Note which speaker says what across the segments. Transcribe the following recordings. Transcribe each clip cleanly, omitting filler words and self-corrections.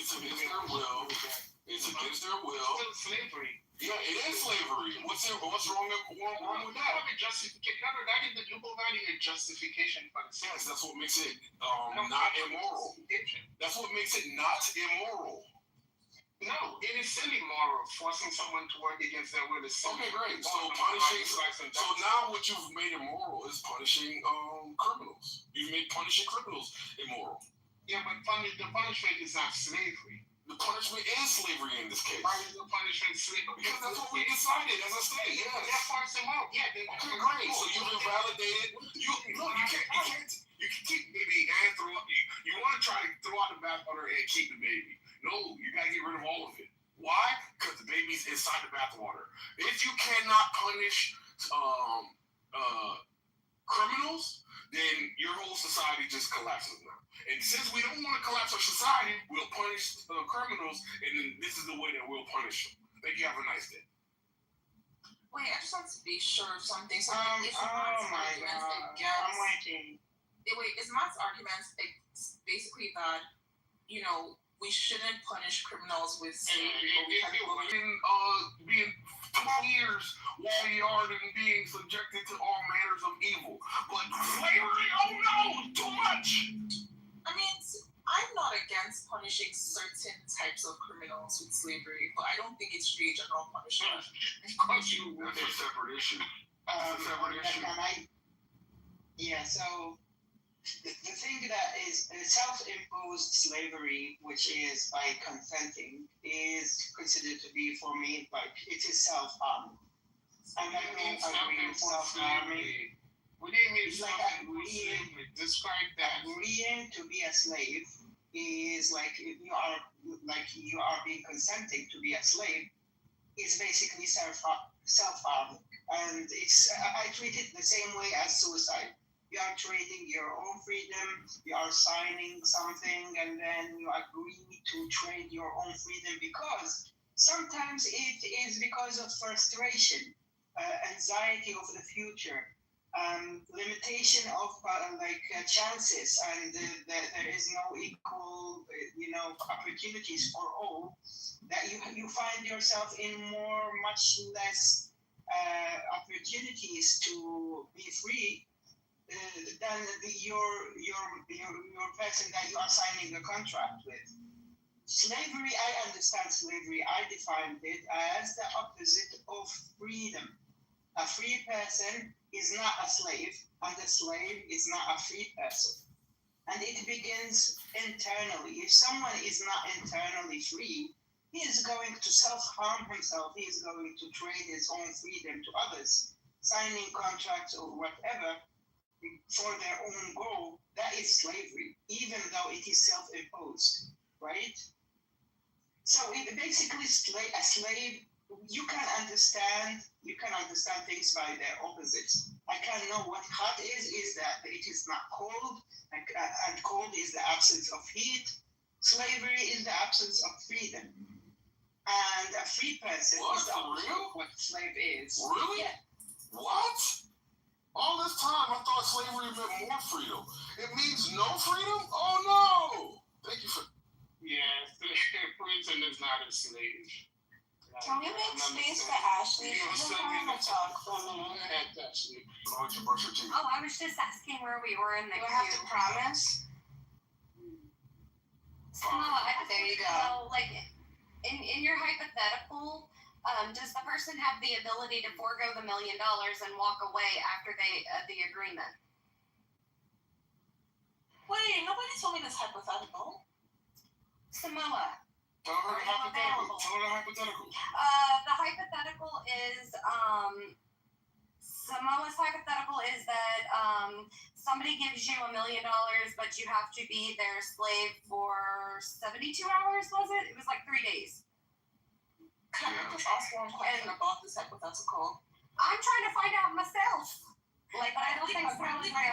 Speaker 1: it's against their will. It's against their will.
Speaker 2: It's still slavery.
Speaker 1: Yeah, it is slavery. What's wrong with that?
Speaker 2: You're providing a justification for the sin.
Speaker 1: Yes, that's what makes it not immoral. That's what makes it not immoral.
Speaker 2: No, it is still immoral forcing someone to work against their will.
Speaker 1: Okay, great. So now what you've made immoral is punishing criminals. You've made punishing criminals immoral.
Speaker 2: Yeah, but the punishment is not slavery.
Speaker 1: The punishment is slavery in this case.
Speaker 2: Why is the punishment slavery?
Speaker 1: Because that's what we decided as a state. Yeah,
Speaker 2: that's forcing out. Yeah.
Speaker 1: Okay, great. So you've invalidated. You can keep the baby and throw out. You want to try to throw out the bathwater and keep the baby. No, you gotta get rid of all of it. Why? Because the baby's inside the bathwater. If you cannot punish criminals, then your whole society just collapses now. And since we don't want to collapse our society, we'll punish criminals, and then this is the way that we'll punish them. Thank you. Have a nice day.
Speaker 3: Wait, I just want to be sure of something. So
Speaker 2: I'm waiting.
Speaker 3: Wait, is Matt's argument basically that, we shouldn't punish criminals with slavery, but we can
Speaker 1: being 12 years while you are being subjected to all manners of evil. But slavery, oh no, too much.
Speaker 3: I mean, I'm not against punishing certain types of criminals with slavery, but I don't think it should be a general punishment.
Speaker 1: Of course you would. That's a separate issue.
Speaker 4: So the thing that is self-imposed slavery, which is by consenting, is considered to be, for me, like, it is self-harm. And I don't agree with self-harming.
Speaker 2: What do you mean?
Speaker 4: It's like
Speaker 2: Describe that.
Speaker 4: Agreeing to be a slave is like you are being consenting to be a slave. Is basically self-harm, and I treat it the same way as suicide. You are trading your own freedom. You are signing something, and then you agree to trade your own freedom because sometimes it is because of frustration, anxiety of the future. Limitation of chances, and there is no equal opportunities for all, that you find yourself in much less opportunities to be free than your person that you are signing a contract with. Slavery, I understand slavery. I defined it as the opposite of freedom. A free person is not a slave, and a slave is not a free person. And it begins internally. If someone is not internally free, he is going to self-harm himself. He is going to trade his own freedom to others, signing contracts or whatever for their own goal. That is slavery, even though it is self-imposed, right? So it basically a slave. You can understand things by their opposites. I can know what hot is that it is not cold, and cold is the absence of heat. Slavery is the absence of freedom. And a free person is the opposite of what slave is.
Speaker 1: Really?
Speaker 4: Yeah.
Speaker 1: What? All this time I thought slavery meant more freedom. It means no freedom? Oh no! Thank you for...
Speaker 2: Yeah, freedom is not a slave.
Speaker 5: Can we make space for Ashley? I just want to talk for a minute.
Speaker 6: Oh, I was just asking where we were in the
Speaker 5: Do I have to promise?
Speaker 6: There you go. Like, in your hypothetical, does the person have the ability to forego the $1 million and walk away after the agreement?
Speaker 3: Wait, nobody told me this hypothetical.
Speaker 6: Samoa.
Speaker 1: Tell her hypothetical.
Speaker 6: The hypothetical is, Samoa's hypothetical is that somebody gives you $1 million, but you have to be their slave for 72 hours, was it? It was like 3 days.
Speaker 3: Can I just ask one question about this hypothetical?
Speaker 6: I'm trying to find out myself. Like, I don't think
Speaker 3: my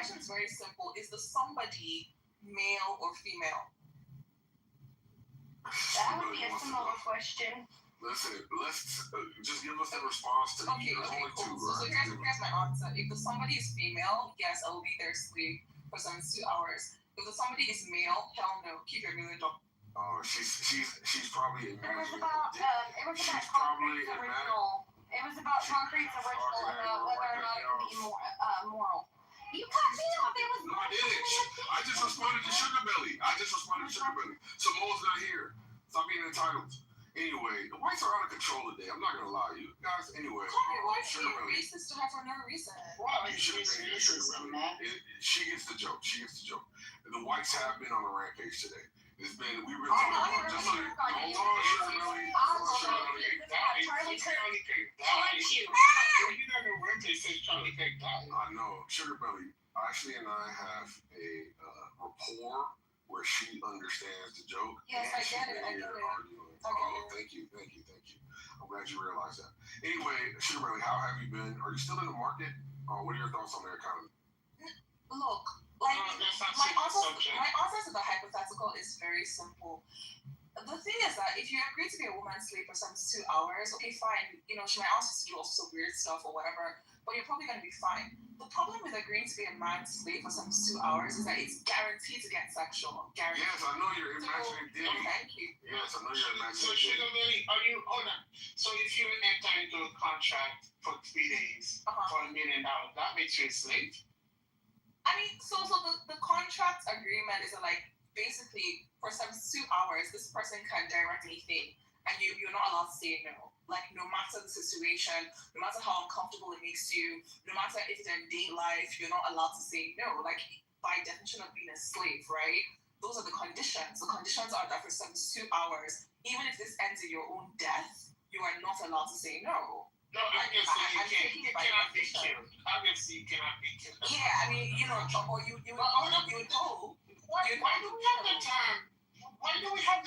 Speaker 3: question is very simple. Is the somebody male or female?
Speaker 6: That would be a Samoa question.
Speaker 1: Listen, let's just give us the response to
Speaker 3: okay, cool. So here's my answer. If the somebody is female, yes, I will be their slave for 72 hours. If the somebody is male, hell no, keep your $1 million.
Speaker 1: She's probably
Speaker 6: It was
Speaker 1: imagining.
Speaker 6: about
Speaker 1: She's
Speaker 6: Concrete's
Speaker 1: probably
Speaker 6: original. It was about Concrete's original about whether or not it could be moral. You cut me off. It was
Speaker 1: No, I didn't. I just responded to Sugar Belly. Samoa's not here. Stop being entitled. Anyway, the whites are out of control today. I'm not gonna lie, you guys. Anyway,
Speaker 3: Why are
Speaker 1: Sugar
Speaker 3: you
Speaker 1: Belly.
Speaker 3: racist to her for no reason?
Speaker 4: Well,
Speaker 1: You should have been here, Sugar Belly. She gets the joke. The whites have been on a rampage today. It's been, we've been talking about just like, hold on, Sugar Belly.
Speaker 2: Charlie Kirk died. You know the word they say Charlie Kirk died.
Speaker 1: I know, Sugar Belly. Ashley and I have a rapport where she understands the joke.
Speaker 3: Yes,
Speaker 1: and
Speaker 3: I get it.
Speaker 1: Oh, thank you. I'm glad you realized that. Anyway, Sugar Belly, how have you been? Are you still in the market? What are your thoughts on the economy?
Speaker 3: Look, my answer to the hypothetical is very simple. The thing is that if you agree to be a woman's slave for some 2 hours, okay, fine. You know, she might ask you to do all sorts of weird stuff or whatever, but you're probably going to be fine. The problem with agreeing to be a man's slave for some 2 hours is that it's guaranteed to get sexual. Guaranteed.
Speaker 1: Yes, I know you're imagining Diddy.
Speaker 3: Thank you.
Speaker 1: Yes, I know you're imagining
Speaker 2: So
Speaker 1: Diddy.
Speaker 2: Sugar Belly, hold on. So if you enter into a contract for 3 days for $1 million, that makes you a slave?
Speaker 3: I mean, so the contract agreement is like basically for some 2 hours, this person can direct anything, and you're not allowed to say no. Like no matter the situation, no matter how uncomfortable it makes you, no matter if it's in day life, you're not allowed to say no. Like by definition of being a slave, right? Those are the conditions. The conditions are that for some 2 hours, even if this ends in your own death, you are not allowed to say no.
Speaker 2: No, obviously you cannot be killed. Obviously you cannot be killed.
Speaker 3: Yeah, I mean, you know, or you would know.
Speaker 2: Why do we have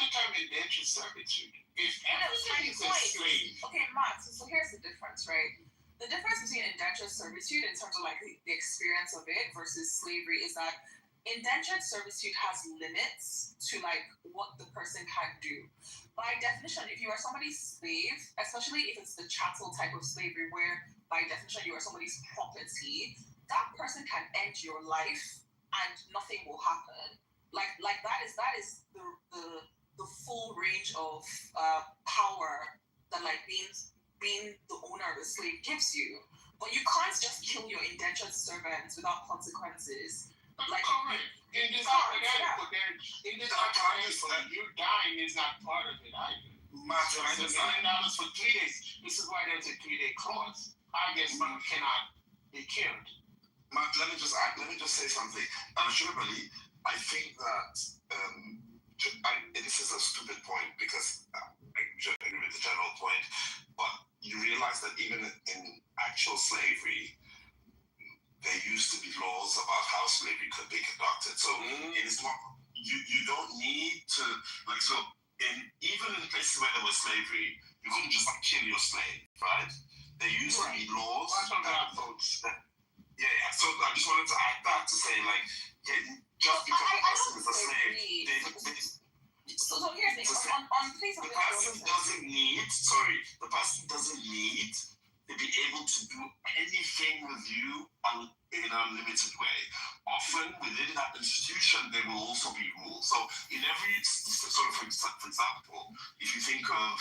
Speaker 2: the term indentured servitude? If everything is a slave.
Speaker 3: Okay, Matt, so here's the difference, right? The difference between indentured servitude in terms of like the experience of it versus slavery is that indentured servitude has limits to like what the person can do. By definition, if you are somebody's slave, especially if it's the chattel type of slavery where by definition you are somebody's property, that person can end your life and nothing will happen. Like that is the full range of power that like being the owner of the slave gives you. But you can't just kill your indentured servants without consequences. Like
Speaker 2: in this hypothetical, you dying is not part of it either. So $1 million for 3 days. This is why there's a 3-day clause. I guess you cannot be killed.
Speaker 7: Mark, let me just say something. Sugar Belly, I think that this is a stupid point because I agree with the general point, but you realize that even in actual slavery, there used to be laws about how slavery could be conducted. So it is not, you don't need to, like, so even in places where there was slavery, you couldn't just like kill your slave, right? There used to be laws. Yeah, so I just wanted to add that to say, like, just because a person is a slave,
Speaker 3: so here's the thing.
Speaker 7: The person doesn't need to be able to do anything with you in a limited way. Often within that institution, there will also be rules. So in every sort of, for example, if you think of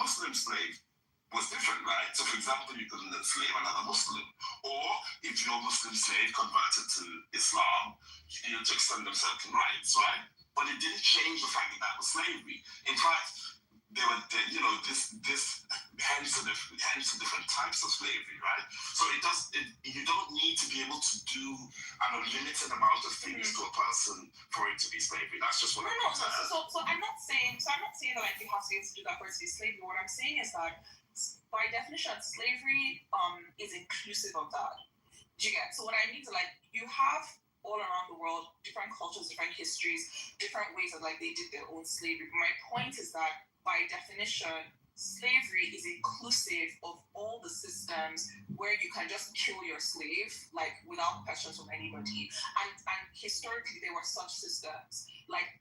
Speaker 7: Muslim slave, was different, right? So for example, you could enslave another Muslim, or if your Muslim slave converted to Islam, you needed to extend them certain rights, right? But it didn't change the fact that that was slavery. In fact, there were, hence the different types of slavery, right? So you don't need to be able to do an unlimited amount of things to a person for it to be slavery. That's just what I'm saying.
Speaker 3: So I'm not saying that like you have to be able to do that for it to be slavery. What I'm saying is that by definition, slavery is inclusive of that. Do you get? So what I mean is like you have all around the world different cultures, different histories, different ways that like they did their own slavery. My point is that by definition, slavery is inclusive of all the systems where you can just kill your slave like without questions from anybody. And historically there were such systems. Like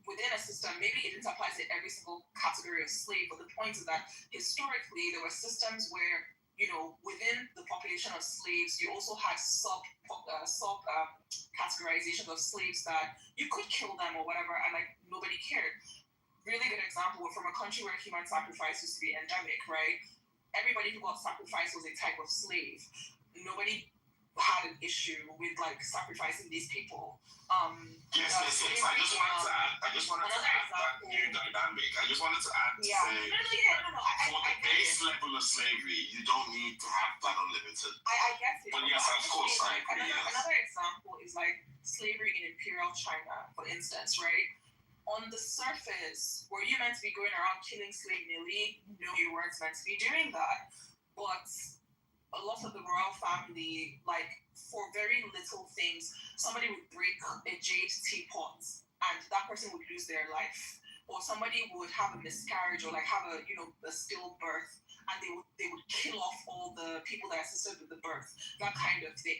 Speaker 3: within a system, maybe it didn't apply to every single category of slave, but the point is that historically there were systems where, you know, within the population of slaves, you also had sub categorization of slaves that you could kill them or whatever, and like nobody cared. really good example from a country where human sacrifice used to be endemic, right? Everybody who got sacrificed was a type of slave. Nobody had an issue with like sacrificing these people.
Speaker 7: Yes. I just wanted to add that new dynamic. I just wanted to add to say, for the base level of slavery, you don't need to have that unlimited.
Speaker 3: I guess it.
Speaker 7: But yes, of course, I agree.
Speaker 3: Another example is like slavery in Imperial China, for instance, right? On the surface, were you meant to be going around killing slave nilly? No, you weren't meant to be doing that. But a lot of the royal family, like for very little things, somebody would break a jade teapot and that person would lose their life. Or somebody would have a miscarriage or like have a stillbirth and they would kill off all the people that assisted with the birth, that kind of thing.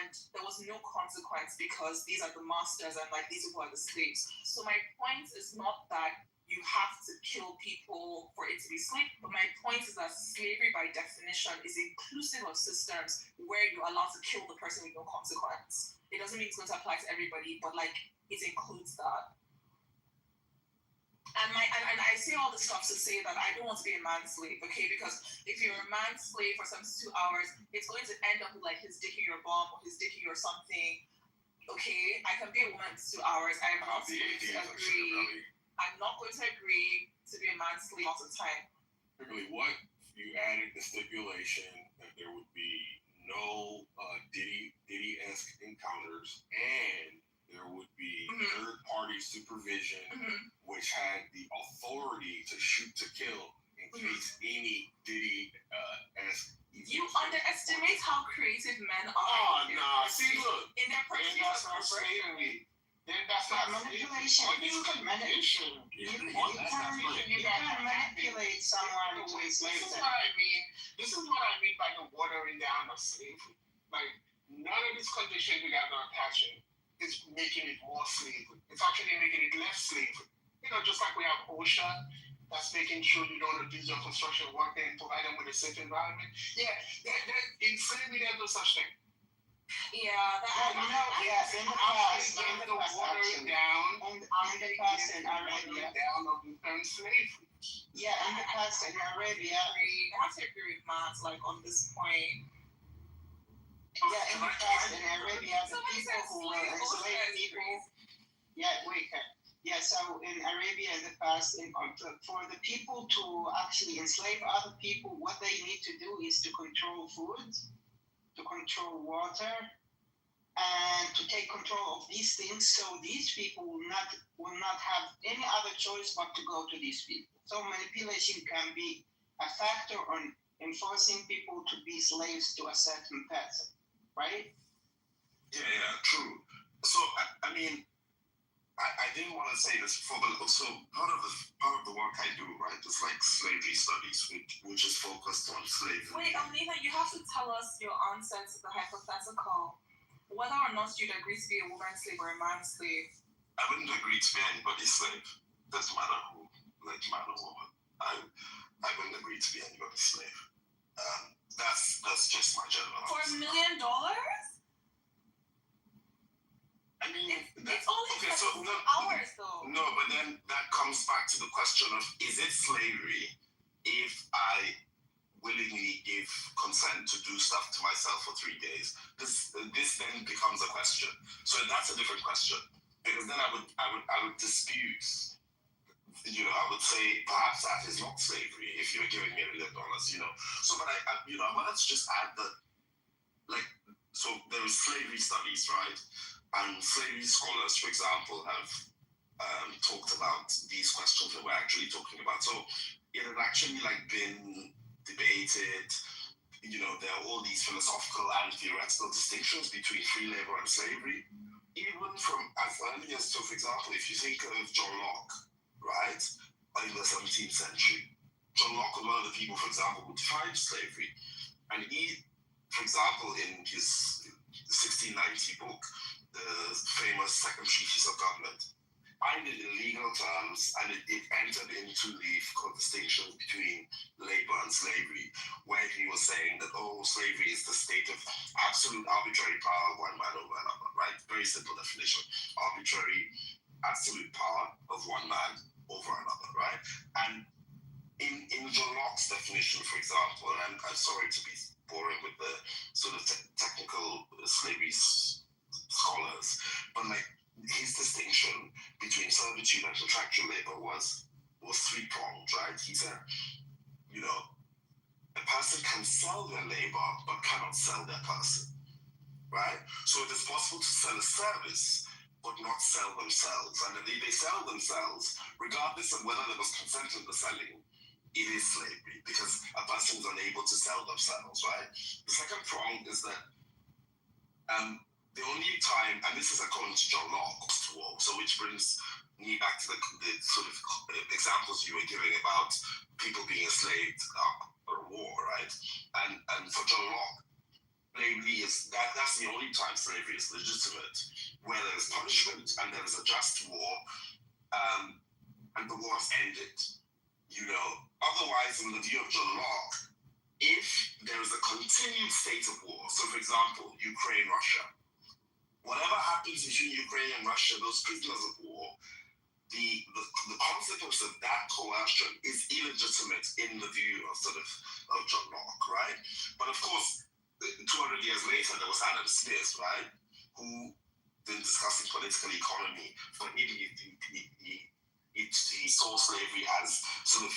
Speaker 3: And there was no consequence because these are the masters and like these people are the slaves. So my point is not that you have to kill people for it to be slave, but my point is that slavery by definition is inclusive of systems where you're allowed to kill the person with no consequence. It doesn't mean it's going to apply to everybody, but like it includes that. And I say all this stuff to say that I don't want to be a man's slave, okay? Because if you're a man's slave for 72 hours, it's going to end up with like his dick in your bum or his dick in your something. Okay, I can be a woman for 2 hours. I'm not going to agree. I'm not going to agree to be a man's slave all the time.
Speaker 1: Really, what you added the stipulation that there would be no Diddy-esque encounters and there would be third-party supervision, which had the authority to shoot to kill in case any Diddy-esque.
Speaker 3: You underestimate how creative men are.
Speaker 7: Oh, no. See, look.
Speaker 3: In their pursuit of
Speaker 2: slavery. Then that's not
Speaker 4: manipulation.
Speaker 2: You can manipulate.
Speaker 4: You can manipulate someone who is slave.
Speaker 2: This is what I mean by the watering down of slavery. Like, none of these conditions we got not attaching is making it more slavery. It's actually making it less slavery. Just like we have OSHA, that's making sure you don't abuse your construction worker and provide them with a safe environment. Yeah, in slavery, there's no such thing.
Speaker 3: Yeah,
Speaker 4: in the past, in the past in Arabia.
Speaker 2: Slavery.
Speaker 4: Yeah, in the past in Arabia.
Speaker 3: I have to agree with Matt, like on this point.
Speaker 4: Yeah, in the past in Arabia, the people who were enslaved people. So in Arabia in the past, for the people to actually enslave other people, what they need to do is to control food, to control water, and to take control of these things. So these people will not have any other choice but to go to these people. So manipulation can be a factor on enforcing people to be slaves to a certain person, right?
Speaker 7: Yeah, true. So I mean, I didn't want to say this before, but also part of the work I do, right, is like slavery studies, which is focused on slavery.
Speaker 3: Wait, Alina, you have to tell us your answer to the hypothetical. Whether or not you'd agree to be a woman's slave or a man's slave.
Speaker 7: I wouldn't agree to be anybody's slave. Doesn't matter who, like man or woman. I wouldn't agree to be anybody's slave. That's just my general
Speaker 3: For $1
Speaker 7: answer.
Speaker 3: million?
Speaker 7: I mean,
Speaker 3: it's only hours though.
Speaker 7: No, but then that comes back to the question of, is it slavery if I willingly give consent to do stuff to myself for 3 days? This then becomes a question. So that's a different question, because then I would dispute. I would say perhaps that is not slavery if you're giving me $1 million. So, but I wanted to just add that, like, so there is slavery studies, right? And slavery scholars, for example, have talked about these questions that we're actually talking about. So it had actually been debated. There are all these philosophical and theoretical distinctions between free labor and slavery. Even from as early as, so for example, if you think of John Locke, right, in the 17th century, John Locke was one of the people, for example, who defined slavery. And he, for example, in his 1690 book, the famous Second Treatise of Government, defined it in legal terms, and it entered into the distinction between labor and slavery, where he was saying that, slavery is the state of absolute arbitrary power of one man over another, right? Very simple definition. Arbitrary, absolute power of one man over another, right? And in John Locke's definition, for example, and I'm sorry to be boring with the sort of technical slavery scholars, but like his distinction between servitude and contractual labor was three-pronged, right? He said, you know, a person can sell their labor but cannot sell their person, right? So it is possible to sell a service but not sell themselves. And if they sell themselves, regardless of whether there was consent in the selling, it is slavery because a person is unable to sell themselves, right? The second prong is that the only time, and this is according to John Locke, so which brings me back to the sort of examples you were giving about people being enslaved after a war, right? And for John Locke, slavery is that's the only time slavery is legitimate, where there is punishment and there is a just war, and the war has ended. You know, otherwise, in the view of John Locke, if there is a continued state of war, so for example, Ukraine, Russia, whatever happens between Ukraine and Russia, those prisoners of war, the consequence of that coercion is illegitimate in the view of of John Locke, right? But of course, 200 years later, there was Adam Smith, right, who, in discussing political economy, for him, he saw slavery as sort of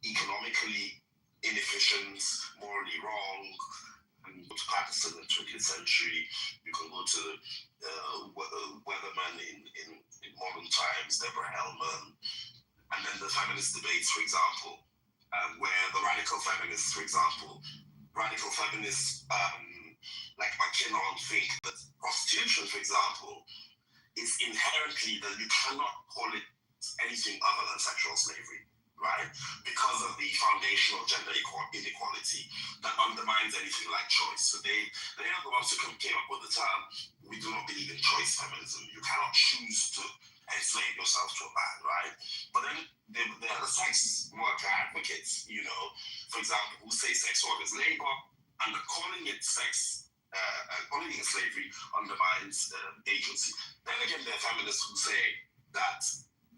Speaker 7: economically inefficient, morally wrong. And go to Patterson in the 20th century, you can go to Weatherman in modern times, Deborah Hellman, and then the feminist debates, for example, where the radical feminists, like McKinnon think that prostitution, for example, is inherently that you cannot call it anything other than sexual slavery, right? Because of the foundational gender inequality that undermines anything like choice. So they are the ones who came up with the term, we do not believe in choice feminism. You cannot choose to enslave yourself to a man, right? But then there are the sex worker advocates, you know, for example, who say sex work is labor, and calling it calling it slavery undermines agency. Then again, there are feminists who say that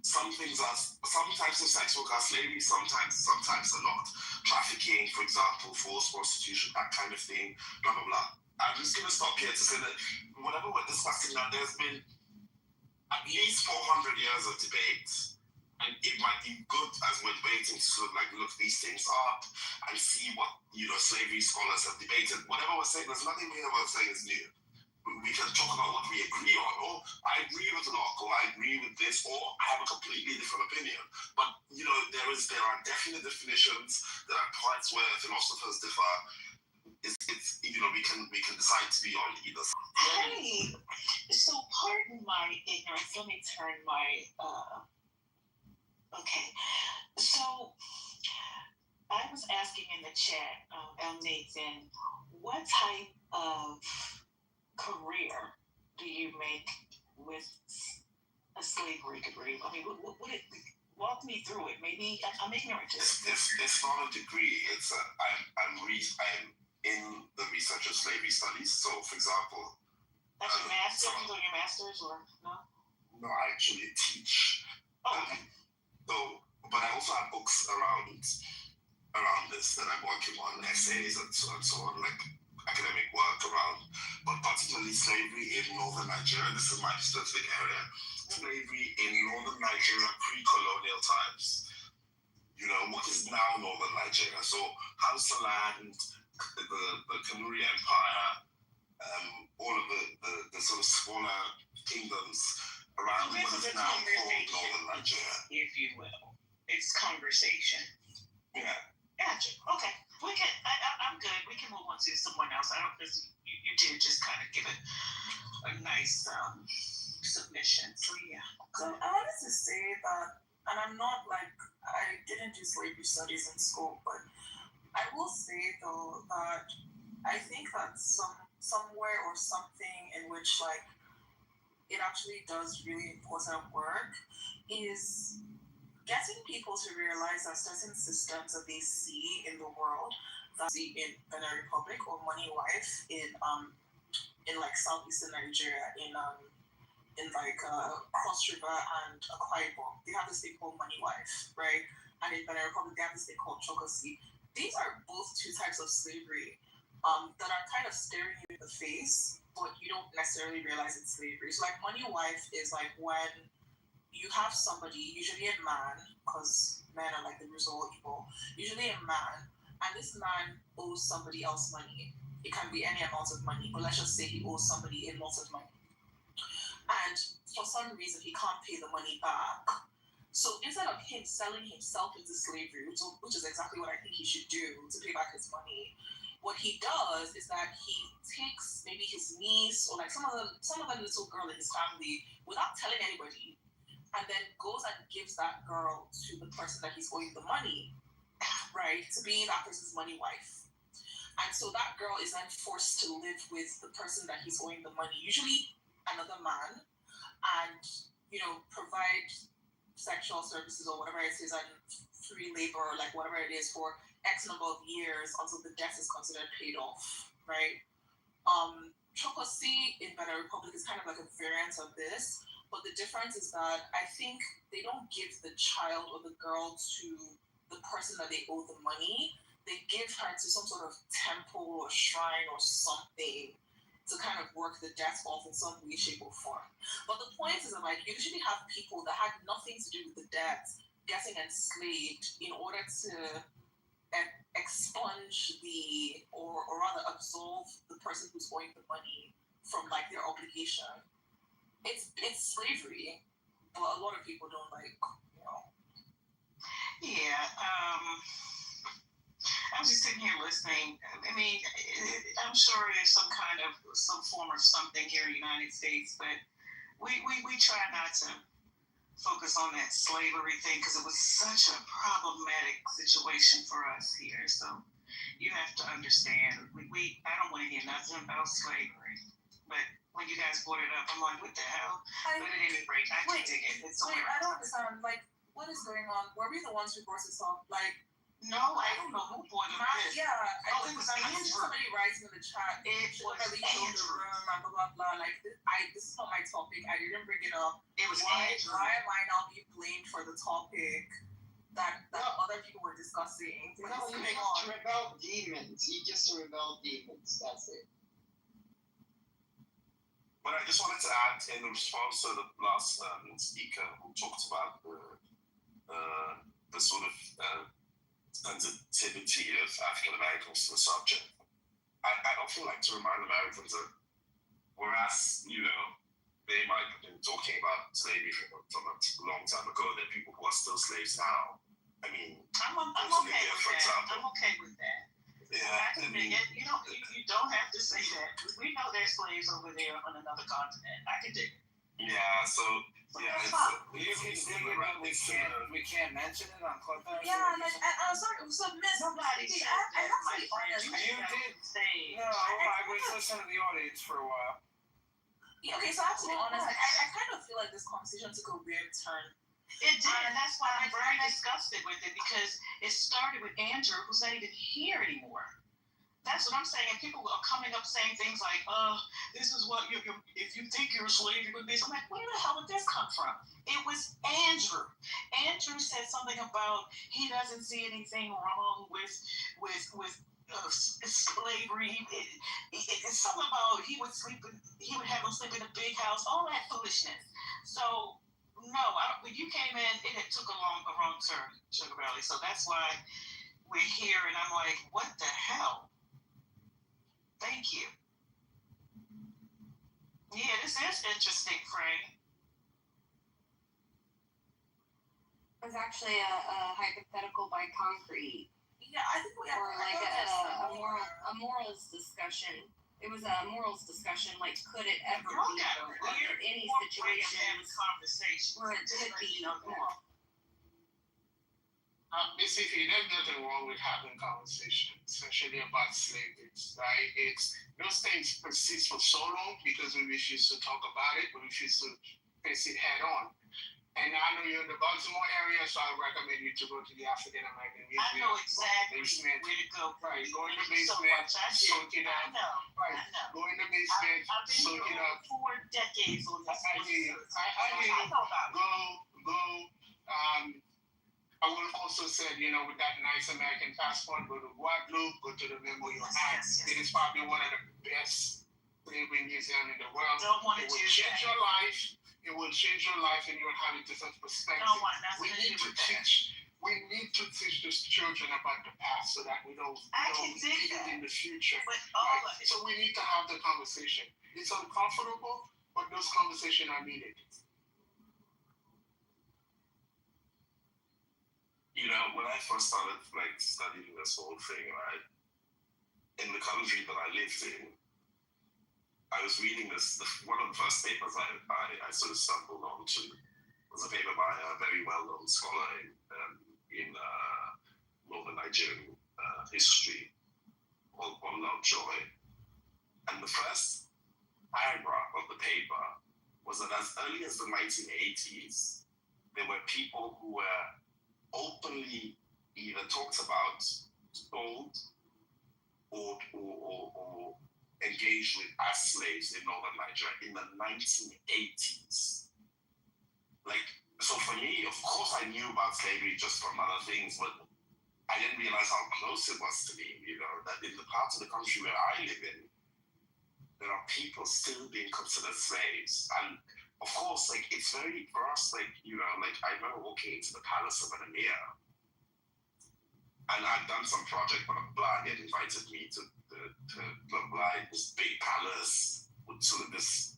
Speaker 7: some types of sex work are slavery, sometimes are not. Trafficking, for example, forced prostitution, that kind of thing, blah, blah, blah. I'm just going to stop here to say that whatever we're discussing now, there's been at least 400 years of debate, and it might be good as we're debating to sort of like look these things up and see what, you know, slavery scholars have debated. Whatever we're saying, there's nothing here we're saying is new. We can talk about what we agree on, or I agree with Locke, or I agree with this, or I have a completely different opinion. But, you know, there are definite definitions, there are points where philosophers differ. It's you know, we can decide to be on either side.
Speaker 8: Hey, so pardon my ignorance. Let me turn my okay. So I was asking in the chat, Nathan, what type of career do you make with a slavery degree? I mean, what it, walk me through it. Maybe I'm ignorant to it.
Speaker 7: It's not a degree. It's I'm in the research of slavery studies. So, for example,
Speaker 8: like your master's, you doing your master's, or no?
Speaker 7: No, I actually teach.
Speaker 8: Oh, okay.
Speaker 7: So, but I also have books around this that I'm working on, essays and so on, like academic work around, but particularly slavery in northern Nigeria. This is my specific area. Slavery in northern Nigeria pre-colonial times. You know, what is now northern Nigeria? So Hausa land, the Kanuri Empire, all of the sort of smaller kingdoms around what is now called northern Nigeria.
Speaker 8: If you will. It's conversation.
Speaker 7: Yeah.
Speaker 8: Gotcha. Okay. We can. I'm good. We can move on to someone else. I don't. Because you did just kind of give it a nice submission. So yeah.
Speaker 3: So I wanted to say that, and I'm not like, I didn't do slavery studies in school, but I will say though that I think that somewhere or something in which like it actually does really important work is getting people to realize that certain systems that they see in the world, that see in Benin Republic or Money Life in like southeastern Nigeria, in in like Cross River and Akwa Ibom, they have this thing called money wife, right? And in Benin Republic, they have this thing called chokosi. These are both two types of slavery that are kind of staring you in the face, but you don't necessarily realize it's slavery. So like money wife is like when you have somebody, usually a man, because men are like the root of all evil, usually a man, and this man owes somebody else money. It can be any amount of money, but let's just say he owes somebody a lot of money. And for some reason, he can't pay the money back. So instead of him selling himself into slavery, which is exactly what I think he should do to pay back his money, what he does is that he takes maybe his niece or like some other little girl in his family without telling anybody, and then goes and gives that girl to the person that he's owing the money, right? To be that person's money wife. And so that girl is then forced to live with the person that he's owing the money, usually another man, and provide sexual services or whatever it is, and free labor or like whatever it is for X number of years until the debt is considered paid off, right? Chokosi in Benin Republic is kind of like a variant of this, but the difference is that I think they don't give the child or the girl to the person that they owe the money. They give her to some sort of temple or shrine or something to kind of work the debt off in some way, shape, or form. But the point is that like you usually have people that had nothing to do with the debt getting enslaved in order to expunge or rather absolve the person who's owing the money from like their obligation. It's slavery, but a lot of people don't like.
Speaker 8: Yeah. I was just sitting here listening. I mean, I'm sure there's some form of something here in the United States, but we try not to focus on that slavery thing because it was such a problematic situation for us here. So you have to understand, I don't want to hear nothing about slavery, but when you guys brought it up, I'm like, what the hell? But at any rate, I can dig it.
Speaker 3: I don't understand. Like, what is going on? Were we the ones who brought this up? Like,
Speaker 8: no, I don't know who brought it up.
Speaker 3: Yeah,
Speaker 8: it was Andrew.
Speaker 3: Somebody writing in the chat.
Speaker 8: It was
Speaker 3: really Andrew. The room and blah blah blah. Like, this is not my topic. I didn't bring it up.
Speaker 8: It was Andrew.
Speaker 3: Why am I now being blamed for the topic that other people were discussing?
Speaker 4: No, you just rebel demons. You just rebel demons. That's it.
Speaker 7: But I just wanted to add in response to the last speaker who talked about the sort of sensitivity of African Americans to the subject. I often like to remind Americans that whereas, they might have been talking about slavery from a long time ago, there are people who are still slaves now. I mean,
Speaker 8: I'm okay with that. Example. I'm okay with that.
Speaker 7: Yeah,
Speaker 8: I can dig it. You don't have to say that. We know there's slaves over there on another continent. I can dig it.
Speaker 7: Yeah, so
Speaker 9: you can dig it, but we can't mention it on Clubhouse.
Speaker 3: Yeah, I'm sorry. So Miss,
Speaker 8: nobody said
Speaker 3: I
Speaker 8: that, my friend.
Speaker 9: You did say. No, I was listening to the audience for a while.
Speaker 3: Yeah, okay, so I have to be honest. I kind of feel like this conversation took a weird turn.
Speaker 8: It did, and that's why I'm very disgusted with it, because it started with Andrew, who's not even here anymore. That's what I'm saying. And people are coming up saying things like, this is what if you think you're a slave, you're going to be. I'm like, where the hell did this come from? It was Andrew. Andrew said something about he doesn't see anything wrong with slavery. It's something about he would have him sleep in a big house, all that foolishness. So, no, when you came in, it took a wrong turn, Sugar Valley. So that's why we're here, and I'm like, what the hell? Thank you. Yeah, this is interesting, Frank.
Speaker 6: It was actually a hypothetical by Concrete.
Speaker 3: Yeah, I think we have
Speaker 6: a morals discussion. It was a morals discussion, like could it ever be under any situations where it could be moral?
Speaker 2: Basically, there's nothing wrong with having conversations, especially about slavery, right? Those things persist for so long because we refuse to talk about it, we refuse to face it head on. And I know you're in the Baltimore area, so I recommend you to go to the African American Museum.
Speaker 8: I know exactly
Speaker 2: Basement.
Speaker 8: where to go.
Speaker 2: Right, go in the
Speaker 8: So
Speaker 2: basement,
Speaker 8: much. I do.
Speaker 2: soak it
Speaker 8: I
Speaker 2: up.
Speaker 8: know.
Speaker 2: Right,
Speaker 8: I know.
Speaker 2: go in the basement,
Speaker 8: I've been
Speaker 2: soak
Speaker 8: here
Speaker 2: it up.
Speaker 8: over 4 decades on this.
Speaker 2: I hear you. I hear
Speaker 8: I
Speaker 2: you.
Speaker 8: know about it.
Speaker 2: Go. I would have also said, with that nice American passport, go to Guadeloupe, go to the Memorial Act.
Speaker 8: Yes.
Speaker 2: It is probably one of the best slavery museums in the world.
Speaker 8: Don't want to
Speaker 2: It will
Speaker 8: do
Speaker 2: change
Speaker 8: that.
Speaker 2: your life. It will change your life, and you'll have a different perspective.
Speaker 8: Don't want nothing
Speaker 2: We
Speaker 8: to
Speaker 2: need
Speaker 8: do
Speaker 2: to
Speaker 8: with that.
Speaker 2: teach. We need to teach these children about the past so that we don't
Speaker 8: I can dig
Speaker 2: repeat
Speaker 8: that.
Speaker 2: it in the future.
Speaker 8: But all
Speaker 2: Right.
Speaker 8: of it.
Speaker 2: So we need to have the conversation. It's uncomfortable, but those conversations are needed.
Speaker 7: When I first started studying this whole thing, right, in the country that I lived in, I was reading one of the first papers I sort of stumbled onto was a paper by a very well-known scholar in northern Nigerian history called Joy. And the first paragraph of the paper was that as early as the 1980s, there were people who were openly either talked about, sold, or engaged with as slaves in northern Nigeria in the 1980s. So for me, of course I knew about slavery just from other things, but I didn't realize how close it was to me, that in the parts of the country where I live in, there are people still being considered slaves. And of course, it's very, for us, I remember walking into the palace of an emir, and I'd done some project, but Blah had invited me to this big palace with sort of this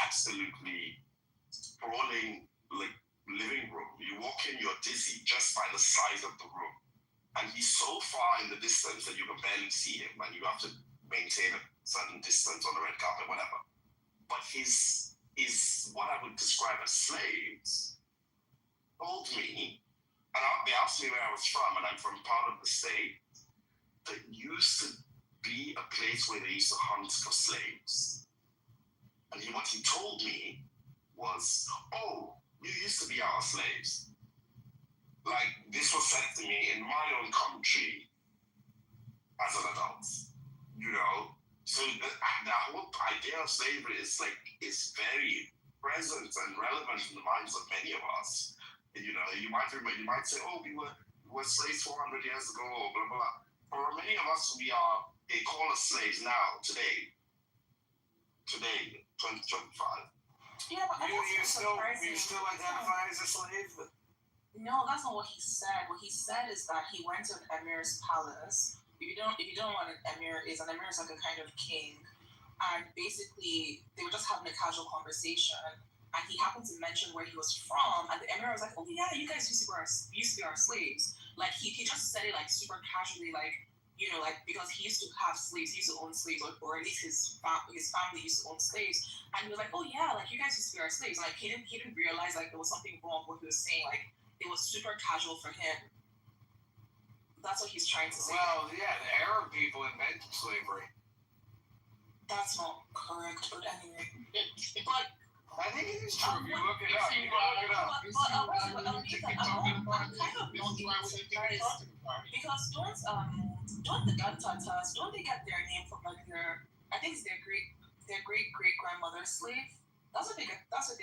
Speaker 7: absolutely sprawling, living room. You walk in, you're dizzy just by the size of the room. And he's so far in the distance that you can barely see him, and you have to maintain a certain distance on the red carpet, whatever. But his what I would describe as slaves told me, and they asked me where I was from, and I'm from part of the state that used to be a place where they used to hunt for slaves. And what he told me was, "Oh, you used to be our slaves." This was said to me in my own country as an adult, So the whole idea of slavery is very present and relevant in the minds of many of us. You might say, "Oh, we were slaves 400 years ago," or blah blah. For many of us, they call us slaves now, today, 2025.
Speaker 3: Yeah, but
Speaker 9: You still identify as a slave?
Speaker 3: No, that's not what he said. What he said is that he went to an emir's palace. If you don't know what an emir is like a kind of king, and basically they were just having a casual conversation, and he happened to mention where he was from, and the emir was like, "Oh yeah, you guys used to be our slaves." He just said it super casually, because he used to have slaves, he used to own slaves, or at least his family used to own slaves, and he was like, "Oh yeah, you guys used to be our slaves." He didn't realize there was something wrong with what he was saying. It was super casual for him. That's what he's trying to say.
Speaker 9: Well, yeah, the Arab people invented slavery.
Speaker 3: That's not correct, but anyway. But
Speaker 9: I think it is true. You look it up.
Speaker 3: I'm kind of not because don't the Gantatas, don't they get their name from I think it's their great grandmother's slave? That's what they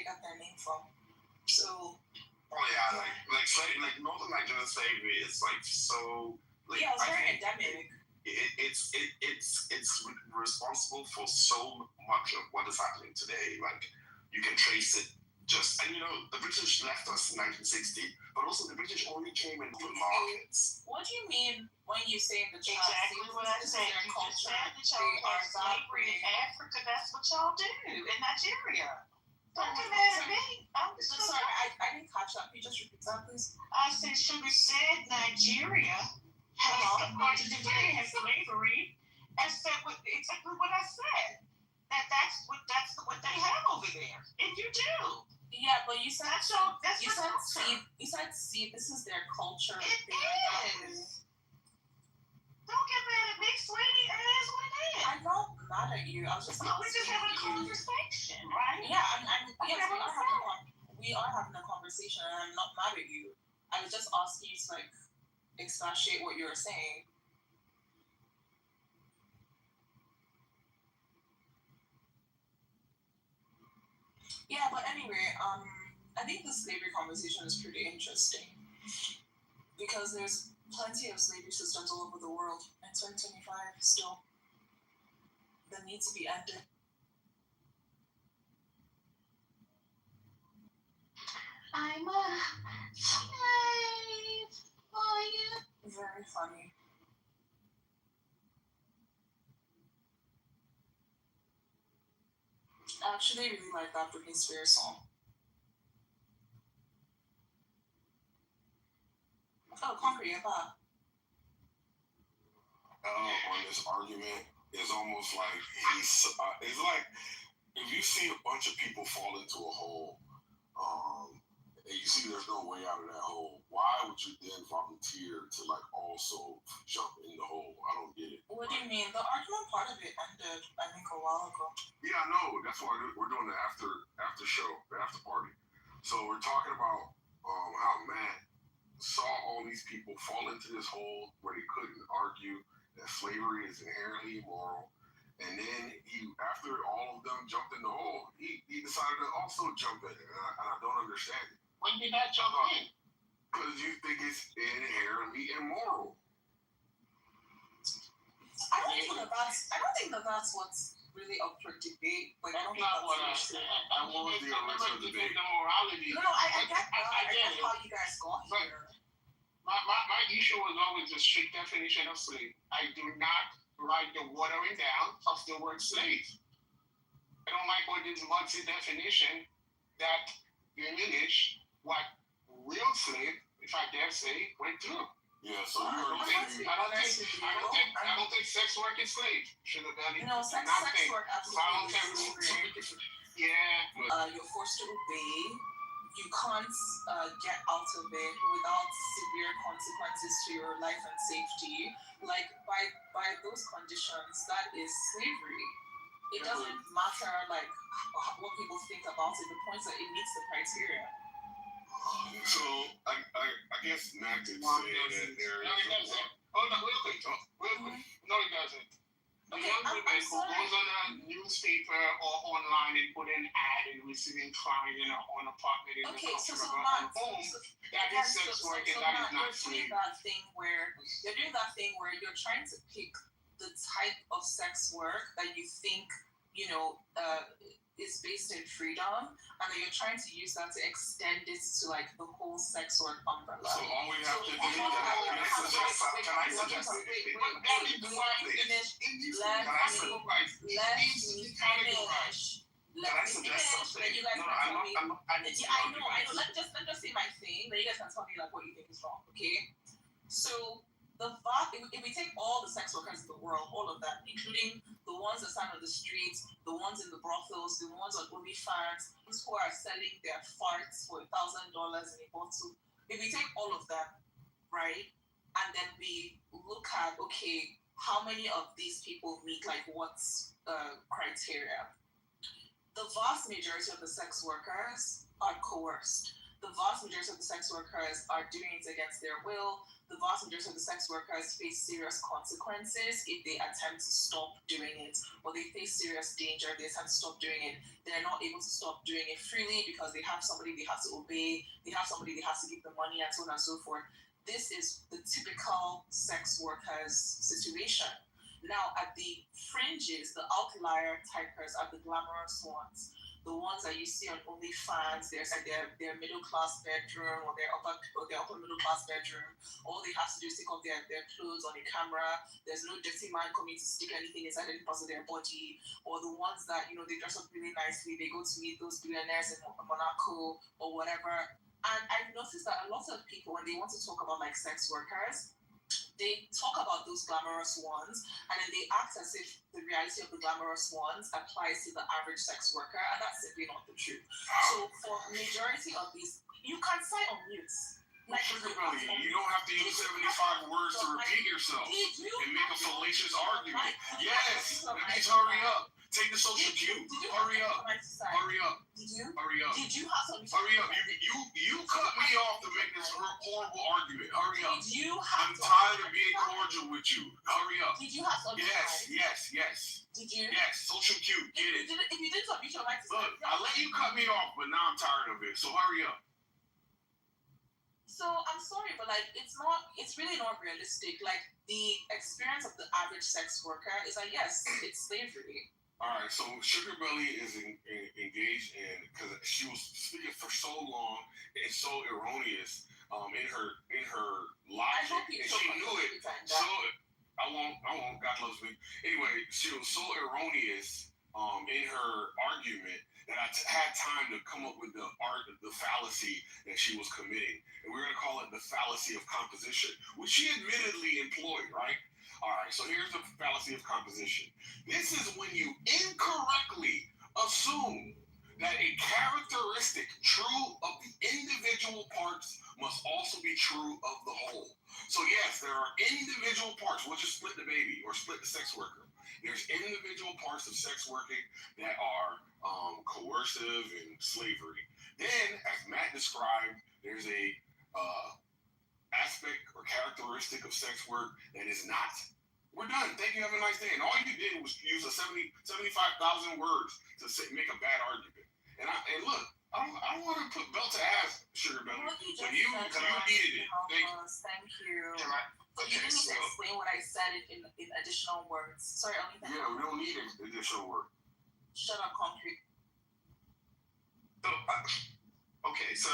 Speaker 3: got their name from. So.
Speaker 7: Oh yeah, northern Nigerian slavery is so.
Speaker 3: Yeah, it's very endemic.
Speaker 7: It's responsible for so much of what is happening today. You can trace it the British left us in 1960, but also the British only came in open markets.
Speaker 3: What do you mean when you say the child?
Speaker 8: Exactly what I said. You just said that y'all had slavery in Africa. That's what y'all do in Nigeria. Don't get mad at me. I'm just
Speaker 3: sorry, I didn't catch that. Can you just repeat that, please?
Speaker 8: I said, Sugar said Nigeria has slavery, and said exactly what I said. That's what they have over there, and you do.
Speaker 3: Yeah, but you said
Speaker 8: you
Speaker 3: said this is their culture.
Speaker 8: It is. Don't get mad at me, sweetie. It is what it is.
Speaker 3: I'm not mad at you. I was just.
Speaker 8: We're just having a conversation, right?
Speaker 3: Yeah, yes, we are having a conversation, and I'm not mad at you. I was just asking you to like expatiate what you were saying. Yeah, but anyway, I think the slavery conversation is pretty interesting because there's plenty of slavery systems all over the world in 2025 still that need to be ended.
Speaker 6: I'm a slave for you.
Speaker 3: Very funny. I actually really like that Britney Spears song. Oh, Concrete, about.
Speaker 1: On this argument is almost like it's like if you see a bunch of people fall into a hole, and you see there's no way out of that hole, why would you then volunteer to like also jump in the hole? I don't get it.
Speaker 3: What do you mean? The argument part of it ended, I think, a while ago.
Speaker 1: Yeah, I know. That's why we're doing the after show, the after party. So we're talking about how Matt saw all these people fall into this hole where they couldn't argue that slavery is inherently immoral. And then after all of them jumped in the hole, he decided to also jump in it. And I don't understand it.
Speaker 2: When did that jump in?
Speaker 1: Because you think it's inherently immoral.
Speaker 3: I don't think that's what's really up for debate. Like, I don't think
Speaker 2: Not what I
Speaker 3: that's
Speaker 2: said.
Speaker 1: And what was the original debate?
Speaker 2: The morality.
Speaker 3: No, I get that.
Speaker 2: I
Speaker 3: I
Speaker 2: get
Speaker 3: get
Speaker 2: it.
Speaker 3: how you guys got
Speaker 2: But-
Speaker 3: here.
Speaker 2: My issue was always the strict definition of slave. I do not like the watering down of the word slave. I don't like what this multi definition that diminish what real slave, if I dare say, went through.
Speaker 1: Yeah, so
Speaker 2: I don't think sex work is slave. Sugar daddy.
Speaker 3: No, sex work absolutely is slavery.
Speaker 2: Yeah.
Speaker 3: You're forced to obey. You can't get out of it without severe consequences to your life and safety. Like by those conditions, that is slavery. It doesn't matter like what people think about it. The point is that it meets the criteria.
Speaker 1: So I guess Matt could say that there
Speaker 2: No, it
Speaker 1: is.
Speaker 2: doesn't. Hold on, real quick. No, it doesn't. The
Speaker 3: Okay,
Speaker 2: young
Speaker 3: I'm
Speaker 2: woman who
Speaker 3: sorry.
Speaker 2: goes on a newspaper or online and put an ad and receiving client in her own apartment in
Speaker 3: Okay,
Speaker 2: the
Speaker 3: so
Speaker 2: comfort of her
Speaker 3: Matt,
Speaker 2: own home, that is sex work and that is
Speaker 3: Matt,
Speaker 2: not
Speaker 3: you're
Speaker 2: slave.
Speaker 3: doing that thing where you're trying to pick the type of sex work that you think is based in freedom, and then you're trying to use that to extend it to like the whole sex work umbrella.
Speaker 1: So all we have to do
Speaker 3: Can I
Speaker 1: suggest
Speaker 3: finish? Then you guys can tell me. I know. Let me just say my thing. Then you guys can tell me like what you think is wrong. Okay. So if we take all the sex workers in the world, all of them, including the ones that stand on the streets, the ones in the brothels, the ones on OnlyFans, those who are selling their farts for $1,000 in a bottle, if we take all of them, right, and then we look at, okay, how many of these people meet like what's criteria? The vast majority of the sex workers are coerced. The vast majority of the sex workers are doing it against their will. The vast majority of the sex workers face serious consequences if they attempt to stop doing it, or they face serious danger if they attempt to stop doing it. They're not able to stop doing it freely because they have somebody they have to obey, they have somebody they have to give the money, and so on and so forth. This is the typical sex workers situation. Now, at the fringes, the outlier typers are the glamorous ones. The ones that you see on OnlyFans, there's like their middle class bedroom or their upper middle class bedroom. All they have to do is take off their clothes on a camera. There's no dirty man coming to stick anything inside any part of their body. Or the ones that they dress up really nicely. They go to meet those billionaires in Monaco or whatever. And I've noticed that a lot of people, when they want to talk about like sex workers, they talk about those glamorous ones, and then they act as if the reality of the glamorous ones applies to the average sex worker, and that's simply not the truth. So for majority of these, you can sign on mute.
Speaker 1: Like, you don't have to use 75 words to repeat yourself and make a fallacious argument. Yes, let me hurry up. Take the social cue. Hurry up. Hurry up.
Speaker 3: Did you?
Speaker 1: Hurry up.
Speaker 3: Did you have something?
Speaker 1: Hurry up. You cut me off to make this horrible argument. Hurry up.
Speaker 3: Did you have
Speaker 1: I'm tired of being cordial with you. Hurry up.
Speaker 3: Did you have something?
Speaker 1: Yes.
Speaker 3: Did you?
Speaker 1: Yes, social cue. Get it.
Speaker 3: If you did something, you should like to
Speaker 1: Look, I let you cut me off, but now I'm tired of it. So hurry up.
Speaker 3: So I'm sorry, but like it's really not realistic. Like the experience of the average sex worker is like, yes, it's slavery.
Speaker 1: All right, so Sugar Belly is engaged in, because she was speaking for so long and so erroneous in her logic, and she knew it. So I won't. God loves me. Anyway, she was so erroneous in her argument that I had time to come up with the fallacy that she was committing, and we're gonna call it the fallacy of composition, which she admittedly employed, right? All right, so here's the fallacy of composition. This is when you incorrectly assume that a characteristic true of the individual parts must also be true of the whole. So yes, there are individual parts. We'll just split the baby or split the sex worker. There's individual parts of sex working that are coercive and slavery. Then, as Matt described, there's a aspect or characteristic of sex work that is not. We're done. Thank you. Have a nice day. And all you did was use 75,000 words to make a bad argument. And look, I don't want to put belt to ass, Sugar Belly, but you needed it.
Speaker 3: Thank you. So you didn't need to explain what I said in additional words. Sorry, only that.
Speaker 1: Yeah, we don't need additional words.
Speaker 3: Shut up, concrete.
Speaker 7: So, okay, so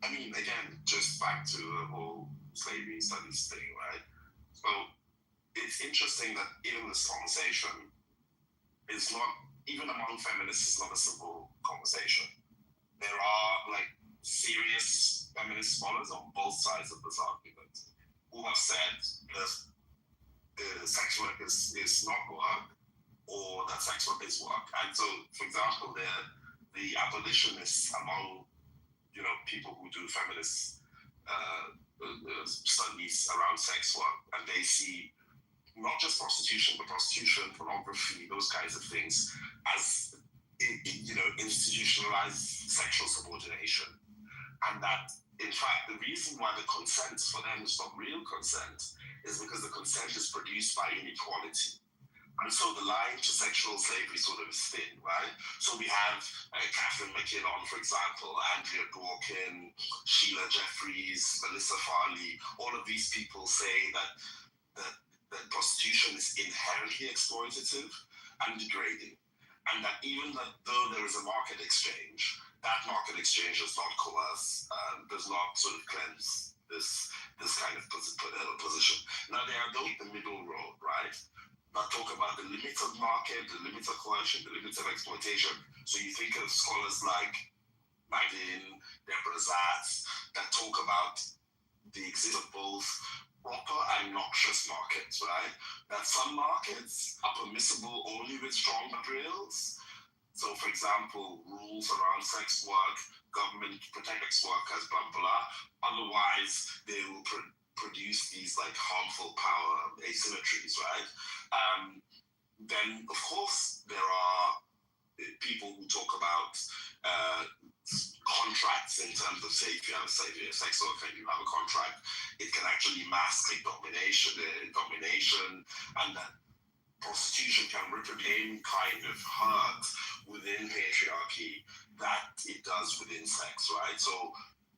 Speaker 7: I mean, again, just back to the whole slavery studies thing, right? So it's interesting that even this conversation is not, even among feminists, it's not a simple conversation. There are like serious feminist scholars on both sides of this argument who have said that sex work is not work, or that sex work is work. And so, for example, the abolitionists among people who do feminist studies around sex work, and they see not just prostitution, but prostitution, pornography, those kinds of things as institutionalized sexual subordination, and that in fact the reason why the consent for them is not real consent is because the consent is produced by inequality. And so the line to sexual slavery sort of is thin, right? So we have Catherine McKinnon, for example, Andrea Dworkin, Sheila Jeffries, Melissa Farley. All of these people say that prostitution is inherently exploitative and degrading, and that even though there is a market exchange, that market exchange does not coerce, does not sort of cleanse this kind of position. Now there are those in the middle road, right? That talk about the limits of market, the limits of coercion, the limits of exploitation. So you think of scholars like Magdalene, Deborah Zatz, that talk about the existence of both proper and noxious markets, right? That some markets are permissible only with strong materials. So, for example, rules around sex work, government protect sex workers, blah, blah. Otherwise, they will produce these like harmful power asymmetries, right? Then, of course, there are people who talk about contracts in terms of, say, if you have a sex worker and you have a contract, it can actually mask like domination, and that prostitution can reproduce kind of hurt within patriarchy that it does within sex, right? So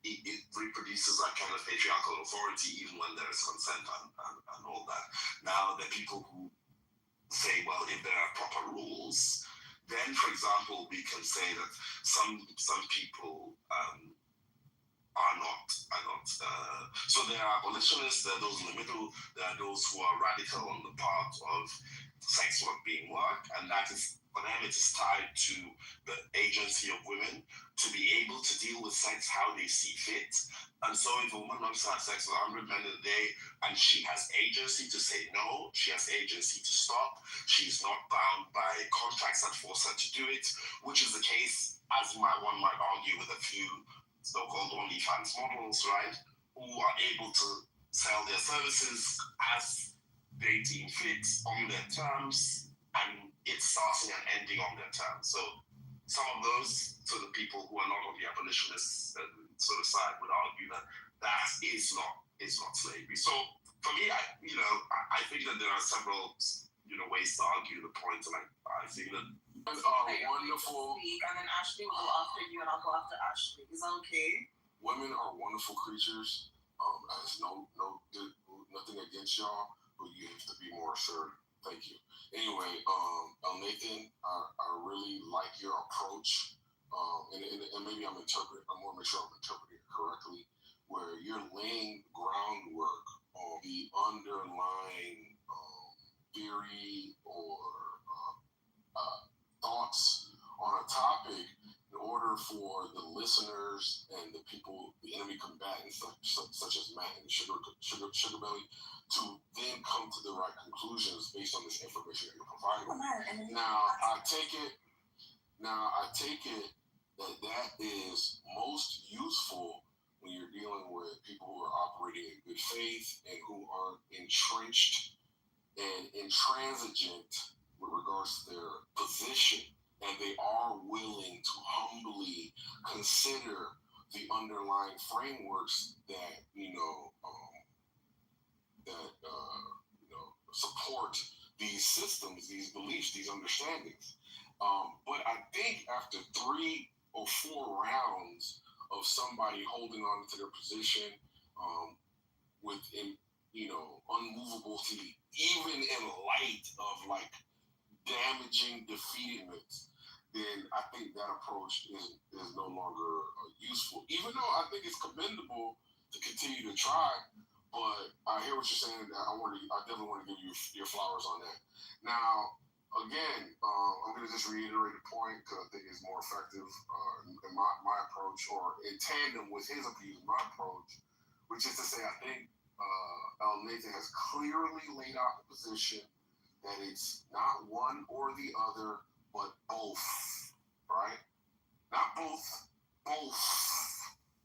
Speaker 7: it reproduces that kind of patriarchal authority even when there is consent and all that. Now, there are people who say, well, if there are proper rules, then, for example, we can say that some people are not. So there are abolitionists, there are those in the middle, there are those who are radical on the part of sex work being work, and that is, for them, it is tied to the agency of women to be able to deal with sex how they see fit. And so if a woman wants to have sex with 100 men a day and she has agency to say no, she has agency to stop, she's not bound by contracts that force her to do it, which is the case, as one might argue, with a few so-called OnlyFans models, right, who are able to sell their services as they deem fit on their terms and it's starting and ending on their terms. So some of those sort of people who are not on the abolitionist sort of side would argue that that is not slavery. So for me, I think that there are several ways to argue the point, and I think that
Speaker 3: wonderful. And then Ashley will go after you, and I'll go after Ashley. Is that okay?
Speaker 1: Women are wonderful creatures. There's nothing against y'all, but you have to be more assertive. Thank you. Anyway, Nathan, I really like your approach, and maybe I'm going to make sure I'm interpreting it correctly, where you're laying groundwork on the underlying theory or thoughts on a topic in order for the listeners and the people, the enemy combatants such as Matt and Sugar Belly, to then come to the right conclusions based on this information that you're providing. Now I take it that is most useful when you're dealing with people who are operating in good faith and who aren't entrenched and intransigent with regards to their position, and they are willing to humbly consider the underlying frameworks that support these systems, these beliefs, these understandings. But I think after 3 or 4 rounds of somebody holding on to their position with unmovability, even in light of damaging defeatedness, then I think that approach is no longer useful. Even though I think it's commendable to continue to try, but I hear what you're saying. I definitely want to give you your flowers on that. Now, again, I'm going to just reiterate the point because I think it's more effective in my approach, or in tandem with his appeal, my approach, which is to say I think Nathan has clearly laid out the position that it's not one or the other, but both, right? Not both, both.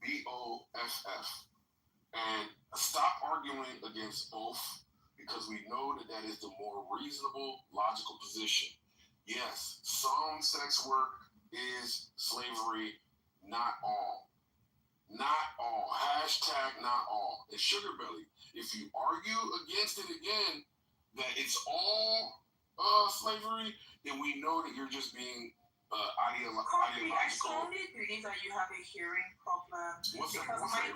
Speaker 1: BOFF. And stop arguing against both, because we know that is the more reasonable, logical position. Yes, some sex work is slavery, not all. Not all. Hashtag not all. And Sugar Belly, if you argue against it again, that it's all slavery, then we know that you're just being ideological.
Speaker 3: I strongly believe that you have a hearing problem.
Speaker 1: One second. All right,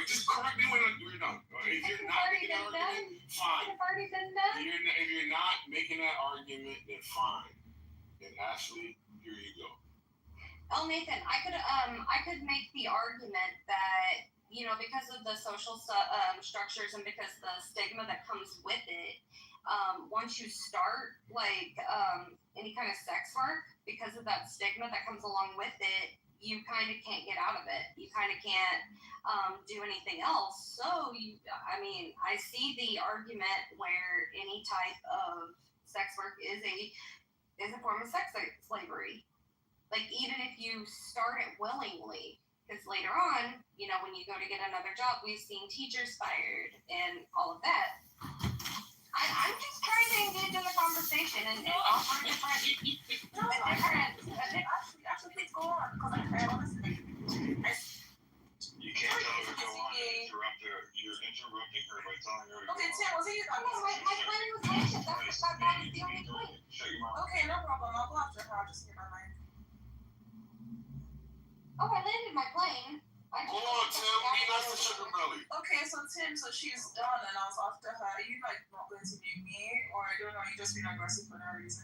Speaker 1: just correct me when you're done. If you're not making that argument, fine. If you're not making that argument, then fine. And Ashley, here you go.
Speaker 6: Oh, Nathan, I could make the argument that, because of the social structures and because the stigma that comes with it, once you start any kind of sex work, because of that stigma that comes along with it, you kind of can't get out of it. You kind of can't do anything else. So I see the argument where any type of sex work is a form of sex slavery. Like, even if you start it willingly, because later on, when you go to get another job, we've seen teachers fired and all of that. I'm just trying to engage in the conversation and offer different.
Speaker 3: Actually, please go on, because I honestly.
Speaker 7: You can't tell her to go on and interrupt her. You're interrupting her by telling her to go on.
Speaker 3: Okay, Tim, was it you?
Speaker 6: My plan was bullshit. That was the only point.
Speaker 7: Shut your mouth.
Speaker 3: Okay, no problem. I'll go after her. I'll just hear my mind.
Speaker 6: Oh, I landed my plane.
Speaker 1: Go on, Tim. Be nice to Sugar Belly.
Speaker 3: Okay, so Tim, she's done, and I was after her. Are you not going to mute me, or I don't know? You just been aggressive for no reason.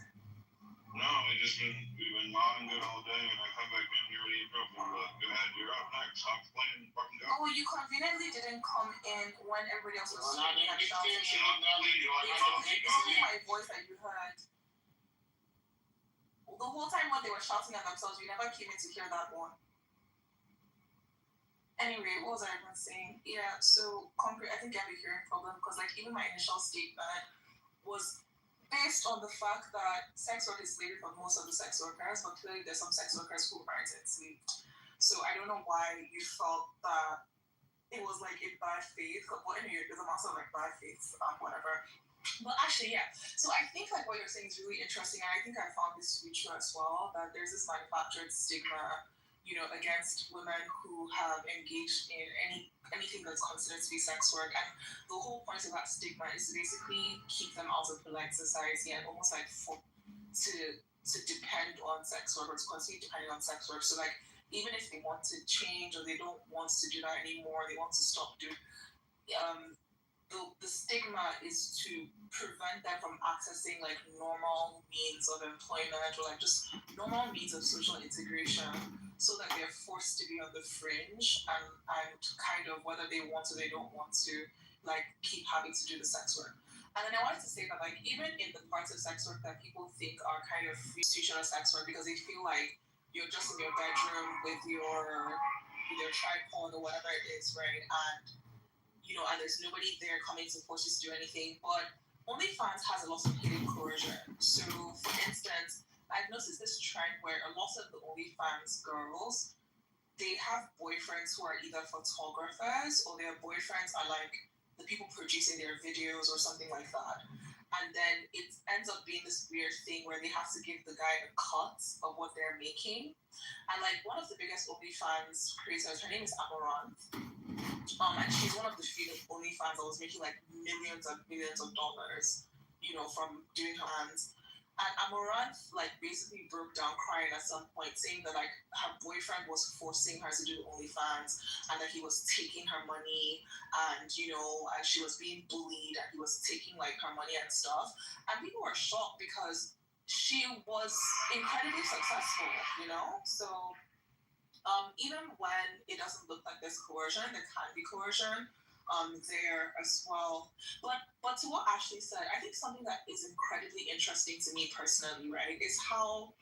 Speaker 7: No, we've been mobbing good all day, and I come back in here to interrupt you. Go ahead, you're up next. Stop playing fucking go.
Speaker 3: Oh, you conveniently didn't come in when everybody else was
Speaker 7: speaking and shouting.
Speaker 3: It's only my voice that you heard. The whole time when they were shouting at themselves, you never came in to hear that one. Anyway, what was I even saying? Yeah, so concrete, I think I have a hearing problem because even my initial statement was based on the fact that sex work is slavery for most of the sex workers, but clearly there's some sex workers who aren't enslaved. So I don't know why you felt that it was like in bad faith. Well, anyway, there's a massive like bad faith, whatever. But actually, yeah. So I think like what you're saying is really interesting, and I think I found this to be true as well. That there's this manufactured stigma, against women who have engaged in anything that's considered to be sex work, and the whole point of that stigma is to basically keep them out of polite society and almost like to depend on sex work or to continue depending on sex work. So like even if they want to change or they don't want to do that anymore, they want to stop doing. The stigma is to prevent them from accessing like normal means of employment or like just normal means of social integration, so that they're forced to be on the fringe and kind of whether they want or they don't want to like keep having to do the sex work. And then I wanted to say that like even in the parts of sex work that people think are kind of institutional sex work because they feel like you're just in your bedroom with your tripod or whatever it is, right? And and there's nobody there coming to force you to do anything. But OnlyFans has a lot of hidden coercion. So, for instance, I've noticed this trend where a lot of the OnlyFans girls, they have boyfriends who are either photographers or their boyfriends are like the people producing their videos or something like that. And then it ends up being this weird thing where they have to give the guy a cut of what they're making. And like one of the biggest OnlyFans creators, her name is Amaranth. And she's one of the few OnlyFans that was making like millions and millions of dollars, from doing her hands. And Amaranth like basically broke down crying at some point, saying that like her boyfriend was forcing her to do the OnlyFans and that he was taking her money and and she was being bullied and he was taking like her money and stuff. And people were shocked because she was incredibly successful, So even when it doesn't look like there's coercion, there can be coercion there as well. But to what Ashley said, I think something that is incredibly interesting to me personally, right, is how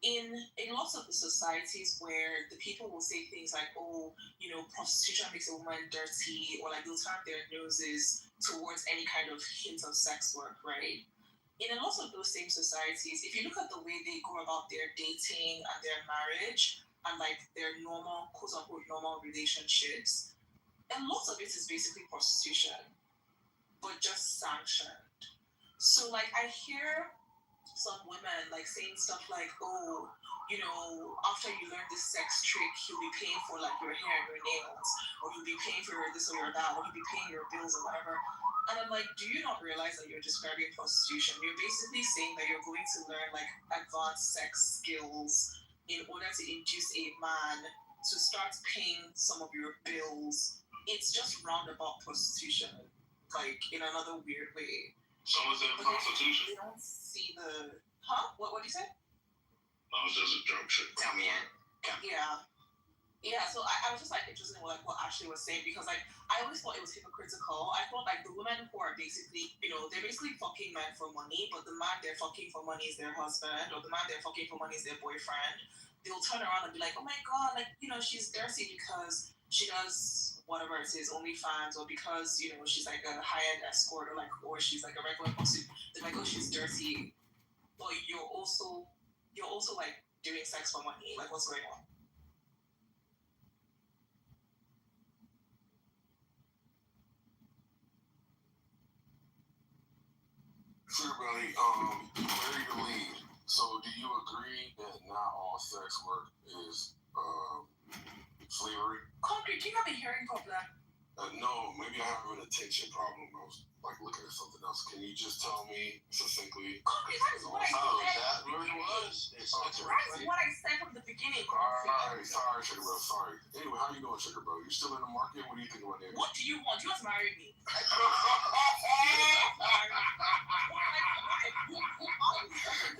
Speaker 3: in lots of the societies where the people will say things like, oh, prostitution makes a woman dirty, or like they'll turn their noses towards any kind of hint of sex work, right? In a lot of those same societies, if you look at the way they go about their dating and their marriage, and like their normal, quote unquote, normal relationships, a lot of it is basically prostitution, but just sanctioned. So like I hear some women like saying stuff like, oh, after you learn this sex trick, he'll be paying for like your hair and your nails, or he'll be paying for your this or your that, or he'll be paying your bills or whatever. And I'm like, do you not realize that you're describing prostitution? You're basically saying that you're going to learn like advanced sex skills in order to induce a man to start paying some of your bills. It's just roundabout prostitution, like in another weird way.
Speaker 1: So is that prostitution?
Speaker 3: They don't see the What do you say?
Speaker 1: No, it's just a drunk shit.
Speaker 2: Tell me in.
Speaker 3: Yeah, so I was just like interested in like what Ashley was saying, because like I always thought it was hypocritical. I thought like the women who are basically, they're basically fucking men for money, but the man they're fucking for money is their husband, or the man they're fucking for money is their boyfriend. They'll turn around and be like, oh my god, like she's dirty because she does whatever it is, OnlyFans, or because she's like a high-end escort, or she's like a regular prostitute. They're like, oh, she's dirty, but you're also like doing sex for money. Like, what's going on?
Speaker 1: Sure, buddy. Where you lead? So, do you agree that not all sex work is slavery?
Speaker 3: Concrete, do you have a hearing problem?
Speaker 1: No, maybe I have an attention problem. I was like looking at something else. Can you just tell me succinctly?
Speaker 3: Concrete, that is what I
Speaker 7: Oh,
Speaker 3: said.
Speaker 7: that really was.
Speaker 3: That's what I said from the beginning. Concrete.
Speaker 1: Sorry, Sugar Bro. Sorry. Anyway, how you doing, Sugar Bro? You still in the market? What do you think about that?
Speaker 3: What do you want? You want to marry me?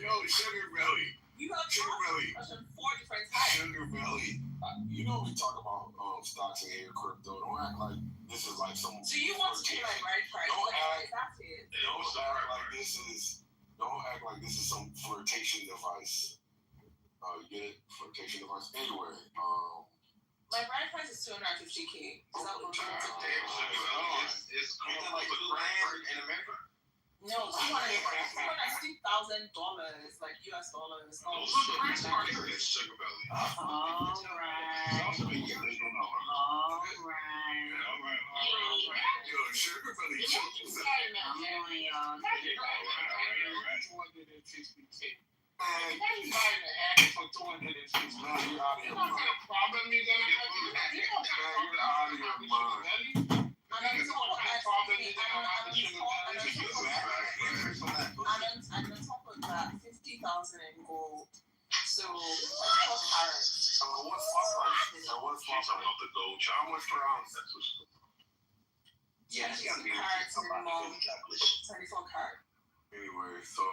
Speaker 1: Yo, Sugar Belly.
Speaker 3: You have
Speaker 1: Sugar Belly.
Speaker 3: 4 different types.
Speaker 1: Sugar Belly. We talk about stocks and air crypto. Don't act like this is like some.
Speaker 3: Do you want to pay my bride price?
Speaker 1: Don't
Speaker 3: Like,
Speaker 1: act.
Speaker 3: that's it.
Speaker 1: Don't act like this is. Don't act like this is some flirtation device. You get it? Flirtation device. Anyway.
Speaker 3: My bride price is $250K. Is that what you're
Speaker 7: It's like $2 grand in America.
Speaker 3: No, $260,000, like US dollars.
Speaker 1: Those are the best markets, Sugar Belly.
Speaker 8: All right. All right.
Speaker 1: Yo, Sugar Belly chokes. You're out of your mind.
Speaker 2: Problem you're gonna have.
Speaker 1: You're out of your mind.
Speaker 3: And on top of that, 50,000 in gold. So, carats.
Speaker 1: What's up the gold? How much per ounce?
Speaker 3: Yeah, 24 carat.
Speaker 1: Anyway, so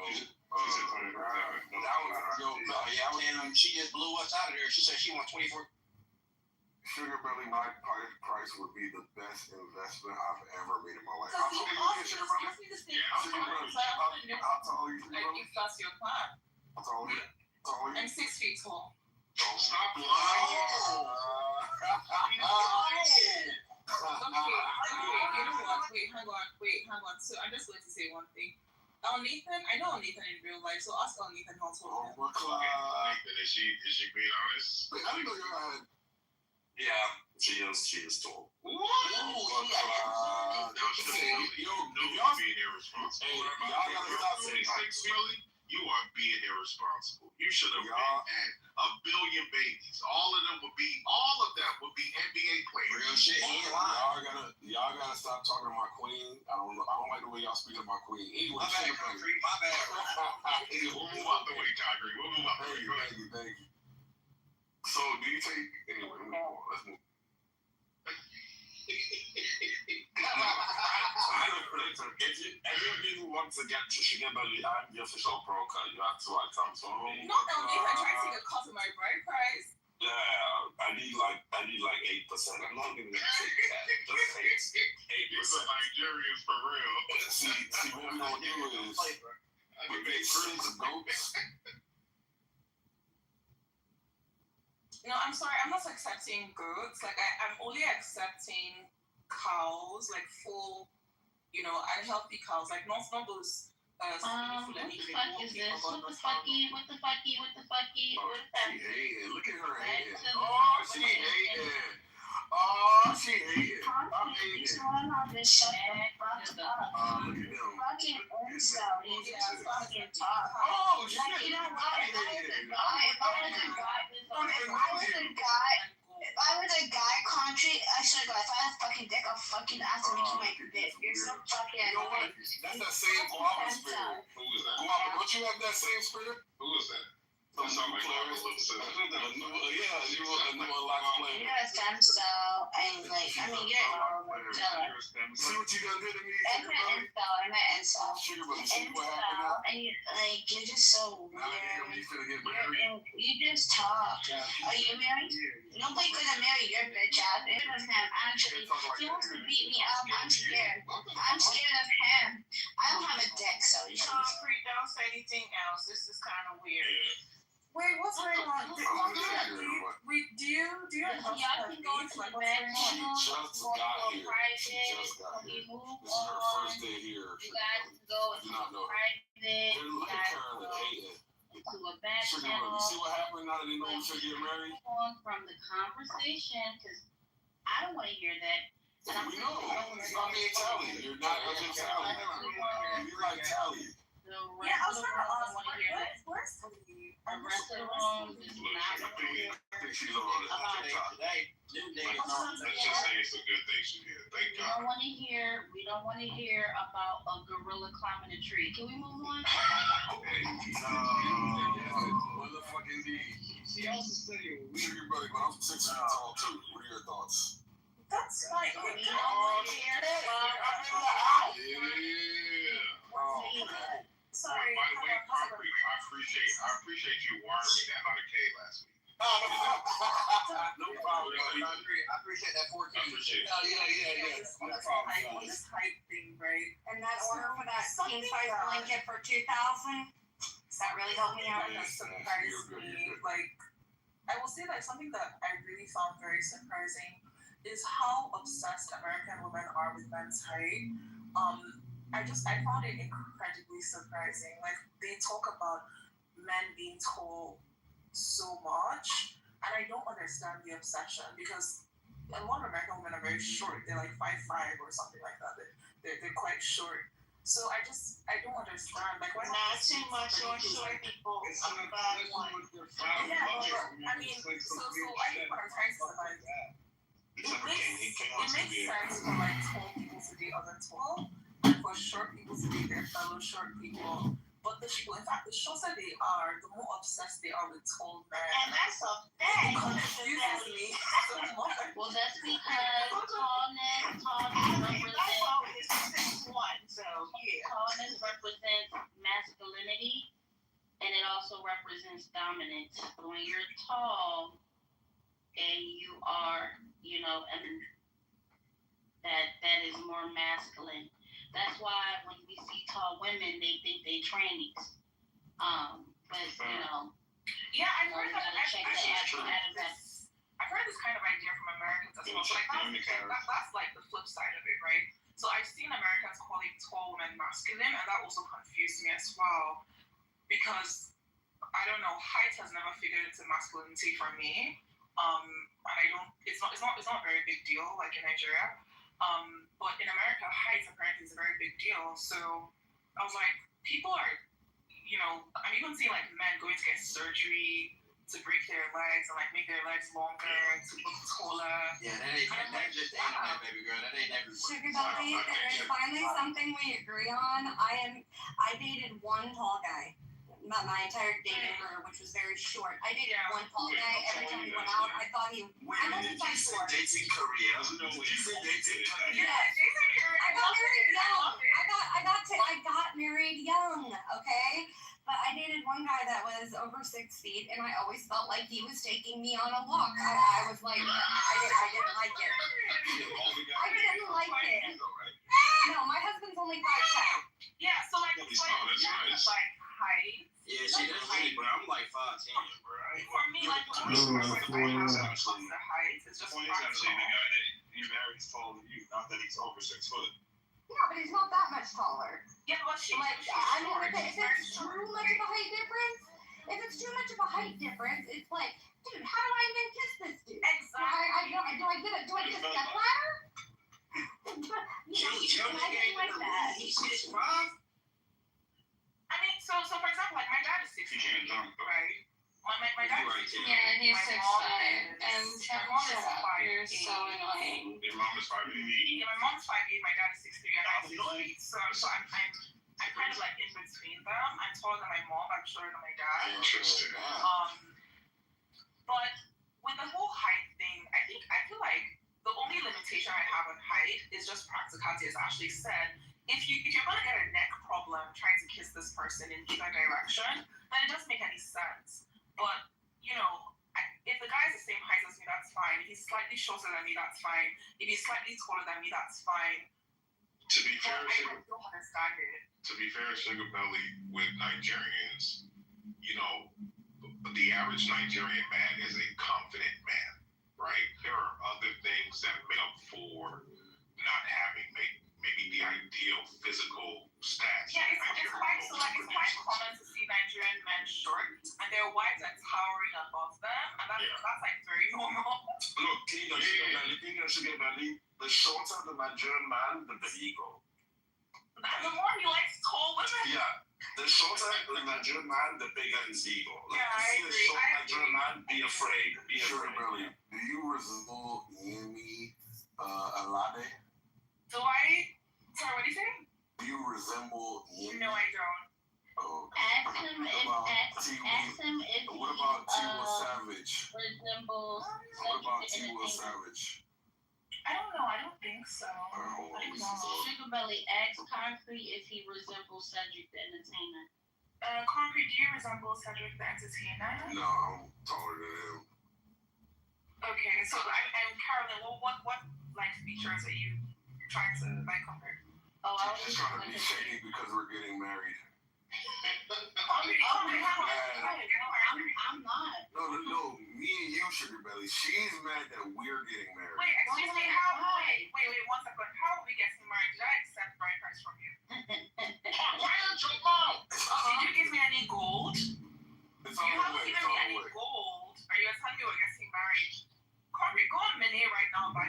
Speaker 9: she just blew us out of there. She said she wants 24.
Speaker 1: Sugar Belly, my price would be the best investment I've ever made in my life.
Speaker 3: So
Speaker 1: How tall are you, Sugar Belly? How tall are you, Sugar Belly?
Speaker 3: If that's your plan.
Speaker 1: How tall are you?
Speaker 3: I'm 6 feet tall.
Speaker 1: Don't stop lying.
Speaker 3: Okay, you know what? Wait, hang on. So I'm just going to say one thing. Nathan, I know Nathan in real life, so ask Nathan how tall he is.
Speaker 1: Nathan,
Speaker 7: is she being honest?
Speaker 1: Wait, I didn't know you had.
Speaker 7: Yeah, she is tall.
Speaker 1: What?
Speaker 7: Y'all being irresponsible. Y'all gotta stop saying really. You are being irresponsible. You should have had a billion babies. All of them would be NBA players.
Speaker 9: Real shit.
Speaker 1: Y'all gotta stop talking to my queen. I don't like the way y'all speak of my queen. Anyway,
Speaker 9: my bad.
Speaker 7: We'll move out the way, Kyrie. We'll move out the way.
Speaker 1: Thank you. So, do you take anyway? Let's move.
Speaker 7: If you really want to get to Sugar Belly, I'm the official broker. You have to come to me.
Speaker 3: No, Nathan trying to take a cut of my bride price.
Speaker 7: Yeah, I need like 8%. I'm not even gonna take that. Just 8%. Nigerians for real.
Speaker 1: See what we don't do is we make friends of goats.
Speaker 3: No, I'm sorry, I'm not accepting goats. Like I'm only accepting cows, like full, unhealthy cows, like not those.
Speaker 6: What the fuck is this? What the fucky?
Speaker 1: Oh, she hating. Look at her hating. Oh, she hating.
Speaker 5: Shut the fuck up.
Speaker 1: Look at them.
Speaker 5: Fucking incel. He's just fucking talk.
Speaker 1: Oh, shit.
Speaker 5: Like, you know what? If I was a guy country, I swear to God, if I had a fucking dick, I'll fucking ask to make you my dick. You're so fucking
Speaker 1: You know what? That's that same guava spirit.
Speaker 7: Who is that?
Speaker 1: Guava, don't you have that same spirit?
Speaker 7: Who is that? That sounds like a little sister.
Speaker 1: You a new unlocked player.
Speaker 5: You're a stem cell, and like, I mean, you're
Speaker 1: See what you done did to me,
Speaker 5: I'm an incel.
Speaker 1: Sugar Belly. See what happened now?
Speaker 5: And you're just so
Speaker 1: Now
Speaker 5: weird.
Speaker 1: you finna get married.
Speaker 5: You just talk. Are you married? Nobody could have married your bitch ass. It was him. Actually, he wants to beat me up. I'm scared. I'm scared of him. I don't have a dick, so you should.
Speaker 8: Don't say anything else. This is kind of weird.
Speaker 3: Wait, what's going on? Do you
Speaker 6: Y'all can go to the bedroom,
Speaker 1: Just
Speaker 6: go
Speaker 1: got here.
Speaker 6: private,
Speaker 1: Just got
Speaker 6: when
Speaker 1: here.
Speaker 6: you move
Speaker 1: This is her
Speaker 6: on,
Speaker 1: first day here.
Speaker 6: you guys can go
Speaker 1: I do not know her.
Speaker 6: private, you
Speaker 1: Look at
Speaker 6: guys
Speaker 1: Karen
Speaker 6: can
Speaker 1: and
Speaker 6: go
Speaker 1: hating.
Speaker 6: to a back
Speaker 1: Sugar Belly.
Speaker 6: channel,
Speaker 1: You see what happened now that they know we should get married?
Speaker 6: on from the conversation, because I don't want to hear that. And I'm
Speaker 1: We know. It's not me and Tally. You're not like Tally. You like Tally.
Speaker 6: The
Speaker 3: Yeah, I
Speaker 6: rest
Speaker 3: was
Speaker 6: of the
Speaker 3: trying to
Speaker 6: world
Speaker 3: ask,
Speaker 6: don't want to hear that.
Speaker 3: where's Tally?
Speaker 6: The rest of the room does
Speaker 7: Look,
Speaker 6: not
Speaker 7: I
Speaker 6: want to hear.
Speaker 1: I think she's on TikTok.
Speaker 7: Let's just say it's a good thing she did. Thank
Speaker 6: We
Speaker 7: God.
Speaker 6: don't want to hear. We don't want to hear about a gorilla climbing a tree. Can we move on?
Speaker 1: Motherfucking D. She also said Sugar Belly, but I'm 6 feet tall too. What are your thoughts?
Speaker 3: That's fine.
Speaker 6: We don't want to hear that.
Speaker 7: Yeah.
Speaker 3: Sorry.
Speaker 7: By the way, Concrete, I appreciate you wiring me that 100K last week.
Speaker 1: No problem.
Speaker 9: I appreciate that 14.
Speaker 7: I appreciate it.
Speaker 1: Yeah. No problem.
Speaker 3: On this hype thing, right?
Speaker 6: And that order for that king size blanket for 2,000. Does that really help me out?
Speaker 3: That surprised me. Like, I will say that something that I really found very surprising is how obsessed American women are with men's height. I found it incredibly surprising. Like, they talk about men being tall so much, and I don't understand the obsession, because a lot of American women are very short. They're like 5'5" or something like that. They're quite short. So I don't understand. Like, why
Speaker 8: Not too much on short people. I'm a bad one.
Speaker 3: Yeah, but I mean, so I think what I'm trying to say, like, it makes sense for like tall people to date other tall, and for short people to date their fellow short people. But in fact, the shorter they are, the more obsessed they are with tall men.
Speaker 8: And that's a
Speaker 3: It
Speaker 8: fact.
Speaker 3: confuses me so much.
Speaker 5: Well, that's because tallness represents tallness represents masculinity, and it also represents dominance. When you're tall and you are, and that is more masculine. That's why when we see tall women, they think they trannies. But
Speaker 3: Yeah, I've heard
Speaker 5: you gotta check that.
Speaker 3: I've heard this kind of idea from Americans as well. So like that's like the flip side of it, right? So I've seen Americans calling tall women masculine, and that also confused me as well, because I don't know, height has never figured into masculinity for me. And I don't. It's not a very big deal like in Nigeria. But in America, height apparently is a very big deal. So I was like, people are, I'm even seeing like men going to get surgery to break their legs and like make their legs longer to look taller.
Speaker 9: Yeah, that's just the internet, baby girl. That ain't everywhere.
Speaker 6: Sugar Daddy, there is finally something we agree on. I dated one tall guy. My entire dating career, which was very short. I dated one tall guy. Every time we went out, I thought he. I'm only 5'4".
Speaker 7: Dating career? Did you say dating career?
Speaker 3: Yeah, dating career.
Speaker 6: I got married young. I got married young. Okay, but I dated one guy that was over 6 feet, and I always felt like he was taking me on a walk. I was like, I didn't like it. I didn't like it. No, my husband's only 5'10".
Speaker 3: Yeah, so like height.
Speaker 9: Yeah, see, that's me, bro. I'm like 5'10", bro.
Speaker 3: For me, like the only difference I have when it comes to height is just
Speaker 1: Point is, I'm saying the
Speaker 3: practical.
Speaker 1: guy that you married is taller than you, not that he's over 6 foot.
Speaker 6: Yeah, but he's not that much taller.
Speaker 3: Yeah, but she's
Speaker 6: Like,
Speaker 3: short.
Speaker 6: I mean, if
Speaker 3: She's very
Speaker 6: it's too
Speaker 3: short.
Speaker 6: much of a height difference, it's like, dude, how do I even kiss this dude?
Speaker 3: Exactly.
Speaker 6: Do I get a step ladder? Anything like that.
Speaker 9: He's 6'5".
Speaker 3: I mean, so for example, like my dad is 6
Speaker 1: He can't jump, though.
Speaker 3: right? My dad is 6
Speaker 5: Yeah, he's
Speaker 3: My
Speaker 5: 6'5".
Speaker 3: mom
Speaker 5: And
Speaker 3: is- my mom is
Speaker 5: shut up.
Speaker 3: 5'8".
Speaker 5: You're so annoying.
Speaker 1: Your mom is 5'8".
Speaker 3: Yeah, my mom's 5'8", my dad is 6'3", and I'm 6'8". So I'm kind of like in between them. I'm taller than my mom, I'm shorter than my dad.
Speaker 1: Interesting.
Speaker 3: But with the whole height thing, I feel like the only limitation I have on height is just practicality, as Ashley said. If you're gonna get a neck problem trying to kiss this person in either direction, then it doesn't make any sense. But if the guy's the same height as me, that's fine. If he's slightly shorter than me, that's fine. If he's slightly taller than me, that's fine.
Speaker 1: To be fair,
Speaker 3: I don't understand it.
Speaker 1: Sugar Belly, with Nigerians, the average Nigerian man is a confident man, right? There are other things that make up for not having maybe the ideal physical stats.
Speaker 3: Yeah, it's quite common to see Nigerian men short, and their wives are towering above them, and that's like very normal.
Speaker 7: Look, King of Sugar Belly, the shorter the Nigerian man, the bigger ego.
Speaker 3: And the more he likes tall women.
Speaker 7: Yeah, the shorter the Nigerian man, the bigger his ego. Like,
Speaker 3: Yeah, I
Speaker 7: you see a
Speaker 3: agree.
Speaker 7: short Nigerian man, be afraid. Be
Speaker 10: Sugar
Speaker 7: afraid.
Speaker 10: Belly, do you resemble Yemi Alade?
Speaker 3: Do I? Sorry, what do you say?
Speaker 10: Do you resemble Yemi?
Speaker 3: No, I don't.
Speaker 10: Oh,
Speaker 5: Ask him if
Speaker 10: what about Tiwa Savage?
Speaker 5: resembles
Speaker 10: What about
Speaker 5: Cedric the
Speaker 10: Tiwa
Speaker 5: Entertainer.
Speaker 10: Savage?
Speaker 3: I don't know. I don't think so.
Speaker 10: Oh,
Speaker 3: I don't
Speaker 10: this is
Speaker 3: know.
Speaker 5: Sugar Belly asked Concrete if he resembles Cedric the Entertainer.
Speaker 3: Concrete, do you resemble Cedric the Entertainer?
Speaker 10: No, I'm taller than him.
Speaker 3: Okay, so and Carolyn, what like features are you trying to like compare?
Speaker 5: Oh, I was
Speaker 10: Just
Speaker 5: just
Speaker 10: trying to
Speaker 5: going
Speaker 10: be
Speaker 5: to
Speaker 10: shady because we're getting married.
Speaker 5: I'm not.
Speaker 10: No, me and you, Sugar Belly. She's mad that we're getting married.
Speaker 3: Wait, excuse me, wait, 1 second. How are we getting married? Did I accept bride price from you?
Speaker 7: Why don't you mouth?
Speaker 3: Did you give me any gold?
Speaker 10: It's
Speaker 3: You
Speaker 10: on the
Speaker 3: haven't
Speaker 10: way.
Speaker 3: given
Speaker 10: It's
Speaker 3: me
Speaker 10: on
Speaker 3: any
Speaker 10: the way.
Speaker 3: gold. Are you telling me we're getting married? Concrete, go on Mene right now and buy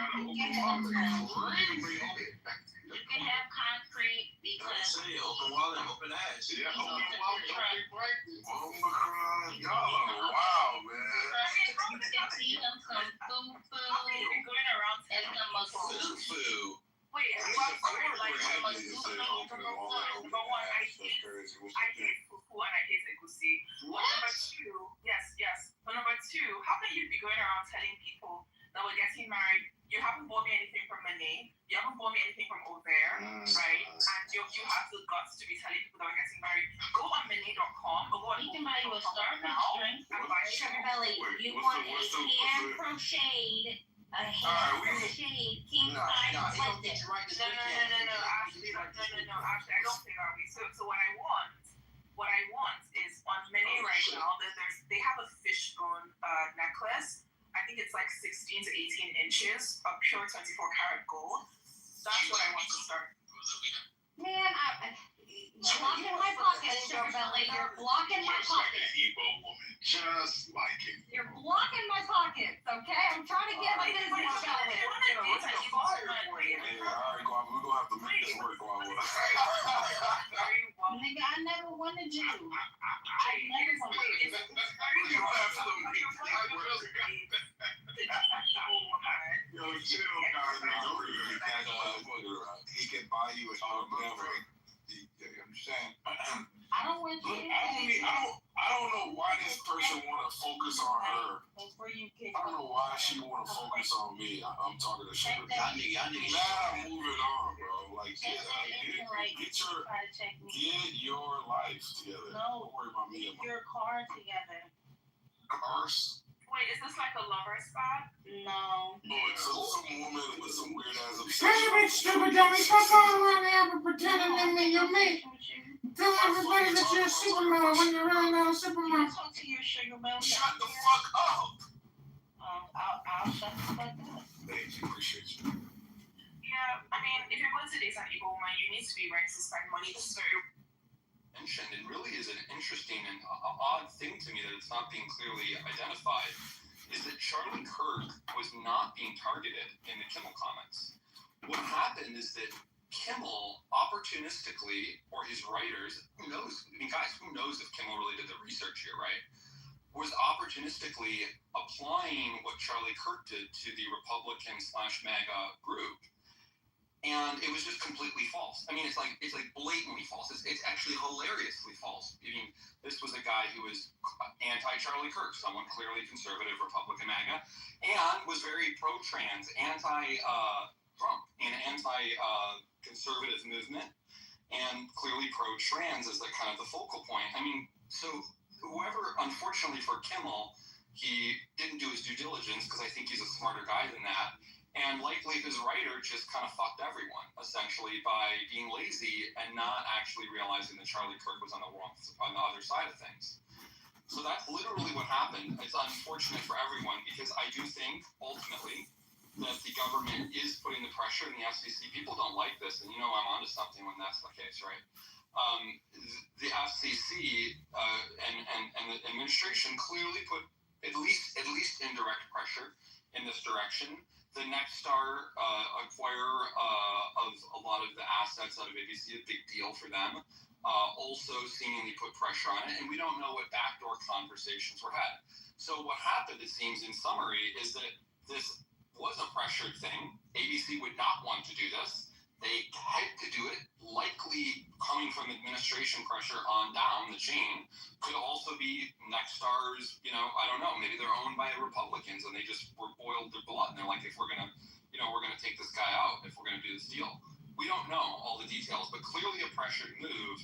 Speaker 1: gotta
Speaker 5: You
Speaker 1: open
Speaker 5: can
Speaker 1: wallet.
Speaker 5: have
Speaker 1: You
Speaker 5: you can have concrete
Speaker 10: I
Speaker 5: because
Speaker 10: say open wallet, open ass.
Speaker 1: Yeah,
Speaker 5: You
Speaker 1: open
Speaker 5: know,
Speaker 1: wallet,
Speaker 5: the
Speaker 1: open practice.
Speaker 10: Omicron, y'all are wild, man.
Speaker 5: you can see them some
Speaker 3: You're going around
Speaker 5: and
Speaker 3: telling
Speaker 5: some
Speaker 3: people.
Speaker 10: Foo-foo.
Speaker 3: Wait,
Speaker 10: That's
Speaker 3: well,
Speaker 10: a
Speaker 3: sorry, like,
Speaker 10: corporate.
Speaker 3: number
Speaker 10: They say open wallet, open
Speaker 3: I
Speaker 10: ass. That's crazy. What's
Speaker 3: I
Speaker 10: the thing?
Speaker 3: hate fufu and I hate egusi.
Speaker 5: What?
Speaker 3: Number two, yes. But number two, how can you be going around telling people that we're getting married? You haven't bought me anything from Monet. You haven't bought me anything from over there, right? And you have the guts to be telling people that we're getting married. Go on Monet.com or go on
Speaker 5: We can buy you a
Speaker 3: Starbucks
Speaker 5: Starbucks drink.
Speaker 3: and buy
Speaker 6: Sugar
Speaker 3: it.
Speaker 6: Belly,
Speaker 10: Wait,
Speaker 6: you
Speaker 10: what's
Speaker 6: want
Speaker 10: the-
Speaker 6: a
Speaker 10: what's the-
Speaker 6: hand crocheted,
Speaker 10: Alright,
Speaker 6: king
Speaker 10: Nah,
Speaker 6: size
Speaker 10: it don't
Speaker 6: twisted.
Speaker 10: get you right this
Speaker 3: No,
Speaker 10: weekend.
Speaker 3: Ashley, I don't feel that way. So what I want is on Monet right now, they have a fishbone necklace. I think it's like 16 to 18 inches of pure 24 karat gold. That's what I want to start.
Speaker 6: Man, blocking my pocket, Sugar Belly. You're blocking my pocket.
Speaker 1: Igbo woman, just like it.
Speaker 6: You're blocking my pockets, okay? I'm trying to get my business going.
Speaker 10: Hey, alright, Guava, we're gonna have to make this work, Guava.
Speaker 5: Nigga, I never wanted you. I never wanted you.
Speaker 10: You absolutely.
Speaker 1: Yo, chill, guys.
Speaker 10: He can buy you a whatever. I'm saying.
Speaker 5: I don't want you.
Speaker 10: I don't know why this person want to focus on her.
Speaker 5: Before you kick
Speaker 10: I don't know why she want to focus on me. I'm talking to Sugar.
Speaker 5: Y'all
Speaker 10: niggas. Now moving on, bro. Like,
Speaker 5: Check that into, like,
Speaker 10: get your
Speaker 5: try to check me.
Speaker 10: get your life together.
Speaker 5: No.
Speaker 10: Don't worry about me and
Speaker 5: Get
Speaker 10: my
Speaker 5: your car together.
Speaker 10: cars.
Speaker 3: Wait, is this like a lover spot?
Speaker 5: No.
Speaker 10: Oh, it's some woman with some weird ass
Speaker 11: Shut
Speaker 10: obsession.
Speaker 11: up, stupid dummy. Stop going around here and pretending to me you're me. Tell everybody that you're a supermodel when you're really not a
Speaker 5: Can
Speaker 11: supermodel.
Speaker 5: I talk to your sugar belly?
Speaker 10: Shut the fuck up.
Speaker 5: I'll shut the fuck up.
Speaker 10: Thank you, appreciate you.
Speaker 3: Yeah, I mean, if you're going to date an Igbo woman, you need to be ready to spend money. This is very
Speaker 12: mentioned, it really is an interesting and odd thing to me that it's not being clearly identified, is that Charlie Kirk was not being targeted in the Kimmel comments. What happened is that Kimmel opportunistically, or his writers, who knows? I mean, guys, who knows if Kimmel really did the research here, right? Was opportunistically applying what Charlie Kirk did to the Republican/MAGA group. And it was just completely false. I mean, it's like blatantly false. It's actually hilariously false. I mean, this was a guy who was anti-Charlie Kirk, someone clearly conservative Republican MAGA, and was very pro-trans, anti-Trump, and anti-conservative movement, and clearly pro-trans as the kind of the focal point. I mean, so whoever, unfortunately for Kimmel, he didn't do his due diligence, because I think he's a smarter guy than that. And likely his writer just kind of fucked everyone, essentially, by being lazy and not actually realizing that Charlie Kirk was on the other side of things. So that's literally what happened. It's unfortunate for everyone, because I do think, ultimately, that the government is putting the pressure in the FCC. People don't like this, and you know I'm onto something when that's the case, right? The FCC and the administration clearly put at least indirect pressure in this direction. The Nexstar acquirer of a lot of the assets out of ABC, a big deal for them, also seemingly put pressure on it, and we don't know what backdoor conversations were had. So what happened, it seems, in summary, is that this was a pressured thing. ABC would not want to do this. They had to do it, likely coming from administration pressure on down the chain. Could also be Nexstar's, I don't know, maybe they're owned by Republicans and they just were boiled their blood. And they're like, if we're going to, we're going to take this guy out if we're going to do this deal. We don't know all the details, but clearly a pressured move,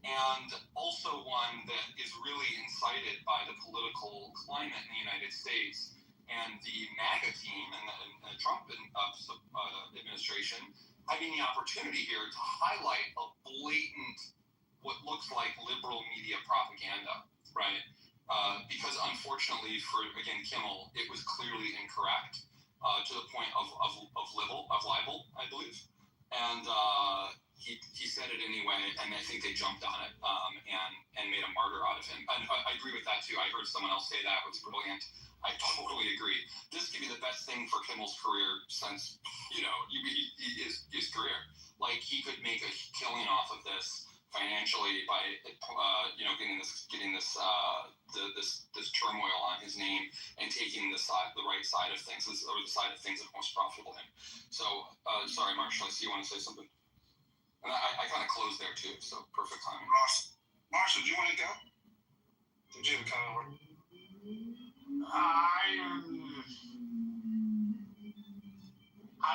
Speaker 12: and also one that is really incited by the political climate in the United States and the MAGA team and the Trump administration having the opportunity here to highlight a blatant, what looks like liberal media propaganda, right? Because unfortunately for, again, Kimmel, it was clearly incorrect to the point of libel, I believe. And he said it anyway, and I think they jumped on it and made a martyr out of him. And I agree with that too. I heard someone else say that. It was brilliant. I totally agree. This to be the best thing for Kimmel's career since, his career. Like, he could make a killing off of this financially by, getting this turmoil on his name and taking the right side of things, or the side of things that are most profitable to him. So, sorry, Marshall, I see you want to say something. And I kind of closed there too, so perfect timing.
Speaker 1: Marshall, do you want to go? Jim Conway.
Speaker 13: I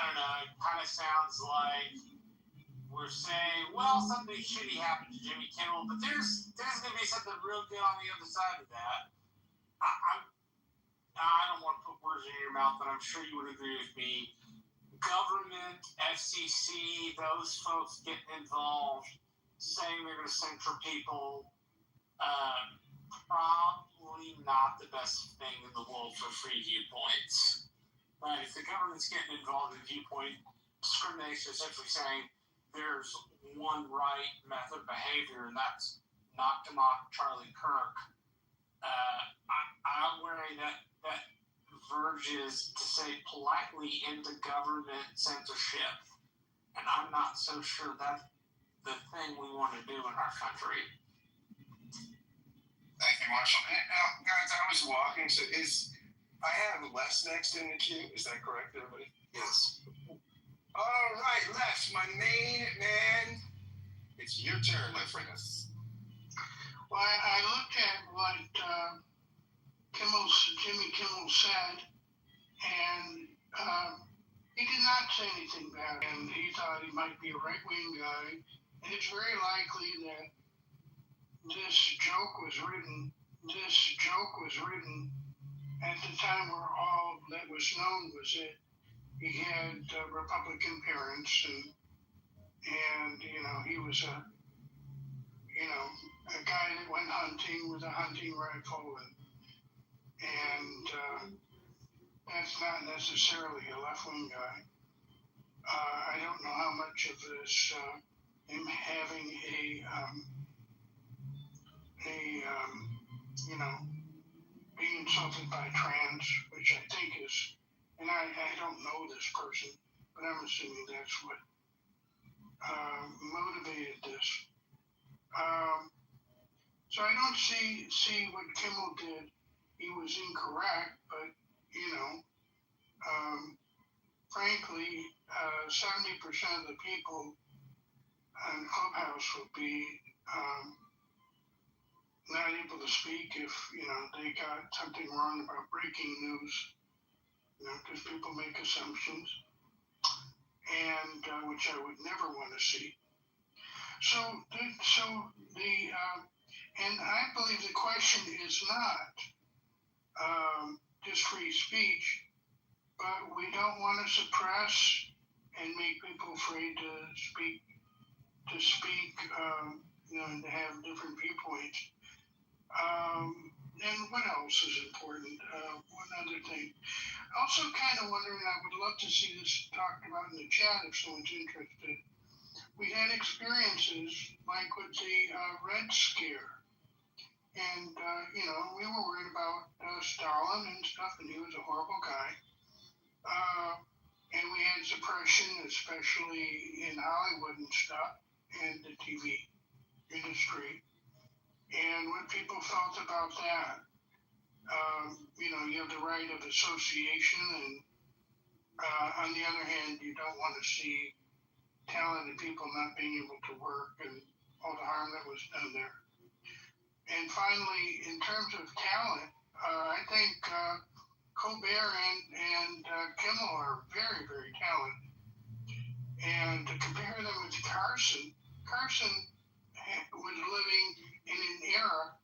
Speaker 13: don't know. It kind of sounds like we're saying, well, something shitty happened to Jimmy Kimmel, but there's going to be something real good on the other side of that. I don't want to put words in your mouth, but I'm sure you would agree with me. Government, FCC, those folks getting involved, saying they're going to censor people, probably not the best thing in the world for free viewpoints. But if the government's getting involved in viewpoint discrimination, essentially saying there's one right method of behavior, and that's not to mock Charlie Kirk, I'm worried that verges, to say politely, into government censorship. And I'm not so sure that's the thing we want to do in our country.
Speaker 1: Thank you, Marshall. Guys, I was walking, so I have Les next in the queue. Is that correct, everybody? Yes. All right, Les, my main man. It's your turn, my friend.
Speaker 14: Well, I looked at what Jimmy Kimmel said, and he did not say anything bad, and he thought he might be a right-wing guy, and it's very likely that this joke was written at the time where all that was known was that he had Republican parents, and he was a guy that went hunting with a hunting rifle, and that's not necessarily a left-wing guy. I don't know how much of this him having being insulted by trans, which I think is, and I don't know this person, but I'm assuming that's what motivated this. So I don't see what Kimmel did. He was incorrect, but frankly, 70% of the people on Clubhouse would be not able to speak if they got something wrong about breaking news. Because people make assumptions, and which I would never want to see. And I believe the question is not just free speech, but we don't want to suppress and make people afraid to speak, and to have different viewpoints. And what else is important? One other thing. Also kind of wondering, I would love to see this talked about in the chat if someone's interested. We had experiences like with the Red Scare. And, we were worried about Stalin and stuff, and he was a horrible guy. And we had suppression, especially in Hollywood and stuff, and the TV industry. And what people felt about that, you have the right of association, and on the other hand, you don't want to see talented people not being able to work and all the harm that was done there. And finally, in terms of talent, I think Colbert and Kimmel are very, very talented. And to compare them with Carson was living in an era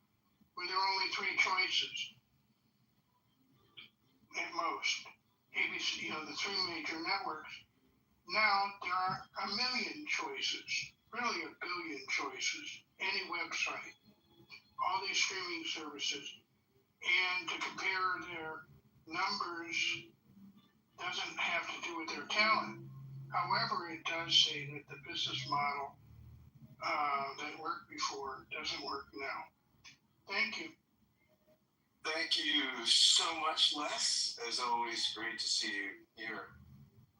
Speaker 14: where there were only three choices at most. ABC, the three major networks. Now there are a million choices, really a billion choices, any website, all these streaming services. And to compare their numbers doesn't have to do with their talent. However, it does say that the business model that worked before doesn't work now. Thank you.
Speaker 10: Thank you so much, Les. As always, great to see you here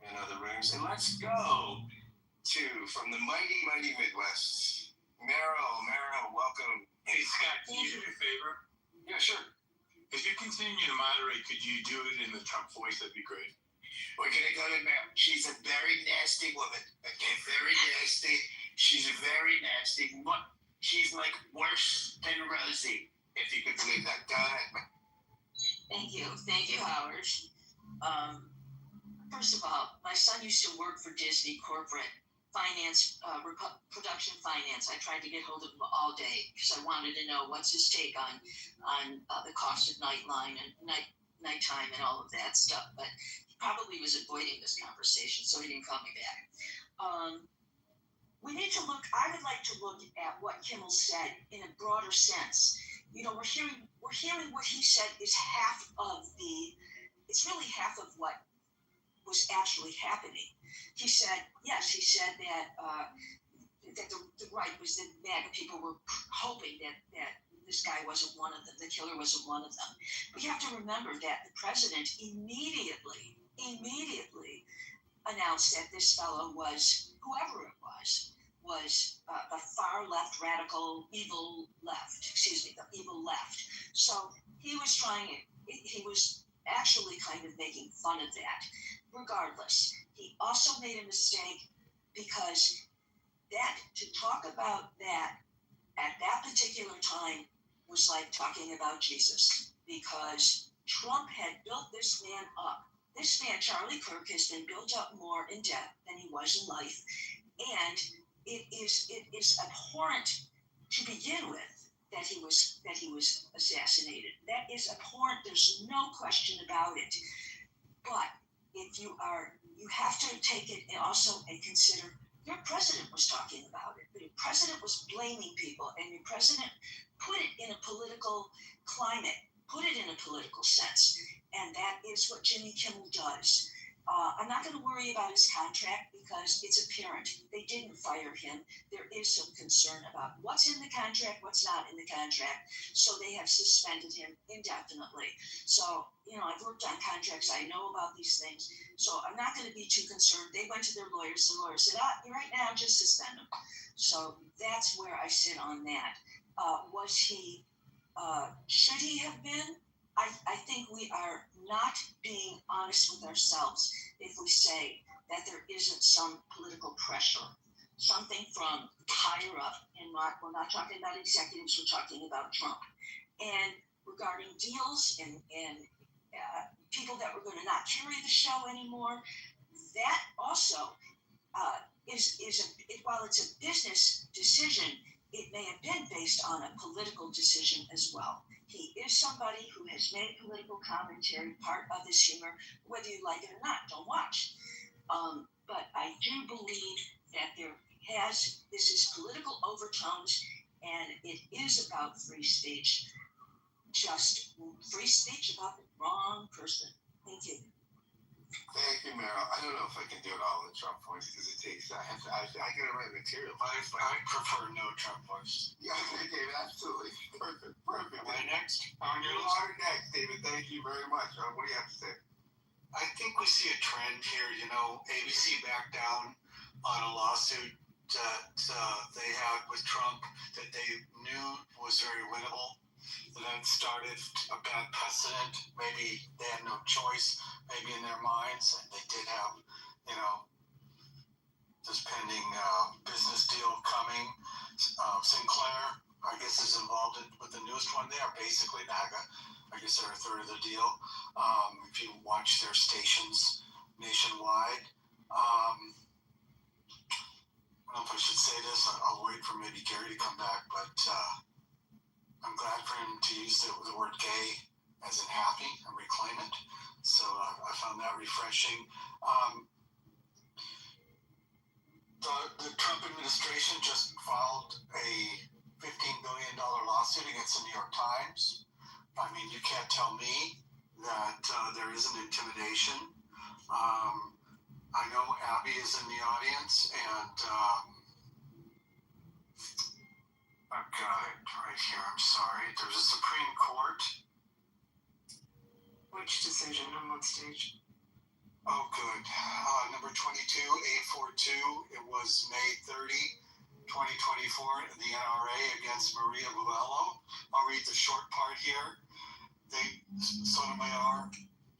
Speaker 10: in other rooms. And let's go to from the mighty Midwest. Meryl, welcome.
Speaker 13: Hey, Scott, can you do me a favor?
Speaker 10: Yeah, sure.
Speaker 13: If you continue to moderate, could you do it in the Trump voice? That'd be great.
Speaker 1: We're gonna go to Meryl. She's a very nasty woman. Okay, very nasty. She's a very nasty. She's like worse than Rosie, if you could believe that. Go ahead.
Speaker 15: Thank you, Howard. First of all, my son used to work for Disney corporate finance, production finance. I tried to get hold of him all day because I wanted to know what's his take on the cost of Nightline and nighttime and all of that stuff. But he probably was avoiding this conversation, so he didn't call me back. We need to look. I would like to look at what Kimmel said in a broader sense. You know, we're hearing what he said is it's really half of what was actually happening. He said that that the right was that MAGA people were hoping that this guy wasn't one of them, the killer wasn't one of them. But you have to remember that the president immediately announced that this fellow was, whoever it was the far left, radical, evil left. The evil left. So he was actually kind of making fun of that. Regardless, he also made a mistake because to talk about that at that particular time was like talking about Jesus, because Trump had built this man up. This man, Charlie Kirk, has been built up more in death than he was in life, and it is abhorrent to begin with that he was assassinated. That is abhorrent. There's no question about it. But if you have to take it also and consider your president was talking about it. Your president was blaming people, and your president put it in a political climate, put it in a political sense, and that is what Jimmy Kimmel does. I'm not going to worry about his contract because it's apparent they didn't fire him. There is some concern about what's in the contract, what's not in the contract. So they have suspended him indefinitely. So, I've worked on contracts. I know about these things. So I'm not going to be too concerned. They went to their lawyers. The lawyer said, right now, just suspend him. So that's where I sit on that. Should he have been? I think we are not being honest with ourselves if we say that there isn't some political pressure, something from higher up, and we're not talking about executives, we're talking about Trump. And regarding deals and people that were going to not carry the show anymore, that also while it's a business decision, it may have been based on a political decision as well. He is somebody who has made political commentary part of his humor, whether you like it or not. Don't watch. But I do believe that this is political overtones, and it is about free speech. Just free speech about the wrong person. Thank you.
Speaker 10: Thank you, Meryl. I don't know if I can do it all in Trump voice because it takes. I gotta write material. I prefer no Trump voice. Yeah, okay, David, absolutely. Perfect. Am I next? You are next, David. Thank you very much. What do you have to say?
Speaker 16: I think we see a trend here. ABC backed down on a lawsuit that they had with Trump that they knew was very winnable. And then started a bad precedent. Maybe they had no choice, maybe in their minds, and they did have, this pending business deal coming. Sinclair, I guess, is involved with the newest one there, basically NAGA. I guess they're a third of the deal. If you watch their stations nationwide, I don't know if I should say this. I'll wait for maybe Gary to come back, but I'm glad for him to use the word gay as in happy and reclaim it. So I found that refreshing. The Trump administration just filed a $15 billion lawsuit against the New York Times. I mean, you can't tell me that there isn't intimidation. I know Abby is in the audience, and I've got it right here. I'm sorry. There's a Supreme Court
Speaker 8: Which decision on what stage?
Speaker 16: Oh, good. Number 22, 842. It was May 30, 2024. The NRA against Maria Buello. I'll read the short part here. Sotomayor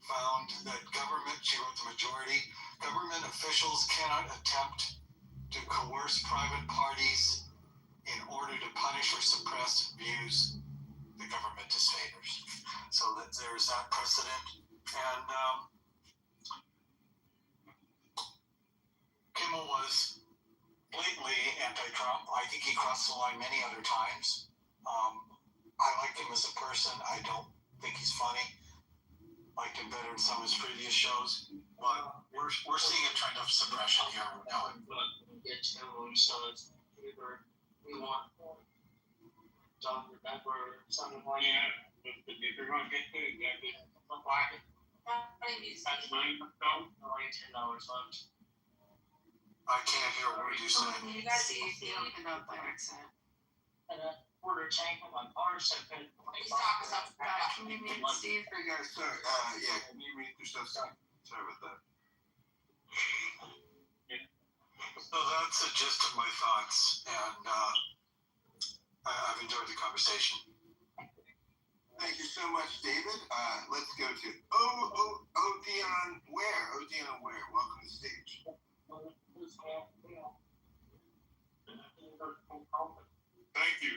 Speaker 16: found that government, she wrote the majority, government officials cannot attempt to coerce private parties in order to punish or suppress views the government disfavors. So that there's that precedent. And Kimmel was blatantly anti-Trump. I think he crossed the line many other times. I like him as a person. I don't think he's funny. Liked him better in some of his previous shows. But we're seeing a trend of suppression here.
Speaker 13: Get to so it's either we want don't remember something like that. But if you're going to get good, you got to get from pocket. That's money for film. Only $10 left.
Speaker 16: I can't hear a word you say.
Speaker 8: You guys see if you open up by accident.
Speaker 13: And a quarter tank of my cars have been.
Speaker 8: Please talk us up about 20 minutes, Steve.
Speaker 10: Hey guys, sorry. Yeah, can you read through stuff? Sorry about that.
Speaker 16: So that's the gist of my thoughts, and I've enjoyed the conversation.
Speaker 10: Thank you so much, David. Let's go to Odeon Ware. Odeon Ware, welcome to the stage.
Speaker 1: Thank you.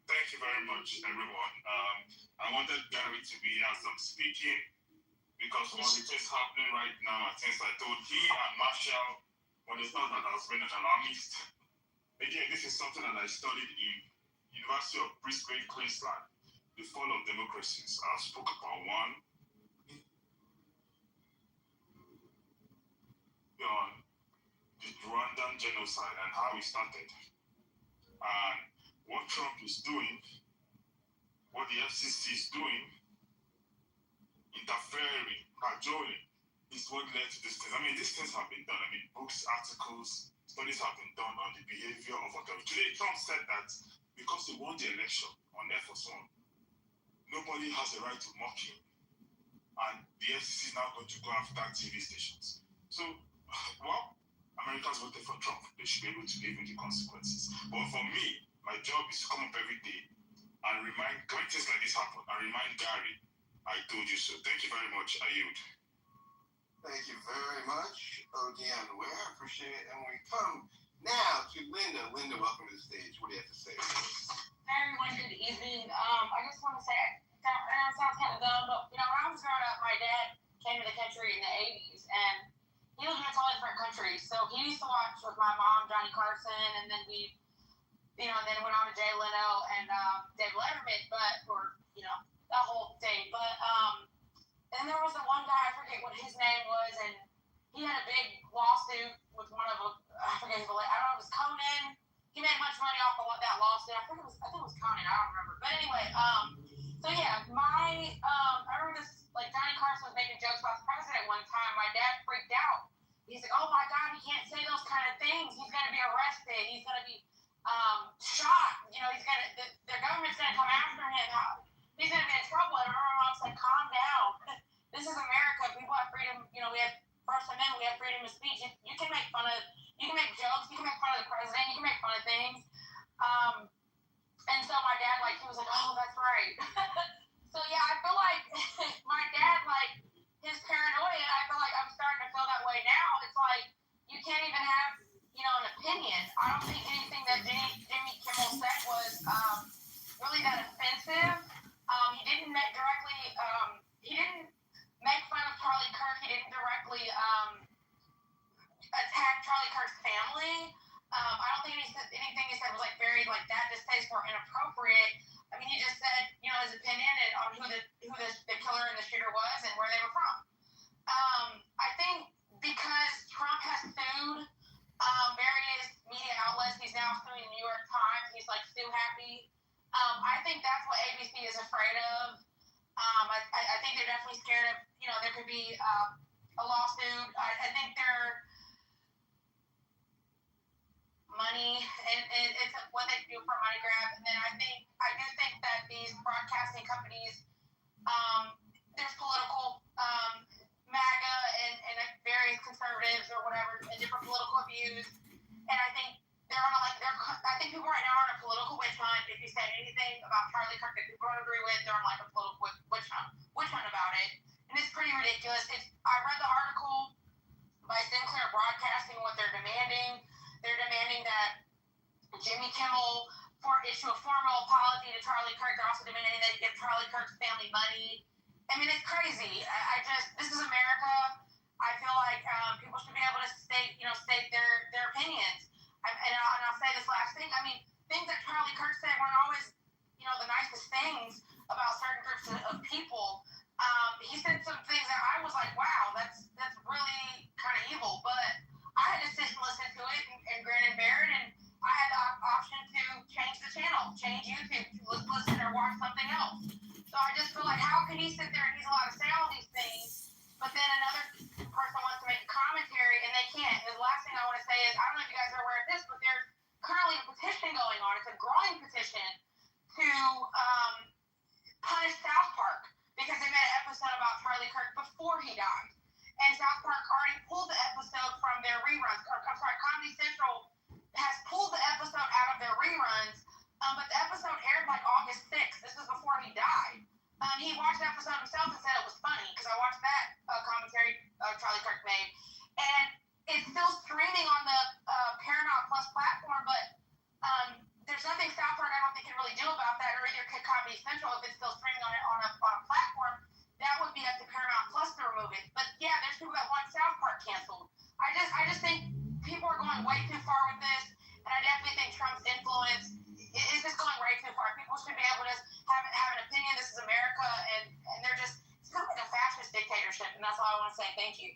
Speaker 1: Thank you very much, everyone. I wanted Gary to be as I'm speaking because what is just happening right now, since I told he and Marshall, when it's not that I was being an alarmist. Again, this is something that I studied in University of Brisbane, Queensland, the fall of democracies. I spoke about one on the Rwandan genocide and how it started. And what Trump is doing, what the FCC is doing, interfering, cajoling, is what led to these things. I mean, these things have been done. I mean, books, articles, studies have been done on the behavior of authority. Today, Trump said that because he won the election on Air Force One, nobody has a right to mock him. And the FCC is now going to go after TV stations. So, well, Americans voted for Trump. They should be able to live with the consequences. But for me, my job is to come up every day and remind, when things like this happen, and remind Gary, I told you so. Thank you very much. I yield.
Speaker 10: Thank you very much, Odeon Ware. I appreciate it. And we come now to Linda. Linda, welcome to the stage. What do you have to say?
Speaker 6: Hi everyone, good evening. I just want to say, I know it sounds kind of dumb, but when I was growing up, my dad came to the country in the 80s, and he lived in a totally different country. So he used to watch with my mom, Johnny Carson, and then we, then went on to Jay Leno and Dave Letterman, that whole thing. But and there was the one guy, I forget what his name was, and he had a big lawsuit with one of them. I forget his name. I don't know if it was Conan. He made much money off of that lawsuit. I think it was Conan. I don't remember. But anyway, so yeah, I remember this, like Johnny Carson was making jokes about the president one time. My dad freaked out. He's like, oh my God, he can't say those kind of things. He's going to be arrested. He's going to be shot. The government's going to come after him. He's going to be in trouble. And my mom said, calm down. This is America. People have freedom. We have First Amendment. We have freedom of speech. You can make jokes. You can make fun of the president. You can make fun of things. And so my dad, he was like, oh, that's right. So yeah, I feel like my dad, his paranoia, I feel like I'm starting to feel that way now. It's like, you can't even have, an opinion. I don't think anything that Jimmy Kimmel said was really that offensive. He didn't make fun of Charlie Kirk. He didn't directly attack Charlie Kirk's family. I don't think anything he said was very that distasteful or inappropriate. I mean, he just said, his opinion on who the killer and the shooter was and where they were from. I think because Trump has sued various media outlets, he's now suing the New York Times. He's sue happy. I think that's what ABC is afraid of. I think they're definitely scared of, there could be a lawsuit. I think they're money, and it's what they do for money grab. And then I do think that these broadcasting companies there's political MAGA and various conservatives or whatever and different political views, and I think I think people right now are on a political witch hunt. If you say anything about Charlie Kirk that people don't agree with, they're on like a political witch hunt about it, and it's pretty ridiculous. I read the article by Sinclair Broadcasting what they're demanding. They're demanding that Jimmy Kimmel issue a formal apology to Charlie Kirk. They're also demanding that he give Charlie Kirk's family money. I mean, it's crazy. This is America. I feel like people should be able to state their opinions. And I'll say this last thing. I mean, things that Charlie Kirk said weren't always, the nicest things about certain groups of people. He said some things that I was like, wow, that's really kind of evil. But I had to sit and listen to it and grin and bear it, and I had the option to change the channel, change YouTube, to listen or watch something else. So I just feel like, how can he sit there and he's allowed to say all these things, but then another person wants to make a commentary and they can't? And the last thing I want to say is, I don't know if you guys are aware of this, but there's currently a petition going on. It's a growing petition to punish South Park because they made an episode about Charlie Kirk before he died. And South Park already pulled the episode from their reruns. Comedy Central has pulled the episode out of their reruns, but the episode aired like August 6th. This was before he died. He watched the episode himself and said it was funny because I watched that commentary Charlie Kirk made. And it's still streaming on the Paramount Plus platform, but there's nothing South Park I don't think can really do about that, or either could Comedy Central if it's still streaming on a platform. That would be up to Paramount Plus to remove it. But yeah, there's people that want South Park canceled. I just think people are going way too far with this, and I definitely think Trump's influence is just going way too far. People should be able to have an opinion. This is America, and they're just, it's kind of like a fascist dictatorship, and that's all I want to say. Thank you.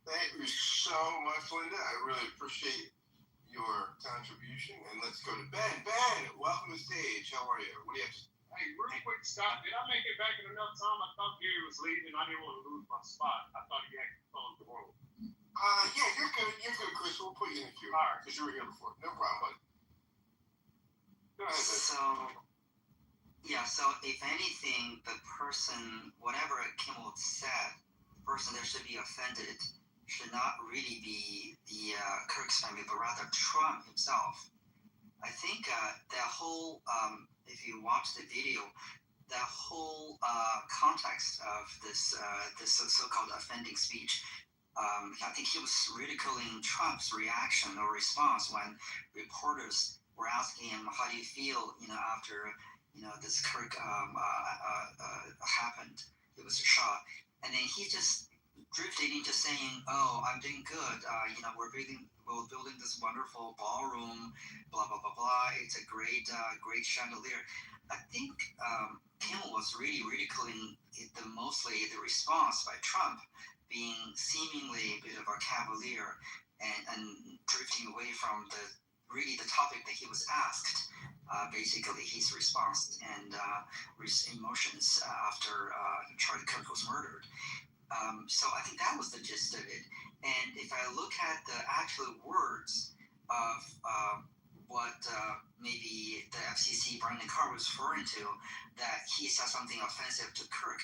Speaker 10: Thank you so much, Linda. I really appreciate your contribution. And let's go to Ben. Ben, welcome to the stage. How are you? What do you have to say?
Speaker 17: Hey, real quick, Scott, did I make it back in enough time? I thought Gary was leaving. I didn't want to lose my spot. I thought he had to close the room.
Speaker 10: Yeah, you're good. You're good, Chris. We'll put you in the queue.
Speaker 17: All right.
Speaker 10: Because you were here before. No problem, buddy. Go ahead, Ben.
Speaker 18: So if anything, the person, whatever Kimmel said, the person that should be offended should not really be the Kirk's family, but rather Trump himself. I think that whole, if you watch the video, the whole context of this so-called offending speech, I think he was ridiculing Trump's reaction or response when reporters were asking him, how do you feel, after, this Kirk happened, it was shot. And then he just drifted into saying, oh, I'm doing good. We're building this wonderful ballroom, blah, blah, blah, blah. It's a great chandelier. I think Kimmel was really ridiculing mostly the response by Trump being seemingly a bit of a cavalier and drifting away from the topic that he was asked, basically his response and his emotions after Charlie Kirk was murdered. So I think that was the gist of it. And if I look at the actual words of what maybe the FCC Brandon Carr was referring to, that he said something offensive to Kirk,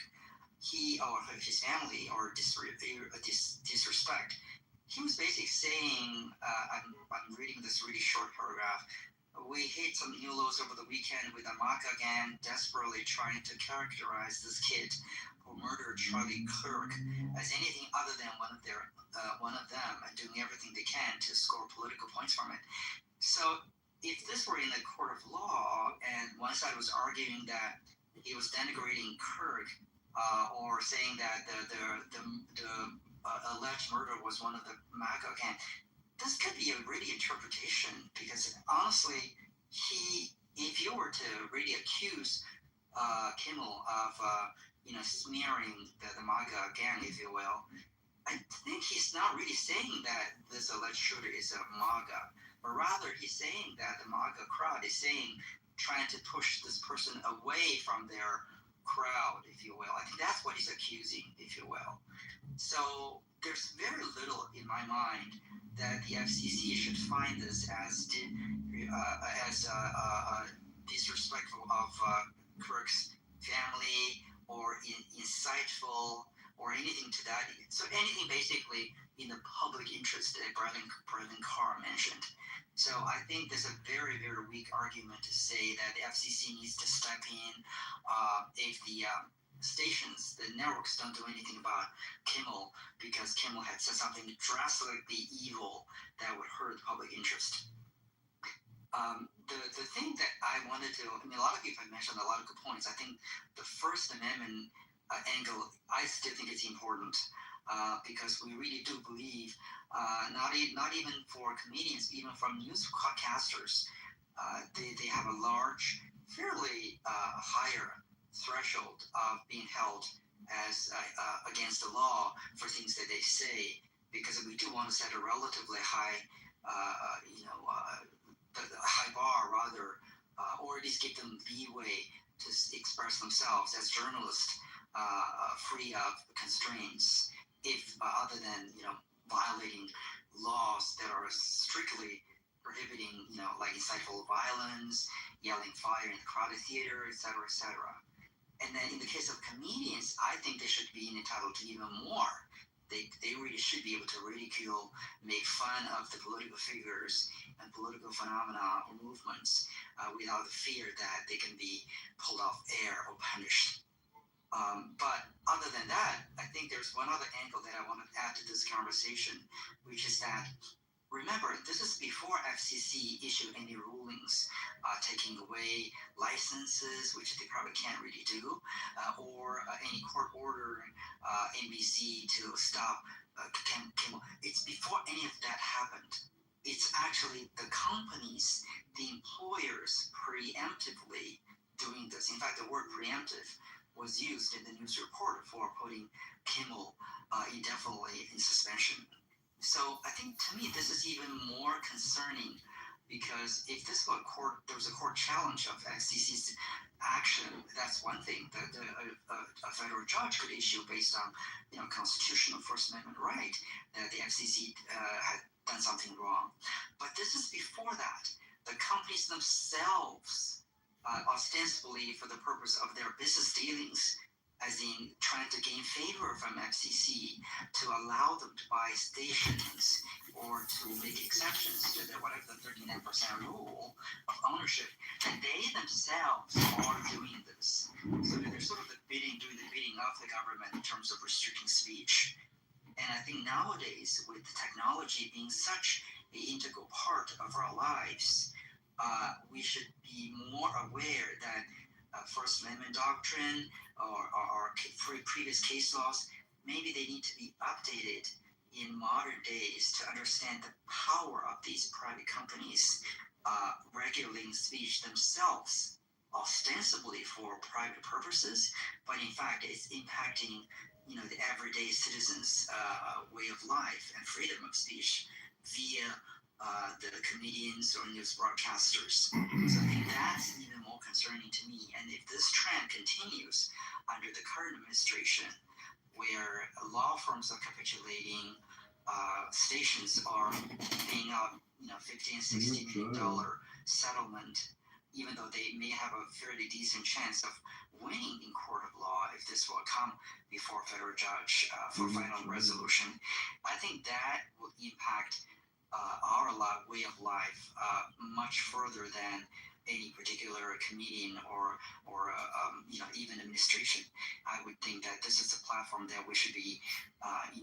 Speaker 18: he or his family, or disrespect. He was basically saying, I'm reading this really short paragraph. We hit some new lows over the weekend with a MAGA gang desperately trying to characterize this kid who murdered Charlie Kirk as anything other than one of them, and doing everything they can to score political points from it. So if this were in a court of law and one side was arguing that he was denigrating Kirk, or saying that the alleged murder was one of the MAGA gang, this could be a really interpretation, because honestly, if you were to really accuse Kimmel of smearing the MAGA gang, if you will, I think he's not really saying that this alleged shooter is a MAGA, but rather he's saying that the MAGA crowd is trying to push this person away from their crowd, if you will. I think that's what he's accusing, if you will. So there's very little in my mind that the FCC should find this as disrespectful of Kirk's family or insightful or anything to that. So anything basically in the public interest that Brendan Carr mentioned. So I think there's a very, very weak argument to say that the FCC needs to step in if the stations, the networks don't do anything about Kimmel because Kimmel had said something drastically evil that would hurt the public interest. The thing that I wanted to, I mean, a lot of people have mentioned a lot of good points. I think the First Amendment angle, I still think it's important because we really do believe, not even for comedians, even from newscasters, they have a large, fairly higher threshold of being held as against the law for things that they say, because we do want to set a relatively high, the high bar rather, or at least give them leeway to express themselves as journalists, free of constraints, if other than violating laws that are strictly prohibiting like incitement violence, yelling fire in the crowded theater, etc., etc. And then in the case of comedians, I think they should be entitled to even more. They really should be able to ridicule, make fun of the political figures and political phenomena or movements without the fear that they can be pulled off air or punished. But other than that, I think there's one other angle that I want to add to this conversation, which is that, remember, this is before FCC issued any rulings taking away licenses, which they probably can't really do, or any court order NBC to stop Kimmel. It's before any of that happened. It's actually the companies, the employers preemptively doing this. In fact, the word preemptive was used in the news report for putting Kimmel indefinitely in suspension. So I think to me this is even more concerning, because if this were there was a court challenge of FCC's action, that's one thing that a federal judge could issue based on constitutional First Amendment right that the FCC had done something wrong. But this is before that. The companies themselves, ostensibly for the purpose of their business dealings, as in trying to gain favor from FCC to allow them to buy stations or to make exceptions to the whatever the 39% rule of ownership, and they themselves are doing this. So they're sort of doing the bidding of the government in terms of restricting speech. And I think nowadays, with technology being such an integral part of our lives, we should be more aware that First Amendment doctrine or previous case laws, maybe they need to be updated in modern days to understand the power of these private companies regulating speech themselves, ostensibly for private purposes, but in fact it's impacting the everyday citizens' way of life and freedom of speech via the comedians or news broadcasters. So I think that's even more concerning to me. And if this trend continues under the current administration, where law firms are capitulating, stations are paying out $50 and $60 million settlement, even though they may have a fairly decent chance of winning in court of law if this will come before a federal judge for final resolution. I think that will impact our way of life much further than any particular comedian or even administration. I would think that this is a platform that we should be,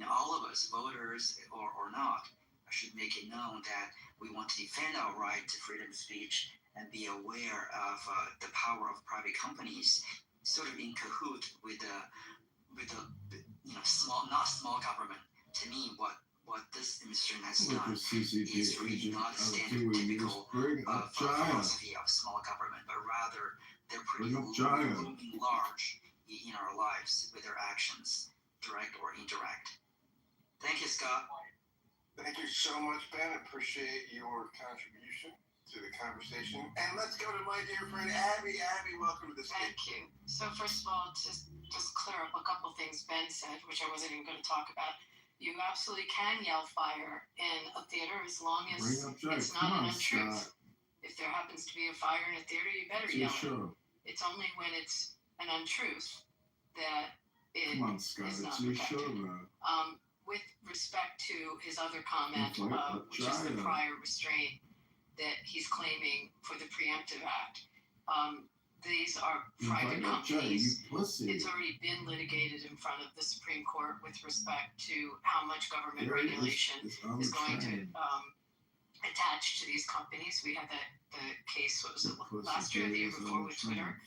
Speaker 18: all of us, voters or not, should make it known that we want to defend our right to freedom of speech and be aware of the power of private companies, sort of in cahoot with the small government. To me, what this administration has done is really not a stereotypical philosophy of small government, but rather they're pretty looming large in our lives with their actions, direct or indirect. Thank you, Scott.
Speaker 10: Thank you so much, Ben. Appreciate your contribution to the conversation. And let's go to my dear friend Abby. Abby, welcome to the stage.
Speaker 19: Thank you. So first of all, just clear up a couple things Ben said, which I wasn't even going to talk about. You absolutely can yell fire in a theater as long as it's not an untruth. If there happens to be a fire in a theater, you better yell it. It's only when it's an untruth that it
Speaker 11: Come on, Scott,
Speaker 19: is not
Speaker 11: it's your
Speaker 19: protected.
Speaker 11: show now.
Speaker 19: With respect to his other comment,
Speaker 11: Invite a
Speaker 19: which is the
Speaker 11: child.
Speaker 19: prior restraint that he's claiming for the Preemptive Act, these are private
Speaker 11: Invite a child, you
Speaker 19: companies.
Speaker 11: pussy.
Speaker 19: It's already been litigated in front of the Supreme Court with respect to how much government
Speaker 11: There it is.
Speaker 19: regulation
Speaker 11: It's on
Speaker 19: is
Speaker 11: the
Speaker 19: going
Speaker 11: train.
Speaker 19: to attach to these companies. We had the case, what was it,
Speaker 11: The
Speaker 19: last
Speaker 11: pussy
Speaker 19: year, or the year
Speaker 11: is on
Speaker 19: before
Speaker 11: the
Speaker 19: with
Speaker 11: train.
Speaker 19: Twitter.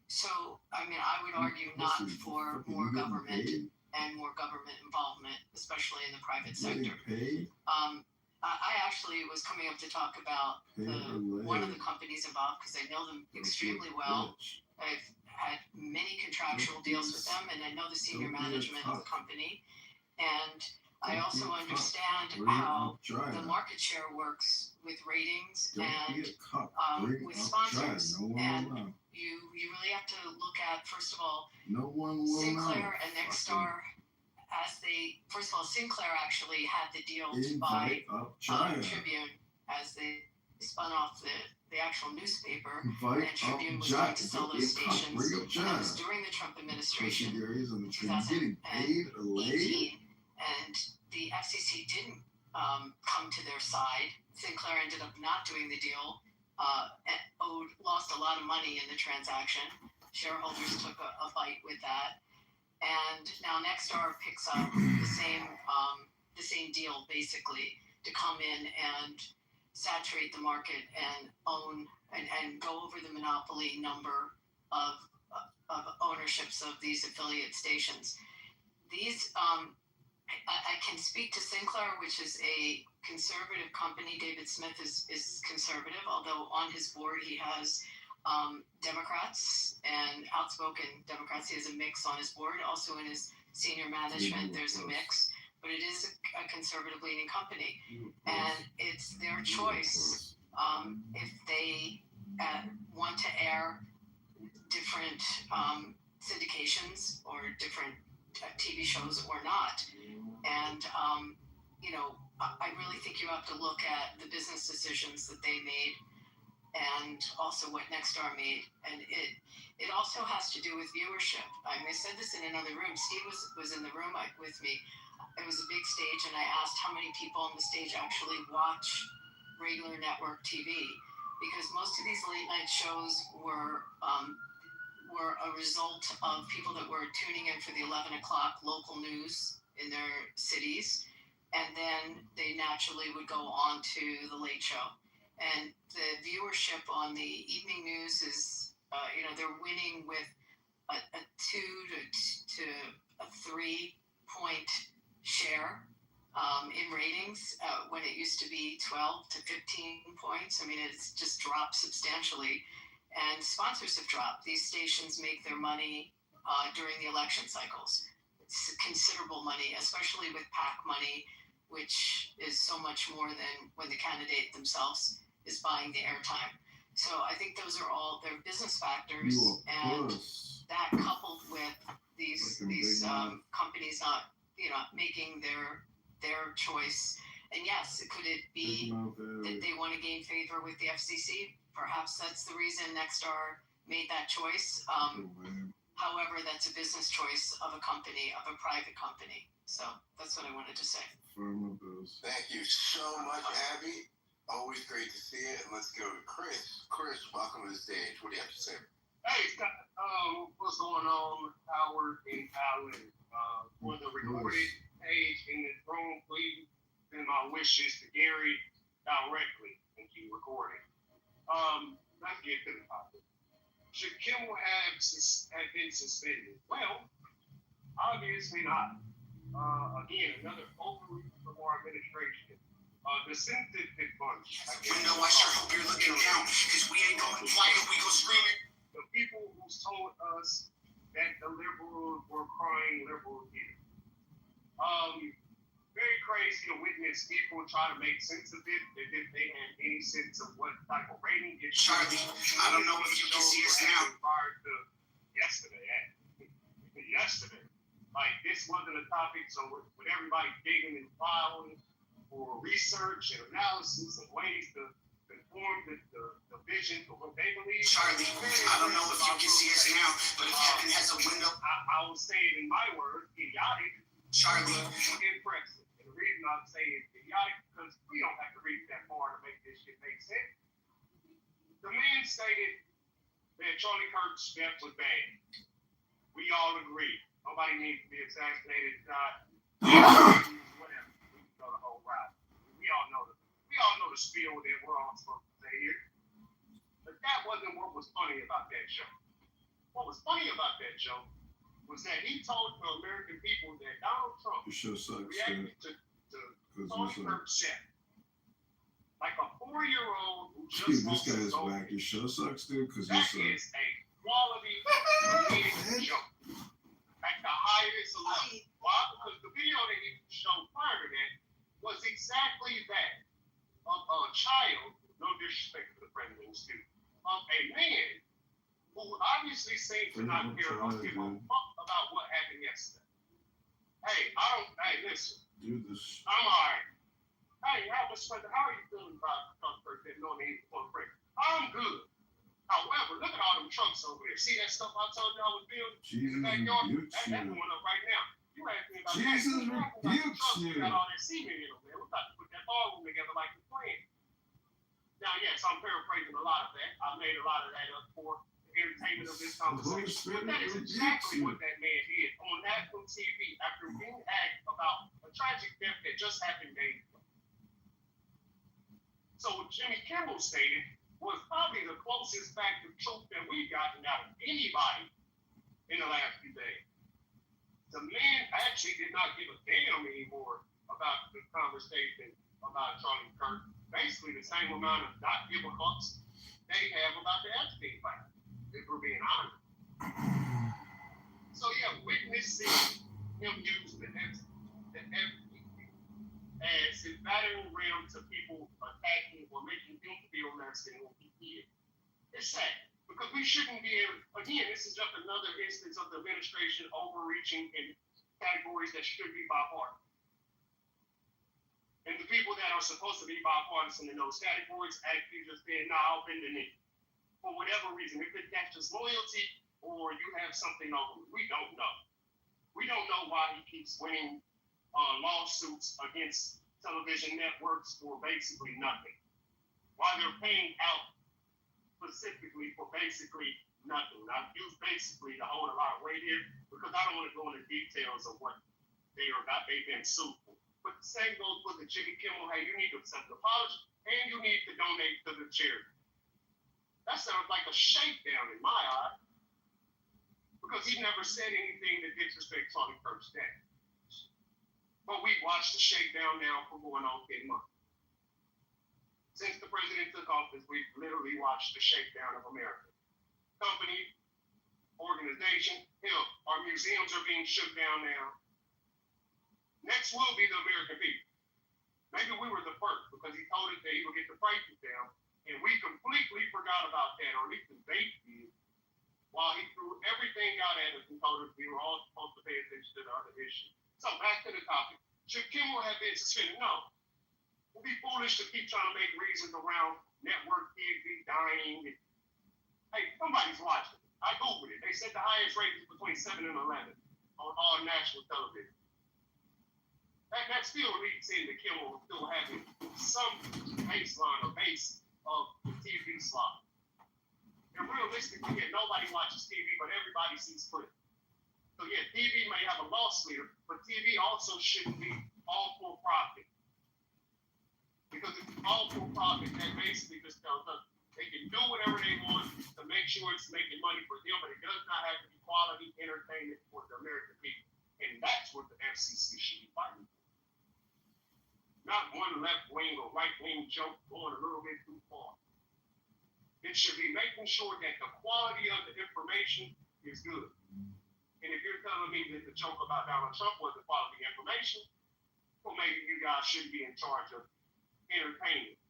Speaker 19: So, I mean, I would argue not
Speaker 11: Pussy,
Speaker 19: for
Speaker 11: fucking
Speaker 19: more
Speaker 11: you getting
Speaker 19: government
Speaker 11: paid?
Speaker 19: and more government involvement, especially in the private
Speaker 11: Getting
Speaker 19: sector.
Speaker 11: paid?
Speaker 19: I actually was coming up to talk about one of the companies involved because I know them extremely well. I've had many contractual deals with them, and I know the senior management of the company. And I also understand how the market share works with ratings and with sponsors. And you really have to look at, first of all, Sinclair and Nexstar. As they, first of all, Sinclair actually had the deal to buy Tribune as they spun off the actual newspaper, and Tribune was going to sell those stations. And that was during the Trump administration, 2018, and the FCC didn't come to their side. Sinclair ended up not doing the deal, and lost a lot of money in the transaction. Shareholders took a bite with that. And now Nexstar picks up the same deal basically to come in and saturate the market and own and go over the monopoly number of ownerships of these affiliate stations. These I can speak to Sinclair, which is a conservative company. David Smith is conservative, although on his board he has Democrats and outspoken Democrats. He has a mix on his board. Also in his senior management, there's a mix. But it is a conservative-leaning company. And it's their choice if they want to air different syndications or different TV shows or not. And, I really think you have to look at the business decisions that they made and also what Nexstar made. And it also has to do with viewership. I said this in another room. Steve was in the room with me. It was a big stage, and I asked how many people on the stage actually watch regular network TV, because most of these late night shows were a result of people that were tuning in for the 11 o'clock local news in their cities, and then they naturally would go on to the late show. And the viewership on the evening news is, they're winning with a 2 to a 3 point share in ratings when it used to be 12 to 15 points. It's just dropped substantially. And sponsors have dropped. These stations make their money during the election cycles. It's considerable money, especially with PAC money, which is so much more than when the candidate themselves is buying the airtime. So I think those are all their business factors, and that coupled with these companies not making their choice. And yes, could it be that they want to gain favor with the FCC? Perhaps that's the reason Nexstar made that choice. However, that's a business choice of a company, of a private company. So that's what I wanted to say.
Speaker 10: Thank you so much, Abby. Always great to see you. And let's go to Chris. Chris, welcome to the stage. What do you have to say?
Speaker 17: Hey, Scott, what's going on, Howard and Alan? For the recorded page in this room, please send my wishes to Gary directly when you record it. Let's get to the topic. Should Kimmel have been suspended? Well, obviously not. Again, another overreach from our administration. The sensitive bunch.
Speaker 1: You know, I sure hope you're looking down, because we ain't going quiet, we go screaming.
Speaker 17: The people who told us that the liberals were crying liberal here. Very crazy to witness people try to make sense of it as if they had any sense of what type of rating it is.
Speaker 1: Charlie, I don't know if you can see us now.
Speaker 17: Prior to yesterday. Like, this wasn't a topic, so with everybody digging and filing for research and analysis and ways to conform the vision of what they believe.
Speaker 20: Charlie, I don't know if you can see us now, but if heaven has a window.
Speaker 17: I will say it in my words, idiotic.
Speaker 20: Charlie.
Speaker 17: Impressive. And the reason I say it's idiotic because we don't have to read that far to make this shit make sense. The man stated that Charlie Kirk's death was bad. We all agree. Nobody needs to be assassinated, shot, whatever. We can go the whole route. We all know the spiel that we're all supposed to say here. But that wasn't what was funny about that show. What was funny about that show was that he told the American people that Donald Trump reacted to Charlie Kirk's death like a 4-year-old who just
Speaker 2: this guy is whack. This show sucks, dude, because
Speaker 17: that is a quality joke at the highest level. Why? Because the video that he showed prior to that was exactly that of a child, no disrespect to the president, of a man who obviously seemed to not care or give a fuck about what happened yesterday. Hey, listen. I'm alright. Hey, how are you feeling about Trump birthday knowing that he's before the president? I'm good. However, look at all them trucks over there. See that stuff I told you I was building?
Speaker 2: Jesus
Speaker 17: That's going up right now. You asked me about
Speaker 2: Jesus rebukes you.
Speaker 17: We got all that cement in them, man. We're about to put that ballroom together like we planned. Now, yes, I'm paraphrasing a lot of that. I made a lot of that up for the entertainment of this conversation. But that is exactly what that man did on national TV after being asked about a tragic death that just happened days ago. So what Jimmy Kimmel stated was probably the closest fact of truth that we've gotten out of anybody in the last few days. The man actually did not give a damn anymore about the conversation about Charlie Kirk. Basically the same amount of not give a fucks they have about the Epstein file, if we're being honest. So yeah, witnessing him use the Epstein as his battering ram to people attacking or making him feel less than what he did. It's sad because we shouldn't be able. Again, this is just another instance of the administration overreaching in categories that should be bipartisan. And the people that are supposed to be bipartisan in those categories actually just saying, "Nah, I'll bend the knee." For whatever reason, if that's just loyalty or you have something over, we don't know. We don't know why he keeps winning lawsuits against television networks for basically nothing. Why they're paying out specifically for basically nothing. I've used basically to hold a lot of weight here because I don't want to go into details of what they've been sued for. But the same goes for the Jimmy Kimmel. Hey, you need to accept the apology and you need to donate to the charity. That sounds like a shakedown in my eye because he never said anything that disrespects Charlie Kirk's death. But we've watched the shakedown now for going on 10 months. Since the president took office, we've literally watched the shakedown of America. Company, organization, hell, our museums are being shut down now. Next will be the American people. Maybe we were the first because he told us that he would get the prices down, and we completely forgot about that, or at least the base did, while he threw everything out at us and told us we were all supposed to pay attention to the other issue. So back to the topic. Should Kimmel have been suspended? No. It would be foolish to keep trying to make reasons around network TV dying. Hey, somebody's watching. I Googled it. They said the highest rate is between 7 and 11 on all national television. That still leads into Kimmel still having some baseline or base of the TV slot. And realistically, yeah, nobody watches TV, but everybody sees clips. So yeah, TV may have a loss leader, but TV also shouldn't be all for profit. Because if it's all for profit, that basically just tells us they can do whatever they want to make sure it's making money for them, but it does not have to be quality entertainment for the American people. And that's what the FCC should be fighting for. Not one left wing or right wing joke going a little bit too far. It should be making sure that the quality of the information is good. And if you're telling me that the joke about Donald Trump wasn't quality information, well, maybe you guys should be in charge of entertainment.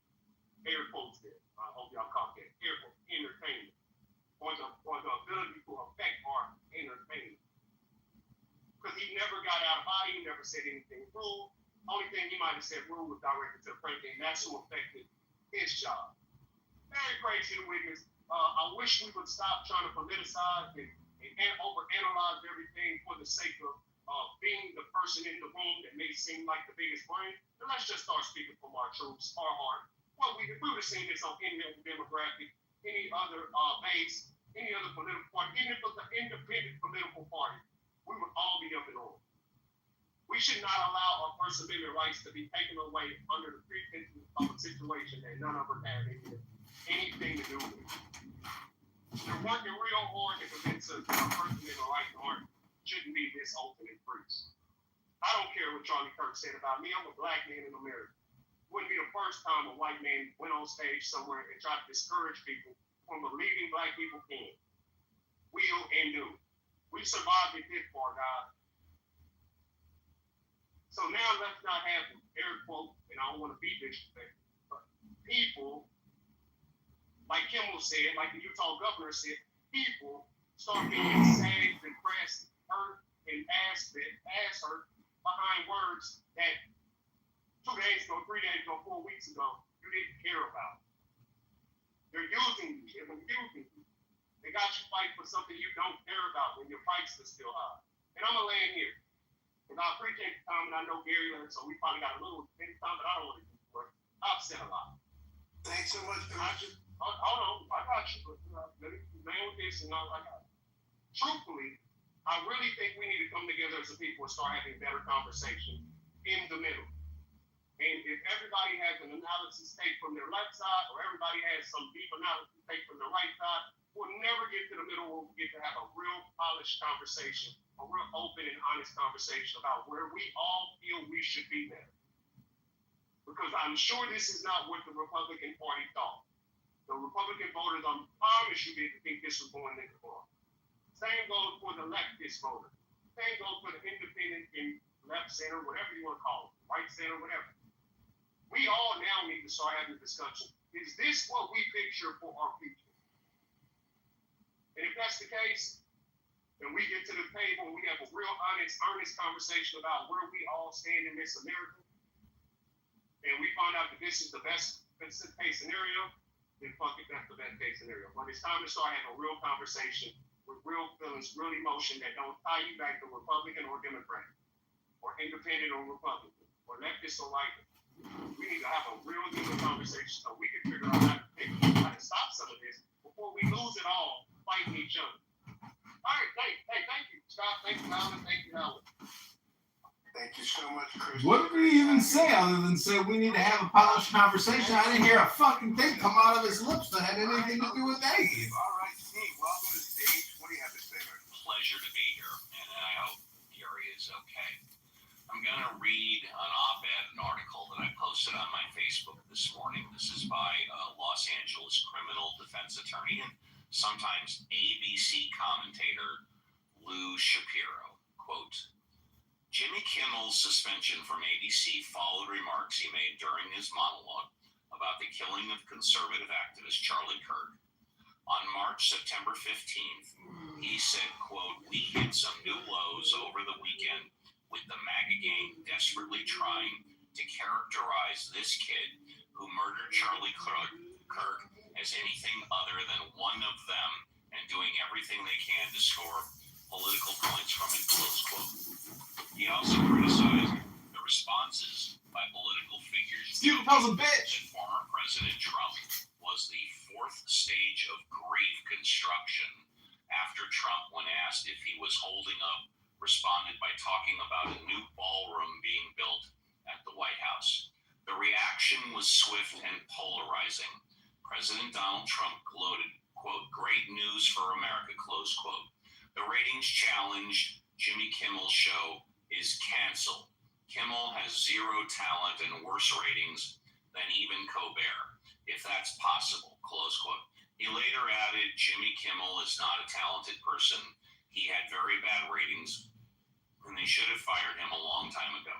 Speaker 17: Air quotes there. I hope y'all caught that. Air quotes, entertainment. Or the ability to affect our entertainment. Because he never got out of body, he never said anything rude. Only thing he might have said rude was directed to the president, and that's who affected his job. Very crazy to witness. I wish we would stop trying to politicize and overanalyze everything for the sake of being the person in the room that may seem like the biggest brain. And let's just start speaking from our troops, our heart. Well, we would have seen this on any other demographic, any other base, any other political party, even if it was an independent political party, we would all be up in order. We should not allow our First Amendment rights to be taken away under the pretense of a situation that none of us have anything to do with. They're working real hard to convince us that our First Amendment rights shouldn't be this open and free. I don't care what Charlie Kirk said about me. I'm a black man in America. It wouldn't be the first time a white man went on stage somewhere and tried to discourage people from believing black people can, will, and do. We survived it this far, guys. So now let's not have air quote, and I don't want to be disrespectful, but people, like Kimmel said, like the Utah governor said, people start being sad, depressed, hurt, and ass hurt behind words that 2 days ago, 3 days ago, 4 weeks ago, you didn't care about. They're using you. They're abusing you. They got you fight for something you don't care about when your prices are still high. And I'm going to land here. Because I appreciate the time, and I know Gary learned, so we probably got a little bit of time, but I don't want to do it. I've said a lot.
Speaker 10: Thanks so much, Coach.
Speaker 17: I got you. But let me land with this, and I got it. Truthfully, I really think we need to come together as a people and start having better conversation in the middle. And if everybody has an analysis take from their left side, or everybody has some deep analysis take from the right side, we'll never get to the middle where we get to have a real polished conversation, a real open and honest conversation about where we all feel we should be there. Because I'm sure this is not what the Republican Party thought. The Republican voters, I promise you, didn't think this was going in the bar. Same goes for the leftist voter. Same goes for the independent and left center, whatever you want to call it, right center, whatever. We all now need to start having a discussion. Is this what we picture for our future? And if that's the case, then we get to the table and we have a real honest, earnest conversation about where we all stand in this America. And we find out that this is the best case scenario, then fuck it, that's the best case scenario. But it's time to start having a real conversation with real feelings, real emotion that don't tie you back to Republican or Democrat, or independent or Republican, or leftist or right. We need to have a real deeper conversation so we can figure out how to stop some of this before we lose it all fighting each other. All right, thank you, Scott. Thank you, Alan. Thank you, Howard.
Speaker 10: Thank you so much, Chris.
Speaker 2: What did he even say other than say we need to have a polished conversation? I didn't hear a fucking thing come out of his lips that had anything to do with Dave.
Speaker 10: All right, Steve, welcome to the stage. What do you have to say, man?
Speaker 21: Pleasure to be here, and I hope Gary is okay. I'm going to read an op-ed, an article that I posted on my Facebook this morning. This is by Los Angeles criminal defense attorney and sometimes ABC commentator Lou Shapiro. Quote, Jimmy Kimmel's suspension from ABC followed remarks he made during his monologue about the killing of conservative activist Charlie Kirk. On September 15th, he said, quote, we hit some new lows over the weekend with the MAGA gang desperately trying to characterize this kid who murdered Charlie Kirk as anything other than one of them and doing everything they can to score political points from it, close quote. He also criticized the responses by political figures that former President Trump was the fourth stage of grief construction after Trump, when asked if he was holding up, responded by talking about a new ballroom being built at the White House. The reaction was swift and polarizing. President Donald Trump gloated, quote, great news for America, close quote. The ratings challenged Jimmy Kimmel's show is canceled. Kimmel has zero talent and worse ratings than even Colbert, if that's possible, close quote. He later added Jimmy Kimmel is not a talented person. He had very bad ratings, and they should have fired him a long time ago.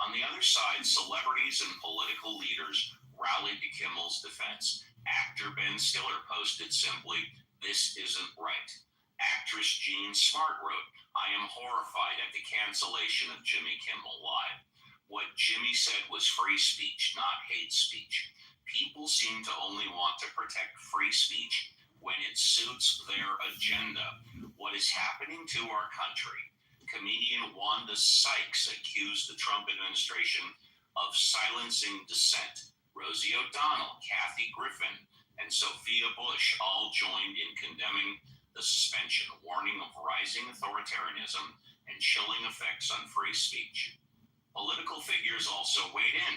Speaker 21: On the other side, celebrities and political leaders rallied to Kimmel's defense. Actor Ben Stiller posted simply, this isn't right. Actress Jean Smart wrote, I am horrified at the cancellation of Jimmy Kimmel Live. What Jimmy said was free speech, not hate speech. people seem to only want to protect free speech when it suits their agenda. What is happening to our country? Comedian Wanda Sykes accused the Trump administration of silencing dissent. Rosie O'Donnell, Kathy Griffin, and Sophia Bush all joined in condemning the suspension, warning of rising authoritarianism and chilling effects on free speech. Political figures also weighed in.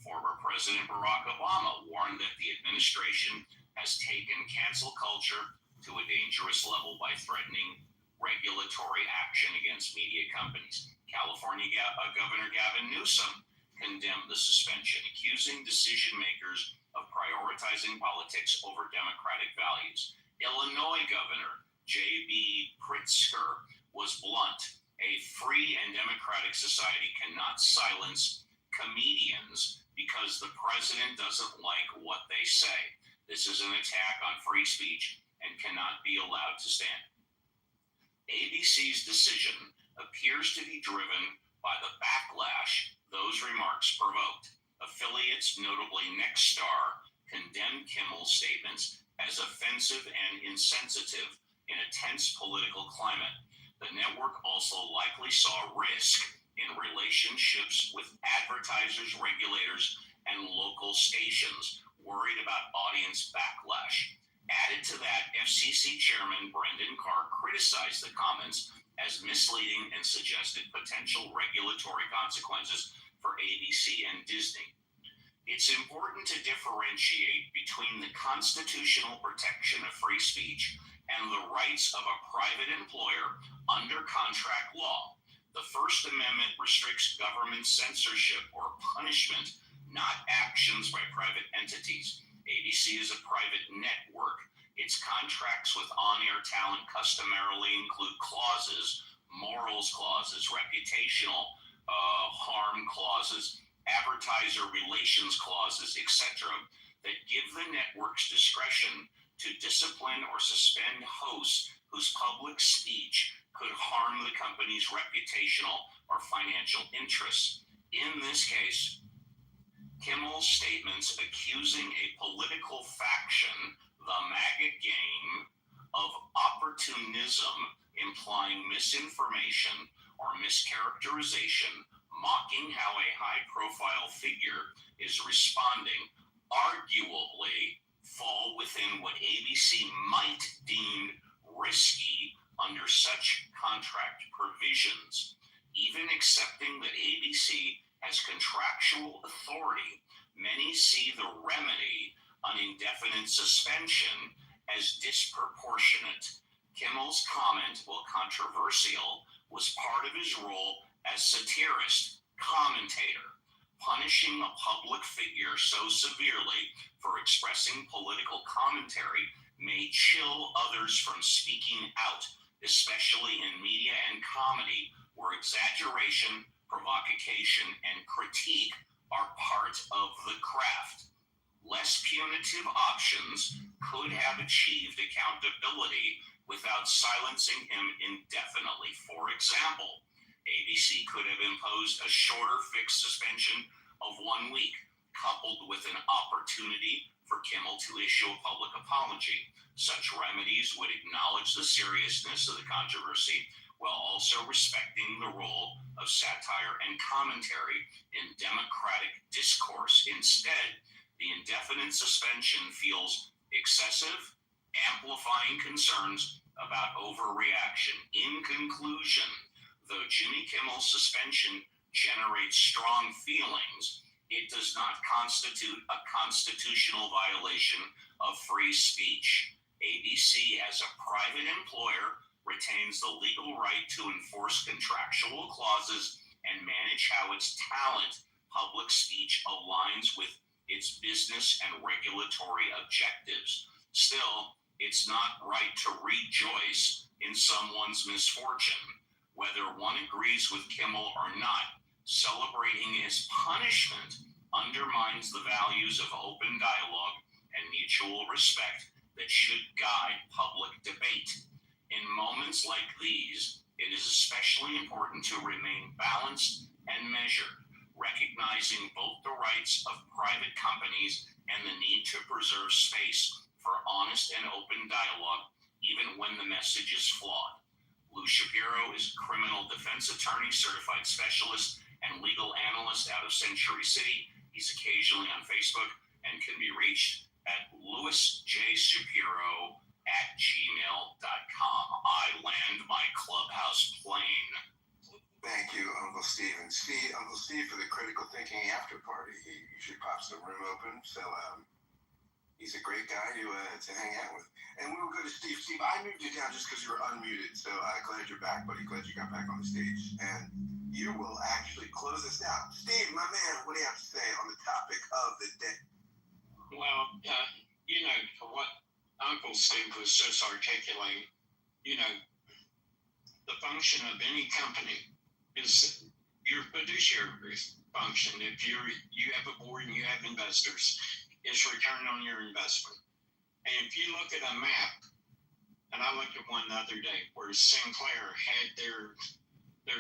Speaker 21: Former President Barack Obama warned that the administration has taken cancel culture to a dangerous level by threatening regulatory action against media companies. California Governor Gavin Newsom condemned the suspension, accusing decision makers of prioritizing politics over democratic values. Illinois Governor J.B. Pritzker was blunt. A free and democratic society cannot silence comedians because the president doesn't like what they say. This is an attack on free speech and cannot be allowed to stand. ABC's decision appears to be driven by the backlash those remarks provoked. Affiliates, notably Nexstar, condemned Kimmel's statements as offensive and insensitive in a tense political climate. The network also likely saw risk in relationships with advertisers, regulators, and local stations, worried about audience backlash. Added to that, FCC Chairman Brendan Carr criticized the comments as misleading and suggested potential regulatory consequences for ABC and Disney. It's important to differentiate between the constitutional protection of free speech and the rights of a private employer under contract law. The First Amendment restricts government censorship or punishment, not actions by private entities. ABC is a private network. Its contracts with on-air talent customarily include clauses, morals clauses, reputational harm clauses, advertiser relations clauses, etc., that give the networks discretion to discipline or suspend hosts whose public speech could harm the company's reputational or financial interess. In this case, Kimmel's statements accusing a political faction, the MAGA game, of opportunism, implying misinformation or mischaracterization, mocking how a high-profile figure is responding, arguably fall within what ABC might deem risky under such contract provisions. Even accepting that ABC has contractual authority, many see the remedy on indefinite suspension as disproportionate. Kimmel's comment, while controversial, was part of his role as satirist, commentator. Punishing a public figure so severely for expressing political commentary may chill others from speaking out, especially in media and comedy, where exaggeration, provocation, and critique are part of the craft. Less punitive options could have achieved accountability without silencing him indefinitely. For example, ABC could have imposed a shorter fixed suspension of 1 week, coupled with an opportunity for Kimmel to issue a public apology. Such remedies would acknowledge the seriousness of the controversy while also respecting the role of satire and commentary in democratic discourse. Instead, the indefinite suspension feels excessive, amplifying concerns about overreaction. In conclusion, though Jimmy Kimmel's suspension generates strong feelings, it does not constitute a constitutional violation of free speech. ABC, as a private employer, retains the legal right to enforce contractual clauses and manage how its talent public speech aligns with its business and regulatory objectives. Still, it's not right to rejoice in someone's misfortune. Whether one agrees with Kimmel or not, celebrating his punishment undermines the values of open dialogue and mutual respect that should guide public debate. In moments like these, it is especially important to remain balanced and measured, recognizing both the rights of private companies and the need to preserve space for honest and open dialogue, even when the message is flawed. Lou Shapiro is a criminal defense attorney, certified specialist, and legal analyst out of Century City. He's occasionally on Facebook and can be reached at louisjshapiro@gmail.com. I land my clubhouse plane.
Speaker 10: Thank you, Uncle Steve. And Uncle Steve, for the critical thinking after party. He usually pops the room open, so he's a great guy to hang out with. And we will go to Steve. Steve, I moved you down just because you were unmuted, so glad you're back, buddy. Glad you got back on the stage. And you will actually close us down. Steve, my man, what do you have to say on the topic of the day?
Speaker 13: Well, for what Uncle Steve was just articulating, the function of any company is your fiduciary function. If you have a board and you have investors, is return on your investment. And if you look at a map, and I looked at one the other day where Sinclair had their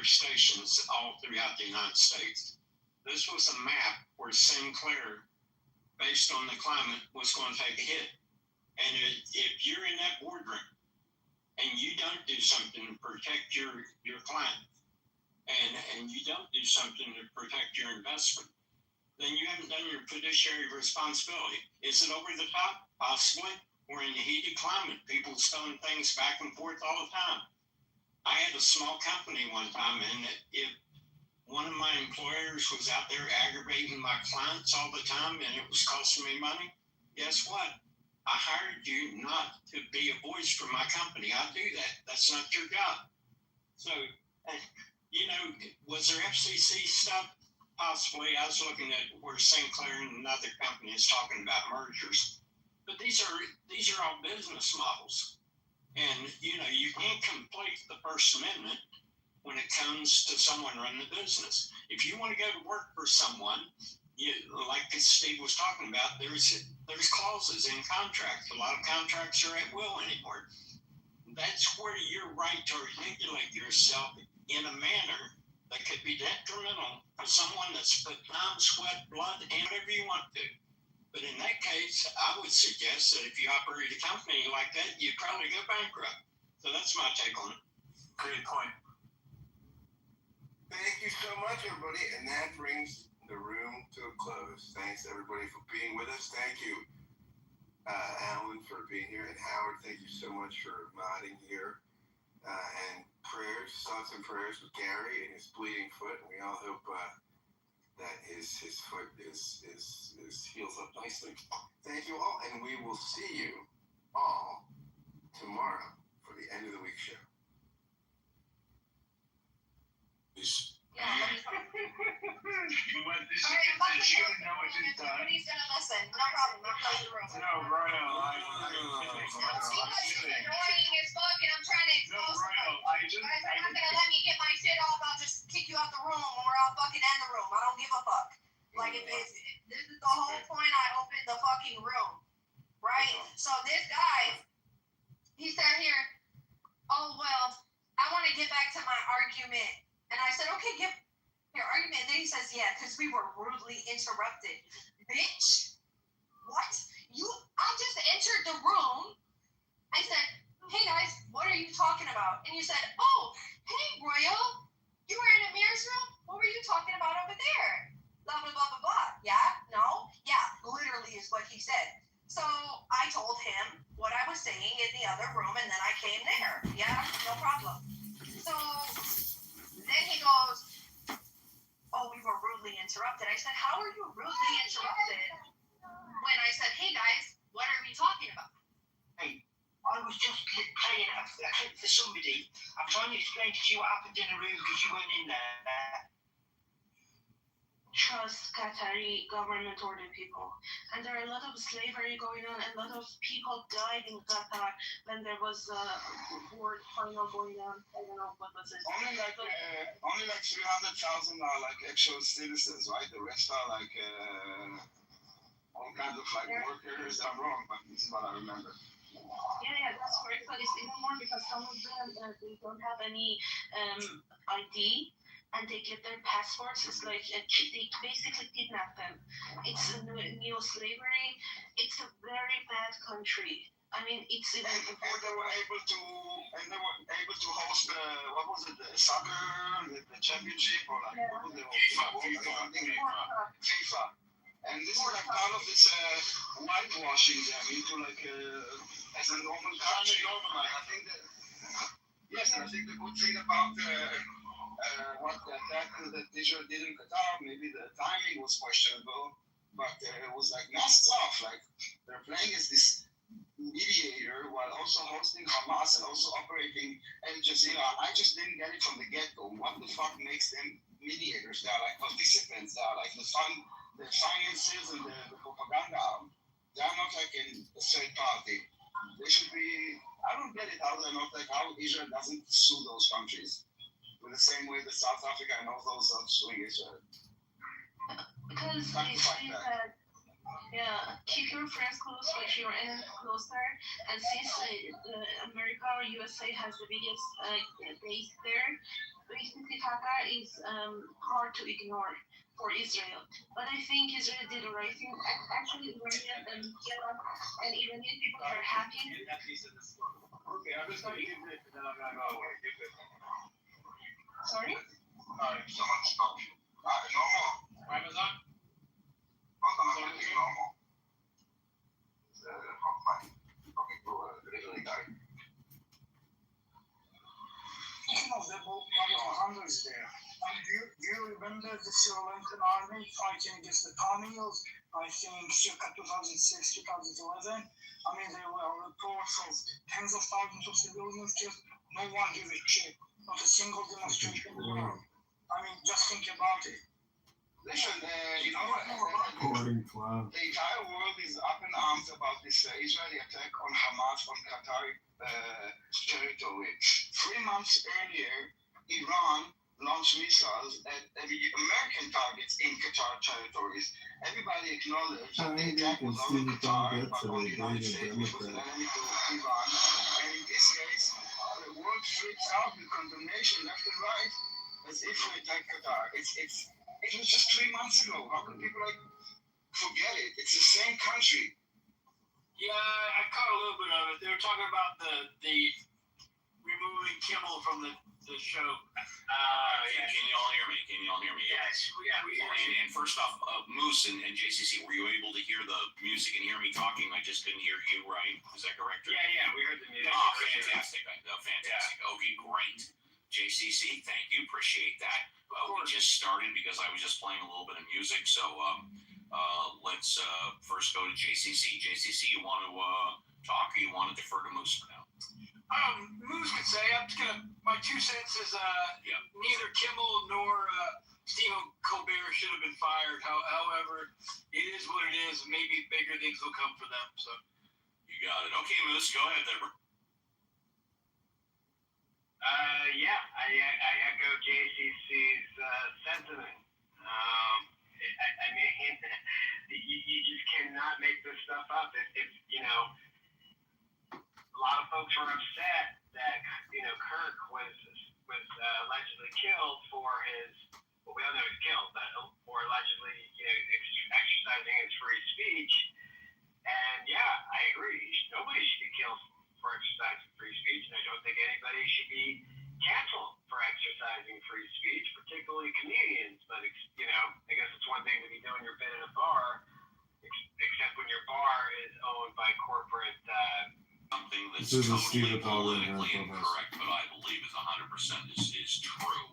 Speaker 13: stations all throughout the United States. This was a map where Sinclair, based on the climate, was going to take a hit. And if you're in that boardroom and you don't do something to protect your client, and you don't do something to protect your investment, then you haven't done your fiduciary responsibility. Is it over the top? Possibly. We're in the heated climate. People throwing things back and forth all the time. I had a small company one time, and if one of my employers was out there aggravating my clients all the time and it was costing me money, guess what? I hired you not to be a voice for my company. I do that. That's not your job. So, was there FCC stuff? Possibly. I was looking at where Sinclair and another company is talking about mergers. But these are all business models. And, you can't conflate the First Amendment when it comes to someone running the business. If you want to go to work for someone, like Steve was talking about, there's clauses in contracts. A lot of contracts are at will anymore. That's where your right to articulate yourself in a manner that could be detrimental for someone that's put time, sweat, blood, and whatever you want to. But in that case, I would suggest that if you operate a company like that, you'd probably go bankrupt. So that's my take on it.
Speaker 10: Great point. Thank you so much, everybody. And that brings the room to a close. Thanks, everybody, for being with us. Thank you, Alan, for being here. And Howard, thank you so much for modding here. And thoughts and prayers with Gary and his bleeding foot. And we all hope that his foot is heals up nicely. Thank you all, and we will see you all tomorrow for the end of the week show.
Speaker 5: Nobody's gonna listen. No problem. I'll close the room.
Speaker 17: No, Ryan,
Speaker 5: Because it's annoying as fuck, and I'm trying to expose somebody. Guys are not gonna let me get my shit off. I'll just kick you out the room, or I'll fucking end the room. I don't give a fuck. Like, this is the whole point. I opened the fucking room, right? So this guy, he said here, oh well, I want to get back to my argument. And I said, okay, give your argument. And then he says, yeah, because we were rudely interrupted. Bitch, what? I just entered the room. I said, hey guys, what are you talking about? And you said, oh, hey Royal, you were in Amir's room? What were you talking about over there? Blah, blah, blah, blah, blah. Yeah? No? Yeah, literally is what he said. So I told him what I was saying in the other room, and then I came there. Yeah, no problem. So then he goes, oh, we were rudely interrupted. I said, how are you rudely interrupted? When I said, hey guys, what are we talking about?
Speaker 4: Hey, I was just playing a clip for somebody. I'm trying to explain to you what happened in the room because you weren't in there.
Speaker 22: Trust Qatari government-ordered people. And there are a lot of slavery going on, and a lot of people died in Qatar when there was a war final going on. I don't know what was it.
Speaker 17: Only like 300,000 are like actual citizens, right? The rest are like all kinds of like workers. I'm wrong, but this is what I remember.
Speaker 22: Yeah, that's correct. But it's even more because some of them they don't have any ID. and they get their passports. It's like they basically kidnap them. It's a neo-slavery. It's a very bad country. I mean, it's even.
Speaker 1: And they were able to host what was it, the soccer, the championship, or like what was it? FIFA. And this is like part of this whitewashing them into like as a normal country. I think that yes, I think the good thing about what the attack that Israel did in Qatar, maybe the timing was questionable, but it was like not stuff. Like they're playing as this mediator while also hosting Hamas and also operating Al Jazeera. I just didn't get it from the get-go. What the fuck makes them mediators? They are like participants. They are like the finances and the propaganda arm. They are not like a third party. They should be. I don't get it how they're not like how Israel doesn't sue those countries in the same way that South Africa and all those are suing Israel.
Speaker 22: Because they say that. Yeah, keep your friends close, but your enemies closer. And since America or USA has the biggest base there, basically Qatar is hard to ignore for Israel. But I think Israel did the right thing. Actually, Iranian and Iranian people are happy.
Speaker 1: Okay, I'm just going to give this and then I'm going to go away. Give this.
Speaker 22: Sorry?
Speaker 1: Alright, someone stop you. No more. Amazon?
Speaker 14: Speaking of the Propaganders there, do you remember the Sri Lankan army fighting against the Tamils? I think circa 2006, 2011. I mean, there were reports of tens of thousands of civilians killed. No one gave a shit. Not a single demonstration. I mean, just think about it.
Speaker 1: Listen, you know what? The entire world is up in arms about this Israeli attack on Hamas on Qatari territory. 3 months earlier, Iran launched missiles at American targets in Qatar territories. Everybody acknowledged that the attack was not on Qatar, but on the United States, which was an enemy to Iran. And in this case, the world freaks out with condemnation left and right as if we attacked Qatar. It was just 3 months ago. How can people like forget it? It's the same country.
Speaker 13: Yeah, I caught a little bit of it. They were talking about the removing Kimmel from the show.
Speaker 21: Yeah. Can you all hear me?
Speaker 13: Yes.
Speaker 21: And first off, Moose and JCC, were you able to hear the music and hear me talking? I just couldn't hear you, right? Is that correct?
Speaker 17: Yeah, we heard the music.
Speaker 21: Oh, fantastic. Fantastic. Yeah. Okay, great. JCC, thank you. Appreciate that. We just started because I was just playing a little bit of music. So let's first go to JCC. JCC, you want to talk or you want to defer to Moose for now?
Speaker 13: Moose could say, my 2 cents is neither Kimmel nor Stephen Colbert should have been fired. However, it is what it is. Maybe bigger things will come for them. So
Speaker 21: you got it. Okay, Moose, go ahead there.
Speaker 17: I echo JCC's sentiment. I mean, you just cannot make this stuff up. It's a lot of folks were upset that Kirk was allegedly killed for his. Well, we don't know he's killed, but for allegedly exercising his free speech. And yeah, I agree. Nobody should be killed for exercising free speech, and I don't think anybody should be canceled for exercising free speech, particularly comedians. But I guess it's one thing to be doing your bit in a bar, except when your bar is owned by corporate.
Speaker 21: Something that's totally politically incorrect, but I believe is 100% is true.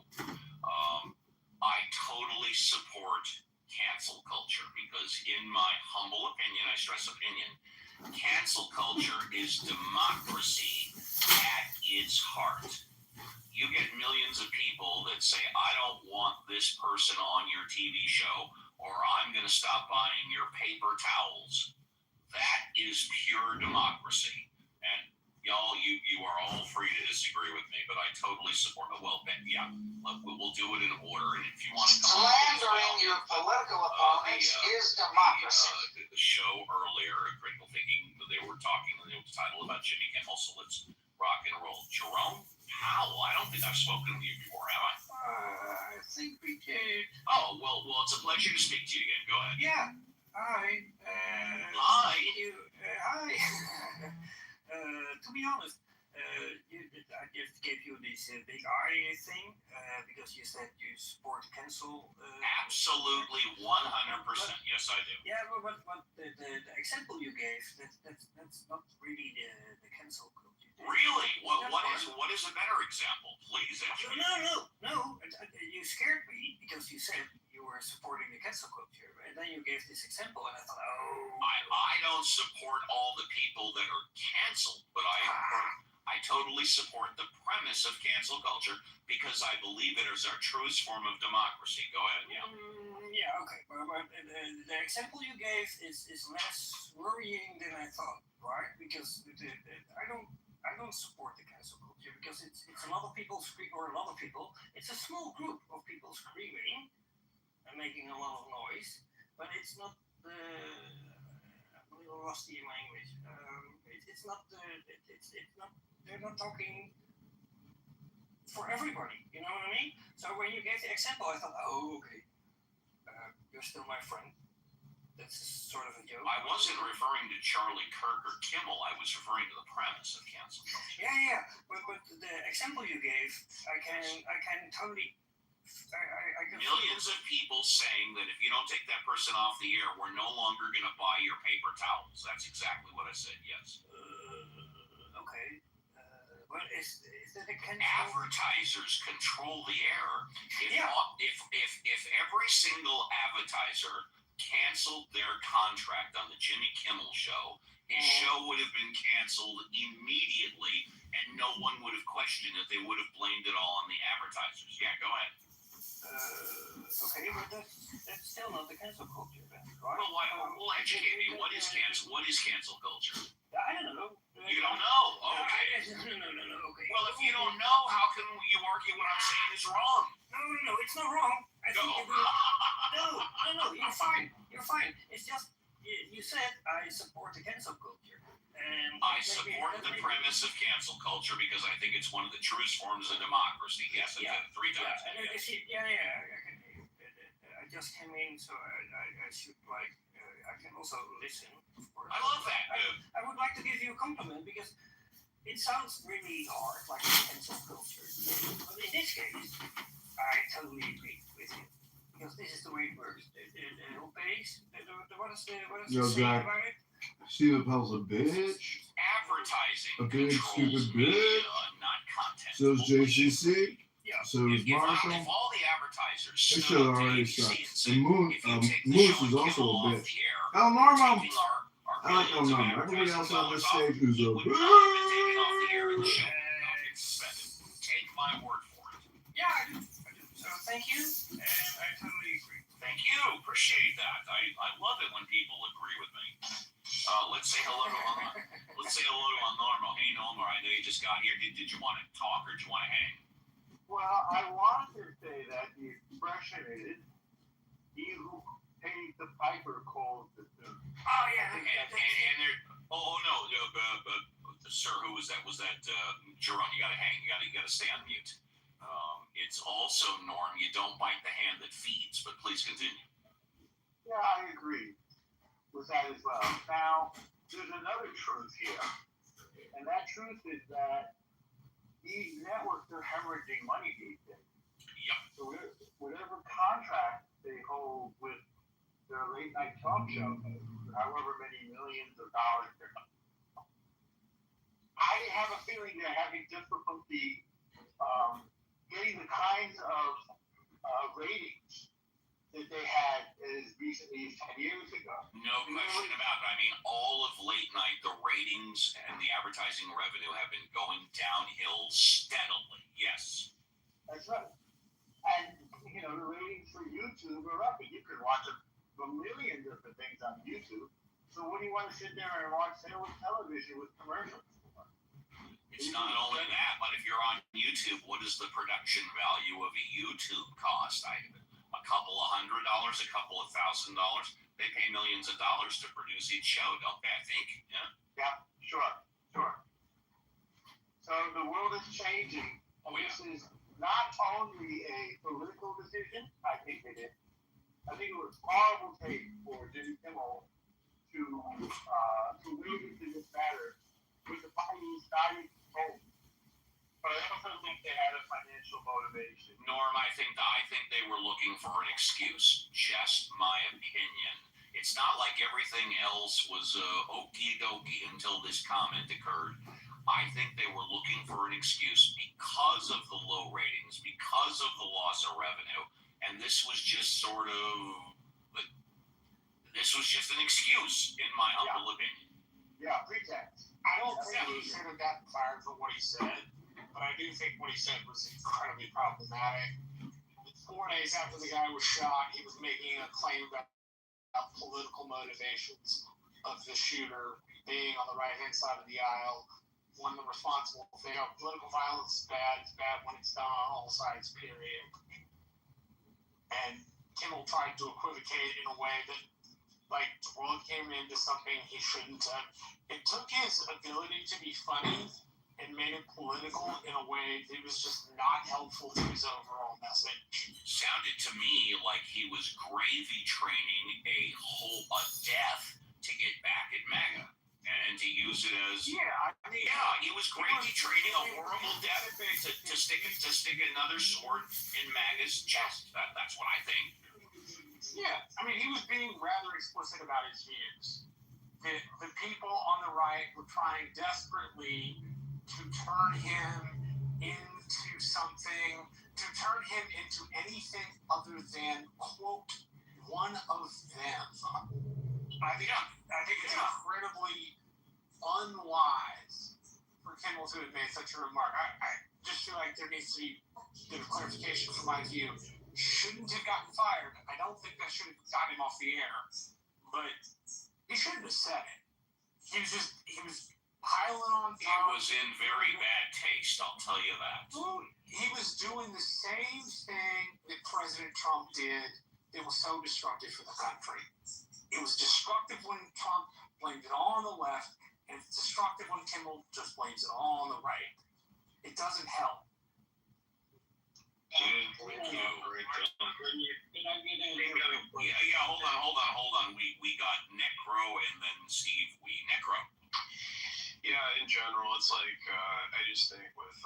Speaker 21: I totally support cancel culture because, in my humble opinion, I stress opinion, cancel culture is democracy at its heart. You get millions of people that say, I don't want this person on your TV show, or I'm going to stop buying your paper towels. That is pure democracy. And y'all, you are all free to disagree with me, but I totally support it. Well, we'll do it in order. And if you want to come
Speaker 4: slandering your political opponents is democracy.
Speaker 21: The show earlier, Critical Thinking, they were talking, it was titled about Jimmy Kimmel, so let's rock and roll. Jerome How? I don't think I've spoken with you before, have I?
Speaker 7: I think we did.
Speaker 21: Oh, well, it's a pleasure to speak to you again. Go ahead.
Speaker 7: Yeah. Hi.
Speaker 21: Hi.
Speaker 7: Hi. To be honest, I just gave you this big eye thing because you said you support cancel.
Speaker 21: Absolutely, 100%. Yes, I do.
Speaker 7: Yeah, but the example you gave, that's not really the cancel culture.
Speaker 21: Really? What is a better example? Please educate me.
Speaker 7: No. You scared me because you said you were supporting the cancel culture, and then you gave this example, and I thought, oh.
Speaker 21: I don't support all the people that are canceled, but I totally support the premise of cancel culture because I believe it is our truest form of democracy. Go ahead, yeah.
Speaker 7: Yeah, okay. But the example you gave is less worrying than I thought, right? Because I don't support the cancel culture because it's a lot of people it's a small group of people screaming and making a lot of noise, but it's not the I'm a little rusty in my English. It's not they're not talking for everybody, you know what I mean? So when you gave the example, I thought, oh, okay, you're still my friend. That's sort of a joke.
Speaker 21: I wasn't referring to Charlie Kirk or Kimmel. I was referring to the premise of cancel culture.
Speaker 7: Yeah. But the example you gave, I can totally. I can
Speaker 21: Millions of people saying that if you don't take that person off the air, we're no longer going to buy your paper towels. That's exactly what I said. Yes.
Speaker 7: Okay. But is that a cancel?
Speaker 21: Advertisers control the air. If every single advertiser canceled their contract on the Jimmy Kimmel show, his show would have been canceled immediately, and no one would have questioned it. They would have blamed it all on the advertisers. Yeah, go ahead.
Speaker 7: Okay, but that's still not the cancel culture, then, right?
Speaker 21: Well, educate me. What is cancel culture?
Speaker 7: I don't know.
Speaker 21: You don't know? Okay.
Speaker 7: No. Okay.
Speaker 21: Well, if you don't know, how can you argue what I'm saying is wrong?
Speaker 7: No, it's not wrong. I think no, you're fine. It's just you said I support the cancel culture. And
Speaker 21: I support the premise of cancel culture because I think it's one of the truest forms of democracy. Yes, I said it 3 times.
Speaker 7: I just came in, so I should I can also listen, of course.
Speaker 21: I love that.
Speaker 7: I would like to give you a compliment because it sounds really hard, like cancel culture. But in this case, I totally agree with you. Because this is the way it works. Who pays? What is the saying about it?
Speaker 9: See the Pell's a bitch.
Speaker 21: Advertising.
Speaker 9: A big stupid bitch.
Speaker 21: Not content.
Speaker 9: So is JCC.
Speaker 7: Yeah.
Speaker 9: So is Marshall.
Speaker 21: If all the advertisers
Speaker 9: This shit already sucks. And Moose is also a bitch. El Normo. I like El Normo. Everybody else on this stage who's a bitch.
Speaker 21: Take my word for it.
Speaker 7: Yeah, I do. So thank you, and I totally agree.
Speaker 21: Thank you. Appreciate that. I love it when people agree with me. Let's say hello to El Normo. Hey, Normo, I know you just got here. Did you want to talk or did you want to hang?
Speaker 17: Well, I wanted to say that the expression is, he who pays the piper calls the tune.
Speaker 7: Oh, yeah.
Speaker 21: And sir, who was that? Was that Jerome? You got to hang. You got to stay on mute. It's also, Norm, you don't bite the hand that feeds, but please continue.
Speaker 17: Yeah, I agree with that as well. Now, there's another truth here, and that truth is that these networks are hemorrhaging money these days.
Speaker 21: Yeah.
Speaker 17: So whatever contract they hold with their late night talk show, however many millions of dollars they're I have a feeling they're having difficulty getting the kinds of ratings that they had as recently as 10 years ago.
Speaker 21: No question about it. I mean, all of late night, the ratings and the advertising revenue have been going downhill steadily. Yes.
Speaker 17: That's right. And, the ratings for YouTube are up, and you can watch a million different things on YouTube. So what do you want to sit there and watch television with commercials?
Speaker 21: It's not only that, but if you're on YouTube, what is the production value of a YouTube cost? A couple of $100, a couple of $1,000. They pay millions of dollars to produce each show, don't they? I think. Yeah.
Speaker 17: Yeah. Sure. So the world is changing. This is not only a political decision, I think it is. I think it was horrible take for Jimmy Kimmel to wield into this matter with the Chinese dying gold. But I also think they had a financial motivation.
Speaker 21: Norm, I think they were looking for an excuse. Just my opinion. It's not like everything else was okie dokie until this comment occurred. I think they were looking for an excuse because of the low ratings, because of the loss of revenue, and this was just an excuse, in my humble opinion.
Speaker 17: Yeah, pretext.
Speaker 13: I don't think he should have gotten fired for what he said, but I do think what he said was incredibly problematic. 4 days after the guy was shot, he was making a claim about political motivations of the shooter being on the right-hand side of the aisle. One of the responsible thing, political violence is bad. It's bad when it's done on all sides, period. And Kimmel tried to equivocate in a way that, like, the world came into something he shouldn't have. It took his ability to be funny and made it political in a way that was just not helpful to his overall message.
Speaker 21: Sounded to me like he was gravy training a death to get back at MAGA. And to use it as he was gravy training a horrible death to stick another sword in MAGA's chest. That's what I think.
Speaker 13: Yeah, I mean, he was being rather explicit about his views. The people on the right were trying desperately to turn him into something, to turn him into anything other than, quote, one of them. I think it's incredibly unwise for Kimmel to have made such a remark. I just feel like there needs to be a bit of clarification from my view. Shouldn't have gotten fired. I don't think that should have got him off the air. But he shouldn't have said it. He was piling on top.
Speaker 21: It was in very bad taste, I'll tell you that.
Speaker 13: He was doing the same thing that President Trump did that was so destructive for the country. It was destructive when Trump blamed it all on the left, and it's destructive when Kimmel just blames it all on the right. It doesn't help.
Speaker 21: Hold on. We got Necro and then Steve Necro.
Speaker 3: Yeah, in general, it's like, I just think with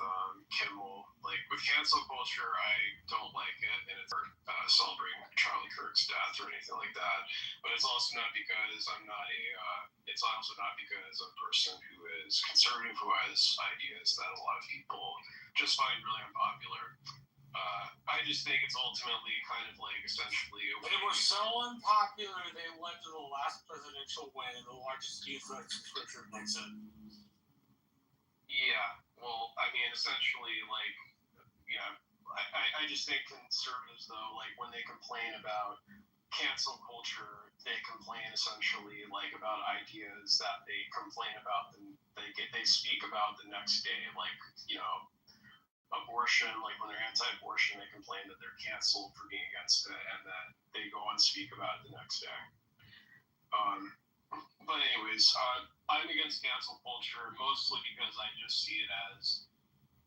Speaker 3: Kimmel, like with cancel culture, I don't like it, and it's celebrating Charlie Kirk's death or anything like that. But it's also not because I'm not it's also not because I'm a person who is conservative, who has ideas that a lot of people just find really unpopular. I just think it's ultimately kind of like essentially
Speaker 13: They were so unpopular they led to the last presidential win and the largest defense since Richard Nixon.
Speaker 3: Yeah, well, I mean, essentially, like, yeah, I just think conservatives, though, like, when they complain about cancel culture, they complain essentially, like, about ideas that they complain about, and they speak about the next day, like, you know, abortion, like, when they're anti-abortion, they complain that they're canceled for being against it, and then they go and speak about it the next day. But anyways, I'm against cancel culture mostly because I just see it as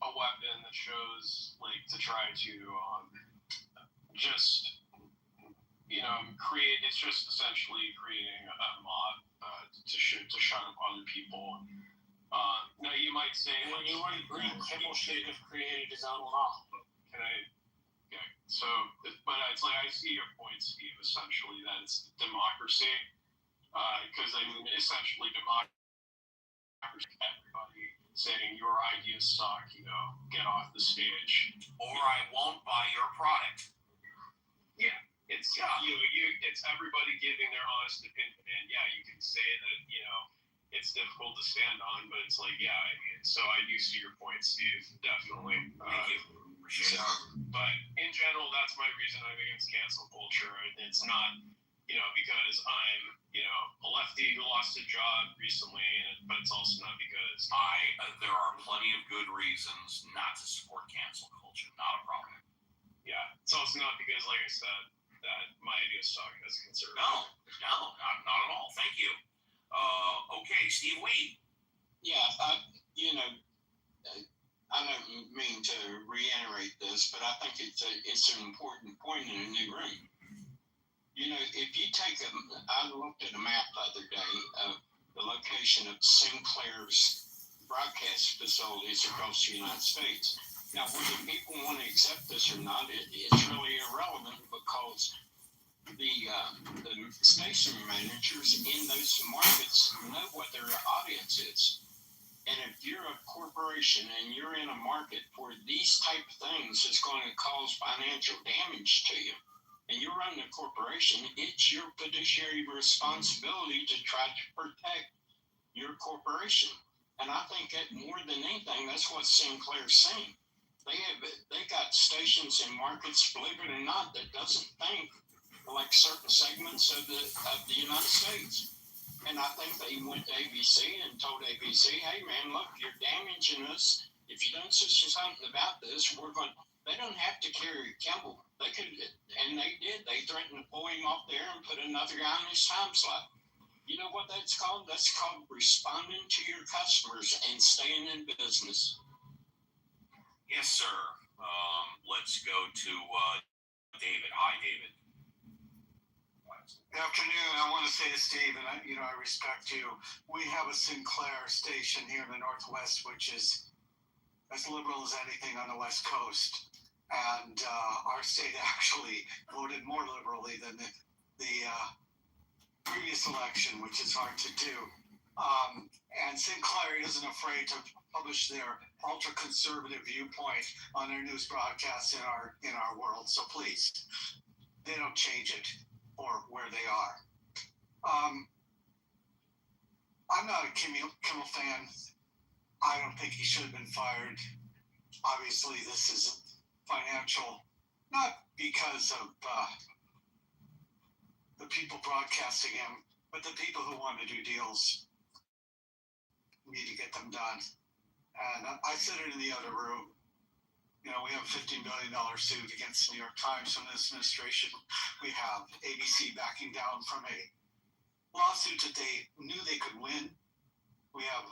Speaker 3: a weapon that shows, like, to try to just, you know, it's just essentially creating a mob to shut up other people. Now you might say,
Speaker 13: and you would agree Kimmel should have created his own law.
Speaker 3: Can I? Okay. So, but it's like I see your point, Steve. Essentially, that it's democracy. Because I mean, essentially, democracy, everybody saying your ideas suck, you know, get off the stage,
Speaker 21: or I won't buy your product.
Speaker 3: Yeah, it's it's everybody giving their honest opinion, and yeah, you can say that, you know, it's difficult to stand on, but it's like, yeah, I mean, so I do see your point, Steve, definitely.
Speaker 21: Thank you. Appreciate it.
Speaker 3: But in general, that's my reason I'm against cancel culture. It's not, you know, because I'm, you know, a lefty who lost a job recently, but it's also not because
Speaker 21: there are plenty of good reasons not to support cancel culture. Not a problem.
Speaker 3: Yeah, it's also not because, like I said, that my ideas suck as a conservative.
Speaker 21: No, not at all. Thank you. Okay, Steve Weed.
Speaker 12: Yeah, you know, I don't mean to reiterate this, but I think it's an important point in a new room. You know, if you take I looked at a map the other day of the location of Sinclair's broadcast facilities across the United States. Now, whether people want to accept this or not, it's really irrelevant because the station managers in those markets know what their audience is. And if you're a corporation and you're in a market where these type of things is going to cause financial damage to you, and you're running a corporation, it's your fiduciary responsibility to try to protect your corporation. And I think that more than anything, that's what Sinclair's saying. They got stations in markets, believe it or not, that doesn't think like certain segments of the United States. And I think they went to ABC and told ABC, hey man, look, you're damaging us. If you don't say something about this, they don't have to carry Kimball. They could, and they did. They threatened to pull him off there and put another guy on his time slot. You know what that's called? That's called responding to your customers and staying in business.
Speaker 21: Yes, sir. Let's go to David. Hi, David.
Speaker 16: Good afternoon. I want to say to Steve, and I respect you. We have a Sinclair station here in the Northwest, which is as liberal as anything on the West Coast, and our state actually voted more liberally than the previous election, which is hard to do. And Sinclair isn't afraid to publish their ultra-conservative viewpoint on their news broadcasts in our world. So please, they don't change it or where they are. I'm not a Kimmel fan. I don't think he should have been fired. Obviously, this is financial, not because of the people broadcasting him, but the people who want to do deals need to get them done. And I said it in the other room. You know, we have a $15 billion suit against the New York Times from this administration. We have ABC backing down from a lawsuit that they knew they could win. We have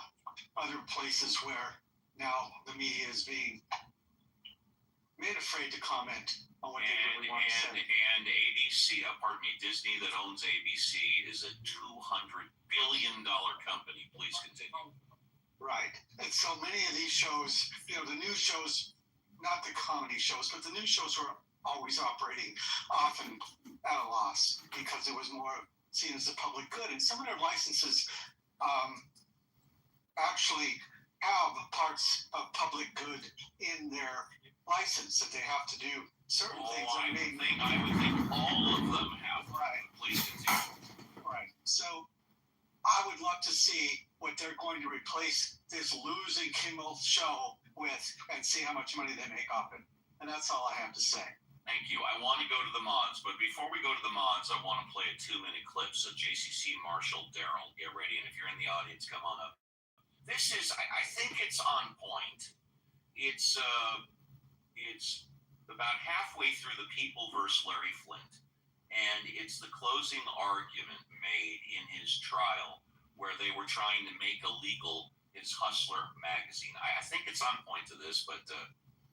Speaker 16: other places where now the media is being made afraid to comment on what they really want to say.
Speaker 21: And ABC, Disney that owns ABC is a $200 billion company. Please continue.
Speaker 16: Right. And so many of these shows, the news shows, not the comedy shows, but the news shows were always operating often at a loss because it was more seen as the public good. And some of their licenses actually have parts of public good in their license that they have to do certain things.
Speaker 21: I would think all of them have.
Speaker 16: Right.
Speaker 21: Please continue.
Speaker 16: Right. So I would love to see what they're going to replace this losing Kimmel show with and see how much money they make off it. And that's all I have to say.
Speaker 21: Thank you. I want to go to the mods, but before we go to the mods, I want to play a 2-minute clip. So JCC, Marshall, Daryl, get ready. And if you're in the audience, come on up. This is, I think it's on point. It's about halfway through The People versus Larry Flint. And it's the closing argument made in his trial where they were trying to make illegal his Hustler magazine. I think it's on point to this, but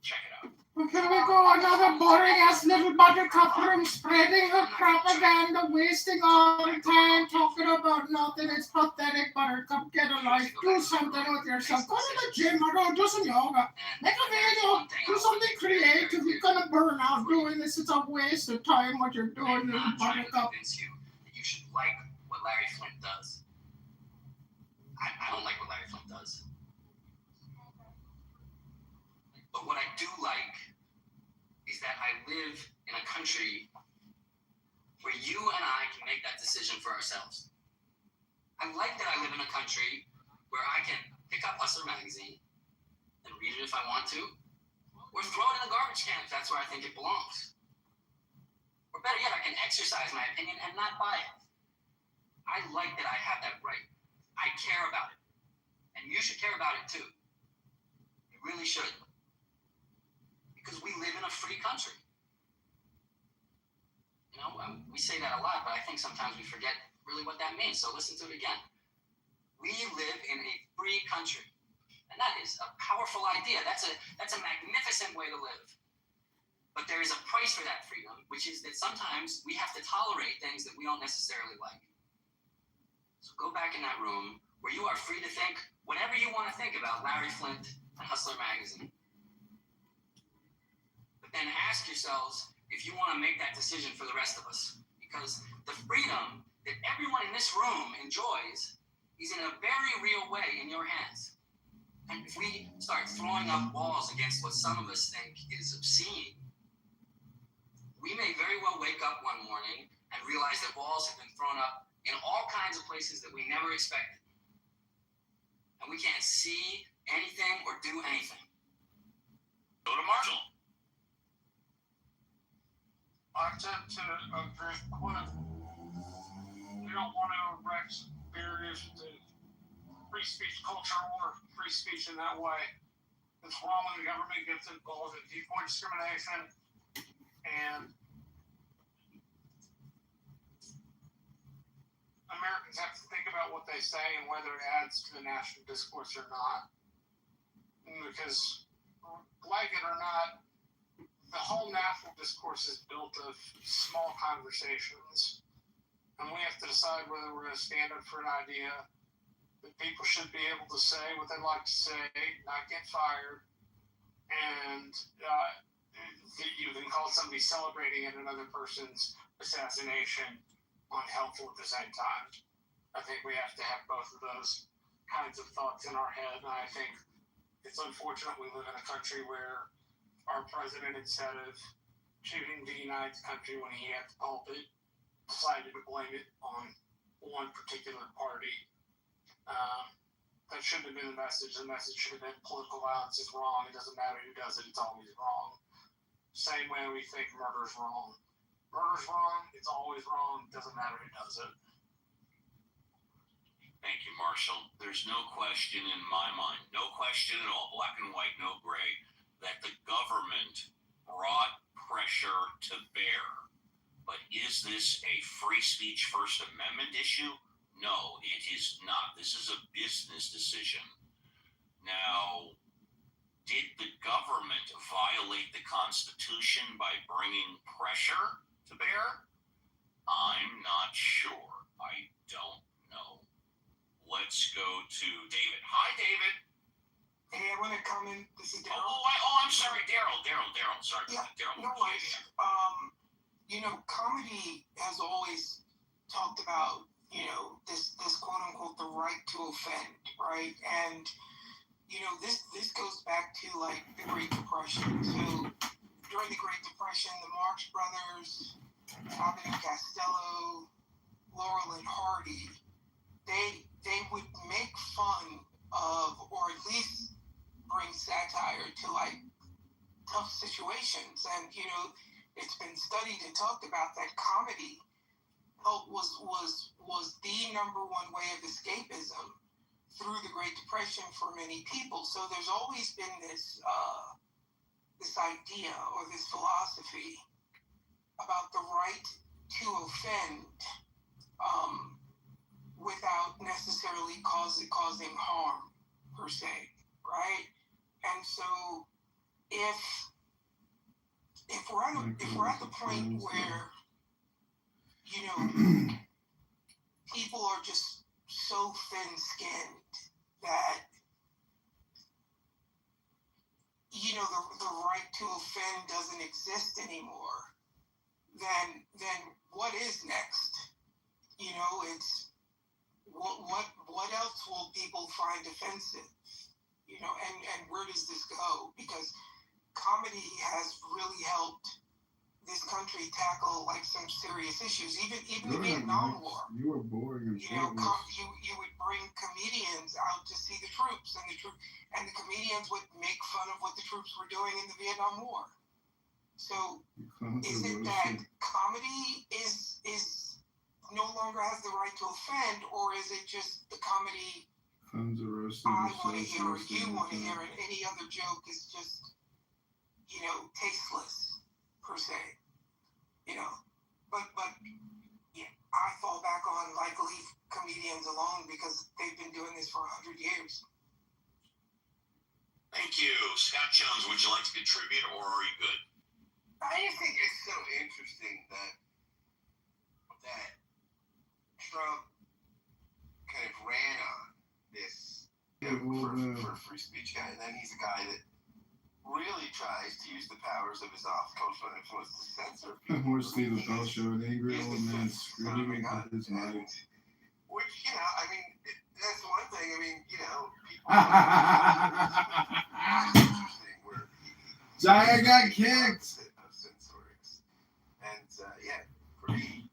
Speaker 21: check it out.
Speaker 11: Here we go, another boring-ass little buttercup room spreading her propaganda, wasting all the time, talking about nothing. It's pathetic, Buttercup. Get a life. Do something with yourself. Go to the gym or do some yoga. Make a video. Do something creative. You're going to burn out doing this. It's a waste of time what you're doing, little Buttercup.
Speaker 15: You should like what Larry Flint does. I don't like what Larry Flint does. But what I do like is that I live in a country where you and I can make that decision for ourselves. I like that I live in a country where I can pick up Hustler magazine and read it if I want to, or throw it in the garbage can if that's where I think it belongs. Or better yet, I can exercise my opinion and not buy it. I like that I have that right. I care about it. And you should care about it too. You really should. Because we live in a free country. You know, we say that a lot, but I think sometimes we forget really what that means. So listen to it again. We live in a free country. And that is a powerful idea. That's a magnificent way to live. But there is a price for that freedom, which is that sometimes we have to tolerate things that we don't necessarily like. So go back in that room where you are free to think whatever you want to think about Larry Flint and Hustler Magazine. But then ask yourselves if you want to make that decision for the rest of us. Because the freedom that everyone in this room enjoys is in a very real way in your hands. And if we start throwing up walls against what some of us think is obscene, we may very well wake up one morning and realize that walls have been thrown up in all kinds of places that we never expected. And we can't see anything or do anything.
Speaker 21: Go to Marshall.
Speaker 17: I tend to agree with we don't want to erect barriers to free speech culture or free speech in that way. It's wrong when the government gets involved in viewpoint discrimination, and Americans have to think about what they say and whether it adds to the national discourse or not. Because, like it or not, the whole national discourse is built of small conversations. And we have to decide whether we're going to stand up for an idea that people should be able to say what they'd like to say, not get fired, and you can call somebody celebrating in another person's assassination unhelpful at the same time. I think we have to have both of those kinds of thoughts in our head, and I think it's unfortunate we live in a country where our president, instead of choosing to unite the country when he had the pulpit, decided to blame it on one particular party. That shouldn't have been the message. The message should have been political violence is wrong. It doesn't matter who does it. It's always wrong. Same way we think murder's wrong. Murder's wrong. It's always wrong. It doesn't matter who does it.
Speaker 21: Thank you, Marshall. There's no question in my mind, no question at all, black and white, no gray, that the government brought pressure to bear. But is this a free speech First Amendment issue? No, it is not. This is a business decision. Now, did the government violate the Constitution by bringing pressure to bear? I'm not sure. I don't know. Let's go to David. Hi, David.
Speaker 6: Hey, I want to comment. This is Daryl.
Speaker 21: I'm sorry, Daryl. Sorry,
Speaker 6: yeah,
Speaker 21: Daryl.
Speaker 6: No worries. Comedy has always talked about, this quote unquote the right to offend, right? And this goes back to like the Great Depression. So during the Great Depression, the Marx Brothers, Abbott and Costello, Laurel and Hardy, they would make fun of, or at least bring satire to like tough situations. And it's been studied and talked about that comedy was the number one way of escapism through the Great Depression for many people. So there's always been this idea or this philosophy about the right to offend without necessarily causing harm per se, right? And so if we're at the point where people are just so thin-skinned that the right to offend doesn't exist anymore, then what is next? It's what else will people find offensive? And where does this go? Because comedy has really helped this country tackle like some serious issues, even the Vietnam War.
Speaker 9: You were boring and
Speaker 6: you would bring comedians out to see the troops, and the comedians would make fun of what the troops were doing in the Vietnam War. So is it that comedy is no longer has the right to offend, or is it just the comedy I want to hear or you want to hear, and any other joke is just tasteless per se, but yeah, I fall back on leave comedians alone because they've been doing this for 100 years.
Speaker 21: Thank you. Scott Jones, would you like to contribute or are you good?
Speaker 10: I just think it's so interesting that Trump kind of ran on this for free speech guy, and then he's a guy that really tries to use the powers of his office cultural influence to censor people.
Speaker 9: More Steve Bell show, an angry old man screaming at his mic.
Speaker 10: Which, you know, I mean, that's one thing. I mean, you know, people.
Speaker 9: Jaya got kicked.
Speaker 10: And yeah, pretty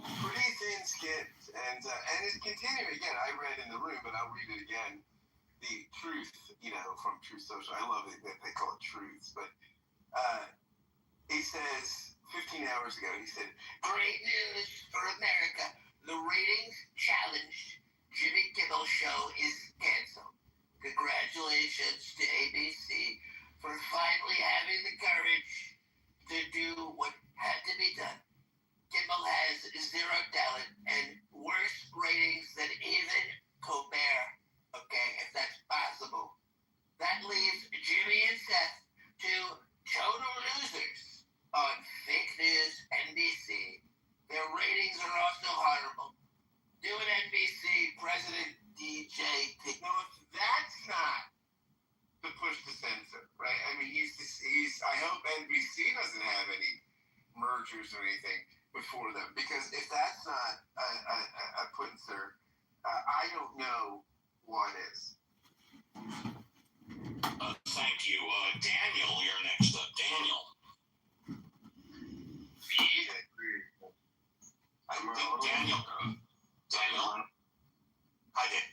Speaker 10: thin-skinned, and it's continuing again. I read in the room, but I'll read it again. The Truth, you know, from Truth Social. I love it that they call it Truth, but he says 15 hours ago. He said, "Great news for America. The ratings challenge Jimmy Kimmel show is canceled. Congratulations to ABC for finally having the courage to do what had to be done. Kimmel has zero talent and worse ratings than even Colbert. Okay, if that's possible. That leaves Jimmy and Seth to total losers on fake news NBC. Their ratings are also horrible. Do an NBC President DJ pick. No, that's not the push to censor, right? I mean, he's. I hope NBC doesn't have any mergers or anything before them, because if that's not a pincer, I don't know what is.
Speaker 21: Thank you. Daniel, you're next up. Daniel. Daniel. Hi, Dan.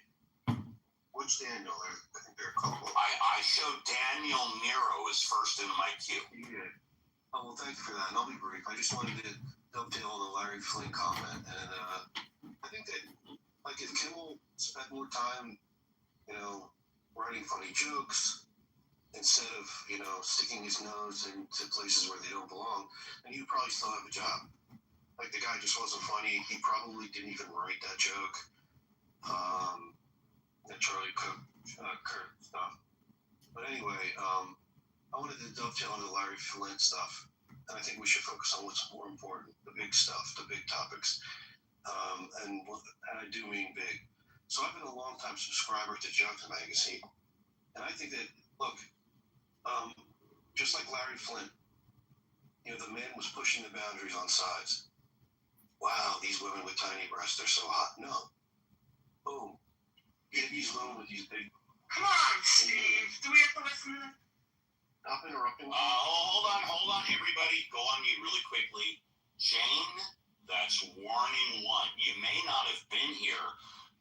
Speaker 10: Which Daniel? I think there are a couple.
Speaker 21: I showed Daniel Nero as first in my queue.
Speaker 10: Yeah. Oh, well, thank you for that. And I'll be brief. I just wanted to dovetail on the Larry Flynn comment. And I think that, like, if Kimmel spent more time, you know, writing funny jokes instead of, you know, sticking his nose into places where they don't belong, then he'd probably still have a job. Like, the guy just wasn't funny. He probably didn't even write that joke. That Charlie Kirk stuff. But anyway, I wanted to dovetail on the Larry Flynn stuff. And I think we should focus on what's more important, the big stuff, the big topics. And I do mean big. So I've been a long-time subscriber to Junk Magazine. And I think that, look, just like Larry Flynn, you know, the man was pushing the boundaries on sides. Wow, these women with tiny breasts are so hot. No. Boom. Get these women with these big...
Speaker 4: Come on, Steve. Do we have to listen to that?
Speaker 10: Stop interrupting.
Speaker 21: Hold on, everybody. Go on mute really quickly. Jane, that's warning one. You may not have been here,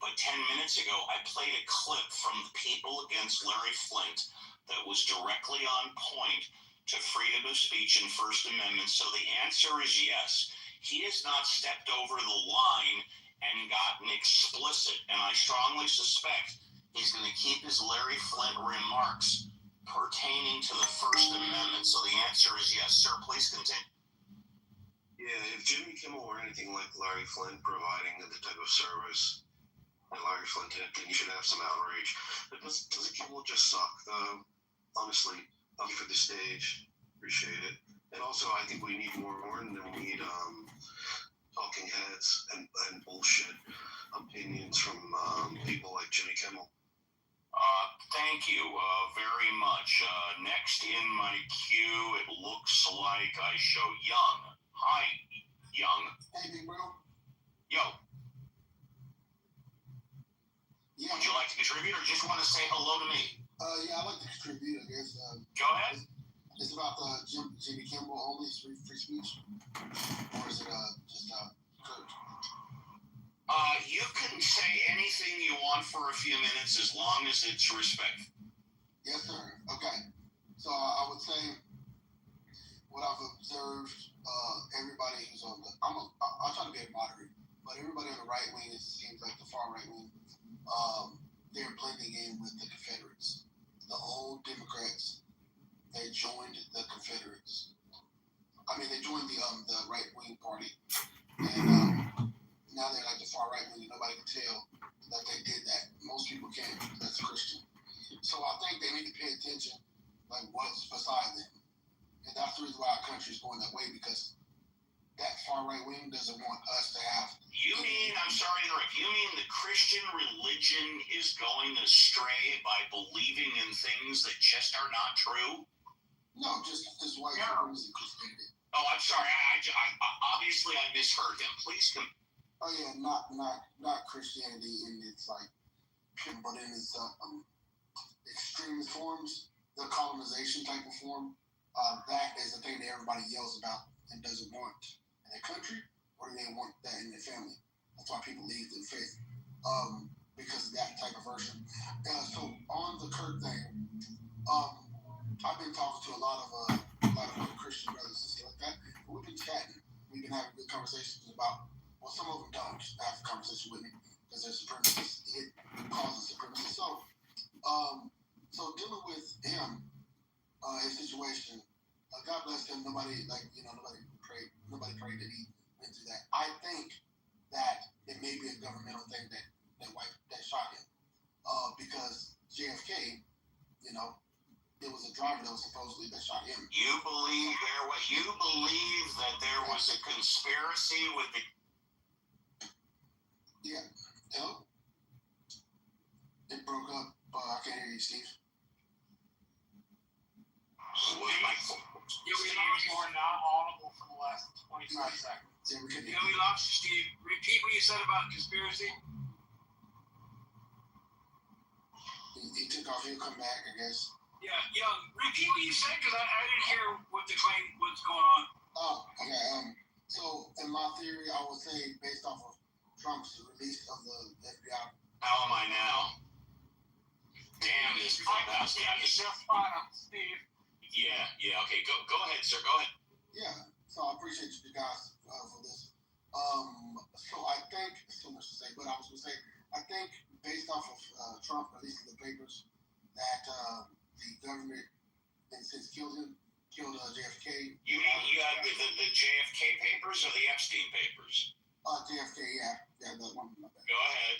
Speaker 21: but 10 minutes ago, I played a clip from the People Against Larry Flint that was directly on point to freedom of speech and First Amendment. So the answer is yes. He has not stepped over the line and gotten explicit, and I strongly suspect he's going to keep his Larry Flint remarks pertaining to the First Amendment. So the answer is yes. Sir, please continue.
Speaker 10: Yeah, if Jimmy Kimmel were anything like Larry Flint, providing the type of service that Larry Flint did, then you should have some outrage. But doesn't Kimmel just suck, though? Honestly, thank you for the stage. Appreciate it. And also, I think we need more than we need talking heads and bullshit opinions from people like Jimmy Kimmel.
Speaker 21: Thank you very much. Next in my queue, it looks like I show Young. Hi, Young.
Speaker 8: Hey, big bro.
Speaker 21: Yo.
Speaker 8: Yeah.
Speaker 21: Would you like to contribute or just want to say hello to me?
Speaker 8: Yeah, I'd like to contribute, I guess.
Speaker 21: Go ahead.
Speaker 8: It's about Jimmy Kimmel only free speech, or is it just Kurt?
Speaker 21: You can say anything you want for a few minutes as long as it's respectful.
Speaker 8: Yes, sir. Okay. So I would say what I've observed, everybody who's on the, I'll try to be a moderate, but everybody on the right wing, it seems like the far right wing, they're blending in with the Confederates. The old Democrats, they joined the Confederates. I mean, they joined the right wing party, and now they're like the far right wing. Nobody can tell that they did that. Most people can't. That's Christian. So I think they need to pay attention, like what's beside them, and that's the reason why our country is going that way, because that far right wing doesn't want us to have.
Speaker 21: You mean, I'm sorry to interrupt, you mean the Christian religion is going astray by believing in things that just are not true?
Speaker 8: No, just this white supremacy Christianity.
Speaker 21: Oh, I'm sorry. I obviously I misheard him. Please come.
Speaker 8: Oh yeah, not Christianity in its like, but in its extremist forms, the colonization type of form. That is the thing that everybody yells about and doesn't want in their country, or they want that in their family. That's why people leave the faith, because of that type of version. So on the Kirk thing, I've been talking to a lot of Christian brothers and stuff like that. But we've been chatting. We've been having good conversations about. Well, some of them don't have a conversation with me because they're supremacists. It causes supremacy. So dealing with him, his situation. God bless him. Nobody prayed that he went through that. I think that it may be a governmental thing that shot him, because JFK, it was a driver that was supposedly that shot him.
Speaker 21: You believe that there was a conspiracy with the.
Speaker 8: Yeah. Hello? It broke up. I can't hear you, Steve.
Speaker 13: You are not audible for the last 25 seconds.
Speaker 8: Yeah, we
Speaker 13: lost you, Steve. Repeat what you said about conspiracy.
Speaker 8: He took off. He'll come back, I guess.
Speaker 13: Yeah. Repeat what you said, because I didn't hear what the claim, what's going on.
Speaker 8: Oh, okay. So in my theory, I would say based off of Trump's release of the FBI.
Speaker 21: How am I now? Damn this clubhouse.
Speaker 13: Steve.
Speaker 21: Yeah. Okay, go ahead, sir. Go ahead.
Speaker 8: Yeah. So I appreciate you guys for this. So I think so much to say, but I was gonna say I think based off of Trump releasing the papers that the government, and since killed JFK.
Speaker 21: You mean you got the JFK papers or the Epstein papers?
Speaker 8: JFK, yeah, that one.
Speaker 21: Go ahead.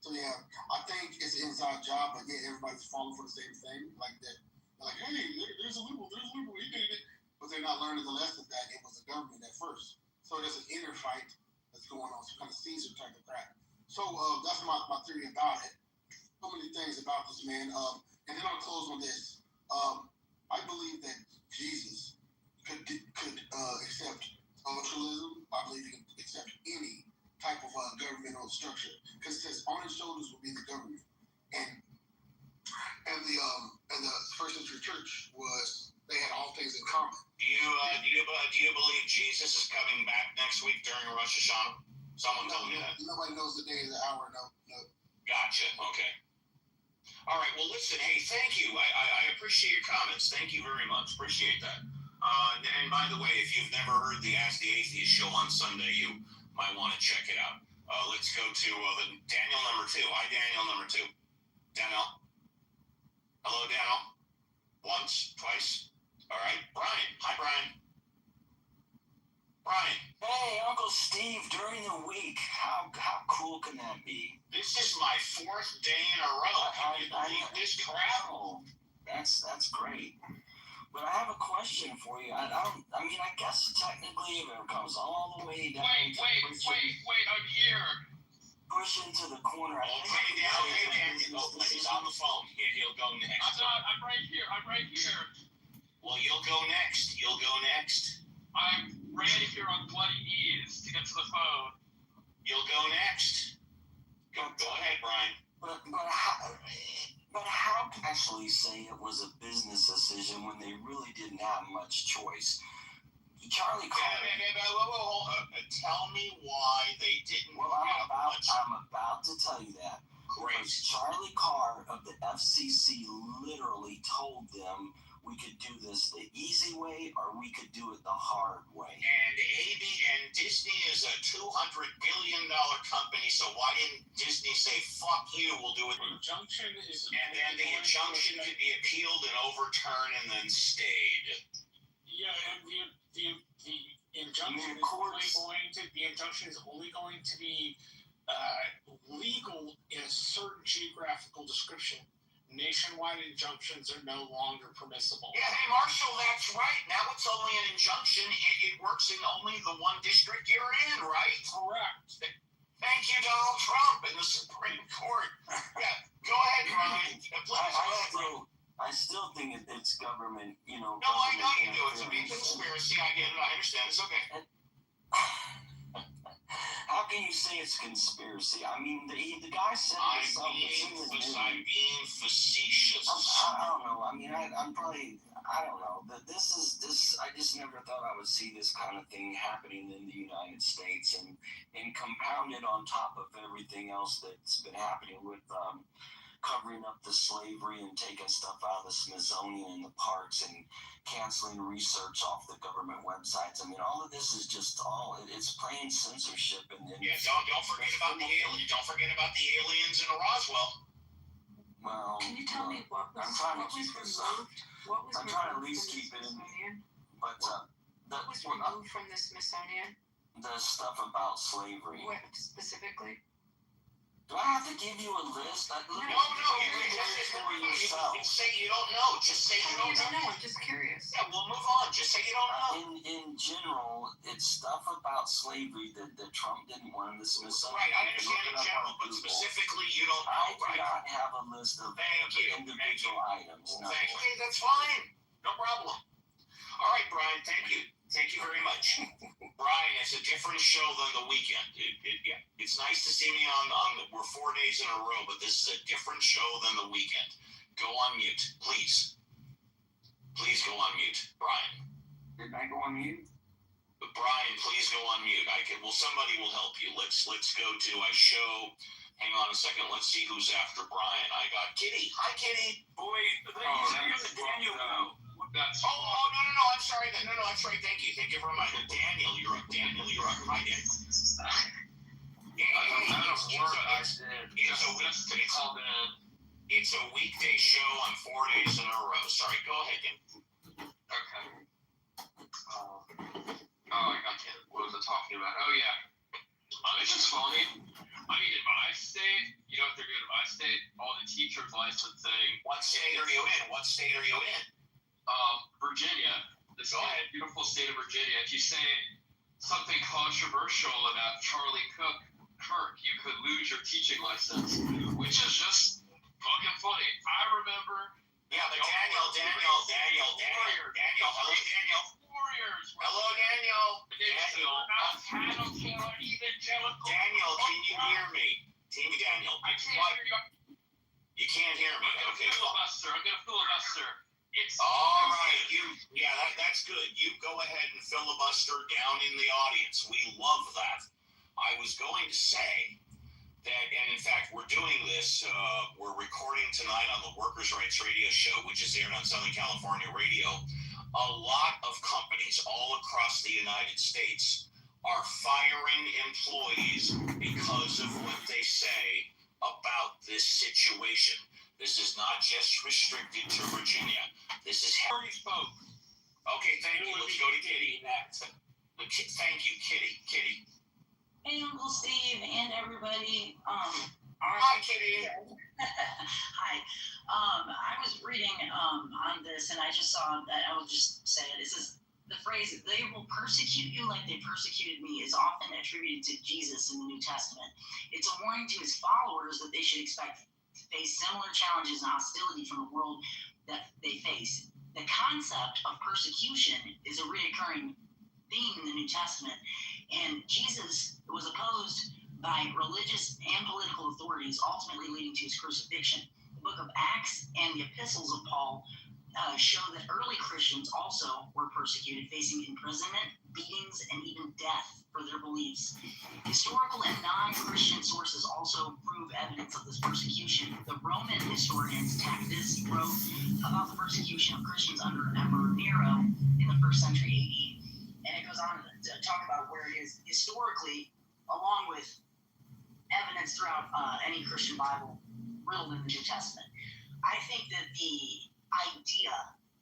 Speaker 8: So yeah, I think it's an inside job, but yeah, everybody's falling for the same thing. Like that, they're like, hey, there's a liberal, he did it, but they're not learning the lesson that it was the government at first. So there's an inner fight that's going on, some kind of Caesar type of crap. So that's my theory about it. So many things about this man. And then I'll close on this. I believe that Jesus could accept socialism. I believe he can accept any type of governmental structure, because it says on his shoulders will be the government, and the first century church was they had all things in common.
Speaker 21: Do you believe Jesus is coming back next week during Rosh Hashanah? Someone told me that.
Speaker 8: Nobody knows the day, the hour. No.
Speaker 21: Gotcha. Okay. All right. Well, listen. Hey, thank you. I appreciate your comments. Thank you very much. Appreciate that. And by the way, if you've never heard the Ask the Atheist show on Sunday, you might want to check it out. Let's go to the Daniel number 2. Hi, Daniel number 2. Daniel. Hello, Daniel. Once, twice. All right. Brian. Hi, Brian. Brian.
Speaker 18: Hey, Uncle Steve, during the week. How cool can that be?
Speaker 21: This is my 4th day in a row. Can you believe this crap?
Speaker 18: Oh, that's great. But I have a question for you. I guess technically if it comes all the way down.
Speaker 21: Wait, I'm here.
Speaker 18: Push into the corner.
Speaker 21: Okay, Dan. He's on the phone. He'll go next.
Speaker 13: I'm right here.
Speaker 21: Well, you'll go next.
Speaker 13: I'm right here on bloody knees to get to the phone.
Speaker 21: You'll go next. Go ahead, Brian.
Speaker 18: But how can I actually say it was a business decision when they really didn't have much choice? Charlie Carr.
Speaker 21: Tell me why they didn't have much.
Speaker 18: I'm about to tell you that.
Speaker 21: Great.
Speaker 18: Because Charlie Carr of the FCC literally told them we could do this the easy way or we could do it the hard way.
Speaker 21: And Disney is a $200 billion company, so why didn't Disney say, fuck you, we'll do it?
Speaker 13: Injunction is...
Speaker 21: And then the injunction could be appealed and overturned and then stayed.
Speaker 13: Yeah, and the injunction is only going to be legal in a certain geographical description. nationwide injunctions are no longer permissible.
Speaker 1: Yeah, hey, Marshall, that's right. Now it's only an injunction. It works in only the one district you're in, right?
Speaker 13: Correct.
Speaker 1: Thank you, Donald Trump and the Supreme Court. Yeah, go ahead, Brian. Please,
Speaker 18: I still think it's government,
Speaker 1: No, I know you do. It's a big conspiracy. I get it. I understand. It's okay.
Speaker 18: How can you say it's conspiracy? I mean, the guy said it himself.
Speaker 1: I'm being facetious.
Speaker 18: I don't know. I mean, I'm probably, I don't know. I just never thought I would see this kind of thing happening in the United States, and compounded on top of everything else that's been happening with covering up the slavery and taking stuff out of the Smithsonian and the parks and canceling research off the government websites. I mean, all of this is just it's plain censorship. And
Speaker 1: yeah, don't forget about the aliens. Don't forget about the aliens in Roswell.
Speaker 18: Well,
Speaker 22: can you tell me what was removed? What was
Speaker 18: I'm
Speaker 22: removed
Speaker 18: trying to at least
Speaker 22: from
Speaker 18: keep
Speaker 22: the
Speaker 18: it in.
Speaker 22: Smithsonian?
Speaker 18: But
Speaker 22: What was removed from the Smithsonian?
Speaker 18: The stuff about slavery.
Speaker 22: What specifically?
Speaker 18: Do I have to give you a list?
Speaker 1: No, you can say you don't know. Just say you don't know.
Speaker 22: I'm just curious.
Speaker 1: Yeah, we'll move on. Just say you don't know.
Speaker 18: In general, it's stuff about slavery that Trump didn't want in the Smithsonian.
Speaker 1: Right, I understand in general, but specifically you don't know,
Speaker 18: I do not have a list of individual items. No.
Speaker 1: Okay, that's fine. No problem. All right, Brian, thank you. Thank you very much. Brian, it's a different show than the weekend. It's nice to see me on we're 4 days in a row, but this is a different show than the weekend. Go on mute, please. Please go on mute. Brian.
Speaker 18: Did I go on mute?
Speaker 1: Brian, please go on mute. Somebody will help you. Let's go to a show. Hang on a second. Let's see who's after Brian. I got Kitty. Hi, Kitty.
Speaker 3: Wait, Daniel. That's
Speaker 1: no. I'm sorry. No, that's right. Thank you for reminding me. Daniel, you're up. Hi, Daniel. It's a weekday show on 4 days in a row. Sorry, go ahead, Dan.
Speaker 3: Okay. I got it. What was I talking about? Oh, yeah. It's just funny. I mean, in my state, you know what they're doing in my state? All the teachers licensing.
Speaker 1: What state are you in?
Speaker 3: Virginia. This beautiful state of Virginia. If you say something controversial about Charlie Kirk, you could lose your teaching license, which is just fucking funny. I remember.
Speaker 1: Yeah, but Daniel. Hello, Daniel. Hello, Daniel. Daniel, can you hear me? Daniel.
Speaker 3: I can't hear you.
Speaker 1: You can't hear me.
Speaker 3: I'm gonna filibuster.
Speaker 1: All right, that's good. You go ahead and filibuster down in the audience. We love that. I was going to say that, and in fact, we're doing this. We're recording tonight on the Workers' Rights Radio Show, which is aired on Southern California Radio. A lot of companies all across the United States are firing employees because of what they say about this situation. This is not just restricted to Virginia. This is Harry spoke. Okay, thank you. Let's go to Kitty next. Thank you, Kitty.
Speaker 19: Hey, Uncle Steve and everybody.
Speaker 1: Hi, Kitty.
Speaker 19: Hi. I was reading on this, and I just saw that. I will just say it. This is the phrase, "They will persecute you like they persecuted me," is often attributed to Jesus in the New Testament. It's a warning to his followers that they should expect to face similar challenges and hostility from the world that they face. The concept of persecution is a recurring theme in the New Testament, and Jesus was opposed by religious and political authorities, ultimately leading to his crucifixion. The book of Acts and the epistles of Paul show that early Christians also were persecuted, facing imprisonment, beatings, and even death for their beliefs. Historical and non-Christian sources also prove evidence of this persecution. The Roman historian Tacitus wrote about the persecution of Christians under Emperor Nero in the 1st century AD, and it goes on to talk about where it is historically, along with evidence throughout any Christian Bible riddled in the New Testament. I think that the idea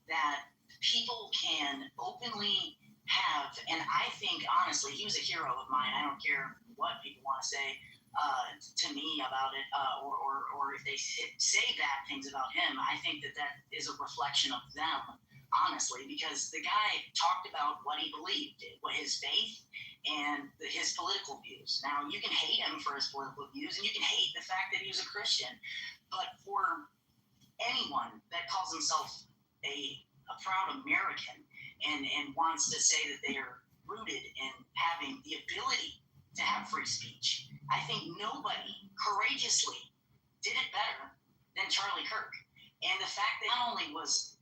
Speaker 19: that people can openly have, and I think honestly, he was a hero of mine. I don't care what people want to say. to me about it, or if they say bad things about him, I think that is a reflection of them, honestly, because the guy talked about what he believed, what his faith, and his political views. Now, you can hate him for his political views, and you can hate the fact that he was a Christian, but for anyone that calls himself a proud American and wants to say that they are rooted in having the ability to have free speech, I think nobody courageously did it better than Charlie Kirk. And the fact that not only was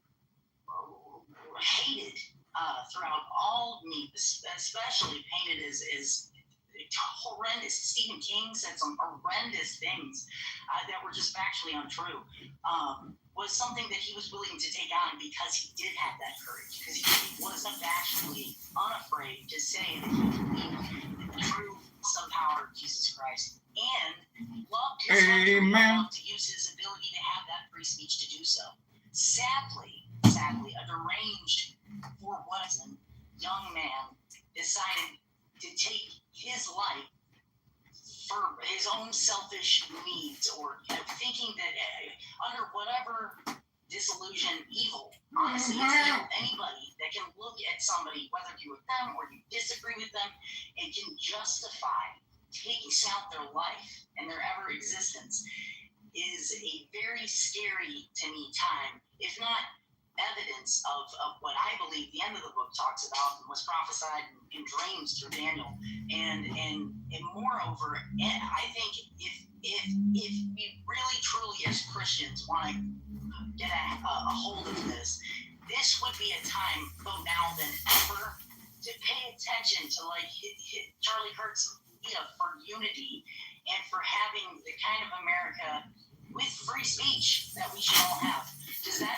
Speaker 19: hated throughout all media, especially painted as horrendous. Stephen King said some horrendous things that were just factually untrue. Was something that he was willing to take on because he did have that courage, because he was unabashedly unafraid to say that he believed in the true some power of Jesus Christ and loved his country enough to use his ability to have that free speech to do so. Sadly, a deranged, for-wasn't young man decided to take his life for his own selfish needs, or thinking that under whatever disillusion, evil, honestly, it's evil. Anybody that can look at somebody, whether you're with them or you disagree with them, and can justify taking out their life and their ever existence is a very scary, to me, time, if not evidence of what I believe the end of the book talks about and was prophesied in dreams through Daniel. And moreover, I think if we really truly as Christians want to get a hold of this would be a time, more now than ever, to pay attention to Charlie Kirk's idea for unity and for having the kind of America with free speech that we should all have. Does that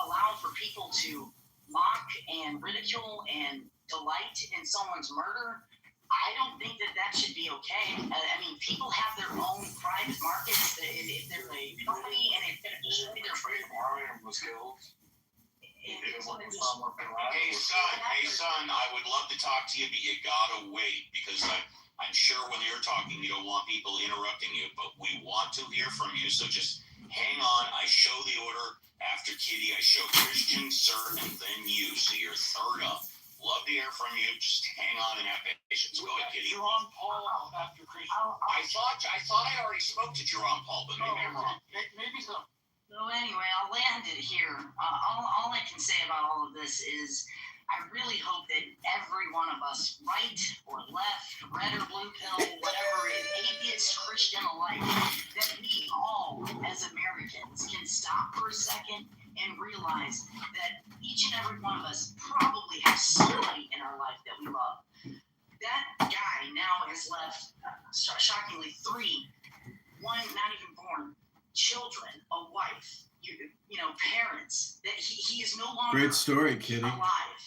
Speaker 19: allow for people to mock and ridicule and delight in someone's murder? I don't think that should be okay. I mean, people have their own private markets. If they're a company and if they're their freedom. Was killed.
Speaker 21: Hey son, I would love to talk to you, but you gotta wait, because I'm sure when you're talking, you don't want people interrupting you, but we want to hear from you, so just hang on. I show the order. After Kitty, I show Christian, Sir, and then you, so you're third up. Love to hear from you. Just hang on and have patience. Go ahead, Kitty.
Speaker 13: Jerome Paul after Christian.
Speaker 21: I thought I already spoke to Jerome Paul, but maybe I'm wrong.
Speaker 13: Maybe so.
Speaker 19: So anyway, I'll land it here. All I can say about all of this is I really hope that every one of us, right or left, red or blue pill, whatever, atheist, Christian alike, that we all, as Americans, can stop for a second and realize that each and every one of us probably has somebody in our life that we love. That guy now has left, shockingly, 3, 1 not even born, children, a wife, parents, that he is no longer
Speaker 9: Great story, Kitty.
Speaker 19: alive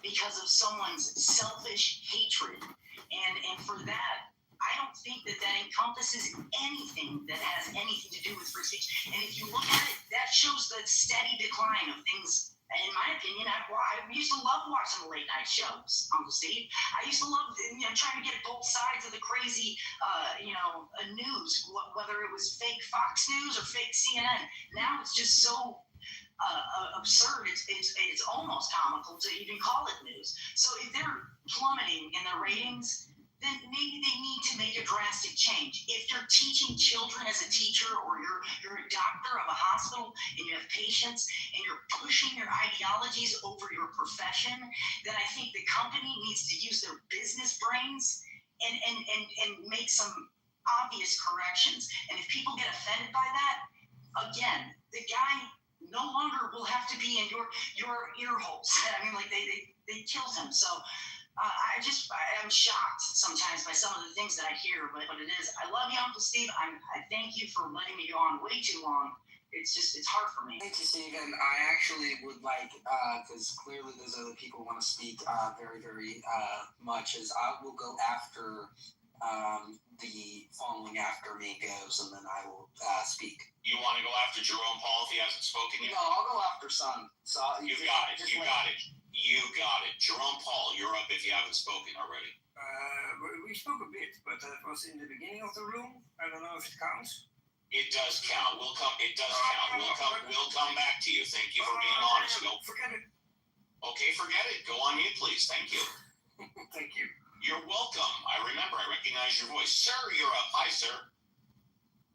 Speaker 19: because of someone's selfish hatred. And for that, I don't think that encompasses anything that has anything to do with free speech. And if you look at it, that shows the steady decline of things. In my opinion, I used to love watching the late night shows, Uncle Steve. I used to love trying to get both sides of the crazy, news, whether it was fake Fox News or fake CNN. Now it's just so absurd. It's almost comical to even call it news. So if they're plummeting in their ratings, then maybe they need to make a drastic change. If you're teaching children as a teacher, or you're a doctor of a hospital and you have patients and you're pushing your ideologies over your profession, then I think the company needs to use their business brains and make some obvious corrections. And if people get offended by that, again, the guy no longer will have to be in your ear holes. I mean, they killed him. So I'm shocked sometimes by some of the things that I hear, but it is. I love you, Uncle Steve. I thank you for letting me go on way too long. It's hard for me.
Speaker 2: Thank you, Stephen. I actually would like, because clearly those other people want to speak very, very much, is I will go after the following after me goes, and then I will speak.
Speaker 21: You want to go after Jerome Paul if he hasn't spoken yet?
Speaker 2: No, I'll go after Son. So
Speaker 21: You got it. You got it. Jerome Paul, you're up if you haven't spoken already.
Speaker 7: We spoke a bit, but that was in the beginning of the room. I don't know if it counts.
Speaker 21: It does count. It does count. We'll come back to you. Thank you for being honest.
Speaker 7: Forget it.
Speaker 21: Okay, forget it. Go on mute, please. Thank you.
Speaker 7: Thank you.
Speaker 21: You're welcome. I remember. I recognize your voice. Sir, you're up. Hi, sir.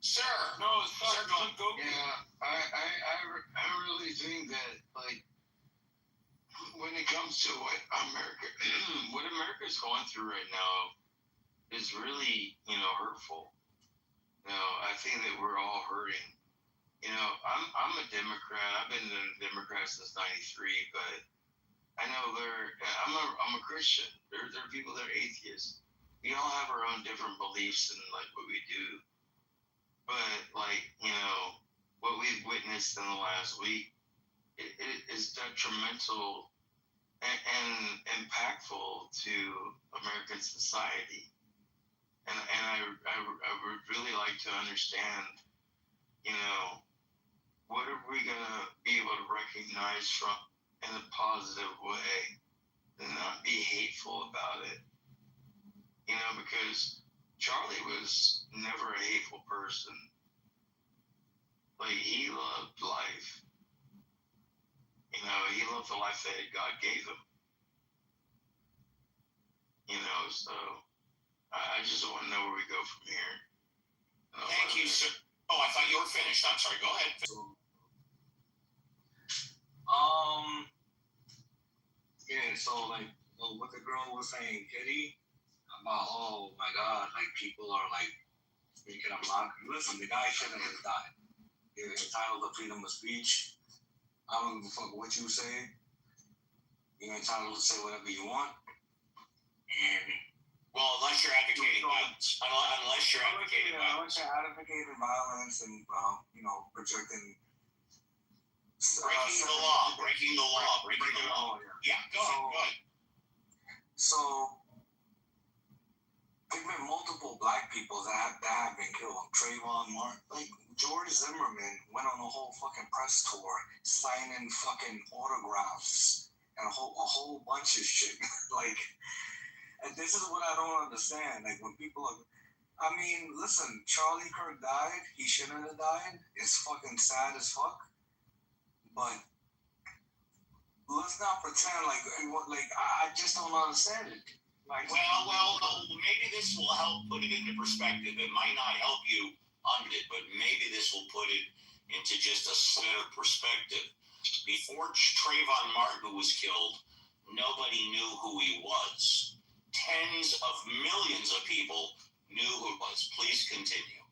Speaker 21: Sir.
Speaker 10: No, it's
Speaker 21: Sir, go.
Speaker 10: Yeah, I really think that, like, when it comes to what America's going through right now is really, hurtful. I think that we're all hurting. I'm a Democrat. I've been a Democrat since '93, but I know I'm a Christian. There are people that are atheists. We all have our own different beliefs and like what we do. But what we've witnessed in the last week, it is detrimental and impactful to American society. And I would really like to understand, what are we gonna be able to recognize from in a positive way and not be hateful about it? Because Charlie was never a hateful person. Like, he loved life. He loved the life that God gave him. So I just want to know where we go from here.
Speaker 21: Thank you, sir. Oh, I thought you were finished. I'm sorry. Go ahead.
Speaker 5: Yeah, so like what the girl was saying, Kitty, about, oh my God, like people are like speaking of mock. Listen, the guy shouldn't have died. You're entitled to freedom of speech. I don't give a fuck what you say. You're entitled to say whatever you want. And
Speaker 21: unless you're advocating violence, unless you're advocating violence
Speaker 5: and projecting.
Speaker 21: Breaking the law. Yeah, go ahead.
Speaker 5: So there've been multiple black people that have been killed. Trayvon Martin, like George Zimmerman went on a whole fucking press tour signing fucking autographs and a whole bunch of shit. And this is what I don't understand. Like, when people are, listen, Charlie Kirk died. He shouldn't have died. It's fucking sad as fuck. But let's not pretend I just don't understand it.
Speaker 21: Maybe this will help put it into perspective. It might not help you on it, but maybe this will put it into just a better perspective. Before Trayvon Martin was killed, nobody knew who he was. Tens of millions of people knew who it was. Please continue.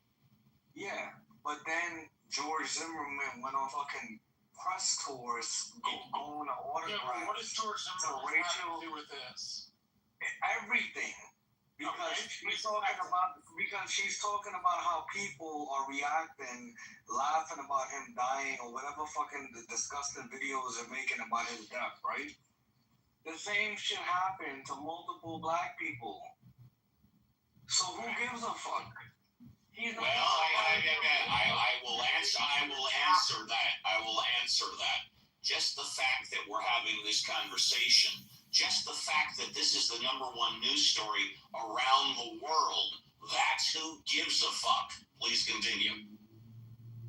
Speaker 5: Yeah, but then George Zimmerman went on fucking press tours, going to autograph.
Speaker 13: Yeah, what does George Zimmerman have to do with this?
Speaker 5: Everything. Because she's talking about how people are reacting, laughing about him dying, or whatever fucking disgusting videos they're making about his death, right? The same shit happened to multiple black people. So who gives a fuck?
Speaker 21: I will answer that. Just the fact that we're having this conversation, just the fact that this is the #1 news story around the world, that's who gives a fuck. Please continue.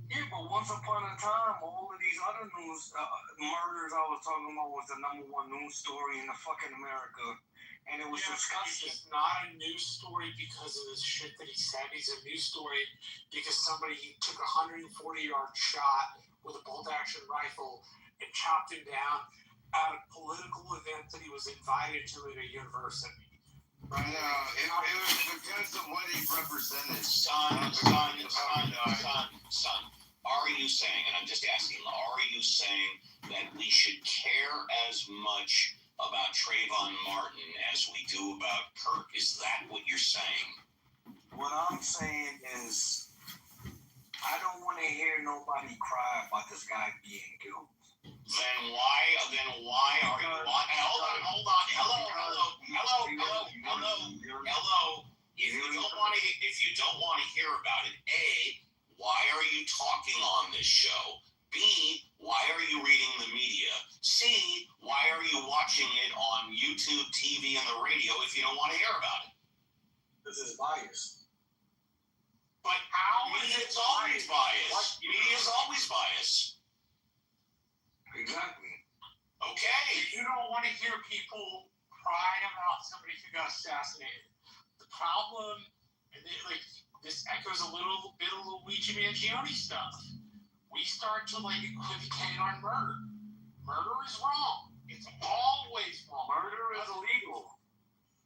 Speaker 5: Yeah, but once upon a time, all of these other news murders I was talking about was the #1 news story in the fucking America. And it was disgusting.
Speaker 13: It's not a news story because of the shit that he said. It's a news story because he took a 140-yard shot with a bolt-action rifle and chopped him down at a political event that he was invited to at a university.
Speaker 10: I know. It was because of what he represented.
Speaker 21: Son. Are you saying, and I'm just asking, are you saying that we should care as much about Trayvon Martin as we do about Kirk? Is that what you're saying?
Speaker 5: What I'm saying is, I don't want to hear nobody cry about this guy being killed.
Speaker 21: Then why are you? Hold on. Hello. If you don't want to hear about it, A, why are you talking on this show? B, why are you reading the media? C, why are you watching it on YouTube, TV, and the radio if you don't want to hear about it?
Speaker 5: This is bias.
Speaker 21: But how is it always biased? Media is always biased.
Speaker 5: Exactly.
Speaker 21: Okay.
Speaker 13: You don't want to hear people cry about somebody who got assassinated. The problem, and this echoes a little bit of Luigi Mangione stuff. We start to equivocate on murder. Murder is wrong. It's always wrong.
Speaker 5: Murder is illegal.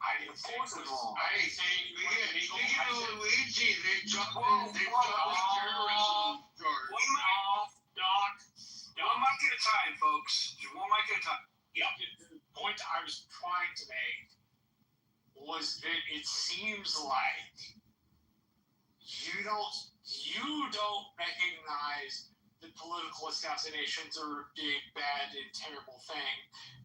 Speaker 13: Of course it's wrong.
Speaker 21: I didn't say illegal.
Speaker 10: Speaking of Luigi, they dropped the terrorism charge.
Speaker 13: One mic at a time, folks. Just one mic at a time.
Speaker 21: Yeah.
Speaker 13: The point I was trying to make was that it seems like you don't recognize that political assassinations are a big, bad, and terrible thing.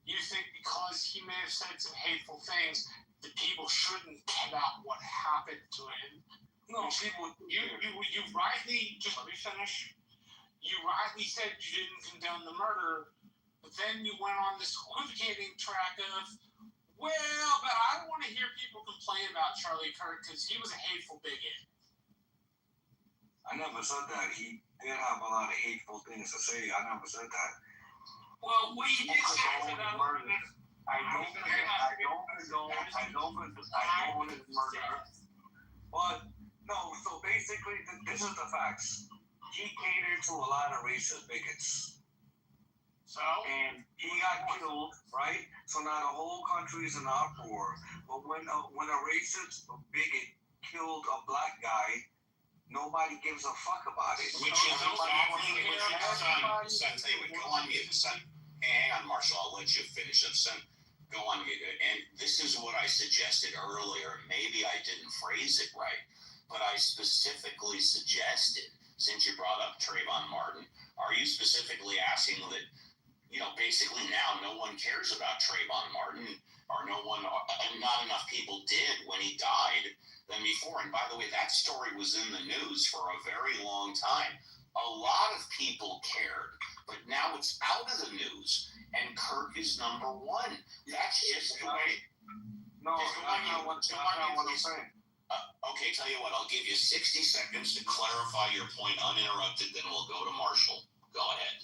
Speaker 13: You think because he may have said some hateful things, that people shouldn't care about what happened to him.
Speaker 5: No, people.
Speaker 13: You rightly, just let me finish. You rightly said you didn't condone the murder, but then you went on this equivocating track of, well, but I don't want to hear people complain about Charlie Kirk because he was a hateful bigot.
Speaker 5: I never said that. He did have a lot of hateful things to say. I never said that.
Speaker 13: Well, what he did say about
Speaker 5: I don't condone his murder. But no, so basically, this is the facts. He catered to a lot of racist bigots.
Speaker 13: So?
Speaker 5: And he got killed, right? So now the whole country's in uproar. But when a racist bigot killed a black guy, nobody gives a fuck about it.
Speaker 21: Which is exactly what your son they would go on mute. Son, hang on, Marshall, I'll let you finish up, son. Go on mute. And this is what I suggested earlier. Maybe I didn't phrase it right, but I specifically suggested, since you brought up Trayvon Martin, are you specifically asking that, basically now no one cares about Trayvon Martin, or not enough people did when he died than before? And by the way, that story was in the news for a very long time. A lot of people cared, but now it's out of the news, and Kirk is number one. That's just the way.
Speaker 5: No, that's not what I'm saying.
Speaker 21: Okay, tell you what, I'll give you 60 seconds to clarify your point uninterrupted, then we'll go to Marshall. Go ahead.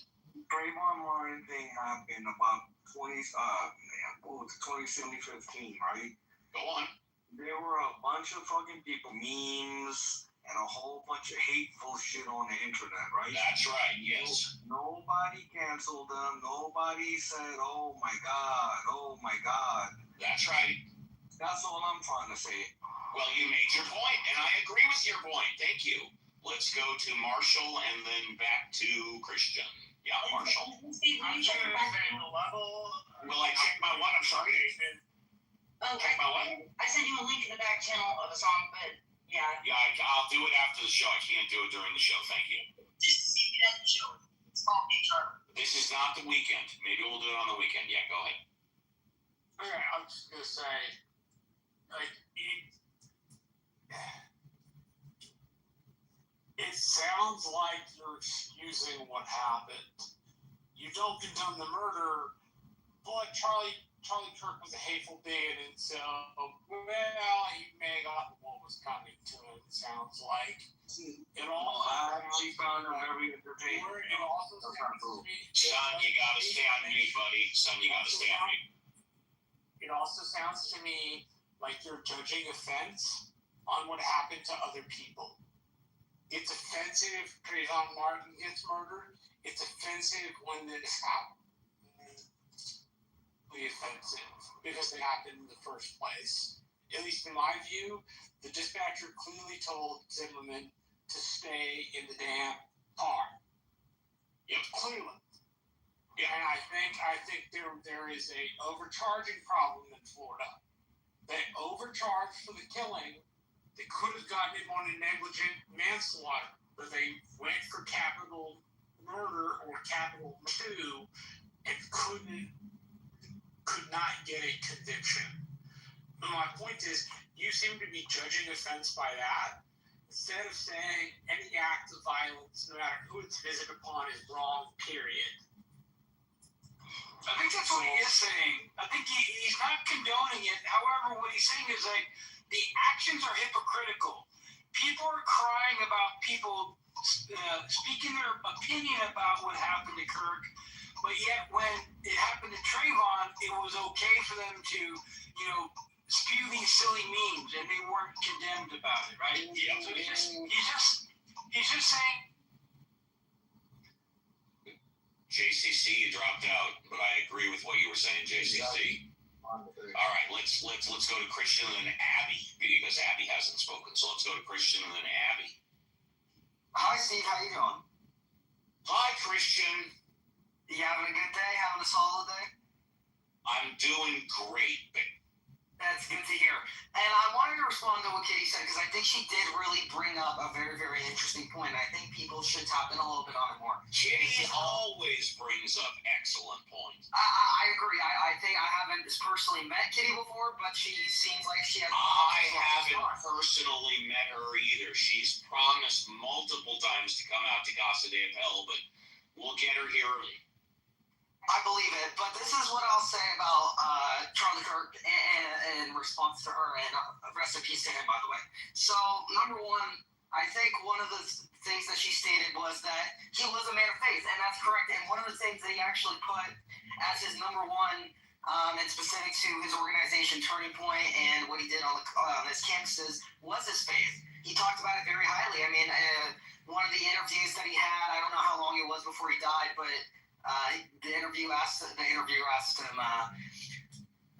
Speaker 5: Trayvon Martin thing happened about 2015, right?
Speaker 21: Go on.
Speaker 5: There were a bunch of fucking people, memes, and a whole bunch of hateful shit on the internet, right?
Speaker 21: That's right, yes.
Speaker 5: Nobody canceled them. Nobody said, oh my God.
Speaker 21: That's right.
Speaker 5: That's all I'm trying to say.
Speaker 21: Well, you made your point, and I agree with your point. Thank you. Let's go to Marshall and then back to Christian. Yeah, Marshall.
Speaker 13: I'm trying to say the level.
Speaker 21: Will I check my what? I'm sorry.
Speaker 19: Okay.
Speaker 21: Check my what?
Speaker 19: I sent you a link in the back channel of a song, but yeah.
Speaker 21: Yeah, I'll do it after the show. I can't do it during the show. Thank you.
Speaker 19: Just to see if it doesn't show. It's called HR.
Speaker 21: This is not the weekend. Maybe we'll do it on the weekend. Yeah, go ahead.
Speaker 13: Okay, I'm just gonna say, it sounds like you're excusing what happened. You don't condone the murder, but Charlie Kirk was a hateful bigot, and so, he may have gotten what was coming to him, it sounds like. It also
Speaker 5: found him very entertaining.
Speaker 13: It also sounds to me...
Speaker 21: Son, you gotta stay on mute, buddy. Son, you gotta stay on mute.
Speaker 13: It also sounds to me like you're judging offense on what happened to other people. It's offensive if Trayvon Martin gets murdered. It's offensive when this happens. Offensive because it happened in the first place. At least in my view, the dispatcher clearly told Zimmerman to stay in the damn car.
Speaker 21: Yep.
Speaker 13: Clearly. Yeah, and I think there is a overcharging problem in Florida. They overcharged for the killing. They could have gotten him on a negligent manslaughter, but they went for capital murder or capital two and could not get a conviction. But my point is, you seem to be judging offense by that instead of saying any act of violence, no matter who it's visited upon, is wrong, period.
Speaker 14: I think that's what he is saying. I think he's not condoning it. However, what he's saying is like the actions are hypocritical. People are crying about people speaking their opinion about what happened to Kirk, but yet when it happened to Trayvon, it was okay for them to, spew these silly memes, and they weren't condemned about it, right? Yeah. So he's just saying.
Speaker 21: JCC, you dropped out, but I agree with what you were saying, JCC. All right, let's go to Christian and then Abby, because Abby hasn't spoken. So let's go to Christian and then Abby.
Speaker 20: Hi, Steve. How you doing?
Speaker 21: Hi, Christian.
Speaker 20: You having a good day? Having a solid day?
Speaker 21: I'm doing great.
Speaker 20: That's good to hear. And I wanted to respond to what Kitty said, because I think she did really bring up a very, very interesting point. I think people should tap in a little bit on it more.
Speaker 21: Kitty always brings up excellent points.
Speaker 20: I agree. I think I haven't personally met Kitty before, but she seems like she has...
Speaker 21: I haven't personally met her either. She's promised multiple times to come out to Casa de Papel, but we'll get her here early.
Speaker 20: I believe it, but this is what I'll say about Charlie Kirk in response to her, and rest in peace to him, by the way. So, number one, I think one of the things that she stated was that he was a man of faith, and that's correct. And one of the things that he actually put as his number one, and specific to his organization, Turning Point, and what he did on his campuses, was his faith. He talked about it very highly. I mean, one of the interviews that he had, I don't know how long it was before he died, but the interviewer asked him,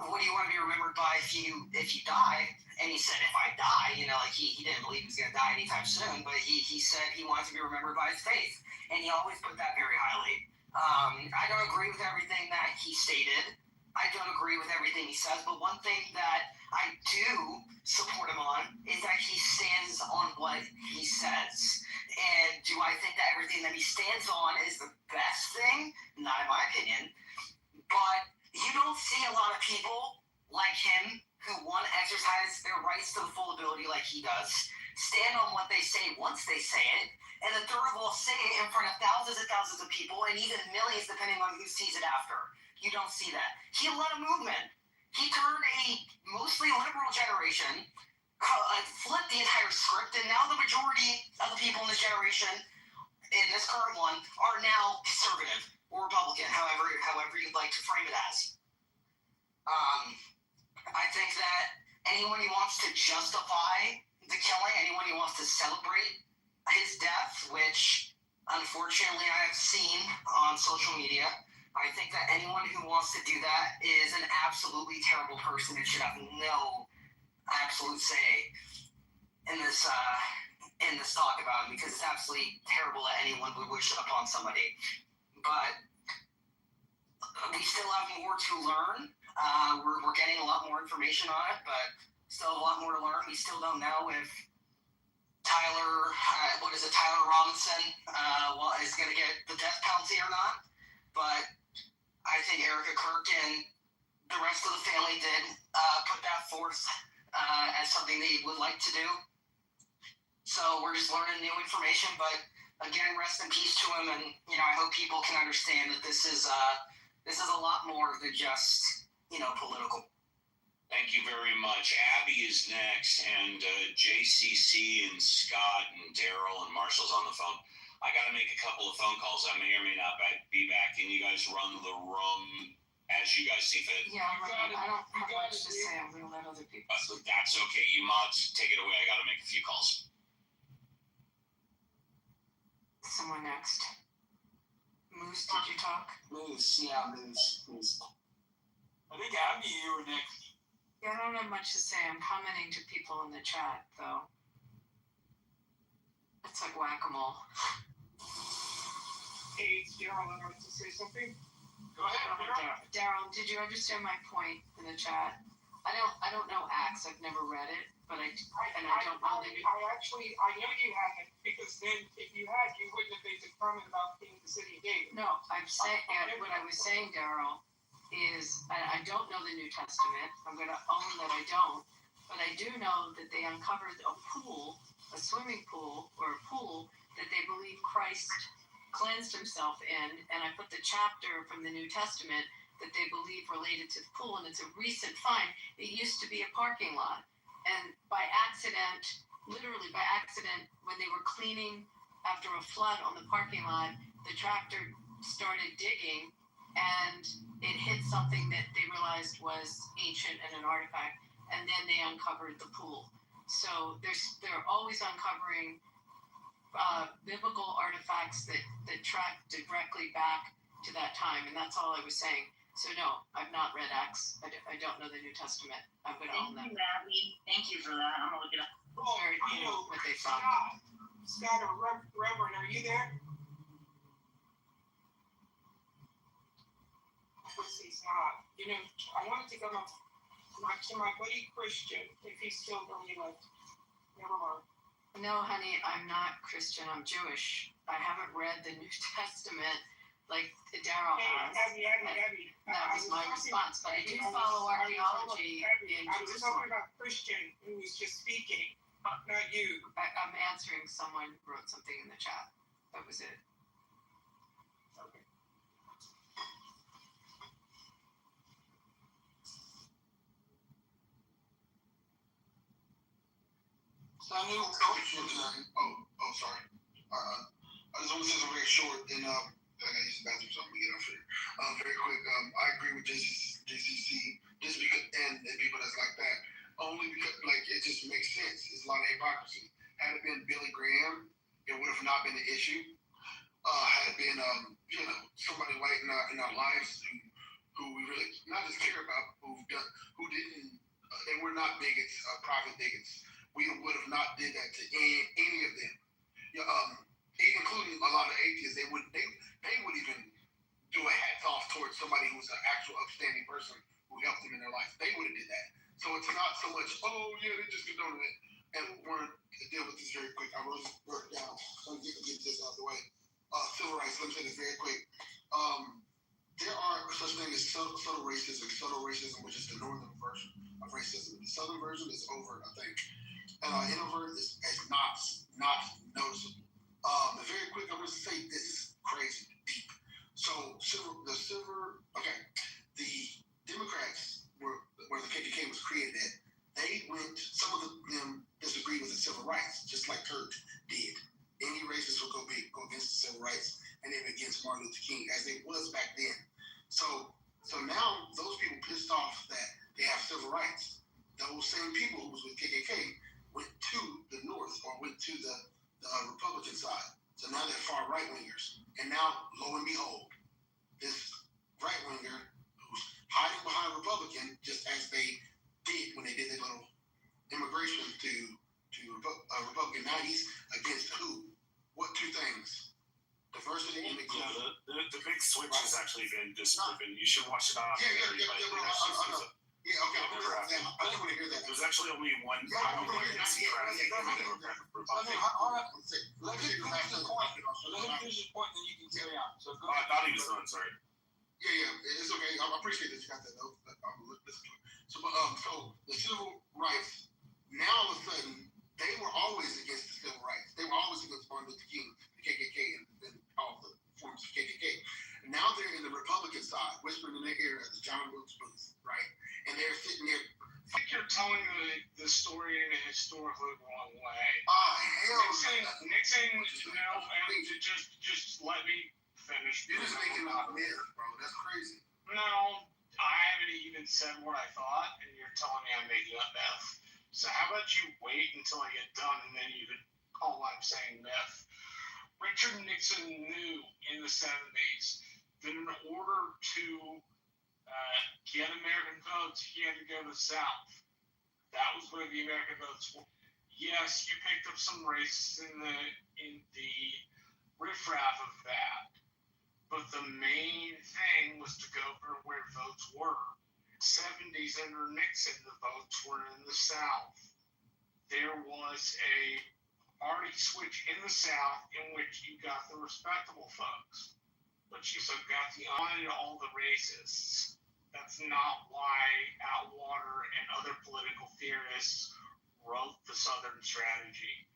Speaker 20: what do you want to be remembered by if you die? And he said, if I die, he didn't believe he was going to die anytime soon, but he said he wanted to be remembered by his faith. And he always put that very highly. I don't agree with everything that he stated. I don't agree with everything he says, but one thing that I do support him on is that he stands on what he says. And do I think that everything that he stands on is the best thing? Not in my opinion. But you don't see a lot of people like him who want to exercise their rights to the full ability like he does, stand on what they say once they say it, and the third will say it in front of thousands and thousands of people, and even millions depending on who sees it after. You don't see that. He led a movement. He turned a mostly liberal generation, flipped the entire script, and now the majority of the people in this generation, in this current one, are now conservative or Republican, however you'd like to frame it as. I think that anyone who wants to justify the killing, anyone who wants to celebrate his death, which unfortunately I have seen on social media, I think that anyone who wants to do that is an absolutely terrible person and should have no absolute say in this talk about it, because it's absolutely terrible that anyone would wish it upon somebody. But we still have more to learn. We're getting a lot more information on it, but still a lot more to learn. We still don't know if Tyler Robinson is going to get the death penalty or not. But I think Erica Kirk and the rest of the family did put that forth as something they would like to do. So we're just learning new information, but again, rest in peace to him, and I hope people can understand that this is a lot more than just political.
Speaker 21: Thank you very much. Abby is next, and JCC and Scott and Daryl and Marshall's on the phone. I got to make a couple of phone calls. I may or may not be back. Can you guys run the room as you guys see fit?
Speaker 6: Yeah, I don't have much to say. I'm going to let other people.
Speaker 21: That's okay. You mods, take it away. I got to make a few calls.
Speaker 6: Someone next. Moose, did you talk?
Speaker 20: Moose, yeah, Moose.
Speaker 14: I think Abby, you were next.
Speaker 6: Yeah, I don't have much to say. I'm commenting to people in the chat, though. It's like whack-a-mole.
Speaker 17: Hey, it's Daryl. I'd like to say something.
Speaker 14: Go ahead,
Speaker 6: Daryl, did you understand my point in the chat? I don't know Acts. I've never read it, but I don't know that
Speaker 17: I know you haven't, because then if you had, you wouldn't have been determined about being the city of David.
Speaker 6: No, I'm saying what I was saying, Daryl, is I don't know the New Testament. I'm going to own that I don't, but I do know that they uncovered a swimming pool, or a pool that they believe Christ cleansed himself in, and I put the chapter from the New Testament
Speaker 12: that they believe related to the pool, and it's a recent find. It used to be a parking lot, and by accident, literally by accident, when they were cleaning after a flood on the parking lot, the tractor started digging, and it hit something that they realized was ancient and an artifact, and then they uncovered the pool. So they're always uncovering biblical artifacts that track directly back to that time, and that's all I was saying. So no, I've not read Acts. I don't know the New Testament. I'm going to own that.
Speaker 19: Thank you for that. I'm going to look it up.
Speaker 12: It's very cool what they found.
Speaker 6: Scott or Reverend, are you there? He's not. You know, I wanted to go to my buddy Christian, if he's still going left. Never mind.
Speaker 12: No, honey, I'm not Christian. I'm Jewish. I haven't read the New Testament like Daryl has.
Speaker 6: Abby.
Speaker 12: That was my response. But I do follow archaeology in
Speaker 6: I was talking
Speaker 12: Jerusalem.
Speaker 6: about Christian who was just speaking, not you.
Speaker 12: I'm answering someone who wrote something in the chat. That was it.
Speaker 6: Okay.
Speaker 8: Sorry. I just want to say something very short, and I gotta use the bathroom, so I'm gonna get off here. Very quick. I agree with JCC, just because, and people that's like that, only because like it just makes sense. It's a lot of hypocrisy. Had it been Billy Graham, it would have not been an issue. Had it been somebody white in our lives who we really not just care about, who didn't, they were not bigots, private bigots. We would have not did that to any of them. Including a lot of atheists, they would even do a hats off towards somebody who was an actual upstanding person who helped them in their life. They would have did that. So it's not so much, oh yeah, they just condone it. And we're gonna deal with this very quick. I wrote it down. So I'm gonna get this out of the way. Civil rights. Let me say this very quick. There are such thing as subtle racism, which is the northern version of racism. The southern version is overt, I think. And introvert is not noticeable. Very quick, I'm going to say this is crazy deep. So the Democrats where the KKK was created at, some of them disagreed with the civil rights, just like Kurt did. Any racist would go against the civil rights, and then against Martin Luther King, as it was back then. So now those people pissed off that they have civil rights. Those same people who was with KKK went to the north or went to the Republican side. So now they're far right wingers. And now, lo and behold, this right winger who's hiding behind Republican, just as they did when they did their little immigration to Republican. Now he's against who? What two things? Diversity and inclusion.
Speaker 16: Yeah, the big switch has actually been disproven. You should watch it on.
Speaker 8: Yeah, okay. I just want to hear that.
Speaker 16: There's actually only one.
Speaker 8: Let me finish the point.
Speaker 13: Then you can carry on. So go
Speaker 16: I thought he was done. Sorry.
Speaker 8: Yeah, it's okay. I appreciate that you got that though. So the civil rights. Now all of a sudden, they were always against the civil rights. They were always against Martin Luther King, the KKK, and all the forms of KKK. And now they're in the Republican side, whispering in their ear at the John Wilkes Booth, right? And they're sitting there.
Speaker 17: I think you're telling the story in a historically wrong way. Nixon, and just let me finish.
Speaker 8: You're just making up myth, bro. That's crazy.
Speaker 17: No, I haven't even said what I thought, and you're telling me I'm making up myth. So how about you wait until I get done, and then you can call what I'm saying myth. Richard Nixon knew in the 70s that in order to get American votes, he had to go to the South. That was where the American votes were. Yes, you picked up some races in the riffraff of that, but the main thing was to go for where votes were. 70s under Nixon, the votes were in the South. There was a party switch in the South in which you got the respectable folks, but you also got all the racists. That's not why Atwater and other political theorists wrote the Southern strategy.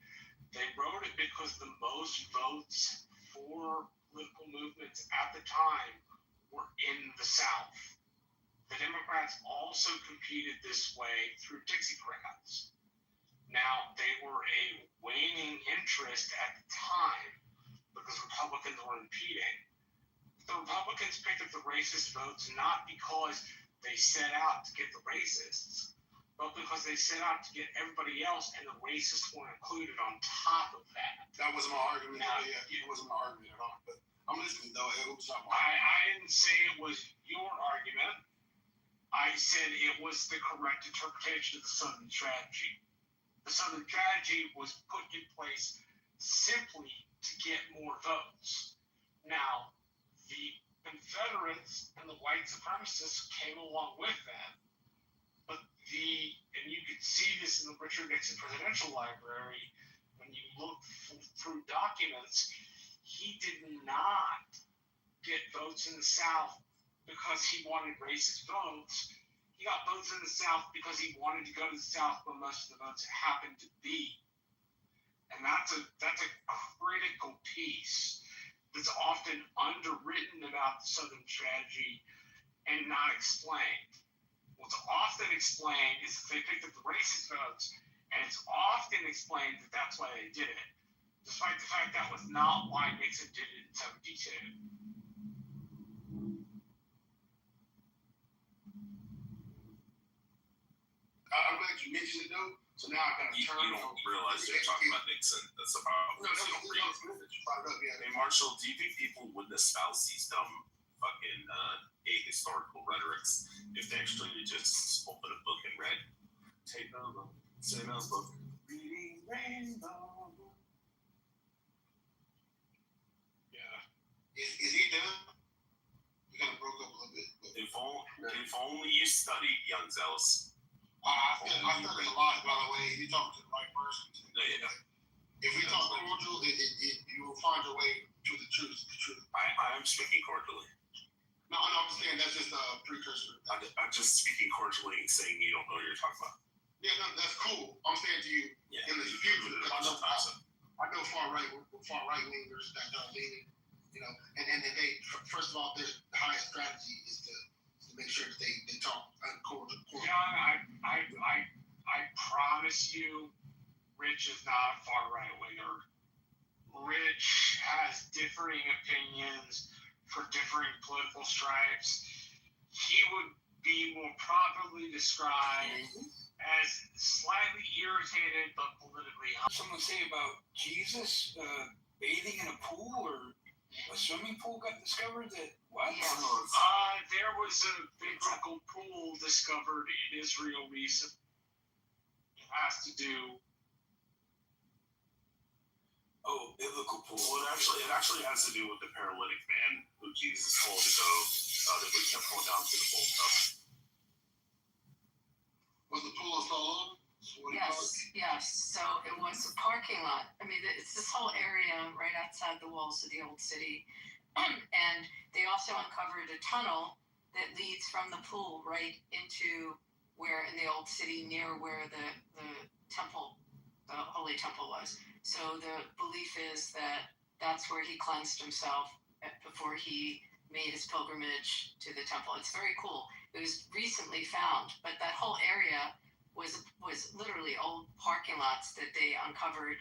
Speaker 17: They wrote it because the most votes for political movements at the time
Speaker 13: were in the South. The Democrats also competed this way through Dixiecrats. Now, they were a waning interest at the time because Republicans were impeding. The Republicans picked up the racist votes not because they set out to get the racists, but because they set out to get everybody else, and the racists weren't included on top of that.
Speaker 8: That wasn't my argument. It wasn't my argument at all. But I'm listening though. It was not my
Speaker 13: I didn't say it was your argument. I said it was the correct interpretation of the Southern strategy. The Southern strategy was put in place simply to get more votes. Now, the Confederates and the white supremacists came along with that. But and you could see this in the Richard Nixon Presidential Library, when you look through documents, he did not get votes in the South because he wanted racist votes. He got votes in the South because he wanted to go to the South where most of the votes happened to be. And that's a critical piece that's often underwritten about the Southern strategy and not explained. What's often explained is that they picked up the racist votes, and it's often explained that that's why they did it, despite the fact that was not why Nixon did it in 72.
Speaker 8: I'm glad you mentioned it though. So now I gotta turn.
Speaker 11: You don't realize they're talking about Nixon. That's the problem.
Speaker 8: No, you don't read it.
Speaker 11: Hey, Marshall, do you think people would espouse these dumb fucking ahistorical rhetorics if they actually just open a book and read? Take over. Same as book. Reading Rainbow.
Speaker 8: Yeah. Is he done? We kind of broke up a little bit.
Speaker 11: If only you studied, young zealous.
Speaker 8: I studied a lot, by the way. You talk to the right person.
Speaker 11: Yeah.
Speaker 8: If we talk cordial, you will find your way to the truth.
Speaker 11: I'm speaking cordially.
Speaker 8: No, I'm just saying that's just a precursor.
Speaker 11: I'm just speaking cordially and saying you don't know what you're talking about.
Speaker 8: Yeah, no, that's cool. I'm saying to you in the future, because I know far right wingers that are leaning, and they first of all, the highest strategy is to make sure that they talk cordial.
Speaker 13: John, I promise you, Rich is not a far right winger. Rich has differing opinions for differing political stripes. He would be more properly described as slightly irritated but politically hungry.
Speaker 14: Someone say about Jesus bathing in a pool or a swimming pool got discovered that what?
Speaker 13: There was a biblical pool discovered in Israel recently. It has to do.
Speaker 11: Oh, biblical pool. Well, it actually has to do with the paralytic man who Jesus told to go. That we kept going down to the pool.
Speaker 8: Was the pool installed?
Speaker 12: Yes. So it was a parking lot. I mean, it's this whole area right outside the walls of the old city. And they also uncovered a tunnel that leads from the pool right into where in the old city near where the temple, the Holy Temple was. So the belief is that that's where he cleansed himself before he made his pilgrimage to the temple. It's very cool. It was recently found, but that whole area was literally old parking lots that they uncovered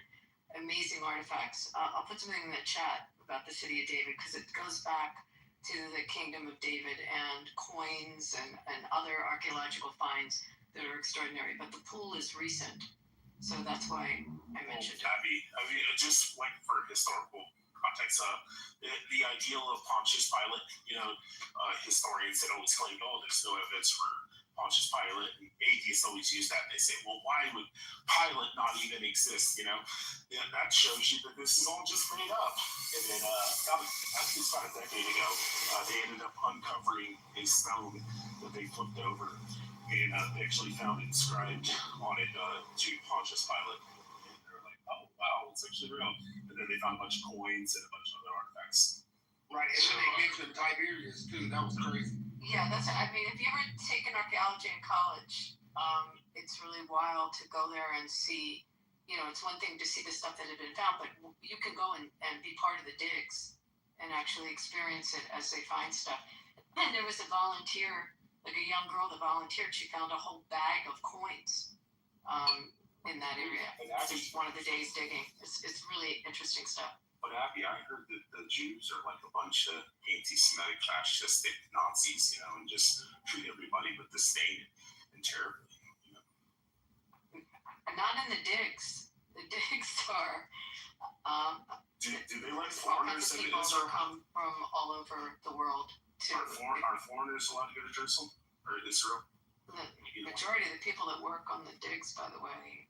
Speaker 12: amazing artifacts. I'll put something in the chat about the city of David because it goes back to the kingdom of David and coins and other archaeological finds that are extraordinary. But the pool is recent, so that's why I mentioned it.
Speaker 11: Abby, I mean, just like for historical context, the ideal of Pontius Pilate, historians had always claimed, there's no evidence for Pontius Pilate, and atheists always use that. They say, well, why would Pilate not even exist? That shows you that this is all just made up. And then, about a decade ago, they ended up uncovering a stone that they flipped over, and they actually found inscribed on it to Pontius Pilate. And they're like, oh, wow, it's actually real. And then they found a bunch of coins and a bunch of other artifacts.
Speaker 8: Right, and then they mentioned Tiberius, too. That was crazy.
Speaker 12: Yeah, if you ever taken archaeology in college, it's really wild to go there and see, it's one thing to see the stuff that had been found, but you can go and be part of the digs and actually experience it as they find stuff. And there was a volunteer, like a young girl that volunteered. She found a whole bag of coins in that area. Just one of the days digging. It's really interesting stuff.
Speaker 11: But Abby, I heard that the Jews are like a bunch of anti-Semitic, fascistic Nazis, you know, and just treat everybody with disdain and terribly. You know.
Speaker 12: Not in the digs. The digs are.
Speaker 11: Do they let foreigners in Israel?
Speaker 12: Come from all over the world.
Speaker 11: Are foreigners allowed to go to Jerusalem or Israel?
Speaker 12: The majority of the people that work on the digs, by the way,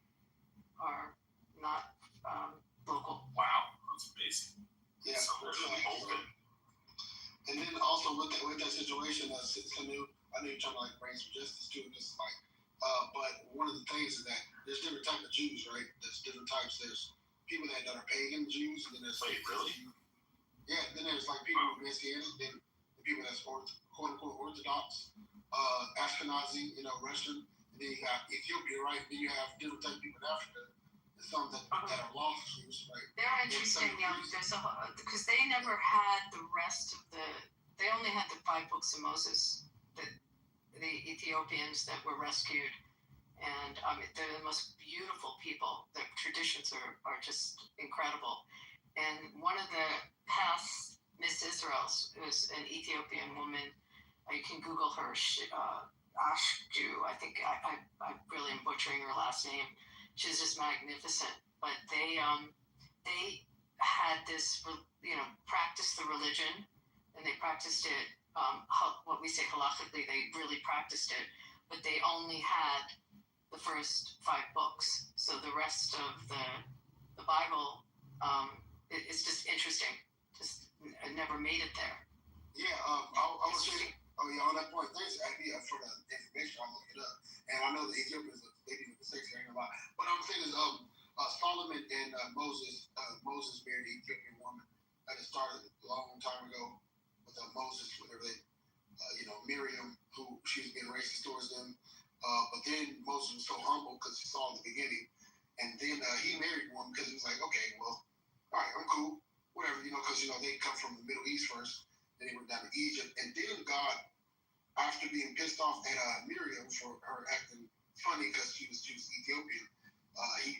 Speaker 12: are not local.
Speaker 11: Wow, that's amazing.
Speaker 8: Yeah.
Speaker 11: So they're really open.
Speaker 8: And then also with that situation, I know you're trying to like bring some justice to it. It's like, but one of the things is that there's different types of Jews, right? There's different types. There's people that are pagan Jews, and then there's
Speaker 11: really?
Speaker 8: Yeah. Then there's like people who are Messianic, then the people that's quote unquote Orthodox, Ashkenazi, you know, Russian. And then you got Ethiopia, right? Then you have different type of people in Africa. There's some that are lost Jews, right?
Speaker 12: They're interesting, there's because they never had the rest of they only had the 5 books of Moses, the Ethiopians that were rescued. And they're the most beautiful people. Their traditions are just incredible. And one of the past Miss Israels was an Ethiopian woman. You can Google her, Ashju. I think I really am butchering her last name. She's just magnificent. But they had this, practiced the religion, and they practiced it, what we say halachically, they really practiced it, but they only had the first 5 books. So the rest of the Bible, it's just interesting. Just never made it there.
Speaker 8: Yeah, I was saying, on that point, thanks, Abby, for the information. I'll look it up. And I know the Ethiopians, they do the sex a lot. But I'm saying is, Solomon and Moses married an Ethiopian woman. That started a long time ago with Moses, whatever they, Miriam, who she was being racist towards them. But then Moses was so humble because he saw in the beginning. And then he married one because he was like, okay, well, all right, I'm cool. Whatever, because, they come from the Middle East first. Then he went down to Egypt. And then God, after being pissed off at Miriam for her acting funny because she was Ethiopian,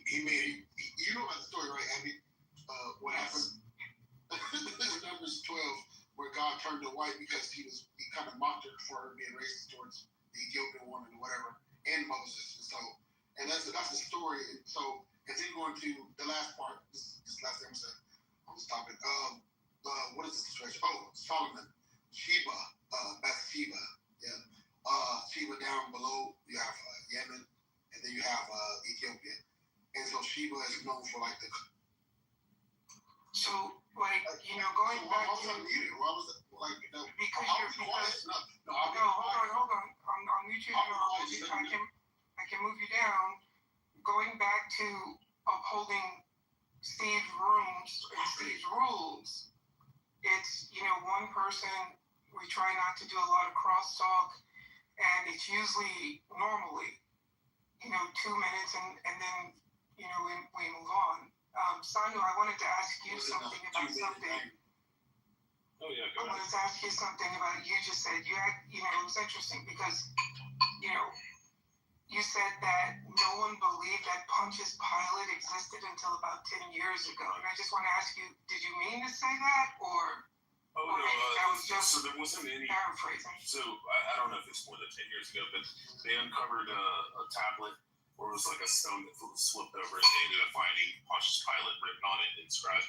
Speaker 8: he made, you know about the story, right, Abby? What happened? Numbers 12, where God turned her white because he kind of mocked her for her being racist towards the Ethiopian woman or whatever, and Moses. And that's the story. And so, and then going to the last part, this last thing I'm saying, I'm stopping. What is the situation? Oh, Solomon, Sheba, Bathsheba, yeah. Sheba down below, you have Yemen, and then you have Ethiopia. And so Sheba is known for like the.
Speaker 6: So, like, going back to.
Speaker 8: Why was it like,
Speaker 6: because hold on. I'll mute you. I can move you down. Going back to upholding Steve's rooms and Steve's rules, it's, one person, we try not to do a lot of crosstalk, and it's usually normally, 2 minutes and then, we move on. Sanu, I wanted to ask you something about something.
Speaker 11: Oh, yeah,
Speaker 6: I wanted to ask you something about, you just said, you had, it was interesting because, you said that no one believed that Pontius Pilate existed until about 10 years ago. And I just want to ask you, did you mean to say that, or?
Speaker 11: Oh, no,
Speaker 6: that was just
Speaker 11: so there wasn't any.
Speaker 6: Paraphrasing.
Speaker 11: So I don't know if it's more than 10 years ago, but they uncovered a tablet where it was like a stone that was flipped over, and they ended up finding Pontius Pilate written on it in scribe.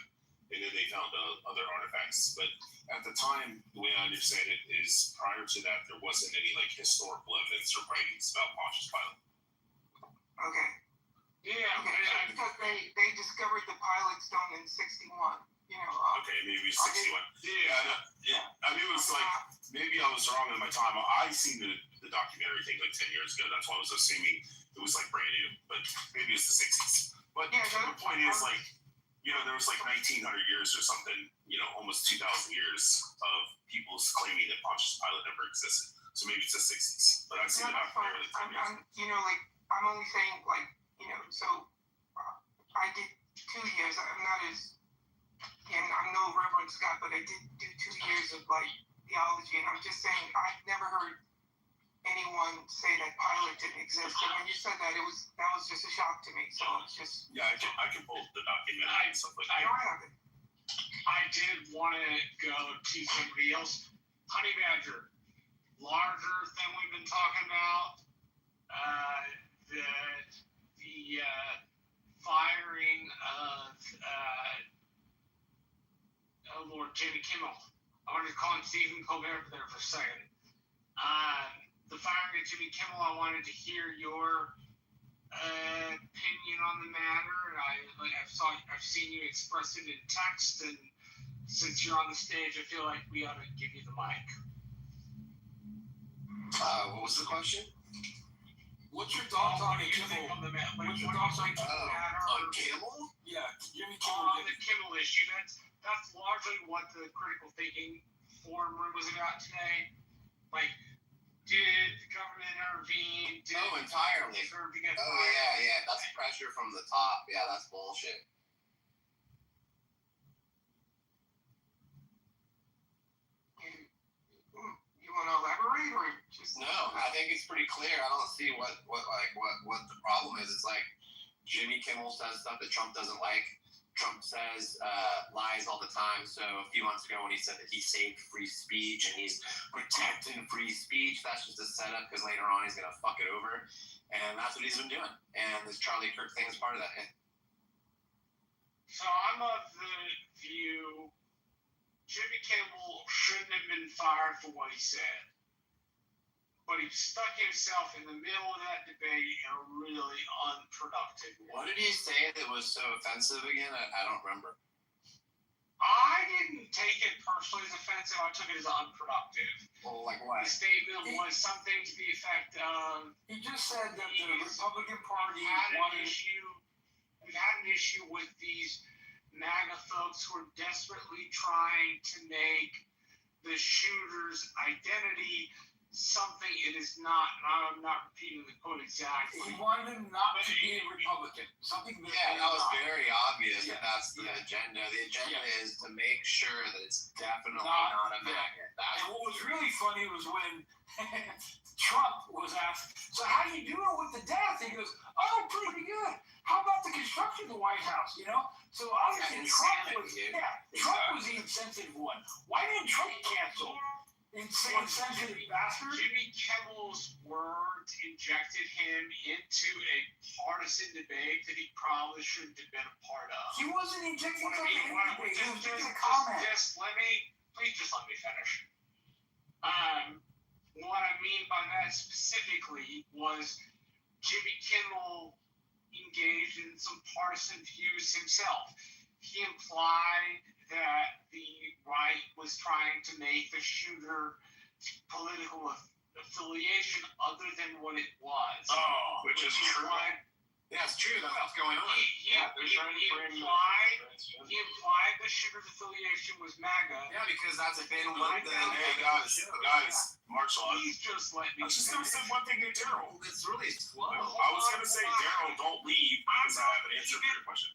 Speaker 11: And then they found other artifacts. But at the time, the way I understand it is prior to that, there wasn't any like historical evidence or writings about Pontius Pilate.
Speaker 6: Okay. Yeah. Okay. Because they discovered the Pilate stone in 61.
Speaker 11: Okay, maybe 61. Yeah. I mean, it was like, maybe I was wrong in my time. I seen the documentary thing like 10 years ago. That's why I was assuming it was like brand new. But maybe it's the 60s. But the point is, like, there was like 1900 years or something, almost 2000 years of people claiming that Pontius Pilate never existed. So maybe it's the 60s. But I've seen it out there like 10 years.
Speaker 6: I'm only saying, like, so I did 2 years. I'm not as, and I'm no Reverend Scott, but I did do 2 years of, like, theology, and I'm just saying I've never heard anyone say that Pilate didn't exist. And when you said that, that was just a shock to me. So it's just
Speaker 11: I can pull the document and stuff like
Speaker 6: I
Speaker 11: that.
Speaker 6: don't have it.
Speaker 14: I did want to go to somebody else. Honey Badger, larger than we've been talking about. The firing of Lord Jimmy Kimmel. I wanted to call him Stephen Colbert there for a second. The firing of Jimmy Kimmel, I wanted to hear your opinion on the matter. I've seen you express it in text, and since you're on the stage, I feel like we ought to give you the mic.
Speaker 10: What was the question?
Speaker 14: What's your thoughts on Kimmel? What's your thoughts on Kimmel?
Speaker 10: On Kimmel?
Speaker 14: Yeah, Jimmy Kimmel. On the Kimmel issue, that's largely what the critical thinking forum room was about today. Like, did the government intervene?
Speaker 10: Entirely. Yeah. That's pressure from the top. Yeah, that's bullshit.
Speaker 6: You want to elaborate or just?
Speaker 10: No, I think it's pretty clear. I don't see what the problem is. It's like Jimmy Kimmel says stuff that Trump doesn't like. Trump says lies all the time. So a few months ago when he said that he saved free speech and he's protecting free speech, that's just a setup because later on he's going to fuck it over. And that's what he's been doing. And this Charlie Kirk thing is part of that.
Speaker 14: So I'm of the view Jimmy Kimmel shouldn't have been fired for what he said. But he stuck himself in the middle of that debate in a really unproductive way.
Speaker 10: What did he say that was so offensive again? I don't remember.
Speaker 14: I didn't take it personally as offensive. I took it as unproductive.
Speaker 10: Well, like what?
Speaker 14: The statement was something to the effect of...
Speaker 7: He just said that the Republican Party
Speaker 14: we've had an issue with these MAGA folks who are desperately trying to make the shooter's identity something it is not. And I'm not repeating the quote exactly.
Speaker 7: He wanted him not to be a Republican. Something that
Speaker 10: that was very obvious that that's the agenda. The agenda is to make sure that it's definitely not a magnet.
Speaker 7: And what was really funny was when Trump was asked, so how do you do it with the death? He goes, oh, pretty good. How about the construction of the White House, you know? So obviously Trump was the insensitive one. Why didn't Trump cancel? Insensitive bastard.
Speaker 14: Jimmy Kimmel's words injected him into a partisan debate that he probably shouldn't have been a part of.
Speaker 7: He wasn't injecting something into the debate. He was just a comment.
Speaker 14: Please just let me finish. What I mean by that specifically was Jimmy Kimmel engaged in some partisan views himself. He implied that the right was trying to make the shooter political affiliation other than what it was.
Speaker 10: Oh, which is true. Yeah, it's true. That's what's going on.
Speaker 14: He implied the shooter's affiliation was MAGA.
Speaker 10: Yeah, because that's been one thing.
Speaker 11: Hey, guys, martial arts.
Speaker 14: Please just let me.
Speaker 11: I was just going to say one thing to Daryl.
Speaker 10: It's really slow.
Speaker 11: I was going to say, Daryl, don't leave because I have an answer for your question.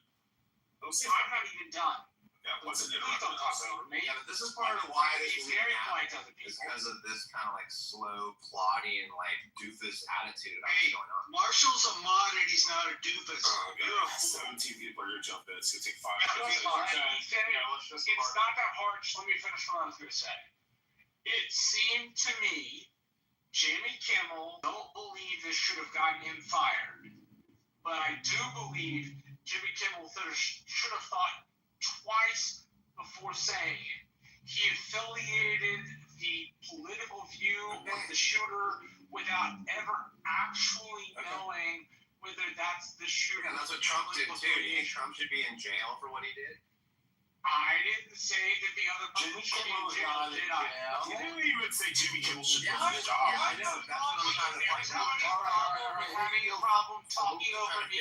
Speaker 14: I'm not even done.
Speaker 11: Yeah, what's it?
Speaker 14: Please don't talk over me.
Speaker 10: Yeah, but this is part of why
Speaker 14: He's very polite to other people.
Speaker 10: Because of this kind of like slow, plodding, like doofus attitude that's going on.
Speaker 5: Marshall's a mod and he's not a doofus.
Speaker 11: You're a 17 people are going to jump in. It's going to take 5
Speaker 14: It's not that hard. Just let me finish what I was going to say. It seemed to me Jimmy Kimmel don't believe this should have gotten him fired. But I do believe Jimmy Kimmel should have thought twice before saying it. He affiliated the political view of the shooter without ever actually knowing whether that's the shooter.
Speaker 10: Yeah, that's what Trump did too. Do you think Trump should be in jail for what he did?
Speaker 14: I didn't say that the other people should be in jail, did I?
Speaker 11: You didn't even say Jimmy Kimmel should lose his job.
Speaker 10: Yeah, I know. That's what I'm trying to find out.
Speaker 14: Having a problem talking over me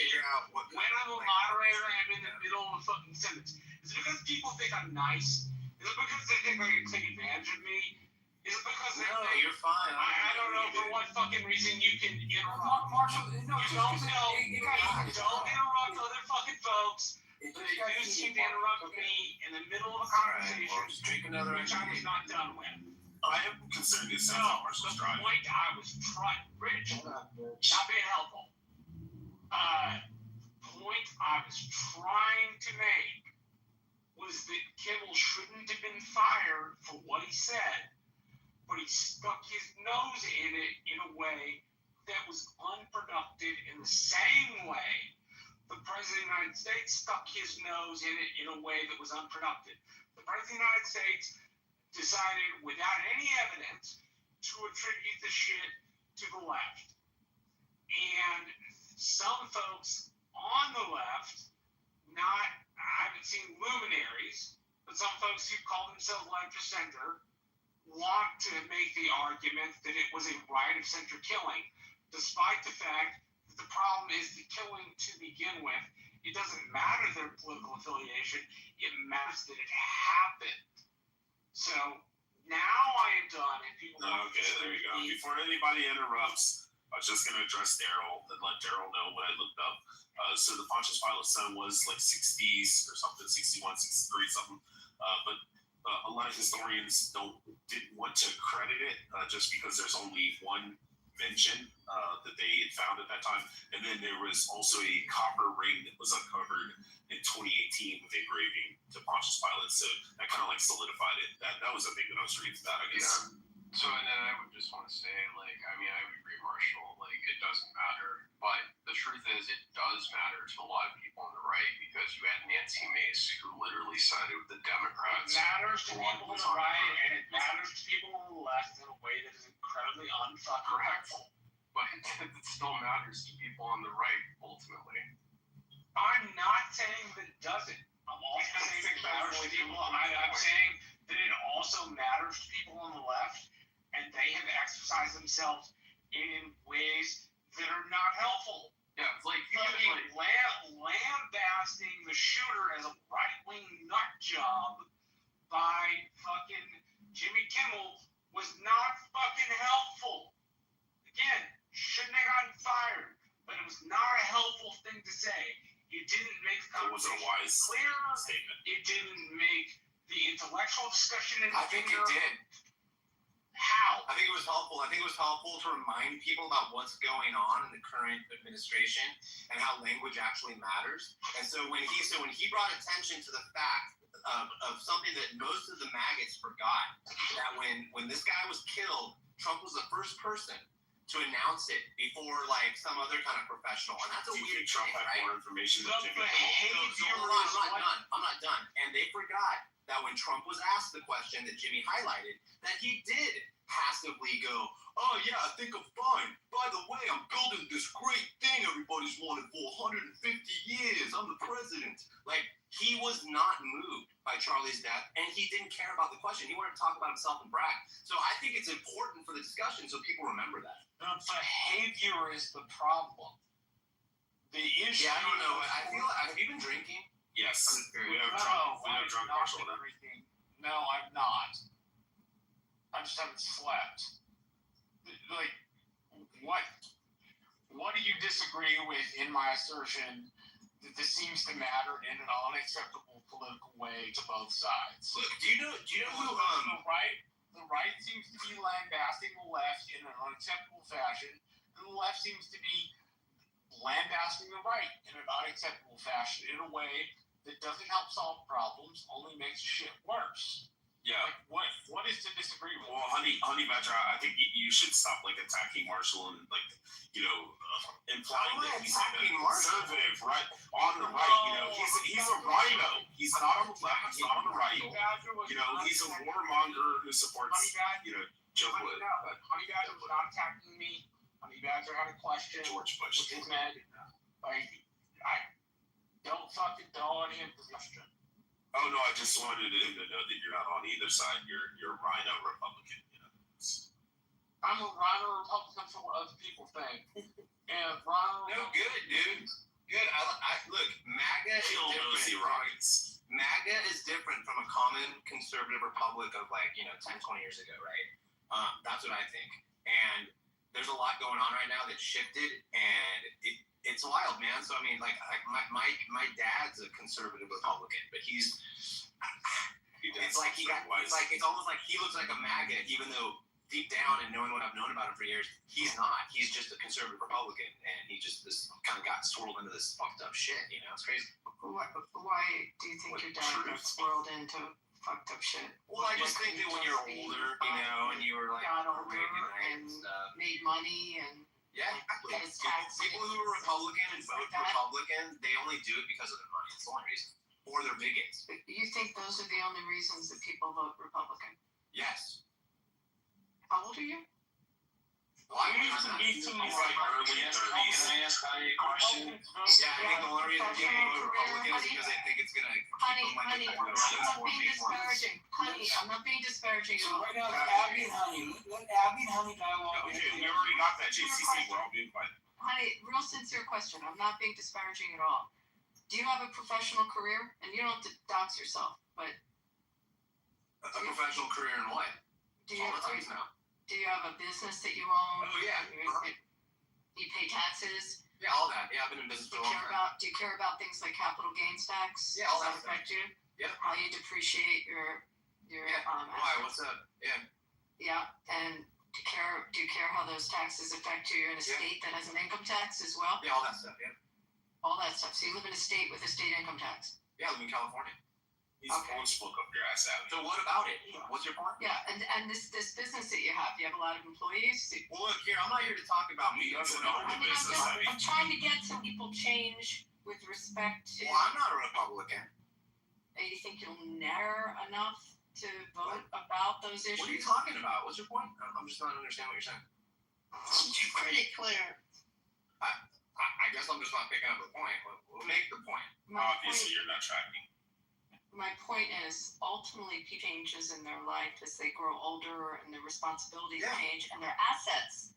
Speaker 14: when I'm a moderator and I'm in the middle of a fucking sentence. Is it because people think I'm nice? Is it because they think they can take advantage of me? Is it because they think
Speaker 10: you're fine.
Speaker 14: I don't know for what fucking reason you can interrupt.
Speaker 7: Marshall,
Speaker 14: You don't interrupt other fucking folks. But they do seem to interrupt me in the middle of a conversation,
Speaker 10: Drink another
Speaker 14: which I was not done with.
Speaker 11: I am concerned this sounds like Marshall's
Speaker 13: the
Speaker 11: driving.
Speaker 13: point I was trying, Rich, not being helpful. Point I was trying to make was that Kimmel shouldn't have been fired for what he said, but he stuck his nose in it in a way that was unproductive in the same way the President of the United States stuck his nose in it in a way that was unproductive. The President of the United States decided without any evidence to attribute the shit to the left. And some folks on the left, I haven't seen luminaries, but some folks who call themselves left of center want to make the argument that it was a right of center killing, despite the fact that the problem is the killing to begin with. It doesn't matter their political affiliation, it matters that it happened. So now I am done, and people want to
Speaker 11: there you go. Before anybody interrupts, I was just going to address Daryl and let Daryl know what I looked up. So the Pontius Pilate son was like 60s or something, 61, 63, something. But a lot of historians didn't want to credit it just because there's only one mention that they had found at that time. And then there was also a copper ring that was uncovered in 2018 with engraving to Pontius Pilate. So that kind of like solidified it. That was the thing that I was reading about, I guess.
Speaker 3: Yeah. So, and then I would just want to say, like, I mean, I would agree, Marshall, like, it doesn't matter. But the truth is, it does matter to a lot of people on the right because you had Nancy Mace, who literally sided with the Democrats.
Speaker 13: It matters to people on the right, and it matters to people on the left in a way that is incredibly unfucking helpful.
Speaker 3: But it still matters to people on the right, ultimately.
Speaker 13: I'm not saying that it doesn't. I'm also saying it matters to people. I'm saying that it also matters to people on the left, and they have exercised themselves in ways that are not helpful.
Speaker 3: Yeah, it's like
Speaker 13: fucking lambasting the shooter as a right-wing nut job by fucking Jimmy Kimmel was not fucking helpful. Again, shouldn't have gotten fired, but it was not a helpful thing to say. It didn't make the
Speaker 11: conversation
Speaker 13: clear.
Speaker 11: Statement.
Speaker 13: It didn't make the intellectual discussion
Speaker 4: I think it did.
Speaker 13: How?
Speaker 4: I think it was helpful. I think it was helpful to remind people about what's going on in the current administration and how language actually matters. And so when he brought attention to the fact of something that most of the maggots forgot, that when this guy was killed, Trump was the first person to announce it before like some other kind of professional. And that's a weird
Speaker 11: Trump
Speaker 4: thing,
Speaker 11: had
Speaker 4: right?
Speaker 11: more information than Jimmy
Speaker 4: Hold on, I'm not done. And they forgot that when Trump was asked the question that Jimmy highlighted, that he did passively go, oh yeah, I think I'm fine. By the way, I'm building this great thing everybody's wanted for 150 years. I'm the president. Like, he was not moved by Charlie's death, and he didn't care about the question. He wanted to talk about himself and brag. So I think it's important for the discussion so people remember that.
Speaker 13: The behavior is the problem. The issue.
Speaker 4: Yeah, I don't know. I feel. Have you been drinking?
Speaker 11: Yes. We have drunk Marshall now.
Speaker 13: No, I'm not. I just haven't slept. Like, what do you disagree with in my assertion that this seems to matter in an unacceptable political way to both sides?
Speaker 4: Look, do you know who
Speaker 13: the right seems to be lambasting the left in an unacceptable fashion, and the left seems to be lambasting the right in an unacceptable fashion in a way that doesn't help solve problems, only makes shit worse.
Speaker 11: Yeah.
Speaker 13: Like, what is to disagree with?
Speaker 11: Well, Honey Badger, I think you should stop like attacking Marshall and like, implying that he's conservative, right? On the right, he's a rhino. He's not on the left. He's not on the right. He's a warmonger who supports, Joe Wood.
Speaker 13: Honey Badger was not attacking me. Honey Badger had a question.
Speaker 11: George Bush.
Speaker 13: Which is mad. Like, I don't fucking throw any position.
Speaker 11: Oh no! I just wanted him to know that you're not on either side. You're a rhino Republican.
Speaker 13: I'm a rhino Republican for what other people think. And rhino.
Speaker 4: No, good, dude. Good. I look. MAGA is different. MAGA is different from a common conservative republic of 10, 20 years ago, right? That's what I think. And there's a lot going on right now that shifted, and it's wild, man. So I mean, like my dad's a conservative Republican, but It's like it's almost like he looks like a maggot, even though deep down and knowing what I've known about him for years, he's not. He's just a conservative Republican, and he just kind of got swirled into this fucked up shit. You know, it's crazy.
Speaker 12: Why do you think your dad got swirled into fucked up shit?
Speaker 4: Well, I just think that when you're older, you know, and you were like
Speaker 12: got older and made money and
Speaker 4: people who are Republican and vote Republican, they only do it because of their money. It's the only reason, or their bigots.
Speaker 12: You think those are the only reasons that people vote Republican?
Speaker 4: Yes.
Speaker 12: How old are you?
Speaker 4: Well, he's like early 30s. Can I ask Honey a question? Yeah, I think the only reason people vote Republican is because they think it's going to
Speaker 12: Honey, I'm not being disparaging. Honey, I'm not being disparaging at all.
Speaker 18: Right now, Abby and Honey. Let Abby and Honey dialogue.
Speaker 11: Okay, we already got that JCC. We're all being quiet.
Speaker 12: Honey, real sincere question. I'm not being disparaging at all. Do you have a professional career? And you don't have to dox yourself, but...
Speaker 4: A professional career in what? All the times now.
Speaker 12: Do you have a business that you own?
Speaker 4: Oh, yeah.
Speaker 12: You pay taxes?
Speaker 4: Yeah, all that. Yeah, I've been in business for a long time.
Speaker 12: Do you care about things like capital gains tax?
Speaker 4: Yeah, all
Speaker 12: Does
Speaker 4: that
Speaker 12: affect you?
Speaker 4: Yeah.
Speaker 12: How you depreciate your
Speaker 4: Why? What's up? Yeah.
Speaker 12: Yeah, and do you care how those taxes affect you? You're in a state that has an income tax as well?
Speaker 4: Yeah, all that stuff, yeah.
Speaker 12: All that stuff. So you live in a state with a state income tax?
Speaker 4: Yeah, I live in California.
Speaker 11: He's spoke up your ass out.
Speaker 4: So what about it? What's your point?
Speaker 12: Yeah, and this business that you have a lot of employees?
Speaker 4: Well, look here, I'm not here to talk about me.
Speaker 11: That's an old business.
Speaker 12: I'm trying to get some people change with respect to...
Speaker 4: Well, I'm not a Republican.
Speaker 12: And you think you'll ne'er enough to vote about those issues?
Speaker 4: What are you talking about? What's your point? I'm just not understanding what you're saying.
Speaker 12: It's pretty clear.
Speaker 4: I guess I'm just not picking up the point. We'll make the point.
Speaker 11: Obviously, you're not tracking.
Speaker 12: My point is, ultimately, people changes in their life as they grow older and their responsibilities change and their assets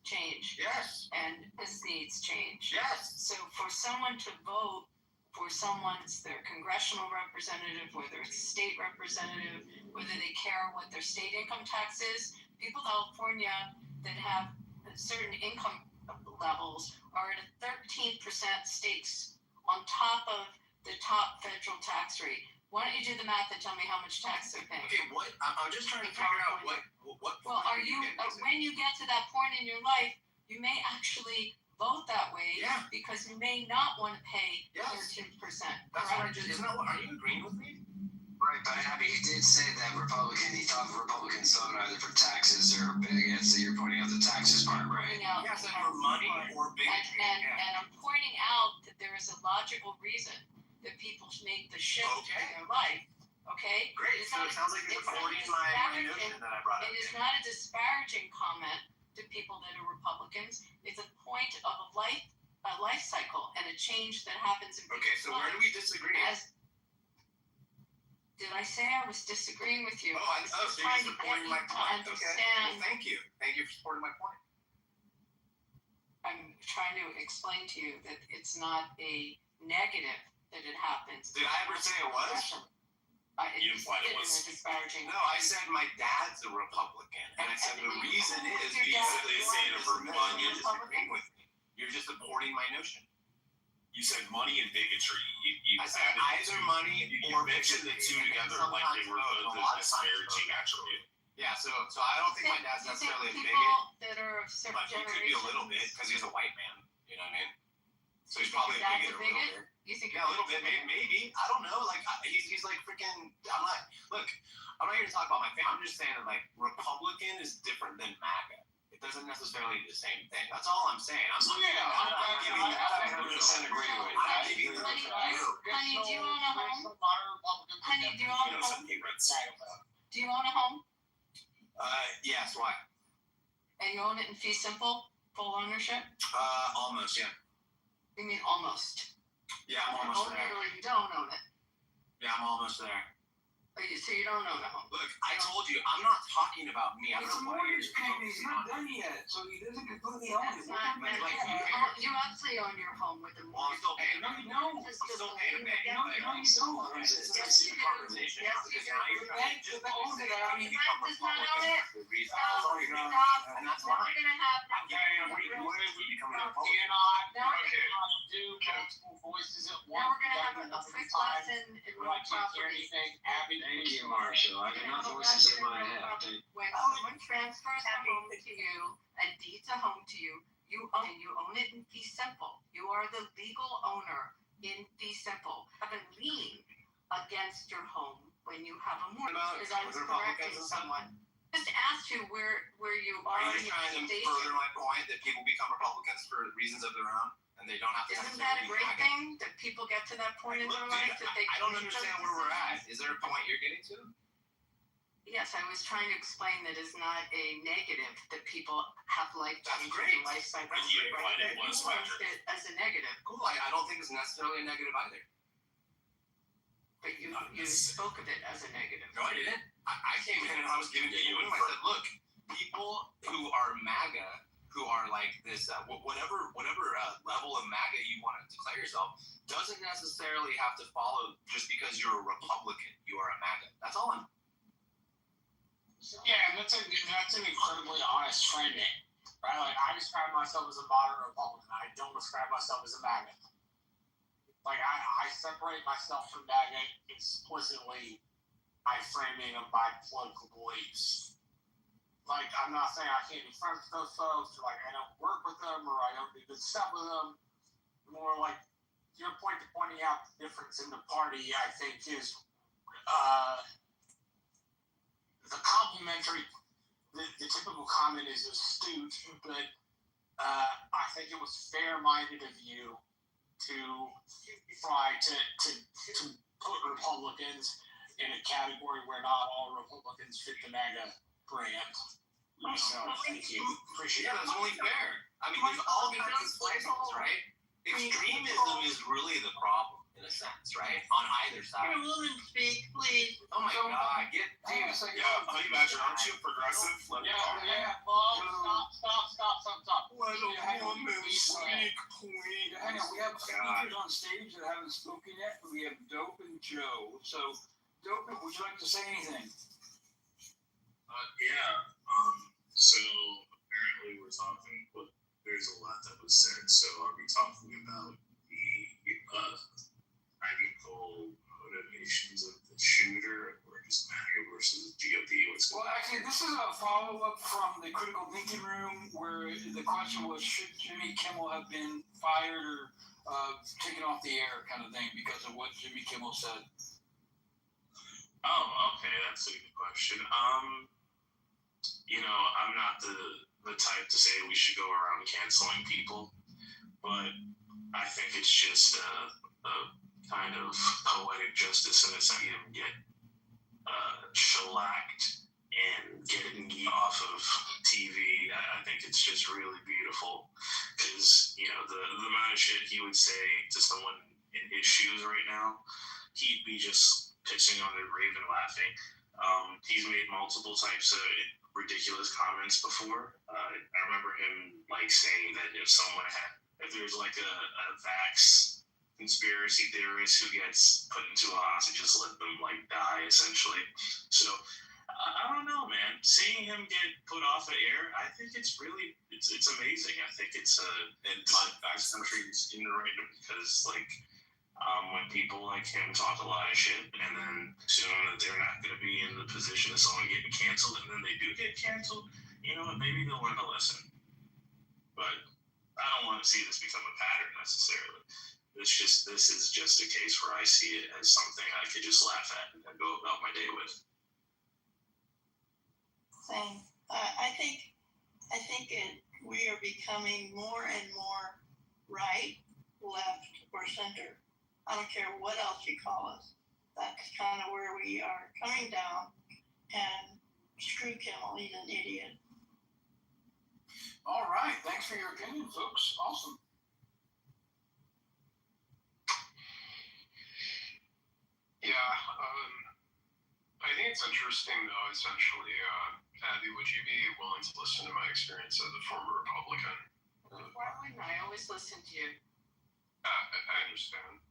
Speaker 12: change.
Speaker 4: Yes.
Speaker 12: And his needs change.
Speaker 4: Yes.
Speaker 12: So for someone to vote for someone's their congressional representative, whether it's a state representative, whether they care what their state income tax is, people in California that have certain income levels are at a 13% stakes on top of the top federal tax rate. Why don't you do the math and tell me how much tax they're paying?
Speaker 4: Okay, what? I'm just trying to figure out what.
Speaker 12: Well, are you when you get to that point in your life, you may actually vote that way because you may not want to pay 13%.
Speaker 4: That's what I just. Isn't that what? Are you agreeing with me?
Speaker 15: Right, but Abby, he did say that he thought Republicans vote either for taxes or bigots. So you're pointing out the taxes part, right?
Speaker 4: Yes, for money or bigotry.
Speaker 12: And I'm pointing out that there is a logical reason that people make the shift in their life. Okay?
Speaker 4: Great. So it sounds like you're supporting my notion that I brought up.
Speaker 12: It is not a disparaging comment to people that are Republicans. It's a point of a life cycle and a change that happens in people's lives.
Speaker 4: Okay, so where do we disagree?
Speaker 12: Did I say I was disagreeing with you?
Speaker 4: Oh, I was trying to get you to understand. Okay. Well, thank you. Thank you for supporting my point.
Speaker 12: I'm trying to explain to you that it's not a negative that it happens.
Speaker 4: Did I ever say it was?
Speaker 11: You implied it was.
Speaker 12: Disparaging.
Speaker 4: No, I said my dad's a Republican, and I said the reason is because they say it over money. You're disagreeing with me. You're just supporting my notion.
Speaker 11: You said money and bigotry.
Speaker 4: I said either money or
Speaker 11: mixing the two together like they were both a disparaging attribute.
Speaker 4: Yeah, so I don't think my dad's necessarily a bigot,
Speaker 12: that are of certain
Speaker 4: but he could be a little bit because he's a white man. You know what I mean? So he's probably a bigot a little bit.
Speaker 12: You think?
Speaker 4: Yeah, a little bit, maybe. I don't know. Like he's like freaking. I'm not here to talk about my family. I'm just saying that like Republican is different than MAGA. It doesn't necessarily do the same thing. That's all I'm saying. I'm not giving you that. I'm disagreeing with you. I'm giving you that.
Speaker 12: Honey, do you own a home? Honey, do you own a home? Do you own a home?
Speaker 4: Yes. Why?
Speaker 12: And you own it in fee simple, full ownership?
Speaker 4: Almost. Yeah.
Speaker 12: You mean almost?
Speaker 4: Yeah, I'm almost there.
Speaker 12: Or you don't own it?
Speaker 4: Yeah, I'm almost there.
Speaker 12: So you don't own a home?
Speaker 4: Look, I told you, I'm not talking about me.
Speaker 18: It's a mortgage payment. He's not done yet, so he doesn't completely own it.
Speaker 12: You actually own your home with a mortgage.
Speaker 4: Well, I'm still paying.
Speaker 18: No,
Speaker 4: I'm still paying a bank.
Speaker 18: No, you don't.
Speaker 4: It's a conversation.
Speaker 12: Yes, you do.
Speaker 18: The bank does not own it. I mean,
Speaker 12: Does not own it?
Speaker 4: Stop.
Speaker 12: And that's what we're gonna have now.
Speaker 11: Yeah, we becoming a
Speaker 12: No,
Speaker 13: do multiple voices at once.
Speaker 12: Now we're gonna have a quick lesson in real property.
Speaker 15: Thank you, Marshall. I got enough voices in my head.
Speaker 12: When someone transfers a home to you and deeds a home to you, you own it in fee simple. You are the legal owner in fee simple. You have a lien against your home when you have a mortgage. Because I was correcting someone. Just asked you where you are.
Speaker 4: Are you trying to further my point that people become Republicans for reasons of their own, and they don't have to?
Speaker 12: Isn't that a great thing that people get to that point in their life that they?
Speaker 4: I don't understand where we're at. Is there a point you're getting to?
Speaker 12: Yes, I was trying to explain that it's not a negative that people have life changes and life cycles. You used it as a negative.
Speaker 4: Cool. I don't think it's necessarily a negative either.
Speaker 12: But you spoke of it as a negative.
Speaker 4: No, I didn't. I came in and I was giving you I said, look, people who are MAGA, who are like this, whatever level of MAGA you want to declare yourself, doesn't necessarily have to follow just because you're a Republican. You are a MAGA. That's all I'm.
Speaker 13: Yeah, and that's an incredibly honest framing, right? Like, I describe myself as a moderate Republican. I don't describe myself as a MAGA. Like, I separate myself from MAGA explicitly by framing of my political beliefs. Like, I'm not saying I can't be friends with those folks, or like I don't work with them, or I don't do good stuff with them. More like your point to pointing out the difference in the party, I think, is the complimentary. The typical comment is astute, but I think it was fair-minded of you to try to put Republicans in a category where not all Republicans fit the MAGA brand. So, thank you. Appreciate it.
Speaker 4: Yeah, that's only fair. I mean, there's all kinds of flavors, right? Extremism is really the problem, in a sense, right? On either side.
Speaker 12: Can a woman speak, please?
Speaker 4: Oh my God, dude.
Speaker 11: Yeah, honey badger, aren't you progressive?
Speaker 13: Yeah. Well, stop.
Speaker 11: Let a woman speak, please.
Speaker 7: Hang on, we have speakers on stage that haven't spoken yet. We have Dope and Joe. So, Dope, would you like to say anything?
Speaker 16: So apparently we're talking, but there's a lot that was said. So are we talking about the ideal motivations of the shooter, or just MAGA versus GOP?
Speaker 7: Well, actually, this is a follow-up from the Critical Thinking Room, where the question was, should Jimmy Kimmel have been fired or taken off the air, kind of thing, because of what Jimmy Kimmel said?
Speaker 16: Oh, okay, that's a good question. I'm not the type to say we should go around canceling people, but I think it's just a kind of poetic justice in a sense. Him get shellacked and getting off of TV. I think it's just really beautiful because the amount of shit he would say to someone in his shoes right now, he'd be just pissing on their grave and laughing. He's made multiple types of ridiculous comments before. I remember him saying that if there's like a vax conspiracy theorist who gets put into a hostage, just let them die essentially. So I don't know, man. Seeing him get put off the air, I think it's amazing. I think it's vax countries in the right because when people like him talk a lot of shit and then assume that they're not going to be in the position of someone getting canceled, and then they do get canceled, maybe they'll learn a lesson. But I don't want to see this become a pattern necessarily. This is just a case where I see it as something I could just laugh at and go about my day with.
Speaker 1: Same. I think we are becoming more and more right, left, or center. I don't care what else you call us. That's kind of where we are coming down. And screw Kimmel, he's an idiot.
Speaker 7: All right. Thanks for your opinion, folks. Awesome.
Speaker 3: Yeah. I think it's interesting, though, essentially. Abby, would you be willing to listen to my experience as a former Republican?
Speaker 12: Why wouldn't I always listen to you?
Speaker 3: I understand.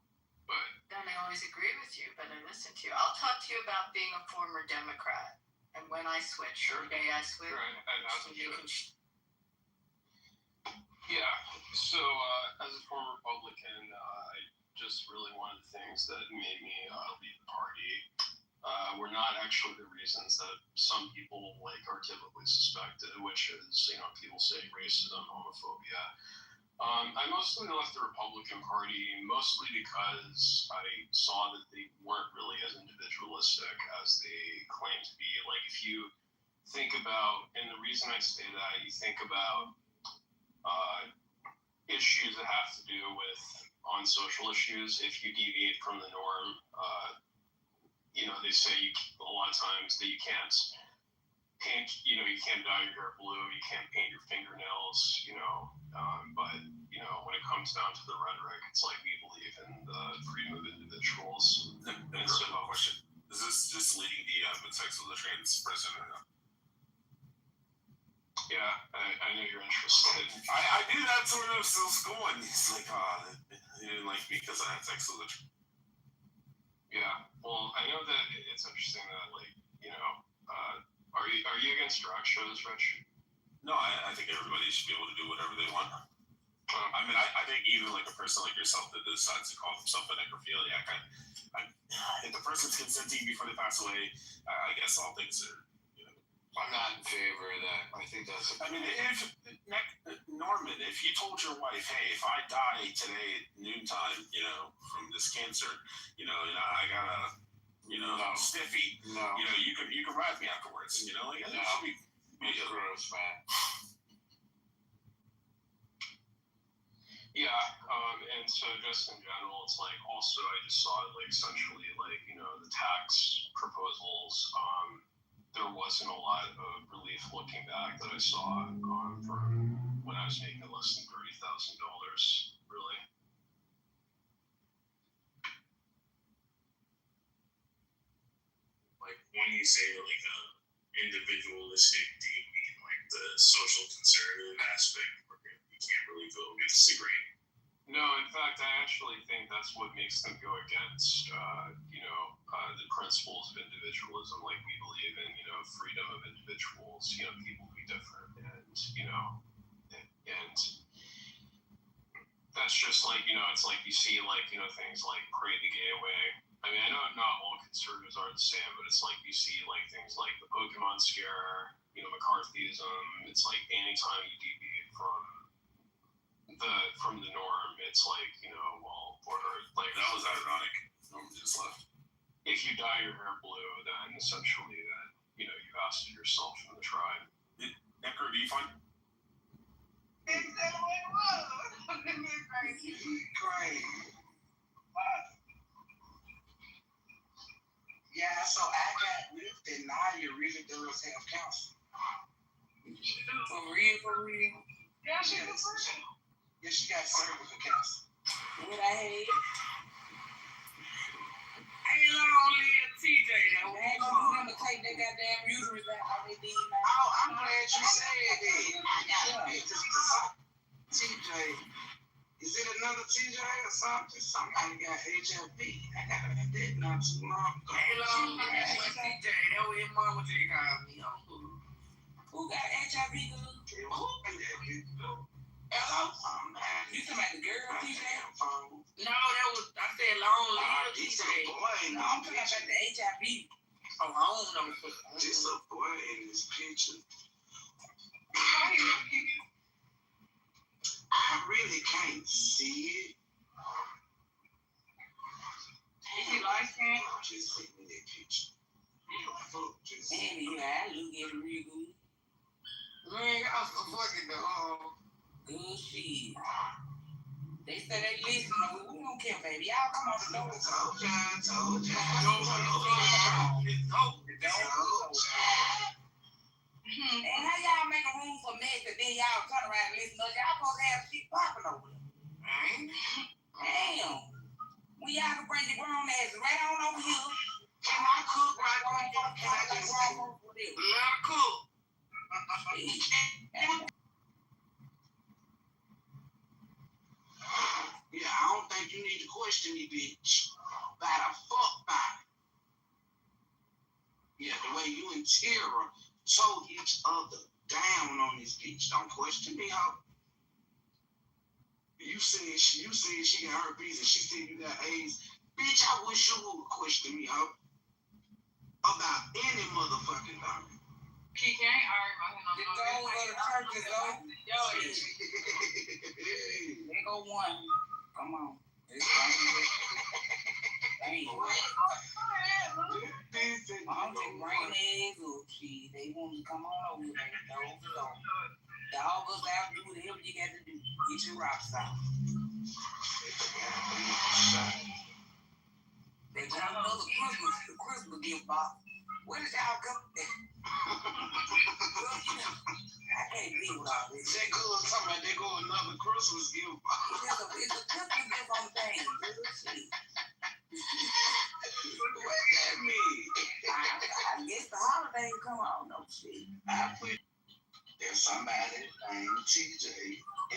Speaker 3: But
Speaker 12: don't I always agree with you, but I listen to you. I'll talk to you about being a former Democrat and when I switched, the day I switched.
Speaker 3: Right, and that's
Speaker 12: you can
Speaker 3: Yeah. So as a former Republican, I just really one of the things that made me leave the party were not actually the reasons that some people are typically suspected, which is people saying racism, homophobia. I mostly left the Republican Party mostly because I saw that they weren't really as individualistic as they claim to be. Like if you think about, and the reason I say that, you think about issues that have to do with on social issues. If you deviate from the norm, they say a lot of times that you can't paint, you can't dye your hair blue, you can't paint your fingernails, but when it comes down to the rhetoric, it's like we believe in the freedom of individuals.
Speaker 11: And so, question: is this just leading the sex of the trans person or not?
Speaker 3: Yeah, I know you're interested.
Speaker 11: I knew that sort of still school, and he's like, he didn't like me because I had sex with a trans.
Speaker 3: Yeah, well, I know that it's interesting that are you against drag shows, Rich?
Speaker 11: No, I think everybody should be able to do whatever they want. I mean, I think even like a person like yourself that decides to call himself a necrophiliac, if the person's consenting before they pass away, I guess all things are.
Speaker 10: I'm not in favor of that. I think that's.
Speaker 11: I mean, Norman, if you told your wife, "Hey, if I die today at noontime, from this cancer, and I got a, stiffy, you can ride me afterwards, it should be.
Speaker 10: It's gross, man.
Speaker 3: Yeah, and so just in general, it's like also I just saw it essentially the tax proposals. There wasn't a lot of relief looking back that I saw from when I was making less than $30,000, really.
Speaker 16: Like when you say individualistic, do you mean the social conservative aspect where you can't really go against the grain?
Speaker 3: No, in fact, I actually think that's what makes them go against, the principles of individualism. Like we believe in, freedom of individuals, people be different, and that's just it's like you see things like pray the gay away. I mean, I know not all conservatives are the same, but it's like you see things like the Pokemon scare, McCarthyism. It's like anytime you deviate from the norm, it's
Speaker 11: that was ironic. Norman just left.
Speaker 3: If you dye your hair blue, then essentially that you've ousted yourself from the tribe.
Speaker 11: Necker, do you find?
Speaker 5: Great. Yeah, so I got whipped, and Nadia really does have cancer.
Speaker 9: For real?
Speaker 5: Yeah, she got cervical cancer.
Speaker 9: What I had? Ain't long live TJ though. Ain't gonna do them to take that goddamn uterus out like they did.
Speaker 5: Oh, I'm glad you said that. TJ, is it another TJ or something? Somebody got HIV. I got that not too long ago.
Speaker 9: Ain't long live TJ. That was his mama just called me. Who got HIV, good?
Speaker 5: Hello?
Speaker 9: You talking about the girl, TJ? No, I said long live TJ. No, I'm talking about the HIV. Oh, I don't know.
Speaker 5: This a boy in this picture. I really can't see it.
Speaker 9: Is he light skinned?
Speaker 5: Just take me that picture.
Speaker 9: Andy, I look at it real good. Man, y'all so fucking good shit. They say they listen, but we don't care, baby. Y'all come on the door.
Speaker 5: Told ya.
Speaker 9: And how y'all make a room for mess and then y'all turn around and listen to us? Y'all supposed to have shit popping over there. Damn. When y'all can bring your grown asses right on over here.
Speaker 5: Can I cook right on your couch?
Speaker 9: Let her cook.
Speaker 5: Yeah, I don't think you need to question me, bitch. By the fuck by. Yeah, the way you and Tara told each other down on this bitch. Don't question me, ho.
Speaker 10: You said she got herpes and she said you got AIDS. Bitch, I wish you would question me, huh? About any motherfucking thing.
Speaker 9: Kiki, I ain't arguing. The goals of the church is low. They go one. Come on. It's dang. I'm just bringing eggs up. They want to come on over here. Dog us out, do whatever you got to do. Get your rocks out. They got another Christmas gift box. Where did y'all come? I can't deal with all this.
Speaker 10: They go talking about they go another Christmas gift box.
Speaker 9: It's a Christmas gift on the thing.
Speaker 10: What that mean?
Speaker 9: I guess the holiday come on, no shit.
Speaker 10: I put there's somebody named TJ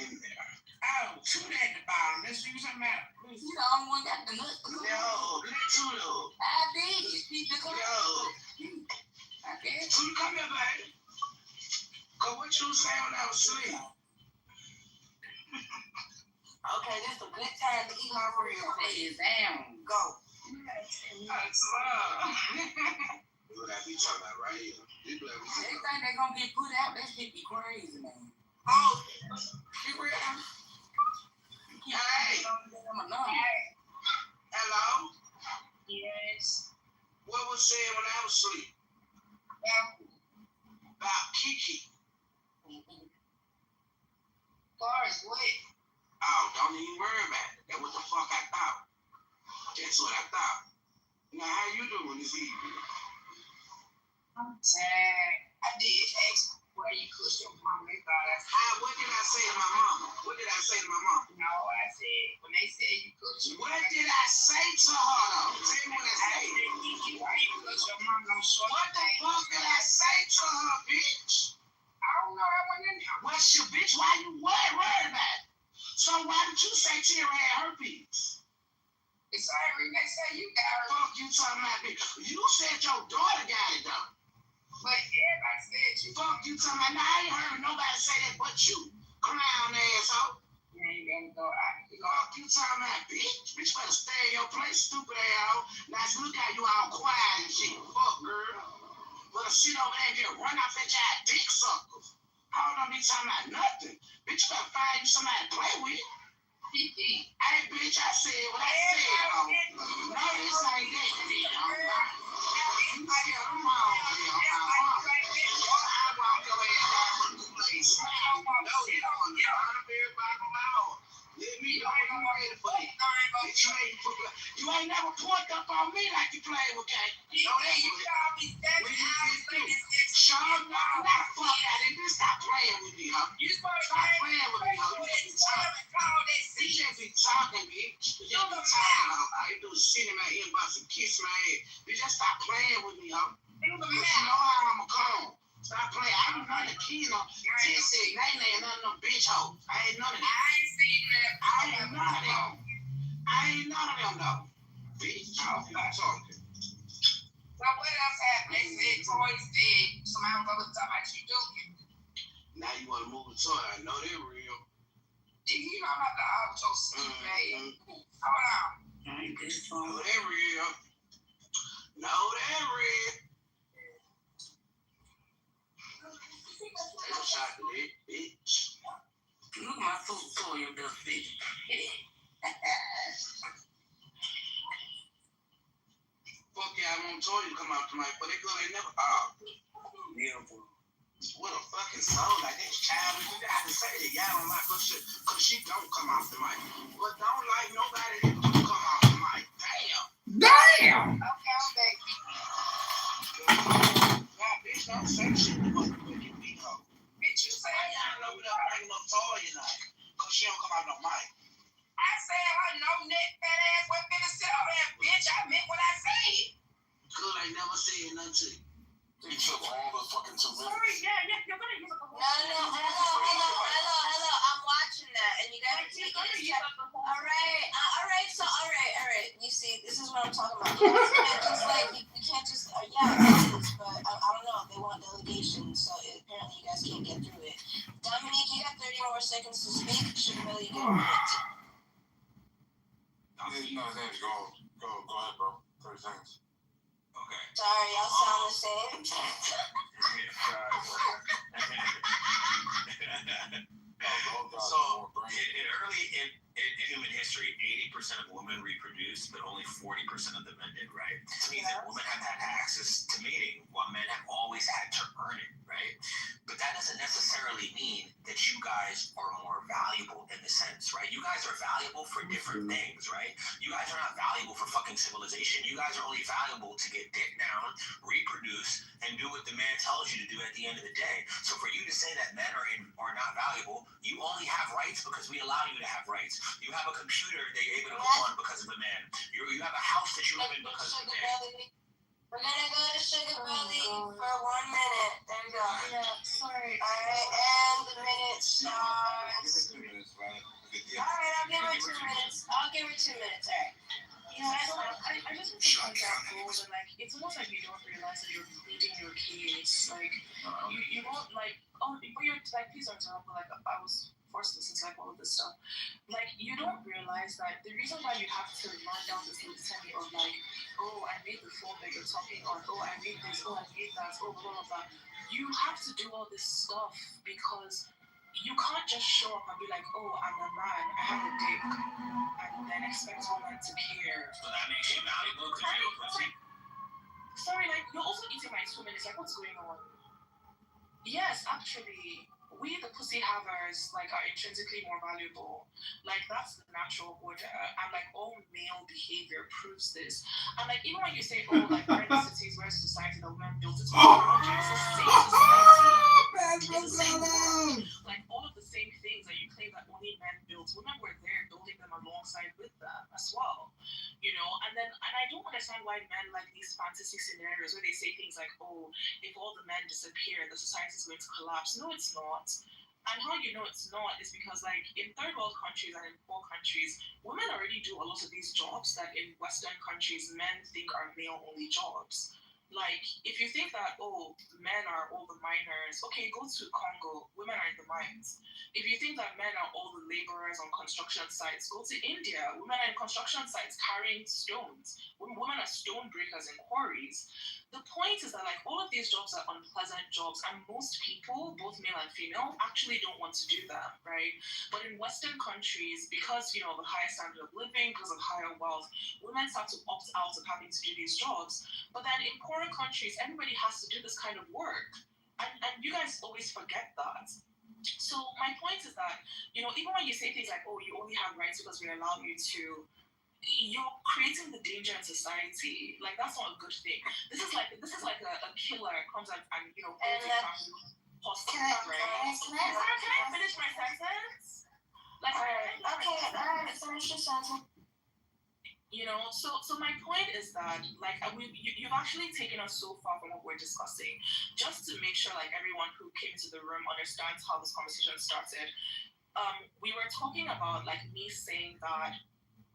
Speaker 10: in there.
Speaker 9: Oh, shoot at the bottom. Let's see something out. You the only one got the nuts.
Speaker 10: No, let Tudo.
Speaker 9: I did. Speak the club.
Speaker 10: Yo.
Speaker 9: I guess.
Speaker 10: Tudo, come here, baby. Cause what you say when I was asleep?
Speaker 9: Okay, this is a good time to eat my real food. Damn. Go.
Speaker 10: That's love. What I be talking about right here.
Speaker 9: They think they're gonna get put out. That shit be crazy, man.
Speaker 10: Oh, you real? Hey. Hello?
Speaker 9: Yes.
Speaker 10: What was said when I was asleep? About Kiki.
Speaker 9: Forrest, what?
Speaker 10: Oh, don't even worry about it. That's what the fuck I thought. That's what I thought. Now, how you doing this evening?
Speaker 9: I'm tired. I did ask where you could your mama.
Speaker 10: What did I say to my mama? What did I say to my mama?
Speaker 9: No, I said, when they said you could your
Speaker 10: What did I say to her though? Tell me what I said. What the fuck did I say to her, bitch?
Speaker 9: I don't know. I went in there.
Speaker 10: What's your bitch? Why you worried about it? So why did you say Tira had herpes?
Speaker 9: It's already they say you got her.
Speaker 10: Fuck you talking about, bitch. You said your daughter got it though.
Speaker 9: But everybody said you.
Speaker 10: Fuck you talking about. Now I ain't heard nobody say that but you. Clown asshole.
Speaker 9: You ain't gonna go out.
Speaker 10: Fuck you talking about, bitch. Bitch better stay in your place, stupid asshole. Now look how you all quiet and shit. Fuck girl. Better sit over there and get run off at your dick suckers. Hold on, be talking about nothing. Bitch, you better find you somebody to play with. Hey, bitch, I said what I said. No, this ain't that. You see, I'm wrong. I want your ass out from the place. No, you don't. Let me know you ready for it. Bitch, you ain't never pulled up on me like you played with Kate. No, that you Sean, no, not fuck out of this. Stop playing with me, huh? Stop playing with me, huh? You can't be talking, bitch. You can't be talking, huh? All you do is sit in my inbox and kiss my ass. You just stop playing with me, huh? Because you know how I'm a cone. Stop playing. I ain't none of Keno. Tissy, Nene, and none of them bitch hoes. I ain't none of them.
Speaker 9: I ain't seen that.
Speaker 10: I ain't none of them. I ain't none of them, though. Bitch, I'm talking.
Speaker 9: So what else happened? They said Troy's dead. Somebody was talking about you joking.
Speaker 10: Now you want to move the toy. I know they're real.
Speaker 9: You know about the auto stupid. Hold on.
Speaker 10: No, they're real. No, they're real. Chocolate, bitch.
Speaker 9: Look at my food for you, little bitch.
Speaker 10: Fuck yeah, I won't tell you to come out tonight, but they good, they never
Speaker 9: Beautiful.
Speaker 10: What a fucking song, like this child, you got to say that y'all don't like her shit, cause she don't come off the mic. But don't like nobody that don't come off the mic. Damn!
Speaker 9: Okay, I'm back.
Speaker 10: Nah, bitch, don't say shit to motherfucking beat her.
Speaker 9: Bitch, you say
Speaker 10: y'all over there bringing up toy tonight, cause she don't come out no mic.
Speaker 9: I said her no neck fat ass wasn't finna sit over there, bitch. I meant what I said.
Speaker 10: Good, I never said nothing to you.
Speaker 11: You took all the fucking 2 minutes.
Speaker 9: Sorry, yeah, you're gonna use a couple.
Speaker 2: Hello. I'm watching that, and you gotta take it. All right. You see, this is what I'm talking about. You can't just it is, but I don't know. They want delegation, so apparently you guys can't get through it. Dominique, you got 30 more seconds to speak. Should really good at it.
Speaker 10: No, his name's Gold. Go ahead, bro. 30 seconds.
Speaker 15: Okay.
Speaker 2: Sorry, y'all sound the same.
Speaker 15: So, in human history, 80% of women reproduced, but only 40% of the men did, right? This means that women have had access to mating, while men have always had to earn it, right? But that doesn't necessarily mean that you guys are more valuable in the sense, right? You guys are valuable for different things, right? You guys are not valuable for fucking civilization. You guys are only valuable to get dick down, reproduce, and do what the man tells you to do at the end of the day. So for you to say that men are not valuable, you only have rights because we allow you to have rights. You have a computer that you're able to go on because of a man. You have a house that you live in because of a man.
Speaker 2: We're gonna go to Sugar Belly for 1 minute. There we go.
Speaker 12: Yeah, sorry.
Speaker 2: Alright, and the minute starts. Alright, I'll give her 2 minutes. Alright.
Speaker 12: Yeah, I just want to point out goals and like it's almost like you don't realize that you're feeding your kids. Like you won't like but you're like please don't interrupt, but like I was forced to listen to like all of this stuff. Like you don't realize that the reason why you have to run down this litany of like, oh I made the phone that you're talking on, oh I made this, oh I made that, oh blah blah blah. You have to do all this stuff because you can't just show up and be like, oh, I'm a man, I have a dick, and then expect women to care.
Speaker 15: So that makes you valuable because you're a pussy?
Speaker 12: Sorry, like, you're also eating my 2 minutes. Like, what's going on? Yes, actually, we, the pussy havers, like, are intrinsically more valuable. Like, that's the natural order. And, like, all male behavior proves this. And, like, even when you say, oh, like, we're in the cities, we're a society that women built, it's all it's the same society. It's the same world. Like, all of the same things that you claim that only men built, women were there building them alongside with them as well. You know, and I don't understand why men like these fantasy scenarios where they say things like, oh, if all the men disappear, the society is going to collapse. No, it's not. And how you know it's not is because, like, in third world countries and in poor countries, women already do a lot of these jobs that in Western countries men think are male-only jobs. Like, if you think that, oh, men are all the miners, okay, go to Congo, women are in the mines. If you think that men are all the laborers on construction sites, go to India, women are in construction sites carrying stones. Women are stone breakers in quarries. The point is that, like, all of these jobs are unpleasant jobs, and most people, both male and female, actually don't want to do them, right? But in Western countries, because, you know, the higher standard of living, because of higher wealth, women start to opt out of having to do these jobs. But then in poorer countries, everybody has to do this kind of work. And you guys always forget that. So my point is that, you know, even when you say things like, oh, you only have rights because we allow you to, you're creating the danger in society. Like, that's not a good thing. This is like a killer comes and you know,
Speaker 2: can I
Speaker 12: finish my sentence? Like,
Speaker 2: alright, finish your sentence.
Speaker 12: You know, so my point is that, like, you've actually taken us so far from what we're discussing. Just to make sure, like, everyone who came to the room understands how this conversation started. We were talking about, like, me saying that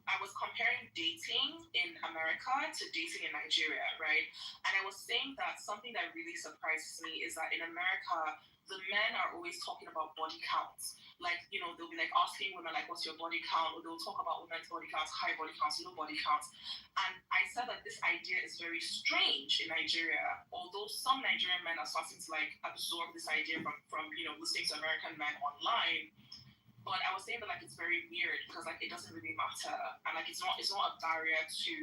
Speaker 12: I was comparing dating in America to dating in Nigeria, right? And I was saying that something that really surprises me is that in America, the men are always talking about body counts. Like, you know, they'll be like asking women, like, what's your body count? Or they'll talk about women's body counts, high body counts, low body counts. And I said that this idea is very strange in Nigeria, although some Nigerian men are starting to, like, absorb this idea from you know, listening to American men online. But I was saying that, like, it's very weird because, like, it doesn't really matter. And, like, it's not a barrier to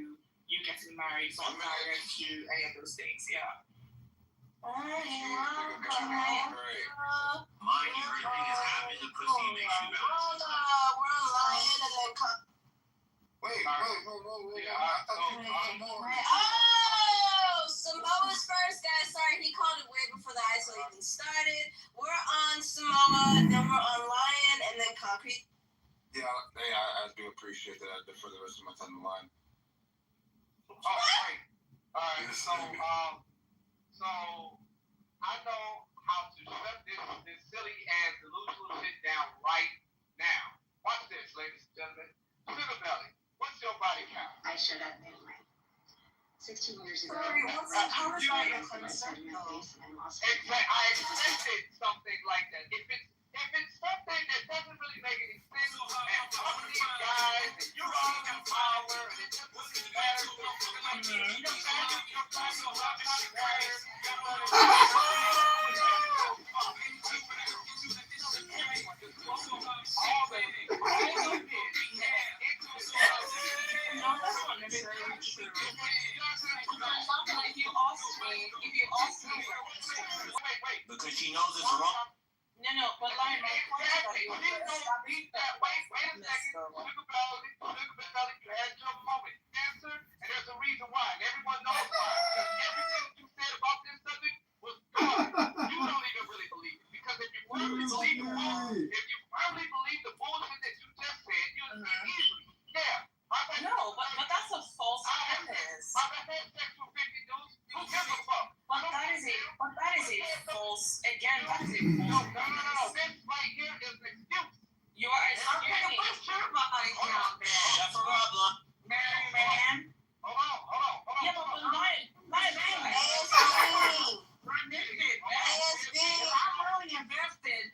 Speaker 12: you getting married. It's not a barrier to any of those things, yeah.
Speaker 15: Mind you, everything is happening. The pussy makes you valuable.
Speaker 2: We're on Lion and then
Speaker 10: Wait.
Speaker 2: Samoa's first, guys. Sorry, he called it way before the ISO even started. We're on Samoa, then we're on Lion, and then Concrete.
Speaker 10: Yeah, I do appreciate that. I defer the rest of my time to Lion.
Speaker 17: Alright, so I know how to shut this silly ass delusional shit down right now. Watch this, ladies and gentlemen. Sugar Belly, what's your body count?
Speaker 21: I showed up anyway. 16 years ago.
Speaker 2: Sorry, what's that? How is that your
Speaker 17: concept? I expected something like that. If it's something that doesn't really make any sense,
Speaker 15: if she knows it's wrong.
Speaker 2: No, but like my point about
Speaker 10: Exactly.
Speaker 2: you.
Speaker 10: Please don't beat that. Wait a second. Sugar Belly, you had your moment. Cancer, and there's a reason why. And everyone knows why. Because everything you said about this subject was garbage. You don't even really believe it. Because if you firmly believe the bullshit that you just said, you'll say easily. Yeah.
Speaker 2: No, but that's a false premise.
Speaker 10: I've had sexual 50 dudes. Who gives a fuck?
Speaker 2: But that is a false. Again, that is a
Speaker 10: No.
Speaker 2: false.
Speaker 10: This right here is an excuse.
Speaker 2: You are
Speaker 10: I'm
Speaker 2: assuming.
Speaker 10: put your body down, man.
Speaker 15: That's a problem.
Speaker 2: Man.
Speaker 10: Hold on.
Speaker 2: Yeah, but my I'm really invested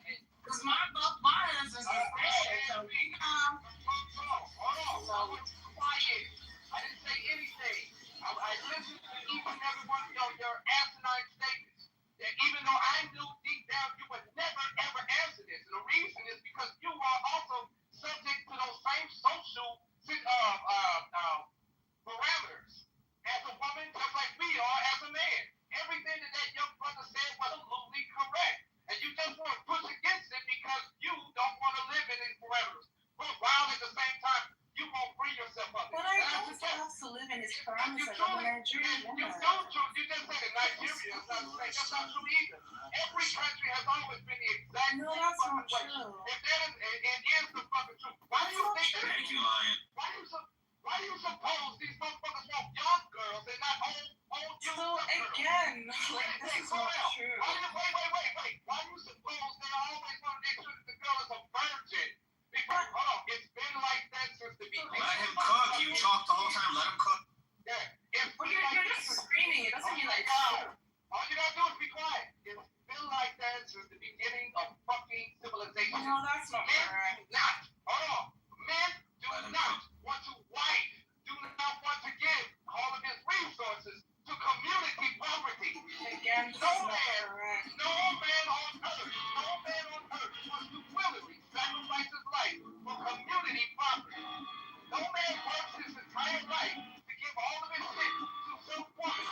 Speaker 2: because my husband's invested. So
Speaker 10: Hold on. Quiet. I didn't say anything. I listened to each and every one of your asinine statements. That even though I knew deep down you would never ever answer this. And the reason is because you are also subject to those same social parameters as a woman, just like we are as a man. Everything that young brother said was absolutely correct. And you just want to push against it because you don't want to live in these parameters. But while at the same time, you won't free yourself of it.
Speaker 2: But I don't have to live in his parameters. I'm a Nigerian woman.
Speaker 10: You don't true. You just said that Nigeria is not the same. That's not true either. Every country has always been the exact same fucking way. If that is, it is the fucking truth. Why do you think that?
Speaker 15: Thank you, Lion.
Speaker 10: Why do you suppose these motherfuckers want young girls and not old young girls?
Speaker 2: Again, this is not true.
Speaker 10: Wait. Why do you suppose they always want to make sure that the girl is a virgin? Because, it's been like that since the beginning.
Speaker 15: Let him cook. You talk the whole time. Let him cook.
Speaker 10: Yeah.
Speaker 2: But you're just screaming. It doesn't mean like
Speaker 10: all you gotta do is be quiet. It's been like that since the beginning of fucking civilization.
Speaker 2: No, that's not correct.
Speaker 10: Men do not want to wife, do not want to give all of his resources to community property.
Speaker 2: Again,
Speaker 10: no man on earth wants to willingly sacrifice his life for community property. No man works his entire life to give all of his shit to some woman.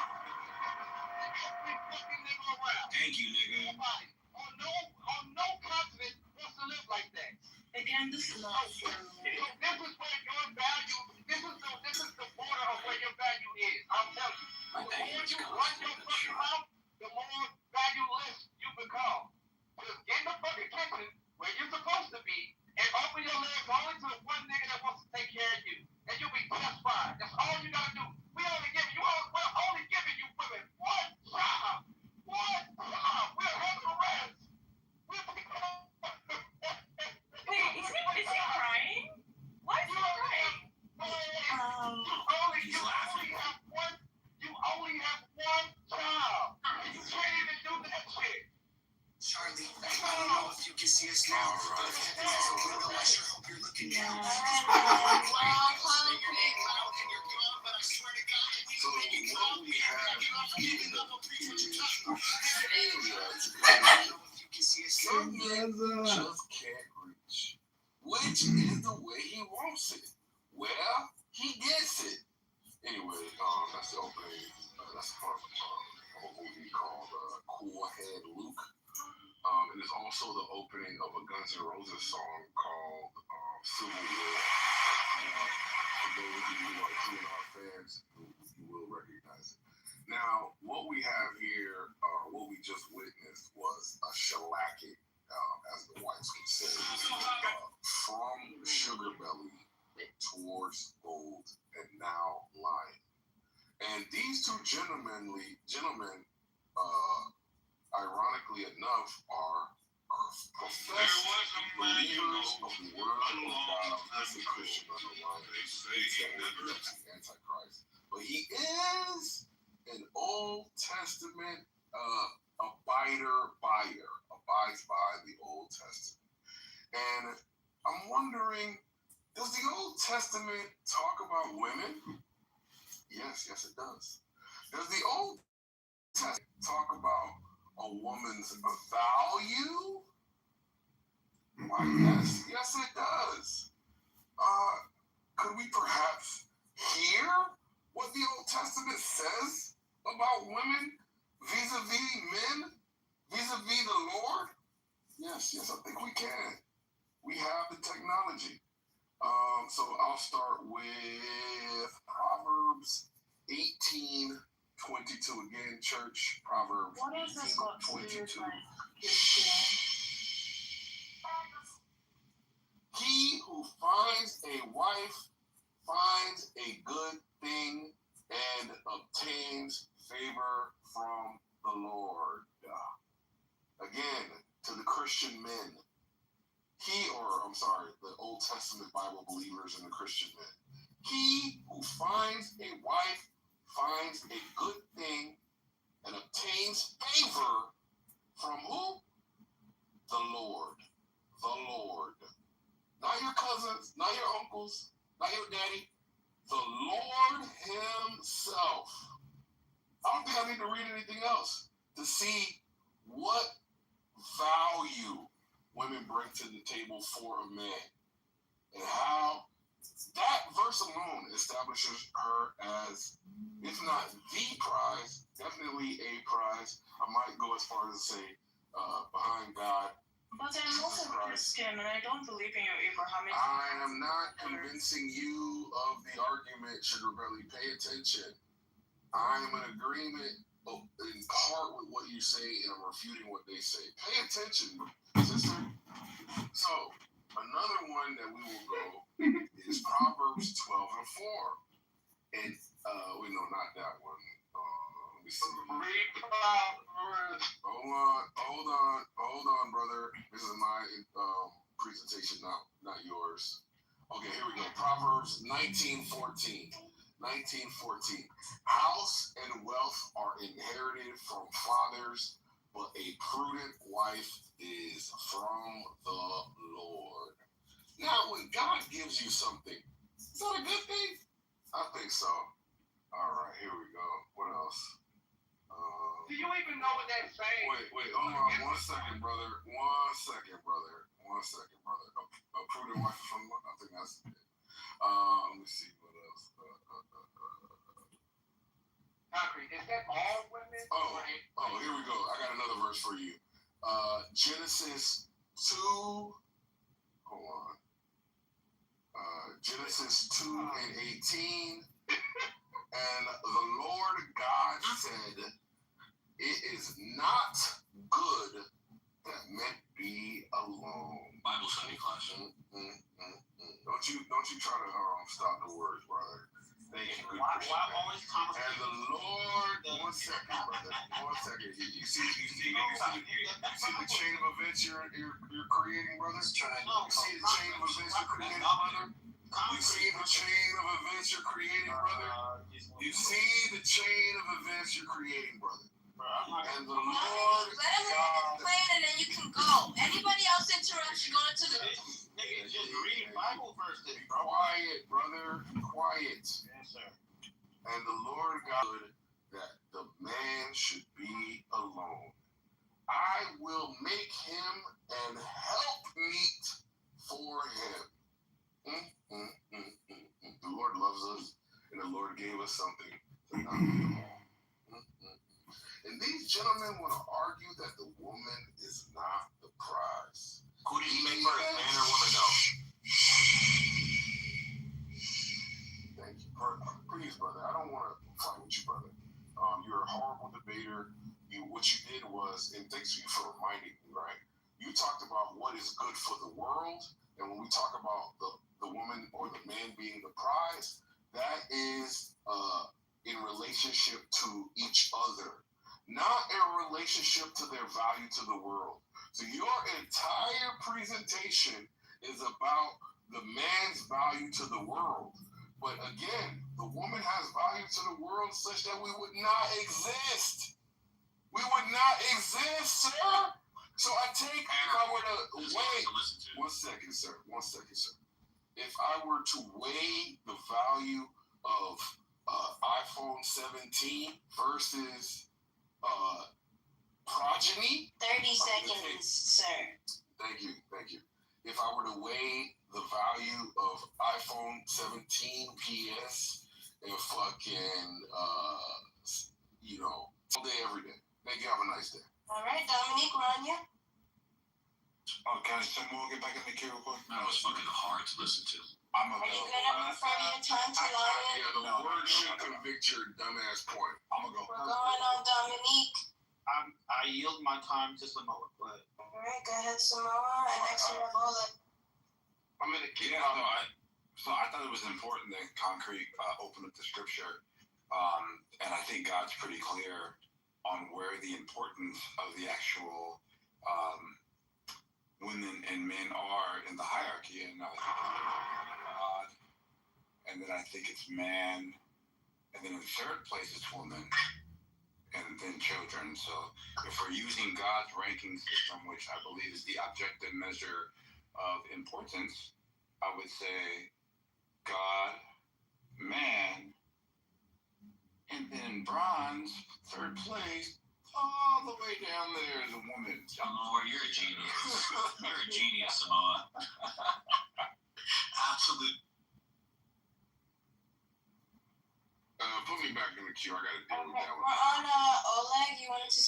Speaker 10: Every fucking nigga around.
Speaker 15: Thank you, nigga.
Speaker 10: Nobody on no continent wants to live like that.
Speaker 2: Again, this is not true.
Speaker 10: So this is where your value. This is the border of where your value is. I'll tell you. The more you run your fucking mouth, the more valueless you become. Just get in the fucking kitchen where you're supposed to be and open your legs only to the one nigga that wants to take care of you, and you'll be just fine. That's all you gotta do. We're only giving you women one job. We'll handle the rest.
Speaker 2: Wait, is he crying? Why is he crying?
Speaker 10: You only have one job. And you can't even do that shit.
Speaker 20: Charlie, I don't know if you can see us now, but if there's a window, I sure hope you're looking down.
Speaker 10: So what we have
Speaker 20: some men just can't reach, which is the way he wants it. Well, he gets it. Anyway, that's the opening. That's part of a movie called Cool Head Luke. It is also the opening of a Guns N' Roses song called Civil War. For those of you who are TNR fans, you will recognize it. Now, what we have here, what we just witnessed, was a shellacking, as the whites would say, from Sugar Belly towards Gold and now Lion. And these two gentlemen, ironically enough, are professed believers of the word of God and the Christian underlying Antichrist. But he is an Old Testament abides by the Old Testament. And I'm wondering, does the Old Testament talk about women? Yes, it does. Does the Old Testament talk about a woman's value? Why, yes, it does. Could we perhaps hear what the Old Testament says about women vis-a-vis men, vis-a-vis the Yes, I think we can. We have the technology. So I'll start with Proverbs 18:22 again, church. Proverbs.
Speaker 2: What is this got to do with
Speaker 20: 22.
Speaker 2: my Christian?
Speaker 20: He who finds a wife finds a good thing and obtains favor from the Lord. Again, to the Christian men. The Old Testament Bible believers and the Christian men. He who finds a wife finds a good thing and obtains favor from who? The Lord. The Lord. Not your cousins, not your uncles, not your daddy. The Lord himself. I don't think I need to read anything else to see what value women bring to the table for a man, and how that verse alone establishes her as, if not the prize, definitely a prize. I might go as far as to say, behind God.
Speaker 2: But I'm also a Christian, and I don't believe in your Abrahamic.
Speaker 20: I am not convincing you of the argument, Sugar Belly. Pay attention. I'm in agreement in part with what you say, and I'm refuting what they say. Pay attention, sister. So, another one that we will go is Proverbs 12:4. And, wait, no, not that one. Let me see. Hold on, brother. This is my presentation, not yours. Okay, here we go. Proverbs 19:14. 19:14. House and wealth are inherited from fathers, but a prudent wife is from the Lord. Now, when God gives you something, is that a good thing? I think so. All right, here we go. What else?
Speaker 10: Do you even know what that's saying?
Speaker 20: Wait, hold on 1 second, brother. 1 second, brother. A prudent wife is from the Lord. I think that's it. Let me see what else.
Speaker 10: Concrete, is that all women?
Speaker 20: Here we go. I got another verse for you. Genesis 2. Hold on. Genesis 2:18. And the Lord God said, "It is not good that men be alone."
Speaker 15: Bible study class.
Speaker 20: Don't you try to stop the words, brother. Thank you.
Speaker 15: Why always comment?
Speaker 20: And the Lord, 1 second, brother. 1 second. You see the chain of events you're creating, brother? You see the chain of events you're creating, brother? You see the chain of events you're creating, brother? You see the chain of events you're creating, brother? And the Lord
Speaker 2: let him explain, and then you can go. Anybody else interrupt, you go into the.
Speaker 15: Nigga, just read Bible verses, bro.
Speaker 20: Quiet, brother. Quiet.
Speaker 15: Yes, sir.
Speaker 20: And the Lord God that the man should be alone. I will make him an helpmeet for him. The Lord loves us, and the Lord gave us something to not be alone. And these gentlemen want to argue that the woman is not the prize.
Speaker 15: Who did he make first, man or woman, though?
Speaker 20: Thank you. Please, brother, I don't want to fight with you, brother. You're a horrible debater. What you did was, and thanks to you for reminding me, right? You talked about what is good for the world, and when we talk about the woman or the man being the prize, that is in relationship to each other, not in relationship to their value to the world. So your entire presentation is about the man's value to the world. But again, the woman has value to the world such that we would not exist. We would not exist, sir. So I take, if I were to weigh, 1 second, sir. 1 second, sir. If I were to weigh the value of iPhone 17 versus progeny.
Speaker 2: 30 seconds, sir.
Speaker 20: Thank you. If I were to weigh the value of iPhone 17 PS and fucking, all day, every day. Thank you. Have a nice day.
Speaker 2: All right, Dominique, we're on you.
Speaker 10: Oh, can Samuel get back in the queue real quick?
Speaker 15: That was fucking hard to listen to.
Speaker 10: I'm
Speaker 2: Are you
Speaker 10: available.
Speaker 2: gonna move from your time to Lion?
Speaker 10: Yeah, the word should convict your dumbass point. I'm gonna go.
Speaker 2: We're going on Dominique.
Speaker 19: I yield my time to Samoa. Go ahead.
Speaker 2: Alright, go ahead, Samoa, and next we have Oleg.
Speaker 8: I'm gonna keep.
Speaker 10: Yeah, no, so I thought it was important that Concrete opened up the scripture, and I think God's pretty clear on where the importance of the actual women and men are in the hierarchy, and I think it's God, and then I think it's man, and then in third place it's woman, and then children. So if we're using God's ranking system, which I believe is the objective measure of importance, I would say God, man, and then bronze, third place, all the way down there is a woman.
Speaker 15: Samoa, you're a genius. You're a genius, Samoa.
Speaker 10: Absolute. Put me back in the queue. I got to deal with that
Speaker 2: We're
Speaker 10: one.
Speaker 2: on Oleg. You wanted to.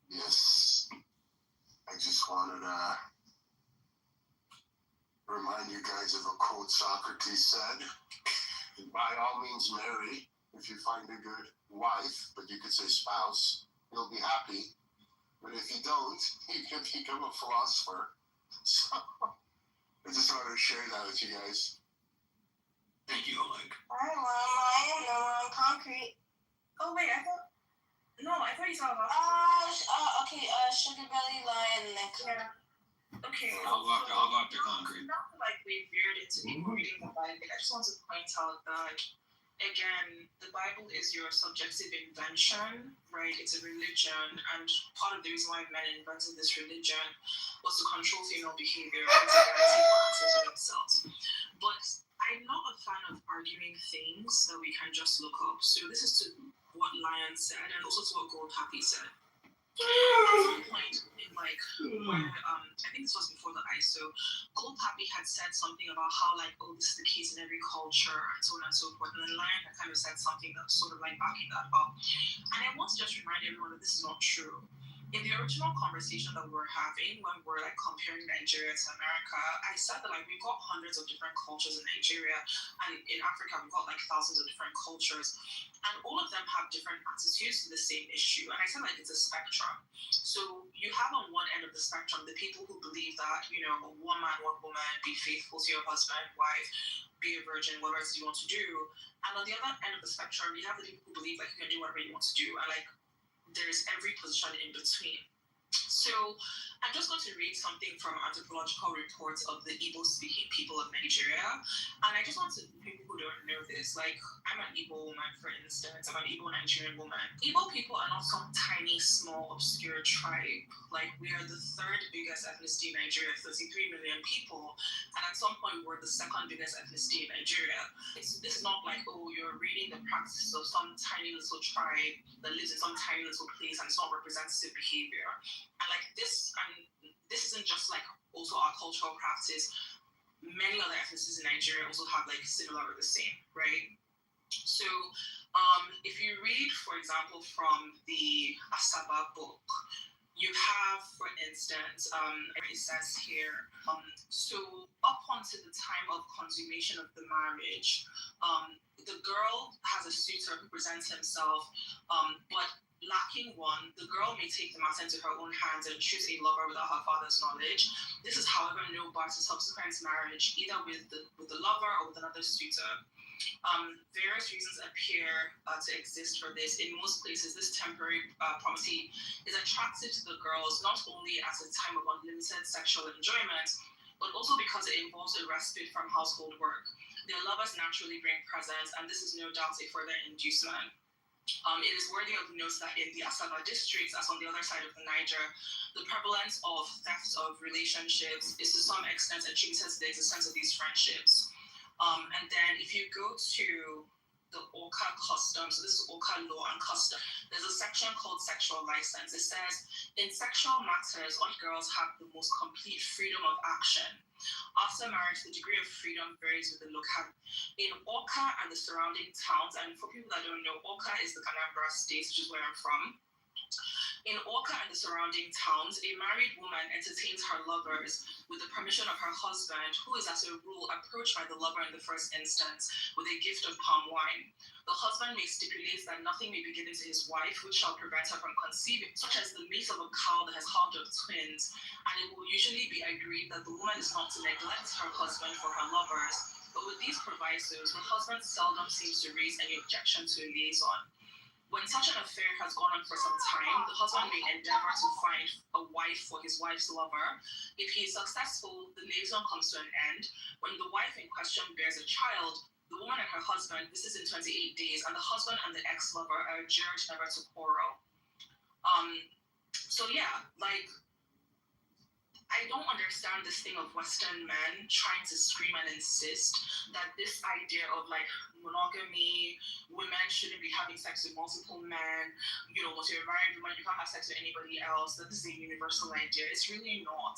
Speaker 8: Yes. I just wanted to remind you guys of a quote Socrates said. By all means marry if you find a good wife, but you could say spouse. You'll be happy. But if you don't, you can become a philosopher. So I just wanted to share that with you guys.
Speaker 15: Thank you, Oleg.
Speaker 2: Alright, we're on Lion, then we're on Concrete.
Speaker 22: Oh wait, I thought you saw about.
Speaker 2: Okay, Sugar Belly, Lion, and then
Speaker 22: Yeah. Okay.
Speaker 15: I'll go after Concrete.
Speaker 22: Not like we veered into people reading the Bible. I just want to point out that again, the Bible is your subjective invention, right? It's a religion, and part of the reason why men invented this religion was to control female behavior and to guarantee more access to themselves. But I'm not a fan of arguing things that we can just look up. So this is to what Lion said and also to what Gold Happy said. At some point in where I think this was before the ISO, Gold Happy had said something about how this is the case in every culture and so on and so forth. And then Lion had kind of said something that's sort of backing that up. And I want to just remind everyone that this is not true. In the original conversation that we're having when we're comparing Nigeria to America, I said that we've got hundreds of different cultures in Nigeria, and in Africa we've got thousands of different cultures, and all of them have different attitudes to the same issue. And I said it's a spectrum. So you have on one end of the spectrum the people who believe that one man, one woman, be faithful to your husband, wife, be a virgin, whatever it is you want to do. And on the other end of the spectrum, you have the people who believe you can do whatever you want to do, and there's every position in between. So I'm just going to read something from anthropological reports of the Igbo-speaking people of Nigeria. And I just want to, people who don't know this, I'm an Igbo woman, for instance. I'm an Igbo-Nigerian woman. Igbo people are not some tiny, small, obscure tribe. We are the third biggest ethnicity in Nigeria, 33 million people. And at some point, we're the second biggest ethnicity in Nigeria. This is not you're reading the practices of some tiny little tribe that lives in some tiny little place and it's not representative behavior. And this isn't just also our cultural practice. Many other ethnicities in Nigeria also have similar or the same, right? So if you read, for example, from the Asaba book, you have, for instance, it says here, so up until the time of consummation of the marriage, the girl has a suitor who presents himself, but lacking one, the girl may take the matter into her own hands and choose a lover without her father's knowledge. This is, however, no bar to subsequent marriage, either with the lover or with another suitor. Various reasons appear to exist for this. In most places, this temporary property is attractive to the girls, not only as a time of unlimited sexual enjoyment, but also because it involves a respite from household work. Their lovers naturally bring presents, and this is no doubt a further inducement. It is worthy of note that in the Asaba districts, as on the other side of the Niger, the prevalence of theft of relationships is to some extent attributed to the existence of these friendships. And then if you go to the Oka custom, so this is Oka law and custom, there's a section called sexual license. It says, in sexual matters, all girls have the most complete freedom of action. After marriage, the degree of freedom varies with the locale. In Oka and the surrounding towns, and for people that don't know, Oka is the Anambra state, which is where I'm from. In Orca and the surrounding towns, a married woman entertains her lovers with the permission of her husband, who is as a rule approached by the lover in the first instance with a gift of palm wine. The husband may stipulate that nothing may be given to his wife which shall prevent her from conceiving, such as the meat of a cow that has harmed of twins, and it will usually be agreed that the woman is not to neglect her husband for her lovers. But with these provisos, the husband seldom seems to raise any objection to a liaison. When such an affair has gone on for some time, the husband may endeavor to find a wife for his wife's lover. If he is successful, the liaison comes to an end. When the wife in question bears a child, the woman and her husband, this is in 28 days, and the husband and the ex-lover are adjured never to quarrel. So yeah, like, I don't understand this thing of Western men trying to scream and insist that this idea of like monogamy, women shouldn't be having sex with multiple men, you know, once you're a married woman, you can't have sex with anybody else, that this is a universal idea. It's really not.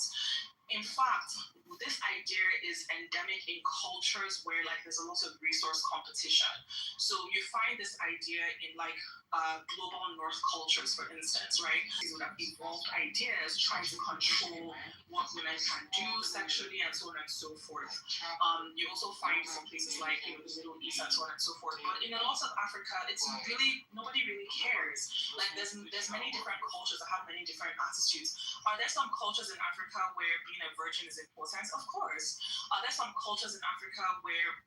Speaker 22: In fact, this idea is endemic in cultures where like there's a lot of resource competition. So you find this idea in like global North cultures, for instance, right? These would have evolved ideas trying to control what women can do sexually and so on and so forth. You also find some places like, you know, the Middle East and so on and so forth. But in a lot of Africa, it's really, nobody really cares. Like there's many different cultures that have many different attitudes. Are there some cultures in Africa where being a virgin is important? Of course. Are there some cultures in Africa where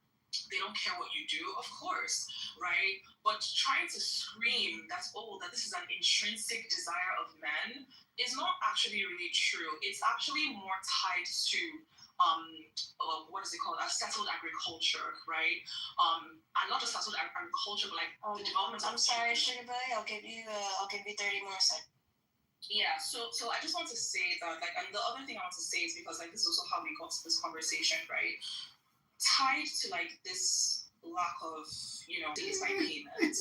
Speaker 22: they don't care what you do? Of course, right? But trying to scream that, oh, that this is an intrinsic desire of men is not actually really true. It's actually more tied to what is it called? Settled agriculture, right? And not just settled agriculture, but like the development.
Speaker 2: I'm sorry, Sugar Boy. I'll give you 30 more seconds.
Speaker 22: Yeah, so I just want to say that, like, and the other thing I want to say is because, like, this is also how we got to this conversation, right? Tied to, like, this lack of, you know, days by payment.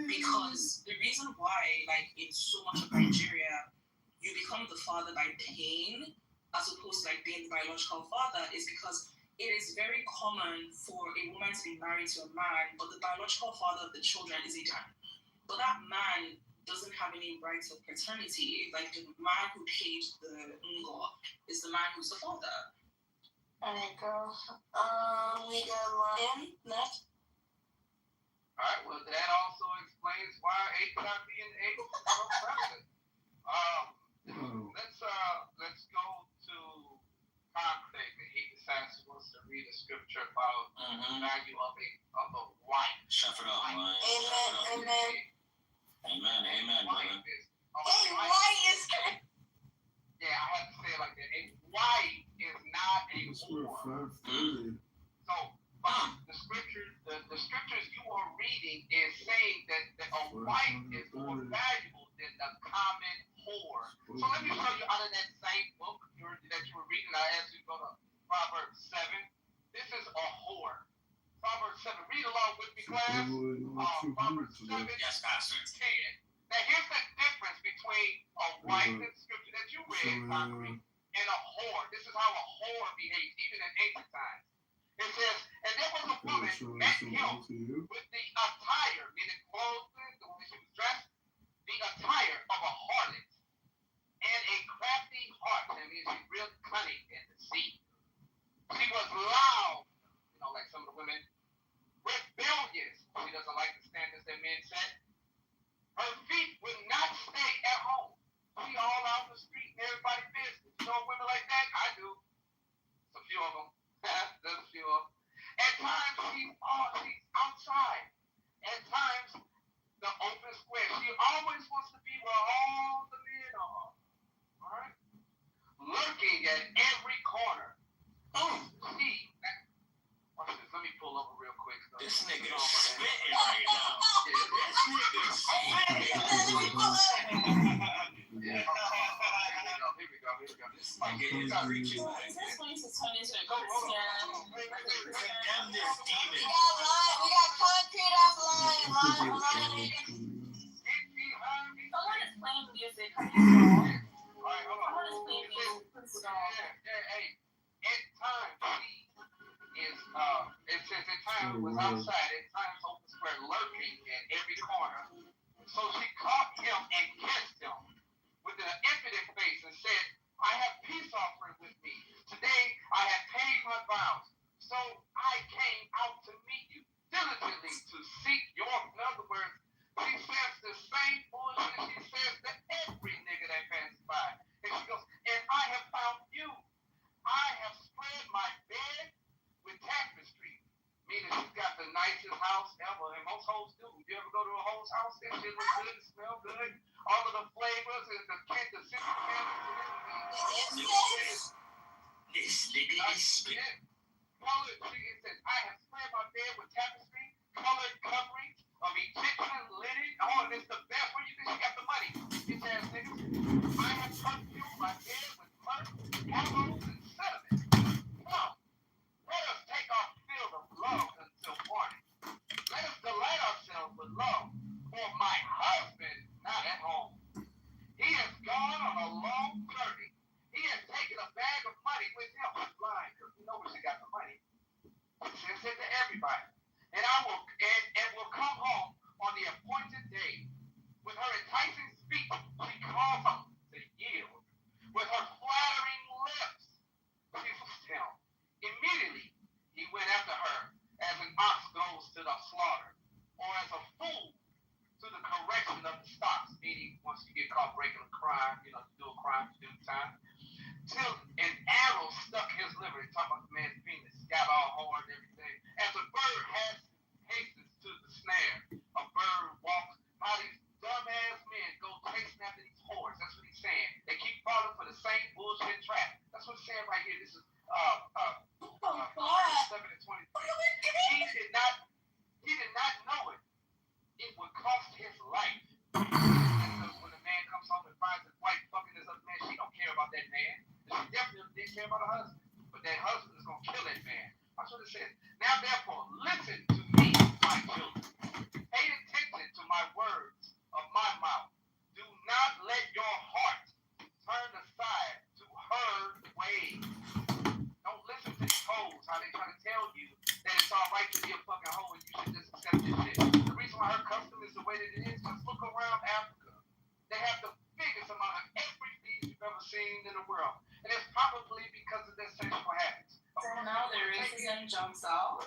Speaker 22: Because the reason why, like, in so much of Nigeria, you become the father by paying, as opposed to, like, being the biological father, is because it is very common for a woman to be married to a man, but the biological father of the children is a man. But that man doesn't have any rights of paternity. Like the man who paid the ngo is the man who's the father.
Speaker 2: Alright, girl. We got Lion next.
Speaker 17: Alright, well that also explains why Abe not being able to become president. Let's go to Conclave, and he decides he wants to read a scripture about the value of a wife.
Speaker 15: Shut it up, man.
Speaker 2: Amen.
Speaker 15: Amen, brother.
Speaker 17: Wife is yeah, I have to say it like that. A wife is not a whore. So, the scriptures you are reading is saying that a wife is more valuable than the common whore. So let me show you out of that same book that you were reading. I asked you to go to Proverbs 7. This is a whore. Proverbs 7. Read along with me, class. Proverbs 7.
Speaker 15: Yes, Pastor.
Speaker 17: 10. Now here's the difference between a wife in scripture that you read, Concrete, and a whore. This is how a whore behaves, even in ancient times. It says, and there was a woman met him with the attire, meaning clothing, the way she was dressed, the attire of a harlot, and a crafty heart. That means she's real cunning and deceit. She was loud, you know, like some of the women, rebellious. She doesn't like the standards that men set. Her feet would not stay at home. She all out in the street and everybody's business. You know women like that? I do. There's a few of them. There's a few of them. At times she's outside. At times the open square. She always wants to be where all the men are. Alright? Lurking at every corner. Watch this. Let me pull over real quick.
Speaker 15: This nigga is spitting right now. This nigga is spitting.
Speaker 17: Here we go.
Speaker 15: This nigga is preaching.
Speaker 2: Is this going to turn into a
Speaker 15: Condemn this demon.
Speaker 2: We got Concrete offline. Someone is playing music.
Speaker 17: Alright, hold on.
Speaker 2: Someone is playing music. Please stop.
Speaker 17: Hey, at times it says at times was outside, at times open square, lurking at every corner. So she caught him and kissed him.
Speaker 10: sauce. That shit look good. It smell good. All of the flavors and the cinnamon candles. Colored, it says, I have spread my bed with tapestry, colored coverings of Egyptian linen. Oh, and it's the best. Where you think she got the money? It says, niggas, I have perfumed my bed with myrrh, aloes, and cinnamon. Come, let us take our fill of love until morning. Let us delight ourselves with love, for my husband not at home. He has gone on a long journey. He has taken a bag of money with him. She's lying because you know where she got the money. She said to everybody, and will come home on the appointed day. With her enticing speech, she calls him to yield. With her flattering lips, she was him. Immediately, he went after her as an ox goes to the slaughter, or as a fool to the correction of the stocks, meaning once you get caught breaking a crime, you do a crime, you do time. Till an arrow stuck his liver. Talking about the man's penis, got all hard and everything. As a bird hastens to the snare, a bird walks. How these dumbass men go chasing after these whores. That's what he's saying. They keep falling for the same bullshit trap. That's what he's saying right here. This is 7 and 23. He did not know it. It would cost his life. When a man comes home and finds his wife fucking this other man, she don't care about that man. She definitely didn't care about her husband. But that husband is going to kill that man. That's what it says. Now, therefore, listen to me, my children. Pay attention to my words of my mouth. Do not let your heart turn aside to her ways. Don't listen to these hoes, how they try to tell you that it's all right to be a fucking hoe and you should just accept this shit. The reason why her custom is the way that it is, just look around Africa. They have the biggest amount of everything you've ever seen in the world. And it's probably because of their sexual habits.
Speaker 2: So now the racism jumps out.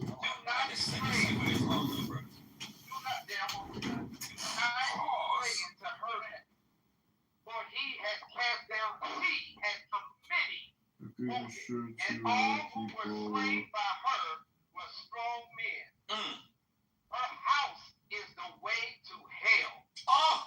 Speaker 10: Do not stray into her. For he has cast down, she has committed. And all who were slain by her were strong men. Her house is the way to hell.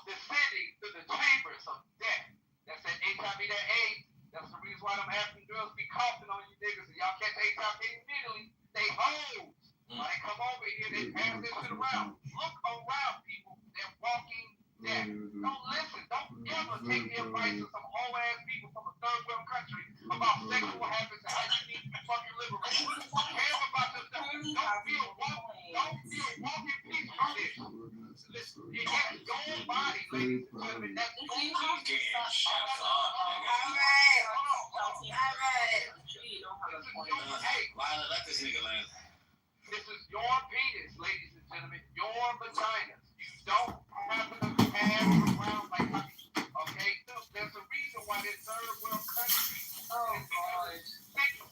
Speaker 10: Descending to the chambers of death. That's that HIV, that AIDS. That's the reason why them African girls be coughing on you niggas. And y'all catch HIV immediately. They hoes. When they come over here, they pass this shit around. Look around, people. They're walking death. Don't listen. Don't ever take the advice of some whole ass people from a third world country about sexual habits and how you need to be fucking liberated. Care about this stuff. Don't be a walking piece of shit. Listen, it has your body, ladies and gentlemen. That's your body.
Speaker 15: Lila, let this nigga land.
Speaker 10: This is your penis, ladies and gentlemen. Your vaginas. You don't have to pass around like money. Okay? There's a reason why they're third world countries.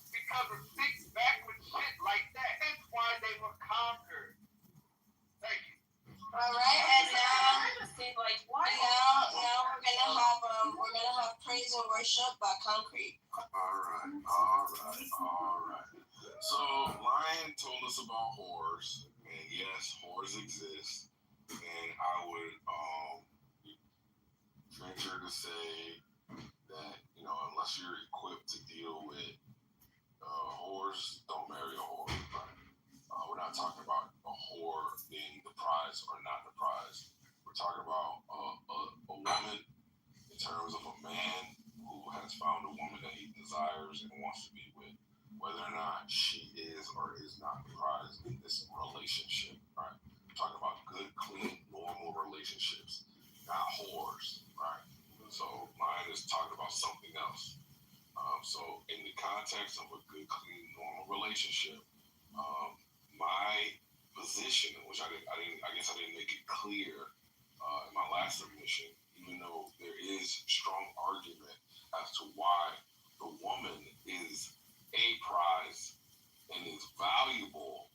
Speaker 10: Because of sick backward shit like that. That's why they were conquered. Thank you.
Speaker 2: All right, and now we're gonna have praise and worship by Concrete.
Speaker 20: All right. So, Lion told us about whores, and yes, whores exist. And I would venture to say that, unless you're equipped to deal with whores, don't marry a whore. Right? We're not talking about a whore being the prize or not the prize. We're talking about a woman in terms of a man who has found a woman that he desires and wants to be with, whether or not she is or is not the prize in this relationship. Right? We're talking about good, clean, normal relationships, not whores. Right? So mine is talking about something else. So in the context of a good, clean, normal relationship, my position, which I guess I didn't make it clear in my last submission, even though there is strong argument as to why the woman is a prize and is valuable,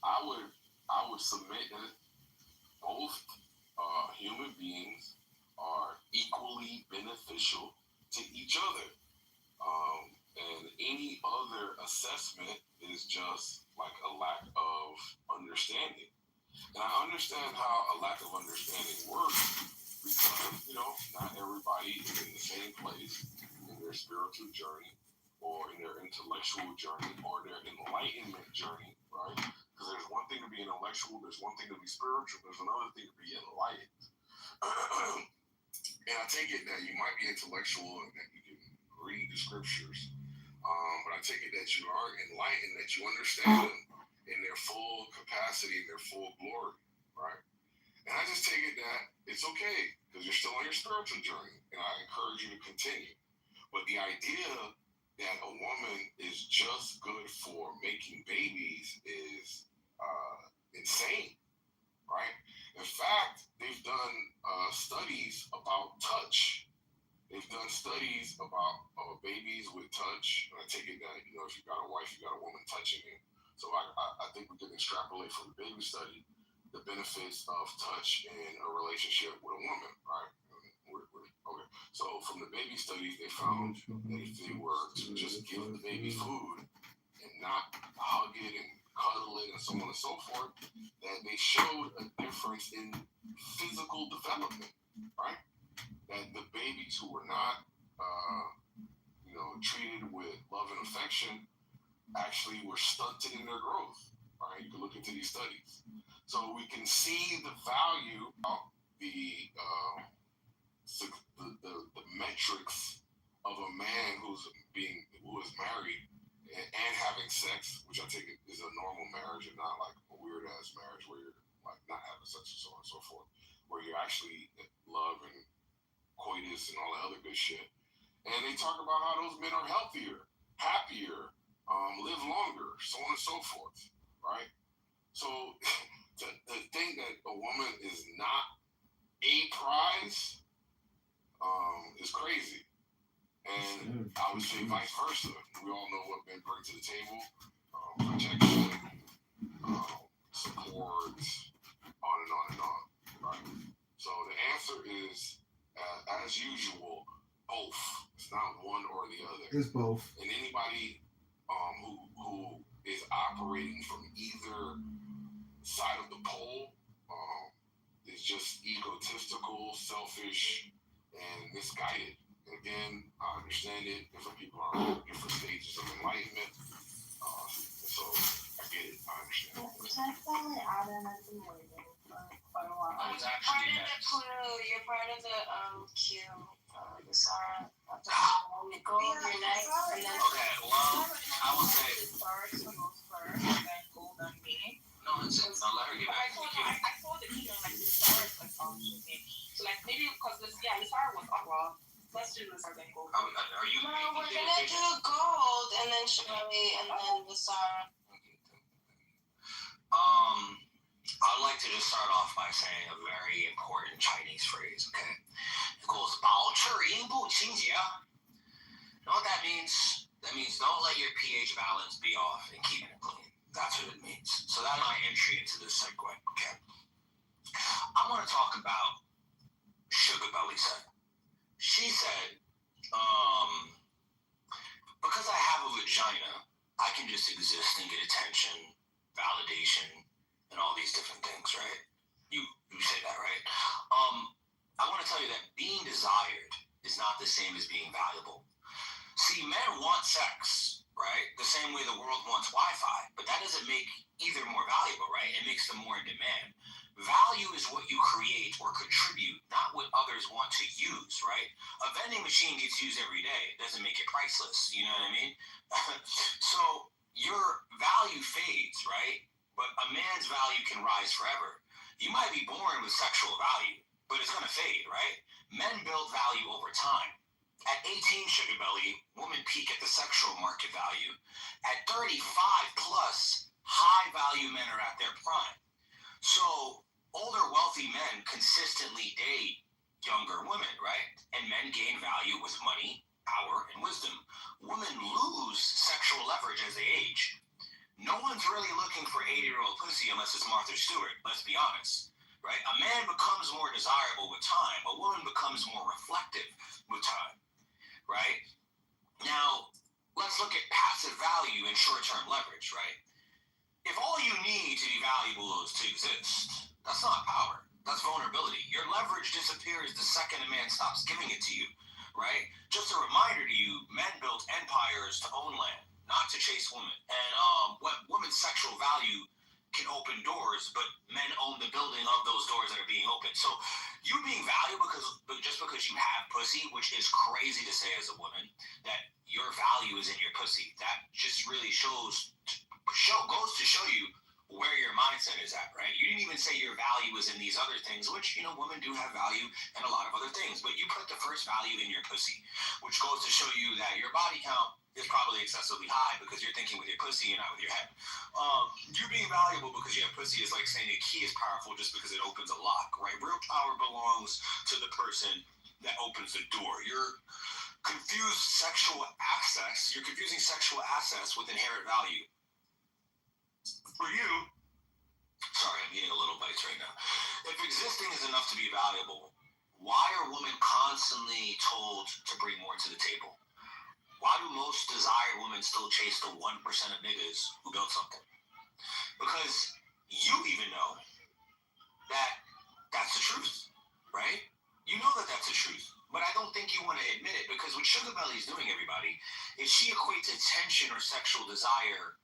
Speaker 20: I would submit that both human beings are equally beneficial to each other. And any other assessment is just like a lack of understanding. And I understand how a lack of understanding works because, not everybody is in the same place in their spiritual journey or in their intellectual journey or their enlightenment journey, right? Because there's one thing to be intellectual, there's one thing to be spiritual, there's another thing to be enlightened. And I take it that you might be intellectual and that you can read the scriptures, but I take it that you are enlightened, that you understand them in their full capacity, in their full glory, right? And I just take it that it's okay because you're still on your spiritual journey, and I encourage you to continue. But the idea that a woman is just good for making babies is insane, right? In fact, they've done studies about touch. They've done studies about babies with touch. And I take it that, if you got a wife, you got a woman touching you. So I think we can extrapolate from the baby study the benefits of touch in a relationship with a woman, right? Okay. So from the baby studies, they found that if they were to just give the baby food and not hug it and cuddle it and so on and so forth, that they showed a difference in physical development, right? That the babies who were not, treated with love and affection actually were stunted in their growth, right? You can look into these studies. So we can see the value of the metrics of a man who is married and having sex, which I think is a normal marriage and not like a weird ass marriage where you're like not having sex and so on and so forth, where you're actually in love and coitus and all that other good shit. And they talk about how those men are healthier, happier, live longer, so on and so forth, right? So the thing that a woman is not a prize is crazy. And I would say vice versa. We all know what men bring to the table: protection, support, on and on and on, right? So the answer is, as usual, both. It's not one or the other.
Speaker 6: It's both.
Speaker 20: And anybody who is operating from either side of the pole is just egotistical, selfish, and misguided. And again, I understand it. Different people are on different stages of enlightenment. So I get it. I understand.
Speaker 2: I was
Speaker 15: actually
Speaker 2: part of the crew. You're part of the queue. The Sarah. Go over next. And then
Speaker 15: Okay, well, I will say.
Speaker 22: Sarah to go first, and then Gold on me.
Speaker 15: No, it's not. Let her get back to the queue.
Speaker 22: I saw the queue and like the Sarah is like on me. So like maybe because the Sarah was well. Let's do this and then Gold.
Speaker 15: Are you?
Speaker 2: No, we're gonna do Gold and then Shirley and then the Sarah.
Speaker 15: I'd like to just start off by saying a very important Chinese phrase, okay? It goes, 保持阴部清洁. You know what that means? That means don't let your pH balance be off and keep it clean. That's what it means. So that's my entry into this segue, okay? I want to talk about Sugar Belly said. She said, because I have a vagina, I can just exist and get attention, validation, and all these different things, right? You say that, right? I want to tell you that being desired is not the same as being valuable. See, men want sex, right? The same way the world wants Wi-Fi, but that doesn't make either more valuable, right? It makes them more in demand. Value is what you create or contribute, not what others want to use, right? A vending machine gets used every day. It doesn't make it priceless, you know what I mean? So your value fades, right? But a man's value can rise forever. You might be born with sexual value, but it's going to fade, right? Men build value over time. At 18, Sugar Belly, women peak at the sexual market value. At 35 plus, high value men are at their prime. So older wealthy men consistently date younger women, right? And men gain value with money, power, and wisdom. Women lose sexual leverage as they age. No one's really looking for 80-year-old pussy unless it's Martha Stewart, let's be honest, right? A man becomes more desirable with time. A woman becomes more reflective with time, right? Now, let's look at passive value and short-term leverage, right?
Speaker 4: If all you need to be valuable is to exist, that's not power. That's vulnerability. Your leverage disappears the second a man stops giving it to you, right? Just a reminder to you, men built empires to own land, not to chase women. And women's sexual value can open doors, but men own the building of those doors that are being opened. So you being valuable just because you have pussy, which is crazy to say as a woman, that your value is in your pussy. That just really goes to show you where your mindset is at, right? You didn't even say your value is in these other things, which, women do have value and a lot of other things, but you put the first value in your pussy, which goes to show you that your body count is probably excessively high because you're thinking with your pussy and not with your head. You being valuable because you have pussy is like saying a key is powerful just because it opens a lock, right? Real power belongs to the person that opens the door. You're confusing sexual access with inherent value. For you, sorry, I'm eating a little bites right now. If existing is enough to be valuable, why are women constantly told to bring more to the table? Why do most desired women still chase the 1% of niggas who built something? Because you even know that that's the truth, right? You know that that's the truth, but I don't think you want to admit it because what Sugar Belly's doing, everybody, is she equates attention or sexual desire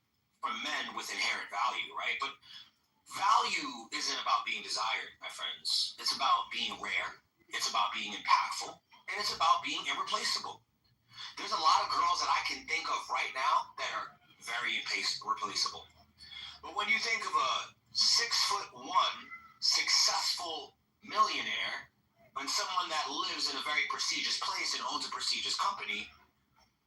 Speaker 4: from men with inherent value, right? But value isn't about being desired, my friends. It's about being rare. It's about being impactful. And it's about being irreplaceable. There's a lot of girls that I can think of right now that are very replaceable. But when you think of a 6'1" successful millionaire and someone that lives in a very prestigious place and owns a prestigious company,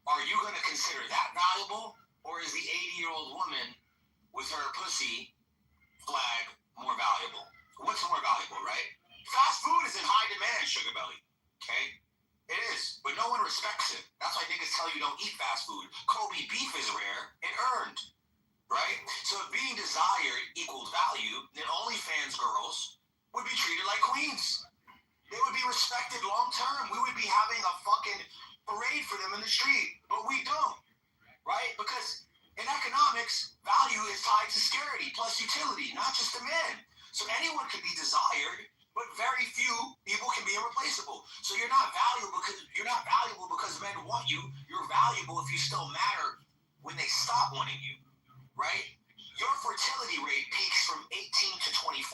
Speaker 4: are you going to consider that valuable? Or is the 80-year-old woman with her pussy flag more valuable? What's more valuable, right? Fast food is in high demand, Sugar Belly. Okay? It is. But no one respects it. That's why niggas tell you don't eat fast food. Kobe beef is rare and earned. Right? So if being desired equals value, then OnlyFans girls would be treated like queens. They would be respected long term. We would be having a fucking parade for them in the street. But we don't. Right? Because in economics, value is tied to scarcity plus utility, not just demand. So anyone can be desired, but very few people can be irreplaceable. So you're not valuable because men want you. You're valuable if you still matter when they stop wanting you. Right? Your fertility rate peaks from 18 to 24.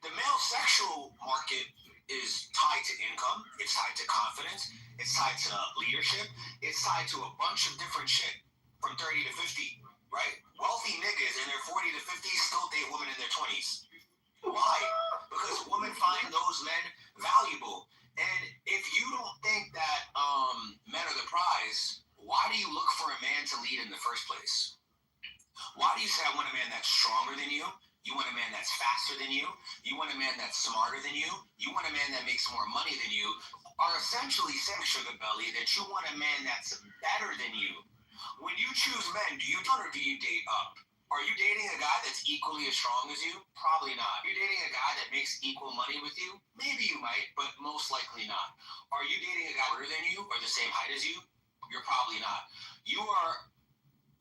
Speaker 4: The male sexual market is tied to income. It's tied to confidence. It's tied to leadership. It's tied to a bunch of different shit from 30 to 50, right? Wealthy niggas in their 40 to 50s still date women in their 20s. Why? Because women find those men valuable. And if you don't think that men are the prize, why do you look for a man to lead in the first place? Why do you say, I want a man that's stronger than you? You want a man that's faster than you? You want a man that's smarter than you? You want a man that makes more money than you? Are essentially saying, Sugar Belly, that you want a man that's better than you. When you choose men, do you date or do you date up? Are you dating a guy that's equally as strong as you? Probably not. You're dating a guy that makes equal money with you? Maybe you might, but most likely not. Are you dating a guy older than you or the same height as you? You're probably not. You are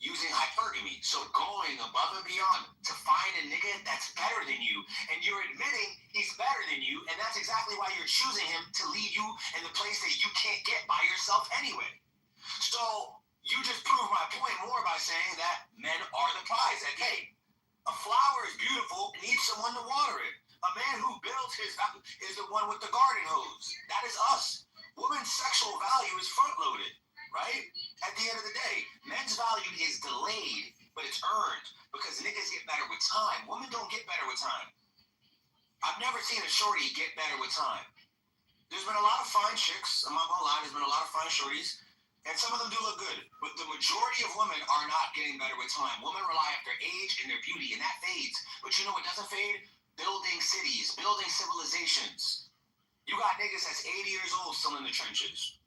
Speaker 4: using hypergamy, so going above and beyond to find a nigga that's better than you, and you're admitting he's better than you, and that's exactly why you're choosing him to lead you in the place that you can't get by yourself anyway. So you just prove my point more by saying that men are the prize. Like, hey, a flower is beautiful, needs someone to water it. A man who builds his value is the one with the garden hose. That is us. Women's sexual value is front-loaded. Right? At the end of the day, men's value is delayed, but it's earned because niggas get better with time. Women don't get better with time. I've never seen a shorty get better with time. There's been a lot of fine chicks, I'm not gonna lie, there's been a lot of fine shorties, and some of them do look good, but the majority of women are not getting better with time. Women rely on their age and their beauty, and that fades. But you know what doesn't fade? Building cities, building civilizations. You got niggas that's 80 years old still in the trenches.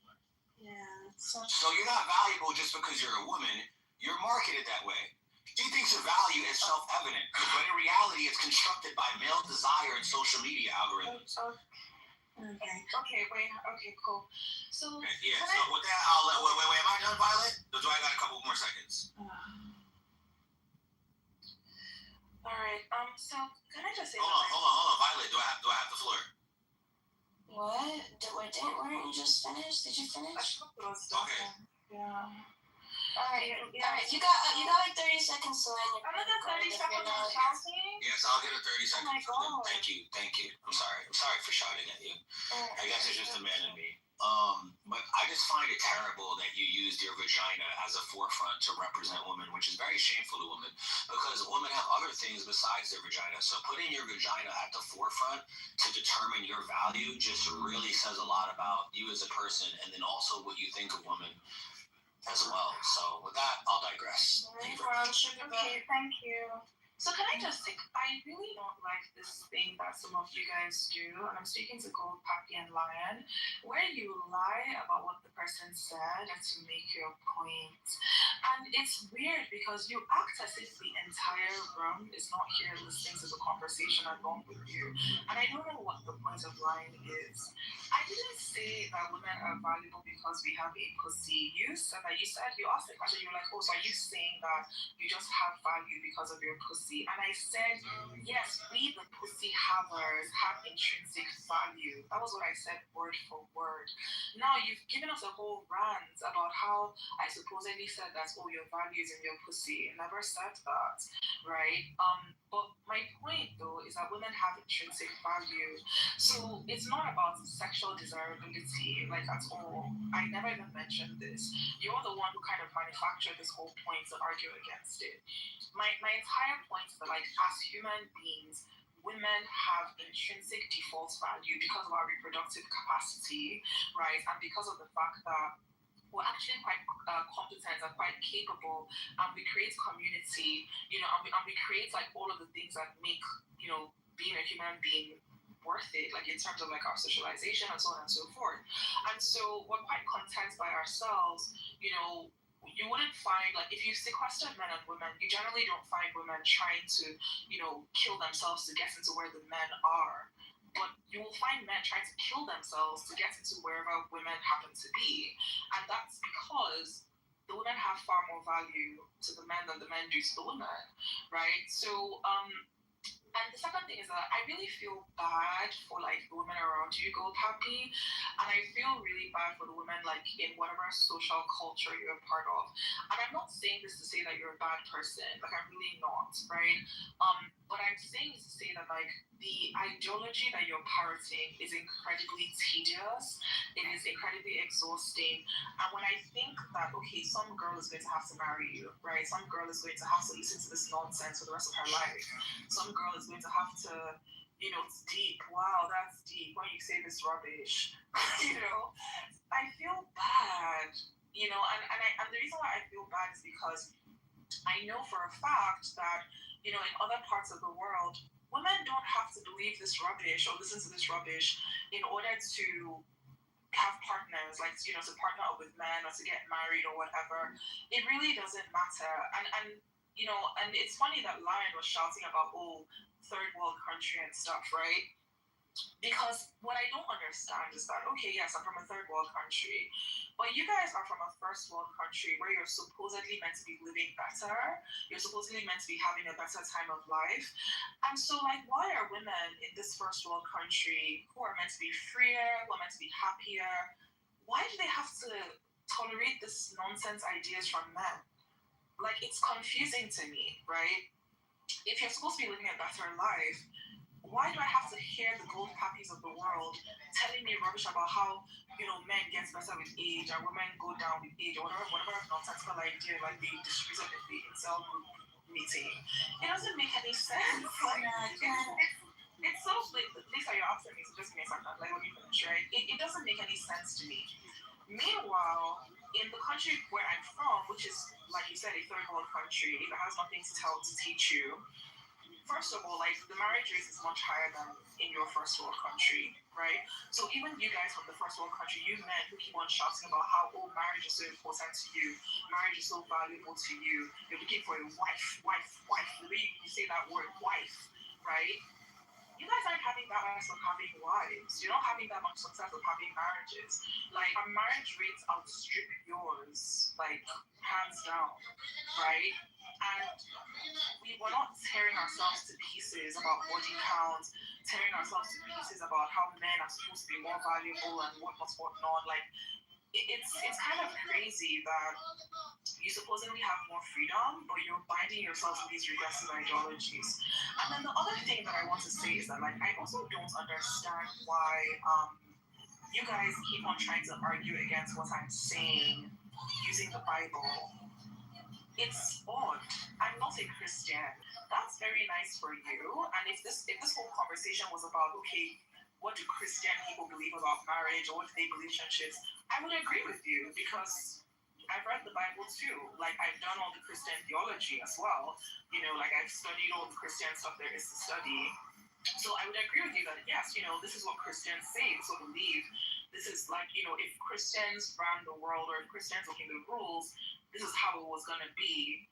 Speaker 1: Yeah.
Speaker 4: So you're not valuable just because you're a woman. You're marketed that way. She thinks her value is self-evident, but in reality, it's constructed by male desire and social media algorithms.
Speaker 22: Okay, cool. So
Speaker 4: yeah. So with that, I'll let. Wait. Am I done, Violet? Or do I got a couple more seconds?
Speaker 2: All right. So can I just say?
Speaker 15: Hold on, Violet. Do I have the floor?
Speaker 2: What? Weren't you just finished? Did you finish?
Speaker 15: Okay.
Speaker 2: Yeah. All right. You got like 30 seconds to land. Another 30 seconds on shouting?
Speaker 15: Yes, I'll get a 30 seconds.
Speaker 2: Oh my God.
Speaker 15: Thank you. I'm sorry for shouting at you. I guess it's just a man in me. But I just find it terrible that you used your vagina as a forefront to represent women, which is very shameful to women, because women have other things besides their vagina. So putting your vagina at the forefront to determine your value just really says a lot about you as a person, and then also what you think of women as well. So with that, I'll digress.
Speaker 2: Okay, thank you. So can I just think, I really don't like this thing that some of you guys do, and I'm speaking to Gold, Pappy, and Lion, where you lie about what the person said and to make your point. And it's weird because you act as if the entire room is not here listening to the conversation along with you. And I don't know what the point of lying is. I didn't say that women are valuable because we have a pussy. You asked the question, you were like, oh, so are you saying that you just have value because of your pussy? And I said, yes, we the pussy havers have intrinsic value. That was what I said word for word. Now you've given us a whole rant about how I supposedly said that, oh, your value is in your pussy. I never said that, right? But my point though is that women have intrinsic value. So it's not about sexual desirability, like at all. I never even mentioned this. You're the one who kind of manufactured this whole point to argue against it. My entire point is that, like, as human beings, women have intrinsic default value because of our reproductive capacity, right? And because of the fact that we're actually quite competent and quite capable, and we create community, and we create like all of the things that make, being a human being worth it, like in terms of like our socialization and so on and so forth. And so we're quite content by ourselves, you wouldn't find, like, if you sequester men and women, you generally don't find women trying to, kill themselves to get into where the men are. But you will find men trying to kill themselves to get into wherever women happen to be. And that's because the women have far more value to the men than the men do to the women, right? So, and the second thing is that I really feel bad for like the women around you, Gold Happy, and I feel really bad for the women like in whatever social culture you're a part of. And I'm not saying this to say that you're a bad person, like I'm really not, right? But I'm saying this to say that like the ideology that you're parroting is incredibly tedious, it is incredibly exhausting. And when I think that, okay, some girl is going to have to marry you, right? Some girl is going to have to listen to this nonsense for the rest of her life. Some girl is going to have to, it's deep. Wow, that's deep. When you say this rubbish, I feel bad, and the reason why I feel bad is because I know for a fact that, in other parts of the world, women don't have to believe this rubbish or listen to this rubbish in order to have partners, like, to partner up with men or to get married or whatever. It really doesn't matter. And it's funny that Lion was shouting about, third world country and stuff, right? Because what I don't understand is that, okay, yes, I'm from a third world country, but you guys are from a first world country where you're supposedly meant to be living better, you're supposedly meant to be having a better time of life. And so, like, why are women in this first world country who are meant to be freer, who are meant to be happier, why do they have to tolerate this nonsense ideas from men? Like, it's confusing to me, right? If you're supposed to be living a better life, why do I have to hear the Gold Pappies of the world telling me rubbish about how, men get better with age and women go down with age, or whatever nonsensical idea like they distributed in the Excel group meeting? It doesn't make any sense. Like, it's so, Lisa, you're asking me, so just give me a second, let me finish, right? It doesn't make any sense to me. Meanwhile, in the country where I'm from, which is, like you said, a third world country that has nothing to teach you, first of all, like, the marriage rate is much higher than in your first world country, right? So even you guys from the first world country, you men who keep on shouting about how, marriage is so important to you, marriage is so valuable to you, you're looking for a wife, the way you say that word, wife, right? you guys aren't having that much of having wives. You're not having that much success of having marriages. Like, our marriage rates outstrip yours, like, hands down, right? And we're not tearing ourselves to pieces about body count, tearing ourselves to pieces about how men are supposed to be more valuable and whatnot. Like, it's kind of crazy that you supposedly have more freedom, but you're binding yourself to these regressive ideologies. And then the other thing that I want to say is that, like, I also don't understand why you guys keep on trying to argue against what I'm saying using the Bible. It's odd. I'm not a Christian. That's very nice for you. And if this whole conversation was about, okay, what do Christian people believe about marriage, or what do they believe relationships, I would agree with you, because I've read the Bible too. Like, I've done all the Christian theology as well. You know, like, I've studied all the Christian stuff there is to study. So I would agree with you that, yes, you know, this is what Christians say, so believe. This is like, you know, if Christians ran the world, or if Christians were the rules, this is how it was going to be.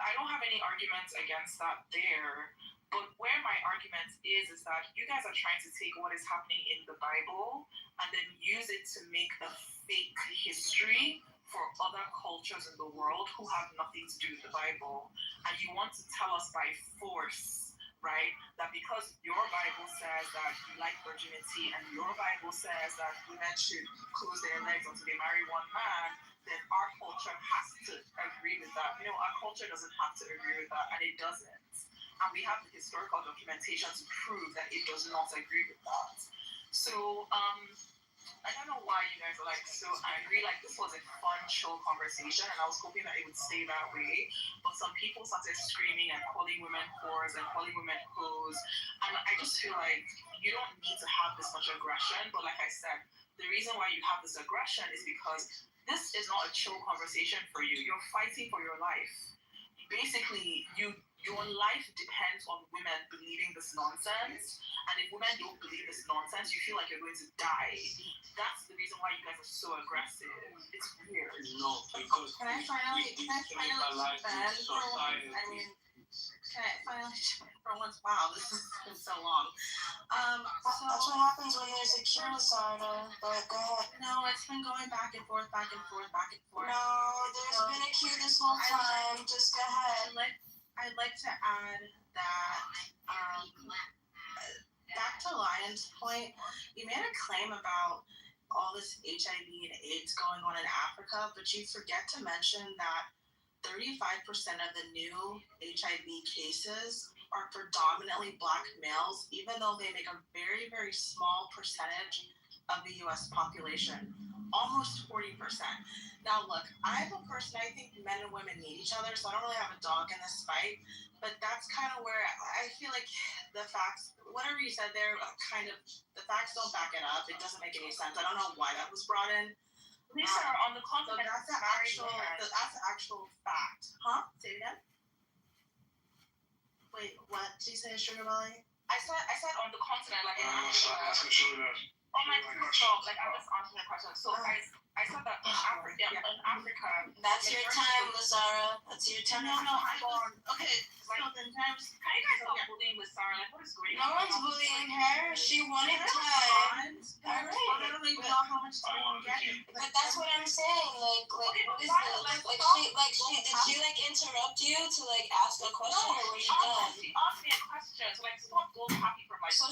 Speaker 2: I don't have any arguments against that there. But where my argument is that you guys are trying to take what is happening in the Bible and then use it to make a fake history for other cultures in the world who have nothing to do with the Bible. And you want to tell us by force, right, that because your Bible says that you like virginity and your Bible says that women should close their legs until they marry one man, then our culture has to agree with that. You know, our culture doesn't have to agree with that, and it doesn't. And we have the historical documentation to prove that it does not agree with that. So, I don't know why you guys are like so angry. Like, this was a fun, chill conversation, and I was hoping that it would stay that way. But some people started screaming and calling women whores and calling women hoes. And I just feel like you don't need to have this much aggression. But like I said, the reason why you have this aggression is because this is not a chill conversation for you. You're fighting for your life. Basically, your life depends on women believing this nonsense, and if women don't believe this nonsense, you feel like you're going to die. That's the reason why you guys are so aggressive. It's weird.
Speaker 9: No, because
Speaker 22: Can I finally
Speaker 9: defend
Speaker 22: society? I mean, can I finally for once? Wow, this has been so long.
Speaker 6: That's what happens when there's a queue, Sarah. But go ahead.
Speaker 22: No, it's been going back and forth, back and forth, back and forth.
Speaker 6: No, there's been a queue this whole time. Just go ahead.
Speaker 22: I'd like to add that back to Lion's point, you made a claim about all this HIV and AIDS going on in Africa, but you forget to mention that 35% of the new HIV cases are predominantly Black males, even though they make a very, very small percentage of the US population, almost 40%. Now, look, I'm a person, I think men and women need each other, so I don't really have a dog in this fight, but that's kind of where I feel like the facts, whatever you said there, kind of, the facts don't back it up. It doesn't make any sense. I don't know why that was brought in.
Speaker 2: Lisa, on the continent,
Speaker 22: so that's the actual fact. Huh? Say it again? Wait, what did you say, Sugar Belly?
Speaker 2: I said on the continent, like in
Speaker 11: Africa.
Speaker 2: Oh my God, like I'm just answering the question. So I said that in Africa.
Speaker 6: That's your time, Lazara. That's your time.
Speaker 22: No, I don't. Okay, so then
Speaker 2: can you guys stop bullying Lazara? Like, what is going
Speaker 6: on? No one's bullying her. She wanted time. Alright.
Speaker 22: I don't even know how much time I'm getting.
Speaker 6: But that's what I'm saying. Like, what is this? Did she interrupt you to ask a question, or were you done?
Speaker 2: She asked me a question, so stop gold happy for my.
Speaker 6: So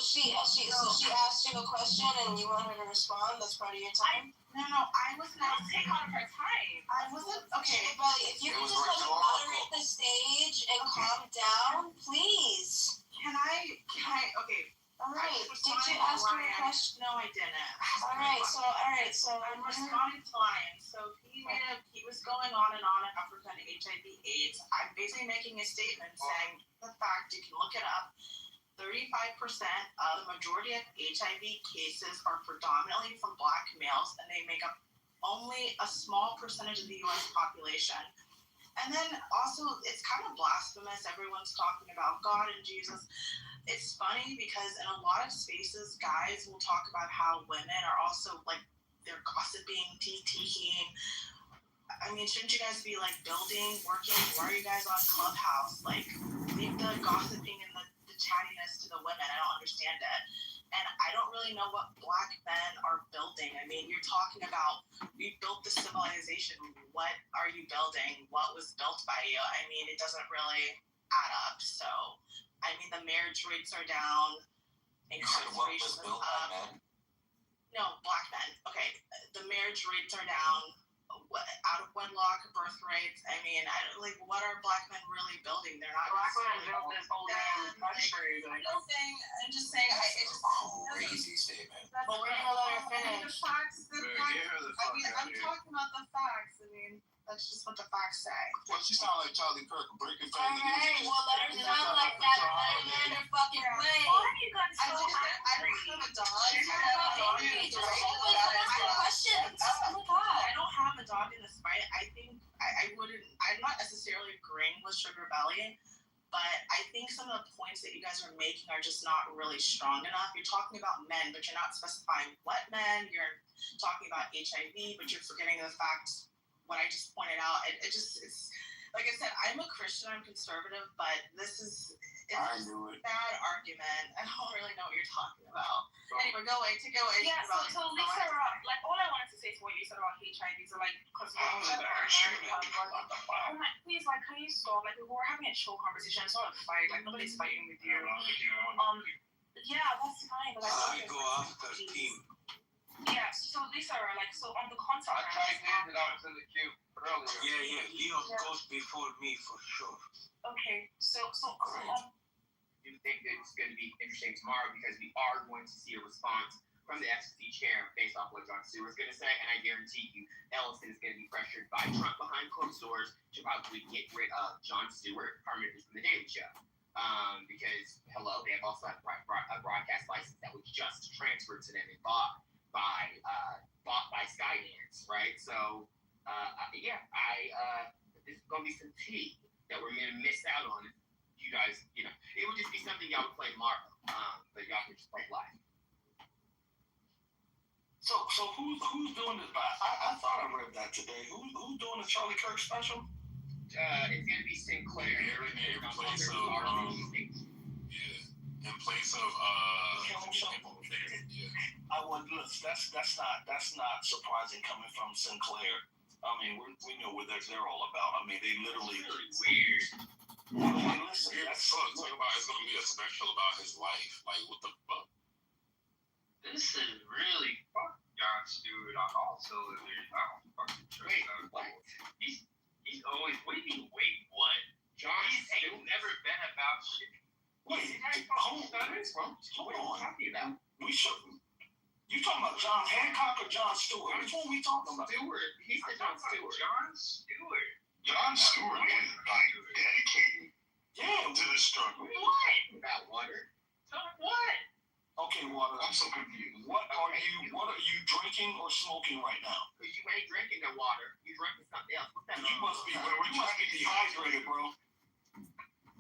Speaker 6: she asked you a question, and you want her to respond. That's part of your time.
Speaker 22: No, I wasn't.
Speaker 2: Take on her time.
Speaker 22: I wasn't. Okay,
Speaker 6: Belly, if you can just moderate the stage and calm down, please.
Speaker 22: Can I? Okay.
Speaker 6: All right. Did you ask her a question?
Speaker 22: No, I didn't.
Speaker 6: All right. So
Speaker 22: I'm responding to Lion. So he was going on and on about Africa and HIV/AIDS. I'm basically making a statement saying the fact, you can look it up. 35% of the majority of HIV cases are predominantly from Black males, and they make up only a small percentage of the U.S. population. And then also, it's kind of blasphemous. Everyone's talking about God and Jesus. It's funny because in a lot of spaces, guys will talk about how women are also they're gossiping, TTing. I mean, shouldn't you guys be building, working? Why are you guys on Clubhouse? Leave the gossiping and the
Speaker 2: cattiness to the women. I don't understand it. And I don't really know what black men are building. I mean, you're talking about, we built the civilization. What are you building? What was built by you? I mean, it doesn't really add up. So, I mean, the marriage rates are down. Incarceration is up. No, black men. Okay, the marriage rates are down. Out of wedlock birth rates. I mean, what are black men really building? They're not.
Speaker 9: Black men built this whole damn country.
Speaker 2: I'm just saying. It's
Speaker 10: crazy statement.
Speaker 2: But we're gonna let her finish. The facts. I'm talking about the facts. I mean, that's just what the facts say.
Speaker 10: Well, she sound like Charlie Kirk breaking family.
Speaker 6: Alright, well let her sound like that and let her land her fucking plane.
Speaker 2: Why are you guys so angry? I don't have a dog. I don't have a dog in this fight. I think I wouldn't. I'm not necessarily agreeing with Sugar Belly, but I think some of the points that you guys are making are just not really strong enough. You're talking about men, but you're not specifying what men. You're talking about HIV, but you're forgetting the fact what I just pointed out. It's like I said, I'm a Christian, I'm conservative, but it's a bad argument. I don't really know what you're talking about. Anyway, go away, take it away.
Speaker 22: Yeah, so Lisa, like all I wanted to say to what you said about HIV, so like, because please, like, can you stop? Like, we're having a chill conversation. It's not a fight. Like, nobody's fighting with you. Yeah, that's fine. But
Speaker 5: I go after team.
Speaker 22: Yeah, so Lisa, like, so on the concept.
Speaker 10: I tried in and I was in the queue earlier.
Speaker 5: Yeah. Leon goes before me for sure.
Speaker 22: Okay, so
Speaker 4: I do think that it's going to be interesting tomorrow because we are going to see a response from the FCC chair based off what Jon Stewart's going to say, and I guarantee you Ellison is going to be pressured by Trump behind closed doors to probably get rid of Jon Stewart permanently from the Daily Show. Because, they have also had a broadcast license that was just transferred to them and bought by Skydance, right? So, this is going to be some tea that we're going to miss out on. You guys, it would just be something y'all would play tomorrow, but y'all can just play live.
Speaker 5: So who's doing this? I thought I read that today. Who's doing the Charlie Kirk special?
Speaker 4: It's going to be Sinclair.
Speaker 16: In place of
Speaker 5: I would look. That's not surprising coming from Sinclair. I mean, we know what they're all about. I mean, they literally
Speaker 4: weird.
Speaker 5: I mean, listen,
Speaker 16: that's talk about it's gonna be a special about his life. Like, what the fuck?
Speaker 14: This is really fuck Jon Stewart on all cylinders. I don't fucking trust him.
Speaker 4: What?
Speaker 14: He's always. What do you mean? Wait, what? He's never been about shit.
Speaker 5: Wait, hold on.
Speaker 4: What are you talking about?
Speaker 5: We should. You talking about John Hancock or Jon Stewart? Which one we talking about?
Speaker 4: Stewart. He's the Jon Stewart.
Speaker 14: Jon Stewart.
Speaker 10: Jon Stewart is like dedicated to the struggle.
Speaker 14: What?
Speaker 4: About water.
Speaker 14: What?
Speaker 5: Okay, Water.
Speaker 10: I'm so confused.
Speaker 5: What are you drinking or smoking right now?
Speaker 4: Because you ain't drinking the water. You drinking something else. What's that?
Speaker 5: You must be dehydrated, bro.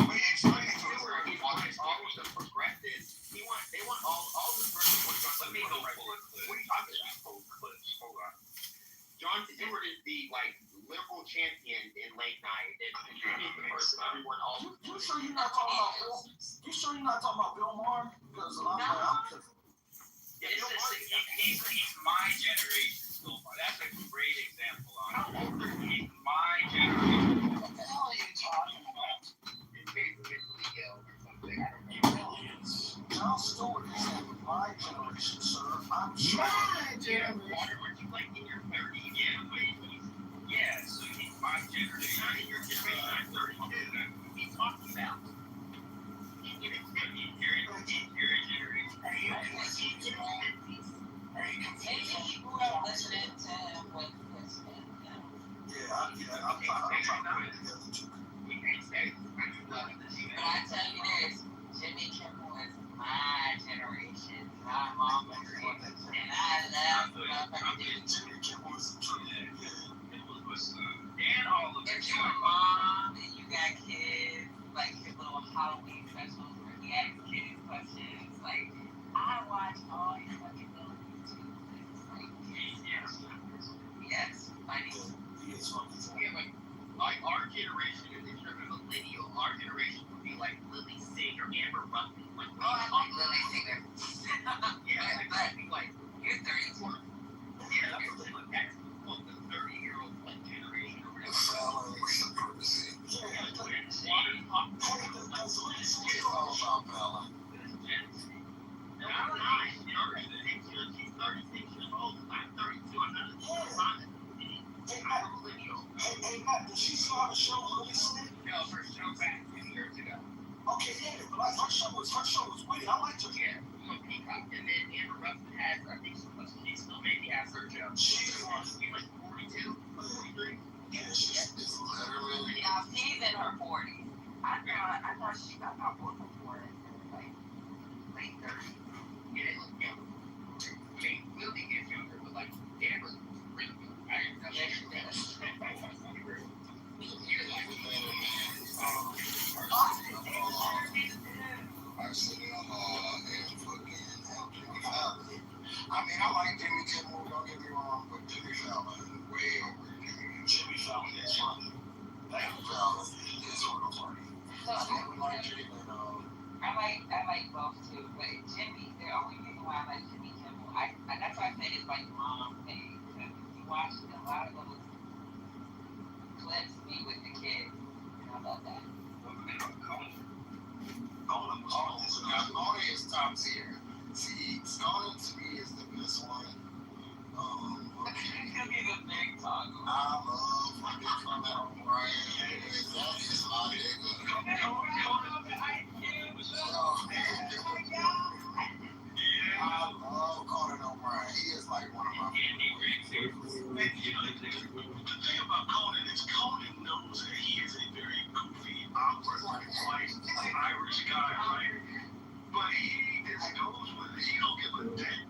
Speaker 10: Wait, explain it to us.
Speaker 4: He wants all of the progressives. They want all the progressives.
Speaker 14: Let me go pull a clip.
Speaker 4: What are you talking about? Pull clips. Hold on. Jon Stewart is the liberal champion in late night. And he's the person everyone all.
Speaker 5: You sure you're not talking about Bill? You sure you're not talking about Bill Maher? Because
Speaker 14: he's my generation so far. That's a great example. He's my generation.
Speaker 5: What the hell are you talking about? Jon Stewart is in my generation, sir. I'm sure.
Speaker 14: My generation. Weren't you like in your 30s? Yeah, so he's my generation. I'm in your generation. I'm 32. What are you talking about? He's your generation.
Speaker 6: Maybe he grew up listening to him with his
Speaker 5: I'm trying to put it together too.
Speaker 6: But I tell you this, Jimmy Kimmel is my generation, my mama's generation, and I love
Speaker 5: Jimmy Kimmel is the truth.
Speaker 14: And all of
Speaker 6: if you're a mom and you got kids, like his little Halloween specials where he asks kids questions, like, I watch all your fucking little YouTube things. Like, yes, funny.
Speaker 5: He is funny.
Speaker 4: Yeah, but
Speaker 5: She still have a show, Honey Slick?
Speaker 14: No, her show back 2 years ago.
Speaker 5: Okay, yeah, but like her show was witty. I liked her.
Speaker 14: Yeah, on Peacock. And then Amber Ruffin has, I think she still maybe has her show.
Speaker 5: She's
Speaker 14: like 42, 43.
Speaker 5: Yeah, she's literally.
Speaker 6: Yeah, she's in her 40s. I thought she got her book before like late 30s.
Speaker 14: Yeah, they look young. I mean, Lily gets younger, but like Amber's really good. I didn't know that.
Speaker 10: I've seen it all and fucking Jimmy Fallon. I mean, I like Jimmy Kimmel, don't get me wrong, but Jimmy Fallon is way over Jimmy Fallon is funny. Jimmy Fallon is sort of funny.
Speaker 6: So
Speaker 10: I
Speaker 6: I like both too, but Jimmy, the only reason why I like Jimmy Kimmel, that's why I said it's like mom thing. Because if you watch a lot of those clips, me with the kids, and I love that.
Speaker 10: Conan is top tier. See, Conan to me is the best one.
Speaker 6: He's gonna be the big talk.
Speaker 10: I love fucking Conan O'Brien. That is my nigga. I love Conan O'Brien. He is like one of my favorites.
Speaker 5: The thing about Conan is Conan knows that he is a very goofy, awkward, like Irish guy, right? But he just goes with it. He don't give a damn.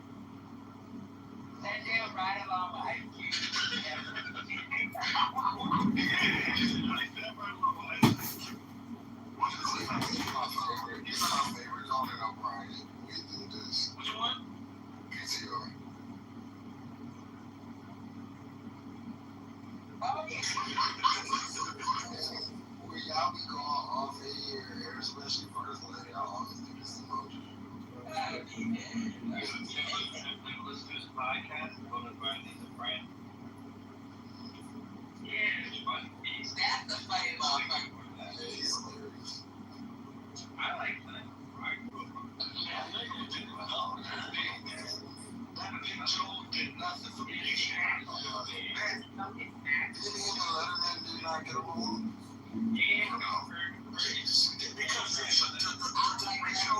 Speaker 6: That damn right along with Ice Cube.
Speaker 10: He's my favorite Conan O'Brien. We do this.
Speaker 5: Which one?
Speaker 10: Kitover.
Speaker 6: Oh, yeah.
Speaker 10: Where y'all be going off in here, especially first lady, I always do this emoji.
Speaker 14: Listen to this podcast, go to Brandy's a friend. Yeah, it's funny.
Speaker 6: That's the funny motherfucker.
Speaker 10: Yeah, he's hilarious.
Speaker 14: I like that. I grew up on
Speaker 5: Joe did nothing for me.
Speaker 10: Didn't even Letterman do not get along?
Speaker 14: Yeah,
Speaker 5: Because the Tonight Show,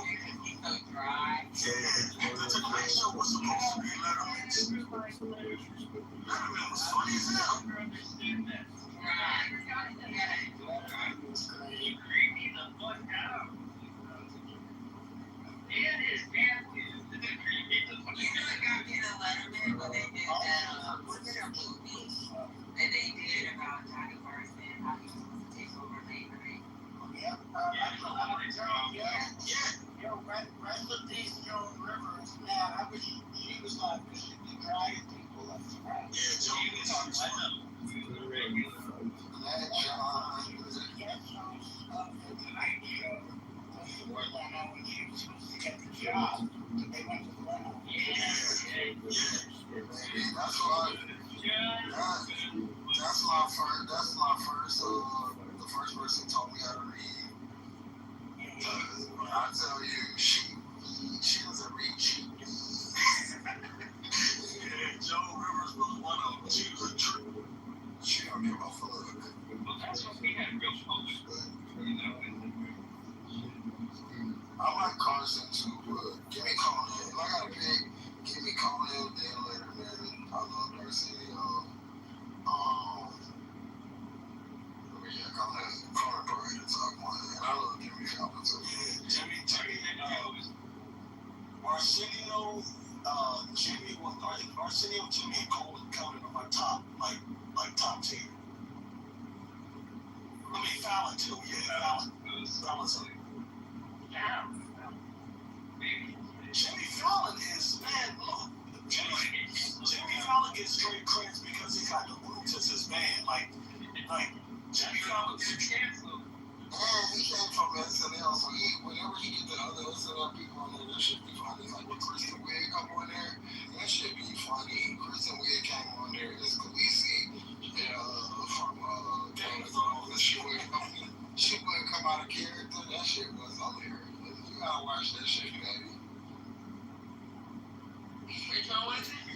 Speaker 5: the Tonight Show was supposed to be Letterman's. Letterman was funny as hell.
Speaker 14: He creeped me the fuck out. And his dad did creep me the fuck out.
Speaker 6: You know it got me the Letterman when they did that, what's their movie that they did about Johnny Carson, how he was supposed to take over Labor Day.
Speaker 5: Yo, rest of these Joan Rivers, man, I wish she was like, we should be dragging people up to right. Yeah, Joan was talking about
Speaker 10: Let John.
Speaker 5: The Tonight Show before that, now when she was supposed to get the job, they went to the lab.
Speaker 10: That's why. That's my first. The first person told me how to read. I tell you, she doesn't read.
Speaker 5: Joan Rivers was one of them. She was a true.
Speaker 10: She don't give a fuck.
Speaker 14: Well, that's what we had real focus. You know,
Speaker 10: I like Carson too, but give me Conan. If I gotta pick, give me Conan, then Letterman. I love Arsenio. Yeah, Conan probably the top one. And I love Jimmy Fallon too.
Speaker 5: Arsenio, Arsenio, Jimmy, and Conan are my top, like top tier. I mean, Fallon too. Yeah, Fallon's on it. Jimmy Fallon is, man, look, Jimmy Fallon gets straight credits because he got the roots as his band. Like Jimmy Fallon is canceled.
Speaker 10: And he came from SNL, so whenever he get the other SNL people on there, that shit be funny. Like when Kristen Wiig come on there, that shit be funny. Kristen Wiig came on there as Khaleesi from Game of Thrones. She wouldn't come out of character. That shit was hilarious. You gotta watch that shit, baby.
Speaker 6: Which one was it?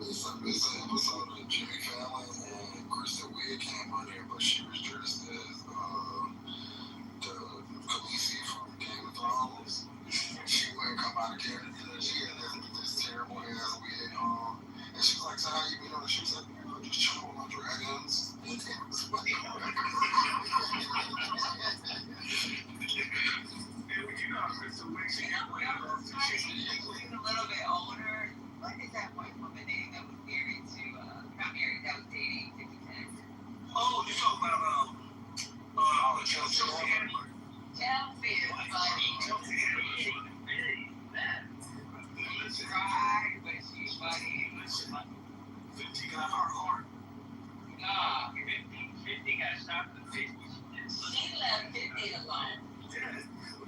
Speaker 10: It's an episode of Jimmy Fallon and Kristen Wiig came on there
Speaker 14: 50.
Speaker 6: She left 50 alone.
Speaker 14: Yeah,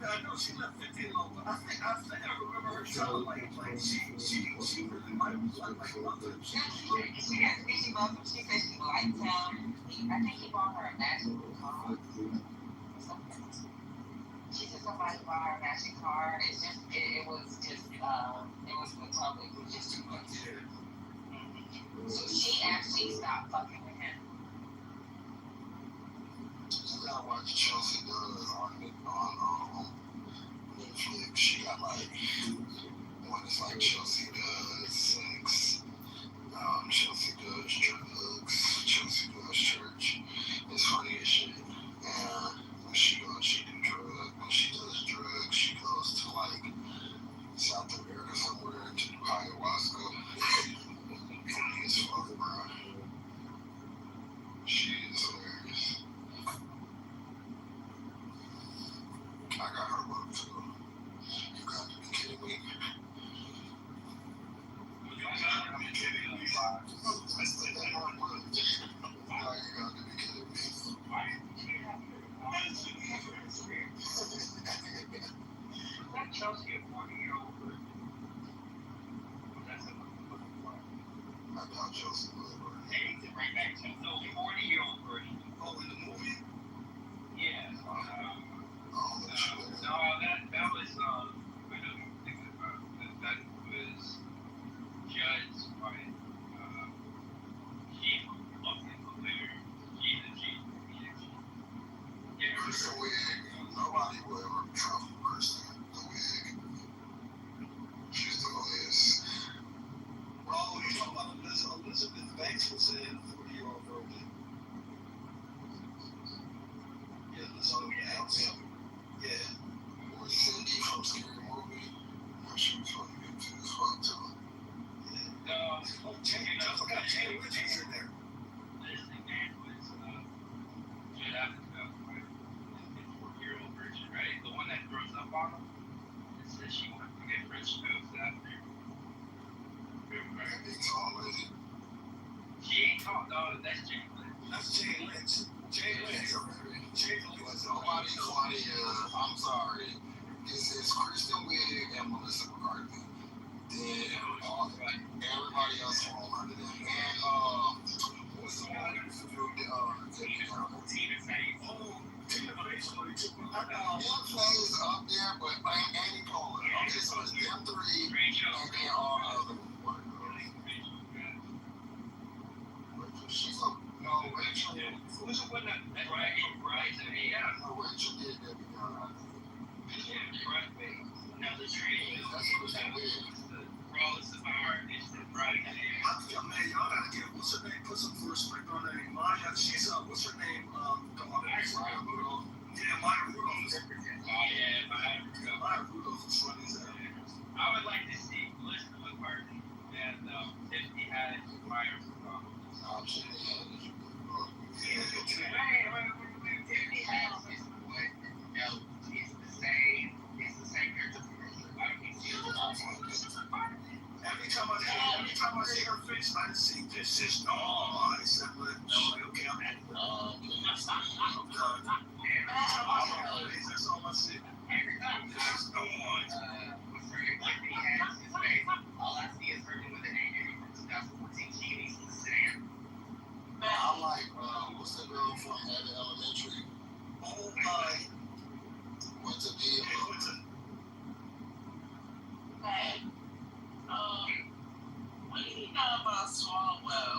Speaker 14: I know she left 50 alone, but I think I remember her telling like she really liked mother.
Speaker 6: She didn't think she loved him. She said she liked him. I think he bought her a matching car. She said somebody bought her a matching car. It's just it was the public. It was just too much. So she actually stopped fucking with him.
Speaker 10: You gotta watch Chelsea Does on Netflix. She got like one is like Chelsea Does Sex, Chelsea Does Drugs, Chelsea Does Church. It's funny as shit. And when she do drugs. When she does drugs, she goes to like South America somewhere to do ayahuasca. Funny as fuck, bro. She is hilarious. I got her book too. You got to be kidding me. You got to be kidding me. I still got her book. Now you got to be kidding me.
Speaker 14: That Chelsea a 40-year-old person. That's a
Speaker 10: I doubt Chelsea would.
Speaker 14: they need to bring back Chelsea. No, 40-year-old version. Oh, in the movie? Yeah. No, that was that was Judd's wife. She loved him later. Yeah.
Speaker 10: Kristen Wiig, nobody will ever trump Kristen Wiig. She's the funniest.
Speaker 14: Oh, you're talking about Elizabeth Banks was in a 40-year-old version. Yeah, Elizabeth Banks. Yeah.
Speaker 10: Or Cindy from Scary Movie. Yeah, she was funny good too as fuck too.
Speaker 14: I forgot Jamie Ritchie's in there. Leslie Mann was Judd Apatow's wife in the 40-year-old version, right? The one that throws up on him and says she wants to get French toast after.
Speaker 10: That big tall lady.
Speaker 14: She ain't tall, no, that's Jane Lynch. That's Jane Lynch. Jane Lynch. Jane Lynch.
Speaker 10: Nobody funny. I'm sorry. This is Kristen Wiig and Melissa McCarthy. Then everybody else fall under them. And what's the one who used to do
Speaker 14: Tina Fey. Oh, Tina Fey's funny too.
Speaker 10: one plays up there, but Annie Poehler. Okay, so it's them three, and then all other one. She's a no Rachel.
Speaker 14: Who's the one that right? Yeah.
Speaker 10: No, Rachel did that because
Speaker 14: Yeah, right. Now the tree.
Speaker 10: that's Kristen Wiig.
Speaker 14: Rawless of our is the right. Man, y'all gotta get what's her name? Put some respect on her name. Maya. She's what's her name?
Speaker 10: Maya Rudolph.
Speaker 14: Yeah, Maya Rudolph is Maya Rudolph is funny as hell. I would like to see Melissa McCarthy and Tiffany Haddish and Maya Rudolph.
Speaker 6: Tiffany Haddish is what it's the same character from
Speaker 14: Every time I see her face, I see this is nice. I'm like, okay, I'm at it. I'm done. Every time I see her face, that's all I see. There's no one.
Speaker 6: All I see is her doing the name from 2014. She needs to stand.
Speaker 10: I like, what's the girl from Abbott Elementary?
Speaker 14: Oh my.
Speaker 10: Went to be
Speaker 6: What do you know about Swalwell?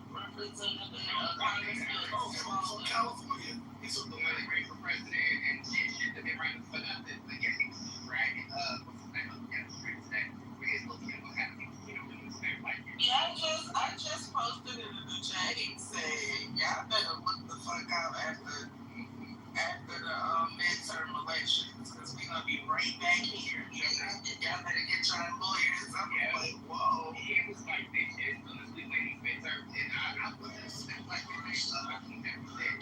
Speaker 6: Representative Congressman
Speaker 14: From California. He's a
Speaker 6: really great for president and shit that they running for nothing. But yeah, he was dragging what's his name up the streets that where his little kid was happening, doing the same like yeah, I just posted it in the chat saying y'all better look the fuck out after the midterm elections because we're gonna be right back here. Y'all better get your lawyers. I'm like, whoa. It was like bitches, honestly, when these midterms, and I wasn't like, I think that was it.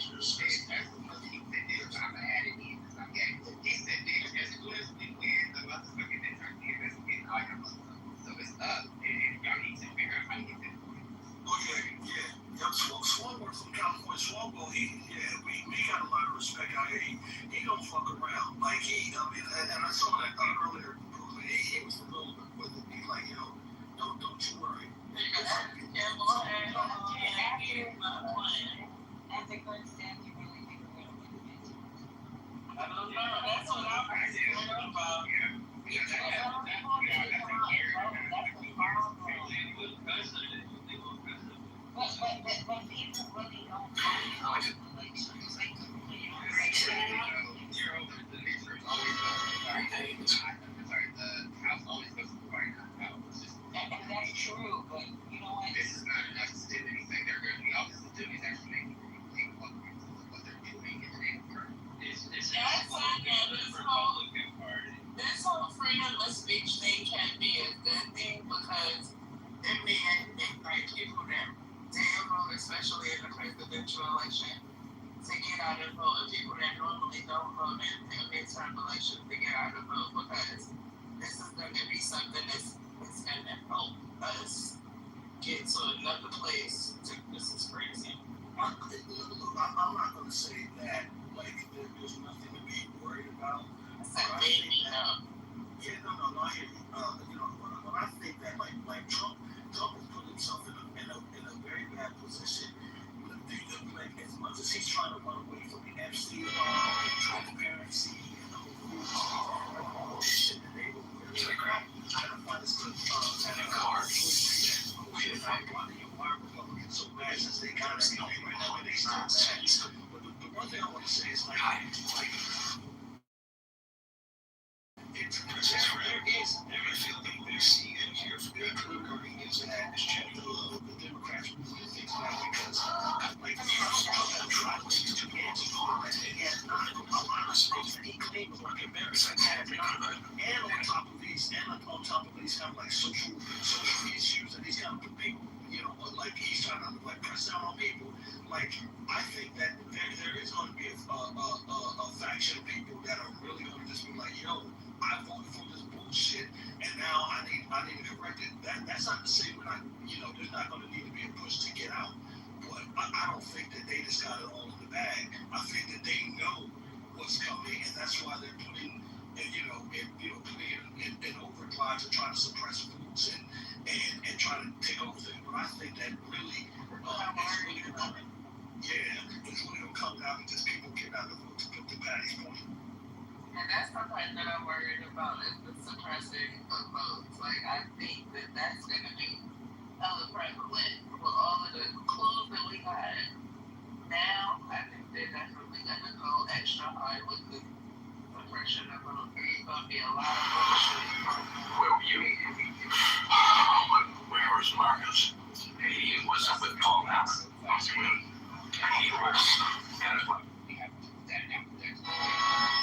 Speaker 6: That's the most he said this time I had it in. He said this as soon as we win the motherfucking midterm, that's getting all your motherfuckers. So it's up, and y'all need to figure out how to get that point.
Speaker 14: Okay, yeah.
Speaker 6: That's true, but you know what? This is not enough to do anything. They're going to be obviously doing is actually making people think what they're doing in the name of her. This whole freedom of speech thing can be a good thing because it may invite people that didn't vote, especially in the presidential election, to get out and vote, and people that normally don't vote in midterm elections to get out and vote because this is going to be something that's going to help us get to another place. This is crazy.
Speaker 11: I'm not going to say that there's nothing to be worried about. I hear you. When I think that Trump has put himself in a very bad position. As much as he's trying to run away from the FC and transparency and the whole shit that they were really trying to find this card. So bad since they kind of see right now and they start saying. But the one thing I want to say is the Democrats really think that because he claimed America and on top of these kind of social issues and these kind of people, he's trying to press down on people. I think that there is going to be a faction of people that are really going to just be like, yo, I voted for this bullshit, and now I need to correct it. That's not to say we're not, there's not going to need to be a push to get out, but I don't think that they just got it all in the bag. I think that they know what's coming, and that's why they're putting in overdrive to try to suppress votes and try to take over things. But I think that really, it's really going to come down to just people getting out of the vote to Patty's point.
Speaker 6: And that's the part that I'm worried about is the suppressing of votes. I think that that's going to be hella prevalent with all of the clues that we got now. I think they're definitely going to go extra hard with the suppression of votes. There's going to be a lot of bullshit.
Speaker 13: Where were you? Where was Marcus? He was up with Paul Allen. He was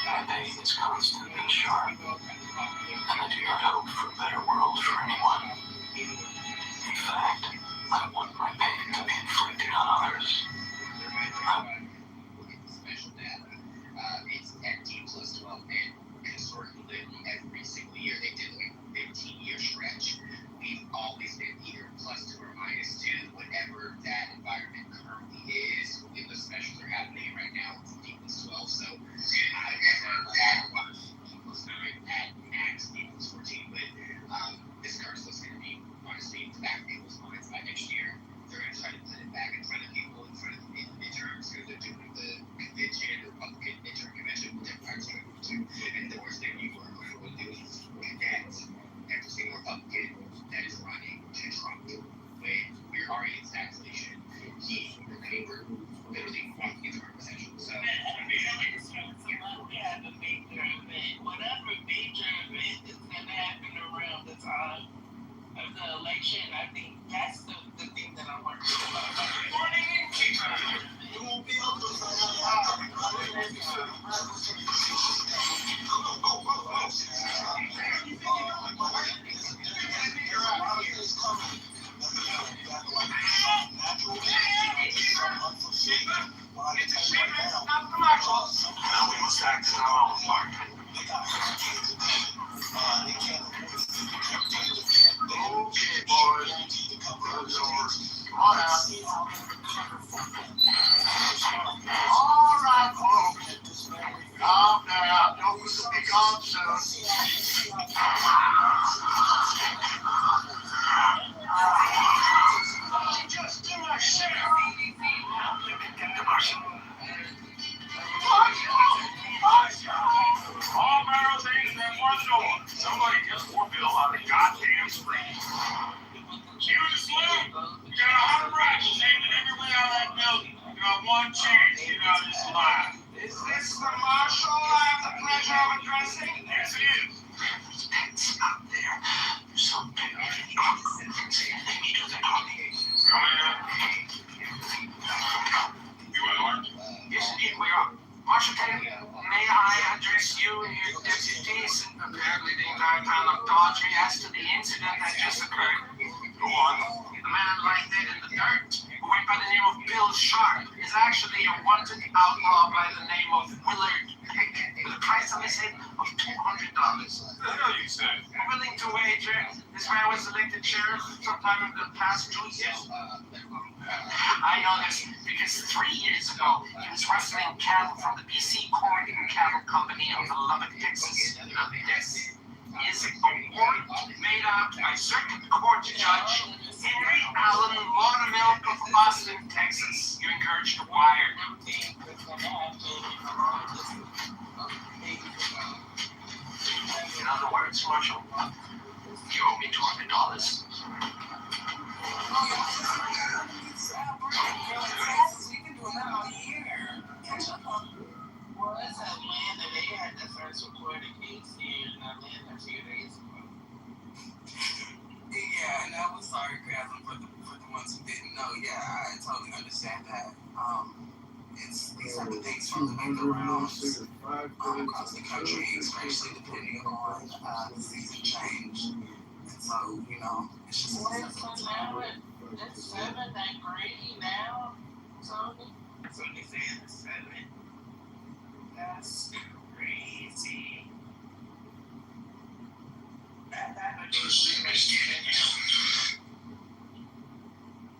Speaker 13: that day is constantly sharp, and I do not hope for a better world for anyone. In fact, I want my pain to be inflicted on others.
Speaker 6: Special data. It's at T plus 12, and historically, every single year they did a 15-year stretch. We've always been either +2 or -2, whatever that environment currently is. When the specials are happening right now, it's T plus 12. So I was T plus 9 at max T plus 14. But this curse is going to be, honestly, back in people's minds by next year. They're going to try to put it back in front of people in front of the midterms because they're doing the convention, the Republican midterm convention, Democrats are going to endorse their new work. What we're doing is connect every single Republican that is running to Trump. When we're already in stagflation, we're literally walking into our recession. So, we have a major event. Whatever major event is going to happen around the time of the election, I think that's the thing that I'm worried about.
Speaker 13: Now we must act in our own part. Okay, boys. Close doors. Come on out. All right, folks.
Speaker 14: damn screen. You just live. You got 100 rifles aimed at every way out of that building. You got one chance to get out of this alive. Is this the marshal I have the pleasure of addressing? Yes, it is.
Speaker 13: It's up there. So big. They need to talking.
Speaker 14: Come in. You unarmed?
Speaker 13: Yes, indeed, we are. Marshal Taylor, may I address you and your deputies? Apparently the entire town of Daughtry as to the incident that just occurred.
Speaker 14: Go on.
Speaker 13: The man lying dead in the dirt, who went by the name of Bill Sharp, is actually a wanted outlaw by the name of Willard Pick, with a price on his head of $200.
Speaker 14: What the hell you said?
Speaker 13: I'm willing to wager this man was elected sheriff sometime in the past 2 years. I know this because 3 years ago, he was rustling cattle from the BC Corn and Cattle Company of Lubbock, Texas. Now, this is a warrant made out by Circuit Court Judge Henry Allen Laudermilk of Austin, Texas. You're encouraged to wire. In other words, Marshal, you owe me $200.
Speaker 9: Well, that's Atlanta. They had the first recorded case here in Atlanta a few days ago.
Speaker 7: Yeah, and I was sarcasm for the ones who didn't know. Yeah, I totally understand that. It's these type of things from the make the rounds across the country, especially depending on the season change. And so, you know, it's just
Speaker 9: It's 7 that grade now, Tony.
Speaker 15: So they saying it's 7.
Speaker 9: That's crazy.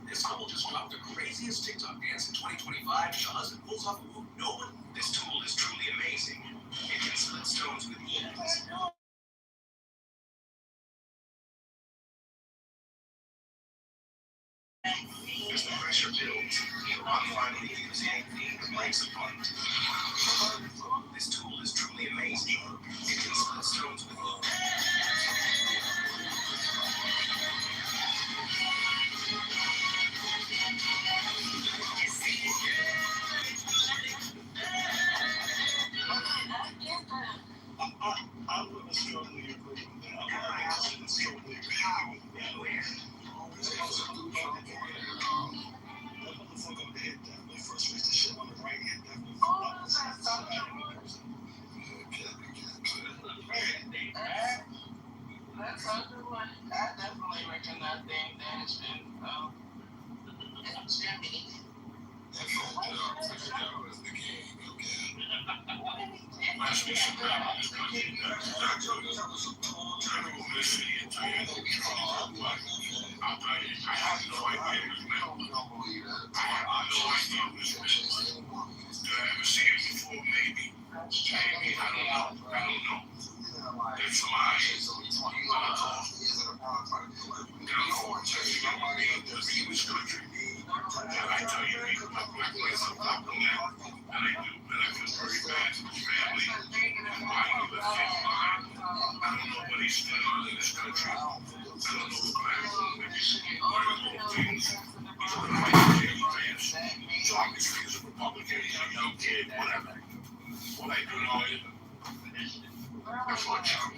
Speaker 13: This couple just dropped the craziest TikTok dance in 2025. Shaw's and pulls off a move no one.
Speaker 15: This tool is truly amazing. It can split stones with ease. As the pressure builds, I'm finally using the legs apart. This tool is truly amazing. It can split stones with ease.
Speaker 14: I wouldn't strongly agree with that. I wouldn't strongly agree with that. That motherfucker on the head definitely frustrates the shit on the right hand. Definitely.
Speaker 9: That's other one. I definitely reckon that thing that has been Jimmy.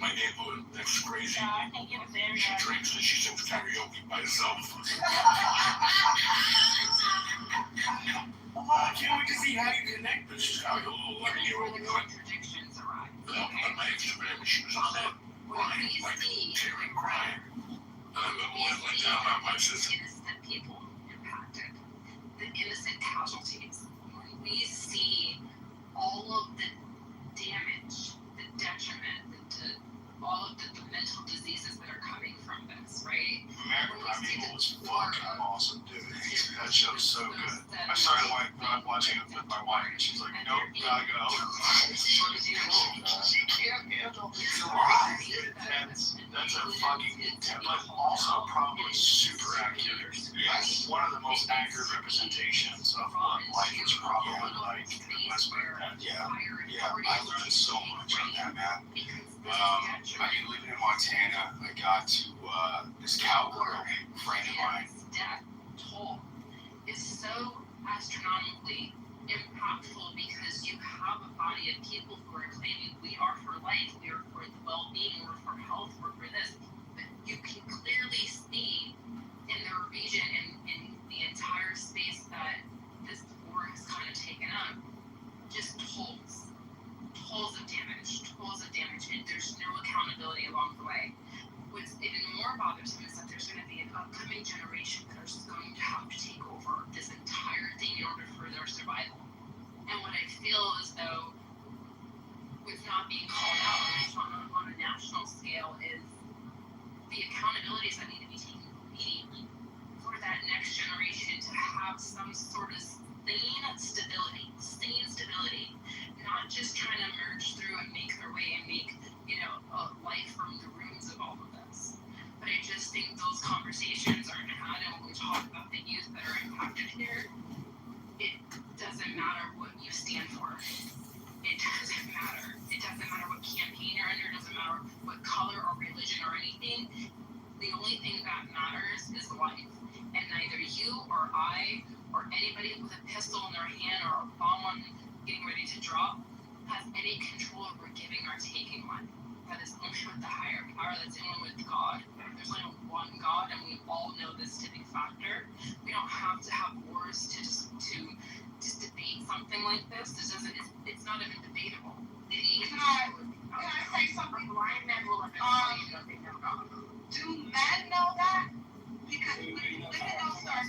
Speaker 14: My neighborhood, that's crazy. She drinks and she sings karaoke by herself. I can't wait to see how you connect, but she's got like a little 11-year-old contradictions on my Instagram, she was on that Ryan, like tearing crying. And I remember when it went down on my sister.
Speaker 18: Innocent people impacted, the innocent casualties. We see all of the damage, the detriment, all of the mental diseases that are coming from this, right?
Speaker 14: American People was fucking awesome, dude. That show's so good. I started watching it with my wife, and she's like, nope, gotta go. She can't handle it. That's a fucking intense, but also probably super accurate. Yes. One of the most accurate representations of what life is probably like in the West Bank. Yeah, I learned so much on that, man.
Speaker 10: I lived in Montana. I got to this cowgirl friend of mine.
Speaker 18: Death toll is so astronomically impactful because you have a body of people who are claiming we are for life, we are for the well-being, we're for health, we're for this. But you can clearly see in the region and in the entire space that this war has kind of taken up, just tolls of damage, and there's no accountability along the way. What's even more bothersome is that there's going to be an upcoming generation that is going to have to take over this entire thing in order for their survival. And what I feel as though what's not being called out, at least on a national scale, is the accountabilities that need to be taken immediately for that next generation to have some sort of sane stability, not just trying to merge through and make their way and make, a life from the ruins of all of this. But I just think those conversations aren't had, and when we talk about the youth that are impacted here, it doesn't matter what you stand for. It doesn't matter. It doesn't matter what campaign you're under, it doesn't matter what color or religion or anything. The only thing that matters is life. And neither you or I or anybody with a pistol in their hand or a bomb getting ready to drop has any control over giving or taking one. That is only with the higher power, that's only with God. There's only one God, and we all know this to be factor. We don't have to have wars to just debate something like this. It's not even debatable.
Speaker 6: Can I say something? Blind men will eventually know they know God. Do men know that? Because women don't start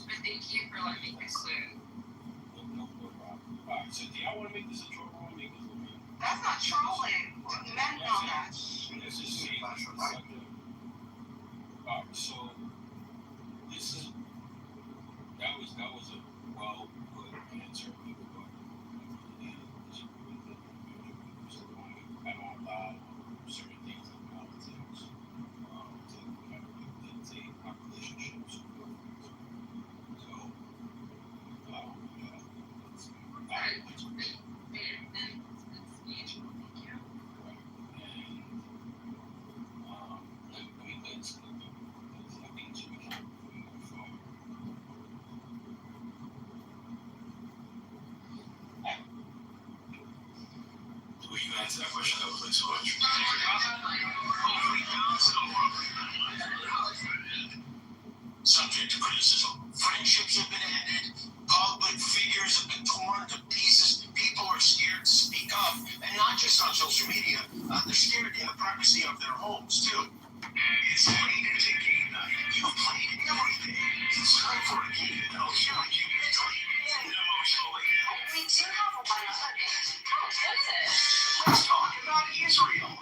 Speaker 18: But thank you for letting me explain.
Speaker 11: No problem. Alright, so do y'all want to make this a troll or make this a man?
Speaker 6: That's not trolling. Do men know that?
Speaker 11: Let's just see. Alright, so this is that was a well put answer. I don't allow certain things in politics to kind of dictate our relationships. So, will you answer that question? That was like so much. Subject to criticism. Friendships have been ended. Public figures have been torn to pieces. People are scared to speak up. And not just on social media. They're scared in the privacy of their homes, too. It's playing a game night. You've played everything. It's time for a game that'll challenge you mentally and emotionally.
Speaker 18: We do have a one subject. Oh, what is it?
Speaker 10: Let's talk about Israel.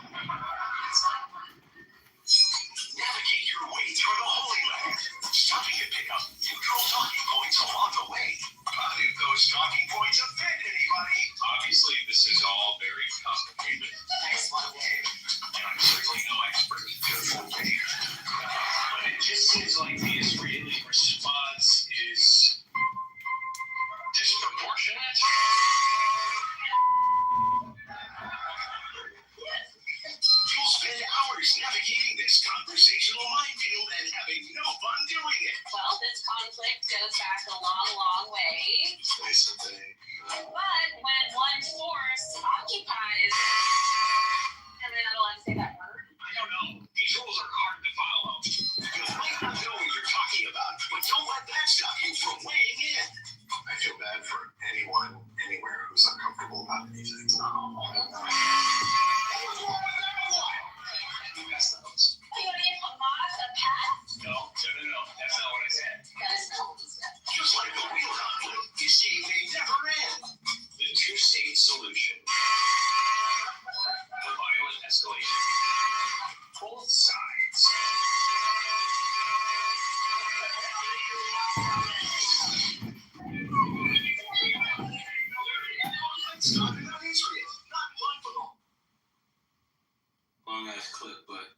Speaker 10: Navigate your way through the Holy Land. Stopping to pick up neutral talking points along the way. But if those talking points offend anybody, obviously this is all very complicated. That's my way. And I'm certainly no expert. Beautiful way. But it just seems like the Israeli response is disproportionate. You'll spend hours navigating this conversational minefield and having no fun doing it.
Speaker 18: Well, this conflict goes back a long, long way.
Speaker 10: Listen, babe.
Speaker 18: But when one force occupies, am I not allowed to say that word?
Speaker 10: I don't know. These rules are hard to follow. You might not know what you're talking about, but don't let that stop you from weighing in. I feel bad for anyone, anywhere who's uncomfortable about anything. You messed up.
Speaker 18: Are you going to give Hamas a pass?
Speaker 10: No. That's not what I said.
Speaker 18: That is not what you said.
Speaker 10: Just like the real conflict, you see, they never end. The two-state solution. The violent escalation. Both sides. Let's talk about Israel, not political.
Speaker 16: Long ass clip, but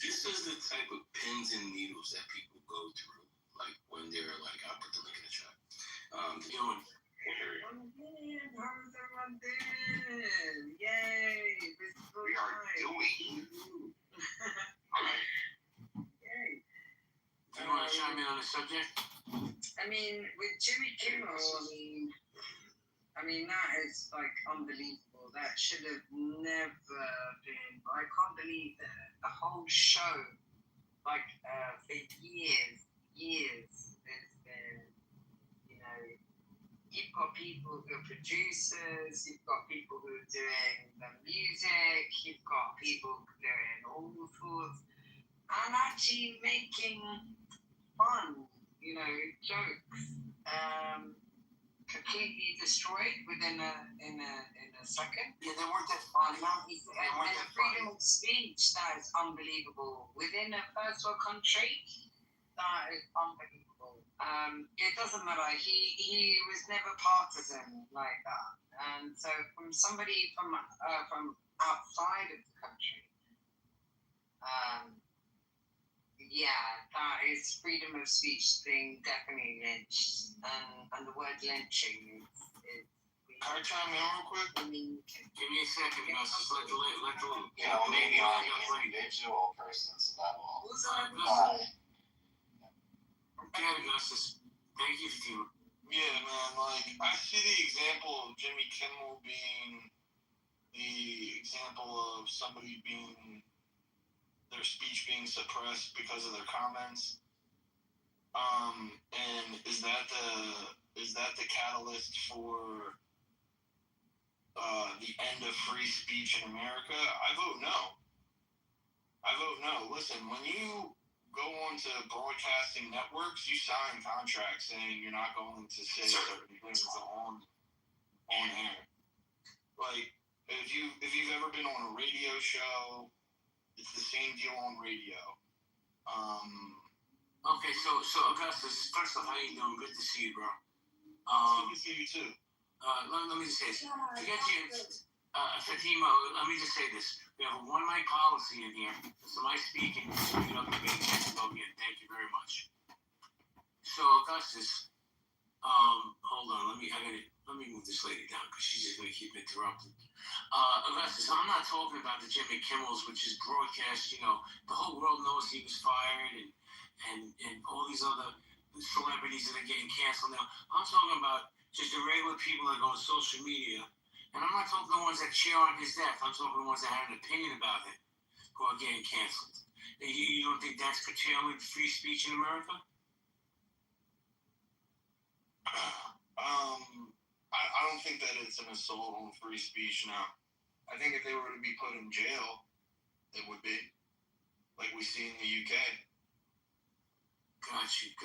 Speaker 16: this is the type of pins and needles that people go through, like when they're like, I'll put the link in the chat. Doing.
Speaker 6: Yay!
Speaker 10: We are doing.
Speaker 6: Yay!
Speaker 16: Do you want to chime in on the subject?
Speaker 6: I mean, with Jimmy Kimmel, I mean that is like unbelievable. That should have never been. I can't believe that the whole show, like for years, has been, you know, you've got people who are producers, you've got people who are doing the music, you've got people doing all sorts, and actually making fun, you know, jokes, completely destroyed within a second.
Speaker 7: Yeah, they weren't that funny.
Speaker 6: And the freedom of speech, that is unbelievable. Within a first world country, that is unbelievable. It doesn't matter. He was never partisan like that. And so from somebody from outside of the country, yeah, that is freedom of speech thing definitely lynched. And the word lynching is
Speaker 10: Can I chime in real quick?
Speaker 6: I mean,
Speaker 16: Give me a second, guys. Just let the
Speaker 14: You know, maybe on an individual person's level.
Speaker 16: Okay, Augustus. Thank you, Steve.
Speaker 10: Yeah, man. Like, I see the example of Jimmy Kimmel being the example of somebody being their speech being suppressed because of their comments. And is that the catalyst for the end of free speech in America? I vote no. Listen, when you go onto broadcasting networks, you sign contracts saying you're not going to say certain things on air. Like, if you've ever been on a radio show, it's the same deal on radio.
Speaker 16: Okay, so Augustus, first off, how you doing? Good to see you, bro.
Speaker 10: Good to see you too.
Speaker 16: Let me just say this. Forget James. Fatima, let me just say this. We have a one mic policy in here. Somebody speaking, speak it up and get a chance to go again. Thank you very much. So Augustus, hold on, let me move this lady down because she's just gonna keep interrupting. Augustus, I'm not talking about the Jimmy Kimmels, which is broadcast, you know, the whole world knows he was fired and all these other celebrities that are getting canceled now. I'm talking about just the regular people that go on social media. And I'm not talking the ones that cheer on his death. I'm talking the ones that have an opinion about it who are getting canceled. You don't think that's curtailing free speech in America?
Speaker 10: I don't think that it's an assault on free speech now. I think if they were to be put in jail, it would be. Like we see in the UK.
Speaker 16: Got you.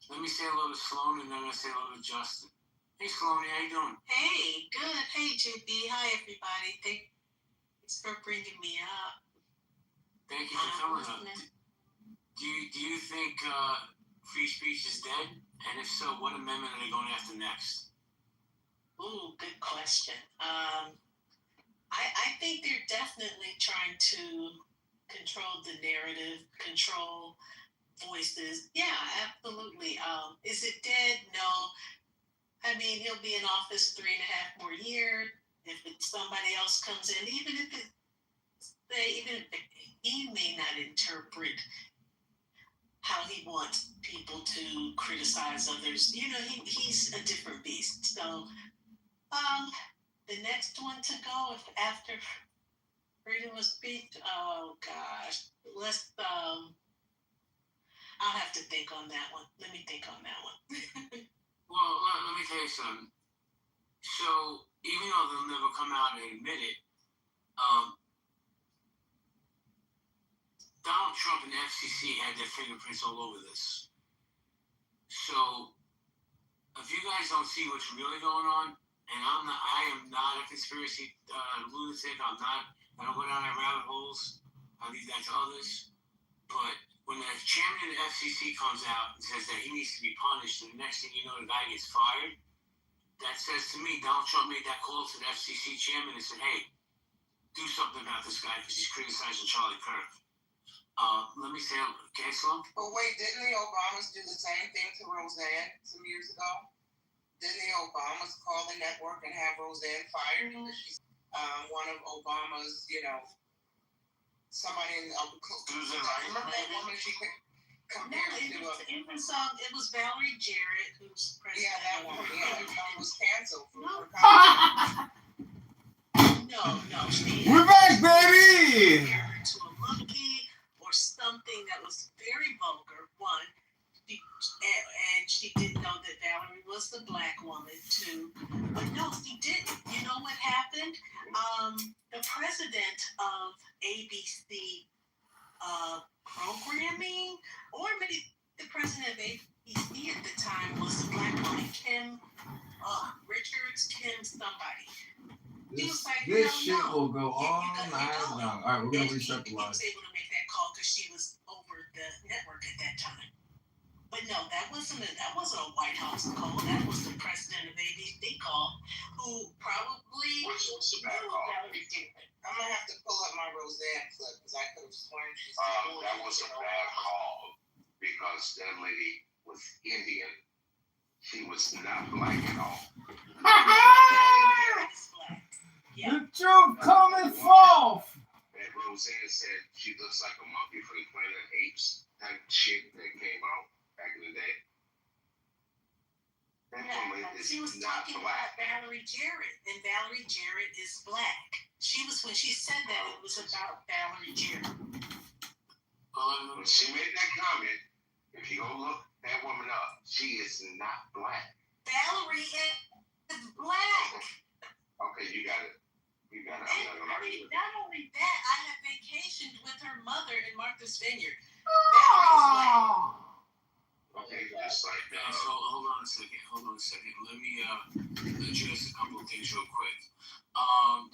Speaker 16: Let me say hello to Sloan and then I'm going to say hello to Justin. Hey, Sloan, how you doing?
Speaker 3: Hey, good. Hey, JB. Hi, everybody. Thanks for bringing me up.
Speaker 16: Thank you for coming up. Do you think free speech is dead? And if so, what amendment are they going after next?
Speaker 3: Ooh, good question. I think they're definitely trying to control the narrative, control voices. Yeah, absolutely. Is it dead? No. I mean, he'll be in office 3.5 more years. If somebody else comes in, even if he may not interpret how he wants people to criticize others. You know, he's a different beast. So, the next one to go after freedom of speech. Oh gosh, I'll have to think on that one. Let me think on that one.
Speaker 16: Well, let me tell you something. So, even though they'll never come out and admit it, Donald Trump and the FCC had their fingerprints all over this. So, if you guys don't see what's really going on, and I am not a conspiracy lunatic, I don't go down that rabbit holes, I leave that to others, but when the chairman of the FCC comes out and says that he needs to be punished, and the next thing you know, the guy gets fired, that says to me, Donald Trump made that call to the FCC chairman and said, hey, do something about this guy because he's criticizing Charlie Kirk. Let me say, okay, Sloan?
Speaker 6: But wait, didn't the Obamas do the same thing to Roseanne some years ago?
Speaker 9: Didn't the Obamas call the network and have Roseanne fired because she's one of Obama's, somebody in
Speaker 10: Susan Reimer,
Speaker 9: that woman she compared to.
Speaker 3: It was Valerie Jarrett who's president.
Speaker 9: Yeah, that woman. Yeah, was canceled for
Speaker 3: No.
Speaker 12: We're back, baby.
Speaker 3: To a monkey or something that was very vulgar. One. And she didn't know that Valerie was the black woman too. But no, she didn't. You know what happened? The president of ABC programming, or maybe the president of ABC at the time was the black woman, Kim Richards, Kim somebody.
Speaker 12: This shit will go all night long. All right, we're gonna reset the line.
Speaker 3: She was able to make that call because she was over the network at that time. But no, that wasn't a White House call. That was the president of ABC call, who probably.
Speaker 10: Which was the bad call?
Speaker 9: I'm gonna have to pull up my Roseanne clip because I could have sworn she said
Speaker 10: that was a bad call because that lady was Indian. She was not black at all.
Speaker 12: The truth coming forth.
Speaker 10: And Roseanne said she looks like a monkey from the Planet of Apes. That shit that came out back in the day.
Speaker 3: She was talking about Valerie Jarrett, and Valerie Jarrett is black. When she said that, it was about Valerie Jarrett.
Speaker 10: When she made that comment, if you go look that woman up, she is not black.
Speaker 3: Valerie is black.
Speaker 10: Okay, you got it.
Speaker 3: Not only that, I have vacationed with her mother in Martha's Vineyard.
Speaker 10: Okay, just like that.
Speaker 16: So hold on a second. Let me address a couple of things real quick.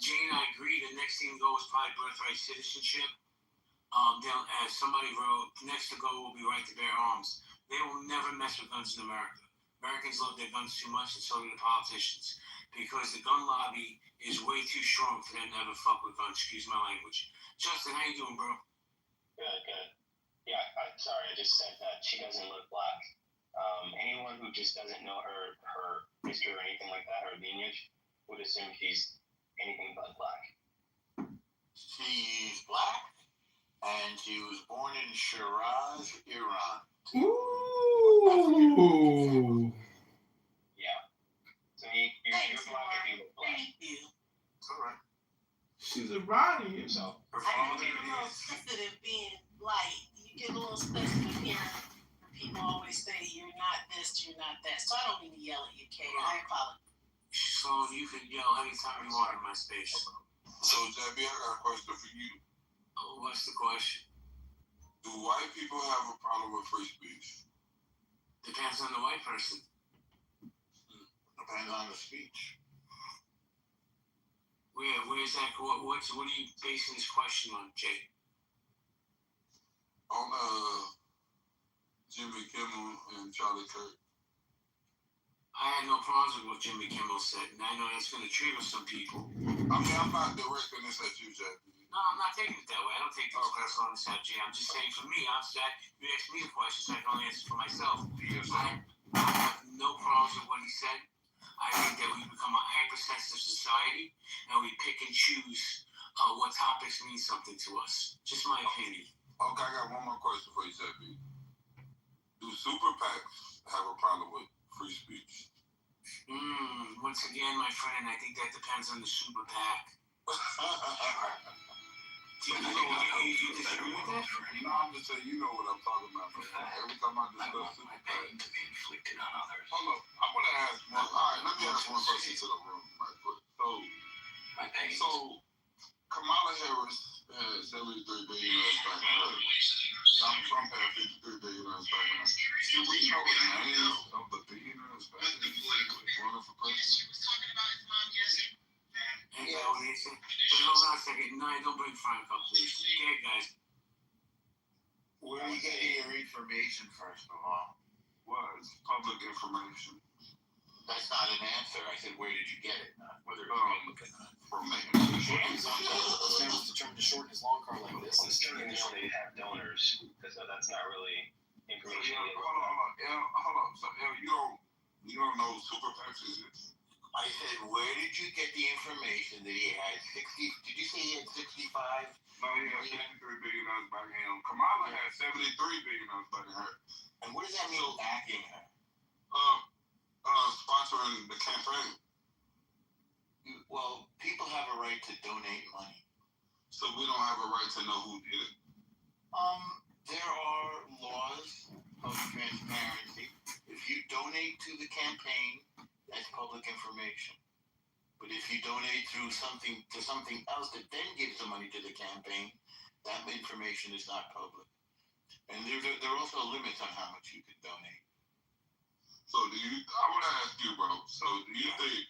Speaker 16: Jane, I agree. The next thing to go is probably birthright citizenship. As somebody wrote, next to go will be right to bear arms. They will never mess with guns in America. Americans love their guns too much, and so do the politicians. Because the gun lobby is way too strong for them to ever fuck with guns. Excuse my language. Justin, how you doing, bro?
Speaker 21: Good. Yeah, sorry, I just said that she doesn't look black. Anyone who just doesn't know her history or anything like that, her lineage, would assume she's anything but black.
Speaker 10: She's black, and she was born in Shiraz, Iran.
Speaker 12: Ooh.
Speaker 21: Yeah. So you're black if you look black.
Speaker 3: Thank you.
Speaker 10: All right.
Speaker 12: She's Iranian.
Speaker 21: So,
Speaker 3: I get a little sensitive being light. You get a little sensitive here. People always say you're not this, you're not that. So I don't mean to yell at you, Kay. I apologize.
Speaker 16: So you can yell anytime you want in my space.
Speaker 10: So, Debbie, I got a question for you.
Speaker 16: Oh, what's the question?
Speaker 10: Do white people have a problem with free speech?
Speaker 16: Depends on the white person.
Speaker 10: Depends on the speech.
Speaker 16: Where's that? What are you basing this question on, Jay?
Speaker 10: On Jimmy Kimmel and Charlie Kirk.
Speaker 16: I had no problems with what Jimmy Kimmel said, and I know that's going to trigger some people.
Speaker 10: I mean, I'm not directing this at you, Jay.
Speaker 16: No, I'm not taking it that way. I don't take those personal on this at Jay. I'm just saying for me, you asked me a question, so I can only answer for myself.
Speaker 10: Yes,
Speaker 16: I have no problems with what he said. I think that we become a hypersensitive society, and we pick and choose what topics mean something to us. Just my opinion.
Speaker 10: Okay, I got one more question for you, Jeffy. Do super PACs have a problem with free speech?
Speaker 16: Once again, my friend, I think that depends on the super PAC. Do you disagree with that?
Speaker 10: No, I'm just saying, you know what I'm talking about. Every time I discuss super PAC,
Speaker 13: to be inflicted on others.
Speaker 10: Hold up, I want to ask one. All right, let me ask one question to the room, right quick. So Kamala Harris had $73 billion back in her. Donald Trump had $53 billion back in her. Do we know the names of the billionaires back in running for president?
Speaker 16: Hold on a second. No, don't bring Frank up, please. Okay, guys.
Speaker 10: Where are you getting your information, first of all? Well, it's public information. That's not an answer. I said, where did you get it? Whether it's public or not. From
Speaker 21: sometimes to try to shorten his long car like this, initially have donors, because that's not really information.
Speaker 10: Hold on. So, you don't You don't know what super PACs is?
Speaker 8: I said, where did you get the information that he had 60? Did you say he had 65?
Speaker 10: No, he had $63 billion backing him. Kamala had $73 billion backing her.
Speaker 8: And what does that mean, backing her?
Speaker 10: Sponsoring the campaign.
Speaker 8: Well, people have a right to donate money.
Speaker 10: So we don't have a right to know who did it?
Speaker 8: There are laws of transparency. If you donate to the campaign, that's public information. But if you donate to something else that then gives the money to the campaign, that information is not public. And there are also limits on how much you can donate.
Speaker 10: So I want to ask you, bro, so do you think,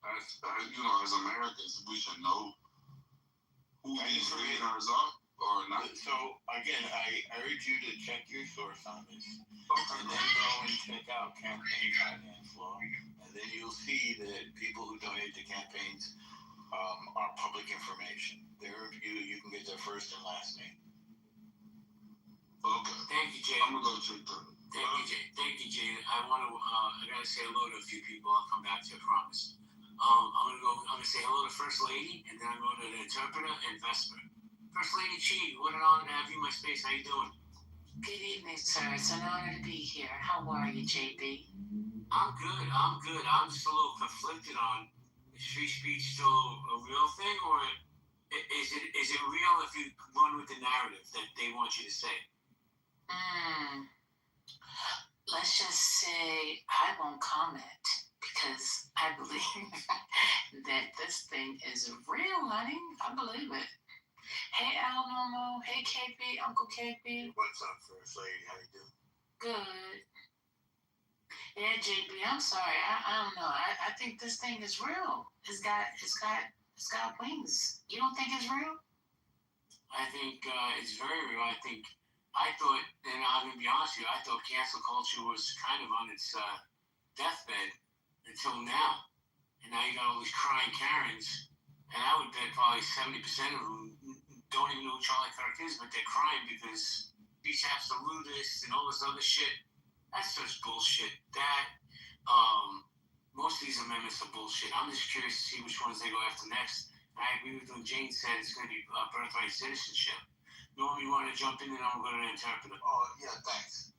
Speaker 10: as Americans, we should know who these billionaires are or not?
Speaker 8: So, again, I urge you to check your source on this. Okay. And then go and check out campaign finance law. And then you'll see that people who donate to campaigns are public information. You can get their first and last name.
Speaker 10: Okay.
Speaker 13: Thank you, Jay.
Speaker 10: I'm going to go check that.
Speaker 13: Thank you, Jay. I gotta say hello to a few people. I'll come back to you, I promise. I'm gonna say hello to First Lady, and then I'm going to the interpreter and Vesper. First Lady Chi, what an honor to have you in my space. How you doing?
Speaker 19: Good evening, sir. It's an honor to be here. How are you, JB?
Speaker 13: I'm good. I'm just a little conflicted on, is free speech still a real thing, or is it real if you run with the narrative that they want you to say?
Speaker 19: Let's just say I won't comment because I believe that this thing is real, honey. I believe it. Hey, Al Normo. Hey, KP, Uncle KP.
Speaker 8: What's up, First Lady? How you doing?
Speaker 19: Good. Yeah, JB, I'm sorry. I don't know. I think this thing is real. It's got wings. You don't think it's real?
Speaker 13: I think it's very real. I thought, and I'm going to be honest with you, I thought cancel culture was kind of on its deathbed until now. And now you got all these crying Karens, and I would bet probably 70% of them don't even know who Charlie Kirk is, but they're crying because he's absolutist and all this other shit. That's just bullshit. Most of these amendments are bullshit. I'm just curious to see which ones they go after next. I agree with what Jane said, it's going to be birthright citizenship. Norm, you want to jump in, and I'm going to interpret it.
Speaker 8: Oh, yeah, thanks.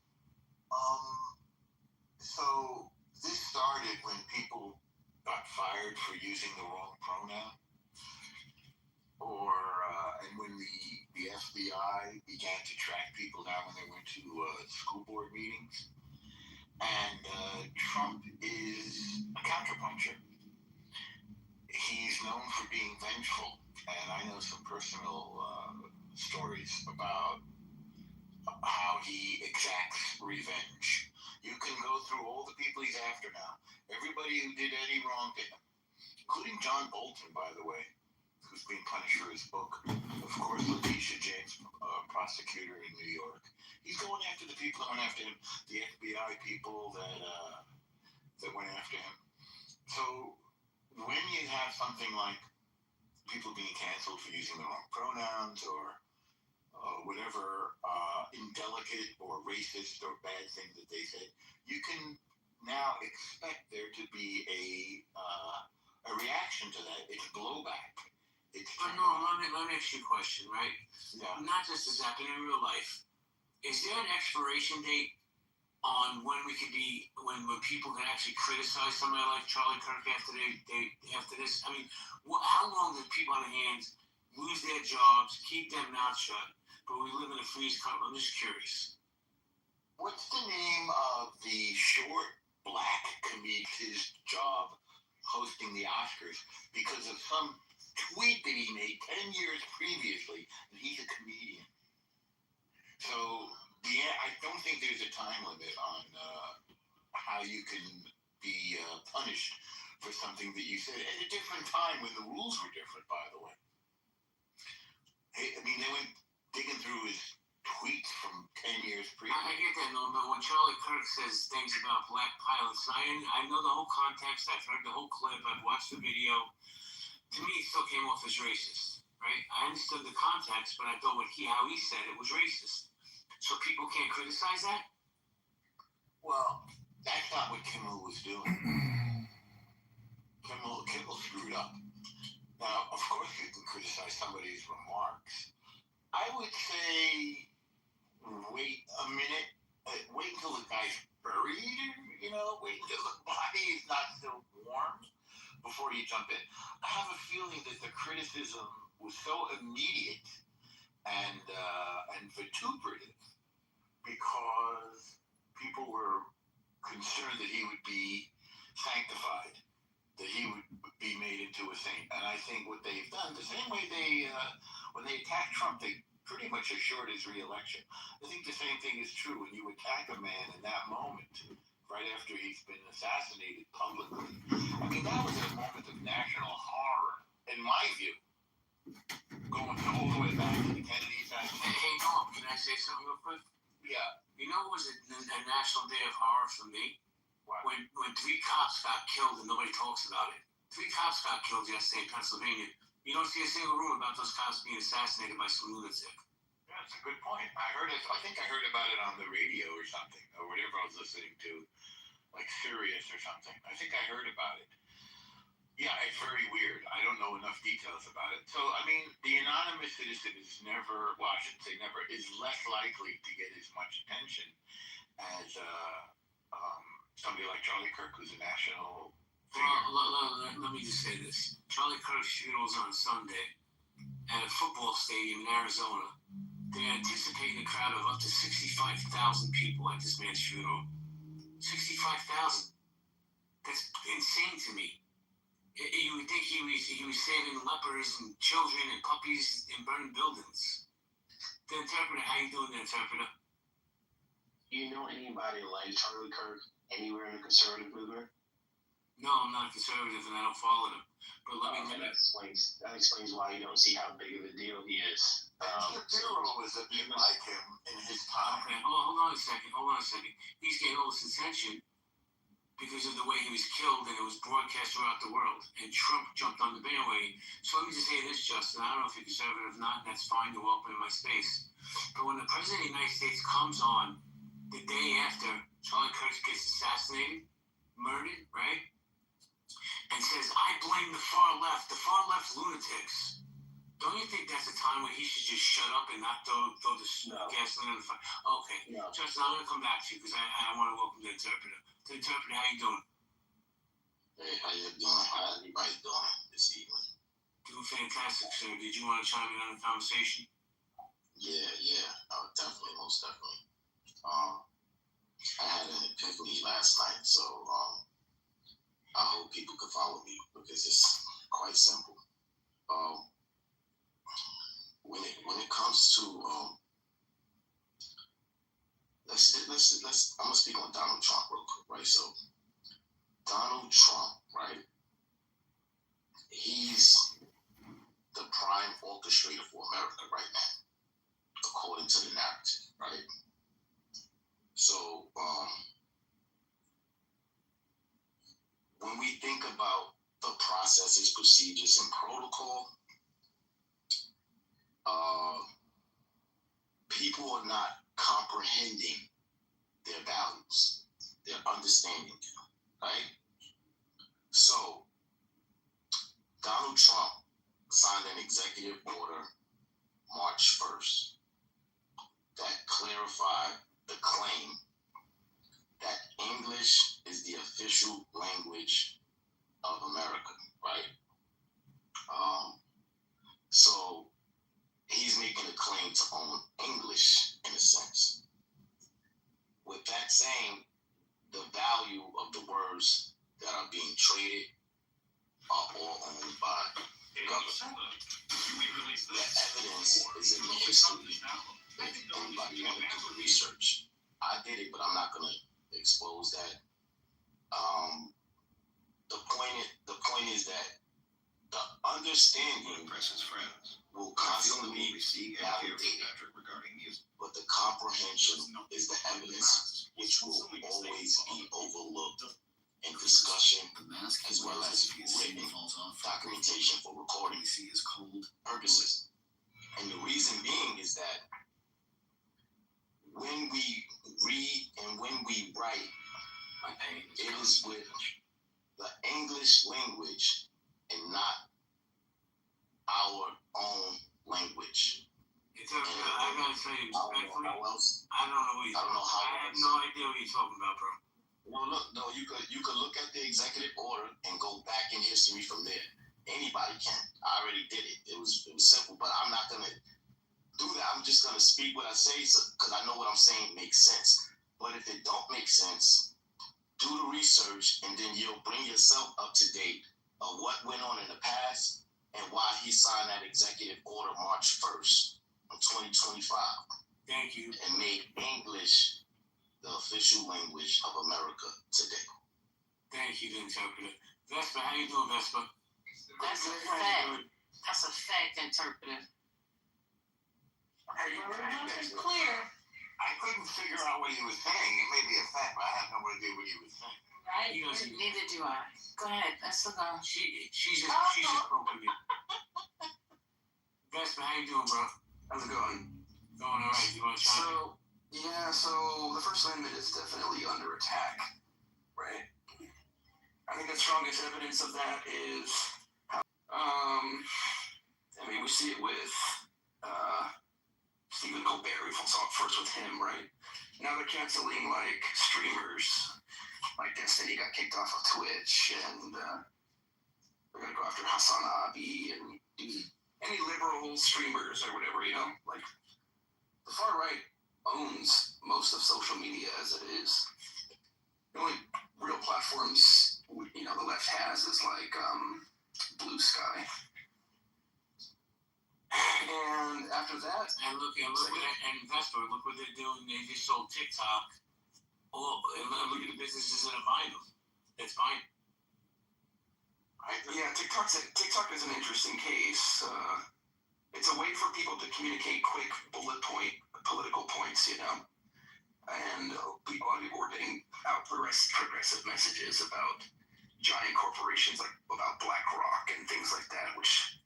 Speaker 8: So this started when people got fired for using the wrong pronoun, and when the FBI began to track people down when they went to school board meetings. And Trump is a counterpuncher. He's known for being vengeful, and I know some personal stories about how he exacts revenge. You can go through all the people he's after now. Everybody who did any wrong to him, including John Bolton, by the way, who's being punished for his book. Of course, Letitia James, prosecutor in New York. He's going after the people that went after him, the FBI people that went after him. So when you have something like people being canceled for using the wrong pronouns or whatever indelicate or racist or bad thing that they said, you can now expect there to be a reaction to that. It's blowback.
Speaker 13: But no, let me ask you a question, right? Yeah. Not just as happening in real life. Is there an expiration date on when people can actually criticize somebody like Charlie Kirk after this? I mean, how long do people on their hands lose their jobs, keep their mouth shut, but we live in a freeze country? I'm just curious.
Speaker 8: What's the name of the short black comedian, his job hosting the Oscars because of some tweet that he made 10 years previously, and he's a comedian. So I don't think there's a time limit on how you can be punished for something that you said at a different time when the rules were different, by the way. I mean, they went digging through his tweets from 10 years previous.
Speaker 13: I get that, no, but when Charlie Kirk says things about black pilots, I know the whole context, I've heard the whole clip, I've watched the video. To me, it still came off as racist, right? I understood the context, but I thought how he said it was racist. So people can't criticize that?
Speaker 8: Well, That's not what Kimmel was doing. Kimmel screwed up. Now, of course, you can criticize somebody's remarks. I would say, wait a minute. Wait until the guy's buried. Wait until the body is not still warm before you jump in. I have a feeling that the criticism was so immediate and vituperative because people were concerned that he would be sanctified, that he would be made into a saint. And I think what they've done, the same way when they attacked Trump, they pretty much assured his re-election. I think the same thing is true when you attack a man in that moment, right after he's been assassinated publicly. I mean, that was a moment of national horror, in my view, going all the way back to the Kennedy assassination.
Speaker 9: Hey, Norm, can I say something real quick?
Speaker 8: Yeah.
Speaker 9: You know what was a national day of horror for me?
Speaker 8: What?
Speaker 9: When 3 cops got killed and nobody talks about it. 3 cops got killed yesterday in Pennsylvania. You don't see a single rumor about those cops being assassinated by some lunatic.
Speaker 8: Yeah, that's a good point. I think I heard about it on the radio or something, or whatever I was listening to, like Sirius or something. I think I heard about it. Yeah, it's very weird. I don't know enough details about it. So, I mean, the anonymous citizen is never, well, I shouldn't say never, is less likely to get as much attention as somebody like Charlie Kirk, who's a national figure.
Speaker 9: Well, let me just say this. Charlie Kirk's funeral is on Sunday at a football stadium in Arizona. They're anticipating a crowd of up to 65,000 people at this man's funeral. 65,000. That's insane to me. You would think he was saving lepers and children and puppies in burned buildings. The interpreter, how you doing, the interpreter?
Speaker 21: Do you know anybody like Charlie Kirk anywhere in the conservative movement?
Speaker 9: No, I'm not conservative and I don't follow them. But
Speaker 21: that explains why you don't see how big of a deal he is.
Speaker 8: Zero was a bit like him in his time.
Speaker 9: Okay, hold on a second. He's getting all this attention because of the way he was killed and it was broadcast throughout the world. And Trump jumped on the bandwagon. So let me just say this, Justin. I don't know if you're conservative or not, and that's fine. You're welcome in my space. But when the President of the United States comes on the day after Charlie Kirk gets assassinated, murdered, right? And says, I blame the far left lunatics. Don't you think that's a time where he should just shut up and not throw the gasoline on the fire? Okay. No. Justin, I'm going to come back to you because I want to welcome the interpreter. The interpreter, how you doing?
Speaker 17: Hey, how you doing? How everybody doing this evening?
Speaker 9: Doing fantastic, sir. Did you want to chime in on the conversation?
Speaker 17: Yeah. Definitely, most definitely. I had an epiphany last night, so I hope people can follow me because it's quite simple. When it comes to let's I'm gonna speak on Donald Trump real quick, right? So Donald Trump, right? He's the prime orchestrator for America right now, according to the narrative, right? So when we think about the processes, procedures, and protocol, people are not comprehending their values. They're understanding them, right? So Donald Trump signed an executive order March 1st that clarified the claim that English is the official language of America, right? So he's making a claim to own English in a sense. With that saying, the value of the words that are being traded are all owned by the government. The evidence is in the history. If anybody wanted to do research, I did it, but I'm not going to expose that. The point is that the understanding will constantly be validated, but the comprehension is the evidence which will always be overlooked in discussion as well as written documentation for recording purposes. And the reason being is that when we read and when we write
Speaker 9: My pain
Speaker 17: It is with the English language and not our own language.
Speaker 9: It's okay. I gotta say, respectfully,
Speaker 17: How else?
Speaker 9: I don't know what you're talking about. I have no idea what you're talking about, bro.
Speaker 17: Well, look, no, you could look at the executive order and go back in history from there. Anybody can. I already did it. It was simple, but I'm not gonna do that. I'm just gonna speak what I say because I know what I'm saying makes sense. But if it don't make sense, do the research and then you'll bring yourself up to date of what went on in the past and why he signed that executive order March 1st of 2025.
Speaker 9: Thank you.
Speaker 17: And made English the official language of America today.
Speaker 9: Thank you, the interpreter. Vespa, how you doing, Vespa?
Speaker 19: That's a fact. That's a fact, interpreter.
Speaker 8: Clear. I couldn't figure out what he was saying. It may be a fact, but I have no idea what he was saying.
Speaker 19: Right? Neither do I. Go ahead. Let's go.
Speaker 9: She's just poking me. Vespa, how you doing, bro?
Speaker 7: How's it going?
Speaker 9: Going all right. You want to try?
Speaker 7: So the First Amendment is definitely under attack, right? I think the strongest evidence of that is how, we see it with Stephen Colbert. We'll talk first with him, right? Now they're canceling like streamers, like Destiny got kicked off of Twitch, and they're gonna go after Hassan Abi and any liberal streamers or whatever, like the far right owns most of social media as it is. The only real platforms, the left has is like Blue Sky. And after that,
Speaker 9: and look what they're doing. They just sold TikTok. And look at the businesses that are buying them. It's fine.
Speaker 7: Yeah, TikTok is an interesting case. It's a way for people to communicate quick bullet point political points, and a lot of people were getting out progressive messages about giant corporations, like about BlackRock and things like that, which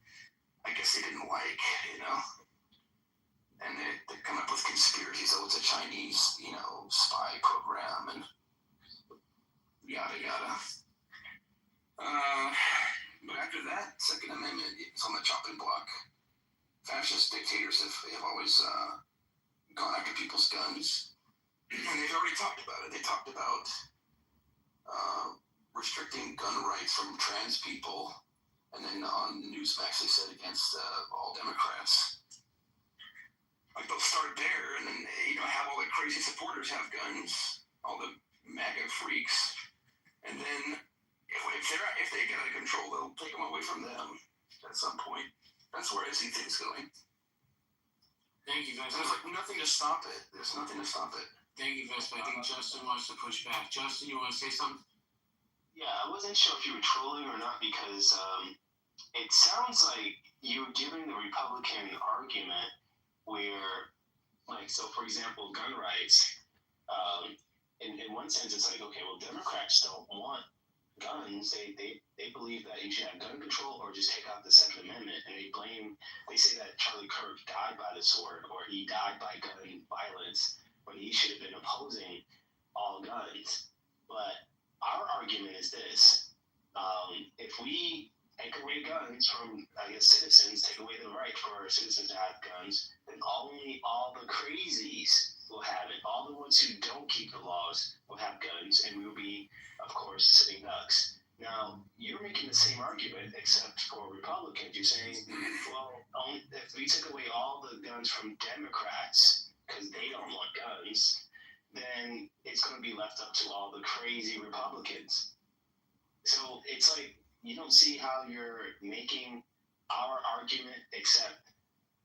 Speaker 7: I guess they didn't like, and they come up with conspiracies. Oh, it's a Chinese, spy program and yada yada. But after that, Second Amendment, it's on the chopping block. Fascist dictators have always gone after people's guns, and they've already talked about it. They talked about restricting gun rights from trans people, and then on Newsmax they said against all Democrats. Like they'll start there, and then have all the crazy supporters have guns, all the MAGA freaks, and then if they get out of control, they'll take them away from them at some point. That's where I see things going.
Speaker 9: Thank you, Vespa.
Speaker 7: There's nothing to stop it. There's nothing to stop it.
Speaker 9: Thank you, Vespa. I think Justin wants to push back. Justin, you want to say something?
Speaker 21: Yeah, I wasn't sure if you were trolling or not because it sounds like you were giving the Republican argument where, for example, gun rights. In one sense, it's like, okay, well, Democrats don't want guns. They believe that you should have gun control or just take out the Second Amendment, and they say that Charlie Kirk died by the sword or he died by gun violence when he should have been opposing all guns. But our argument is this: if we take away guns from, citizens, take away the right for citizens to have guns, then only all the crazies will have it. All the ones who don't keep the laws will have guns, and we will be, of course, sitting ducks. Now, you're making the same argument, except for Republicans. You're saying, well, if we took away all the guns from Democrats, because they don't want guns, then it's going to be left up to all the crazy Republicans. So it's like, you don't see how you're making our argument, except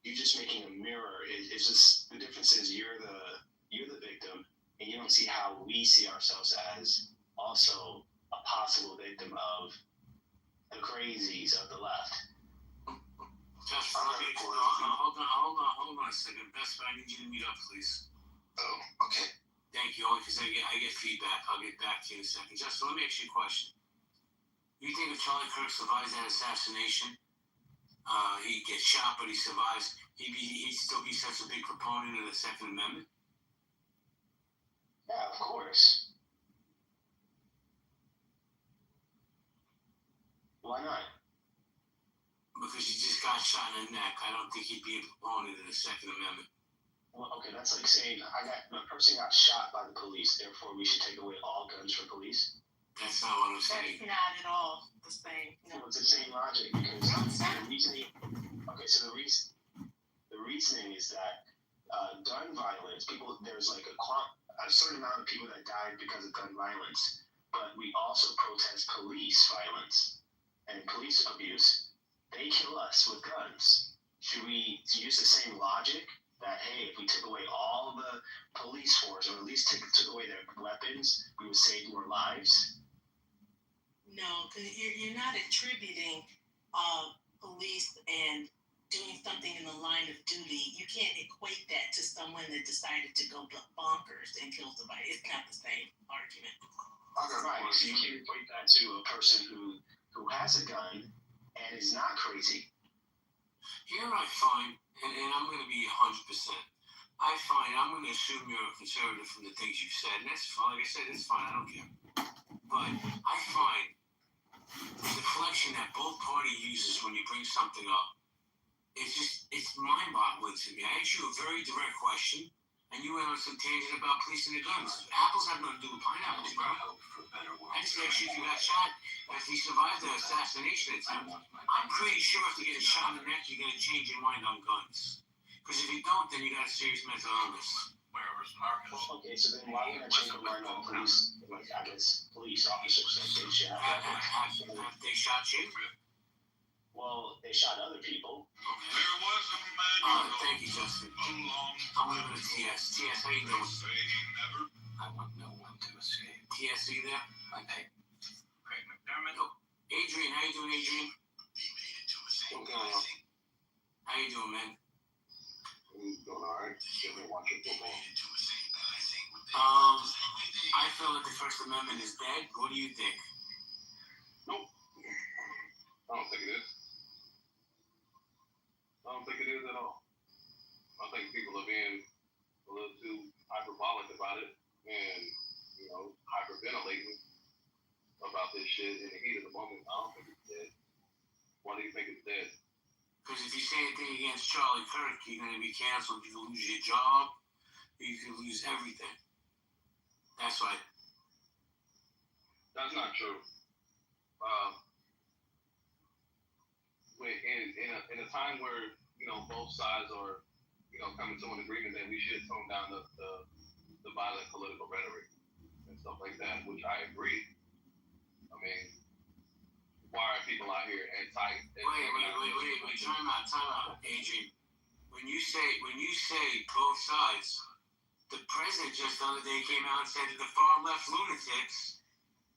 Speaker 21: you're just making a mirror. It's just, the difference is you're the victim, and you don't see how we see ourselves as also a possible victim of the crazies of the left.
Speaker 9: Just hold on a second. Best friend, I need you to meet up, please.
Speaker 7: Oh, okay.
Speaker 9: Thank you. Only because I get feedback. I'll get back to you in a second. Justin, let me ask you a question. You think if Charlie Kirk survives that assassination, he gets shot, but he survives, he'd still be such a big proponent of the Second Amendment?
Speaker 21: Yeah, of course. Why not?
Speaker 13: Because he just got shot in the neck. I don't think he'd be a proponent of the Second Amendment.
Speaker 21: Well, okay, that's like saying a person got shot by the police, therefore we should take away all guns from police.
Speaker 13: That's not what I'm saying.
Speaker 2: That's not at all the same. No.
Speaker 21: Well, it's the same logic because the reasoning. Okay, so the reasoning is that gun violence. There's like a certain amount of people that died because of gun violence, but we also protest police violence and police abuse. They kill us with guns. Should we use the same logic that, hey, if we took away all the police force, or at least took away their weapons, we would save more lives?
Speaker 3: No, because you're not attributing police and doing something in the line of duty. You can't equate that to someone that decided to go bonkers and kill somebody. It's not the same argument.
Speaker 21: Right, so you can't equate that to a person who has a gun and is not crazy.
Speaker 13: Here I find, and I'm going to be 100%, I'm going to assume you're a conservative from the things you've said, and that's fine. Like I said, it's fine, I don't care. But I find the deflection that both parties uses when you bring something up, it's mind-boggling to me. I asked you a very direct question, and you went on some tangent about policing the guns. Apples have nothing to do with pineapples, bro. I just asked you if you got shot, if you survived the assassination attempt. I'm pretty sure if you get a shot in the neck, you're going to change your mind on guns. Because if you don't, then you got a serious mental illness.
Speaker 21: Okay, so then why would I change my mind on police? Like, I guess police officers that they should have.
Speaker 13: Have they shot you?
Speaker 21: Well, they shot other people.
Speaker 13: Okay. There was a man. Thank you, Justin. I'm leaving to TS. TS, how you doing?
Speaker 1: I want no one to escape.
Speaker 13: TS, are you there?
Speaker 1: I pay.
Speaker 13: Craig McDermott. Oh, Adrian, how you doing, Adrian? How you doing, man?
Speaker 10: I'm doing alright. Been watching football.
Speaker 13: I feel that the First Amendment is dead. What do you think?
Speaker 10: Nope. I don't think it is. I don't think it is at all. I think people are being a little too hyperbolic about it and, hyperventilating about this shit in the heat of the moment. I don't think it's dead. Why do you think it's dead?
Speaker 13: Because if you say anything against Charlie Kirk, you're going to be canceled. You can lose your job. You can lose everything. That's right.
Speaker 10: That's not true. In a time where both sides are coming to an agreement that we should tone down the violent political rhetoric and stuff like that, which I agree. I mean, why are people out here anti?
Speaker 13: Wait, time out, Adrian. When you say both sides, the president just the other day came out and said that the far left lunatics,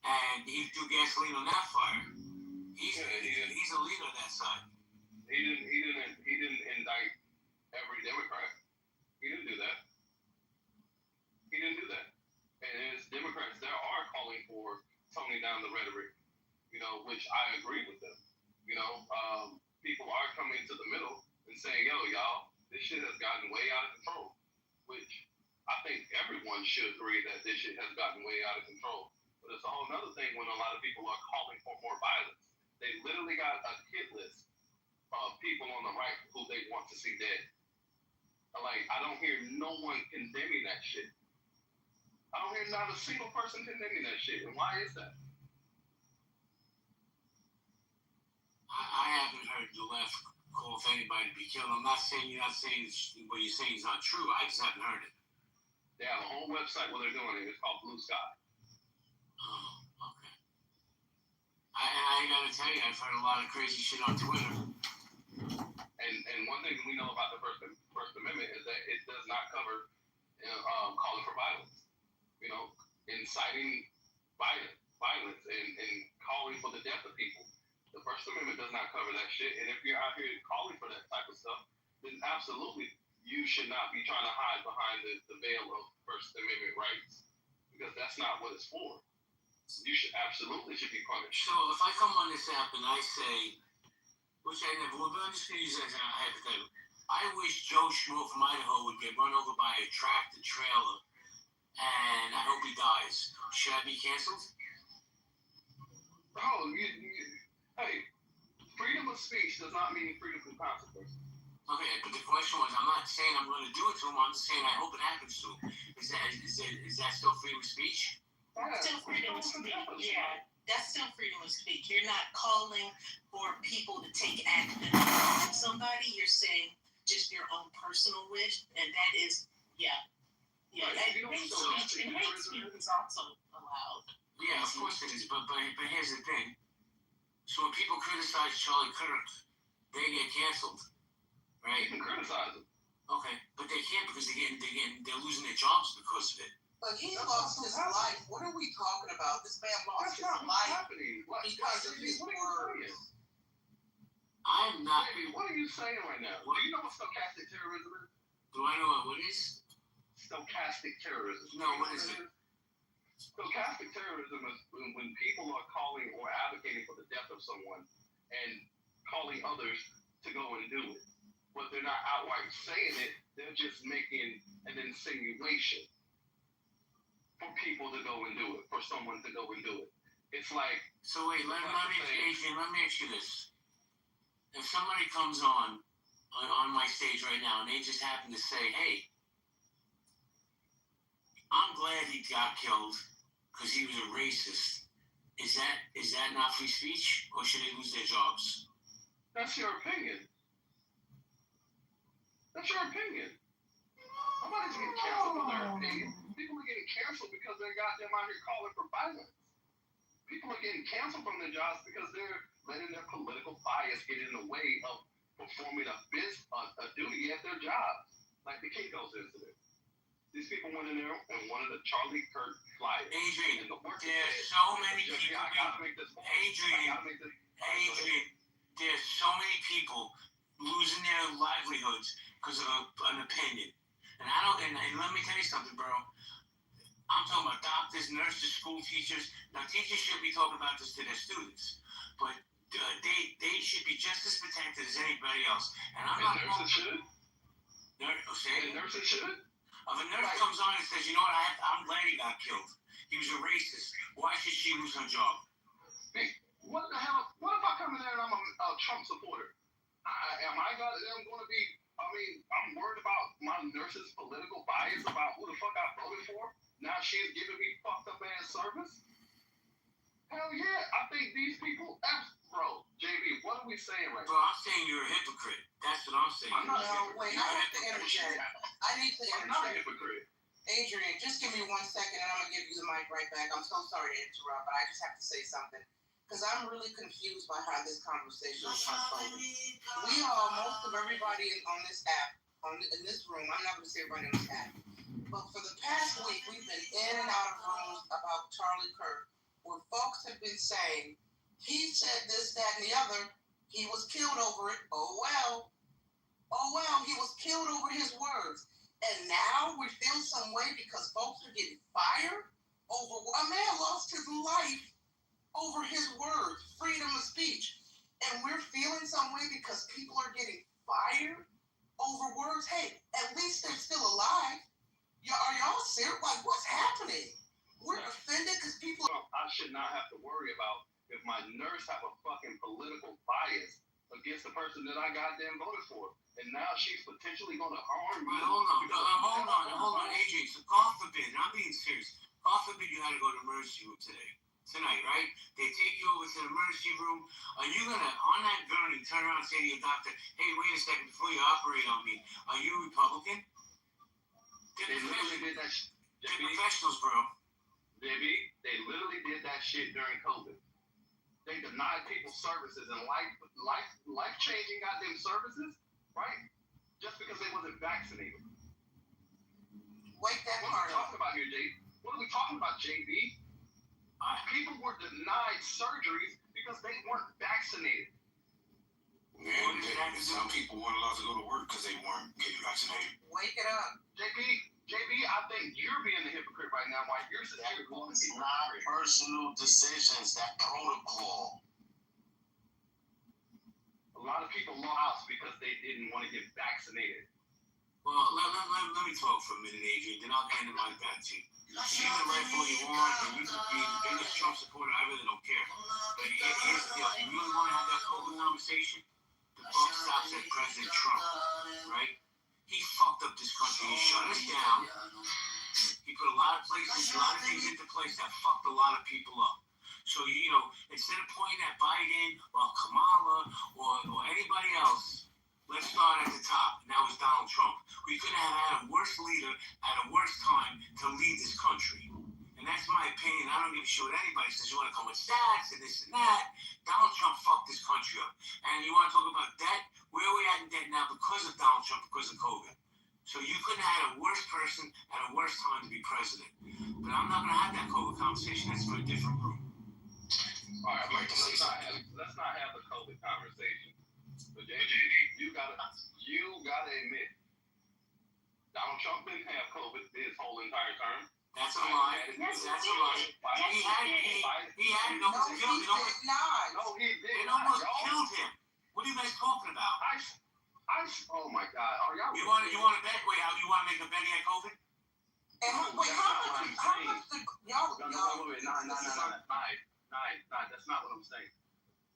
Speaker 13: and he threw gasoline on that fire. He's a leader of that side.
Speaker 10: He didn't indict every Democrat. He didn't do that. And as Democrats, there are calling for toning down the rhetoric, which I agree with them. People are coming to the middle and saying, yo, y'all, this shit has gotten way out of control, which I think everyone should agree that this shit has gotten way out of control. But it's a whole other thing when a lot of people are calling for more violence. They literally got a hit list of people on the right who they want to see dead. I don't hear no one condemning that shit. I don't hear not a single person condemning that shit. And why is that?
Speaker 13: I haven't heard the left call for anybody to be killed. I'm not saying you're not saying what you're saying is not true. I just haven't heard it.
Speaker 10: They have a whole website where they're doing it. It's called Blue Sky.
Speaker 13: Oh, okay. I gotta tell you, I've heard a lot of crazy shit on Twitter.
Speaker 10: And one thing we know about the First Amendment is that it does not cover calling for violence. Inciting violence and calling for the death of people. The First Amendment does not cover that shit. And if you're out here calling for that type of stuff, then absolutely you should not be trying to hide behind the veil of First Amendment rights, because that's not what it's for. You should be punished.
Speaker 13: So if I come on this app and I say, which I never will, but I'm just going to use that as a hypothetical. I wish Joe Schmo from Idaho would get run over by a tractor trailer, and I hope he dies. Should I be canceled?
Speaker 10: Oh, Hey, freedom of speech does not mean freedom from consequences.
Speaker 13: Okay, but the question was, I'm not saying I'm going to do it to him. I'm just saying I hope it happens to him. Is that still freedom of speech?
Speaker 3: That's still freedom of speech. Yeah, that's still freedom of speech. You're not calling for people to take action against somebody. You're saying just your own personal wish, and that is, yeah. Hate speech is also allowed.
Speaker 13: Yeah, of course it is. But here's the thing. So when people criticize Charlie Kirk, they get canceled. Right?
Speaker 10: You can criticize them.
Speaker 13: Okay, but they can't because they're losing their jobs because of it.
Speaker 9: But he lost his life. What are we talking about? This man lost his life because of his words.
Speaker 13: I'm not.
Speaker 10: What are you saying right now? Do you know what stochastic terrorism is?
Speaker 13: Do I know what is?
Speaker 10: Stochastic terrorism.
Speaker 13: No, what is it?
Speaker 10: Stochastic terrorism is when people are calling or advocating for the death of someone and calling others to go and do it. But they're not outright saying it, they're just making an insinuation for people to go and do it, for someone to go and do it. It's like...
Speaker 13: So wait, let me ask you this. If somebody comes on my stage right now and they just happen to say, hey, I'm glad he got killed because he was a racist, is that not free speech, or should they lose their jobs?
Speaker 10: That's your opinion. That's your opinion. Nobody's getting canceled for their opinion. People are getting canceled because they're goddamn out here calling for violence. People are getting canceled from their jobs because they're letting their political bias get in the way of performing a duty at their jobs. Like the Kinko's incident. These people went in there and wanted a Charlie Kirk flight.
Speaker 13: Adrian,
Speaker 10: there's
Speaker 13: so many people. Adrian, there's so many people losing their livelihoods because of an opinion. And let me tell you something, bro. I'm talking about doctors, nurses, school teachers. Now, teachers should be talking about this to their students, but they should be just as protected as anybody else. And
Speaker 10: nurses should. Nurses should.
Speaker 13: If a nurse comes on and says, you know what, I'm glad he got killed. He was a racist. Why should she lose her job?
Speaker 10: Hey, what the hell? What if I come in there and I'm a Trump supporter? Am I going to be? I'm worried about my nurse's political bias about who the fuck I voted for. Now she's giving me fucked up ass service. Hell yeah, I think these people, bro, JB, what are we saying right now?
Speaker 13: Bro, I'm saying you're a hypocrite. That's what I'm saying.
Speaker 9: I have to interject. I'm
Speaker 10: not a hypocrite.
Speaker 9: Adrian, just give me 1 second and I'm going to give you the mic right back. I'm so sorry to interrupt, but I just have to say something. Because I'm really confused by how this conversation is unfolding. Most of everybody on this app, in this room, I'm not going to say everybody on this app, but for the past week, we've been in and out of rooms about Charlie Kirk, where folks have been saying, he said this, that, and the other, he was killed over it, oh well, he was killed over his words. And now we feel some way because folks are getting fired over, a man lost his life over his words, freedom of speech. And we're feeling some way because people are getting fired over words. Hey, at least they're still alive. Are y'all serious? Like, what's happening? We're offended because people...
Speaker 10: I should not have to worry about if my nurse have a fucking political bias against the person that I goddamn voted for. And now she's potentially going to harm me.
Speaker 13: Hold on, Adrian. So God forbid, and I'm being serious, God forbid you had to go to emergency room tonight, right? They take you over to the emergency room. Are you going to, on that gurney, turn around and say to your doctor, hey, wait a second, before you operate on me, are you a Republican?
Speaker 10: They literally did that shit.
Speaker 13: They're professionals, bro.
Speaker 10: They literally did that shit during COVID. They denied people services and life-changing goddamn services, right? Just because they wasn't vaccinated.
Speaker 9: Wake that
Speaker 10: part up. What are we talking about here, JB? What are we talking about, JB? People were denied surgeries because they weren't vaccinated.
Speaker 8: And some people weren't allowed to go to work because they weren't getting vaccinated.
Speaker 9: Wake it up.
Speaker 10: JB, I think you're being the hypocrite right now. Why you're sitting here calling people
Speaker 17: not personal decisions, that protocol.
Speaker 10: A lot of people lost because they didn't want to get vaccinated.
Speaker 13: Well, let me talk for a minute, Adrian, then I'll hand the mic back to you.
Speaker 8: You can write all you want, and you can be the biggest Trump supporter. I really don't care. But here's the deal: if you really want to have that COVID conversation, the buck stops at President Trump, right? He fucked up this country. He shut us down. He put a lot of things into place that fucked a lot of people up. So, instead of pointing at Biden or Kamala or anybody else, let's start at the top. Now it's Donald Trump. We couldn't have had a worse leader at a worse time to lead this country. And that's my opinion. I don't give a shit what anybody says. You want to come with stats and this and that. Donald Trump fucked this country up. And you want to talk about debt? Where are we at in debt now because of Donald Trump, because of COVID? So you couldn't have had a worse person at a worse time to be president. But I'm not going to have that COVID conversation. That's for a different room.
Speaker 20: All right, let's not have the COVID conversation. But JJ, you gotta admit, Donald Trump didn't have COVID his whole entire term.
Speaker 8: That's a lie. That's a lie. He had it. No, he did not.
Speaker 20: No, he did.
Speaker 8: It almost killed him. What are you guys talking about?
Speaker 20: Oh my God! Are y'all?
Speaker 8: You want to bet? Wait, you want to make a bet he had COVID?
Speaker 20: And how much y'all? No, wait, nah. That's not what I'm saying.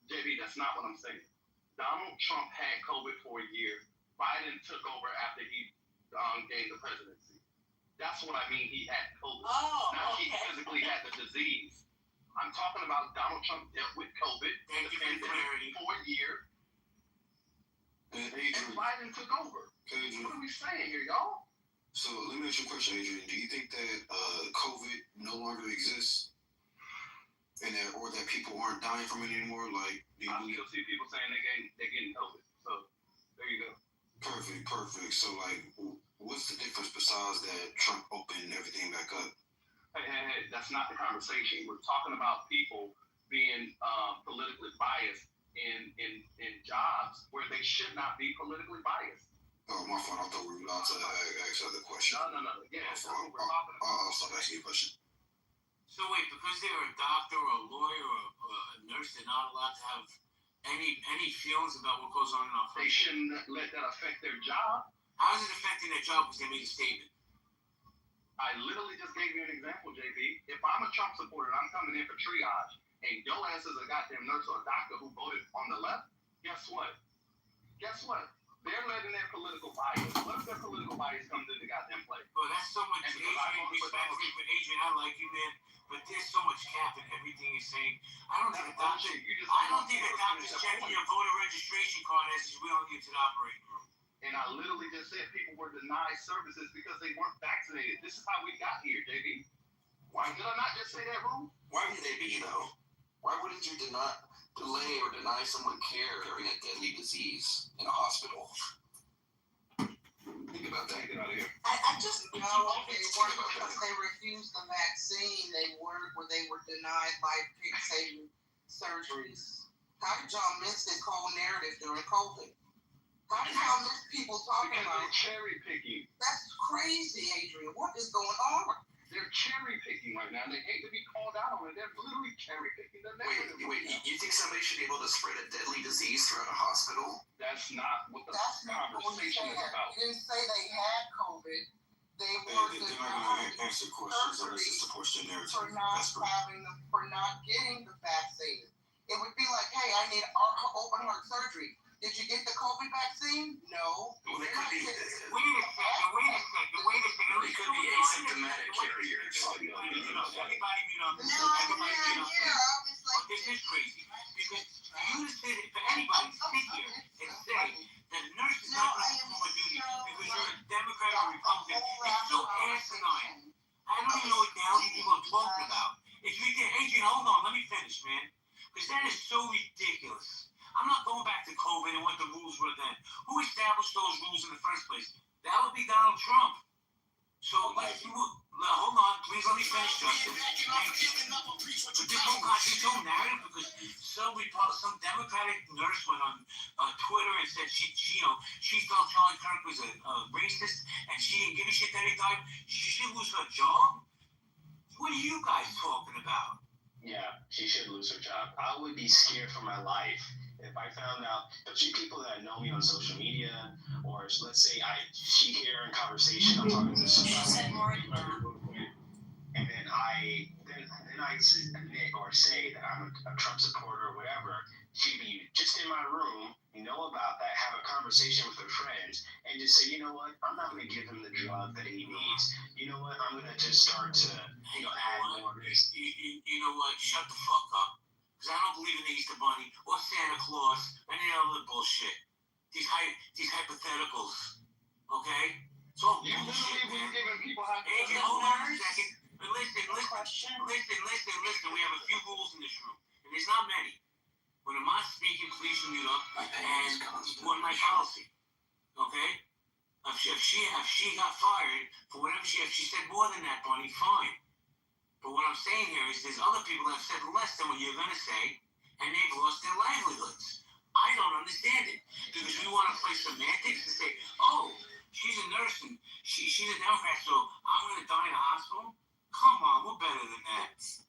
Speaker 20: JB, that's not what I'm saying. Donald Trump had COVID for a year. Biden took over after he gained the presidency. That's what I mean. He had COVID. He physically had the disease. I'm talking about Donald Trump dealt with COVID and for a year.
Speaker 10: And
Speaker 20: Biden took over. What are we saying here, y'all?
Speaker 10: So let me ask you a question, Adrian. Do you think that COVID no longer exists, and that people aren't dying from it anymore? Like,
Speaker 20: I still see people saying they're getting COVID. So there you go.
Speaker 10: Perfect. So like, what's the difference besides that Trump opened everything back up?
Speaker 20: Hey, that's not the conversation. We're talking about people being politically biased in jobs where they should not be politically biased.
Speaker 10: Oh, my fault. I thought we were allowed to ask other questions.
Speaker 20: No. Yeah, that's what we're talking about.
Speaker 10: I'll stop asking you a question.
Speaker 8: So wait, because they're a doctor or a lawyer or a nurse, they're not allowed to have any feelings about what goes on in our country?
Speaker 20: They shouldn't let that affect their job.
Speaker 8: How is it affecting their job because they made a statement?
Speaker 20: I literally just gave you an example, JB. If I'm a Trump supporter and I'm coming in for triage, and your ass is a goddamn nurse or a doctor who voted on the left, guess what? They're letting their political bias. What if their political bias comes into goddamn play?
Speaker 8: Well, that's so much. Adrian, I like you, man. But there's so much cap in everything you're saying. I don't think a doctor's checking your voter registration card as he's wheeling you to the operating room.
Speaker 20: And I literally just said people were denied services because they weren't vaccinated. This is how we got here, JB. Why did I not just say that, Rue?
Speaker 17: Why would they be, though? Why wouldn't you delay or deny someone care during a deadly disease in a hospital? Think about that. Get out of here.
Speaker 22: I just know they weren't because they refused the vaccine. They weren't where they were denied life-saving surgeries. How did y'all miss this whole narrative during COVID? How did y'all miss people talking about it?
Speaker 20: Cherry picking.
Speaker 22: That's crazy, Adrian. What is going on?
Speaker 20: They're cherry picking right now. They hate to be called out on it. They're literally cherry picking the narrative.
Speaker 17: Wait. You think somebody should be able to spread a deadly disease throughout a hospital?
Speaker 20: That's not what the conversation is about.
Speaker 22: You didn't say they had COVID. They're not going to
Speaker 10: answer questions unless it supports their narrative.
Speaker 22: For not getting the vaccine. It would be like, hey, I need open heart surgery. Did you get the COVID vaccine? No.
Speaker 17: Well, they could be.
Speaker 8: Wait a second.
Speaker 17: They could be asymptomatic carriers.
Speaker 8: This is crazy. Because you said it for anybody to sit here and say that a nurse is not going to perform a duty because you're a Democrat or Republican. It's so asinine. I don't even know what the hell you people are talking about. It's ridiculous. Adrian, hold on. Let me finish, man. Because that is so ridiculous. I'm not going back to COVID and what the rules were then. Who established those rules in the first place? That would be Donald Trump. So, hold on. Please let me finish, Justin. But this whole contradictory narrative because some Democratic nurse went on Twitter and said she felt Charlie Kirk was a racist and she didn't give a shit that he died. She should lose her job? What are you guys talking about?
Speaker 21: Yeah, she should lose her job. I would be scared for my life if I found out a few people that know me on social media, or let's say she hear in conversation, I'm talking to somebody.
Speaker 15: then I admit or say that I'm a Trump supporter or whatever, she'd be just in my room, know about that, have a conversation with her friends, and just say, you know what, I'm not going to give him the drug that he needs. You know what, I'm going to just start to, add more.
Speaker 13: You know what, shut the fuck up. Because I don't believe in the Easter Bunny or Santa Claus or any other bullshit. These hypotheticals, okay? It's all bullshit, man. Adrian, hold on a second. Listen. We have a few rules in this room, and there's not many. When I'm not speaking, please mute up and support my policy. Okay? If she got fired for whatever if she said more than that, Bunny, fine. But what I'm saying here is there's other people that have said less than what you're gonna say, and they've lost their livelihoods. I don't understand it. Because we want to play semantics and say, oh, she's a nurse and she's a Democrat, so I'm gonna die in a hospital? Come on, we're better than that.
Speaker 4: It's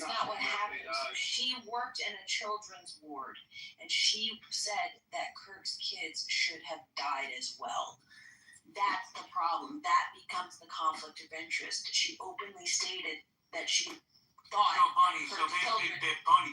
Speaker 4: not what happened. She worked in a children's ward, and she said that Kirk's kids should have died as well. That's the problem. That becomes the conflict of interest. She openly stated that she thought.
Speaker 13: So Bunny,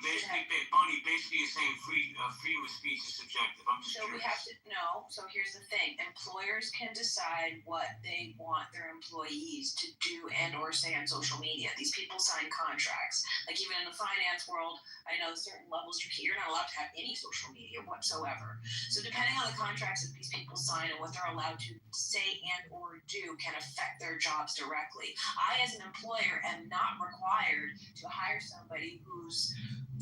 Speaker 13: basically you're saying freedom of speech is subjective. I'm just curious.
Speaker 4: We have to know. So here's the thing: employers can decide what they want their employees to do and or say on social media. These people sign contracts. Like even in the finance world, I know certain levels you're not allowed to have any social media whatsoever. So depending on the contracts that these people sign and what they're allowed to say and or do can affect their jobs directly. I, as an employer, am not required to hire somebody who's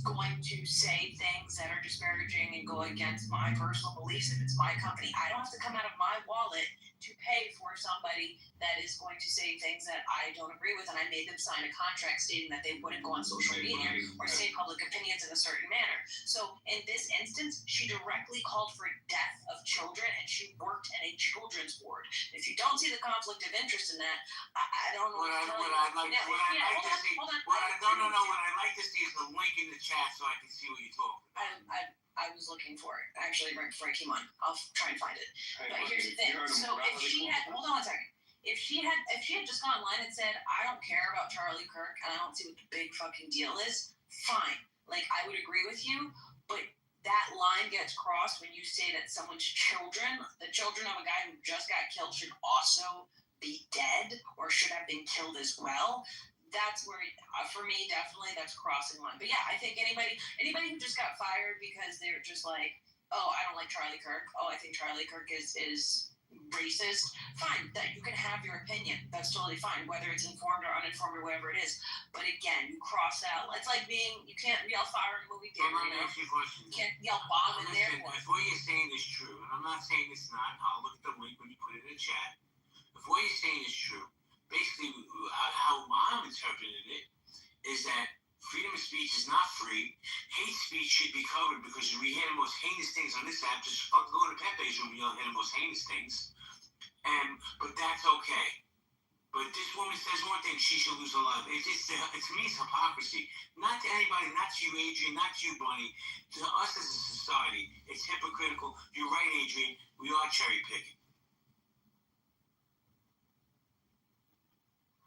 Speaker 4: going to say things that are disparaging and go against my personal beliefs. If it's my company, I don't have to come out of my wallet to pay for somebody that is going to say things that I don't agree with, and I made them sign a contract stating that they wouldn't go on social media or say public opinions in a certain manner. So in this instance, she directly called for death of children, and she worked in a children's ward. If you don't see the conflict of interest in that, I don't know
Speaker 13: what I'd like to see is the link in the chat so I can see what you're talking about.
Speaker 4: I was looking for it actually right before I came on. I'll try and find it. But here's the thing. So if she had, hold on a second. If she had just gone online and said, I don't care about Charlie Kirk and I don't see what the big fucking deal is, fine. Like I would agree with you, but that line gets crossed when you say that someone's children, the children of a guy who just got killed, should also be dead or should have been killed as well. That's where, for me, definitely that's crossing line. But yeah, I think anybody who just got fired because they're just like, oh, I don't like Charlie Kirk. Oh, I think Charlie Kirk is racist. Fine, that you can have your opinion. That's totally fine, whether it's informed or uninformed or whatever it is. But again, you cross out. It's like you can't yell fire in a movie theater.
Speaker 13: Let me ask you a question.
Speaker 4: You can't yell bomb in the airport.
Speaker 13: If what you're saying is true, and I'm not saying it's not, I'll look at the link when you put it in the chat. If what you're saying is true, basically how I'm interpreting it is that freedom of speech is not free. Hate speech should be covered because we hear the most heinous things on this app. Just fucking go to Pepe's room and you'll hear the most heinous things. But that's okay. But this woman says one thing, she should lose her life. To me, it's hypocrisy. Not to anybody, not to you, Adrian, not to you, Bunny. To us as a society, it's hypocritical. You're right, Adrian. We are cherry picking.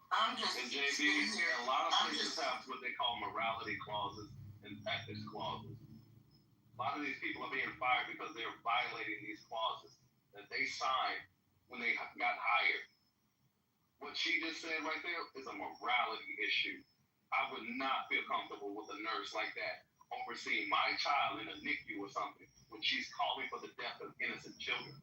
Speaker 20: And JB, a lot of places have what they call morality clauses and ethics clauses. A lot of these people are being fired because they're violating these clauses that they signed when they got hired. What she just said right there is a morality issue. I would not feel comfortable with a nurse like that overseeing my child in a NICU or something when she's calling for the death of innocent children.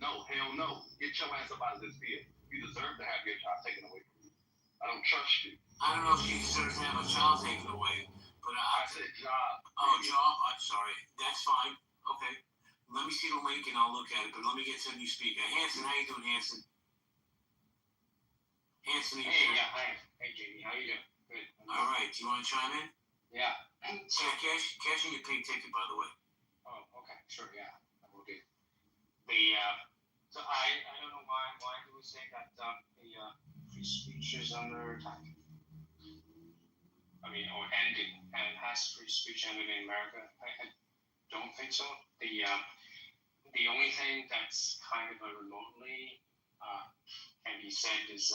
Speaker 20: No, hell no. Get your ass up out of this field. You deserve to have your child taken away from you. I don't trust you.
Speaker 13: I don't know if she deserves to have a child taken away, but
Speaker 20: I said job.
Speaker 13: Oh, job? I'm sorry. That's fine. Okay. Let me see the link and I'll look at it, but let me get to a new speaker. Hanson, how you doing, Hanson? Hanson,
Speaker 5: Hey, Jamie, how you doing? Good.
Speaker 13: All right. Do you want to chime in?
Speaker 5: Yeah.
Speaker 13: Cash in your pink ticket, by the way.
Speaker 5: Oh, okay. Sure, yeah. I will do. So I don't know why do we say that the free speech is under attack? I mean, or ending, and has free speech ended in America? I don't think so. The only thing that's kind of remotely can be said is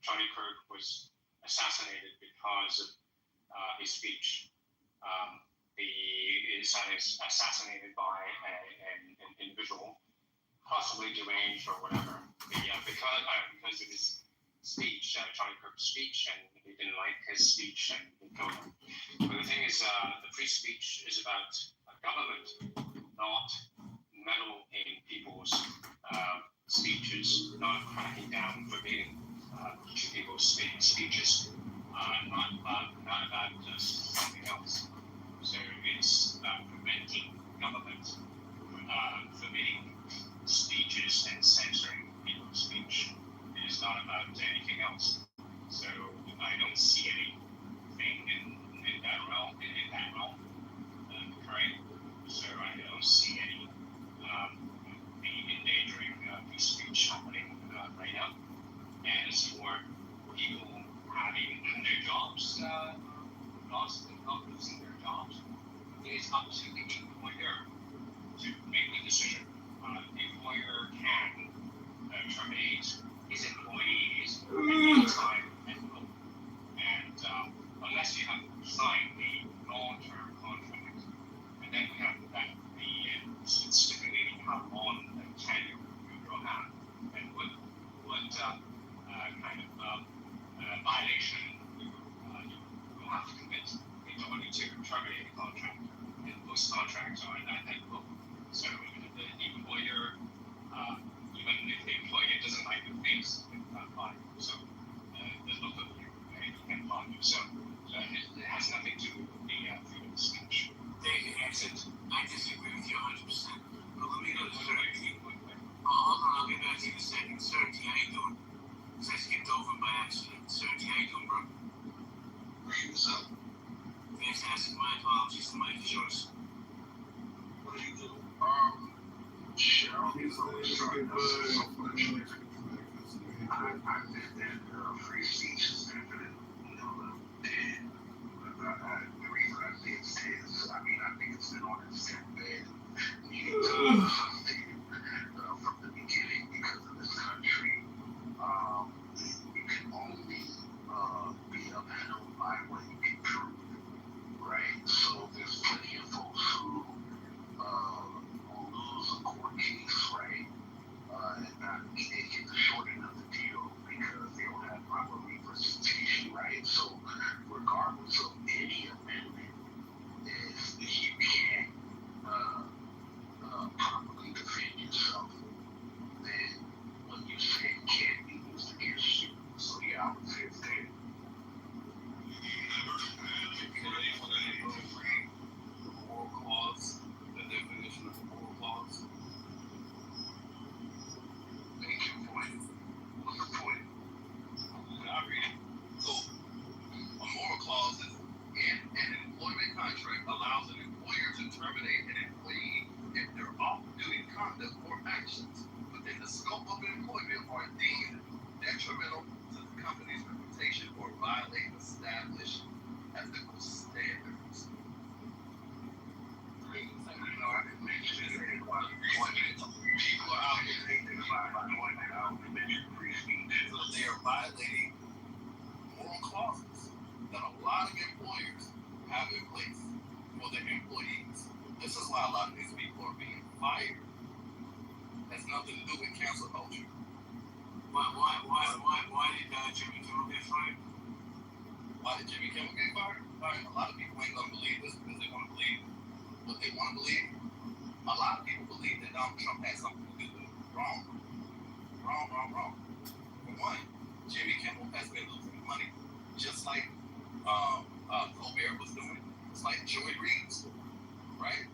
Speaker 5: Charlie Kirk was assassinated because of his speech. He is assassinated by an individual, possibly deranged or whatever. Because of his speech, Charlie Kirk's speech, and he didn't like his speech and he killed him. But the thing is, the free speech is about government, not meddle in people's speeches, not cracking down, forbidding people's speeches, not about just something else. So it's about preventing government forbidding speeches and censoring people's speech. It is not about anything else. So I don't see anything in that realm, right? So I don't see any endangering free speech happening right now. And as for people having their jobs lost and not losing their jobs, it is up to the employer to make the decision. The employer can terminate his employees at any time and will. And unless you have signed a long-term contract, and then we have that stipulating how long the tenure you will have and what kind of violation you will have to commit in order to terminate the contract. And most contracts are at that level. So the employer, even if the employer doesn't like the face, they can't fire you. So the look of you, you can fire you. So it has nothing to do with the freedom of speech.
Speaker 7: I disagree with you 100%. But let me go to Sergi. Hold on, I'll get back to you in a second. Sergi, how you doing? Because I skipped over by accident. Sergi, how you doing, bro?
Speaker 10: Hey, what's up?
Speaker 7: Fantastic. My apologies. The mic is yours.
Speaker 10: What do you do? Shit, I don't think so. I understand free speech is definitely, dead. The reason I say it's dead is, I think it's been on its deathbed. From the beginning, because of this country, you can only be upheld by what you can prove, right? So there's plenty of folks who lose a court case, right? And they get the short end of the deal because they don't have proper representation, right? So regardless of any amendment, if you can't properly defend yourself, then what you say can't be used against you. So yeah, I would say it's dead.
Speaker 20: The moral clause, the definition of the moral clause.
Speaker 10: Make your point. What's the point?
Speaker 20: I read it. So, a moral clause is in an employment contract allows an employer to terminate an employee if their off-duty conduct or actions within the scope of employment are deemed detrimental to the company's reputation or violate established ethical standards.
Speaker 10: I didn't mention anything about employment. People are out here thinking about employment. I only mentioned free speech.
Speaker 20: So they are violating moral clauses that a lot of employers have in place for their employees. This is why a lot of these people are being fired. Has nothing to do with cancel culture.
Speaker 7: Why did Jimmy Kimmel get fired?
Speaker 20: Why did Jimmy Kimmel get fired? A lot of people ain't gonna believe this because they want to believe what they want to believe. A lot of people believe that Donald Trump had something to do with it. Wrong. For one, Jimmy Kimmel has been losing money, just like Colbert was doing. It's like Joy Reid's, right?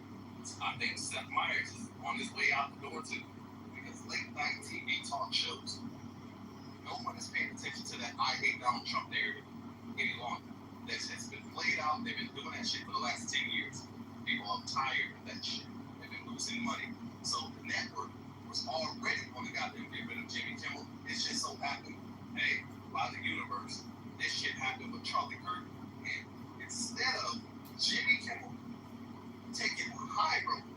Speaker 20: I think Seth Meyers is on his way out the door too, because late night TV talk shows, no one is paying attention to that I hate Donald Trump narrative any longer. That has been played out. They've been doing that shit for the last 10 years. People are tired of that shit. They've been losing money. So the network was already going to goddamn get rid of Jimmy Kimmel. It just so happened, hey, by the universe, this shit happened with Charlie Kirk. And instead of Jimmy Kimmel taking the high road,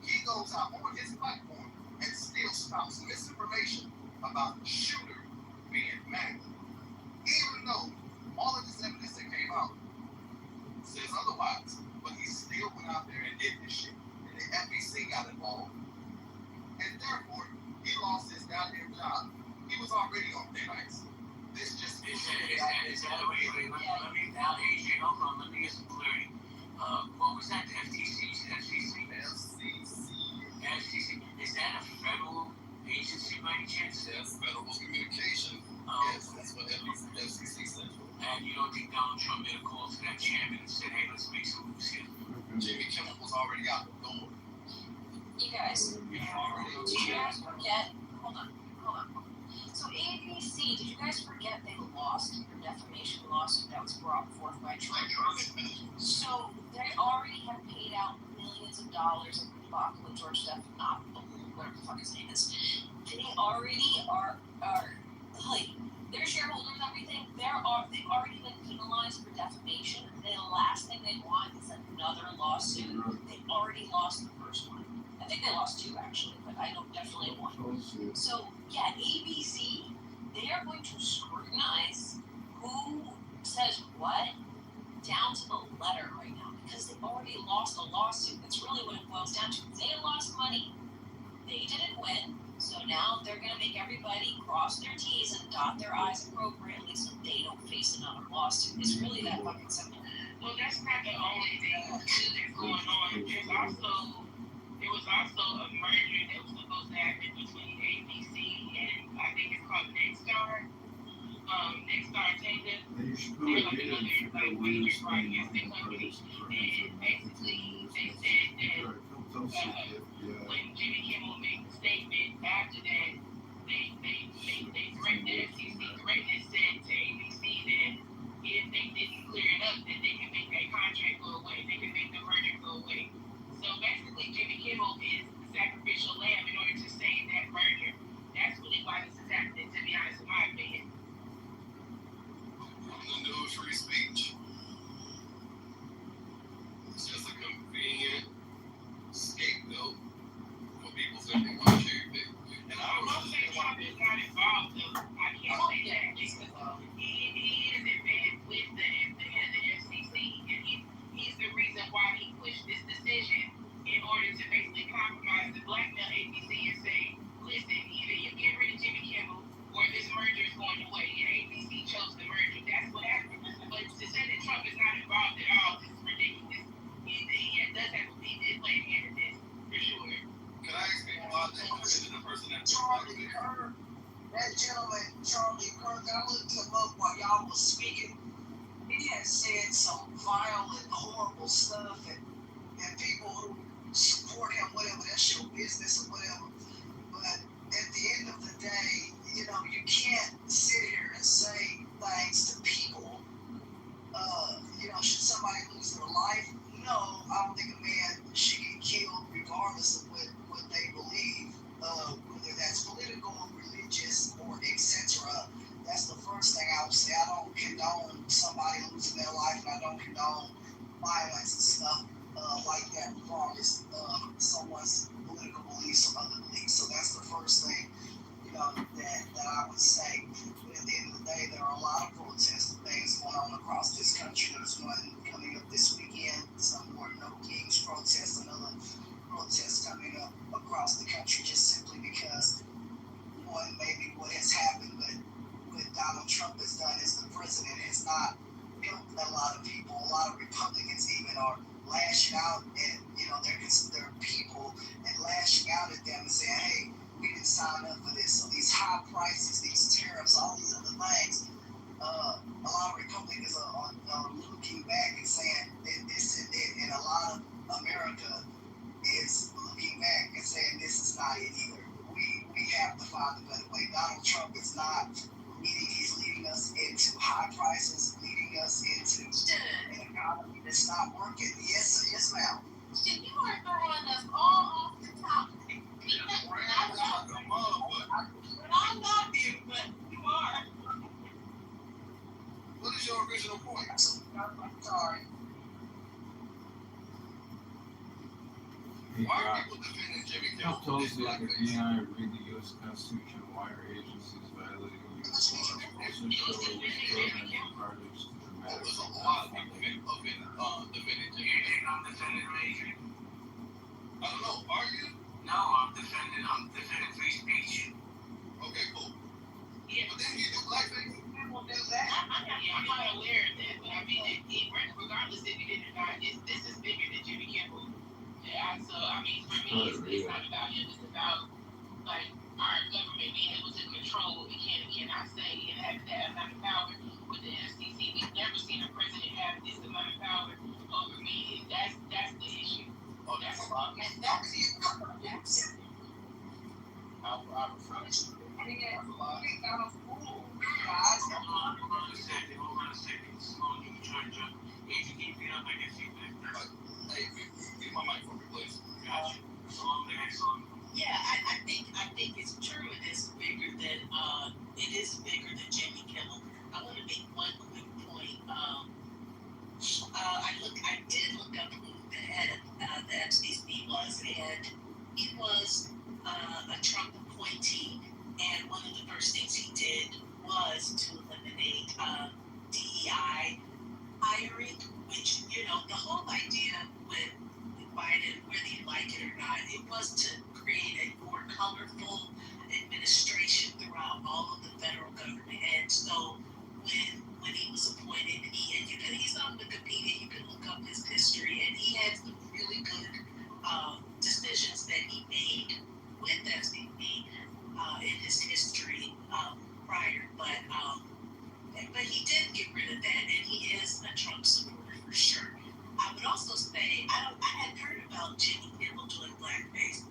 Speaker 20: he goes out on his platform and still spouts misinformation about the shooter being
Speaker 10: FTC got involved, and therefore he lost his goddamn job. He was already on thin ice. This just
Speaker 13: Is that wait, let me get some clarity. What was that? The FTC? FCC? FCC. Is that a federal agency by any chance?
Speaker 10: Yes, Federal Communications. Yes, that's what FCC stands for.
Speaker 13: And you don't think Donald Trump made a call to that chairman and said, hey, let's make some moves here?
Speaker 10: Jimmy Kimmel was already out the door.
Speaker 4: You guys, did you guys forget? Hold on. So ABC, did you guys forget they lost their defamation lawsuit that was brought forth by Trump? So they already have paid out millions of dollars of the debacle of George Stephanopoulos, whatever the fuck his name is. They already are like their shareholders and everything. They've already been penalized for defamation. The last thing they want is another lawsuit. They already lost the first one. I think they lost two actually, but I know definitely one. So yeah, ABC, they are going to scrutinize who says what down to the letter right now because they've already lost a lawsuit. That's really what it boils down to. They lost money. They didn't win. So now they're going to make everybody cross their T's and dot their I's appropriately so they don't face another lawsuit. It's really that fucking simple.
Speaker 6: Well, that's not the only thing that's going on. There was also a merger that was supposed to happen between ABC and I think it's called Nexstar. Nexstar Tenda. They're like another favorite broadcasting company. And basically they said that when Jimmy Kimmel made the statement after that, they threatened the FCC threatened and said to ABC that if they didn't clear it up, then they can make that contract go away. They can make the merger go away. So basically, Jimmy Kimmel is the sacrificial lamb in order to save that merger. That's really why this is happening, to be honest, in my opinion.
Speaker 10: No free speech. It's just a convenient scapegoat for people that they want to cherry pick. And I don't
Speaker 6: know. Trump is not involved, though. I can't say that because he is in bed with the FCC, and he's the reason why he pushed this decision in order to basically compromise the blackmail ABC and say, listen, either you get rid of Jimmy Kimmel or this merger is going away. And ABC chose the merger. That's what happened. But to say that Trump is not involved at all is ridiculous. He does have he did play a hand in this, for sure.
Speaker 10: Can I explain why they consider the person that
Speaker 22: Charlie Kirk, that gentleman, Charlie Kirk, I looked him up while y'all was speaking. He had said some violent, horrible stuff, and people who support him, whatever, that's your business or whatever. But at the end of the day, you can't sit here and say things to people. Should somebody lose their life? No, I don't think a man should get killed regardless of what they believe, whether that's political, religious, or etc. That's the first thing I would say. I don't condone somebody losing their life, and I don't condone violence and stuff like that regardless of someone's political beliefs or other beliefs. So that's the first thing, that I would say. But at the end of the day, there are a lot of protests and things going on across this country. There's one coming up this weekend, some more No Kings protests, another protest coming up across the country just simply because, one, maybe what has happened, but what Donald Trump has done is the president has not helped a lot of people. A lot of Republicans even are lashing out at, their people and lashing out at them and saying, hey, we didn't sign up for this. So these high prices, these tariffs, all these other things, a lot of Republicans are looking back and saying that this and that, and a lot of America is looking back and saying this is not it either. We have to find a better way. Donald Trump is not he's leading us into high prices, leading us into an economy that's not working. Yes, ma'am.
Speaker 4: You are throwing us all off the top. I'm not you, but you are.
Speaker 10: What is your original point?
Speaker 22: I'm sorry.
Speaker 10: Why are people defending Jimmy Kimmel?
Speaker 12: Told us that the DI read the U.S. Constitution, why are agencies violating U.S. law? Also show programs and projects to
Speaker 10: There's a
Speaker 12: dramatically
Speaker 10: lot of people defending Jimmy Kimmel.
Speaker 13: I'm defending Major.
Speaker 10: I don't know. Are you?
Speaker 7: No, I'm defending free speech.
Speaker 10: Okay, cool.
Speaker 6: Yeah.
Speaker 10: But then you do blackface.
Speaker 6: People do that. I'm not aware of that, but I mean, regardless if you did or not, this is bigger than Jimmy Kimmel. Yeah, so I mean, for me, it's not about him. It's about like our government being able to control what we can and cannot say and have that amount of power with the FCC. We've never seen a president have this amount of power over media. That's the issue.
Speaker 10: Oh, that's a lot.
Speaker 22: And that's it.
Speaker 6: Yes.
Speaker 10: I refuse.
Speaker 22: I mean, that's a lot. It's kind of cool, guys.
Speaker 7: Hold on a second. Slow, you trying to educate me up, I guess you back.
Speaker 10: Hey, get my mic from me, please.
Speaker 7: Gotcha. Excellent.
Speaker 3: Yeah, I think it's true. It is bigger than Jimmy Kimmel. I want to make one quick point. I did look up who the head of the FCC was, and he was a Trump appointee. And one of the first things he did was to eliminate DEI hiring, which, the whole idea with Biden, whether you like it or not, it was to create a more colorful administration throughout all of the federal government. And so when he was appointed, he's on Wikipedia, you can look up his history, and he had some really good decisions that he made with FCC in his history prior, but he did get rid of that, and he is a Trump supporter for sure. I would also say I hadn't heard about Jimmy Kimmel doing blackface.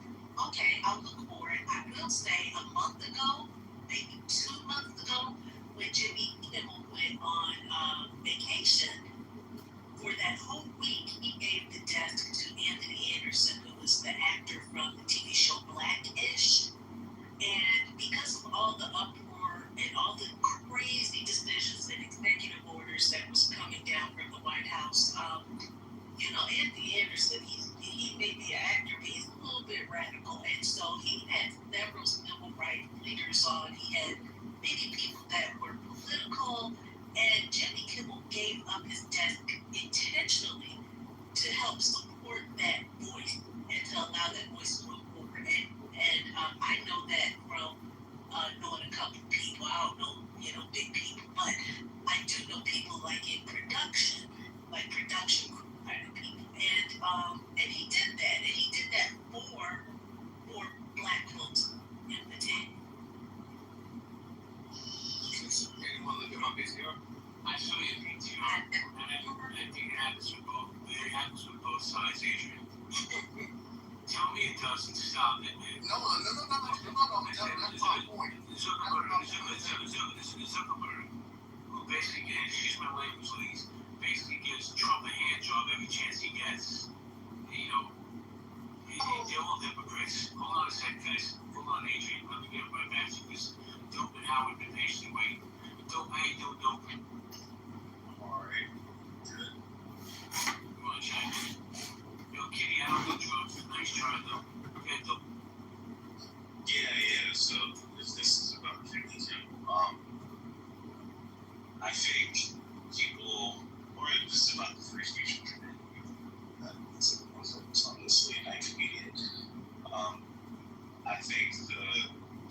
Speaker 3: Okay, I'll look for it. I will say a month ago, maybe 2 months ago, when Jimmy Kimmel went on vacation, for that whole week he gave the desk to Anthony Anderson, who was the actor from the TV show Blackish. And because of all the uproar and all the crazy decisions and executive orders that was coming down from the White House, Anthony Anderson, he may be an actor, but he's a little bit radical. And so he had several civil rights leaders on. He had many people that were political. And Jimmy Kimmel gave up his desk intentionally to help support that voice and to allow that voice to move forward. And I know that from knowing a couple people. I don't know, big people, but I do know people like in production crew kind of people. And he did that. And he did that for black folks in particular.
Speaker 7: Anyone look at my PCR? I show you a PTR, and I think it happens with both sides, Adrian. Tell me it doesn't stop it, man.
Speaker 10: No. That's my point.
Speaker 7: Zuckerberg, who basically gives, excuse my language, please, basically gives Trump a hand job every chance he gets. They're all hypocrites. Hold on a second, guys. Hold on, Adrian. Let me get right back to this. Dope and Howard been patiently waiting. Dope.
Speaker 15: Alright. Good.
Speaker 7: Come on, Jack. Yo, Kitty, I don't do drugs. Nice try, though. Okay, Dope.
Speaker 15: Yeah. So this is about Jimmy Kimmel. I think people, or this is about the free speech movement. It's honestly an inconvenient. I think the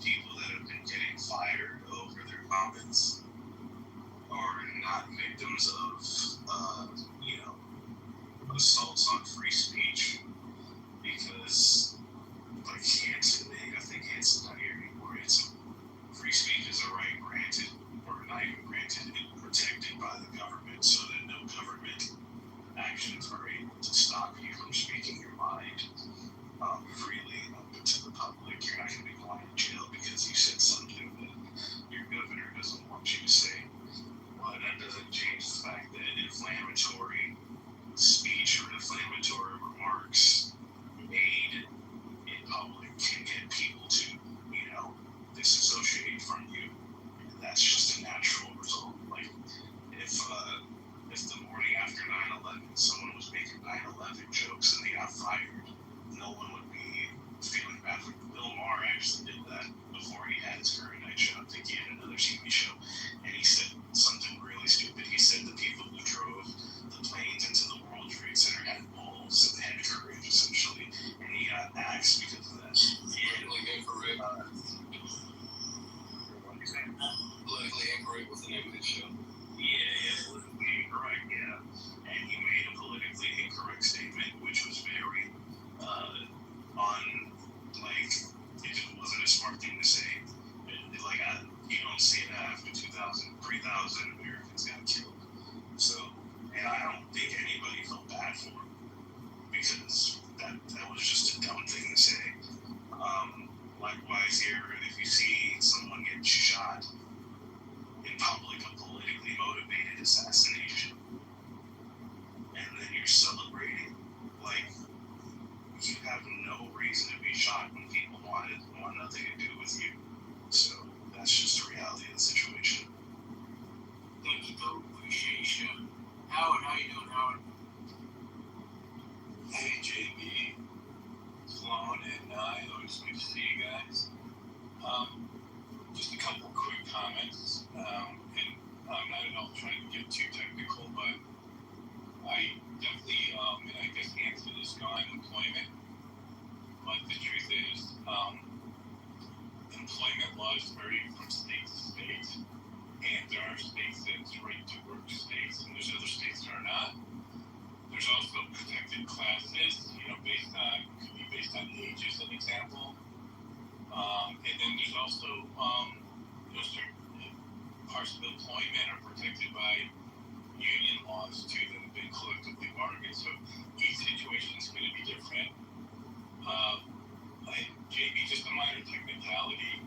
Speaker 15: people that have been getting fired over their comments are not victims of, assaults on free speech, because like Hanson, I think Hanson's not here anymore. Free speech is a right granted, or not even granted, protected by the government, so that no government actions are able to stop you from speaking your mind freely and open to the public. You're not going to be going to jail because you said something that your governor doesn't want you to say. Well, that doesn't change the fact because of that.
Speaker 12: Politically incorrect.
Speaker 15: What are you saying?
Speaker 12: Politically incorrect was the name of the show.
Speaker 15: Yeah, politically incorrect, yeah. And he made a politically incorrect statement, which was very, it just wasn't a smart thing to say. You don't say that after 2,000, 3,000 Americans got killed. So, and I don't think anybody felt bad for him, because that was just a dumb thing to say. Likewise here, if you see someone get shot in public, a politically motivated assassination, and then you're celebrating, you have no reason to be shocked when people want nothing to do with you. So that's just the reality of the situation.
Speaker 12: Thank you, though. Appreciate you. Howard, how you doing, Howard? Hey, JB, Sloan, and always good to see you guys. Just a couple quick comments, and I'm not at all trying to get too technical, but I definitely, and I guess the answer is no unemployment, but the truth is, employment laws vary from state to state, and there are states that's right to work states, and there's other states that are not. There's also protected classes, could be based on age as an example. And then there's also, certain parts of employment are protected by union laws too that have been collectively bargained. So each situation is going to be different. JB, just a minor technicality.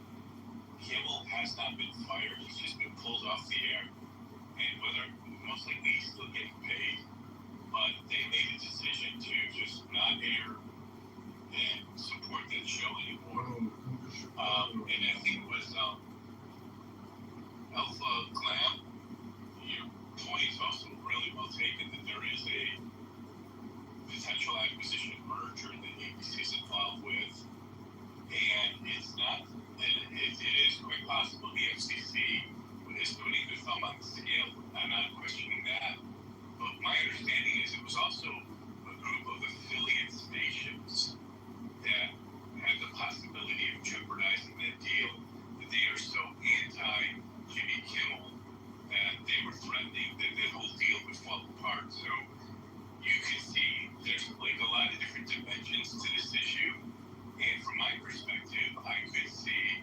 Speaker 12: Kimmel has not been fired; he's just been pulled off the air, and whether most likely he's still getting paid. But they made a decision to just not air and support that show anymore. And I think it was Alpha Glam. Your point is also really well taken that there is a potential acquisition merger that ABC is involved with, and it's not. It is quite possible the FCC is putting their thumb on the scale. I'm not questioning that, but my understanding is it was also a group of affiliate stations that had the possibility of jeopardizing that deal, that they are so anti-Jimmy Kimmel that they were threatening that that whole deal would fall apart. So you can see there's a lot of different dimensions to this issue, and from my perspective, I could see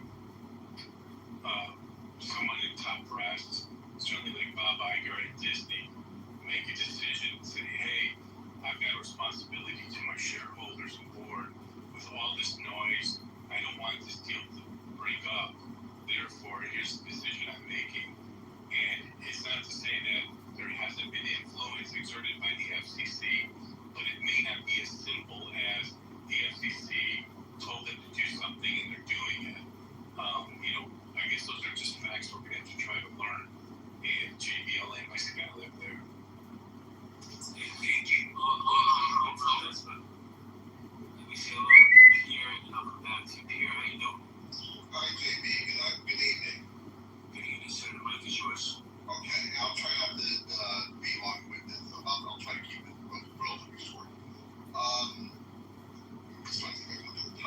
Speaker 12: someone in top brass, certainly like Bob Iger at Disney, make a decision and say, hey, I've got a responsibility to my shareholders and board. With all this noise, I don't want this deal to break up. Therefore, here's the decision I'm making. And it's not to say that there hasn't been influence exerted by the FCC, but it may not be as simple as the FCC told them to do something and they're doing it. I guess those are just facts we're going to have to try to learn. And JB, I'll end my skylab there. Let me see a little Pierre, and I'll come back to Pierre. How you doing?
Speaker 10: Hi, JB. Good evening.
Speaker 12: Good evening, sir. The mic is yours.
Speaker 10: Okay, I'll try not to be long with this. I'll try to keep it relatively short. Just trying to think of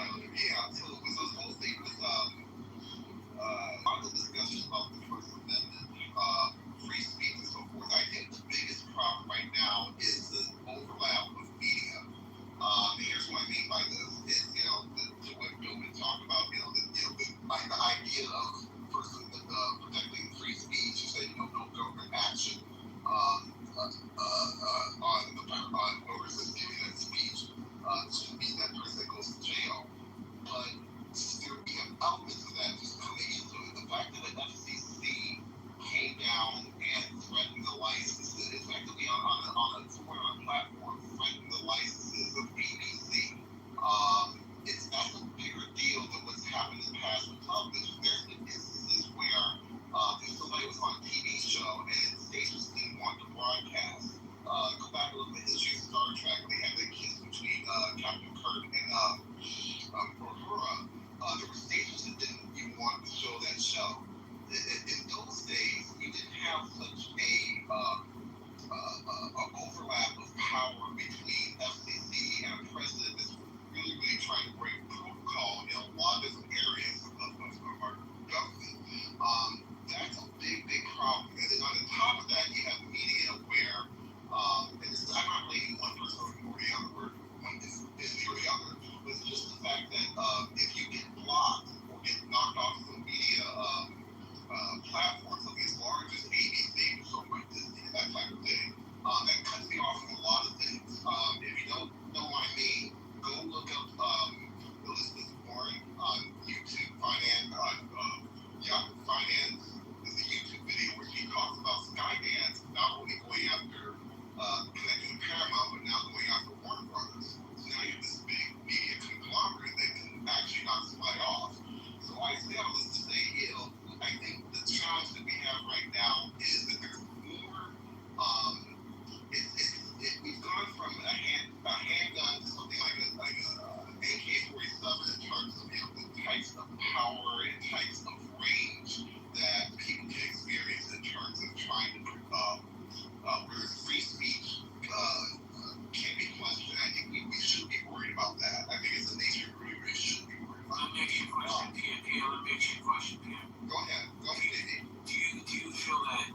Speaker 13: Pierre, let me ask you a question, Pierre.
Speaker 10: Go ahead, David.
Speaker 13: Do you feel that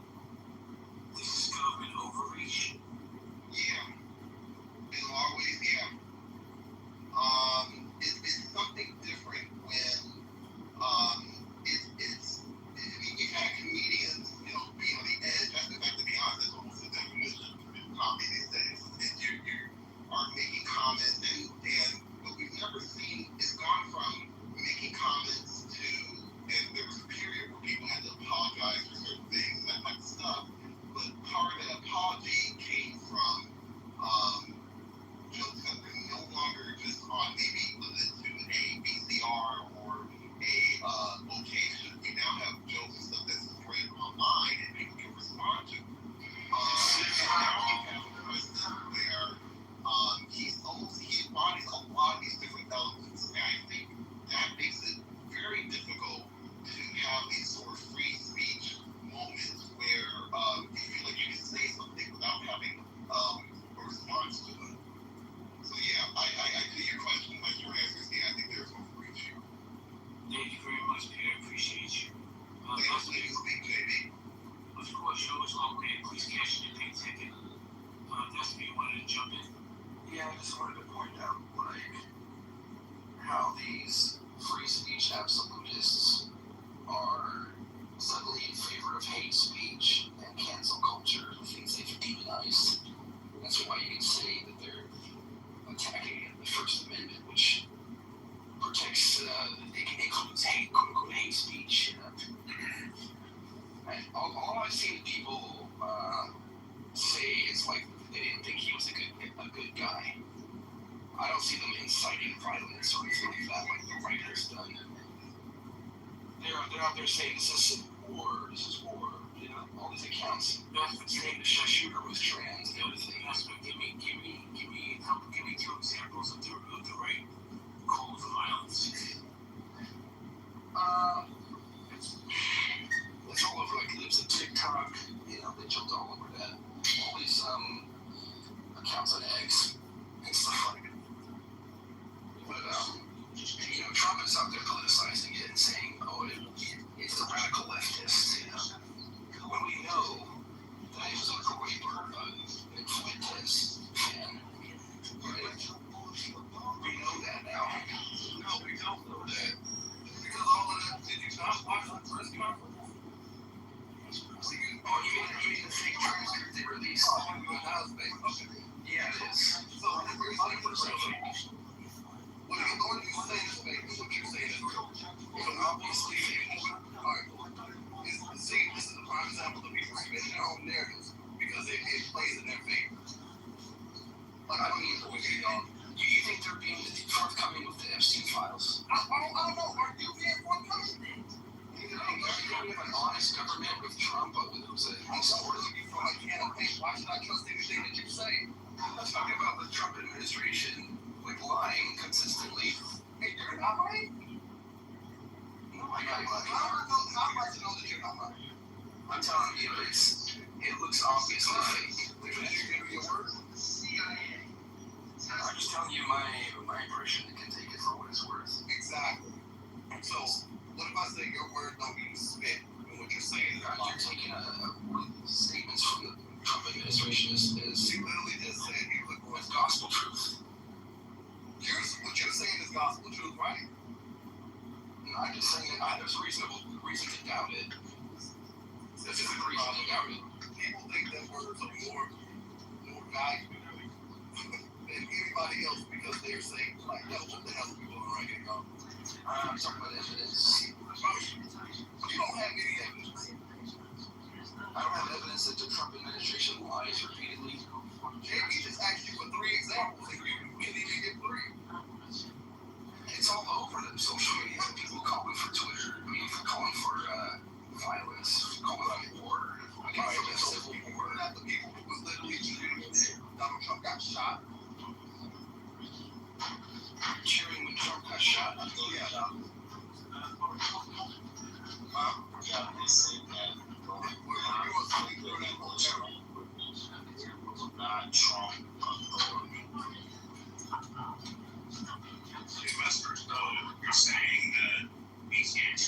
Speaker 13: this is government overreach?
Speaker 10: Yeah, in a lot of ways, yeah. It's something different when it's I mean, you've had comedians, you know, be on the edge. In fact, to be honest, that's almost the definition of comedy these days. You are making comments, and what we've never seen is gone from making comments to, and there was a period where people had to apologize for certain things and that type of stuff. But part of that apology came from jokes that were no longer just on maybe limited to a VCR or a location. We now have jokes and stuff that's spread online and people can respond to. Now you have a president where he embodies a lot of these different elements. And I think that makes it very difficult to have these sort of free speech moments where you feel like you can say something without having a response to it. So yeah, I see your question. My short answer is yeah, I think there's overreach here.
Speaker 13: Thank you very much, Pierre. I appreciate you.
Speaker 10: Thanks for letting me speak, JB.
Speaker 13: Of course, you're always welcome here. Please cash in your pink ticket. Destiny, you wanted to jump in?
Speaker 11: Yeah, I just wanted to point out, like, how these free speech absolutists are suddenly in favor of hate speech and cancel culture, things they've demonized. That's why you can say that they're attacking the First Amendment, which protects, it includes hate, quote-unquote, hate speech. And all I've seen people say is, like, they didn't think he was a good guy. I don't see them inciting violence or anything like that, like the right has done. They're out there saying this is war, you know, all these accounts. Saying the shooter was trans and everything.
Speaker 13: Give me two examples of the right call for violence.
Speaker 11: It's all over, like, lives of TikTok, you know, they jumped all over that. All these accounts on X and stuff like that. But, you know, Trump is out there politicizing it and saying, oh, it's the radical leftists, you know. When we know that he was a great Fuentes fan, right? We know that now.
Speaker 10: No, we don't know that. Because all of that, did you not watch the press conference?
Speaker 11: Oh, you mean the fake transcript they released?
Speaker 10: Oh, okay.
Speaker 11: Yeah, it is.
Speaker 10: So, here's 100% fake. What you say is fake, and what you're saying is real. So, obviously, alright, see, this is a prime example of people spinning their own narratives because it plays in their favor.
Speaker 11: Like, I mean, do you think they're being forthcoming with the Epstein files?
Speaker 10: I don't know. Are you being forthcoming?
Speaker 11: We have an honest government with Trump, who's a supporter of
Speaker 10: I can't think. Why should I trust anything that you say?
Speaker 11: Let's talk about the Trump administration, like, lying consistently.
Speaker 10: Hey, you're not right?
Speaker 11: No, I'm not lying.
Speaker 10: How am I to know that you're not right?
Speaker 11: I'm telling you, it looks obviously fake.
Speaker 10: Because you're giving your word?
Speaker 11: I'm just telling you my impression. You can take it for what it's worth.
Speaker 10: Exactly. So, what if I say your word don't mean spit? And what you're saying is
Speaker 11: you're taking statements from the Trump administration is
Speaker 10: you literally just said you look for
Speaker 11: gospel truth.
Speaker 10: What you're saying is gospel truth, right?
Speaker 11: No, I'm just saying that there's reasonable reason to doubt it. This is a reason to doubt it.
Speaker 10: People think that words are more valuable than anybody else because they're saying, like, yo, what the hell are we doing right here, y'all?
Speaker 11: I'm talking about evidence.
Speaker 10: You don't have any evidence.
Speaker 11: I don't have evidence that the Trump administration lies repeatedly.
Speaker 10: JB just asked you for 3 examples and you didn't even get 3.
Speaker 11: It's all over the social media. People calling for Twitter. I mean, calling for violence, calling for war. Calling for a civil war.
Speaker 10: The people who was literally cheering when Donald Trump got shot.
Speaker 11: Cheering when Trump got shot?
Speaker 10: Yeah.
Speaker 21: Yeah, they say that not Trump authority.
Speaker 12: Investors, though, you're saying that we can't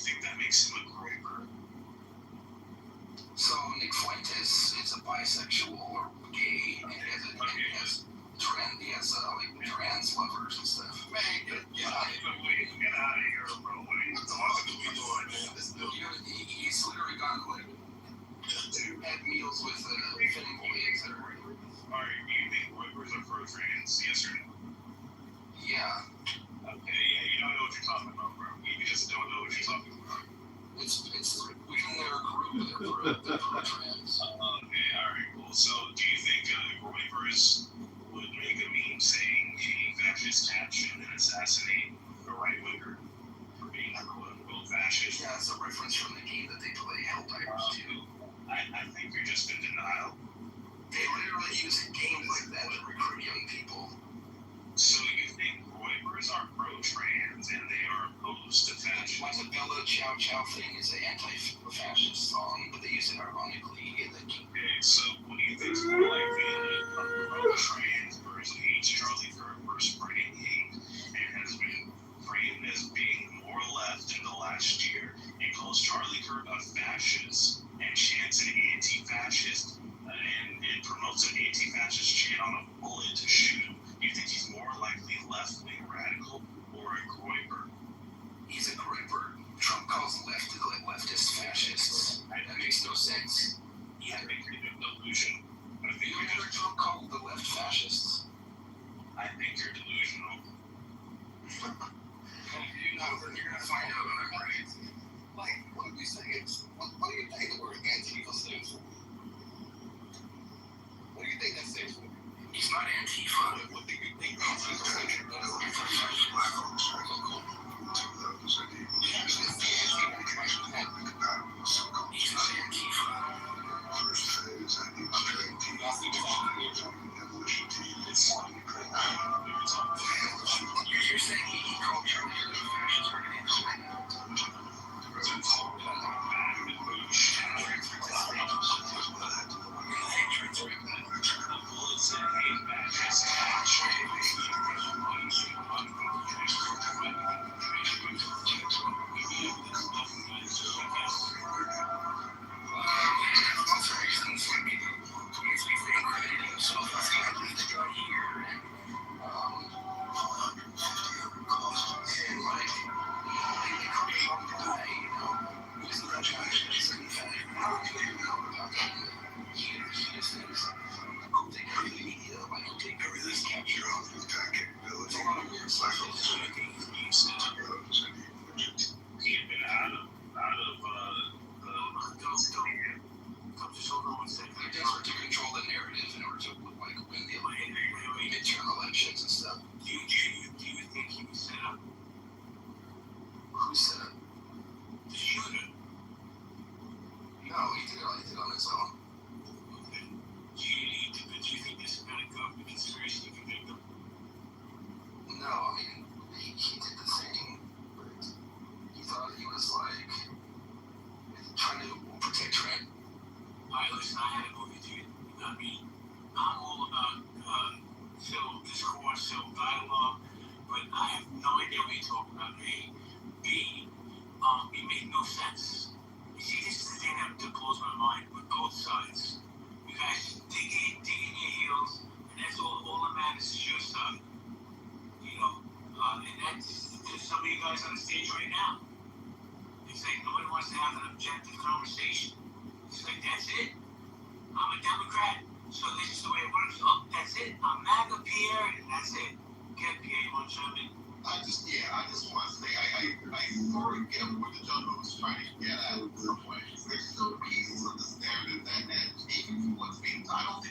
Speaker 16: think that makes him a groiper?
Speaker 11: So Nick Fuentes is a bisexual or gay, and he has trans lovers and stuff.
Speaker 10: Man, get out of here, bro. What the fuck are we doing, man? This dude.
Speaker 11: He's literally gone like had meals with employees that are.
Speaker 16: Alright, do you think groipers are pro-trans? Yes or no?
Speaker 11: Yeah.
Speaker 16: Okay, yeah, you don't know what you're talking about, bro. You just don't know what you're talking about.
Speaker 11: It's within their group, they're pro-trans.
Speaker 16: Okay, alright, cool. So, do you think groipers would make a meme saying a fascist action and assassinate a right-winger for being a quote-unquote fascist?
Speaker 11: Yeah, it's a reference from the game that they play, Helldivers 2.
Speaker 16: I think you're just in denial.
Speaker 11: They literally use games like that to recruit young people.
Speaker 16: So you think groipers are pro-trans and they are opposed to fascism?
Speaker 11: Like the Bella Ciao Ciao thing is an anti-fascist song, but they use it ironically in the game.
Speaker 16: Okay, so what do you think is more likely, a pro-trans versus a Charlie Kirk spreading hate and has been framed as being more left in the last year and calls Charlie Kirk a fascist and chants an anti-fascist and promotes an anti-fascist chant on a bullet to shoot him? Do you think he's more likely left-wing radical or a groiper?
Speaker 11: He's a groiper. Trump calls leftist fascists. That makes no sense.
Speaker 16: Yeah, I think you're a delusion. I think
Speaker 11: You heard Trump call the left fascists?
Speaker 16: I think you're delusional.
Speaker 11: You're gonna find out when I'm right.
Speaker 10: Like, what are we saying? What do you think the word Antifa stands for? What do you think that stands for?
Speaker 11: He's not Antifa.
Speaker 10: What do you think Antifa stands for?
Speaker 11: He's not Antifa. You're saying he called Charlie Kirk a fascist organization? To control the narrative in order to win the midterm elections and stuff.
Speaker 10: Do you think he was set up?
Speaker 11: Who set up?
Speaker 10: The shooter.
Speaker 11: No, he did it on his own.
Speaker 10: Okay. Do you think this is going to go up the conspiracy to convict him?
Speaker 11: No, I mean, he did the thing, but he thought he was like trying to protect Trent.
Speaker 10: Alright, listen, I had to move it to you. I mean, I'm all about civil discourse, civil dialogue, but I have no idea what you're talking about. A, B, it made no sense. You see, this is the thing that blows my mind with both sides. You guys dig in your heels, and that's all that matters is your side. You know, and that's, there's some of you guys on the stage right now. It's like nobody wants to have an objective conversation. It's like, that's it. I'm a Democrat, so this is the way it works. Oh, that's it. I'm MAGA Pierre, and that's it. Get Pierre, you want to chime in? I just want to say, I sort of get what the gentleman was trying to get at in some ways. There's still pieces of this narrative that even what's being done. I don't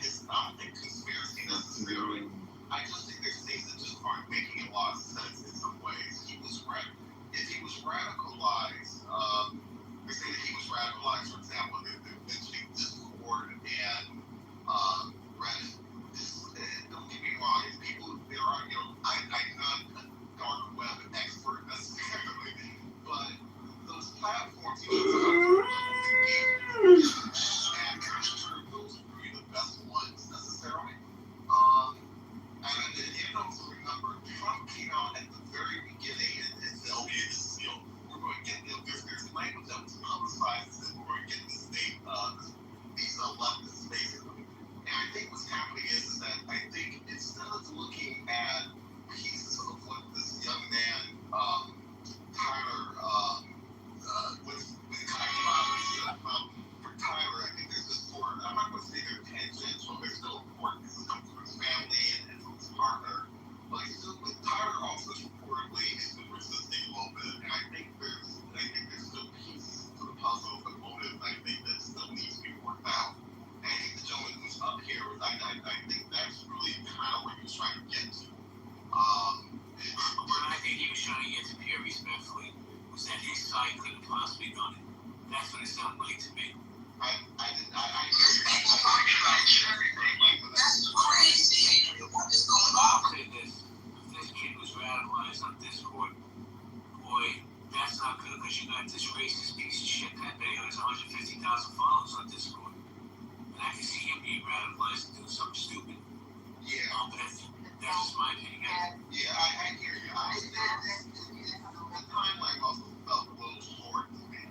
Speaker 10: think conspiracy necessarily. I just think there's things that just aren't making a lot of sense in some ways. If he was radicalized, they say that he was radicalized, for example, mentioning Discord and Reddit. Don't get me wrong, there are, I'm not a dark web expert necessarily, but those platforms, and those would be the best ones necessarily. And then also remember historically resisting a little bit, and I think there's still pieces to the puzzle of the motive. I think that still needs to be worked out. And I think the gentleman who's up here, I think that's really kind of what he was trying to get to.
Speaker 13: What I think he was trying to get to Pierre respectfully was that his side couldn't possibly done it. That's what it sounded like to me.
Speaker 10: I hear you.
Speaker 22: That's crazy. What is going on?
Speaker 13: I'll say this. If this kid was radicalized on Discord, boy, that's not good because you got this racist piece of shit Pepe who has 150,000 followers on Discord. And I can see him being radicalized and doing something stupid.
Speaker 10: Yeah.
Speaker 13: But that's just my opinion.
Speaker 10: Yeah, I hear you. The timeline also felt a little short to me.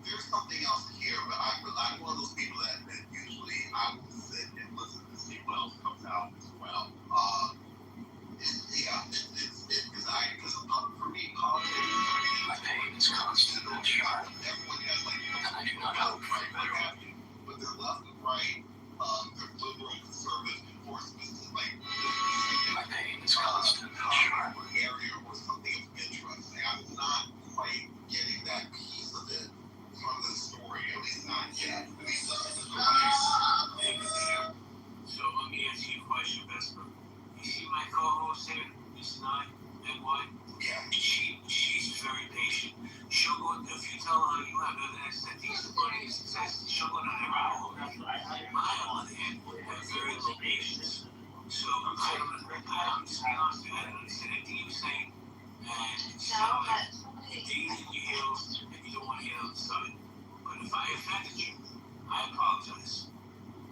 Speaker 10: There's something else here, but I'm one of those people that usually I will sit and listen to see what else comes out as well. Because for me, politics.
Speaker 13: My pain is constant and sharp.
Speaker 10: Everyone has
Speaker 13: and I do not hope for a better one.
Speaker 10: But they're left and right, they're liberal and conservative enforcements, like
Speaker 13: my pain is constant and sharp.
Speaker 10: Area or something of interest. And I'm not quite getting that piece of it from the story, at least not yet. At least this is the
Speaker 13: So let me ask you a question, Vesper. You see my co-host here, Miss Nye, and what?
Speaker 10: Yeah.
Speaker 13: She's very patient. She'll go, if you tell her you have evidence that these bodies exist, she'll go down her own. I, on the other hand, have very low patience. So I'm just being honest with you, I don't understand anything you were saying. And it's not like digging in your heels if you don't want to hear the other side. But if I offended you, I apologize.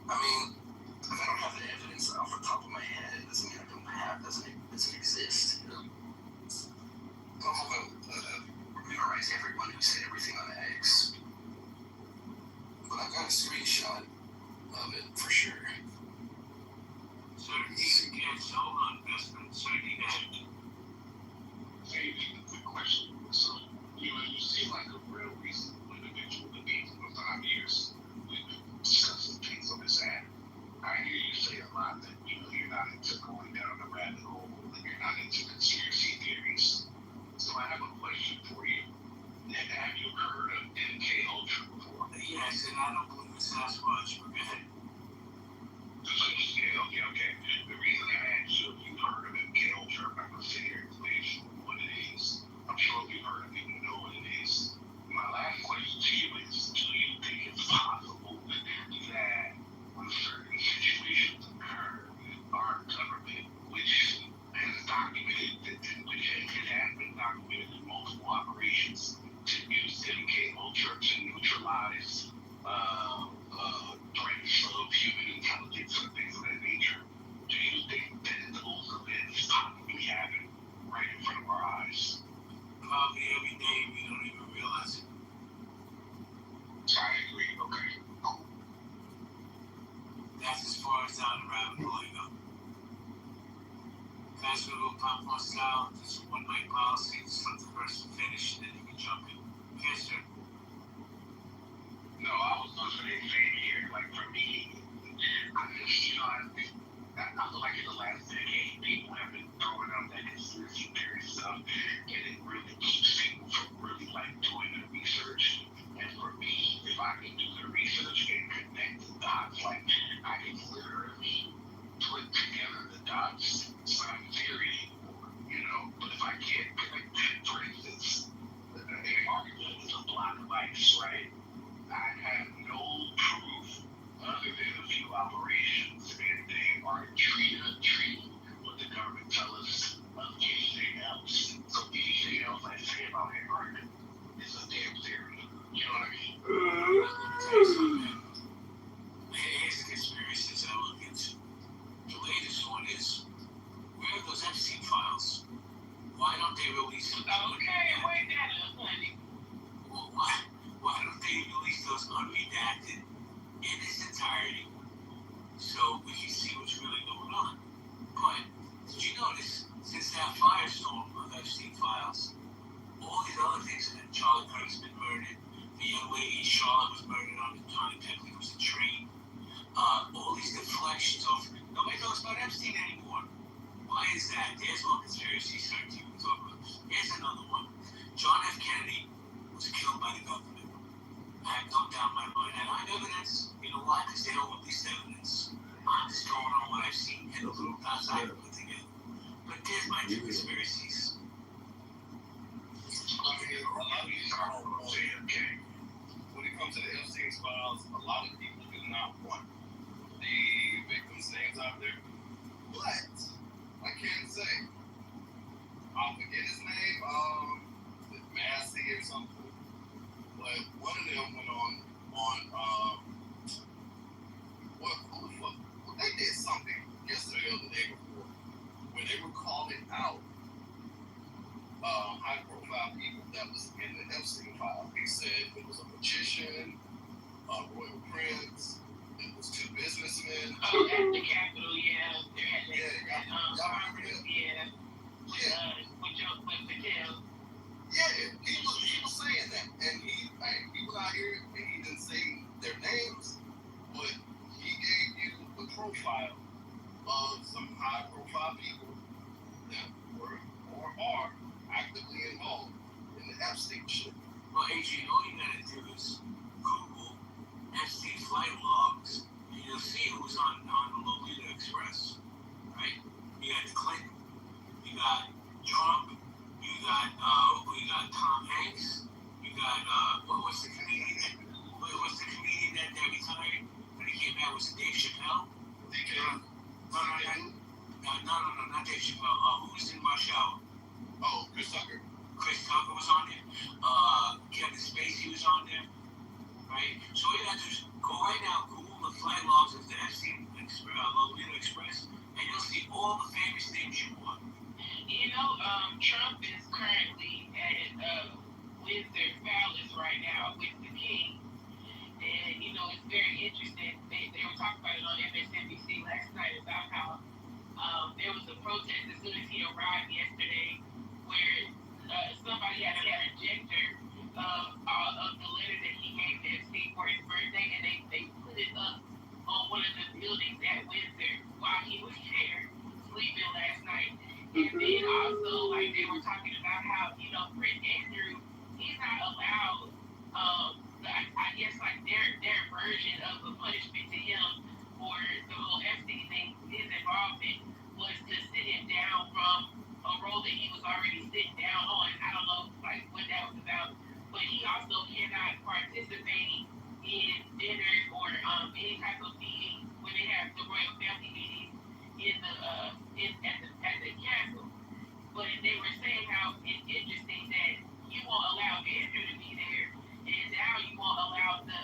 Speaker 11: I mean, if I don't have the evidence off the top of my head, it doesn't mean I don't have, doesn't exist, you know? I'm hoping memorize everyone who said everything on X. But I got a screenshot of it for sure.
Speaker 13: So hold on, Vesper. So you need to
Speaker 12: Hey, quick question. So, you seem like a real reasonable individual to me for 5 years. We've been discussing things on this app. I hear you say a lot that, you're not into going down the rabbit hole, and you're not into conspiracy theories. So I have a question for you. Have you heard of MK Ultra before?
Speaker 13: Yes, and I don't believe in Sasquatch, but go ahead.
Speaker 12: Okay. The reason I asked you if you've heard of MK Ultra, I'm going to sit here and explain what it is. I'm sure if you've heard of it, you know what it is. My last question to you is, do you think it's possible that when certain situations occur, our government, which has documented, which has been documented in multiple operations, to use MK Ultra to neutralize threats of human intelligence and things of that nature, do you think that those events possibly happen right in front of our eyes?
Speaker 13: Probably every day we don't even realize it.
Speaker 12: I agree. Okay. Cool.
Speaker 13: That's as far as down the rabbit hole I go. Guys, we're going to go popcorn style. Just one mic policy. Just let the person finish, and then you can jump in. Yes, sir.
Speaker 12: No, I was going to say the same here. Like, for me, I just, I feel like in the last decade, people have been throwing out that conspiracy theory stuff, and it really keeps people from really, doing the research. And for me, if I can do the research and connect the dots, I can literally put together the dots. It's not a theory anymore, But if I can't connect, for instance, an argument is a block of ice, right? I have no proof other than a few operations, and they are treating what the government tells us of anything else. So anything else I say about an argument is a damn theory. You know what I mean?
Speaker 13: Here's the conspiracies I look into. The latest one is, where are those Epstein files? Why don't they release them?
Speaker 6: Okay, wait, that's funny.
Speaker 13: Well, why don't they release those unredacted in its entirety so we can see what's really going on? But did you notice, since that firestorm of Epstein files, all these other things, that Charlie Kirk's been murdered, the young lady Charlotte was murdered on the Johnny Pepper was a train, all these deflections of nobody knows about Epstein anymore. Well, Why is that? There's one conspiracy site you can talk about. Here's another one. John F. Kennedy was killed by the government. I have no doubt in my mind. And I have evidence. You know why? Because they don't release evidence. I'm just going on what I've seen and the little dots I've put together. But there's my two conspiracies.
Speaker 12: I mean, a lot of these are on JFK. When it comes to the Epstein files, a lot of people do not want the victims' names out there. But I can say, I'll forget his name, Massey or something. But one of them went on who the fuck? Well, they did something yesterday or the day before where they were calling out high-profile people that was in the Epstein file. He said it was a magician, a royal prince, it was two businessmen.
Speaker 6: Oh, at the Capitol, yeah.
Speaker 12: Y'all remember that?
Speaker 6: Yeah. With Patel.
Speaker 12: Yeah, he was saying that, and he was out here, and he didn't say their names, but he gave you the profile of some high-profile people that were or are actively involved in the Epstein shit.
Speaker 13: Well, Adrian, all you gotta do is Google Epstein flight logs, and you'll see who's on the Lolita Express, right? You got Clinton, you got Trump, you got Tom Hanks, you got what's the comedian that retired when he came back? Was it Dave Chappelle? No, not Dave Chappelle. Who was in Rush Hour?
Speaker 12: Oh, Chris Tucker.
Speaker 13: Chris Tucker was on there. Kevin Spacey was on there. Right? So all you have to do is go right now, Google the flight logs of the Epstein Lolita Express, and you'll see all the famous names you want.
Speaker 6: You know, Trump is currently at Windsor Palace right now with the king. And, you know, it's very interesting. They were talking about it on MSNBC last night about how there was a protest as soon as he arrived yesterday where somebody had a projector of the letter that he gave to Epstein for his birthday, and they put it up on one of the buildings at Windsor while he was there sleeping last night. And then also, like, they were talking about how, you know, Prince Andrew, he's not allowed, I guess, like, their version of a punishment to him for the whole Epstein thing, his involvement was to sit him down from a role that he was already sitting down on. I don't know, like, what that was about. But he also cannot participate in dinners or any type of meeting when they have the royal family meetings at the castle. But they were saying how it's interesting that you won't allow Andrew to be there, and now you won't allow the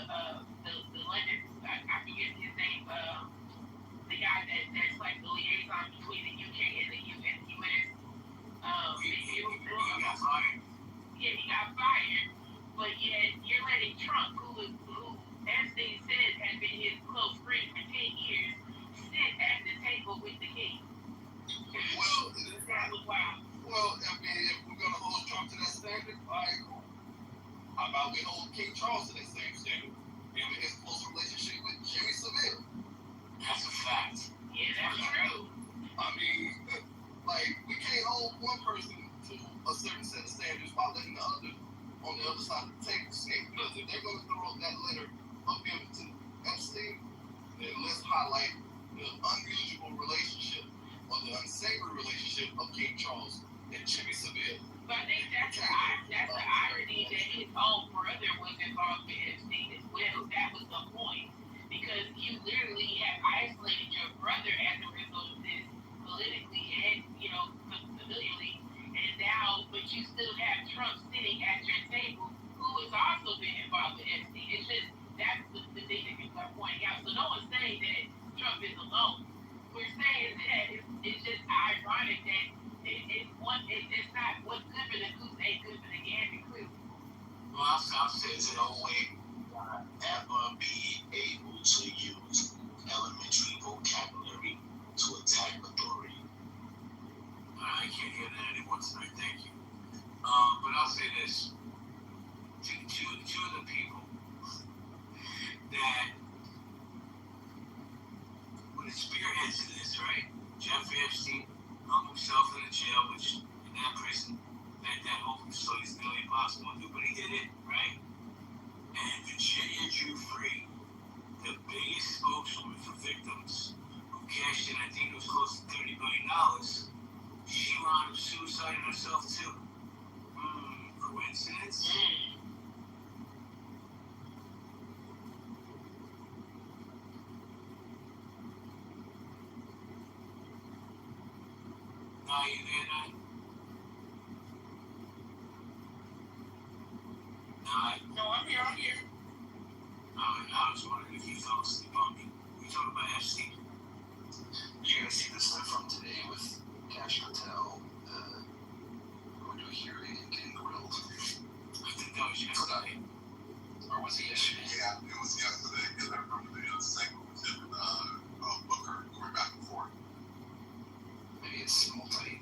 Speaker 6: London, I forget his name, the guy that's like the liaison between the UK and the US.
Speaker 13: He got fired.
Speaker 6: Yeah, he got fired, but yet you're letting Trump, who Epstein said had been his close friend for 10 years, sit at the table with the king.
Speaker 12: Well,
Speaker 6: that was wild.
Speaker 12: Well, I mean, if we're gonna hold Trump to that standard, all right, cool. How about we hold King Charles to that same standard? Him and his close relationship with Jimmy Savile.
Speaker 13: That's a fact.
Speaker 6: Yeah, that's true.
Speaker 12: I mean, like, we can't hold one person to a certain set of standards while letting the other on the other side of the table skate. Because if they're gonna throw up that letter of him to Epstein, then let's highlight the unusual relationship or the unsavory relationship of King Charles and Jimmy Savile.
Speaker 6: But I think that's the irony that his own brother was involved with Epstein as well. That was the point. Because you literally have isolated your brother as a result of this politically and, you know, familially. And now, but you still have Trump sitting at your table who has also been involved with Epstein. It's just, that's the thing that people are pointing out. So no one's saying that Trump is alone. We're saying that it's just ironic that it's not what's good for the goose ain't good for the gander crew.
Speaker 17: Well, I'll say to no way ever be able to use elementary vocabulary to attack authority.
Speaker 13: I can't hear that anymore tonight, thank you. But I'll say this. Two of the people that were the spearheads in this, right? Jeffrey Epstein,
Speaker 7: hung himself in a jail, which in that prison, that whole facility is nearly impossible to do, but he did it, right? And Virginia drew free the biggest spokeswoman for victims who cashed in, I think it was close to $30 billion. She wound up suiciding herself too. Coincidence? Are you there, Nye?
Speaker 9: No, I'm here.
Speaker 7: I was wondering if you fell asleep on me. We talking about Epstein.
Speaker 11: You're gonna see this stuff from today with Cash Patel going to a hearing and getting grilled.
Speaker 7: I think that was yesterday.
Speaker 11: Or was it yesterday?
Speaker 10: Yeah, it was yesterday because I remember the segment with him and Booker going back and forth.
Speaker 11: Maybe it's multi-day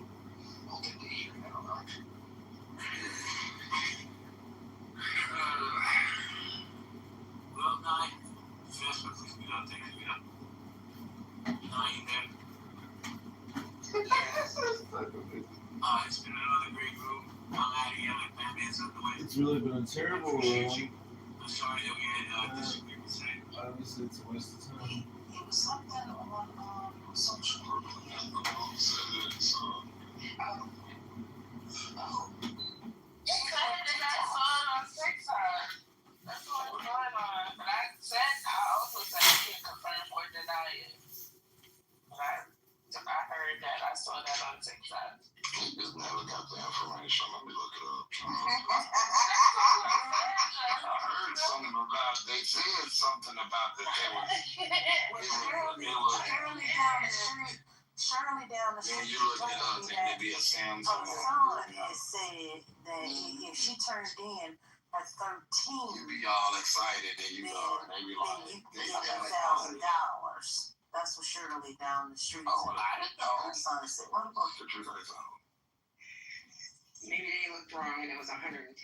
Speaker 11: hearing, I don't know.
Speaker 7: Well, Nye, fast but please get out there. Nye, you there? It's been another great room. I'm out of here like Batman's on the way.
Speaker 14: It's really been a terrible room.
Speaker 7: I'm sorry that we had disagreements today.
Speaker 14: Obviously, it's a waste of time.
Speaker 2: It was something on social media.
Speaker 9: That's what was going on. But I also said I can't confirm or deny it. But I heard that. I saw that on TikTok.
Speaker 8: He just never got the information. Let me look it up. I heard something about, they said something about that they was,
Speaker 2: Shirley down the street.
Speaker 8: when you look it up, it could be a Sam's.
Speaker 2: Her son has said that if she turned in at 13,
Speaker 8: you be all excited and you go, and they be like,
Speaker 2: then you get $1,000. That's what Shirley down the street said.
Speaker 8: Oh, I didn't know.
Speaker 2: Her son said, what about
Speaker 8: the truth I found?
Speaker 6: Maybe they looked wrong and it was 110.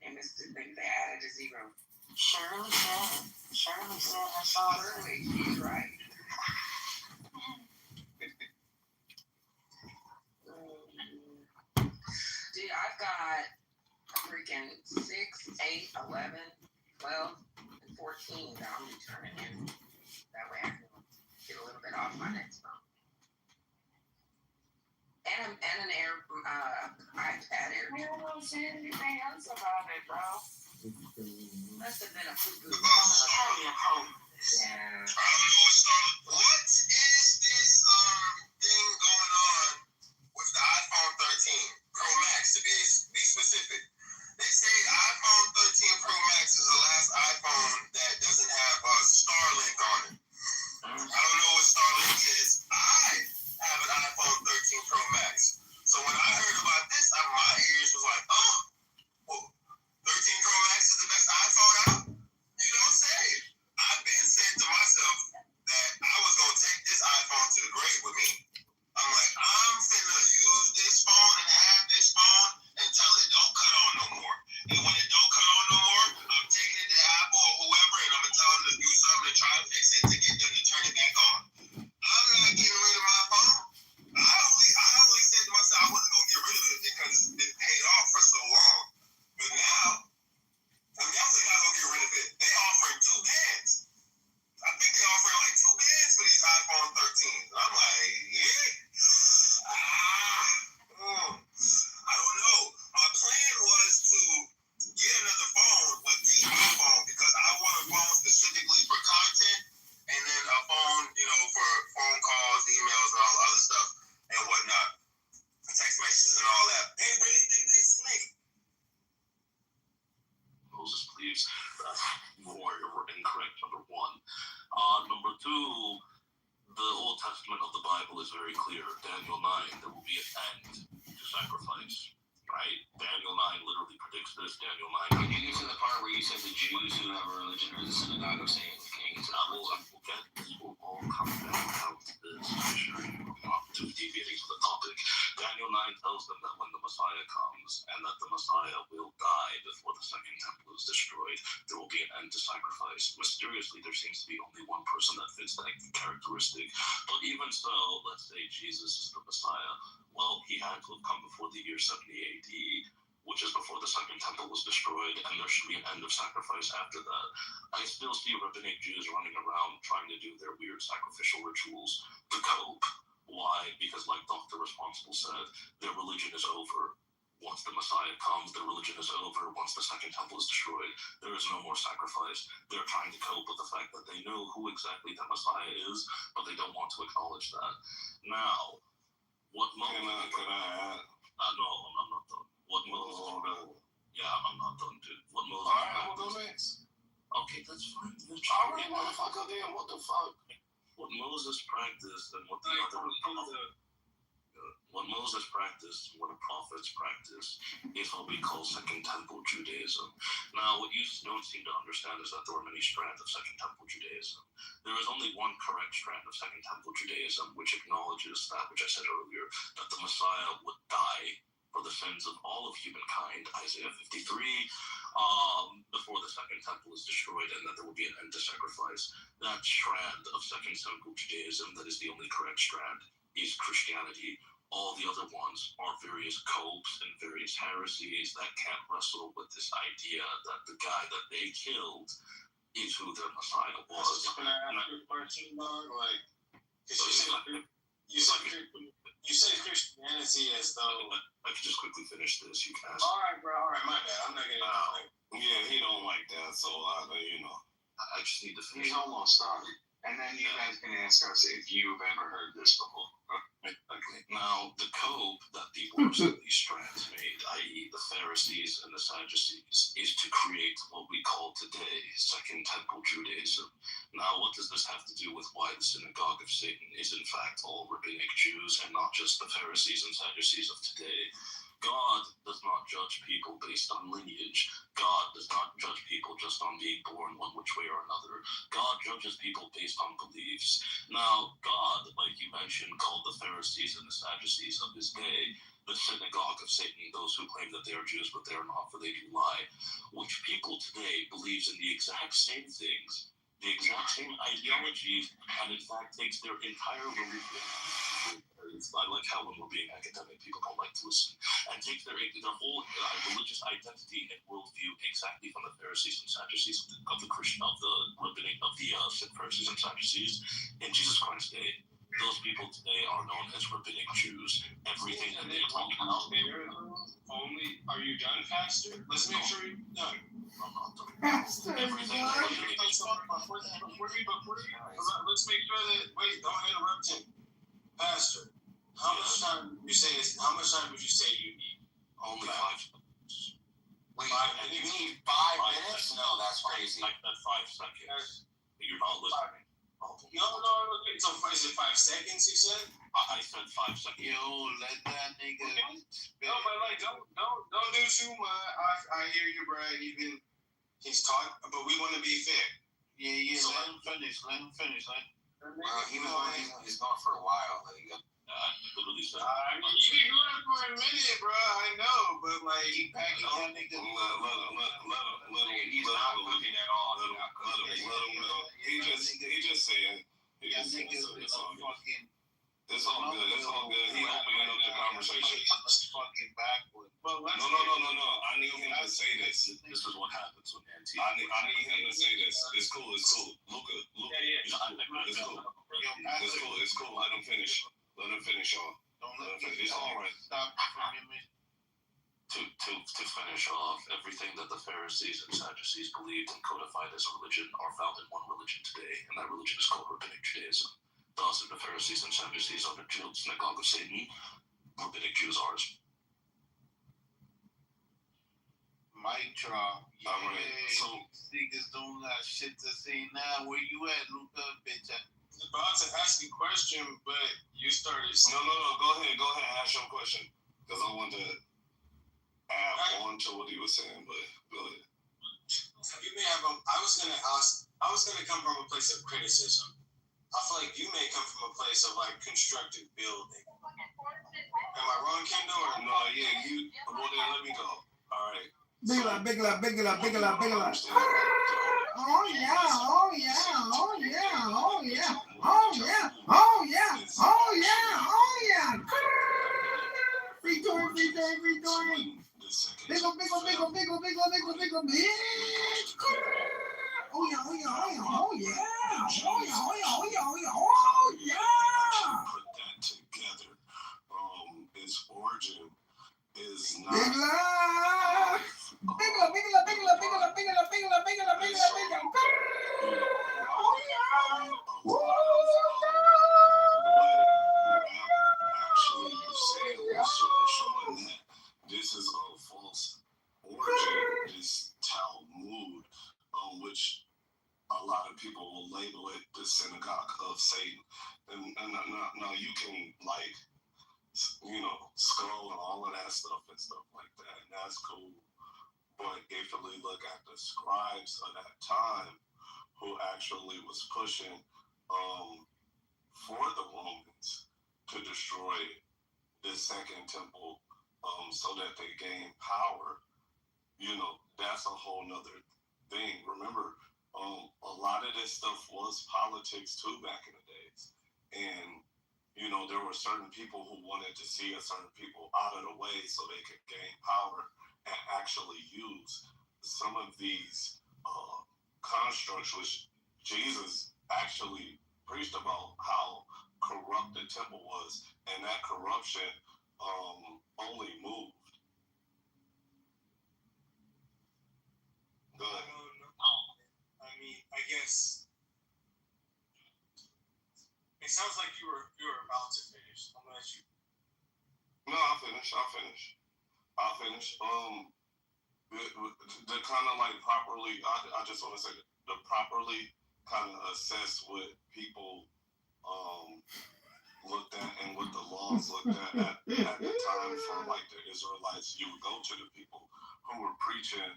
Speaker 6: They missed it. They added a zero.
Speaker 2: Shirley said her son.
Speaker 6: Shirley, she's right. Dude, I've got freaking 6, 8, 11, 12, and 14 that I'm returning in. That way I can get a little bit off my next phone. And an iPad Air.
Speaker 9: I don't see anything else about it, bro.
Speaker 6: Must have been a poo-poo.
Speaker 10: Yeah. I don't know what is this thing going on with the iPhone 13 Pro Max to be specific? They say iPhone 13 Pro Max is the last iPhone that doesn't have Starlink on it. I don't know what Starlink is. I have an iPhone 13 Pro Max. So when I heard about this, my ears was like, oh, well, 13 Pro Max is the best iPhone out? You don't say. I've been saying to myself that I was going to take this iPhone to the grave with me. I'm like, I'm finna use this phone and have this phone until it don't cut on no more. And when it don't cut on no more, I'm taking it to Apple or whoever, and I'm gonna tell them to do something to try to fix it to get them to turn it back on. I'm not getting rid of my phone. I only said to myself I wasn't gonna get rid of it because it's been paid off for so long. But now, I'm definitely not gonna get rid of it. They offering 2 bands. I think they offering like 2 bands for these iPhone 13s. I'm like, yeah. I don't know. My plan was to get another phone, but keep my phone because I want a phone specifically for content, and then a phone, for phone calls, emails, and all the other stuff and whatnot, text messages and all that. They really think they slick.
Speaker 13: Moses, please. You're incorrect, number 1. Number 2, the Old Testament of the Bible is very clear. Daniel 9, there will be an end to sacrifice. Right? Daniel 9 literally predicts this. Daniel 9.
Speaker 17: Did you get to the part where you said the Jews who have a religion or the synagogue of saying kings?
Speaker 13: We'll all come back out to this. I'm sure you're not too deviating from the topic. Daniel 9
Speaker 16: tells them that when the Messiah comes and that the Messiah will die before the second temple is destroyed, there will be an end to sacrifice. Mysteriously, there seems to be only one person that fits that characteristic. But even so, let's say Jesus is the Messiah. Well, he had to have come before the year 70 AD, which is before the second temple was destroyed, and there should be an end of sacrifice after that. I still see rabbinic Jews running around trying to do their weird sacrificial rituals to cope. Why? Because like Dr. Responsible said, their religion is over. Once the Messiah comes, their religion is over. Once the second temple is destroyed, there is no more sacrifice. They're trying to cope with the fact that they know who exactly the Messiah is, but they don't want to acknowledge that. Now, what Moses... No, I'm not done. What Moses... Yeah, I'm not done, dude. What Moses...
Speaker 10: Alright, we'll go next.
Speaker 16: Okay, that's fine.
Speaker 10: Alright, motherfucker, then what the fuck?
Speaker 16: What Moses practiced and what the what Moses practiced, what the prophets practiced, is what we call Second Temple Judaism. Now, what you don't seem to understand is that there were many strands of Second Temple Judaism. There is only one correct strand of Second Temple Judaism, which acknowledges that, which I said earlier, that the Messiah would die for the sins of all of humankind, Isaiah 53, before the second temple is destroyed, and that there will be an end to sacrifice. That strand of Second Temple Judaism, that is the only correct strand, is Christianity. All the other ones are various copes and various heresies that can't wrestle with this idea that the guy that they killed is who their Messiah was.
Speaker 10: Can I ask you a question, dog? Like, you say Christianity as though...
Speaker 16: I could just quickly finish this. You can ask.
Speaker 10: Alright, bro. Alright, my bad. I'm not gonna... Yeah, he don't like that, so,
Speaker 16: I just need to finish.
Speaker 11: He's almost started. And then you guys can ask us if you've ever heard this before.
Speaker 16: Okay. Now, the cope that the works of these strands made, i.e. the Pharisees and the Sadducees, is to create what we call today Second Temple Judaism. Now, what does this have to do with why the synagogue of Satan is in fact all rabbinic Jews and not just the Pharisees and Sadducees of today? God does not judge people based on lineage. God does not judge people just on being born one which way or another. God judges people based on beliefs. Now, God, like you mentioned, called the Pharisees and the Sadducees of his day the synagogue of Satan, those who claim that they are Jews but they are not, for they do lie, which people today believes in the exact same things, the exact same ideologies, and in fact takes their entire religion. I like how when we're being academic, people don't like to listen. And take their whole religious identity and worldview exactly from the Pharisees and Sadducees of the Pharisees and Sadducees in Jesus Christ's day. Those people today are known as rabbinic Jews. Everything that they talk about.
Speaker 10: Only, are you done, Pastor? Let's make sure you're done.
Speaker 16: I'm not done.
Speaker 10: Pastor, let's make sure that, wait, don't interrupt him. Pastor, how much time would you say you need?
Speaker 16: Only 5 minutes.
Speaker 10: Wait,
Speaker 17: 5 minutes? You need 5 minutes? No, that's crazy.
Speaker 16: Like that 5 seconds. You're not listening.
Speaker 10: No, so is it 5 seconds, you said?
Speaker 16: I said 5 seconds.
Speaker 10: Yo, let that nigga... No, but like, don't do too much. I hear you, bro. He's talking, but we want to be fair. Yeah, so let him finish.
Speaker 17: He's gone for a while.
Speaker 16: Literally said.
Speaker 10: You been going for a minute, bro. I know, but like he packing that nigga.
Speaker 17: Let him. He's not looking at all. Let him know. He just saying. It's all good. He opening up the conversation.
Speaker 10: Fucking backward.
Speaker 17: No. I need him to say this.
Speaker 16: This is what happens when anti.
Speaker 17: I need him to say this. It's cool. Luca. It's cool. Let him finish, y'all. It's all right.
Speaker 10: Stop from me.
Speaker 16: To finish off, everything that the Pharisees and Sadducees believed and codified as a religion are found in one religion today, and that religion is called rabbinic Judaism. Thus, the Pharisees and Sadducees are the synagogue of Satan. Rabbinic Jews are.
Speaker 10: Mic drop.
Speaker 17: Yeah, so
Speaker 10: niggas don't got shit to say now. Where you at, Luca, bitch? I was about to ask you a question, but you started.
Speaker 17: No. Go ahead. Ask your question, because I want to add on to what he was saying. But go ahead.
Speaker 10: You may have. I was gonna come from a place of criticism. I feel like you may come from a place of like constructive building. Am I wrong, Kendall? Or no? Yeah, you. Well, then let me go. All right.
Speaker 18: Big lot, big lot, big lot, big lot, big lot.
Speaker 22: Oh yeah, oh yeah, oh yeah, oh yeah, oh yeah, oh yeah, oh yeah, oh yeah. Free tour, free tour, free tour. Big ol', big ol', big ol', big ol', big ol', big ol', big ol', bitch. Oh yeah, oh yeah, oh yeah, oh yeah, oh yeah, oh yeah, oh yeah, oh yeah, oh yeah.
Speaker 10: Put that together. Its origin is not.
Speaker 18: Big lot. Big lot, big lot, big lot, big lot, big lot, big lot, big lot, big lot, big lot. Oh yeah. Woo.
Speaker 10: Actually, you saying showing that this is a false origin, this Talmud, which a lot of people will label it the synagogue of Satan. And now you can skull and all of that stuff and stuff like that, and that's cool. But if we look at the scribes of that time, who actually was pushing for the Romans to destroy the second temple so that they gain power, that's a whole nother thing. Remember, a lot of this stuff was politics too back in the days. And, there were certain people who wanted to see a certain people out of the way so they could gain power and actually use some of these constructs, which Jesus actually preached about how corrupt the temple was, and that corruption only moved. Good.
Speaker 5: I mean, I guess it sounds like you were about to finish. I'm gonna let you.
Speaker 10: No, I'll finish. The kind of like properly, I just want to say the properly kind of assess what people looked at and what the laws looked at the time for like the Israelites. You would go to the people who were preaching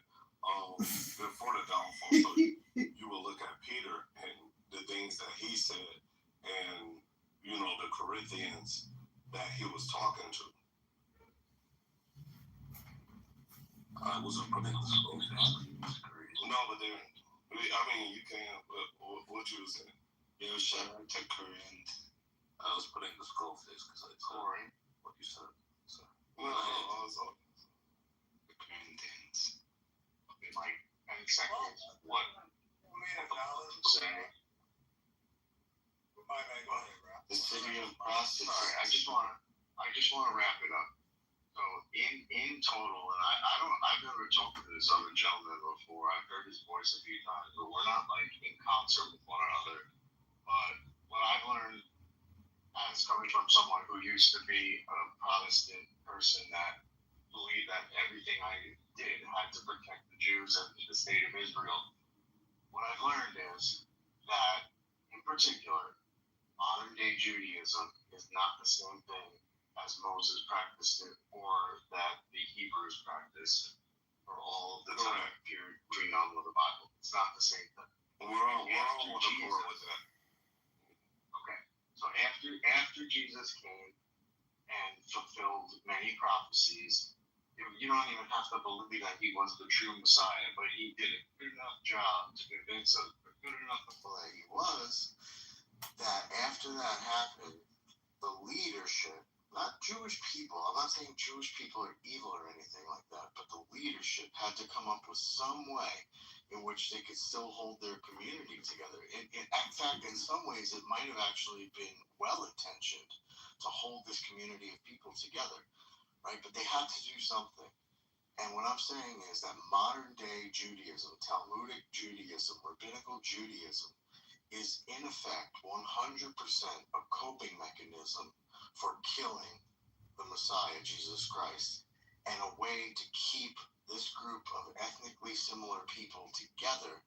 Speaker 10: before the downfall. So you will look at Peter and the things that he said, and the Corinthians that he was talking to. I was a pretty no, but then you can't. What you was saying? Yeah, shout out to Corinth. I was putting the skull face because I told what you said. So. No, I was on the Corinthians.
Speaker 5: Like, exactly what made a knowledge saying.
Speaker 10: The city of prostitutes.
Speaker 11: Sorry, I just want to wrap it up. So in total, and I've never talked to this other gentleman before. I've heard his voice a few times, but we're not like in concert with one another. But what I've learned as coming from someone who used to be a Protestant person that believed that everything I did had to protect the Jews and the state of Israel, what I've learned is that, in particular, modern day Judaism is not the same thing as Moses practiced it or that the Hebrews practiced for all of the time period between on with the Bible. It's not the same thing.
Speaker 10: We're all on the board with that.
Speaker 11: Okay. So after Jesus came and fulfilled many prophecies, you don't even have to believe that he was the true Messiah, but he did a good enough job to convince us, good enough
Speaker 17: that he was, that after that happened, the leadership, not Jewish people, I'm not saying Jewish people are evil or anything like that, but the leadership had to come up with some way in which they could still hold their community together. In fact, in some ways, it might have actually been well-intentioned to hold this community of people together, right? But they had to do something. And what I'm saying is that modern-day Judaism, Talmudic Judaism, rabbinical Judaism, is in effect 100% a coping mechanism for killing the Messiah, Jesus Christ, and a way to keep this group of ethnically similar people together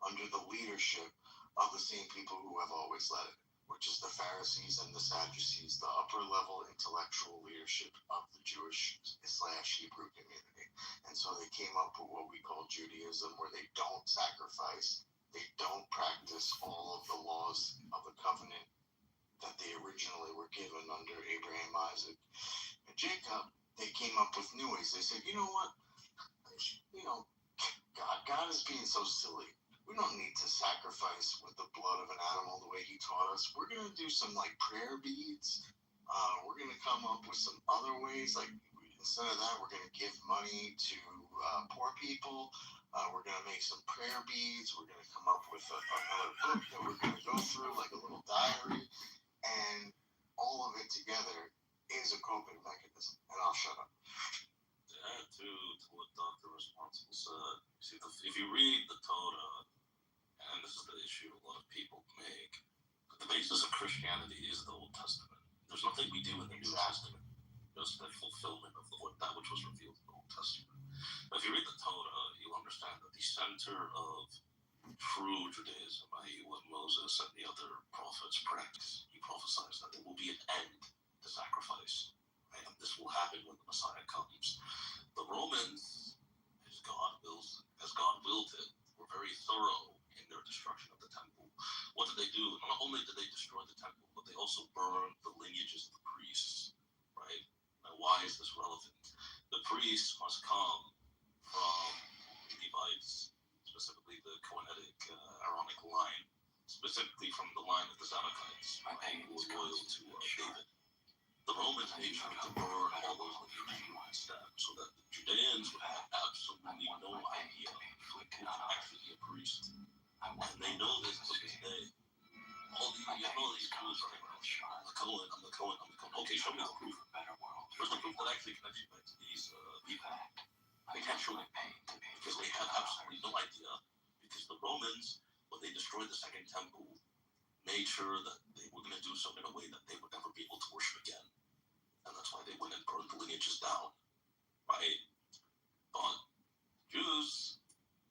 Speaker 17: under the leadership of the same people who have always led it, which is the Pharisees and the Sadducees, the upper-level intellectual leadership of the Jewish/Hebrew community. And so they came up with what we call Judaism, where they don't sacrifice, they don't practice all of the laws of the covenant,
Speaker 8: that they originally were given under Abraham, Isaac, and Jacob, they came up with new ways. They said, you know what? You know, God is being so silly. We don't need to sacrifice with the blood of an animal the way he taught us. We're going to do some like prayer beads. We're going to come up with some other ways. Like instead of that, we're going to give money to poor people. We're going to make some prayer beads. We're going to come up with another book that we're going to go through, like a little diary. And all of it together is a coping mechanism. And I'll shut up.
Speaker 1: To add to what Dr. Responsible said, see, if you read the Torah, and this is the issue a lot of people make, the basis of Christianity is the Old Testament. There's nothing we do in the New Testament, just the fulfillment of that which was revealed in the Old Testament. But if you read the Torah, you'll understand that the center of true Judaism, i.e. what Moses and the other prophets practice, he prophesies that there will be an end to sacrifice. Right? And this will happen when the Messiah comes. The Romans, as God willed it, were very thorough in their destruction of the temple. What did they do? Not only did they destroy the temple, but they also burned the lineages of the priests. Right? Now, why is this relevant? The priests must come from Levites, specifically the Cohenitic Aaronic line, specifically from the line of the Zadokites, who were loyal to David. The Romans made sure to burn all those lineages instead, so that the Judeans would have absolutely no idea who could actually be a priest. And they know this to this day. You have all these tools running around. I'm the Cohen. Okay, show me the proof. Where's the proof that actually connects you back to these people? They can't show me because they have absolutely no idea. Because the Romans, when they destroyed the Second Temple, made sure that they were going to do so in a way that they would never be able to worship again. And that's why they went and burned the lineages down. Right? But Jews,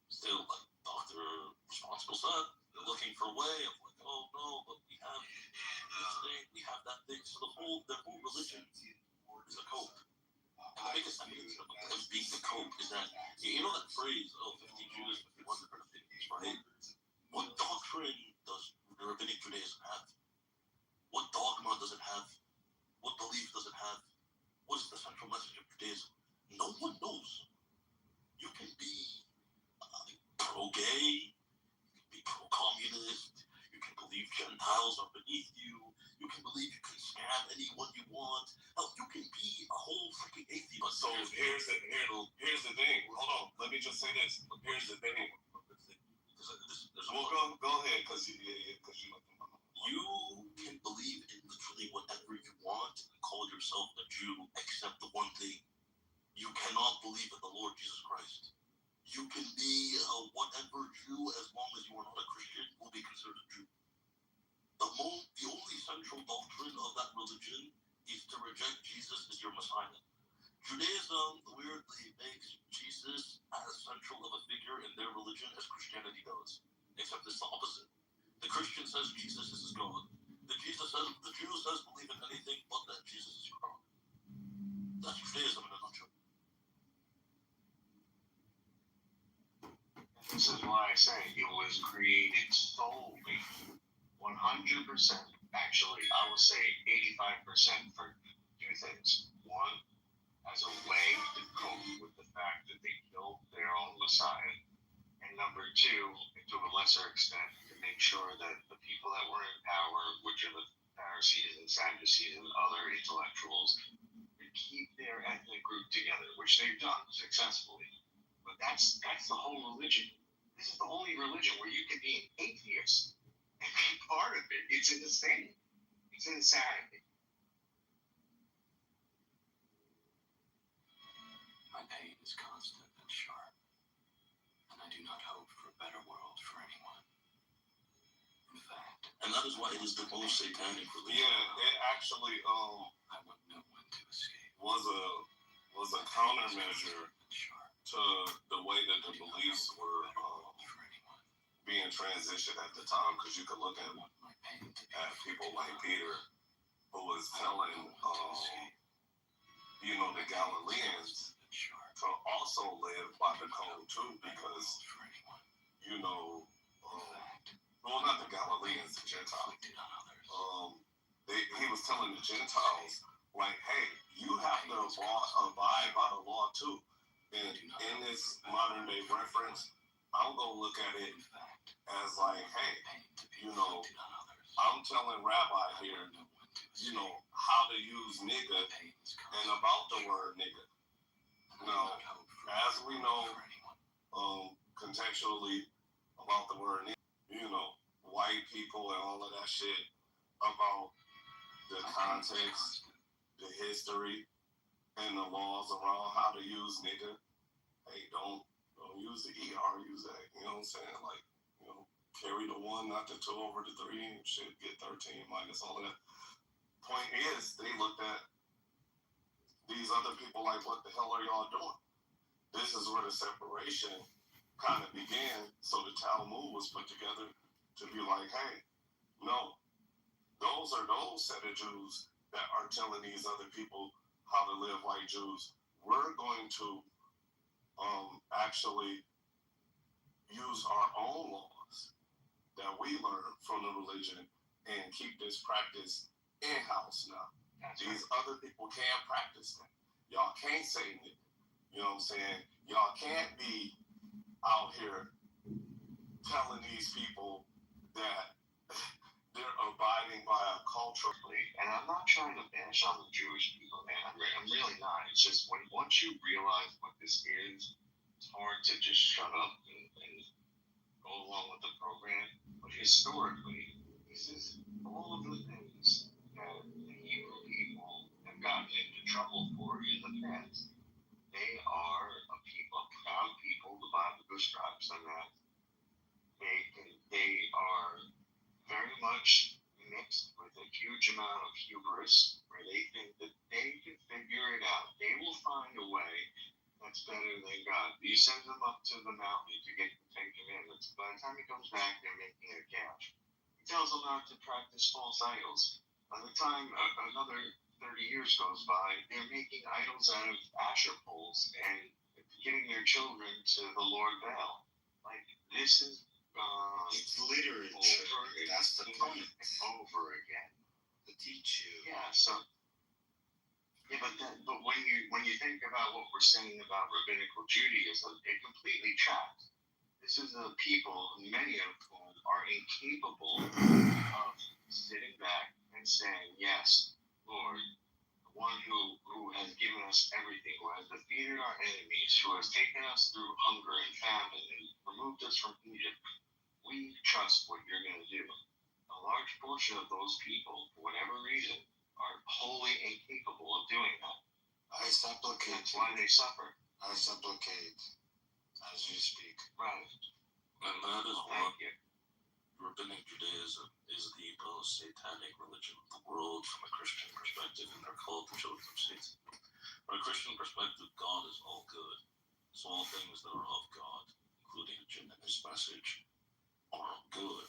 Speaker 1: still, like Dr. Responsible said, they're looking for a way of like, oh no, but we have this thing, we have that thing. So their whole religion is a code. And the biggest evidence of being the cope is that, you know that phrase, 50 Jews, 51 different opinions, right? What doctrine does rabbinic Judaism have? What dogma does it have? What belief does it have? What is the central message of Judaism? No one knows. You can be pro-gay, you can be pro-communist, you can believe Gentiles are beneath you, you can believe you can scam anyone you want. Hell, you can be a whole freaking atheist.
Speaker 12: So here's the thing. Hold on. Let me just say this. Here's the thing. Well, go ahead, because you
Speaker 1: can believe in literally whatever you want and call yourself a Jew, except the one thing. You cannot believe in the Lord Jesus Christ. You can be whatever Jew as long as you are not a Christian will be considered a Jew. The only central doctrine of that religion is to reject Jesus as your Messiah. Judaism weirdly makes Jesus as central of a figure in their religion as Christianity does, except it's the opposite. The Christian says Jesus is his God. The Jew says believe in anything but that Jesus is your God. That's Judaism in a nutshell.
Speaker 10: This is why I say it was created solely 100%, actually, I would say 85% for two things. One, as a way to cope with the fact that they killed their own Messiah. And number two, to a lesser extent, to make sure that the people that were in power, which are the Pharisees and Sadducees and other intellectuals, would keep their ethnic group together, which they've done successfully. But that's the whole religion. This is the only religion where you can be an atheist and be part of it. It's insane. It's insanity.
Speaker 13: My pain is constant and sharp, and I do not hope for a better world for anyone. In fact,
Speaker 1: and that is why it is the most satanic religion.
Speaker 12: Yeah, it actually
Speaker 13: I want no one to escape.
Speaker 12: was a countermeasure to the way that the beliefs were being transitioned at the time, because you could look at people like Peter, who was telling the Galileans to also live by the code too, because well, not the Galileans, the Gentiles.
Speaker 1: he was telling the Gentiles, like, hey, you have to abide by the law too. And in this modern day reference, I'm going to look at it as like, hey, you know, I'm telling Rabbi here, you know, how to use nigga and about the word nigga. Now, as we know, contextually about the word nigga, you know, white people and all of that shit about the context, the history, and the laws around how to use nigga. Hey, don't use the ER, use that. You know what I'm saying? Like, you know, carry the 1, not the 2 over the 3, and shit, get 13 minus all of that. Point is, they looked at these other people like, what the hell are y'all doing? This is where the separation kind of began. So the Talmud was put together to be like, hey, no, those are those set of Jews that are telling these other people how to live like Jews. We're going to actually use our own laws that we learn from the religion and keep this practice in-house now. These other people can't practice that. Y'all can't say it. You know what I'm saying? Y'all can't be out here telling these people that they're abiding by a culture.
Speaker 11: And I'm not trying to bash on the Jewish people, man. I'm really not. It's just once you realize what this is, it's hard to just shut up and go along with the program. But historically, this is all of the things that the Hebrew people have gotten into trouble for in the past. They are a proud people. The Bible describes them as. They are very much mixed with a huge amount of hubris, where they think that they can figure it out. They will find a way that's better than God. You send them up to the mountain to get the 10 Commandments. By the time he comes back, they're making a calf. He tells them not to practice false idols. By the time another 30 years goes by, they're making idols out of Asher poles and giving their children to the Lord Baal. Like, this is
Speaker 17: it's literature. That's the point.
Speaker 11: Over again
Speaker 17: to teach you.
Speaker 11: Yeah. So. Yeah, but when you think about what we're saying about rabbinical Judaism, it completely tracks. This is a people, many of whom are incapable of sitting back and saying, "Yes, Lord, the one who has given us everything, who has defeated our enemies, who has taken us through hunger and famine and removed us from Egypt. We trust what you're going to do." A large portion of those people, for whatever reason, are wholly incapable of doing that.
Speaker 17: I supplicate.
Speaker 11: That's why they suffer.
Speaker 17: I supplicate as you speak.
Speaker 11: Right.
Speaker 1: And that is what rabbinic Judaism is, the most satanic religion of the world from a Christian perspective, and they're called the children of Satan. From a Christian perspective, God is all good. So all things that are of God, including Jim and his message, are all good.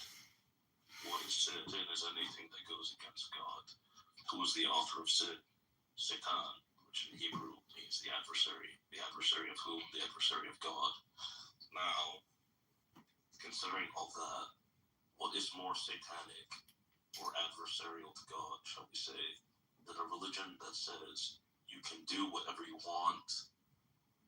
Speaker 1: What is sin? Sin is anything that goes against God. Who is the author of sin? Satan, which in Hebrew means the adversary. The adversary of whom? The adversary of God. Now, considering all that, what is more satanic or adversarial to God, shall we say, than a religion that says you can do whatever you want,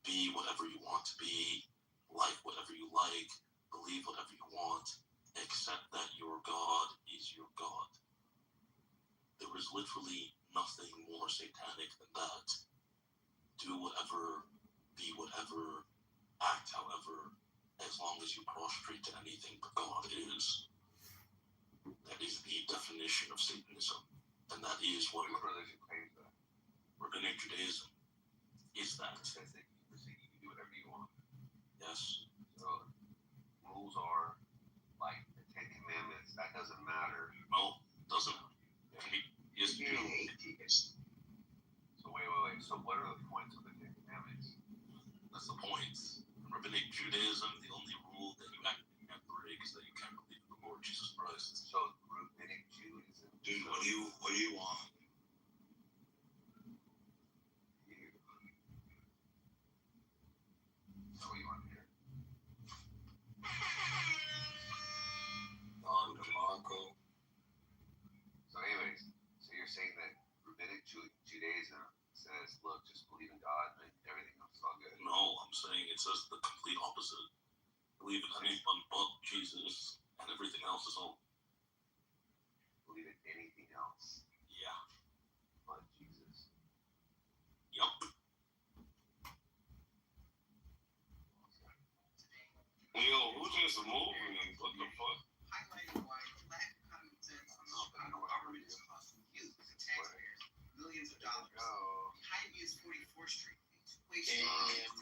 Speaker 1: be whatever you want to be, like whatever you like, believe whatever you want, except that your God is your God. There is literally nothing more satanic than that. Do whatever, be whatever, act however, as long as you prostrate to anything but God is. That is the definition of Satanism. And that is what religion claims that. Rabbinic Judaism is that. You can do whatever you want. Yes. So, rules are like the 10 Commandments. That doesn't matter. No, doesn't. Yes, you do. So wait. So what are the points of the 10 Commandments? That's the point. In Rabbinic Judaism, the only rule that you actually can't break is that you can't believe in the Lord Jesus Christ. So Rabbinic Judaism.
Speaker 17: Dude, what do you want?
Speaker 11: So what you want here?
Speaker 17: Don DeMarco.
Speaker 11: So anyways, so
Speaker 1: says the complete opposite. Believe in anyone but Jesus, and everything else is all.
Speaker 10: Believe in anything else
Speaker 1: Yeah.
Speaker 10: but Jesus.
Speaker 1: Yup. Yo, who just moved me? What the fuck?
Speaker 19: Highlighting why lack of common sense and Chicago government is costing you, the taxpayers, millions of dollars. Behind me is 44th Street, a two-way street.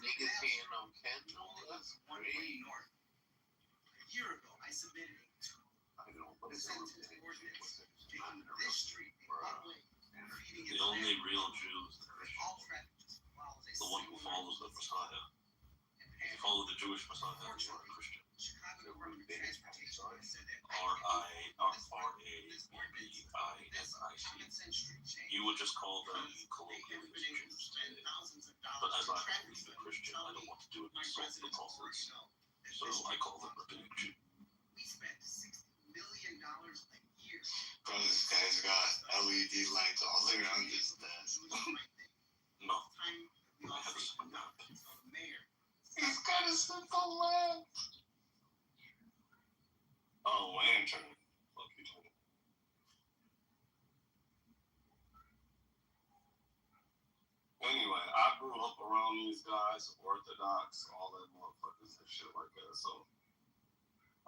Speaker 10: Niggas saying I'm
Speaker 19: Only goes one way north. A year ago, I submitted a two-sentence ordinance making this street a one-way and feeding
Speaker 1: The
Speaker 19: its
Speaker 1: only
Speaker 19: land
Speaker 1: real Jew is the
Speaker 19: where
Speaker 1: Christian.
Speaker 19: all traffic just follows a
Speaker 1: The one who follows the Messiah. If you follow the Jewish Messiah, you are a Christian.
Speaker 19: Chicago Department of Transportation said that
Speaker 1: R-I-S-I-C. You would just call them colloquially Jews today. But as I believe a Christian, I don't want to do it insult the prophets. So I call them rabbinic Jew.
Speaker 19: We spent $60 million a year.
Speaker 10: Bro, this guy's got LED lights all around his desk.
Speaker 1: No. I have a simple map.
Speaker 10: He's got a simple lamp.
Speaker 1: Oh, lantern. Fuck you, Tony. Anyway, I grew up around these guys, Orthodox, all that motherfuckers and shit like that. So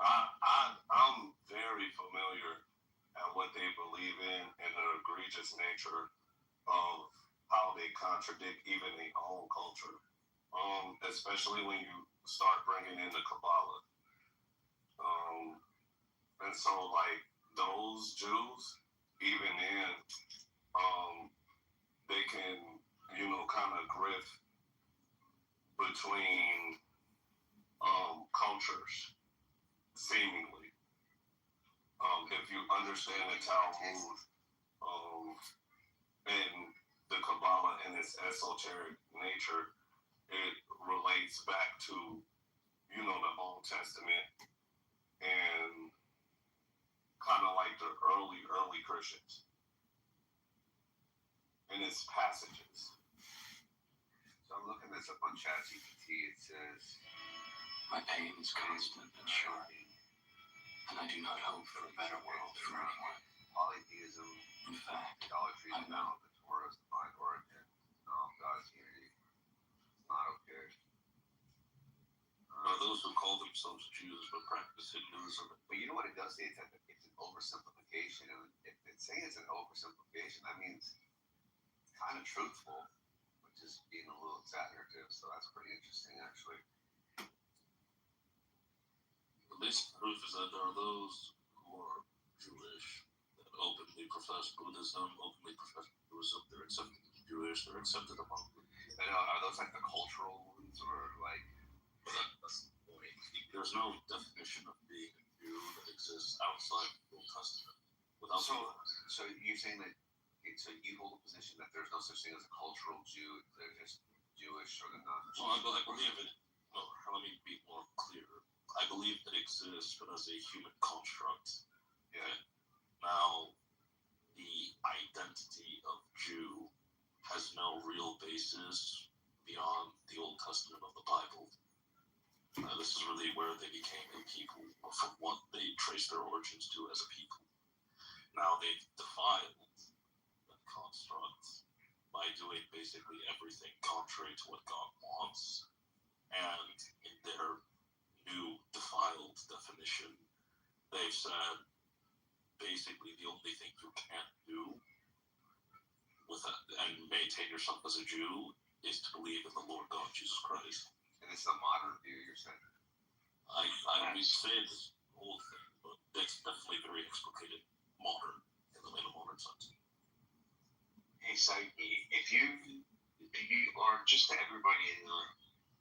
Speaker 1: I'm very familiar at what they believe in and the egregious nature of how they contradict even their own culture. Especially when you start bringing in the Kabbalah. And so, like, those Jews, even then, they can, kind of grift between cultures, seemingly. If you understand the Talmud and the Kabbalah and its esoteric nature, it relates back to, the Old Testament and kind of like the early Christians in its passages.
Speaker 10: So I'm looking this up on ChatGPT. It says,
Speaker 13: my pain is constant and sharp, and I do not hope for a better world for anyone.
Speaker 10: Polytheism,
Speaker 13: in fact,
Speaker 10: idolatry,
Speaker 13: I know
Speaker 10: the Torah's divine origin, God's unity. It's not okay.
Speaker 1: Those who call themselves Jews but practice Hinduism.
Speaker 10: But you know what it does say? It's an oversimplification. And if they say it's an oversimplification, that means it's kind of truthful, which is being a little exaggerative. So that's pretty interesting, actually.
Speaker 1: The basic proof is that there are those who are Jewish that openly profess Buddhism, openly profess Hinduism. They're accepted as Jewish. They're accepted among them.
Speaker 10: And are those like the cultural ones, or like?
Speaker 1: That's the point. There's no definition of being a Jew that exists outside the Old Testament.
Speaker 10: So you're saying that? So you hold a position that there's no such thing as a cultural Jew. They're just Jewish, or they're not.
Speaker 1: Well, I believe it. No, let me be more clear. I believe it exists, but as a human construct.
Speaker 10: Yeah.
Speaker 1: Now, the identity of Jew has no real basis beyond the Old Testament of the Bible. This is really where they became a people, from what they trace their origins to as a people. Now they've defiled that construct by doing basically everything contrary to what God wants. And in their new defiled definition, they've said basically the only thing you can't do and maintain yourself as a Jew is to believe in the Lord God Jesus Christ.
Speaker 10: And it's a modern view, you're saying?
Speaker 1: I would say this whole thing, but it's definitely very explicated modern in the modern sense.
Speaker 5: Hey, Saiki, if you or just to everybody in the room,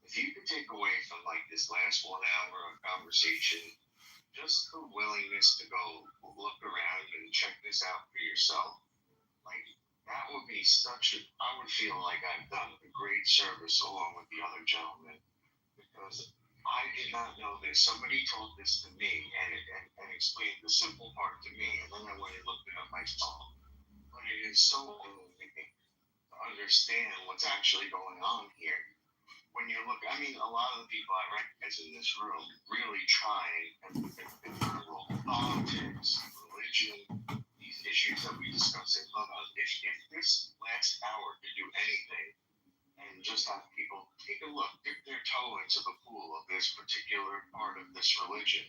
Speaker 5: if you could take away from like this last 1 hour of conversation, just the willingness to go look around and check this out for yourself, like that would be I would feel like I've done a great service along with the other gentlemen, because I did not know this. Somebody told this to me and explained the simple part to me, and then I went and looked it up myself. But it is so amazing to understand what's actually going on here. When you
Speaker 10: look, I mean, a lot of the people I recognize in this room really try and role politics, religion, these issues that we discuss in Clubhouse. If this last hour could do anything and just have people take a look, dip their toe into the pool of this particular part of this religion,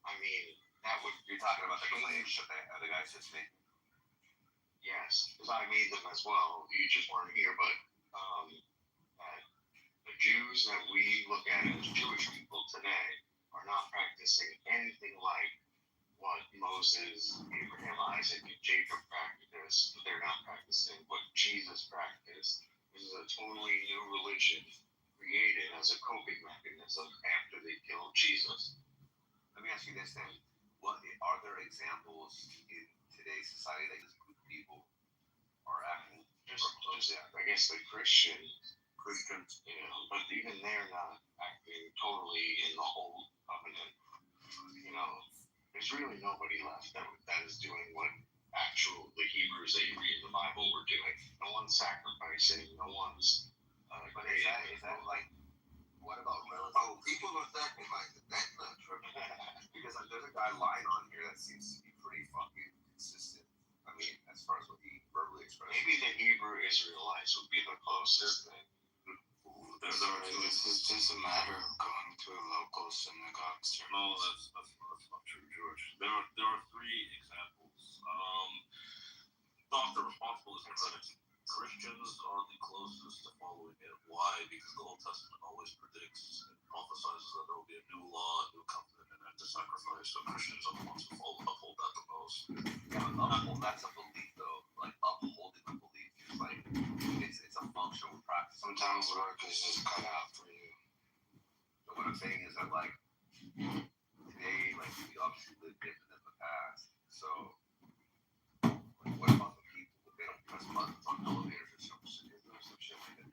Speaker 10: I mean, that would be talking about the claims that the guys just made. Yes, because I made them as well. You just weren't here, but the Jews that we look at as Jewish people today are not practicing anything like what Moses, Abraham, Isaac, and Jacob practiced. They're not practicing what Jesus practiced. This is a totally new religion created as a coping mechanism after they killed Jesus. Let me ask you this then. What are there examples in today's society that this group of people are acting I guess the Christians, you know, but even they're not acting totally in the whole covenant. You know, there's really nobody left that is doing what the Hebrews that you read in the Bible were doing. No one's sacrificing. No one's. But is that like? What about relatives? Oh, people don't sacrifice. That's not true. Because there's a guy lying on here that seems to be pretty fucking consistent. I mean, as far as what he verbally expressed. Maybe the Hebrew Israelites would be the closest thing.
Speaker 17: It's just a matter of going to a local synagogue service.
Speaker 1: No, that's not true, George. There are three examples. Dr. Responsible is correct. Christians are the closest to following it. Why? Because the Old Testament always predicts and prophesizes that there will be a new law, a new covenant, and end to sacrifice. So Christians are the ones who uphold that the most.
Speaker 10: Yeah, that's a belief though. Like upholding the belief is like it's a functional practice.
Speaker 17: Sometimes work is just cut out for you.
Speaker 10: So what I'm saying is that like today, like we obviously live different than the past. So like, what about the people that they don't press buttons on elevators or some shit like that?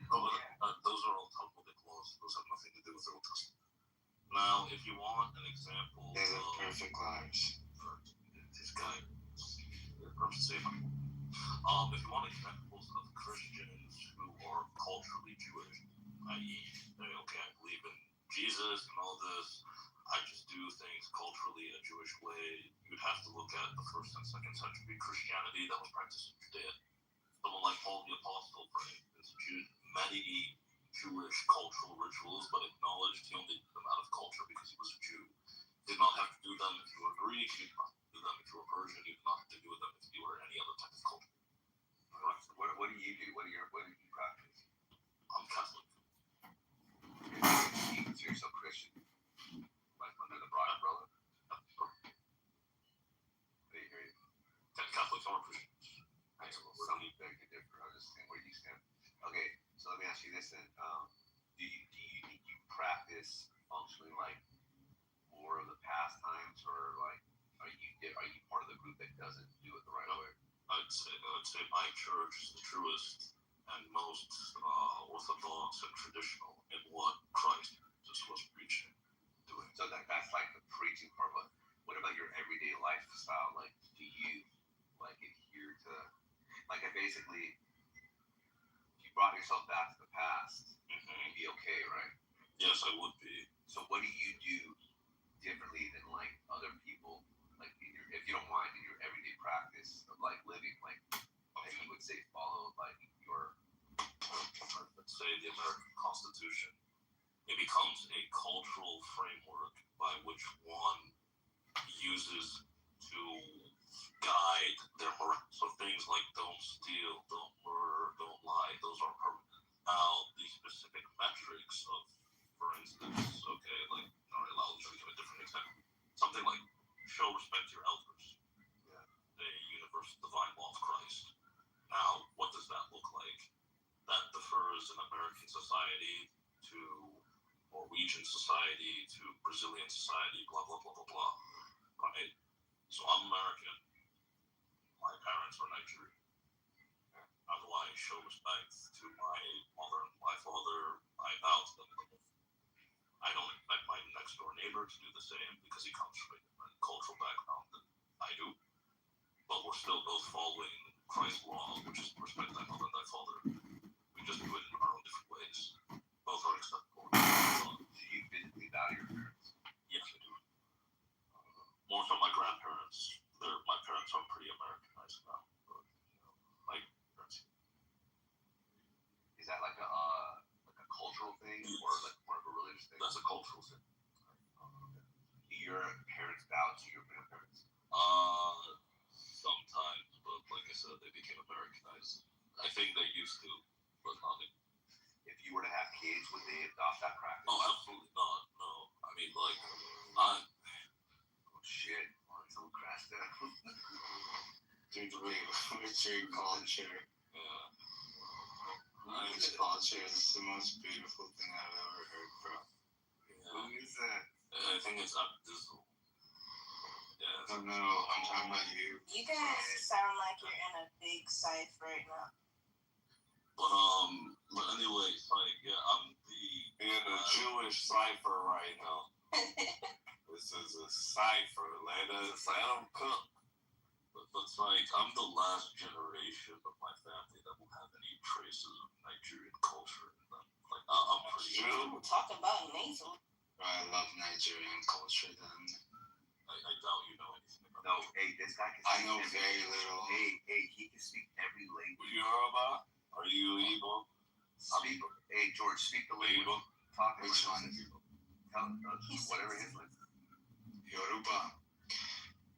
Speaker 1: Those are all Talmudic laws. Those have nothing to do with the Old Testament. Now, if you want an example,
Speaker 17: they live perfect lives.
Speaker 1: This guy, perfect safe. If you want examples of Christians who are culturally Jewish, i.e., I believe in Jesus and all this, I just do things culturally a Jewish way, you'd have to look at the 1st and 2nd century Christianity that was practiced in Judea. Someone like Paul the Apostle, for instance, many Jewish cultural rituals, but acknowledged he only did them out of culture because he was a Jew. Did not have to do them if you were Greek, you did not have to do them if you were Persian, you did not have to do them if you were any other type of culture.
Speaker 10: What do you do? What do you practice?
Speaker 1: I'm Catholic.
Speaker 10: You consider yourself Christian? Like under the broad umbrella? I didn't hear you.
Speaker 1: Catholics are Christians.
Speaker 10: Some beg to differ. I understand where you stand. Okay, so let me ask you this then. Do you practice functionally like more of the pastimes, or like are you part of the group that doesn't do it the right way?
Speaker 1: I'd say my church is the truest and most orthodox and traditional in what Christ was preaching, doing.
Speaker 10: So that's like the preaching part, but what about your everyday lifestyle? Like, do you like adhere to, like, basically, if you brought yourself back to the past, you'd be okay, right?
Speaker 1: Yes, I would be.
Speaker 10: So what do you do differently than like other people, like if you don't mind, in your everyday practice of like living, like that you would say follow like your,
Speaker 1: let's say, the American Constitution? It becomes a cultural framework by which one uses to guide their morals. So things like don't steal, don't murder, don't lie, those are permanent. Now, the specific metrics of, for instance, okay, like, all right, I'll give you a different example. Something like show respect to your elders. Yeah. The universal divine law of Christ. Now, what does that look like? That differs in American society to Norwegian society to Brazilian society, blah, blah, blah, blah, blah. Right? So I'm American. My parents are Nigerian. How do I show respect to my mother and my father? I bow to them. I don't expect my next door neighbor to do the same because he comes from a different cultural background than I do. But we're still both following Christ's law, which is respect thy mother and thy father. We just do it in our own different ways. Both are acceptable.
Speaker 10: Is that like a cultural thing or like more of a religious thing?
Speaker 1: That's a cultural thing.
Speaker 10: Do your parents bow to your grandparents?
Speaker 1: Sometimes, but like I said, they became Americanized. I think they used to, but not anymore.
Speaker 10: If you were to have kids, would they adopt that practice?
Speaker 1: Oh, absolutely not. No. I mean, like,
Speaker 10: oh shit. Someone crashed that.
Speaker 8: Dude, Western culture.
Speaker 1: Yeah.
Speaker 8: Irish culture is the most beautiful thing I've ever heard, bro.
Speaker 1: Yeah.
Speaker 10: Who is that?
Speaker 1: I think it's Abdism. Yeah.
Speaker 8: I don't know. I'm talking about you.
Speaker 2: You guys sound like you're in a big cipher right now.
Speaker 1: But anyway, like, yeah, I'm in a Jewish cipher right now. This is a cipher. Let them cook. But it's like, I'm the last generation of my family that will have any traces of Nigerian culture in them. Like, I'm pretty sure.
Speaker 2: Talk about nasal.
Speaker 8: I love Nigerian culture then.
Speaker 1: I doubt you know anything about
Speaker 10: No, hey, this guy can
Speaker 8: I
Speaker 10: speak
Speaker 8: know
Speaker 10: every
Speaker 8: very
Speaker 10: language.
Speaker 8: little.
Speaker 10: Hey, he can speak every language.
Speaker 1: Yoruba? Are you Igbo?
Speaker 10: Hey, George, speak the language.
Speaker 1: Igbo?
Speaker 10: Talk
Speaker 8: Which one?
Speaker 10: Tell whatever his language.
Speaker 8: Yoruba.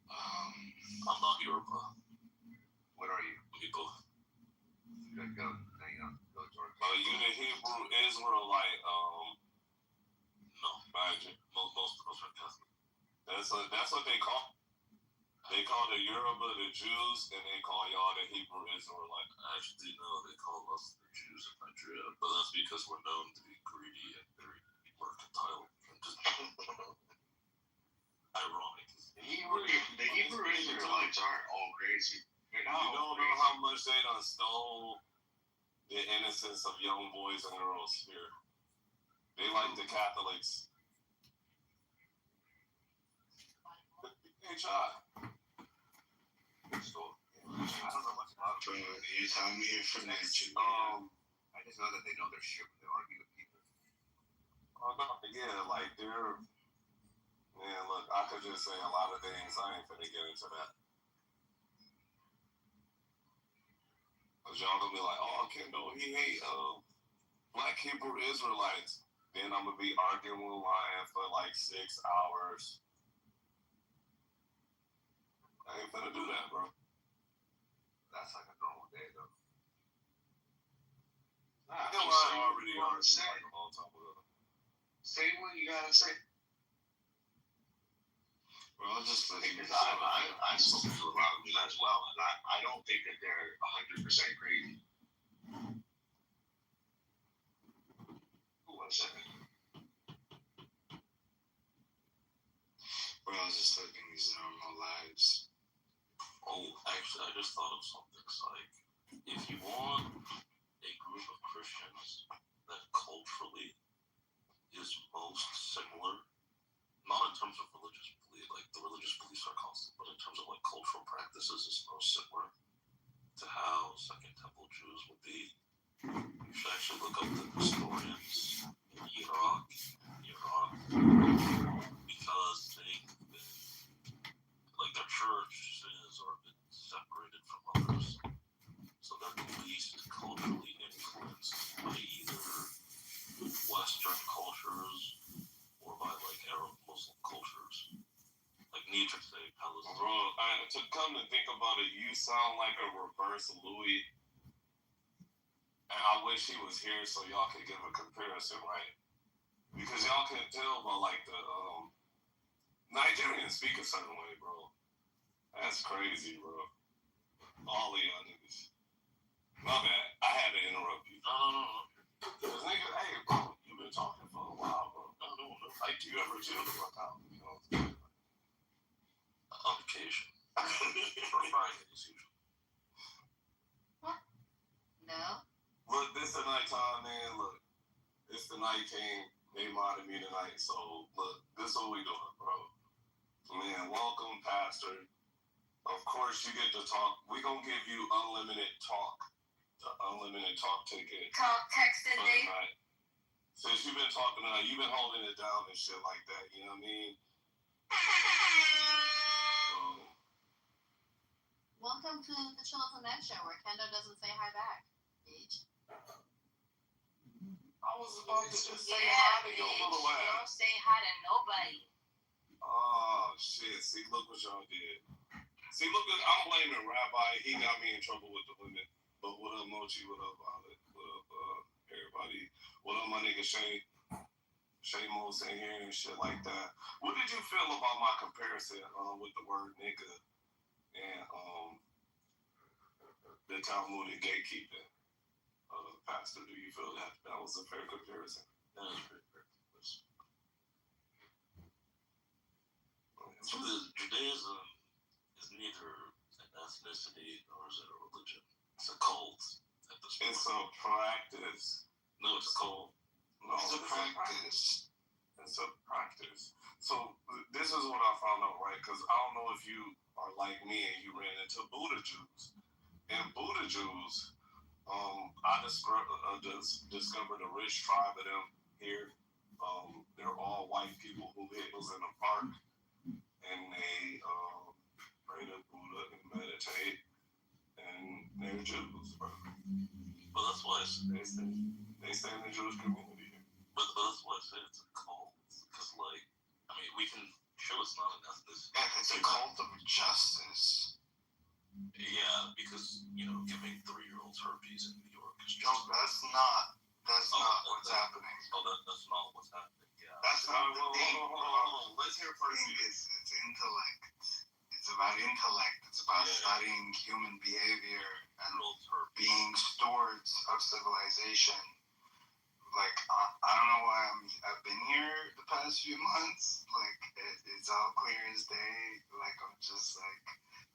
Speaker 1: I'm not Yoruba.
Speaker 10: What are you?
Speaker 1: Igbo.
Speaker 10: Go, George.
Speaker 1: Are you the Hebrew Israelite? No, most of us are Catholic. That's what they call. They call the Yoruba the Jews, and they call y'all the Hebrew Israelite. Actually, no, they call us the Jews in Nigeria, but that's because we're known to be greedy and very mercantile. Ironic.
Speaker 10: The Hebrew Israelites aren't all crazy.
Speaker 1: You don't know how much they done stole the innocence of young boys and girls here. They like the Catholics. Hey, John.
Speaker 10: I don't know much about
Speaker 8: Bro, you're telling me you're from Nigeria.
Speaker 10: I just know that they know their shit when they argue with people.
Speaker 1: Oh, no, yeah, like they're. Man, look, I could just say a lot of things. I ain't finna get into that. Cause y'all gonna be like, oh, Kendall, he hate Black Hebrew Israelites. Then I'm gonna be arguing with Lion for like 6 hours. I ain't finna do that, bro.
Speaker 10: That's like a normal day, though.
Speaker 1: I'm already arguing like a long time ago.
Speaker 10: Say what you gotta say.
Speaker 8: We're all just living.
Speaker 10: Because I spoke to a lot of them as well, and I don't think that they're 100% crazy. One second.
Speaker 8: We're all just living these normal lives.
Speaker 1: Oh, actually, I just thought of something. It's like, if you want a group of Christians that culturally is most similar, not in terms of religious belief, like the religious beliefs are constant, but in terms of like cultural practices is most similar to how Second Temple Jews would be, you should actually look up the historians in Iraq, because they've been, like their churches are been separated from others, so they're the least culturally influenced by either Western cultures or by like Arab Muslim cultures. Like Nietzsche say, Palestine. Bro, to come to think about it, you sound like a reverse Louis. And I wish he was here so y'all could give a comparison, right? Because y'all can tell by like the Nigerians speak a certain way, bro. That's crazy, bro. All of y'all niggas. My bad. I had to interrupt you. No. Because nigga, hey, bro, you've been talking for a while, bro. No. Like, you ever chill the fuck out, you know? On occasion. For Fridays, usually.
Speaker 2: No.
Speaker 1: Look, this the nighttime, man. Look, it's the night king. They modded me tonight. So, look, this is what we doing, bro. Man, welcome, Pastor. Of course, you get to talk. We gonna give you unlimited talk. The unlimited talk ticket.
Speaker 2: Talk, text, and date.
Speaker 1: Since you've been talking tonight, you've been holding it down and shit like that. You know what I mean?
Speaker 2: Welcome to the Chill of the Men show, where Kendo doesn't say hi back. Bitch.
Speaker 10: was about to just say hi to your little ass.
Speaker 6: Don't say hi to nobody.
Speaker 10: Oh, shit. See, look what y'all did. See, look, I'm blaming Rabbi. He got me in trouble with the women. But what up, Mochi? What up, Violet? What up, everybody? What up, my nigga Shane? Shane Mo's in here and shit like that. What did you feel about my comparison with the word nigga and the Talmudic gatekeeping? Pastor, do you feel that was a fair comparison?
Speaker 1: That is very fair comparison. Judaism is neither an ethnicity nor is it a religion. It's a cult at this point.
Speaker 10: It's a practice.
Speaker 1: No, it's a cult.
Speaker 10: No, it's a practice. It's a practice. So this is what I found out, right? Because I don't know if you are like me and you ran into Buddha Jews. And Buddha Jews, I discovered a rich tribe of them here. They're all white people who live in a park, and they pray to Buddha and meditate, and they're Jews, bro.
Speaker 1: But that's why
Speaker 10: they stay in the Jewish community.
Speaker 1: But that's why I say it's a cult. Because, like, I mean, we can show it's not an ethnicity.
Speaker 10: Yeah, it's a cult of justice.
Speaker 1: Yeah, because, giving 3-year-olds herpes in New York is just...
Speaker 10: No, that's not what's happening.
Speaker 1: Oh, that's not what's happening, yeah.
Speaker 10: That's not the thing. Hold on. Let's hear first. It's intellect. It's about intellect. It's about studying human behavior and being stewards of civilization. Like, I don't know why I've been here the past few months. Like, it's all clear as day. Like, I'm just, like,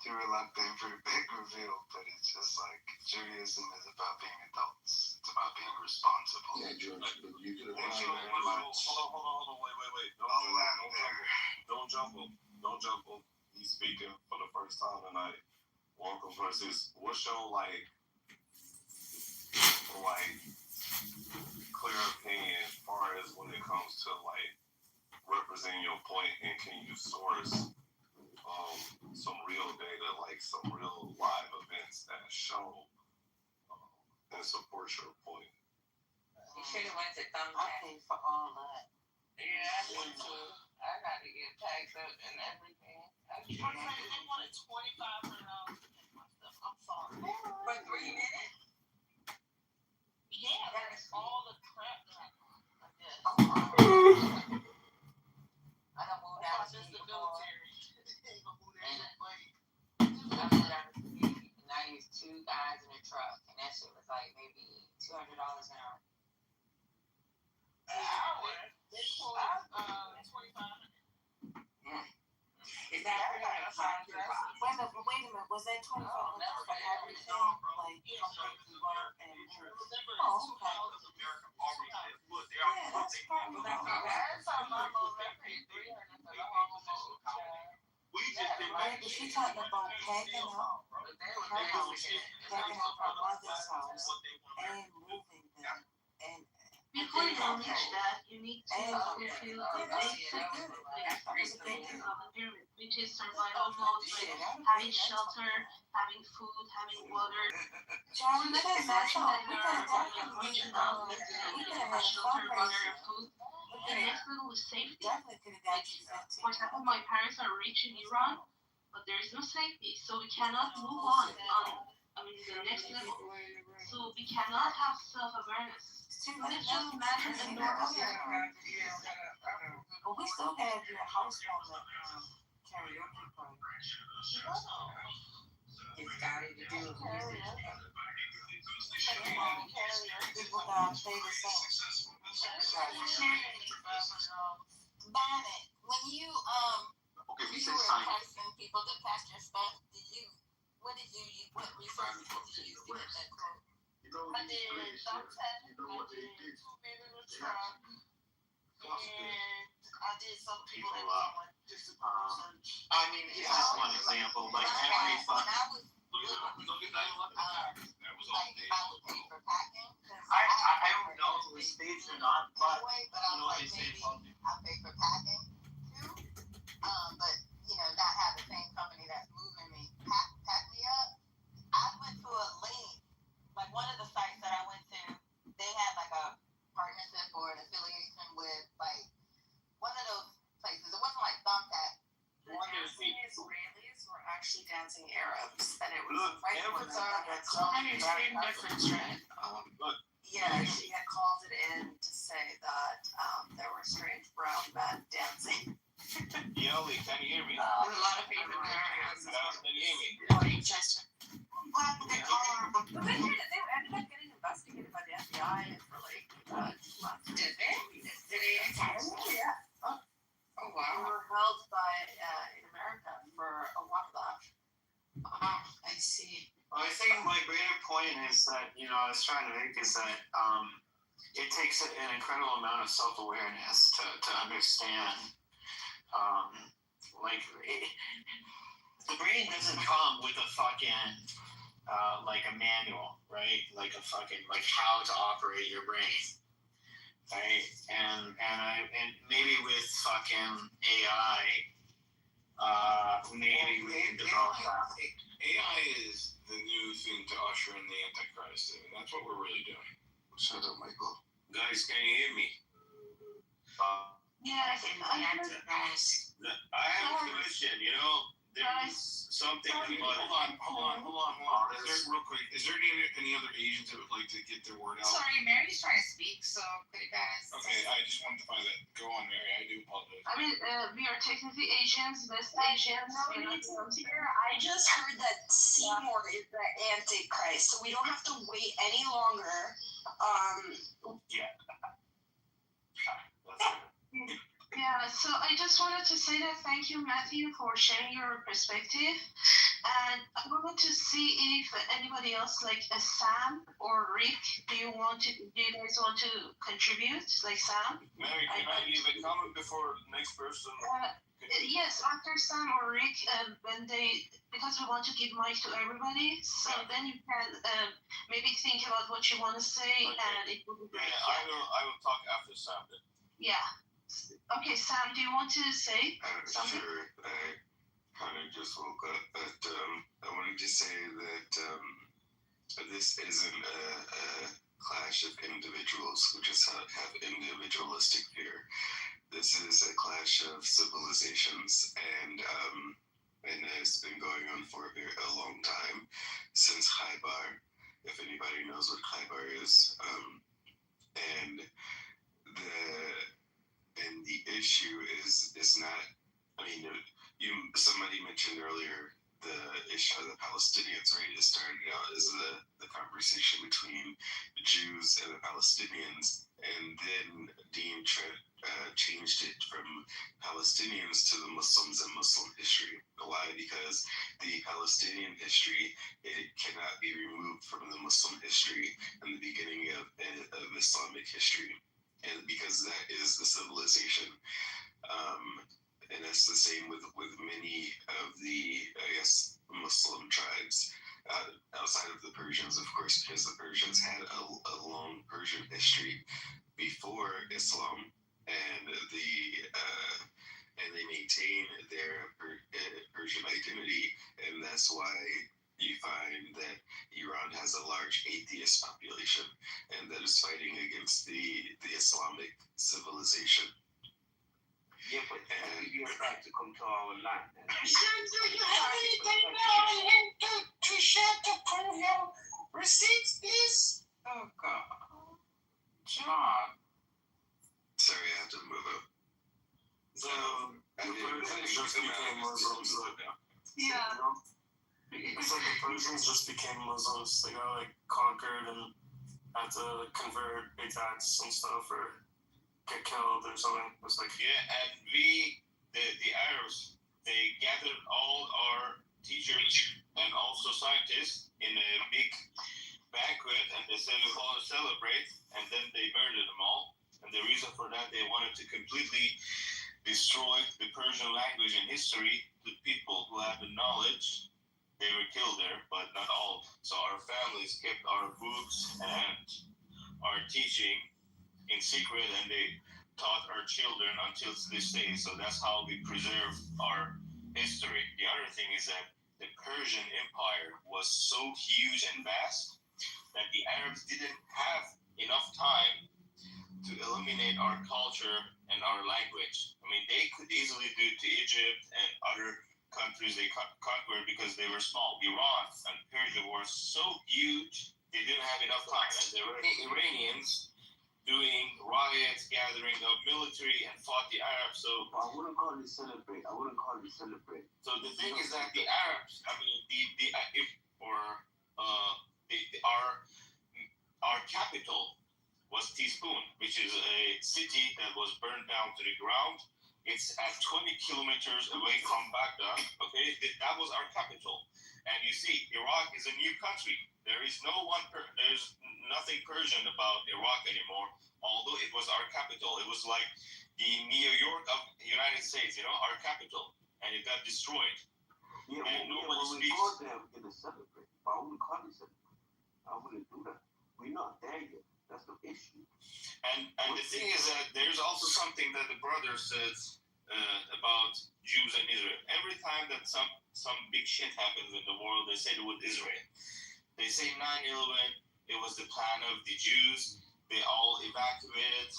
Speaker 10: too reluctant for a big reveal. But it's just, like, Judaism is about being adults. It's about being responsible. Yeah, George, you could have... Hold on. Wait. Don't jump. He's speaking for the first time tonight. Welcome versus... What's your, clear opinion as far as when it comes to representing your point, and can you source some real data, like some real live events that show and support your point?
Speaker 6: You should have went to Thumbtack.
Speaker 22: I paid for all that.
Speaker 6: Yeah, I did too. I got to get tagged up and everything. They wanted $2,500 to get my stuff. I'm sorry. For 3 minutes? Yeah, that's all the crap that I did. I done moved out of the military. I moved out of the Navy, and I used 2 guys in a truck, and that shit was like maybe $200 an hour. They quoted $2,500.
Speaker 22: Is that wait a minute, was that $2,500 for everything? Like, completely work and okay. Yeah, that's probably not bad.
Speaker 6: Last time my mom paid $300 for the whole job.
Speaker 22: But she talking about packing up her house, packing up her mother's house, and moving them, and
Speaker 4: before you reach that, you need to fulfill the basic aspects of the pyramid, which is survival mode, like having shelter, having food, having water.
Speaker 22: John, we could have met up. We could have definitely
Speaker 4: shelter, water, and food. The next level is safety. For example, my parents are rich in Iran, but there is no safety, so we cannot move on the next level. So we cannot have self-awareness. It's just matters and norms.
Speaker 22: But we still gotta do a housewarming karaoke party.
Speaker 6: It's started to do it.
Speaker 22: People gotta play the song.
Speaker 20: Bonnet, when you were enticing people to pack your stuff, what resources did you use to get that quote?
Speaker 4: I did Thumbtack, I did 2 men in a truck, and I did some people that were like discipline research.
Speaker 17: I mean, it's just one example. Like every
Speaker 20: When I was I would pay for packing.
Speaker 17: I don't know if it was staged or not, but
Speaker 20: I'll pay for packing too. But not have the same company that's moving me pack me up. I went to a link, like one of the sites that I went to, they had like a partnership an affiliation with like one of those places. It wasn't like Thumbtack.
Speaker 2: The dancing Israelis were actually dancing Arabs, and it was
Speaker 18: Look,
Speaker 2: right
Speaker 18: every
Speaker 2: when
Speaker 18: time
Speaker 2: had
Speaker 18: that
Speaker 2: called
Speaker 18: something
Speaker 2: it
Speaker 18: bad
Speaker 2: in difference, right?
Speaker 18: look,
Speaker 2: Yeah, she had called it in to say that there were strange brown men dancing.
Speaker 1: Yoli, can you hear me?
Speaker 2: A lot of people there.
Speaker 1: Can you hear me?
Speaker 2: But they ended up getting investigated by the FBI for like
Speaker 6: Did they? Did they?
Speaker 2: Yeah.
Speaker 6: Oh
Speaker 2: They
Speaker 6: wow.
Speaker 2: were held by in America for a while.
Speaker 6: I see.
Speaker 5: I think my greater point is that, I was trying to make is that it takes an incredible amount of self-awareness to understand, the brain doesn't come with a fucking, like a manual, right? Like a fucking, like how to operate your brain, right? And maybe with fucking AI, maybe we can develop that.
Speaker 10: AI is the new thing to usher in the Antichrist. I mean, that's what we're really doing. Shut up, Michael.
Speaker 1: Guys, can you hear me?
Speaker 4: Yes,
Speaker 1: I have a question, there's something about
Speaker 10: Hold on. Real quick, is there any other Asians that would like to get their word out?
Speaker 6: Sorry, Mary's trying to speak, so could you guys?
Speaker 10: Okay, I just wanted to find that. Go on, Mary. I do apologize.
Speaker 4: I mean, we are technically Asians, West Asians.
Speaker 3: No, we need to hear. I just heard that Seymour is the Antichrist, so we don't have to wait any longer.
Speaker 4: Yeah, so I just wanted to say that thank you, Matthew, for sharing your perspective. And I wanted to see if anybody else, like Sam or Rick, do you guys want to contribute, like Sam?
Speaker 1: Mary, can I leave a comment before the next person?
Speaker 4: Yes, after Sam or Rick, because we want to give mic to everybody, so then you can maybe think about what you want to say, and it will be great.
Speaker 1: I will talk after Sam then.
Speaker 4: Yeah. Okay, Sam, do you want to say something?
Speaker 15: Sure. I kind of just woke up, but I wanted to say that this isn't a clash of individuals who just have individualistic fear. This is a clash of civilizations, and it's been going on for a long time, since Khaybar, if anybody knows what Khaybar is. And the issue is not, I mean, somebody mentioned earlier the issue of the Palestinians, right? It started out as the conversation between the Jews and the Palestinians, and then Dean changed it from Palestinians to the Muslims and Muslim history. Why? Because the Palestinian history, it cannot be removed from the Muslim history and the beginning of Islamic history, and because that is the civilization. And that's the same with many of the, I guess, Muslim tribes outside of the Persians, of course, because the Persians had a long Persian history before Islam, and they maintain their Persian identity, and that's why you find that Iran has a large atheist population, and that is fighting against the Islamic civilization.
Speaker 23: Yeah, but you're about to come to our land.
Speaker 18: Do you have anything now to share to prove your receipts, please?
Speaker 6: Oh God.
Speaker 18: John.
Speaker 15: Sorry, I have to move up.
Speaker 18: So, the Persians just became Muslims.
Speaker 4: Yeah.
Speaker 18: It's like the Persians just became Muslims. They got conquered and had to convert big tax and stuff, or get killed or something. It's like,
Speaker 1: and the Arabs, they gathered all our teachers and also scientists in a big banquet, and they said we're going to celebrate, and then they murdered them all. And the reason for that, they wanted to completely destroy the Persian language and history. The people who had the knowledge, they were killed there, but not all. So our families kept our books and our teaching in secret, and they taught our children until this day. So that's how we preserve our history. The other thing is that the Persian Empire was so huge and vast that the Arabs didn't have enough time to eliminate our culture and our language. I mean, they could easily do it to Egypt and other countries they conquered because they were small. Iran and Persia were so huge, they didn't have enough time. And the Iranians doing riots, gathering of military, and fought the Arabs. So
Speaker 17: I wouldn't call it celebrate.
Speaker 1: So the thing is that the Arabs, I mean, our capital was Teaspoon, which is a city that was burned down to the ground. It's at 20 kilometers away from Baghdad. Okay, that was our capital. And you see, Iraq is a new country. There's nothing Persian about Iraq anymore, although it was our capital. It was like the New York of the United States, our capital, and it got destroyed.
Speaker 17: Yeah,
Speaker 1: and nobody
Speaker 17: when we
Speaker 1: speaks.
Speaker 17: go there, we're going to celebrate. But I wouldn't call it celebrate. I wouldn't do that. We're not there yet. That's the issue.
Speaker 1: And the thing is that there's also something that the brother says about Jews and Israel. Every time that some big shit happens in the world, they say the word Israel. They say 9/11, it was the plan of the Jews. They all evacuated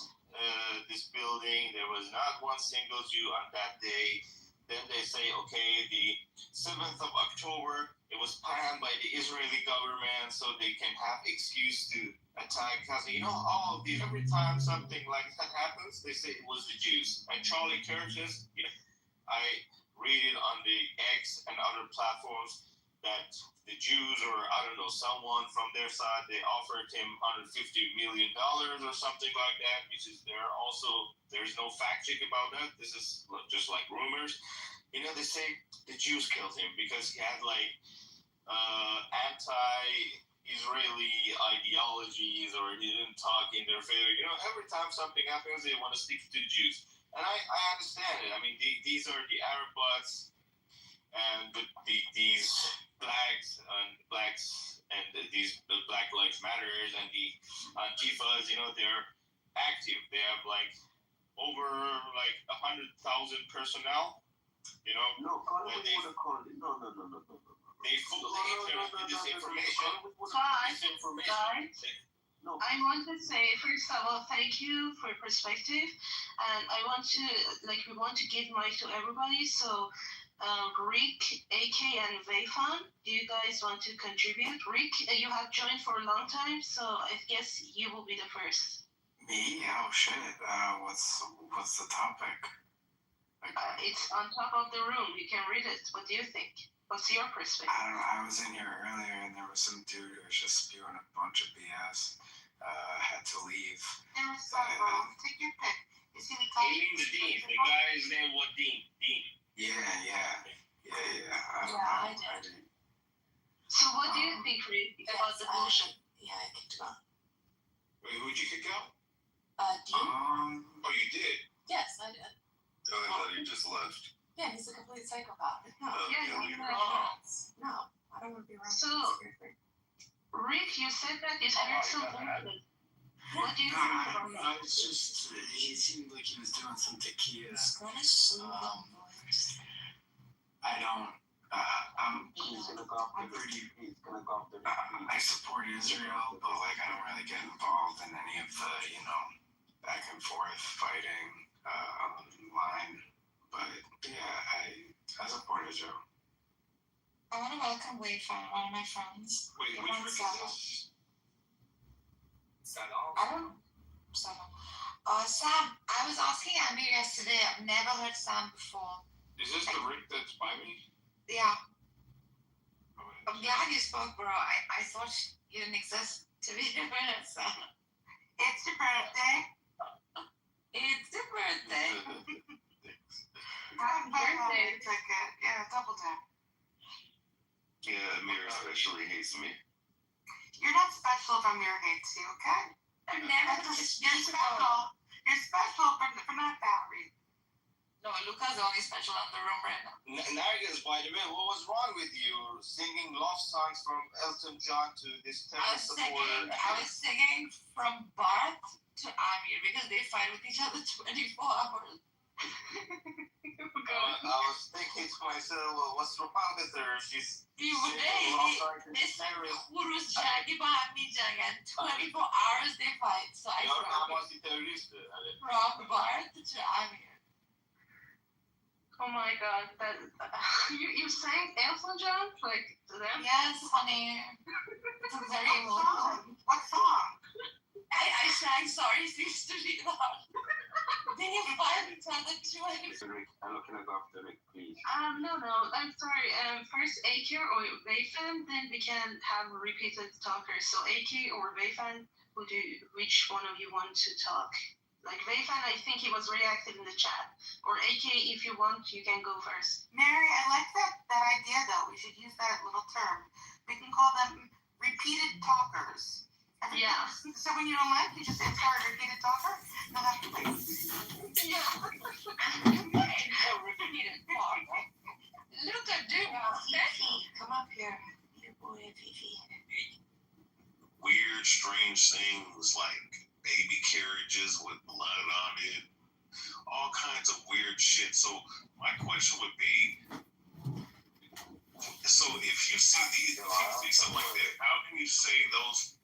Speaker 1: this building. There was not one single Jew on that day. Then they say, okay, the 7th of October, it was planned by the Israeli government so they can have excuse to attack. Because, all of these, every time something like that happens, they say it was the Jews. And Charlie Kirk's, I read it on the X and other platforms that the Jews or, I don't know, someone from their side, they offered him $150 million or something like that, which is there's no fact check about that. This is just like rumors. They say the Jews killed him because he had anti-Israeli ideologies or he didn't talk in their favor. Every time something happens, they want to stick to the Jews. And I understand it. I mean, these are the Arab buds and these blacks and these Black Lives Matters and the Antifas, they're active. They have over 100,000 personnel.
Speaker 17: No, call it
Speaker 1: they
Speaker 17: call it. No.
Speaker 1: They fool the internet with this information.
Speaker 4: I want to say, first of all, thank you for your perspective. And I want to, we want to give mic to everybody. So, Rick, AK, and Vayfan, do you guys want to contribute? Rick, you have joined for a long time, so I guess you will be the first.
Speaker 7: Me? Oh shit. What's the topic?
Speaker 4: It's on top of the room. You can read it. What do you think? What's your perspective?
Speaker 7: I don't know. I was in here earlier and there was some dude who was just spewing a bunch of BS. Had to leave.
Speaker 20: Take your pick. Is he the
Speaker 1: Dean. The guy's name was Dean.
Speaker 7: Yeah.
Speaker 20: I did.
Speaker 4: So what do you think, Rick, about the bullshit?
Speaker 20: Yeah, I kicked him out.
Speaker 1: Wait, who'd you kick out?
Speaker 20: Dean?
Speaker 1: Oh, you did?
Speaker 20: Yes, I did.
Speaker 15: Oh, I thought you just left.
Speaker 20: Yeah, he's a complete psychopath. No, No, I don't want to be around.
Speaker 4: So, Rick, you said that you heard some bullshit. What do you think from that?
Speaker 7: It's just, he seemed like he was doing some tequila. I support Israel, but I don't really get involved in any of the, back and forth fighting online. But yeah, I support Israel.
Speaker 20: I want to welcome Wayfan, one of my friends.
Speaker 1: Wait, which one is this?
Speaker 20: Sam, I was asking Amir yesterday. I've never heard Sam before.
Speaker 1: Is this the Rick that's by me?
Speaker 20: Yeah. I'm glad you spoke, bro. I thought you didn't exist to be a minute, Sam. It's your birthday. It's your birthday. Happy birthday. Yeah, double tap.
Speaker 15: Yeah, Amir especially hates me.
Speaker 20: You're not special if Amir hates you, okay? You're special. You're special for not that reason. No, Luca's the only special in the room right now.
Speaker 1: Nargis, by the way, what was wrong with you singing love songs from Elton John to this terrorist supporter?
Speaker 20: I was singing from Bart to Amir because they fight with each other 24 hours.
Speaker 23: I was thinking to myself, well, what's wrong with her? She's
Speaker 20: Kurusjagi bahamayacakken 24 hours they fight. So I rock bar to Amir.
Speaker 4: Oh my god, that you sang Elton John like to them?
Speaker 20: Yes, honey. It's a very emotional. What song? I sang Sorry Seems to Be Loud. They find each other too.
Speaker 23: I'm looking at Dr. Rick, please.
Speaker 4: No, I'm sorry. First AK or Wayfan, then we can have repeated talkers. So AK or Wayfan, which one of you want to talk? Like Wayfan, I think he was very active in the chat. Or AK, if you want, you can go first.
Speaker 20: Mary, I like that idea though. We should use that little term. We can call them repeated talkers.
Speaker 4: Yeah.
Speaker 20: So when you don't like, you just say, sorry, repeated talker. No, that's wait. Yeah. Repeated talker. Look at you. Come up here. Your boy, Fifi.
Speaker 12: Weird, strange things like baby carriages with blood on it. All kinds of weird shit. So my question would be, so if you see something like that, how can you say those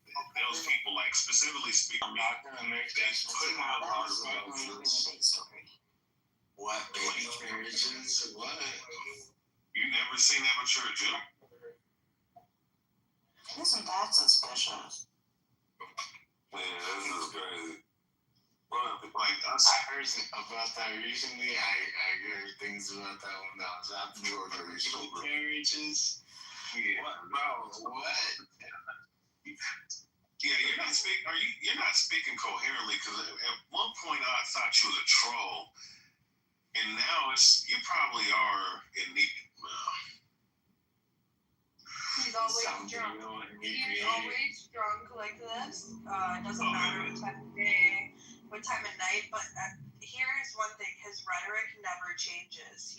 Speaker 12: people, like specifically speaking, I'm not gonna make that put out
Speaker 8: what baby carriages? What?
Speaker 12: You never seen that with your Jew?
Speaker 20: Isn't that suspicious?
Speaker 12: Man, this is crazy. Well, like us,
Speaker 7: I heard about that recently. I heard things about that when I was out the door. Carriages.
Speaker 12: Yeah.
Speaker 7: What, bro? What?
Speaker 12: Yeah, you're not speaking coherently, because at one point I thought you was a troll, and now you probably are in need.
Speaker 2: He's always drunk. He's always drunk like this. It doesn't matter what time of day, what time of night. But here's one thing: his rhetoric never changes.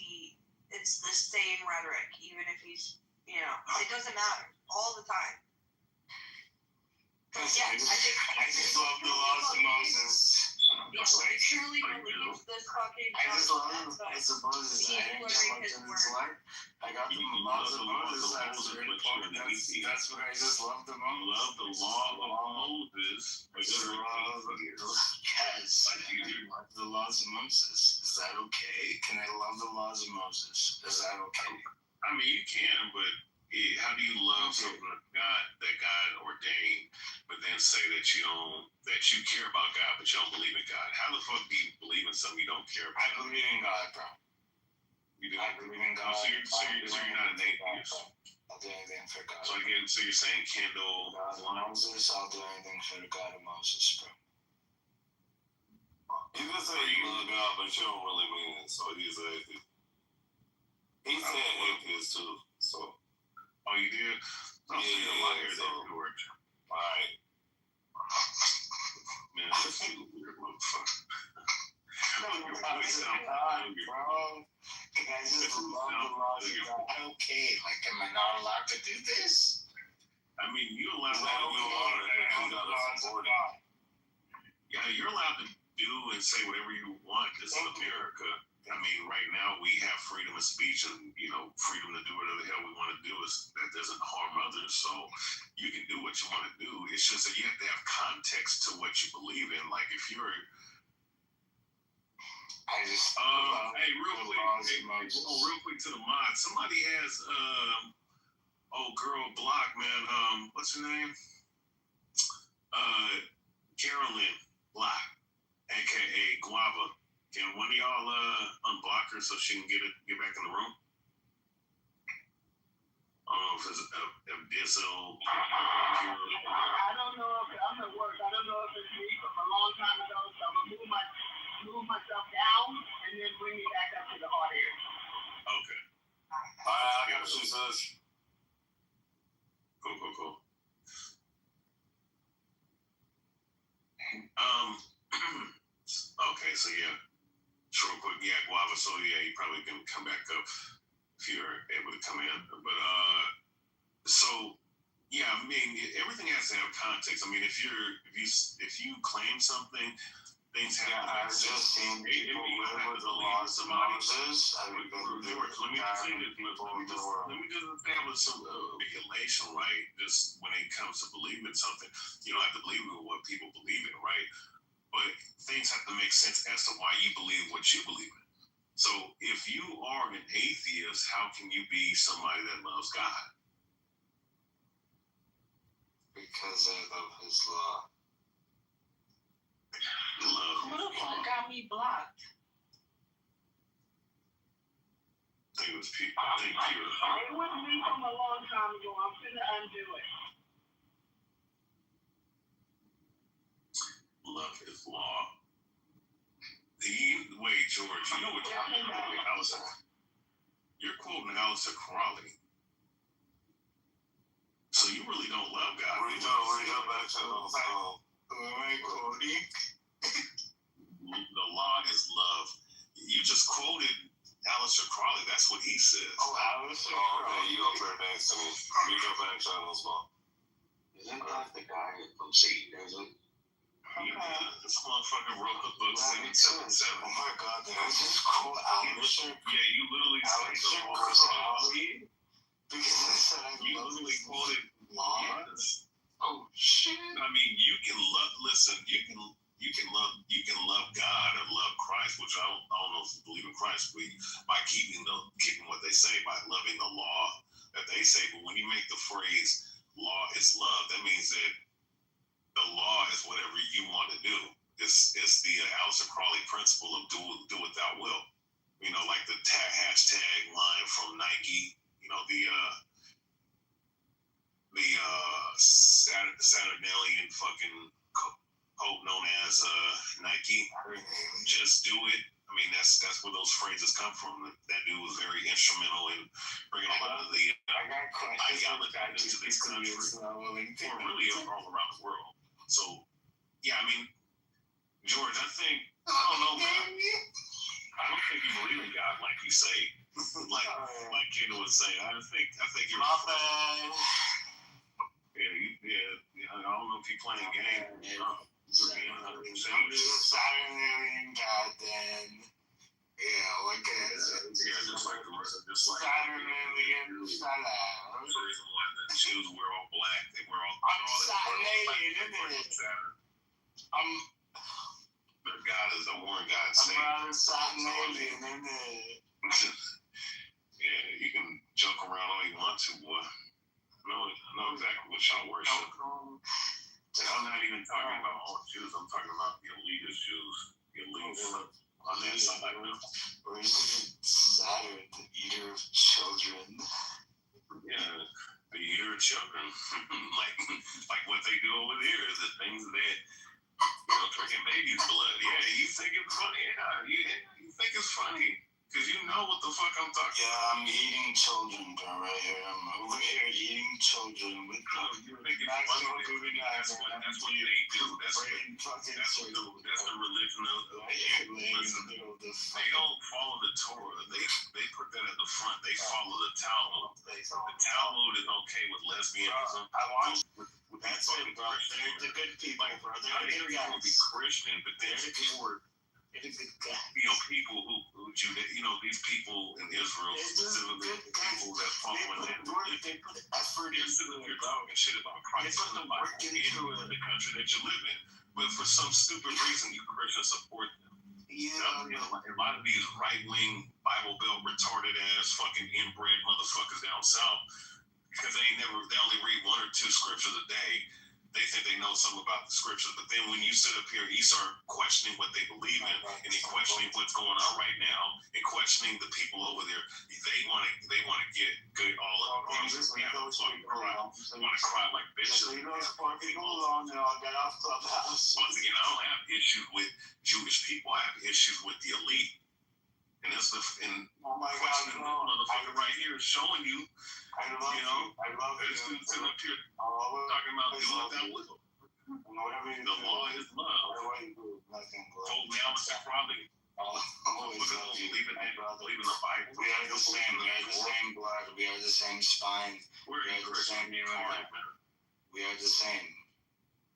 Speaker 2: It's the same rhetoric, even if he's, it doesn't matter all the time.
Speaker 7: Yeah, I just love the laws of Moses.
Speaker 2: He truly believes this fucking
Speaker 7: I just love the laws of Moses. I didn't get much in his life. I got the laws of Moses. That's what I just love the most.
Speaker 12: Love the law of Moses.
Speaker 7: Yes, I love the laws of Moses. Is that okay? Can I love the laws of Moses? Is that okay?
Speaker 12: I mean, you can, but how do you love something that God ordained, but then say that you care about God, but you don't believe in God? How the fuck do you believe in something you don't care about?
Speaker 7: I believe in God, bro.
Speaker 12: You do?
Speaker 7: I believe in God.
Speaker 12: So you're not an atheist.
Speaker 7: I'll do anything for God.
Speaker 12: So you're saying Kendall
Speaker 7: Moses, I'll do anything for the God of Moses, bro.
Speaker 12: You can say you love God, but you don't really mean it. So he's an atheist. He said atheist too. So. Oh, you did? Oh, yeah, so you're a liar, George. Alright. Man, this is a weird motherfucker.
Speaker 7: Bro. Can I just love the laws of God? Okay, like, am I not allowed to do this?
Speaker 12: I mean, you're allowed to support it. Yeah, you're allowed to do and say whatever you want. This is America. I mean, right now we have freedom of speech and, freedom to do whatever the hell we want to do that doesn't harm others. So you can do what you want to do. It's just that you have to have context to what you believe in. Like if you're... hey, real quick to the mod. Somebody has, girl block, man. What's her name? Carolyn Block, a.k.a. Guava. Can one of y'all unblock her so she can get back in the room? I don't know if it's Dizzle.
Speaker 4: I don't know if I'm at work. I don't know if it's me from a long time ago. So I'm gonna move myself down and then bring me back up to the hot air.
Speaker 12: Okay. I got what she says. Cool. Okay, so yeah. Real quick, yeah, Guava. So yeah, you probably can come back up if you're able to come in. But so yeah, I mean, everything has to have context. I mean, if you claim something, things have to
Speaker 7: I've
Speaker 12: make
Speaker 7: just
Speaker 12: sense.
Speaker 7: seen people
Speaker 12: You
Speaker 7: live
Speaker 12: have
Speaker 7: with
Speaker 12: to
Speaker 7: the
Speaker 12: believe
Speaker 7: laws of
Speaker 12: somebody.
Speaker 7: Moses. I've been
Speaker 12: George, let me just say this.
Speaker 7: people
Speaker 12: Let
Speaker 7: in the world.
Speaker 12: me just establish some regulation, right? Just when it comes to believing something, you don't have to believe in what people believe in, right? But things have to make sense as to why you believe what you believe in. So if you are an atheist, how can you be somebody that loves God?
Speaker 7: Because I love his law.
Speaker 2: Who the fuck got me blocked?
Speaker 12: I think it was Peter.
Speaker 6: It was me from a long time ago. I'm finna undo it.
Speaker 12: Love his law. Wait, George, you know what you're quoting Alistair? You're quoting Alistair Crowley. So you really don't love God.
Speaker 7: We go back to
Speaker 12: the law is love. You just quoted Alistair Crowley. That's what he says.
Speaker 7: Oh, Alistair Crowley. Okay, you go for next to me. We go back to those law.
Speaker 17: Isn't that the guy from Satanism?
Speaker 12: Yeah, this motherfucker wrote the book 777.
Speaker 7: Oh my God, did I just quote Alistair?
Speaker 12: Yeah, you literally said
Speaker 7: Alistair
Speaker 12: the law is love.
Speaker 7: Crowley? Because I said I
Speaker 12: You
Speaker 7: love
Speaker 12: literally
Speaker 7: his
Speaker 12: quoted
Speaker 7: law.
Speaker 12: Yes.
Speaker 7: Oh shit.
Speaker 12: I mean, you can love. Listen, you can love God or love Christ, which I don't know if you believe in Christ, but by keeping what they say, by loving the law that they say. But when you make the phrase "law is love," that means that the law is whatever you want to do. It's the Alistair Crowley principle of do what thou will. You know, like the hashtag line from Nike. You know, the Saturnalian fucking quote known as Nike. Just do it. I mean, that's where those phrases come from. That dude was very instrumental in bringing a lot of the ideology into this country, or really all around the world. So, yeah, I mean, George, I don't know, man. I don't think you believe in God like you say. like Kino would say. I think you're
Speaker 7: my bad.
Speaker 12: Yeah, I don't know if you're playing games.
Speaker 7: I'm just a Saturnalian God then. Yeah, like
Speaker 12: just like
Speaker 7: Saturnalian Salah.
Speaker 12: That's the reason why the Jews wear all black. They wear all.
Speaker 7: I'm Saturnalian, isn't it?
Speaker 12: Their God is a warring God.
Speaker 7: I'm rather Saturnalian, isn't it?
Speaker 12: Yeah, you can joke around all you want to, boy. I know exactly what y'all worship. I'm not even talking about all Jews. I'm talking about the elitist Jews. The elites on that side.
Speaker 7: Or is it Saturn, the eater of children?
Speaker 12: Yeah, the eater of children. like what they do over there, the things that, drinking baby's blood. Yeah, you think it's funny. Yeah, you think it's funny. Because you know what the fuck I'm talking about.
Speaker 7: Yeah, I'm eating children, bro, right here. I'm over here eating children with
Speaker 12: you think it's funny. That's what they do. That's the religion of the Jews. They don't follow the Torah. They put that at the front. They follow the Talmud. The Talmud is okay with lesbianism.
Speaker 7: That's it, bro. They're the good people, bro.
Speaker 12: They're the good guys. Be Christian, but they're the people people who these people in Israel, specifically people that follow in that religion, you're talking shit about Christ in the Bible, in the country that you live in. But for some stupid reason, you Christians support them. Yeah. A lot of these right-wing, Bible Belt, retarded ass, fucking inbred motherfuckers down south, because they only read 1 or 2 scriptures a day. They think they know something about the scriptures, but then when you sit up here and you start questioning what they believe in, and you're questioning what's going on right now, and questioning the people over there, they want to get good all up on you. Want to cry like bitches. Once again, I don't have issues with Jewish people. I have issues with the elite. And that's questioning this motherfucker right here is showing you. I love this dude sitting up here talking about do what thou will. The law is love. Told me Alistair Crowley. Believe in the Bible.
Speaker 7: We are the same. We are the same blood. We are the same spine.
Speaker 12: We are the same heart, man.
Speaker 7: We are the same.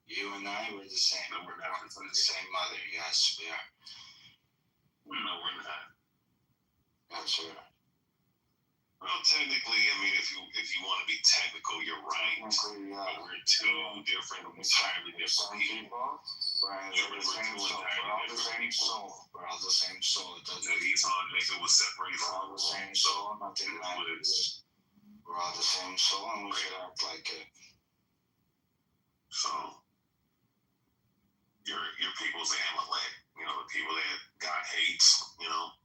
Speaker 7: You and I were the same.
Speaker 1: No, we're not.
Speaker 7: From the same mother. Yes, we are.
Speaker 1: No, we're not.
Speaker 7: Yes, we are.
Speaker 1: Well, technically, I mean, if you want to be technical, you're right. But we're two different, entirely different people.
Speaker 7: We're all the same soul. We're all the same soul. We're all the same soul.
Speaker 1: He's on make it was separated
Speaker 7: we're all the same soul. Nothing matters. We're all the same soul, and we should act like it.
Speaker 1: So, your people's Amalek. You know, the people that God hates. You know.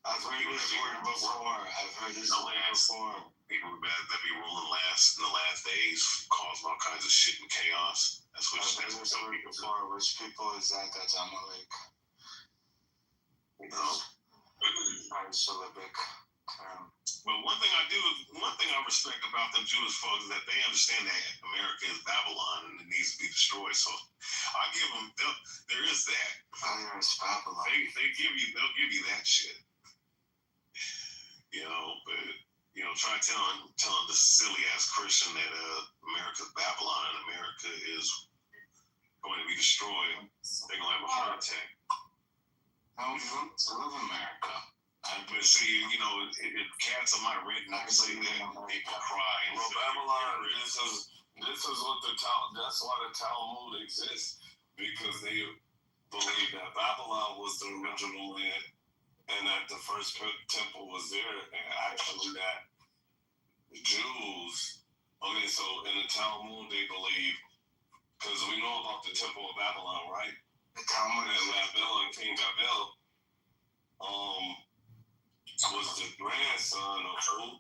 Speaker 7: I've heard this word before. I've heard this word before.
Speaker 1: People that be ruling in the last days, causing all kinds of shit and chaos. That's what
Speaker 7: I've heard this word before. Which people is that? That's Amalek.
Speaker 1: You know.
Speaker 7: Syllabic term.
Speaker 1: But one thing I respect about them Jewish folks is that they understand that America is Babylon and it needs to be destroyed. So I give them, there is that.
Speaker 7: Oh, it's Babylon.
Speaker 1: They'll give you that shit. You know, but you know, try telling the silly ass Christian that America's Babylon and America is going to be destroyed. They're gonna have a heart attack.
Speaker 7: No, we love America.
Speaker 1: But see, you know, if cats on my redneck say that, people cry.
Speaker 9: Well, Babylon, this is what that's why the Talmud exists, because they believe that Babylon was the original land, and that the first temple was there, and actually that the Jews, okay, so in the Talmud they believe, because we know about the temple of Babylon, right?
Speaker 7: The Talmud
Speaker 9: and Babel and King Babel, was the grandson of who?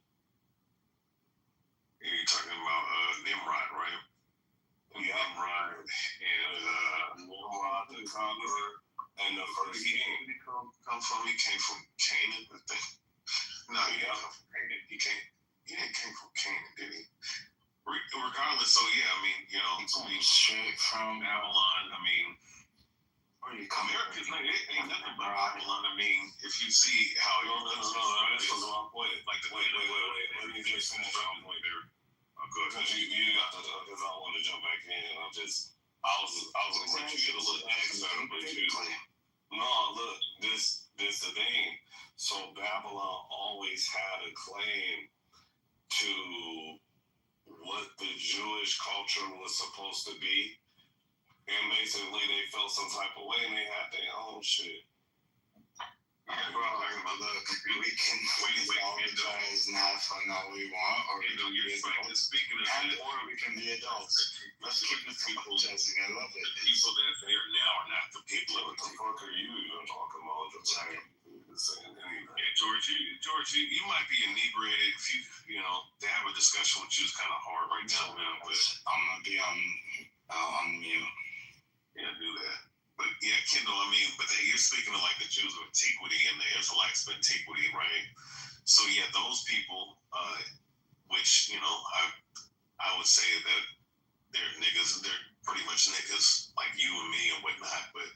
Speaker 1: You're talking about Nimrod, right?
Speaker 9: Yeah.
Speaker 1: Nimrod and
Speaker 9: Nimrod the conqueror and the first king.
Speaker 1: He came from Canaan, I think. No, he didn't come from Canaan, did he? Regardless, so yeah, I mean, you know,
Speaker 7: straight from
Speaker 1: Babylon. I mean, America's ain't nothing but Babylon. I mean, if you see how
Speaker 9: this was my point.
Speaker 1: Like wait.
Speaker 9: Let me just finish my point there. Because you got to, because I want to jump back in. I was going to get a little excited, but no, look, this the thing. So Babylon always had a claim to what the Jewish culture was supposed to be. And basically they felt some type of way and they had their own shit.
Speaker 7: Bro, look, we can apologize and have fun all we want, or we can be adults. Or we can be adults. Let's keep this apologizing. I love it.
Speaker 1: The people that are there now are not the people.
Speaker 9: What the fuck are you even talking about? Saying anything.
Speaker 1: Yeah, George, you might be inebriated. If you know, to have a discussion with you is kind of hard right now, man. But
Speaker 7: I'm gonna be on mute.
Speaker 1: Yeah, do that. But yeah, Kendall, I mean, but you're speaking of like the Jews of antiquity and the Israelites of antiquity, right? So yeah, those people, which, you know, I would say that they're niggas, they're pretty much niggas like you and me and whatnot, but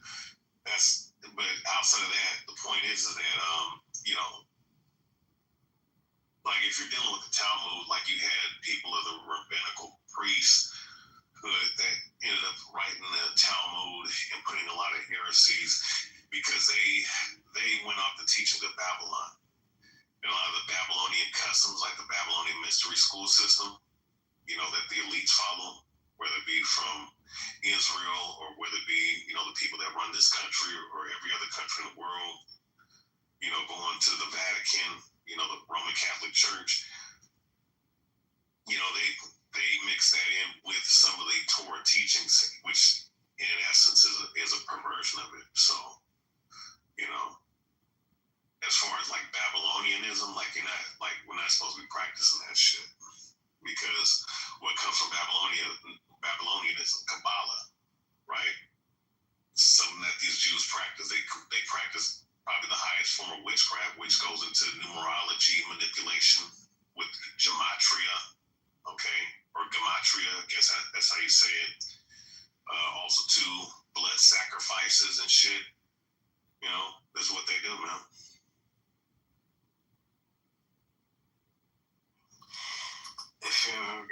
Speaker 1: outside of that, the point is that, you know, like if you're dealing with the Talmud, like you had people of the rabbinical priests that ended up writing the Talmud and putting a lot of heresies because they went off the teachings of Babylon. And a lot of the Babylonian customs, like the Babylonian mystery school system, you know, that the elites follow, whether it be from Israel or whether it be, you know, the people that run this country or every other country in the world, you know, going to the Vatican, you know, the Roman Catholic Church, you know, they mix that in with some of the Torah teachings, which in essence is a perversion of it. So, you know, as far as like Babylonianism, like we're not supposed to be practicing that shit, because what comes from Babylonianism, Kabbalah, right? Something that these Jews practice. They practice probably the highest form of witchcraft, which goes into numerology, manipulation with gematria. Okay, or gematria, I guess that's how you say it. Also, too, blood sacrifices and shit. You know, that's what they do, man.
Speaker 7: If you're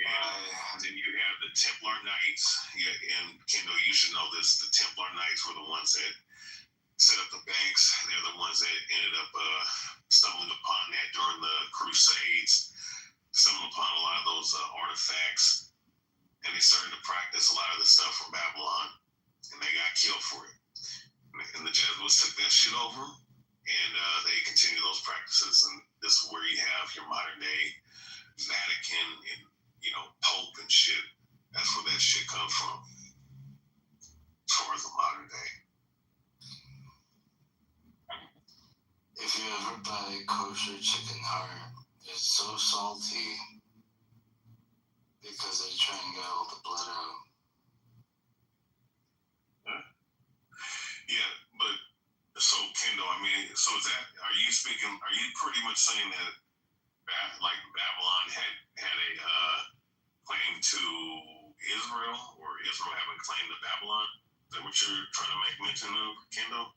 Speaker 1: then you have the Templar
Speaker 9: Knights, and Kendall, you should know this. The Templar Knights were the ones that set up the banks. They're the ones that ended up stumbling upon that during the Crusades, stumbling upon a lot of those artifacts, and they started to practice a lot of the stuff from Babylon, and they got killed for it. And the Jesuits took that shit over, and they continue those practices. And this is where you have your modern day Vatican and, Pope and shit. That's where that shit comes from, as far as the modern day.
Speaker 8: If you ever buy kosher chicken heart, it's so salty because they try and get all the blood out.
Speaker 9: Yeah, but so Kendall, are you pretty much saying that like Babylon had a claim to Israel, or Israel having claim to Babylon? Is that what you're trying to make mention of, Kendall?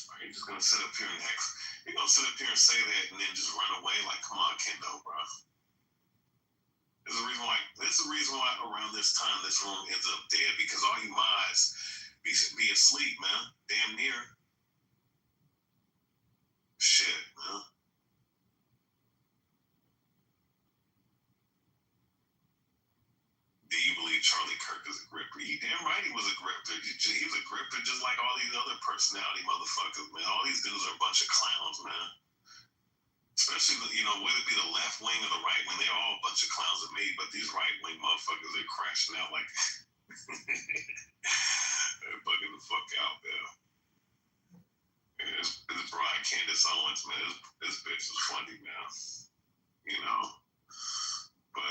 Speaker 9: Are you just gonna sit up here and you're gonna sit up here and say that and then just run away? Like, come on, Kendall, bro. There's a reason why around this time this room ends up dead, because all you mods be asleep, man. Damn near. Shit, man. Do you believe Charlie Kirk is a grifter? You damn right he was a grifter. He was a grifter just like all these other personality motherfuckers, man. All these dudes are a bunch of clowns, man. Especially, whether it be the left wing or the right wing, they're all a bunch of clowns to me. But these right wing motherfuckers, they're crashing out like they're bugging the fuck out there. This Brian Candace Owens, man, this bitch is funny, man. But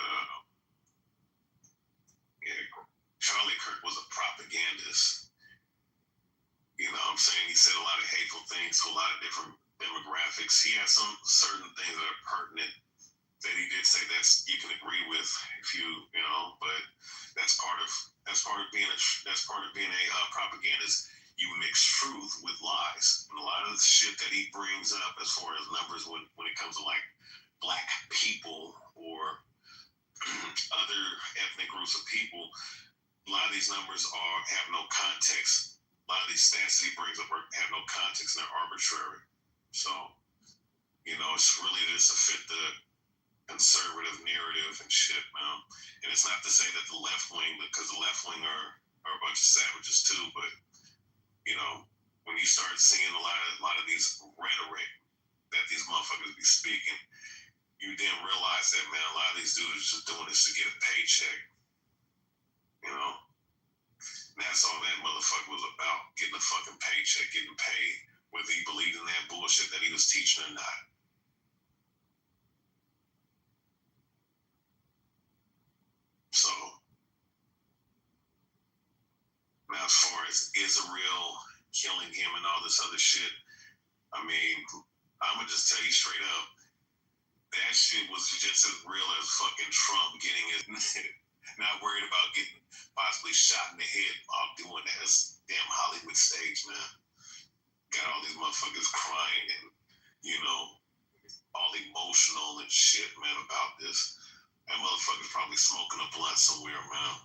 Speaker 9: yeah, Charlie Kirk was a propagandist. You know what I'm saying? He said a lot of hateful things to a lot of different demographics. He has some certain things that are pertinent that he did say you can agree with if but that's part of being a propagandist. You mix truth with lies, and a lot of the shit that he brings up as far as numbers when it comes to like black people or other ethnic groups of people, a lot of these numbers have no context. A lot of these stats that he brings up have no context and they're arbitrary. So, it's really just to fit the conservative narrative and shit, man. And it's not to say that the left wing, because the left wing are a bunch of savages too, but, when you start seeing a lot of these rhetoric that these motherfuckers be speaking, you then realize that, man, a lot of these dudes are just doing this to get a paycheck. And that's all that motherfucker was about, getting a fucking paycheck, getting paid, whether he believed in that bullshit that he was teaching or not. So, now as far as Israel killing him and all this other shit, I mean, I'm gonna just tell you straight up, that shit was just as real as fucking Trump getting his not worried about getting possibly shot in the head while doing that. It's damn Hollywood stage, man. Got all these motherfuckers crying and, all emotional and shit, man, about this. That motherfucker's probably smoking a blunt somewhere, man.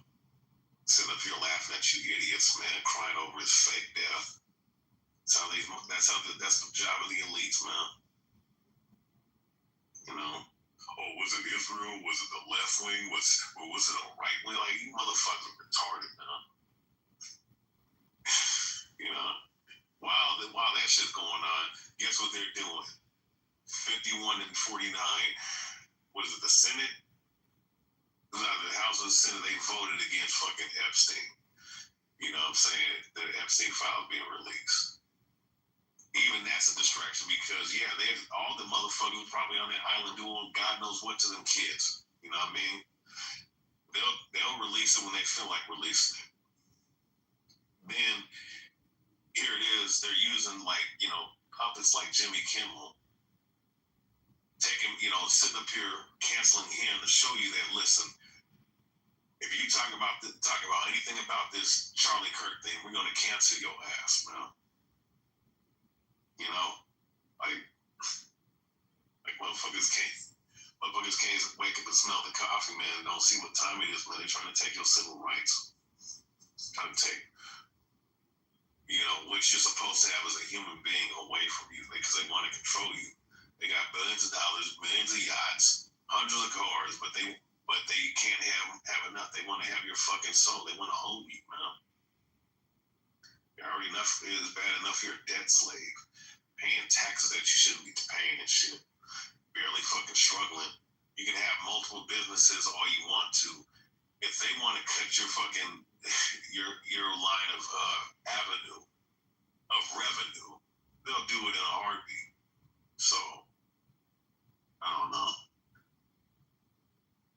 Speaker 9: Sitting up here laughing at you idiots, man, crying over his fake death. That's the job of the elites, man. Oh, was it Israel? Was it the left wing? Was it a right wing? Like, you motherfuckers are retarded, man. While that shit's going on, guess what they're doing? 51 and 49. What is it, the Senate? The House of the Senate, they voted against fucking Epstein. You know what I'm saying? The Epstein file being released. Even that's a distraction because, all the motherfuckers probably on that island doing God knows what to them kids. You know what I mean? They'll release it when they feel like releasing it. Then, here it is, they're using puppets like Jimmy Kimmel, taking, sitting up here canceling him to show you that, listen, if you talk about anything about this Charlie Kirk thing, we're going to cancel your ass, man. Like motherfuckers Motherfuckers can't wake up and smell the coffee, man. Don't see what time it is, man. They're trying to take your civil rights. Trying to take, what you're supposed to have as a human being away from you because they want to control you. They got billions of dollars, millions of yachts, hundreds of cars, but they can't have enough. They want to have your fucking soul. They want to own you, man. You're already enough. It's bad enough you're a debt slave, paying taxes that you shouldn't be paying and shit. Barely fucking struggling. You can have multiple businesses all you want to. If they want to cut your fucking your line of avenue of revenue, they'll do it in a heartbeat. So I don't know.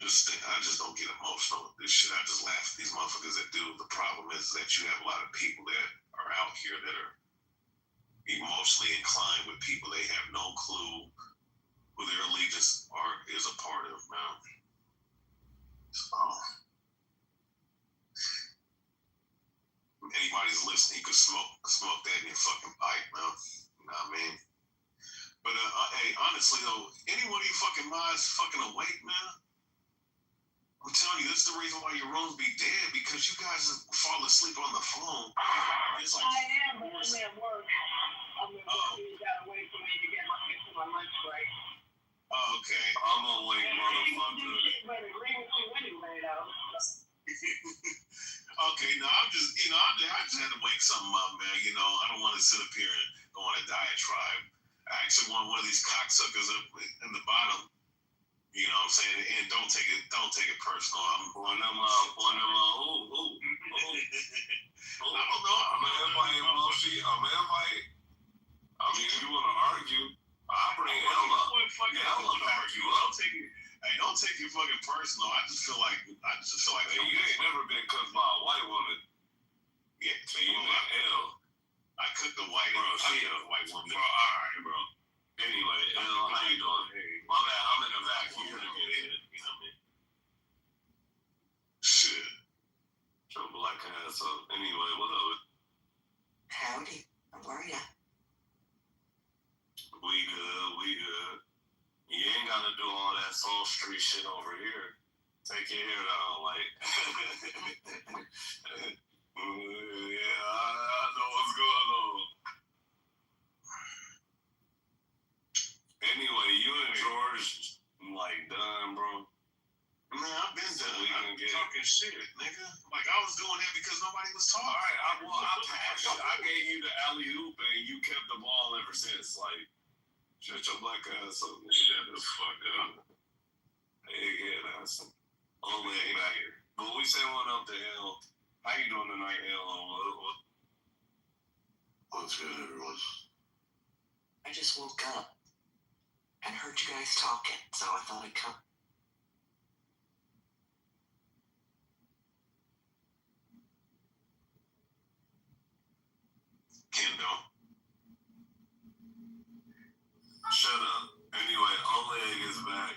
Speaker 9: I just don't get emotional with this shit. I just laugh at these motherfuckers that do. The problem is that you have a lot of people that are out here that are emotionally inclined with people they have no clue who their allegiance is a part of, man. So, anybody's listening, you could smoke that in your fucking pipe, man. You know what I mean? But hey, honestly though, any one of you fucking mods fucking awake, man. I'm telling you, this is the reason why your rooms be dead, because you guys fall asleep on the phone. It's like
Speaker 6: I am, but I'm at work. I'm at work. You gotta wait for me to get to my lunch break.
Speaker 9: Oh, okay. I'm awake, motherfucker.
Speaker 6: But agree with you anyway, though.
Speaker 9: Okay, no, I'm just, I just had to wake something up, man. I don't want to sit up here and go on a diatribe. I actually want one of these cocksuckers up in the bottom. You know what I'm saying? And don't take it personal. I'm one of them. I don't know. I'm gonna invite Moshi. I'm gonna invite. I mean, if you want to argue, I'll bring Ella. Ella back you up. Don't take it fucking personal. I just feel like hey, you ain't never been cooked by a white woman. Yeah, so you got L. I cooked a white woman. Bro, all right, bro. Anyway, L, how you doing? Hey, my bad. I'm in the vacuum. You know what I mean? Shit. Your black ass up. Anyway, what up?
Speaker 20: Howdy. How are ya?
Speaker 9: We good. You ain't gotta do all that soul street shit over here. Take your hair down, like. Yeah, I know what's going on. Anyway, you and George, done, bro. Man, I've been done. I'm talking shit, nigga. I was doing that because nobody was talking. All right, I passed you. I gave you the alley-oop, and you kept the ball ever since. Shut your black ass up, nigga. That is fucked up. Yeah, that's only back here. But we say one up to L. How you doing tonight, L?
Speaker 8: What's good, everyone?
Speaker 20: I just woke up and heard you guys talking, so I thought I'd come.
Speaker 9: Kendall. Shut up. Anyway, Oleg is back.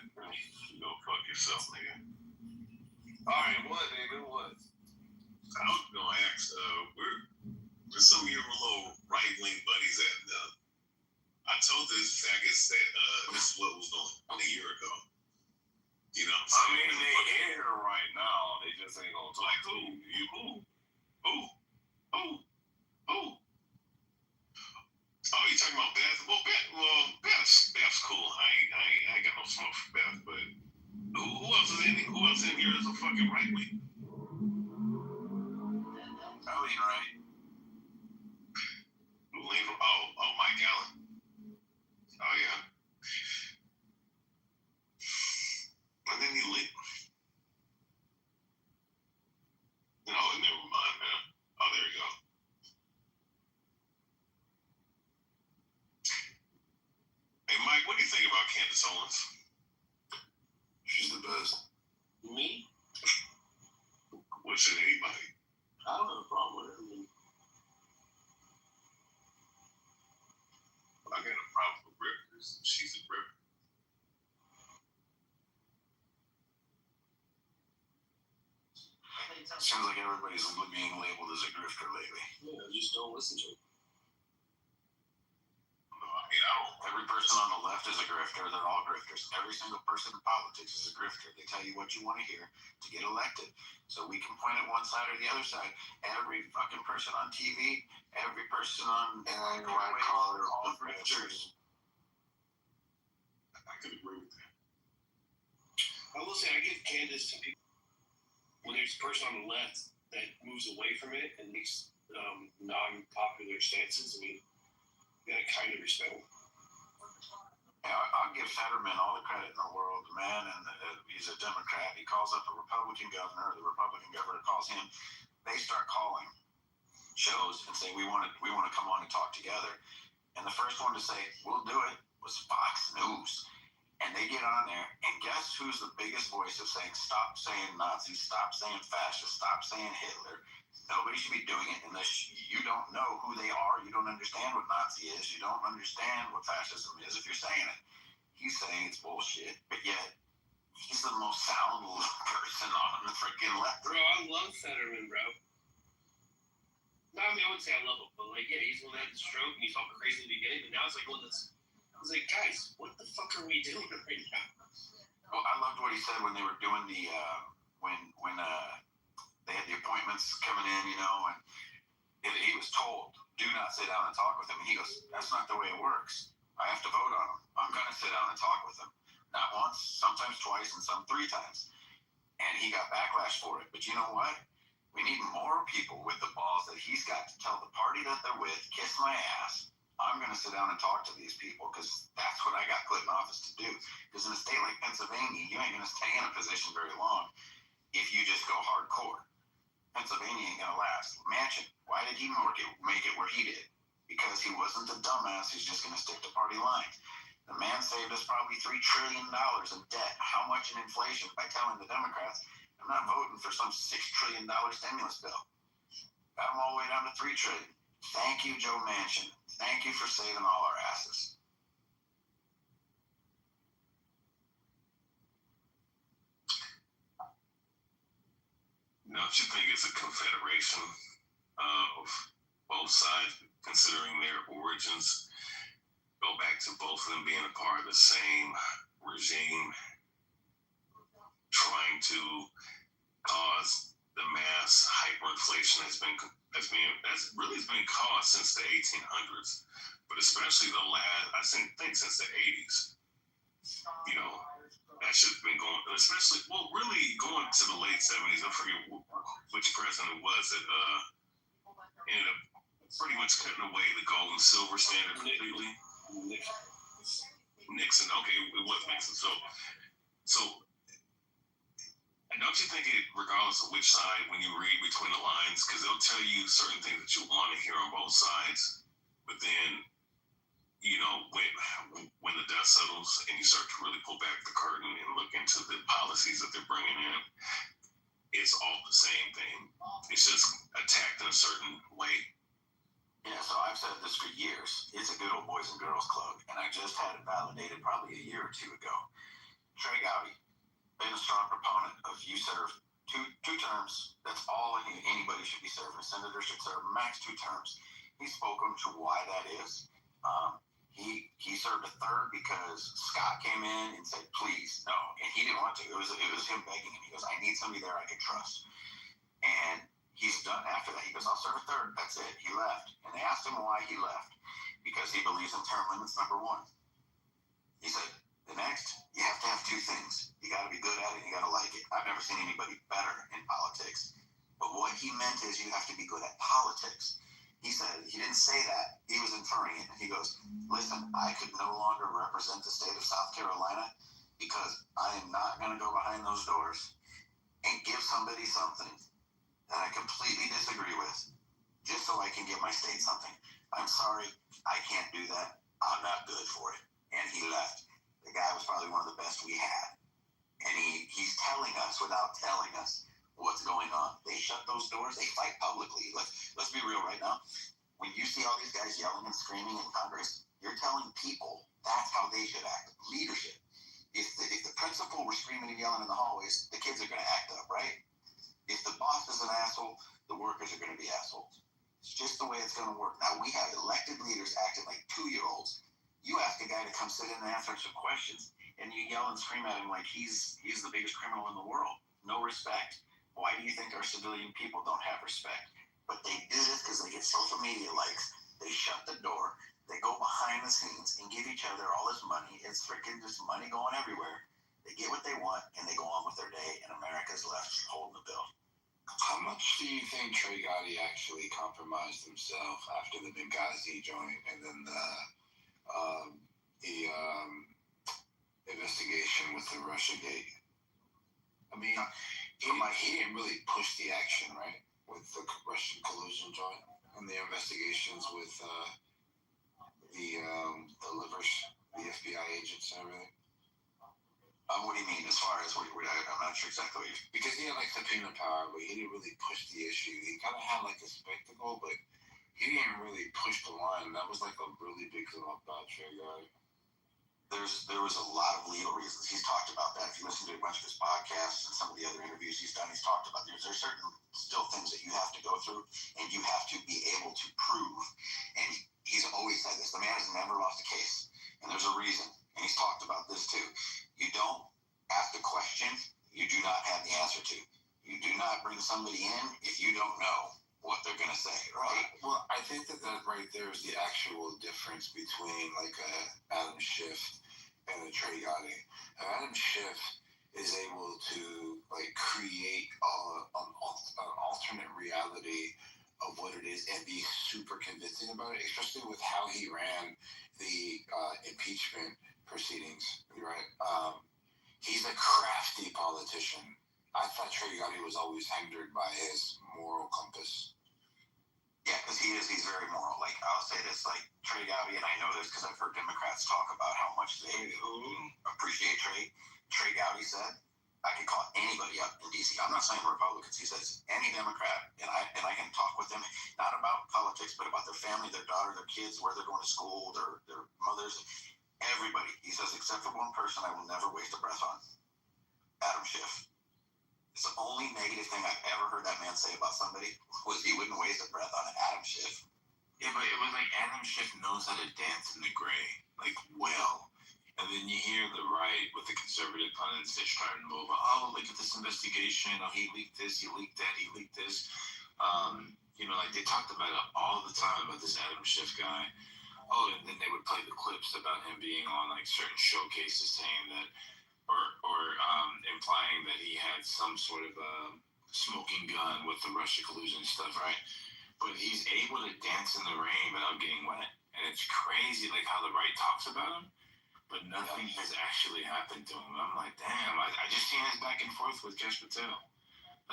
Speaker 9: You go fuck yourself, nigga. Alright, what, nigga? What? I was gonna ask, where some of your little right-wing buddies at? I told this faggots that this is what was going on a year ago. You know what I'm saying? I mean, they in here right now. They just ain't gonna talk. Who? Oh, you talking about Beth? Well, Beth's cool. I ain't got no smoke for Beth, but who else is in here is a fucking right wing? Ellie, right? Oh, Mike Allen. Oh yeah. And then he lit. No, never mind, man. Oh, there you go. Hey, Mike, what do you think about Candace Owens?
Speaker 8: She's the best.
Speaker 9: Me? What should anybody? I don't have a problem with her. I got a problem with Rip because she's a Rip.
Speaker 8: Sounds like everybody's being labeled as a grifter lately.
Speaker 9: Yeah, just don't listen to it. No, I mean, I
Speaker 8: Every person on the left is a grifter. They're all grifters. Every single person in politics is a grifter. They tell you what you want to hear to get elected. So we can point at one side or the other side. Every fucking person on TV, every person on white collar, all grifters.
Speaker 12: I could agree with that. I will say I give Candace to people when there's a person on the left that moves away from it and makes non-popular stances. I mean, you gotta kind of respect him.
Speaker 8: Yeah, I'll give Fetterman all the credit in the world, man, and he's a Democrat. He calls up a Republican governor, the Republican governor calls him. They start calling shows and say, we want to come on and talk together. And the first one to say, we'll do it, was Fox News. And they get on there, and guess who's the biggest voice of saying, stop saying Nazis, stop saying fascist, stop saying Hitler. Nobody should be doing it unless you don't know who they are. You don't understand what Nazi is. You don't understand what fascism is if you're saying it. He's saying it's bullshit, but yet he's the most sound person on the freaking left.
Speaker 12: Bro, I love Fetterman, bro. No, I mean, I wouldn't say I love him, but like, yeah, he's the one that had the stroke and he's talking crazy in the beginning, but now it's like, well, I was like, guys, what the fuck are we doing right now?
Speaker 8: Well, I loved what he said when they were doing the when they had the appointments coming in, you know, and he was told, do not sit down and talk with him. And he goes, that's not the way it works. I have to vote on him. I'm going to sit down and talk with him. Not once, sometimes twice, and some 3 times. And he got backlash for it. But you know what? We need more people with the balls that he's got to tell the party that they're with, kiss my ass. I'm going to sit down and talk to these people because that's what I got put in office to do. Because in a state like Pennsylvania, you ain't going to stay in a position very long if you just go hardcore. Pennsylvania ain't gonna last. Manchin, why did he make it where he did? Because he wasn't a dumbass who's just gonna stick to party lines. The man saved us probably $3 trillion in debt. How much in inflation by telling the Democrats, I'm not voting for some $6 trillion stimulus bill. Got them all the way down to $3 trillion. Thank you, Joe Manchin. Thank you for saving all our asses.
Speaker 9: Don't you think it's a confederation of both sides, considering their origins, go back to both of them being a part of the same regime, trying to cause the mass hyperinflation that's really been caused since the 1800s, but especially I think since the 80s. You know, that should have been going, especially, really going to the late 70s. I forget which president it was that ended up pretty much cutting away the gold and silver standard completely. Nixon, okay, it was Nixon. So don't you think it, regardless of which side, when you read between the lines, because they'll tell you certain things that you want to hear on both sides, but then, you know, when the dust settles and you start to really pull back the curtain and look into the policies that they're bringing in, it's all the same thing. It's just attacked in a certain way.
Speaker 8: Yeah, so I've said this for years. It's a good old boys and girls club, and I just had it validated probably a year or 2 ago. Trey Gowdy, been a strong proponent of you serve two terms. That's all anybody should be serving. A senator should serve max 2 terms. He's spoken to why that is. He served a 3rd because Scott came in and said, please, no. And he didn't want to. It was him begging him. He goes, I need somebody there I can trust. And he's done after that. He goes, I'll serve a 3rd. That's it. He left. And they asked him why he left. Because he believes in term limits, number 1. He said, the next, you have to have 2 things. You got to be good at it and you got to like it. I've never seen anybody better in politics. But what he meant is you have to be good at politics. He said, he didn't say that. He was inferring it. He goes, listen, I could no longer represent the state of South Carolina because I am not going to go behind those doors and give somebody something that I completely disagree with just so I can get my state something. I'm sorry, I can't do that. I'm not good for it. And he left. The guy was probably one of the best we had. And he's telling us without telling us what's going on. They shut those doors. They fight publicly. Let's be real right now. When you see all these guys yelling and screaming in Congress, you're telling people that's how they should act. Leadership. If the principal were screaming and yelling in the hallways, the kids are going to act up, right? If the boss is an asshole, the workers are going to be assholes. It's just the way it's going to work. Now, we have elected leaders acting like 2-year-olds. You ask a guy to come sit in and answer some questions, and you yell and scream at him like he's the biggest criminal in the world. No respect. Why do you think our civilian people don't have respect? But they do this because they get social media likes. They shut the door. They go behind the scenes and give each other all this money. It's freaking just money going everywhere. They get what they want, and they go on with their day, and America's left holding the bill.
Speaker 7: How much do you think Trey Gotti actually compromised himself after the Benghazi joint and then the investigation with the Russiagate? I mean, he didn't really push the action, right? With the Russian collusion joint and the investigations with the FBI agents and everything.
Speaker 8: What do you mean? As far as I'm not sure exactly what you.
Speaker 7: Because he had like subpoena power, but he didn't really push the issue. He kind of had like a spectacle, but he didn't really push the line. That was like a really big thing about Trey Gotti.
Speaker 8: There was a lot of legal reasons. He's talked about that. If you listen to a bunch of his podcasts and some of the other interviews he's done, he's talked about there's certain still things that you have to go through and you have to be able to prove. And he's always said this. The man has never lost a case. And there's a reason. And he's talked about this too. You don't ask a question you do not have the answer to. You do not bring somebody in if you don't know what they're going to say, right?
Speaker 7: Well, I think that right there is the actual difference between like a Adam Schiff and a Trey Gotti. Adam Schiff is able to like create an alternate reality of what it is and be super convincing about it, especially with how he ran the impeachment proceedings, right? He's a crafty politician. I thought Trey Gotti was always hindered by his moral compass.
Speaker 8: Yeah, because he's very moral. Like, I'll say this, like, Trey Gotti, and I know this because I've heard Democrats talk about how much they appreciate Trey. Trey Gotti said, I can call anybody up in D.C. I'm not saying Republicans. He says any Democrat, and I can talk with them, not about politics, but about their family, their daughter, their kids, where they're going to school, their mothers, everybody. He says, except for one person I will never waste a breath on. Adam Schiff. It's the only negative thing I've ever heard that man say about somebody was he wouldn't waste a breath on an Adam Schiff.
Speaker 7: Yeah, but it was like Adam Schiff knows how to dance in the gray, like, well. And then you hear the right with the conservative pundits, they're starting to move, oh, look at this investigation, oh, he leaked this, he leaked that, he leaked this. Like they talked about it all the time about this Adam Schiff guy. Oh, and then they would play the clips about him being on like certain showcases saying that, or implying that he had some sort of smoking gun with the Russia collusion stuff, right? But he's able to dance in the rain without getting wet. And it's crazy like how the right talks about him, but nothing has actually happened to him. I'm like, damn, I just seen his back and forth with Kesh Patel.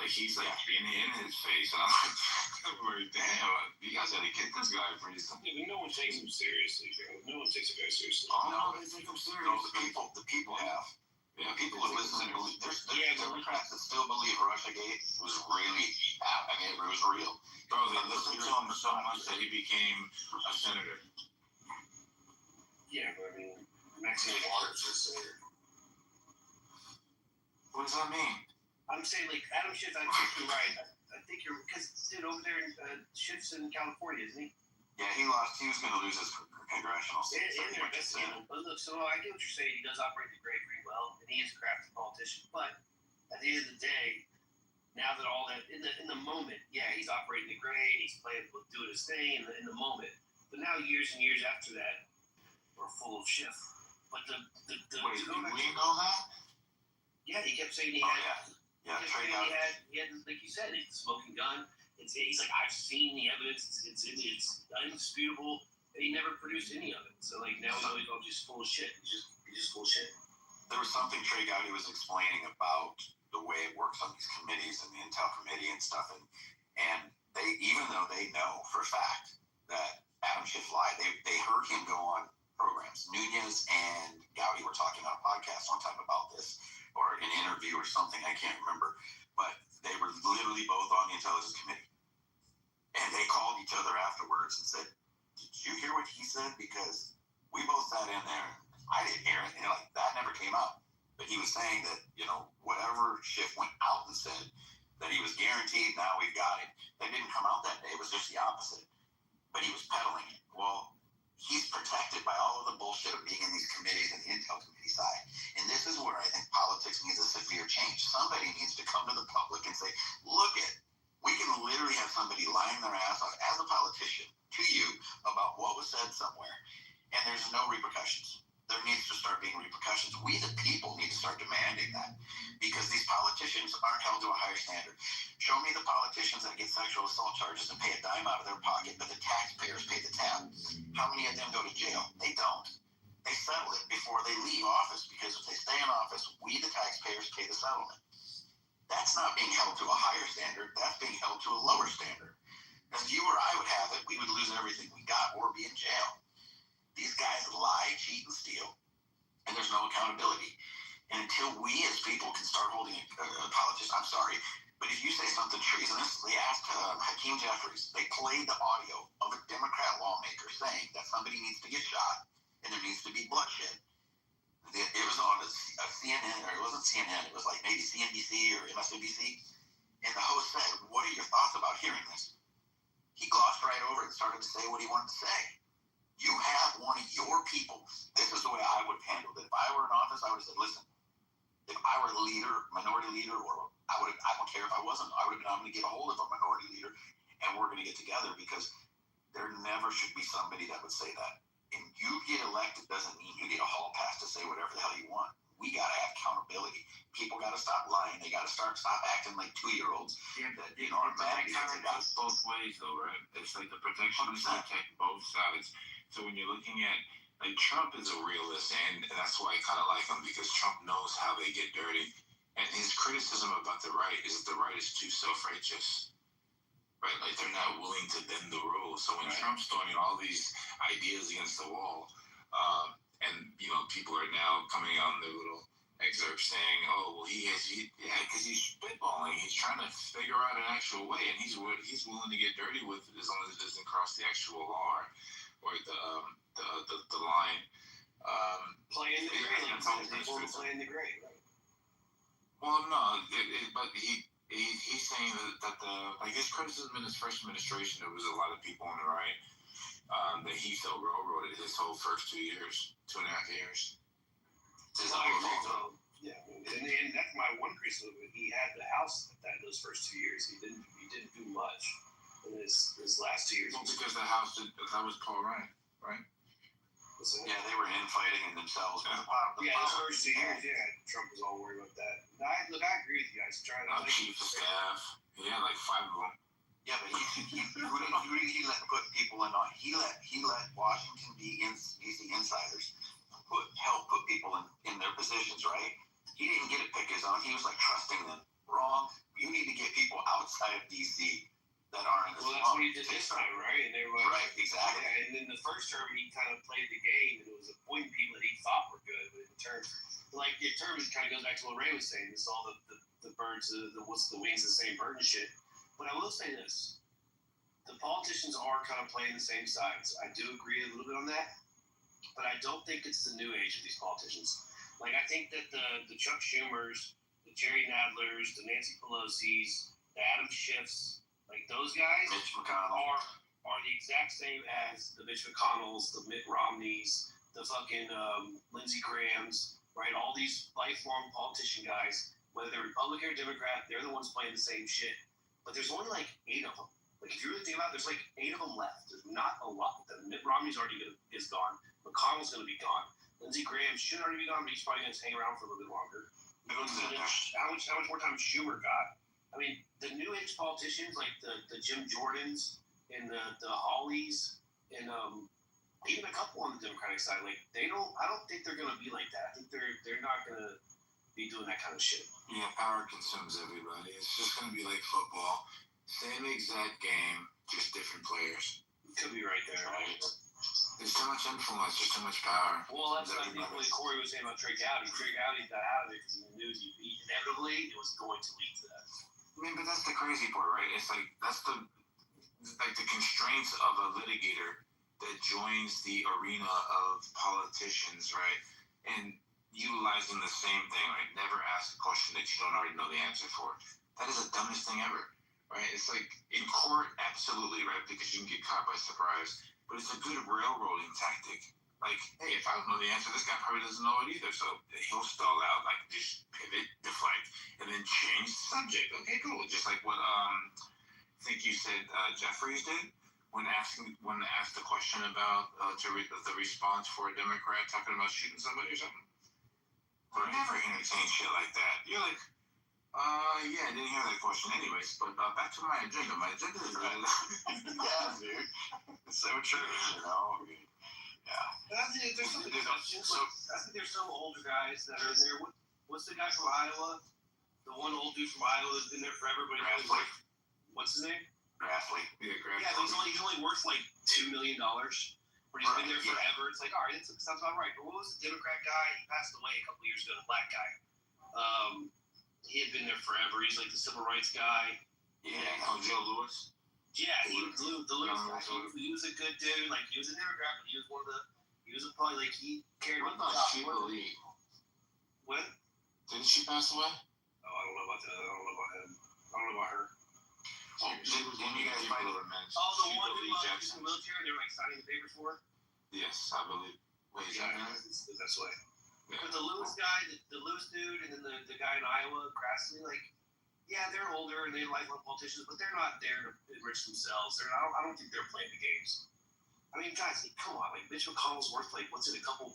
Speaker 7: Like, he's like in his face. And I'm like, damn, you guys gotta get this guy for his stuff.
Speaker 12: Yeah, no one takes him seriously, bro. No one takes a guy seriously.
Speaker 8: Oh, no, they take him seriously. The people have. Yeah, people who listen and believe. There's Democrats that still believe Russiagate was really I mean, it was real.
Speaker 7: Bro, they listened to him so much that he became a senator.
Speaker 12: Yeah, but I mean, Maxine Waters is a senator.
Speaker 7: What does that mean?
Speaker 12: I'm saying, like, Adam Schiff, I think you're right. I think you're, because dude over there in Schiff's in California, isn't he?
Speaker 8: Yeah, he lost. He was going to lose his congressional seat.
Speaker 12: But look, so I get what you're saying. He does operate the gray pretty well, and he is a crafty politician. But at the end of the day, now that all that in the moment, yeah, he's operating the gray, and he's doing his thing in the moment. But now, years and years after that, we're full of Schiff. But
Speaker 8: wait, do we know that?
Speaker 12: Yeah, he kept saying he had.
Speaker 8: Yeah,
Speaker 12: he had, like you said, it's a smoking gun. He's like, I've seen the evidence. It's indisputable. And he never produced any of it. So like now he's just full of shit. He's just full of shit.
Speaker 8: There was something Trey Gotti was explaining about the way it works on these committees and the Intel committee and stuff, and they, even though they know for a fact that Adam Schiff lied, they heard him go on programs. Nunez and Gotti were talking on a podcast one time about this, or an interview or something, I can't remember, but they were literally both on the Intelligence Committee. And they called each other afterwards and said, did you hear what he said? Because we both sat in there. I didn't hear it. And like, that never came out. But he was saying that, whatever Schiff went out and said, that he was guaranteed, now we've got it. That didn't come out that day. It was just the opposite. But he was peddling it. Well, he's protected by all of the bullshit of being in these committees and the intel committee side. And this is where I think politics needs a severe change. Somebody needs to come to the public and say, look we can literally have somebody lying their ass off as a politician to you about what was said somewhere, and there's no repercussions. There needs to start being repercussions. We, the people, need to start demanding that, because these politicians aren't held to a higher standard. Show me the politicians that get sexual assault charges and pay a dime out of their pocket, but the taxpayers pay the tab. How many of them go to jail? They don't. They settle it before they leave office, because if they stay in office, we, the taxpayers, pay the settlement. That's not being held to a higher standard. That's being held to a lower standard. If you or I would have it, we would lose everything we got or be in jail. These guys lie, cheat, and steal, and there's no accountability. And until we as people can start holding a politician, I'm sorry, but if you say something treasonous, they asked Hakeem Jeffries, they played the audio of a Democrat lawmaker saying that somebody needs to get shot and there needs to be bloodshed. It was on a CNN, or it wasn't CNN, it was like maybe CNBC or MSNBC, and the host said, what are your thoughts about hearing this? He glossed right over it and started to say what he wanted to say. You have one of your people. This is the way I would have handled it. If I were in office, I would have said, listen, if I were the leader, minority leader, or I don't care if I wasn't, I would have been, I'm going to get a hold of a minority leader, and we're going to get together, because there never should be somebody that would say that. And you get elected doesn't mean you get a hall pass to say whatever the hell you want. We got to have accountability. People got to stop lying. They got to stop acting like 2-year-olds.
Speaker 14: Yeah,
Speaker 8: that, are mad because they got
Speaker 14: both ways, though, right? It's like the protection is protect both sides. So when you're looking at, like, Trump is a realist, and that's why I kind of like him, because Trump knows how they get dirty. And his criticism about the right is that the right is too self-righteous. Right, like they're not willing to bend the rules. So when Trump's throwing all these ideas against the wall, and people are now coming out in their little excerpts saying, "Oh, well, because he's spitballing. He's trying to figure out an actual way, and he's willing to get dirty with it as long as it doesn't cross the actual law or the line."
Speaker 5: Playing the gray. Playing the gray, right?
Speaker 14: Well, no, but he's saying that his criticism in his first administration, there was a lot of people on the right that he felt railroaded his whole first 2.5 years.
Speaker 5: It's his own fault. Yeah, and that's my one criticism. He had the House those first 2 years. He didn't do much in his last 2 years.
Speaker 14: Well, because the House that was Paul Ryan, right?
Speaker 8: Yeah, they were infighting in themselves.
Speaker 5: The first 2 years, Trump was all worried about that. I agree with you guys.
Speaker 14: Chief of staff. He had like 5 of them.
Speaker 8: Yeah, but who did he let put people in on? He let Washington D.C. insiders help put people in their positions, right? He didn't get to pick his own. He was like trusting them. Wrong. You need to get people outside of D.C. that aren't in the
Speaker 5: that's what he did this time, right? And they were
Speaker 8: right, exactly.
Speaker 5: Yeah, and then the first term, he kind of played the game, and it was appointing people that he thought were good, but in turn, your term kind of goes back to what Ray was saying. It's all the birds, the wings of the same bird and shit. But I will say this: the politicians are kind of playing the same sides. I do agree a little bit on that, but I don't think it's the new age of these politicians. Like, I think that the Chuck Schumers, the Jerry Nadlers, the Nancy Pelosi's, the Adam Schiffs, like those guys
Speaker 8: Mitch McConnell
Speaker 5: are the exact same as the Mitch McConnells, the Mitt Romneys, the fucking Lindsey Grahams, right? All these lifelong politician guys, whether they're Republican or Democrat, they're the ones playing the same shit. But there's only like 8 of them. Like, if you really think about it, there's like 8 of them left. There's not a lot of them. Mitt Romney's is gone. McConnell's going to be gone. Lindsey Graham should already be gone, but he's probably going to hang around for a little bit longer. How much more time Schumer got? I mean, the new age politicians like the Jim Jordans and the Hollies and even a couple on the Democratic side, like I don't think they're going to be like that. I think they're not going to be doing that kind of shit.
Speaker 14: Yeah, power consumes everybody. It's just going to be like football. Same exact game, just different players.
Speaker 5: Could be right there, right?
Speaker 14: There's too much influence, there's too much power.
Speaker 5: Well, that's what I think what Corey was saying about Trey Gowdy. Trey Gowdy got out of it because he knew inevitably it was going to lead to that.
Speaker 14: I mean, but that's the crazy part, right? It's like, that's the constraints of a litigator that joins the arena of politicians, right? And utilizing the same thing, right? Never ask a question that you don't already know the answer for. That is the dumbest thing ever. right? It's like in court, absolutely, right? Because you can get caught by surprise. But it's a good railroading tactic. Like, hey, if I don't know the answer, this guy probably doesn't know it either. So he'll stall out, like just pivot, deflect, and then change the subject. Okay, cool. Just like what I think you said Jeffries did when asked the question about the response for a Democrat talking about shooting somebody or something. We're never entertain shit like that. You're like, yeah, I didn't hear that question anyways, but back to my agenda. My agenda is
Speaker 8: yeah, dude. It's so true, you know? I mean, yeah.
Speaker 11: I think there's something I think there's some older guys that are in there. What's the guy from Iowa? The one old dude from Iowa that's been there forever, but what's his name?
Speaker 14: Grassley. Yeah, Grassley.
Speaker 11: Yeah, he's only worth like $2 million. But he's been there forever. It's like, all right, that sounds about right. But what was the Democrat guy? He passed away a couple years ago, the black guy. He had been there forever. He's like the civil rights guy.
Speaker 14: Yeah, Joe Lewis.
Speaker 11: Yeah, the Lewis guy. He was a good dude. Like, he was a Democrat, but he was probably like, he cared
Speaker 14: about
Speaker 11: the
Speaker 14: Sheila Lee.
Speaker 11: What?
Speaker 14: Didn't she pass away?
Speaker 11: Oh, I don't know about that. I don't know about him. I don't know about her.
Speaker 14: Oh, didn't you guys find it?
Speaker 11: Oh, the one who was in the military, they were like signing the papers for her?
Speaker 14: Yes, I believe. Wait, is that right?
Speaker 11: That's way. Yeah. But the Lewis guy, the Lewis dude, and then the guy in Iowa, Grassley, like, yeah, they're older and they like politicians, but they're not there to enrich themselves. I don't think they're playing the games. I mean, guys, come on. Like, Mitch McConnell's worth, like, what's it, a couple,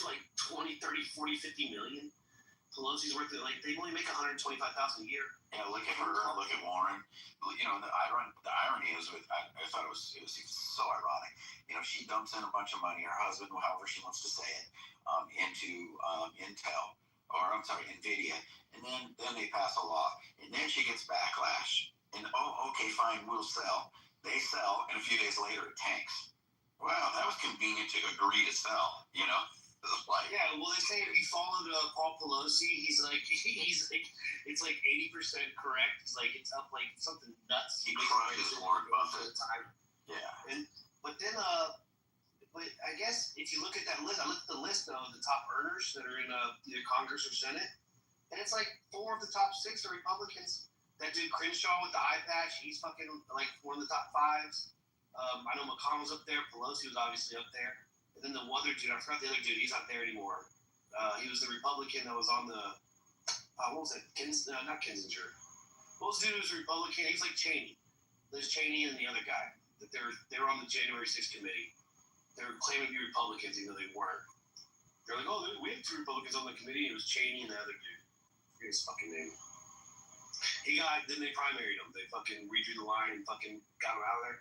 Speaker 11: like, 20, 30, 40, 50 million? Pelosi's worth, like, they only make $125,000 a year.
Speaker 8: Yeah, look at her, look at Warren. You know, the irony is, I thought it was so ironic. You know, she dumps in a bunch of money, her husband, however she wants to say it, into Intel, or I'm sorry, NVIDIA, and then they pass a law, and then she gets backlash, and okay, fine, we'll sell. They sell, and a few days later it tanks. Wow, that was convenient to agree to sell, you know? Like,
Speaker 11: yeah, well, they say if you followed Paul Pelosi, he's like, it's like 80% correct. He's like, it's up like something nuts.
Speaker 8: He crushes Warren Buffett.
Speaker 11: Yeah. But I guess if you look at that list, I looked at the list of the top earners that are in either Congress or Senate, and it's like 4 of the top 6 are Republicans. That dude Crenshaw with the eye patch, he's fucking like one of the top 5s. I know McConnell's up there. Pelosi was obviously up there. And then the other dude, I forgot the other dude, he's not there anymore. He was the Republican that was on the, what was it? Not Kinzinger. What was the dude who was a Republican? He's like Cheney. There's Cheney and the other guy. That they're on the January 6th committee. They were claiming to be Republicans, even though they weren't. They're like, oh, we have 2 Republicans on the committee. And it was Cheney and the other dude. I forget his fucking name. Then they primaried him. They fucking redrew the line and fucking got him out of there.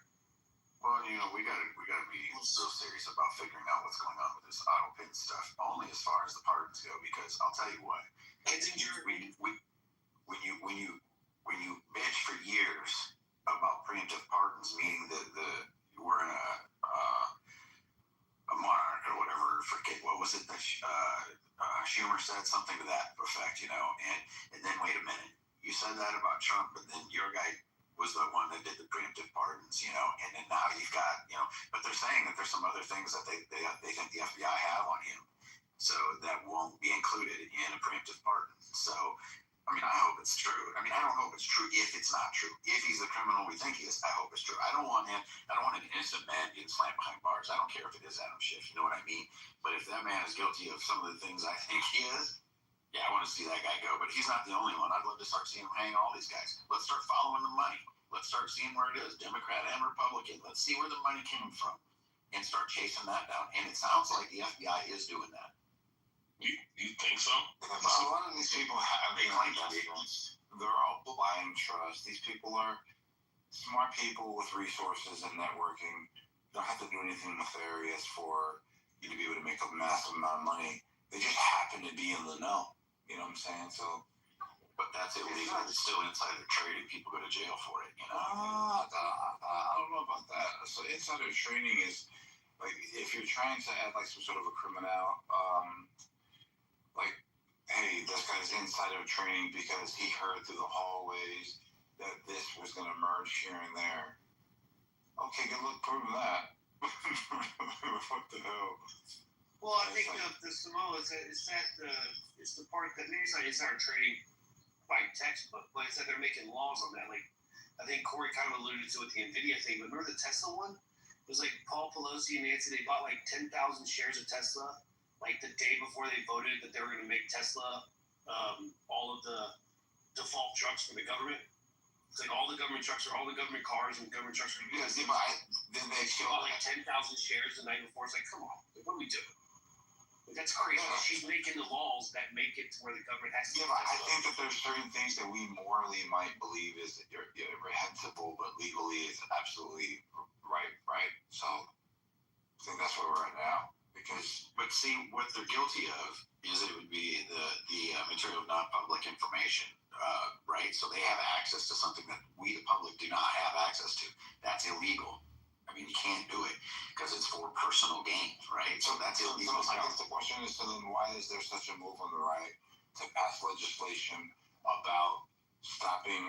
Speaker 8: Well, you know, we gotta be so serious about figuring out what's going on with this auto pin stuff. Only as far as the pardons go, because I'll tell you what, when you bitch for years about preemptive pardons, meaning that we're in a monarch or whatever. Forget what was it that Schumer said, something to that effect, you know. And then wait a minute, you said that about Trump, but then your guy was the one that did the preemptive pardons, you know, and then now you've got, you know, but they're saying that there's some other things that they think the FBI have on him, so that won't be included in a preemptive pardon. So, I mean, I hope it's true. I mean, I don't hope it's true if it's not true. If he's the criminal we think he is, I hope it's true. I don't want an innocent man getting slammed behind bars. I don't care if it is Adam Schiff, you know what I mean? But if that man is guilty of some of the things I think he is, yeah, I want to see that guy go, but he's not the only one. I'd love to start seeing him hang all these guys. Let's start following the money. Let's start seeing where it is, Democrat and Republican. Let's see where the money came from and start chasing that down. And it sounds like the FBI is doing that.
Speaker 12: You think so?
Speaker 7: A lot of these people have investments. They're all blind trust. These people are smart people with resources and networking. They don't have to do anything nefarious for you to be able to make a massive amount of money. They just happen to be in the know. You know what I'm saying? So,
Speaker 8: but that's illegal. It's still insider trading. People go to jail for it. You know.
Speaker 7: I don't know about that. So insider trading is like if you're trying to add like some sort of a criminal, like, hey, this guy's insider trading because he heard through the hallways that this was going to merge here and there. Okay, good luck proving that. What the hell?
Speaker 11: Well, I think the Samoa it's the part that maybe it's not insider trading by textbook, but it's that they're making laws on that. Like I think Corey kind of alluded to with the NVIDIA thing, but remember the Tesla one? It was like Paul Pelosi and Nancy, they bought like 10,000 shares of Tesla, like the day before they voted that they were going to make Tesla all of the default trucks for the government. It's like all the government trucks or all the government cars and government trucks are going to be
Speaker 8: then they
Speaker 11: bought like 10,000 shares the night before. It's like, come on, like, what are we doing? Like, that's crazy.
Speaker 8: Yeah.
Speaker 11: She's making the laws that make it to where the government has to.
Speaker 8: Yeah, but I think that there's certain things that we morally might believe is reprehensible, but legally is absolutely right? So I think that's where we're at now.
Speaker 17: But see, what they're guilty of is it would be the material of non-public information, right? So they have access to something that we, the public, do not have access to. That's illegal. I mean, you can't do it because it's for personal gain, right? So that's illegal.
Speaker 8: I guess the question is, so then why is there such a move on the right to pass legislation about stopping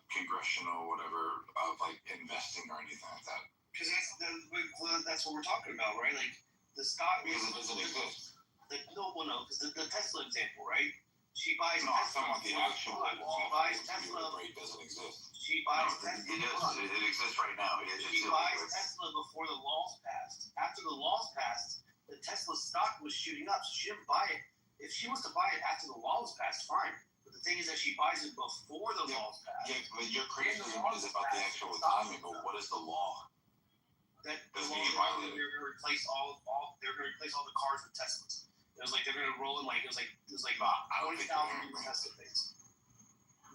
Speaker 8: congressional whatever of like investing or anything like that?
Speaker 11: Because that's what we're talking about, right? Like the stock.
Speaker 8: Because it doesn't exist.
Speaker 11: No, because the Tesla example, right? She buys.
Speaker 8: No, I'm talking about the actual law.
Speaker 11: She buys Tesla.
Speaker 8: It doesn't exist.
Speaker 11: She buys
Speaker 17: Tesla.
Speaker 11: It
Speaker 17: exists right now.
Speaker 11: She buys Tesla before the laws passed. After the laws passed, the Tesla stock was shooting up. So she didn't buy it. If she wants to buy it after the laws passed, fine. But the thing is that she buys it before the laws passed.
Speaker 8: Yeah, but your criticism is about the actual timing. But what is the law?
Speaker 11: That the law they're going to replace all the cars with Teslas. It was like they're going to roll in like it was like 20,000 new Tesla things.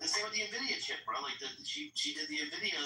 Speaker 11: The same with the NVIDIA chip, bro. Like she did the NVIDIA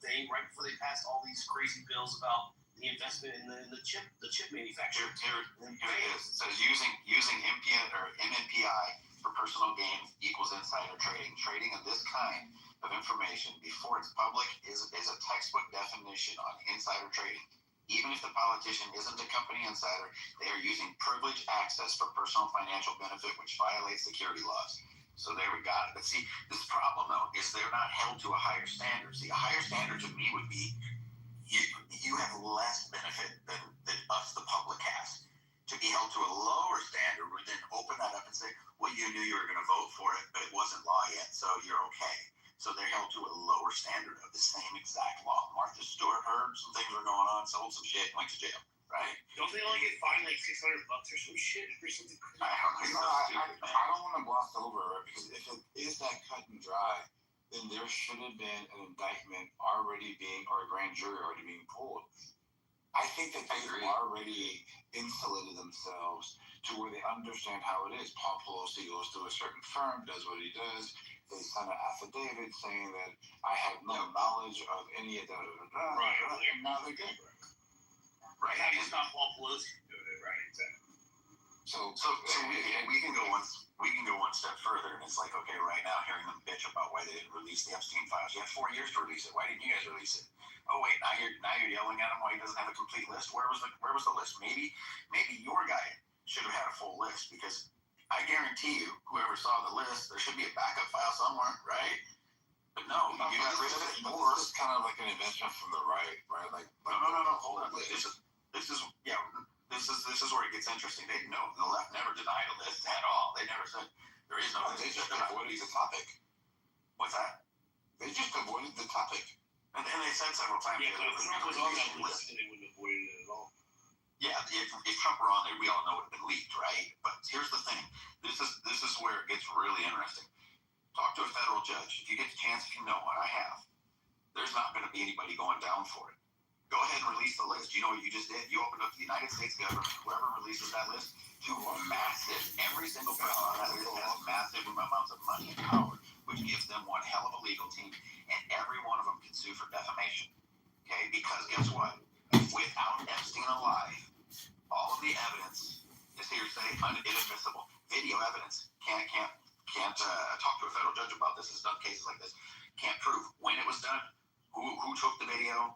Speaker 11: thing right before they passed all these crazy bills about the investment in the chip manufacturer.
Speaker 17: Here it is. It says using MNPI for personal gain equals insider trading. Trading of this kind of information before it's public is a textbook definition on insider trading. Even if the politician isn't a company insider, they are using privileged access for personal financial benefit, which violates security laws. So there we got it. But see, this problem, though, is they're not held to a higher standard. See, a higher standard to me would be you have less benefit than us, the public, has. To be held to a lower standard would then open that up and say, well, you knew you were going to vote for it, but it wasn't law yet, so you're okay. So they're held to a lower standard of the same exact law. Martha Stewart heard some things were going on, sold some shit, went to jail, right?
Speaker 11: Don't they only get fined like $600 or some shit or something?
Speaker 8: I don't want to gloss over it because if it is that cut and dry, then there should have been an indictment already being, or a grand jury already being pulled. I think that they've already insulated themselves to where they understand how it is. Paul Pelosi goes to a certain firm, does what he does. They sign an affidavit saying that I have no knowledge of any of that.
Speaker 11: Right.
Speaker 8: And now they're good.
Speaker 11: Right. How do you stop Paul Pelosi from doing it? Right. Exactly.
Speaker 17: So we can go one step further, and it's like, okay, right now hearing them bitch about why they didn't release the Epstein files. You had 4 years to release it. Why didn't you guys release it? Oh wait, now you're yelling at him why he doesn't have a complete list. Where was the list? Maybe your guy should have had a full list, because I guarantee you, whoever saw the list, there should be a backup file somewhere, right? But no, you got rid of it.
Speaker 8: This is kind of like an invention from the right? Like
Speaker 17: no, hold on. This is where it gets interesting. The left never denied a list at all. They never said there is no list.
Speaker 8: They just avoided the topic.
Speaker 17: What's that?
Speaker 8: They just avoided the topic.
Speaker 17: And they said several times.
Speaker 11: Yeah, if Trump was on that list, they wouldn't have avoided it at all.
Speaker 17: Yeah, if Trump were on there, we all know it would have been leaked, right? But here's the thing. This is where it gets really interesting. Talk to a federal judge. If you get the chance, if you know what I have, there's not going to be anybody going down for it. Go ahead and release the list. You know what you just did? You opened up the United States government, whoever releases that list, to a massive, every single person on that list has massive amounts of money and power, which gives them one hell of a legal team, and every one of them can sue for defamation. Okay? Because guess what? Without Epstein alive, all of the evidence is hearsay, inadmissible. Video evidence can't talk to a federal judge about this. Has done cases like this. Can't prove when it was done, who took the video.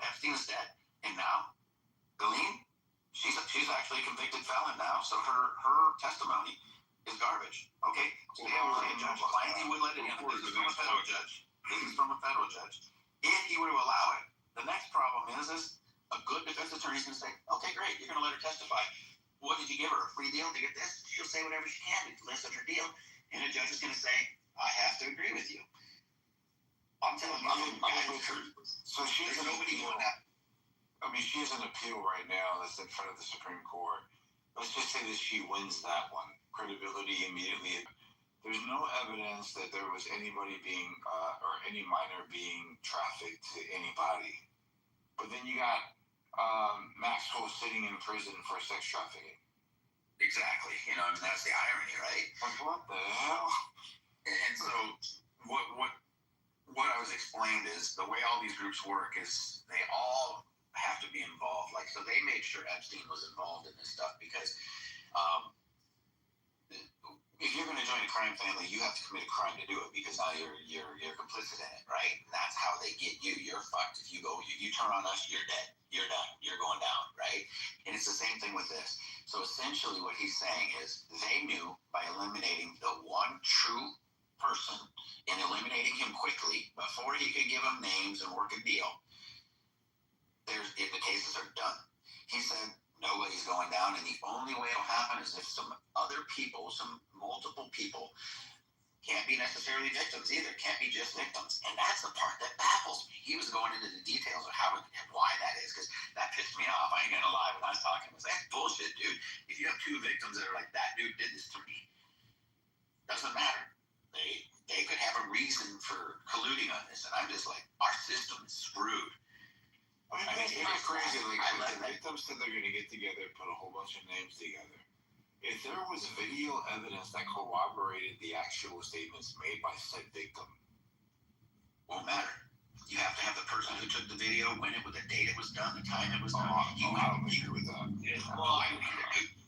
Speaker 17: Epstein is dead, and now Ghislaine, she's actually a convicted felon now, so her testimony is garbage. Okay, so they have a judge. Finally, would let it in. This is from a federal judge. If he were to allow it, the next problem is a good defense attorney is going to say, okay, great, you're going to let her testify. What did you give her? A free deal to get this? She'll say whatever she can. It's less of her deal. And the judge is going to say, I have to agree with you.
Speaker 8: I'm telling you,
Speaker 13: so she's
Speaker 8: there's
Speaker 13: an
Speaker 8: nobody
Speaker 13: appeal.
Speaker 8: going out.
Speaker 13: I mean, she has an appeal right now that's in front of the Supreme Court. Let's just say that she wins that one. Credibility immediately. There's no evidence that there was anybody being, or any minor being trafficked to anybody. But then you got Maxwell sitting in prison for sex trafficking.
Speaker 8: Exactly. You know, I mean, that's the irony, right?
Speaker 13: Like, what the hell?
Speaker 8: And so, what I was explained is the way all these groups work is they all have to be involved. Like, so they made sure Epstein was involved in this stuff because if you're going to join a crime family, you have to commit a crime to do it because now you're complicit in it, right? And that's how they get you. You're fucked if you go. You turn on us, you're dead. You're done. You're going down, right? And it's the same thing with this. So essentially, what he's saying is they knew by eliminating the one true person and eliminating him quickly before he could give them names and work a deal. The cases are done. He said nobody's going down, and the only way it'll happen is if some other people, some multiple people, can't be necessarily victims either. Can't be just victims, and that's the part that baffles me. He was going into the details of how and why that is, because that pissed me off. I ain't gonna lie. When I was talking, I was like, bullshit, dude. If you have two victims that are like, that dude did this to me, doesn't matter. They could have a reason for colluding on this, and I'm just like, our system is screwed.
Speaker 13: I mean, it's kind of crazy. Like, the victims said they're going to get together, put a whole bunch of names together. If there was video evidence that corroborated the actual statements made by said victim,
Speaker 8: won't matter. You have to have the person who took the video, when it was, the date it was done, the time it was done.
Speaker 13: I don't agree with that.
Speaker 11: Yeah. Well,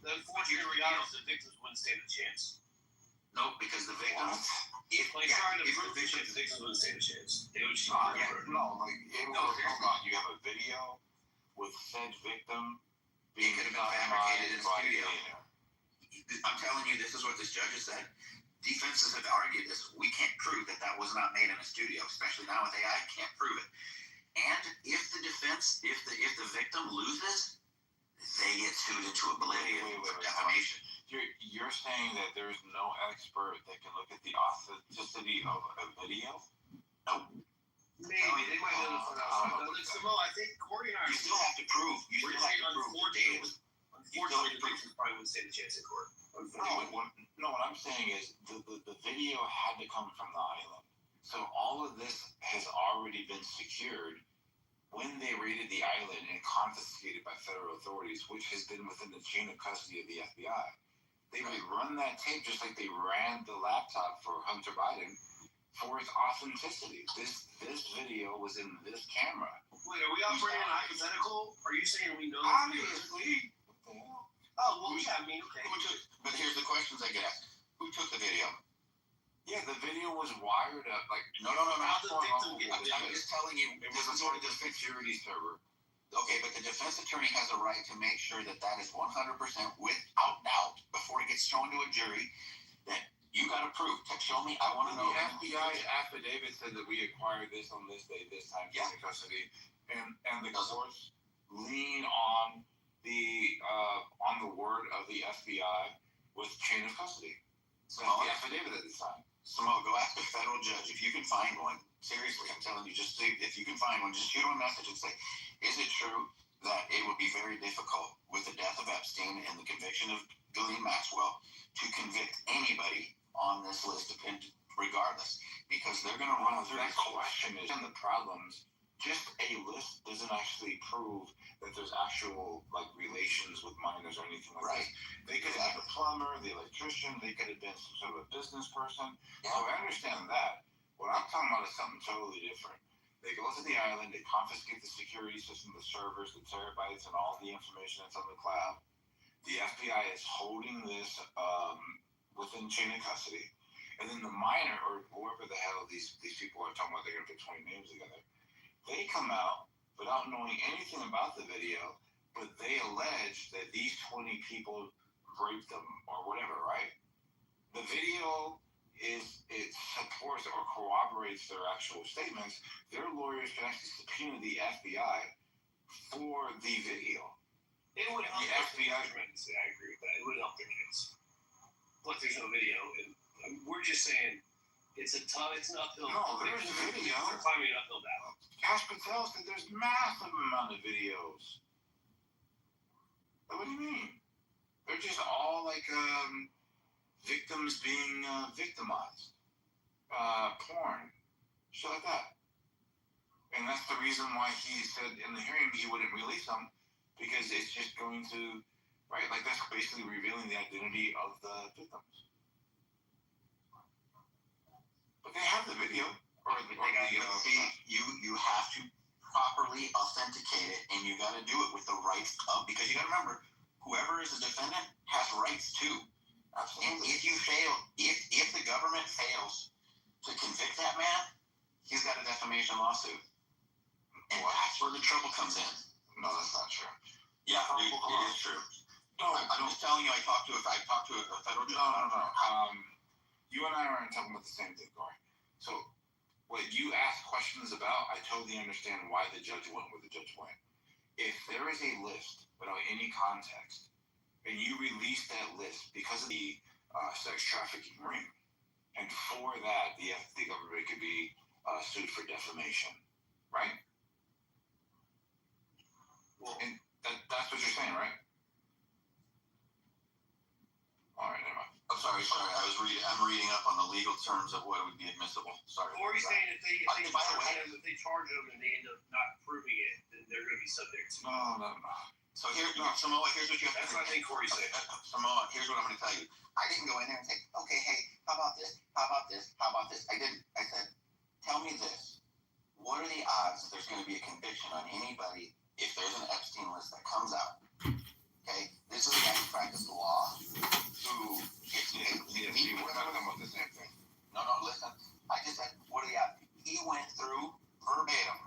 Speaker 11: the unfortunate reality is the victims wouldn't stand a chance.
Speaker 8: No, because the victims.
Speaker 11: If trying to prove the shit, the victims wouldn't stand a chance. They would shoot.
Speaker 13: You have a video with said victim being
Speaker 8: could have been fabricated in
Speaker 13: by
Speaker 8: studio. I'm telling you, this is what this judge has said. Defenses have argued this. We can't prove that was not made in a studio, especially now with AI. Can't prove it. And if the defense, if the victim loses, they get sued into oblivion for defamation.
Speaker 13: You're saying that there's no expert that can look at the authenticity of a video?
Speaker 8: No.
Speaker 11: Maybe they might know the Samoa, I think Corey and I.
Speaker 8: You still have to prove. You still have to prove the data was.
Speaker 11: Unfortunately, the victims probably wouldn't stand a chance in court.
Speaker 13: No, what I'm saying is the video had to come from the island. So all of this has already been secured when they raided the island and confiscated by federal authorities, which has been within the chain of custody of the FBI. They would run that tape just like they ran the laptop for Hunter Biden for its authenticity. This video was in this camera.
Speaker 11: Wait, are we operating on hypothetical? Are you saying we know?
Speaker 13: Obviously.
Speaker 11: Oh, well, yeah, I mean, okay.
Speaker 8: But here's the questions I get asked. Who took the video?
Speaker 13: Yeah, the video was wired up. Like,
Speaker 8: no.
Speaker 11: How the victim get the video?
Speaker 8: I'm just telling you,
Speaker 13: it was on the security server.
Speaker 8: Okay, but the defense attorney has a right to make sure that is 100% without doubt before it gets shown to a jury that you got to prove. Show me. I want to know.
Speaker 13: The FBI affidavit said that we acquired this on this day, this time, in custody, and the courts lean on the word of the FBI with chain of custody. So that's the affidavit that they signed.
Speaker 8: Samoa, go ask a federal judge if you can find one. Seriously, I'm telling you, just see if you can find one. Just shoot him a message and say, is it true that it would be very difficult with the death of Epstein and the conviction of Ghislaine Maxwell to convict anybody on this list, regardless? Because they're going to run through
Speaker 13: that question is, and the problems, just a list doesn't actually prove that there's actual relations with minors or anything like that. They could have been a plumber, the electrician, they could have been some sort of a business person. Yeah. So I understand that. What I'm talking about is something totally different. They go to the island, they confiscate the security system, the servers, the terabytes, and all the information that's on the cloud. The FBI is holding this within chain of custody. And then the minor, or whoever the hell these people are talking about, they're going to put 20 names together. They come out without knowing anything about the video, but they allege that these 20 people raped them or whatever, right? The video it supports or corroborates their actual statements. Their lawyers can actually subpoena the FBI for the video.
Speaker 11: It would help
Speaker 13: the FBI.
Speaker 11: I agree with that. It would help their case. Look, there's no video, and we're just saying It's an uphill.
Speaker 14: No, there's a video.
Speaker 11: They're climbing an uphill battle.
Speaker 14: Cash Patel said there's massive amount of videos. What do you mean? They're just all like victims being victimized. Porn. Shit like that. And that's the reason why he said in the hearing he wouldn't release them, because it's just going to, right? Like that's basically revealing the identity of the victims. But they have the video.
Speaker 17: You have to properly authenticate it, and you got to do it with the rights of, because you got to remember, whoever is a defendant has rights too. And if you fail, if the government fails to convict that man, he's got a defamation lawsuit, and that's where the trouble comes in.
Speaker 14: No, that's not true.
Speaker 17: Yeah, it is true. No, I'm just telling you. I talked to a federal judge.
Speaker 14: No. You and I aren't talking about the same thing, Corey. So, what you ask questions about, I totally understand why the judge went where the judge went. If there is a list without any context, and you release that list because of the sex trafficking ring, and for that, the government could be sued for defamation, right? Well, and that's what you're saying, right? All right, never mind.
Speaker 17: I'm sorry. I'm reading up on the legal terms of what would be admissible. Sorry.
Speaker 11: Or he's saying if they charge them and they end up not proving it, then they're going to be subject to.
Speaker 14: No.
Speaker 17: So Samoa, here's what you have to.
Speaker 11: That's what I think Corey said.
Speaker 17: Samoa, here's what I'm going to tell you. I didn't go in there and say, okay, hey, how about this? How about this? How about this? I didn't. I said, tell me this. What are the odds that there's going to be a conviction on anybody if there's an Epstein list that comes out? Okay, this is a guy who practiced law who gets
Speaker 14: we're talking about the same thing.
Speaker 17: No, listen. I just said, what are the odds? He went through verbatim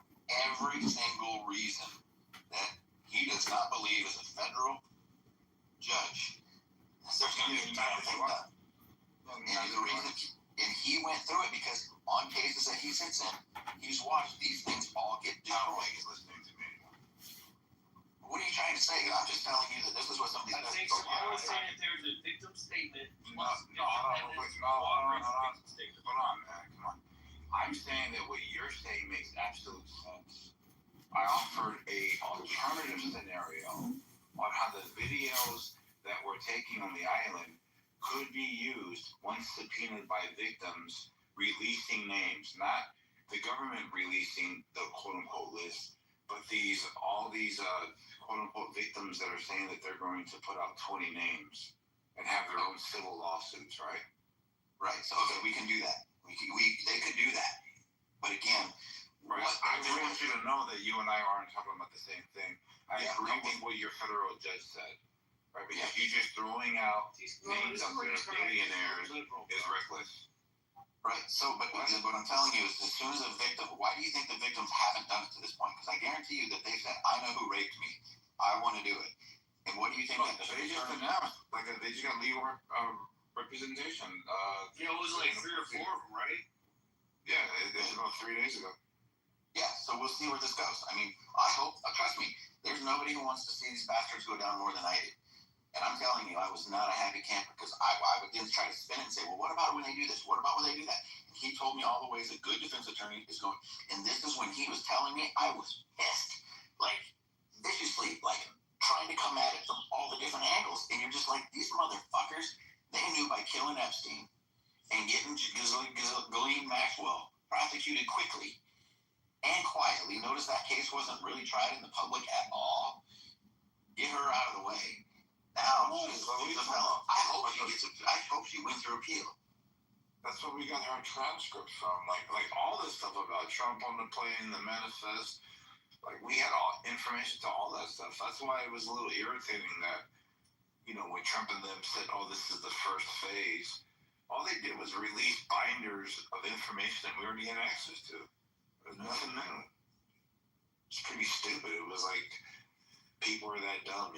Speaker 17: every single reason that he does not believe as a federal judge there's going to be a time to think that. And he went through it because on cases that he sits in, he's watched these things all get destroyed. He's listening to me. What are you trying to say? I'm just telling you that this is what some of these
Speaker 11: I think Samoa was saying if there's a victim statement.
Speaker 14: Hold on, man. Come on. I'm saying that what you're saying makes absolute sense. I offered a alternative scenario on how the videos that we're taking on the island could be used once subpoenaed by victims releasing names, not the government releasing the quote-unquote list, but all these quote-unquote victims that are saying that they're going to put out 20 names and have their own civil lawsuits, right?
Speaker 17: Right. So okay, we can do that. They could do that. But again,
Speaker 14: right. I just want you to know that you and I aren't talking about the same thing. I agree with what your federal judge said. Right, because you just throwing out names out there of billionaires is reckless.
Speaker 17: Right. So, but what I'm telling you is, as soon as a victim, why do you think the victims haven't done it to this point? Because I guarantee you that they said, "I know who raped me. I want to do it." And what do you think?
Speaker 14: They just announced, they just got legal representation.
Speaker 11: It was like 3 or 4 of them, right?
Speaker 14: Yeah, it was about 3 days ago.
Speaker 17: Yeah. So we'll see where this goes. I mean, I hope. Trust me, there's nobody who wants to see these bastards go down more than I did. And I'm telling you, I was not a happy camper because I would then try to spin it and say, well, what about when they do this? What about when they do that? And he told me all the ways a good defense attorney is going. And this is when he was telling me, I was pissed, like viciously, like trying to come at it from all the different angles. And you're just like, these motherfuckers, they knew by killing Epstein and getting Ghislaine Maxwell prosecuted quickly and quietly. Notice that case wasn't really tried in the public at all. Get her out of the way. Now she's a fellow. I hope she wins her appeal.
Speaker 14: That's what we got her transcript from. Like all this stuff about Trump on the plane, the manifest. Like we had all information to all that stuff. That's why it was a little irritating that, when Trump and them said, "Oh, this is the first phase," all they did was release binders of information that we already had access to. There's nothing new. It's pretty stupid. It was like people are that dumb,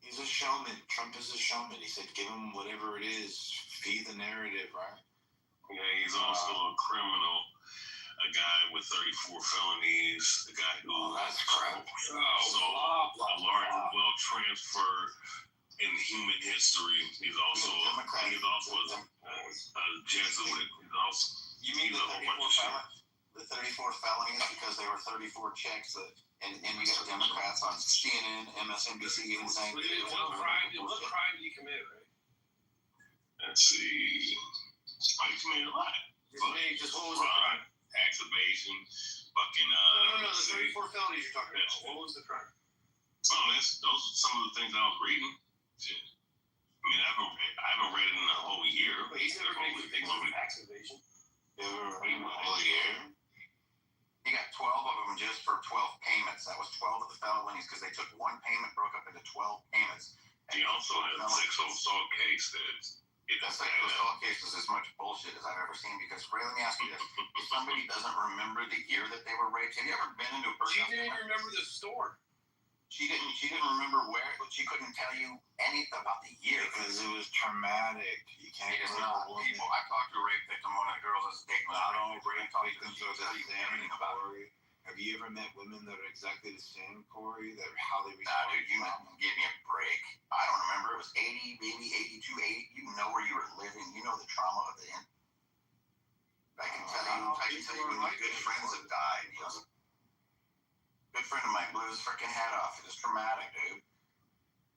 Speaker 14: He's a showman. Trump is a showman. He said, give him whatever it is. Feed the narrative, right?
Speaker 9: Yeah, he's also a criminal. A guy with 34 felonies. A guy who
Speaker 14: that's crap.
Speaker 9: Also a large wealth transfer in human history. He's also a Jesuit. He's also
Speaker 8: You mean the 34 felonies because there were 34 checks that, and you got Democrats on CNN, MSNBC even saying.
Speaker 11: What crime did he commit, right?
Speaker 9: Let's see. He committed a lot.
Speaker 11: Just what was the crime?
Speaker 9: Tax evasion, fucking.
Speaker 11: No, the 34 felonies you're talking about. What was the crime?
Speaker 9: Oh, those are some of the things I was reading. Shit. I mean, I haven't read it in a whole year.
Speaker 11: But he's never been convicted of tax evasion.
Speaker 8: Ever read a whole year? He got 12 of them just for 12 payments. That was 12 of the felonies because they took one payment, broke up into 12 payments.
Speaker 9: He also had a sexual assault case
Speaker 8: that sexual assault case is as much bullshit as I've ever seen because, Ray, let me ask you this. If somebody doesn't remember the year that they were raped, have you ever been into a
Speaker 11: She didn't even remember the store.
Speaker 8: She didn't remember where, but she couldn't tell you anything about the year. Because it was traumatic. You can't get not. People, I talked to a rape victim, one of the girls is dating. Not all rape victims are the same, Corey. Have you ever met women that are exactly the same, Corey? That are how they respond? Nah, dude, you give me a break. I don't remember. It was 80, maybe 82, 80. You know where you were living. You know the trauma of the end. I can tell you when my good friends have died. You know, good friend of mine blew his freaking head off. It was traumatic, dude.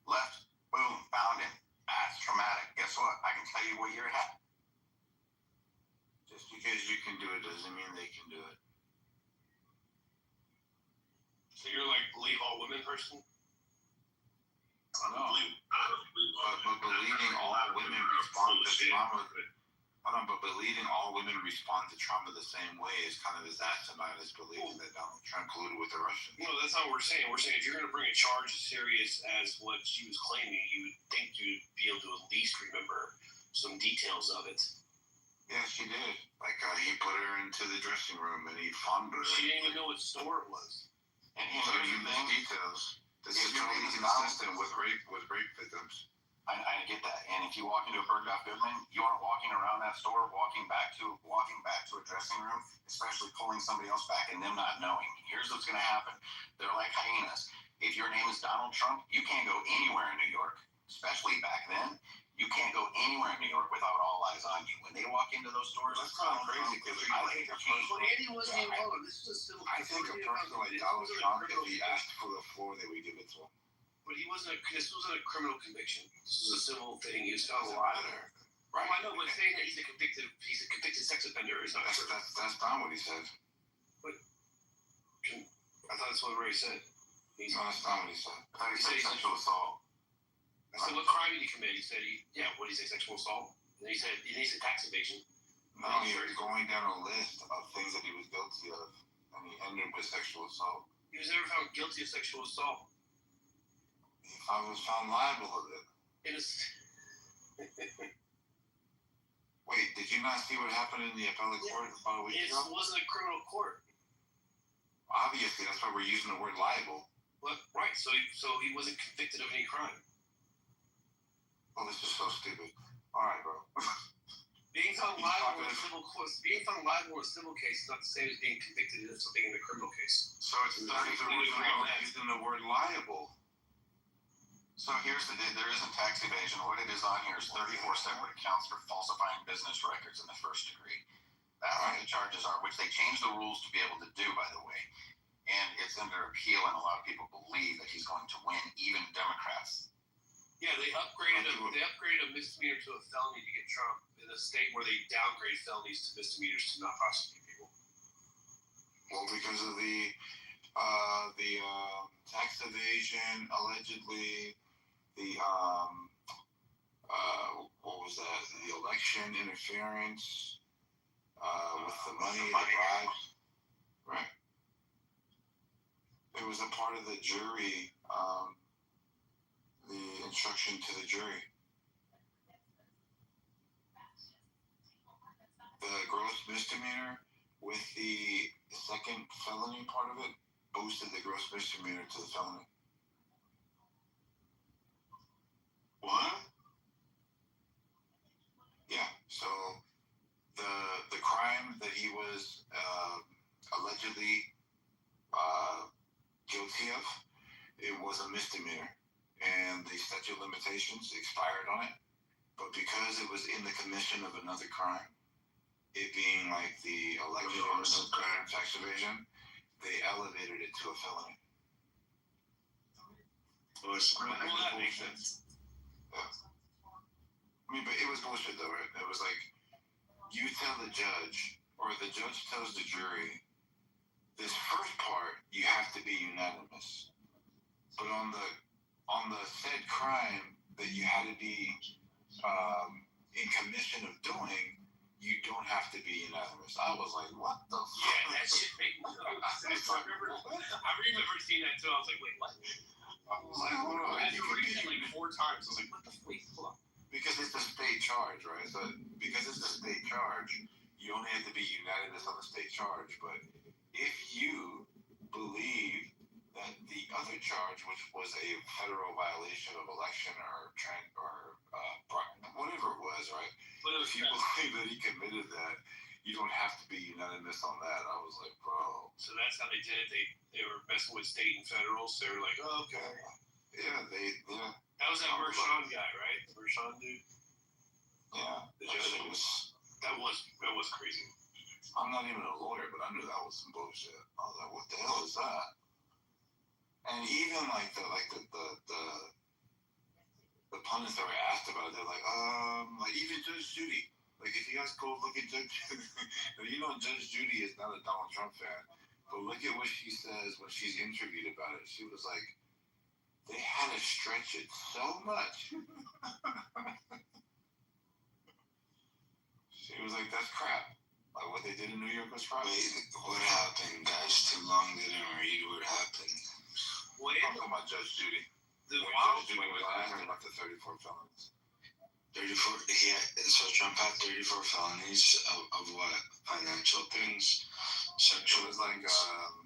Speaker 8: Left, boom, found him. That's traumatic. Guess what? I can tell you what you're at. Just because you can do it doesn't mean they can do it.
Speaker 11: So you're like believe all women person?
Speaker 8: No. But believing all women respond to trauma. But believing all women respond to trauma the same way is kind of as asinine as believing that Donald Trump colluded with the Russians.
Speaker 11: No, that's not what we're saying. We're saying if you're going to bring a charge as serious as what she was claiming, you would think you'd be able to at least remember some details of it.
Speaker 8: Yeah, she did. Like he put her into the dressing room and he fondled her.
Speaker 11: She didn't even know what store it was.
Speaker 8: And so you know details. This is totally consistent with rape victims. I get that. And if you walk into a Bergdorf Goodman, you aren't walking around that store, walking back to a dressing room, especially pulling somebody else back and them not knowing. Here's what's going to happen. They're like hyenas. If your name is Donald Trump, you can't go anywhere in New York, especially back then. You can't go anywhere in New York without all eyes on you. When they walk into those stores, it's kind of crazy because
Speaker 11: Andy wasn't even alone. This is a civil.
Speaker 8: I think a person like Donald Trump, if he asked for the floor, they would give it to him.
Speaker 11: But this wasn't a criminal conviction. This was a civil thing. He was found alive. Right. I know, but saying that he's a convicted sex offender is not.
Speaker 8: That's not what he said.
Speaker 11: But I thought that's what Ray said.
Speaker 8: No, that's not what he said. I thought he said sexual assault.
Speaker 11: I said, what crime did he commit? He said, what did he say, sexual assault? And then he said tax evasion.
Speaker 8: No, he was going down a list of things that he was guilty of, and he ended with sexual assault.
Speaker 11: He was never found guilty of sexual assault.
Speaker 8: I was found liable of it. Wait, did you not see what happened in the appellate court about a week ago?
Speaker 11: It wasn't a criminal court.
Speaker 8: Obviously, that's why we're using the word liable.
Speaker 11: Right, so he wasn't convicted of any crime.
Speaker 8: Oh, this is so stupid. All right, bro.
Speaker 11: Being found liable in a civil case is not the same as being convicted of something in a criminal case.
Speaker 8: So it's the reason we're using the word liable. So here's the deal. There isn't tax evasion. What it is on here is 34 separate accounts for falsifying business records in the first degree. That's what the charges are, which they changed the rules to be able to do, by the way. And it's under appeal, and a lot of people believe that he's going to win, even Democrats.
Speaker 11: Yeah, they upgraded a misdemeanor to a felony to get Trump in a state where they downgrade felonies to misdemeanors to not prosecute people.
Speaker 8: Well, because of the tax evasion, allegedly, what was that? The election interference with the money, the bribes. Right. It was a part of the jury. The instruction to the jury. The gross misdemeanor with the second felony part of it boosted the gross misdemeanor to the felony. What? Yeah, so the crime that he was allegedly guilty of, it was a misdemeanor. and the statute of limitations expired on it. But because it was in the commission of another crime, it being like the election or some crime, tax evasion, they elevated it to a felony.
Speaker 9: Well, that makes sense.
Speaker 8: Yeah. I mean, but it was bullshit though, right? It was like, you tell the judge, or the judge tells the jury, this first part, you have to be unanimous. But on the said crime that you had to be in commission of doing, you don't have to be unanimous. I was like, what the fuck?
Speaker 12: Yeah, that shit made me I remember seeing that too. I was like, wait, what?
Speaker 8: I was like, hold on.
Speaker 12: I had to read it like 4 times. I was like, what the fuck?
Speaker 8: Because it's a state charge, right? So because it's a state charge, you only have to be unanimous on the state charge. But if you believe that the other charge, which was a federal violation of election or whatever it was, right? But if you believe that he committed that, you don't have to be unanimous on that. I was like, bro.
Speaker 12: So that's how they did it. They were messing with state and federal. So they were like, oh, okay.
Speaker 8: Yeah,
Speaker 12: That was that Mershon guy, right? The Mershon dude.
Speaker 8: Yeah,
Speaker 12: that was crazy.
Speaker 8: I'm not even a lawyer, but I knew that was some bullshit. I was like, what the hell is that? And even like the pundits that were asked about it, they're like even Judge Judy. Like, if you guys go look at Judge Judy, Judge Judy is not a Donald Trump fan, but look at what she says when she's interviewed about it. She was like, they had to stretch it so much. She was like, that's crap. Like, what they did in New York was crap.
Speaker 17: Wait, what happened, guys? Too long didn't read what happened.
Speaker 8: I'm talking about Judge Judy.
Speaker 12: Judge
Speaker 8: Judy was asking about the 34 felons.
Speaker 17: 34, yeah, so Trump had 34 felonies of what? Financial things? Sexual
Speaker 8: It was like,
Speaker 17: things?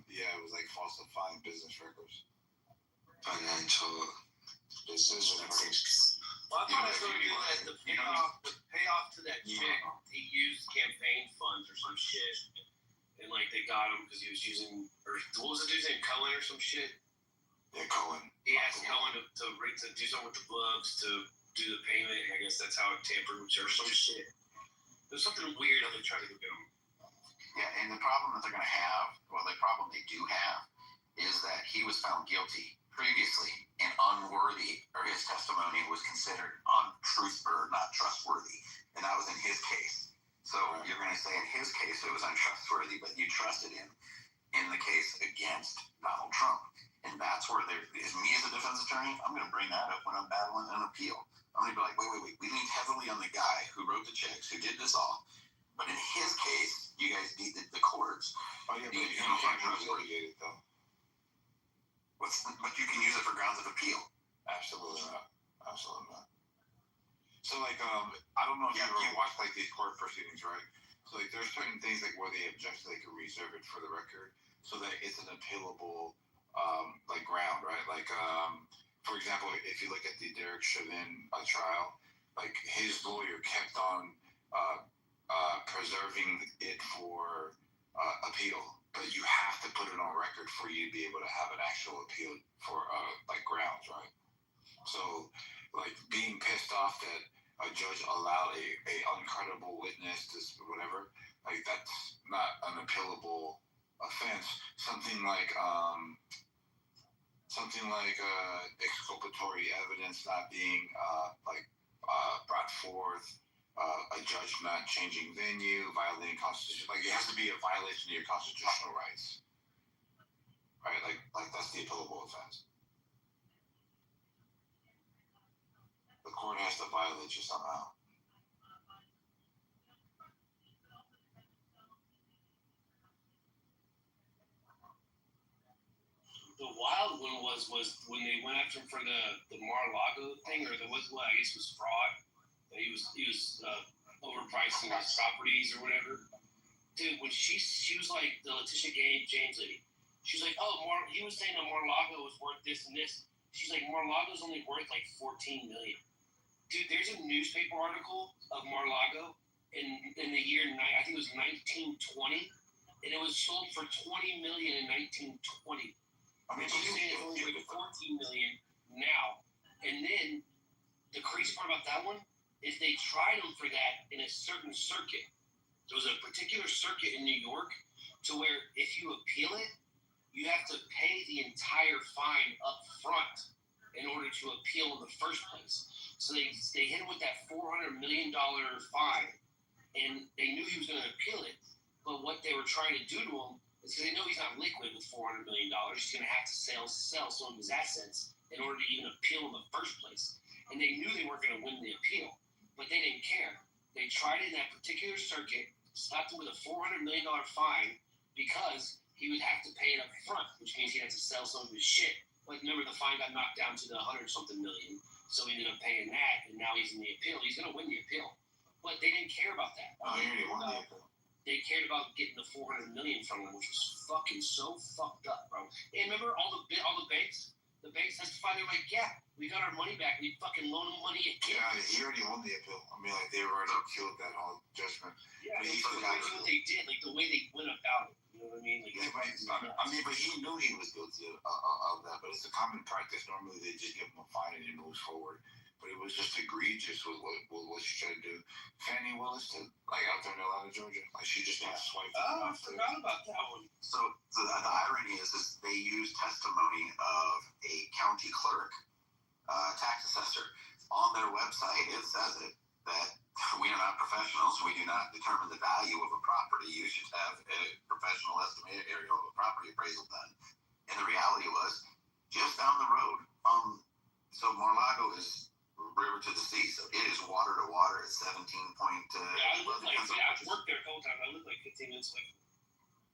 Speaker 8: it was like falsifying business records.
Speaker 17: Financial business records.
Speaker 11: Well, I thought I was going to do that the payoff to that chick. He used campaign funds or some shit. And like they got him because he was using, or what was the dude's name? Cohen or some shit?
Speaker 8: Yeah, Cohen.
Speaker 11: He asked Cohen to do something with the books, to do the payment, and I guess that's how it tampered with or some shit. There's something weird how they try to get him.
Speaker 16: Yeah, and the problem that they're going to have, well, the problem they do have, is that he was found guilty previously and unworthy, or his testimony was considered untruth or not trustworthy, and that was in his case. So you're going to say in his case it was untrustworthy, but you trusted him in the case against Donald Trump. And that's where there is, me as a defense attorney, I'm going to bring that up when I'm battling an appeal. I'm going to be like, wait, we leaned heavily on the guy who wrote the checks, who did this all. But in his case, you guys beat the courts.
Speaker 8: Oh, yeah, but you can't litigate it, though.
Speaker 16: But you can use it for grounds of appeal.
Speaker 8: Absolutely not. Absolutely not. So, like, I don't know if you ever watched, like, these court proceedings, right? So, like, there's certain things, like, where they object, they can reserve it for the record so that it's an appealable, like, ground, right? Like, for example, if you look at the Derek Chauvin trial, like, his lawyer kept on preserving it for appeal, but you have to put it on record for you to be able to have an actual appeal for, like, grounds, right? So, like, being pissed off that a judge allowed a uncredible witness to whatever, like, that's not an appealable offense. Something like exculpatory evidence not being brought forth, a judge not changing venue, violating constitution. Like, it has to be a violation of your constitutional rights, right? Like that's the appealable offense. The court has to violate you somehow.
Speaker 11: The wild one was when they went after him for the Mar-a-Lago thing, or what I guess was fraud. He was overpricing his properties or whatever. Dude, when she was like the Letitia James lady, she was like, he was saying that Mar-a-Lago was worth this and this. She's like, Mar-a-Lago's only worth like $14 million. Dude, there's a newspaper article of Mar-a-Lago in the year, I think it was 1920, and it was sold for $20 million in 1920.
Speaker 8: I mean,
Speaker 11: she's saying it's only worth $14 million now. And then the crazy part about that one is they tried him for that in a certain circuit. There was a particular circuit in New York to where if you appeal it, you have to pay the entire fine up front in order to appeal in the first place. So they hit him with that $400 million fine, and they knew he was going to appeal it. But what they were trying to do to him is because they know he's not liquid with $400 million. He's going to have to sell some of his assets in order to even appeal in the first place. And they knew they weren't going to win the appeal, but they didn't care. They tried it in that particular circuit, slapped him with a $400 million fine because he would have to pay it up front, which means he'd have to sell some of his shit. But remember, the fine got knocked down to the 100-something million, so he ended up paying that, and now he's in the appeal. He's going to win the appeal. But they didn't care about that.
Speaker 8: Oh, he already won the appeal.
Speaker 11: They cared about getting the $400 million from him, which was fucking so fucked up, bro. And remember all the banks? The banks testified, they were like, yeah, we got our money back. We fucking loaned him money again.
Speaker 8: Yeah, he already won the appeal. I mean, like, they were already killed that whole judgment.
Speaker 11: Yeah, but it's crazy what they did, like the way they went about it. You know what I mean? Like,
Speaker 8: yeah, I mean, but he knew he was guilty of that. But it's a common practice. Normally, they just give him a fine and he moves forward. But it was just egregious with what she tried to do. Fannie Willis, like out there in Atlanta, Georgia, like she just got swiped.
Speaker 11: Oh, I forgot about that one.
Speaker 16: So the irony is they used testimony of a county clerk, tax assessor. On their website, it says that we are not professionals. We do not determine the value of a property. You should have a professional estimated area of a property appraisal done. And the reality was just down the road. So Mar-a-Lago is river to the sea, so it is water to water at 17 point.
Speaker 11: I've worked there a couple times. I live like 15 minutes away.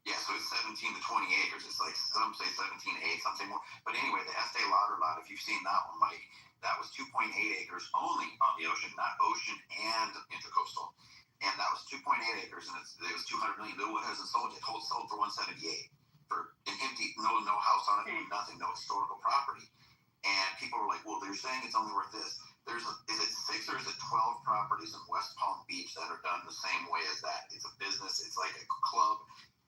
Speaker 16: Yeah, so it's 17 to 20 acres. It's like some say 17 to 8, something more. But anyway, the Estee Lauder lot, if you've seen that one, Mike, that was 2.8 acres only on the ocean, not ocean and intercoastal. And that was 2.8 acres, and it was 200 million. No one hasn't sold it. Sold for 178 for an empty, no house on it, nothing, no historical property. And people were like, well, they're saying it's only worth this. Is it 6 or is it 12 properties in West Palm Beach that are done the same way as that? It's a business, it's like a club,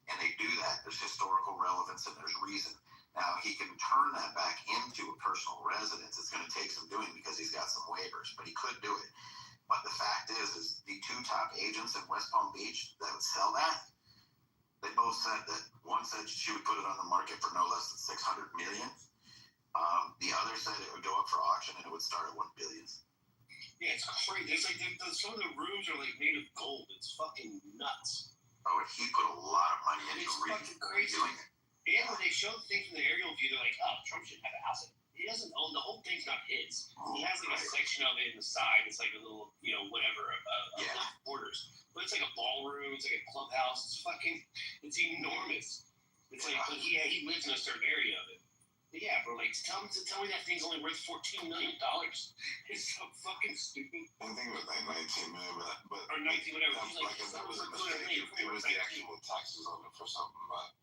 Speaker 16: and they do that. There's historical relevance and there's reason. Now, he can turn that back into a personal residence. It's going to take some doing because he's got some waivers, but he could do it. But the fact is the two top agents in West Palm Beach that would sell that, they both said that one said she would put it on the market for no less than $600 million. The other said it would go up for auction and it would start at $1 billion.
Speaker 11: Yeah, it's crazy. It's like some of the rooms are like made of gold. It's fucking nuts.
Speaker 16: Oh, and he put a lot of money into
Speaker 11: fucking crazy. And when they show the thing from the aerial view, they're like, oh, Trump should have a house. He doesn't own the whole thing's not his. He has like a section of it in the side. It's like a little, whatever, borders. But it's like a ballroom. It's like a clubhouse. It's enormous. It's like, but he lives in a certain area of it. But yeah, bro, like tell me that thing's only worth $14 million. It's so fucking stupid.
Speaker 8: I think it was like 19 million, but
Speaker 11: or 19, whatever.
Speaker 8: That was a mistake. It was the actual taxes on it for something, but.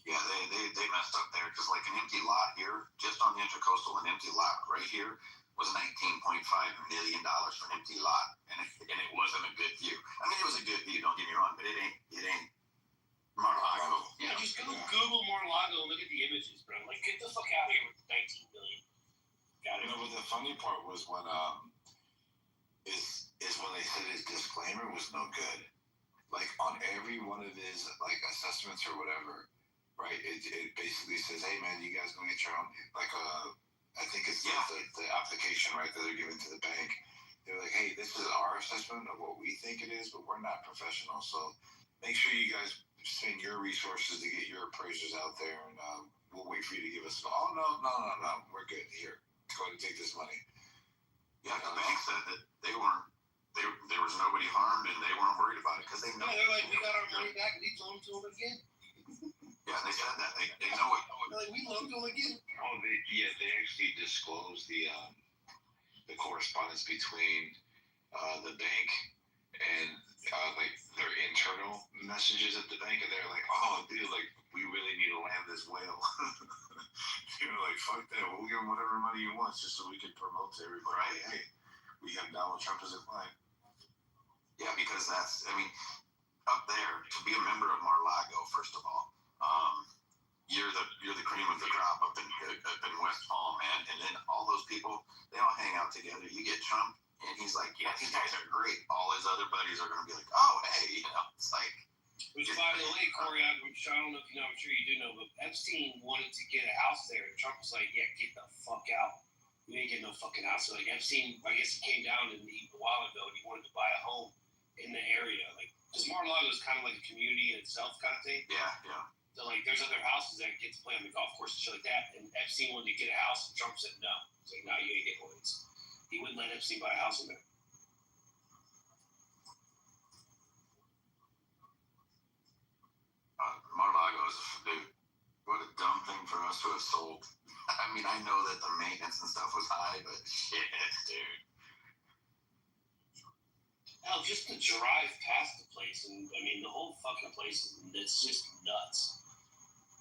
Speaker 16: Yeah, they messed up there because like an empty lot here, just on the intercoastal, an empty lot right here was $19.5 million for an empty lot, and it wasn't a good view. I mean, it was a good view. Don't get me wrong, but it ain't Mar-a-Lago.
Speaker 11: Yeah, just go Google Mar-a-Lago and look at the images, bro. Like, get the fuck out of here with 19 million. Got it.
Speaker 8: No, but the funny part was when is when they said his disclaimer was no good. Like on every one of his like assessments or whatever. Right, it basically says, hey man, you guys go get your own, like I think it's the application, right, that they're giving to the bank. They're like, hey, this is our assessment of what we think it is, but we're not professionals, so make sure you guys spend your resources to get your appraisers out there, and we'll wait for you to give us. Oh no, we're good. Here, go ahead and take this money.
Speaker 16: Yeah, the bank said that they weren't. There was nobody harmed, and they weren't worried about it because they know.
Speaker 11: Yeah, they're like, we got our money back. We loaned to them again.
Speaker 16: Yeah, they said that. They know it.
Speaker 11: Like, we loaned them again.
Speaker 15: Oh, they actually disclosed the correspondence between the bank and like their internal messages at the bank, and they're like, oh, dude, like we really need to land this whale.
Speaker 8: You're like, fuck that. We'll give him whatever money he wants just so we can promote to everybody. Right. Hey, we have Donald Trump as a client.
Speaker 16: Yeah, because that's, I mean, up there, to be a member of Mar-a-Lago, first of all, you're the cream of the crop up in West Palm, man. And then all those people, they all hang out together. You get Trump, and he's like, yeah, these guys are great. All his other buddies are going to be like, oh, hey, you know, it's like.
Speaker 11: Which, by the way, Corey, I don't know if you know, I'm sure you do know, but Epstein wanted to get a house there, and Trump was like, yeah, get the fuck out. You ain't getting no fucking house. So, like, Epstein, I guess he came down a while ago, and he wanted to buy a home in the area. Like, because Mar-a-Lago is kind of like a community in itself kind of thing.
Speaker 16: Yeah, yeah.
Speaker 11: So, like, there's other houses that get to play on the golf course and shit like that, and Epstein wanted to get a house, and Trump said no. He's like, no, you ain't getting one of these. He wouldn't let Epstein buy a house in there.
Speaker 16: Mar-a-Lago is, dude, what a dumb thing for us to have sold. I mean, I know that the maintenance and stuff was high, but shit, dude.
Speaker 11: Hell, just to drive past the place, and I mean, the whole fucking place, it's just nuts.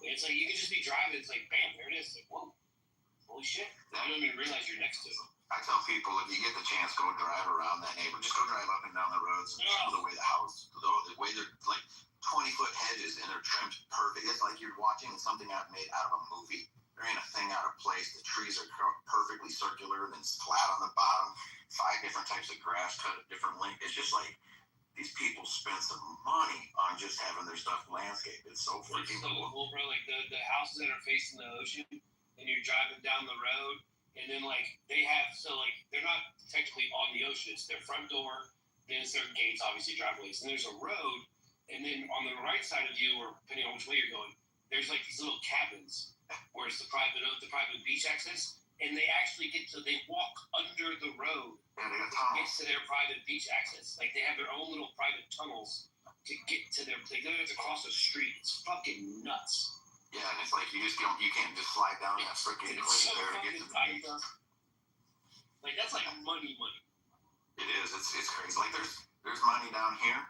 Speaker 11: It's like, you can just be driving, it's like, bam, there it is. Like, whoa, holy shit. I don't even realize you're next to it.
Speaker 16: I tell people, if you get the chance, go drive around that neighborhood. Just go drive up and down the roads and show the way the way they're like 20-foot hedges and they're trimmed perfect. It's like you're watching something made out of a movie. There ain't a thing out of place. The trees are perfectly circular and then flat on the bottom. 5 different types of grass cut at different lengths. It's just like these people spend some money on just having their stuff landscaped. It's so freaking
Speaker 11: cool, bro. Like the houses that are facing the ocean, and you're driving down the road, and then like they have they're not technically on the ocean. It's their front door, then it's their gates, obviously driveways, and there's a road, and then on the right side of you, or depending on which way you're going, there's like these little cabins where it's the private beach access. And they actually they walk under the road to get to their private beach access. Like, they have their own little private tunnels to get to they don't have to cross the street. It's fucking nuts.
Speaker 16: Yeah, and it's like you can't just slide down that freaking cliff there to get to the beach.
Speaker 11: Like, that's like money.
Speaker 16: It is. It's crazy. Like, there's money down here,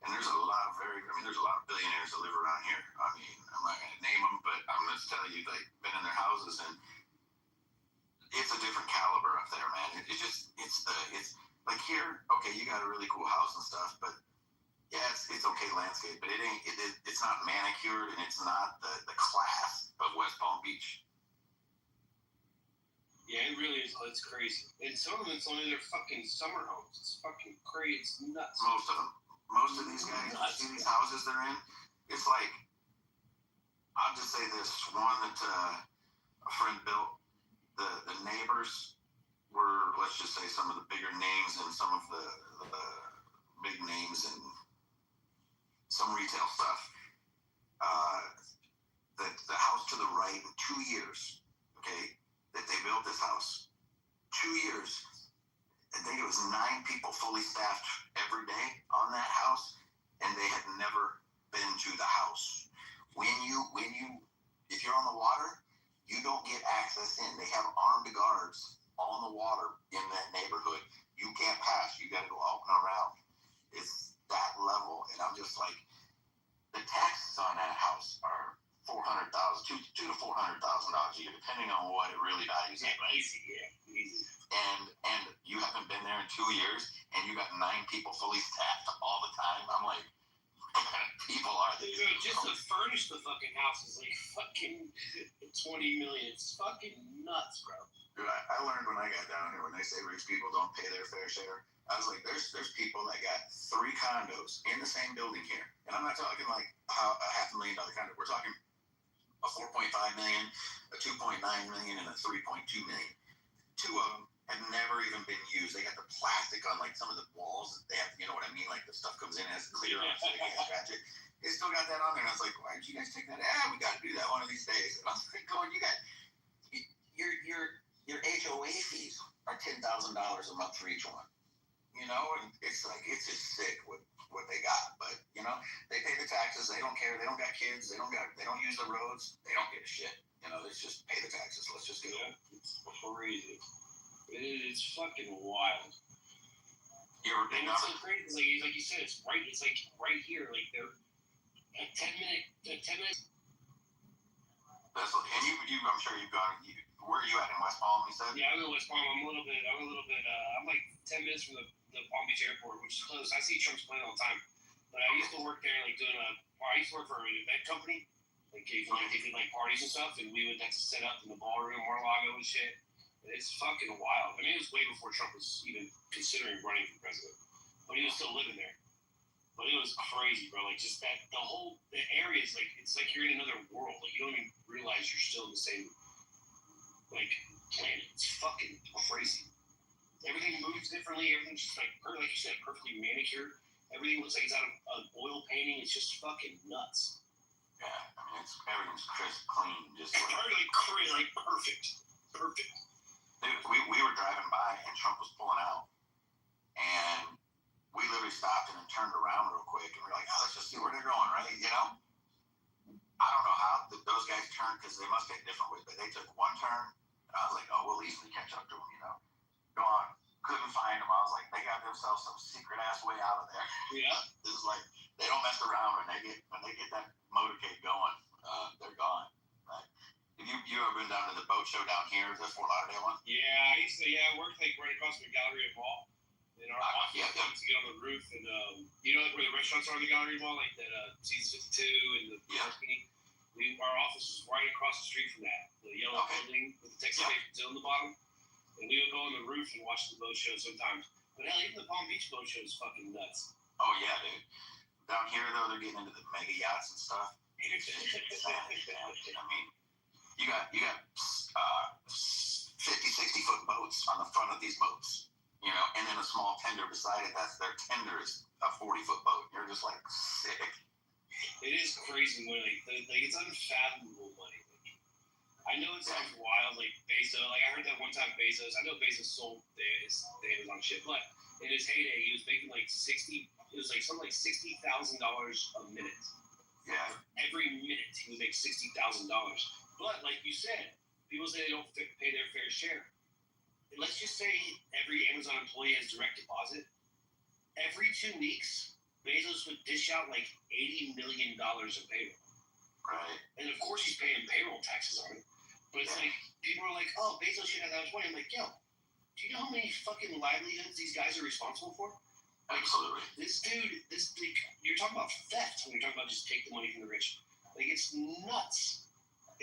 Speaker 16: and there's a lot of there's a lot of billionaires that live around here. I mean, I'm not gonna name them, but I'm gonna tell you, like, been in their houses, and it's a different caliber up there, man. It's like here, okay, you got a really cool house and stuff, but yeah, it's okay landscape, but it's not manicured, and it's not the class of West Palm Beach.
Speaker 11: Yeah, it really is. It's crazy. And some of it's only their fucking summer homes. It's fucking crazy. It's nuts.
Speaker 16: Most of them. Most of these guys, see these houses they're in, it's like, I'll just say this, one that a friend built, the neighbors were, let's just say, some of the bigger names and some of the big names and some retail stuff. The house to the right, in 2 years, okay, that they built this house, 2 years, I think it was 9 people fully staffed every day on that house, and they had never been to the house. If you're on the water, you don't get access in. They have armed guards on the water in that neighborhood. You can't pass. You got to go out and around. It's that level, and I'm just like, the taxes on that house are $400,000, $200,000 to $400,000 a year, depending on what it really values.
Speaker 11: Easy.
Speaker 16: And you haven't been there in 2 years, and you got 9 people fully staffed all the time. I'm like, what kind of people are these?
Speaker 11: Dude, just to furnish the fucking house is like fucking $20 million. It's fucking nuts, bro.
Speaker 16: Dude, I learned when I got down here, when they say rich people don't pay their fair share, I was like, there's people that got 3 condos in the same building here. And I'm not talking like a $500,000 condo. We're talking a $4.5 million, a $2.9 million, and a $3.2 million. 2 of them had never even been used. They got the plastic on like some of the walls. They have, you know what I mean? Like the stuff comes in and has to clear on it so they can't scratch it. They still got that on there. And I was like, why did you guys take that? We got to do that one of these days. And I was like, going, you got your HOA fees are $10,000 a month for each one. You know, and it's like, it's just sick what they got. But you know, they pay the taxes. They don't care. They don't got kids. They don't use the roads. They don't give a shit. You know, it's just pay the taxes. Let's just go.
Speaker 11: Yeah, it's crazy. It's fucking wild.
Speaker 16: You ever been
Speaker 11: It's so crazy. Like you said, it's right here. Like they're a 10 minutes.
Speaker 16: That's what, and I'm sure you've gone. Where are you at in West Palm? You said.
Speaker 11: Yeah, I'm in West Palm. I'm a little bit. I'm like 10 minutes from the Palm Beach Airport, which is close. I see Trump's plane all the time. But I used to work there, like I used to work for an event company. Like they did like parties and stuff, and we would have to set up in the ballroom, Mar-a-Lago and shit. It's fucking wild. I mean, it was way before Trump was even considering running for president, but he was still living there. But it was crazy, bro. Like, just that, the area is like, it's like you're in another world. Like, you don't even realize you're still in the same, like, planet. It's fucking crazy. Everything moves differently. Everything's just like you said, perfectly manicured. Everything looks like it's out of oil painting. It's just fucking nuts.
Speaker 16: Yeah, I mean, everything's crisp, clean, just
Speaker 11: like perfect.
Speaker 16: Dude, we were driving by and Trump was pulling out, and we literally stopped and then turned around real quick, and we were like, oh, let's just see where they're going, right? You know? I don't know how those guys turned, because they must take different ways, but they took one turn, and I was like, oh, we'll easily catch up to them, you know? Go on. Couldn't find them. I was like, they got themselves some secret ass way out of there.
Speaker 11: Yeah.
Speaker 16: This is like, they don't mess around when they get that motorcade going. They're gone. Right? Have you ever been down to the boat show down here, the Fort Lauderdale one?
Speaker 11: Yeah, I worked like right across from the Galleria Mall. In our office,
Speaker 16: yeah.
Speaker 11: to get on the roof, and you know, like where the restaurants are in the Galleria Mall, like that Season 52 and the Martini. Our office was right across the street from that, the yellow building with the Texas Station Still in the bottom. And we would go on the roof and watch the boat show sometimes. But hell, even the Palm Beach boat show is fucking nuts.
Speaker 16: Oh yeah, dude. Down here though, they're getting into the mega yachts and stuff. It's I mean, you got 50, 60 foot boats on the front of these boats, you know, and then a small tender beside it. That's their tender is a 40-foot boat. You're just like sick.
Speaker 11: It is crazy money. Like it's unfathomable money. I know it sounds wild, like Bezos. Like I heard that one time Bezos. I know Bezos sold the Amazon shit, but in his heyday, he was making like $60,000 a minute.
Speaker 16: Yeah.
Speaker 11: Every minute he would make $60,000. But like you said, people say they don't pay their fair share. And let's just say every Amazon employee has direct deposit. Every 2 weeks, Bezos would dish out like $80 million of payroll.
Speaker 16: Right.
Speaker 11: And of course he's paying payroll taxes on it. But it's like, people are like, oh, Bezos should have that much money. I'm like, yo, do you know how many fucking livelihoods these guys are responsible for? Like,
Speaker 16: absolutely.
Speaker 11: This dude, you're talking about theft when you're talking about just take the money from the rich. Like, it's nuts.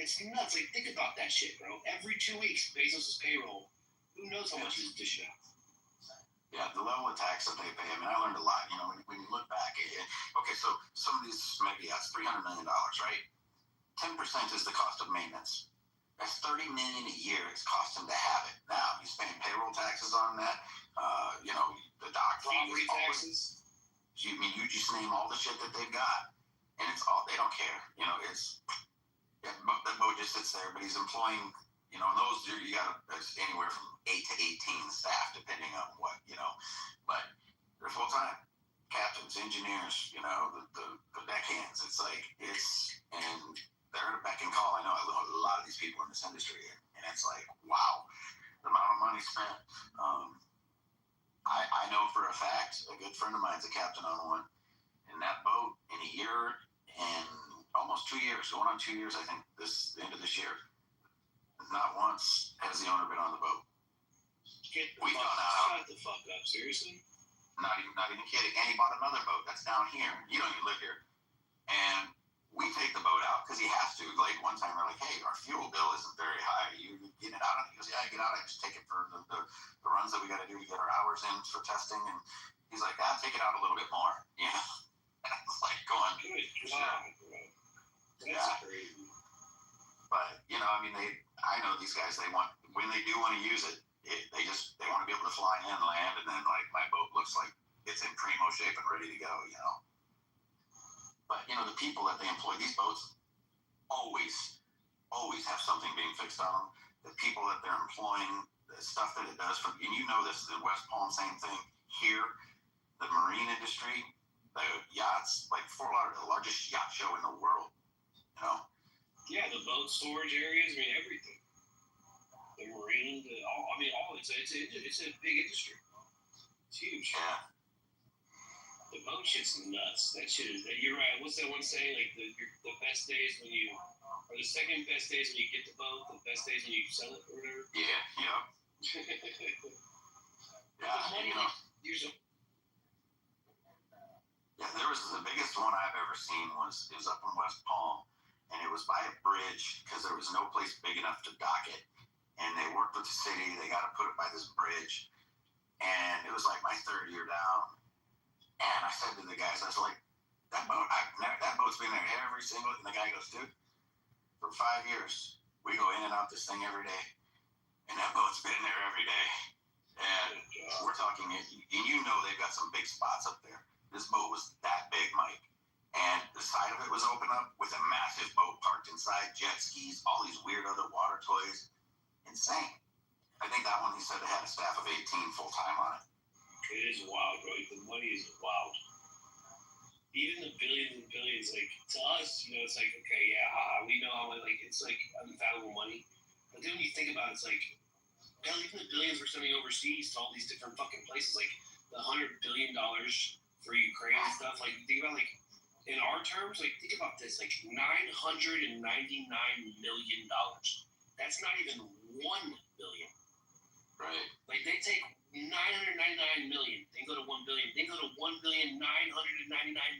Speaker 11: It's nuts. Like, think about that shit, bro. Every 2 weeks, Bezos' payroll, who knows how much he's dishing out.
Speaker 16: Yeah, the level of tax that they pay. I mean, I learned a lot. You know, when you look back, okay, so some of these maybe that's $300 million, right? 10% is the cost of maintenance. That's $30 million a year it's costing to have it. Now he's paying payroll taxes on that. You know, the dock
Speaker 11: property taxes.
Speaker 16: You just name all the shit that they've got, and it's all they don't care. You know, that boat just sits there, but he's employing. You know, and those you got anywhere from 8 to 18 staff, depending on what you know. But they're full time captains, engineers. You know, the deckhands. It's like and they're at a beck and call. I know a lot of these people in this industry, and it's like, wow, the amount of money spent. I know for a fact, a good friend of mine's a captain on one, and that boat in a year and almost 2 years, going on 2 years, I think the end of this year, not once has the owner been on the boat.
Speaker 11: Shut the fuck up, seriously?
Speaker 16: Not even kidding. And he bought another boat that's down here. You don't even live here. And we take the boat out because he has to. Like one time we're like, hey, our fuel bill isn't very high. You getting it out? He goes, yeah, I get out. I just take it for the runs that we got to do to get our hours in for testing. And he's like, take it out a little bit more. You know? And I was like, go on.
Speaker 11: Good God, bro. That's crazy.
Speaker 16: But, you know, I mean, I know these guys, when they do want to use it, they want to be able to fly in, land, and then, like, my boat looks like it's in primo shape and ready to go, you know? But, you know, the people that they employ, these boats always have something being fixed on them. The people that they're employing, the stuff that it does for, and you know this, the West Palm, same thing. Here, the marine industry, the yachts, like Fort Lauderdale, the largest yacht show in the world, you know?
Speaker 11: Yeah, the boat storage areas, I mean, everything. The marine, all it's a big industry. It's huge.
Speaker 16: Yeah.
Speaker 11: The boat shit's nuts. That shit is. You're right. What's that one saying? Like the best days when you, or the second best days when you get the boat. The best days when you sell it or whatever.
Speaker 16: Yeah. Yeah. You know. Yeah, there was the biggest one I've ever seen was up in West Palm, and it was by a bridge because there was no place big enough to dock it. and they worked with the city. They got to put it by this bridge, and it was like my third year down. And I said to the guys, I was like, that boat's been there every single. And the guy goes, dude, for 5 years we go in and out this thing every day, and that boat's been there every day. And we're talking, and you know they've got some big spots up there. This boat was that big, Mike. And the side of it was open up with a massive boat parked inside, jet skis, all these weird other water toys. Insane. I think that one, he said, they had a staff of 18 full-time on it.
Speaker 11: It is wild, bro. The money is wild. Even the billions and billions, like, to us, you know, it's like, okay, yeah, we know how, like, it's like unfathomable money. But then when you think about it, it's like, hell, even the billions we're sending overseas to all these different fucking places, like the $100 billion for Ukraine and stuff. Like, think about, like, in our terms, like, think about this, like $999 million. That's not even 1 billion.
Speaker 16: Right.
Speaker 11: Like, they take 999 million, then go to 1 billion, then go to 1,999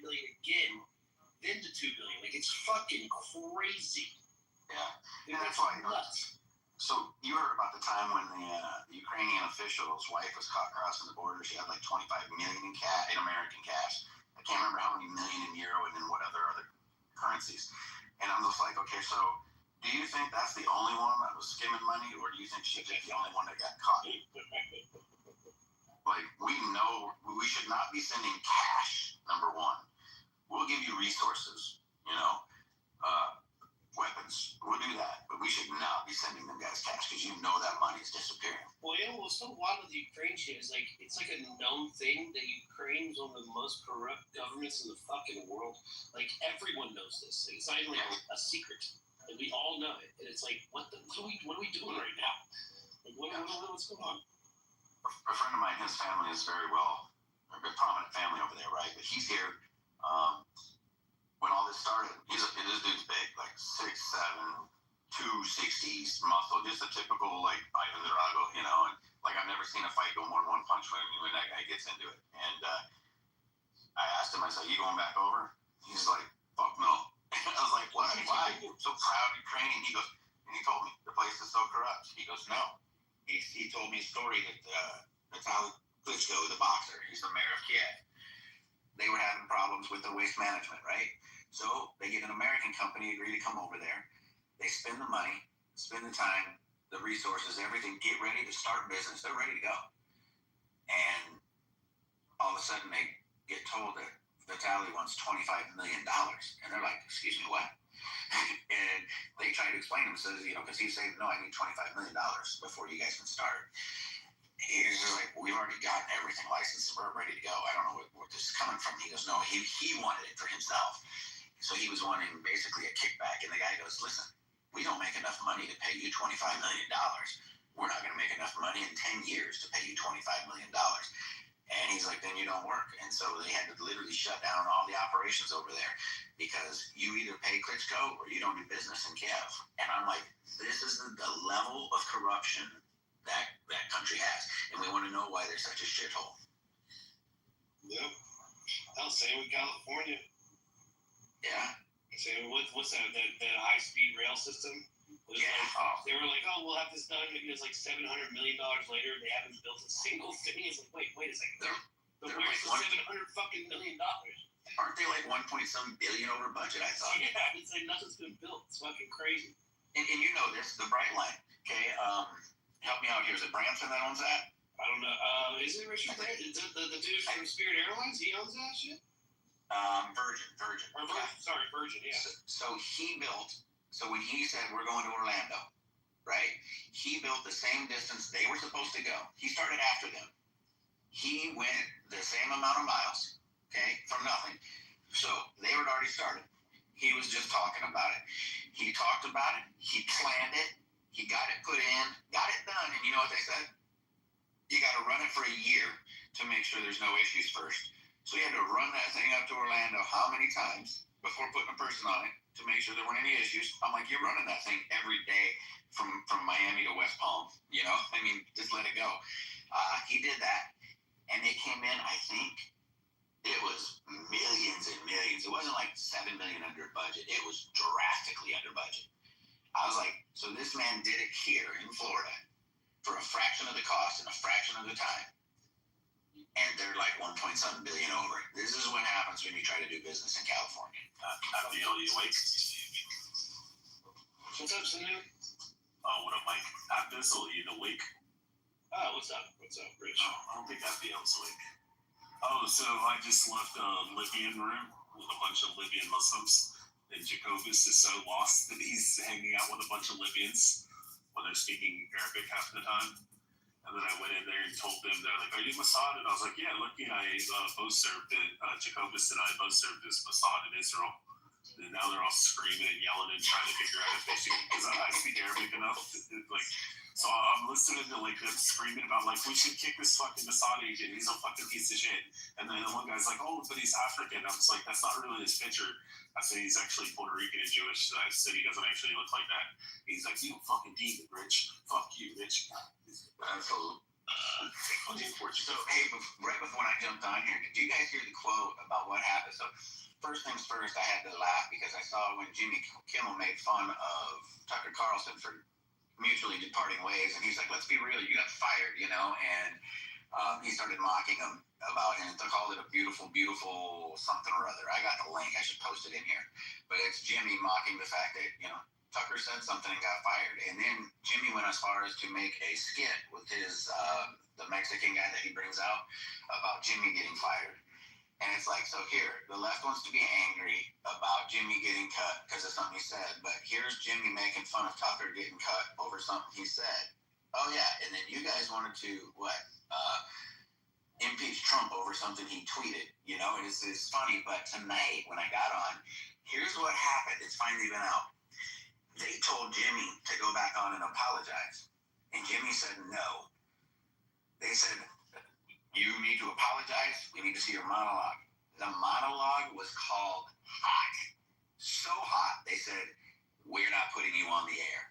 Speaker 11: million again, then to 2 billion. Like, it's fucking crazy.
Speaker 16: Yeah. And that's why, nuts. So you heard about the time when the Ukrainian official's wife was caught crossing the border. She had like 25 million in American cash. I can't remember how many million in euro and then what other currencies. And I'm just like, okay, so do you think that's the only one that was skimming money, or do you think she's the only one that got caught? Like, we know we should not be sending cash, number one. We'll give you resources, you know, weapons. We'll do that, but we should not be sending them guys cash because you know that money is disappearing.
Speaker 11: Well, yeah, what's so wild with the Ukraine shit is like, it's like a known thing that Ukraine is one of the most corrupt governments in the fucking world. Like, everyone knows this. Like, it's not even like a secret. Like, we all know it. And it's like, what are we doing right now? Like, what's going on?
Speaker 16: A friend of mine, his family is very well, a good prominent family over there, right? But he's here. When all this started, this dude's big, like 6'7", 260s, muscle, just a typical like Ivan Drago, you know. And like, I've never seen a fight go more than one punch when that guy gets into it. And I asked him, I said, "You going back over?" He's like, "Fuck no." I was like, "Why? Why? So proud Ukrainian." He goes, and he told me the place is so corrupt. He goes, "No." He told me a story that Vitaly Klitschko, the boxer, he's the mayor of Kiev. They were having problems with the waste management, right? So they get an American company, agree to come over there. They spend the money, spend the time, the resources, everything, get ready to start business. They're ready to go. And all of a sudden they get told that Vitaly wants $25 million. And they're like, "Excuse me, what?" And they try to explain to him, says, you know, because he's saying, "No, I need $25 million before you guys can start." He's like, "We've already gotten everything licensed. We're ready to go. I don't know where this is coming from." He goes, "No, he wanted it for himself." So he was wanting basically a kickback. And the guy goes, "Listen, we don't make enough money to pay you $25 million. We're not going to make enough money in 10 years to pay you $25 million. And he's like, "Then you don't work." And so they had to literally shut down all the operations over there because you either pay Klitschko or you don't do business in Kiev. And I'm like, this is the level of corruption that country has. And we want to know why they're such a shithole.
Speaker 11: Yep. Hell, same with California.
Speaker 16: Yeah.
Speaker 11: Same with what's that high-speed rail system?
Speaker 16: Yeah.
Speaker 11: Like, they were like, "Oh, we'll have this done." Maybe it's like $700 million later. They haven't built a single thing. It's like, wait a second. Where's the $700 million?
Speaker 16: Aren't they like 1.7 billion over budget? I thought.
Speaker 11: Yeah, it's like nothing's been built. It's fucking crazy.
Speaker 16: And you know this, the Bright Line. Okay, help me out here. Is it Branson that owns that?
Speaker 11: I don't know. Is it Richard Branson? The dude from Spirit Airlines? He owns that shit.
Speaker 16: Virgin.
Speaker 11: Virgin. Yeah.
Speaker 16: So he built. So when he said we're going to Orlando, right? He built the same distance they were supposed to go. He started after them. He went the same amount of miles, okay, from nothing. So they had already started. He was just talking about it. He talked about it. He planned it. He got it put in, got it done. And you know what they said? You got to run it for a year to make sure there's no issues first. So he had to run that thing up to Orlando how many times before putting a person on it to make sure there weren't any issues. I'm like, you're running that thing every day from Miami to West Palm. You know, I mean, just let it go. He did that, and they came in, I think, it was millions and millions. It wasn't like $7 million under budget. It was drastically under budget. I was like, so this This man did it here in Florida for a fraction of the cost in a fraction of the time. And they're like 1.7 billion over. This is what happens when you try to do business in California.
Speaker 1: I don't know, you awake?
Speaker 11: What's up, Sanu?
Speaker 1: Oh, what up, Mike? After this, you awake?
Speaker 11: What's up? What's up, Rich?
Speaker 1: Oh, I don't think FBL's awake. Oh, so I just left a Libyan room with a bunch of Libyan Muslims. And Jacobus is so lost that he's hanging out with a bunch of Libyans when they're speaking Arabic half the time. And then I went in there and told them, they're like, are you Mossad? And I was like, yeah, lucky I both served it. Jacobus and I both served as Mossad in Israel. And now they're all screaming and yelling and trying to figure out if they should, because I speak Arabic enough. Like, so I'm listening to like them screaming about like, we should kick this fucking Mossad agent. He's a fucking piece of shit. And then the one guy's like, oh, but he's African. I was like, that's not really his picture. I said he's actually Puerto Rican and Jewish. So I said he doesn't actually look like that. He's like, you fucking demon, Rich. Fuck you, Rich.
Speaker 16: Absolutely. So, hey, right before I jumped on here, did you guys hear the quote about what happened? So, first things first, I had to laugh because I saw when Jimmy Kimmel made fun of Tucker Carlson for mutually departing ways, and he's like, let's be real, you got fired, you know, and he started mocking him about, and they called it a beautiful, beautiful something or other. I got the link, I should post it in here, but it's Jimmy mocking the fact that, you know, Tucker said something and got fired. And then Jimmy went as far as to make a skit with his, the Mexican guy that he brings out about Jimmy getting fired. And it's like, so here, the left wants to be angry about Jimmy getting cut because of something he said. But here's Jimmy making fun of Tucker getting cut over something he said. Oh, yeah. And then you guys wanted to, impeach Trump over something he tweeted. You know, it's funny. But tonight, when I got on, here's what happened. It's finally been out. They told Jimmy to go back on and apologize. And Jimmy said no. They said, you need to apologize. We need to see your monologue. The monologue was called hot. So hot, they said, we're not putting you on the air.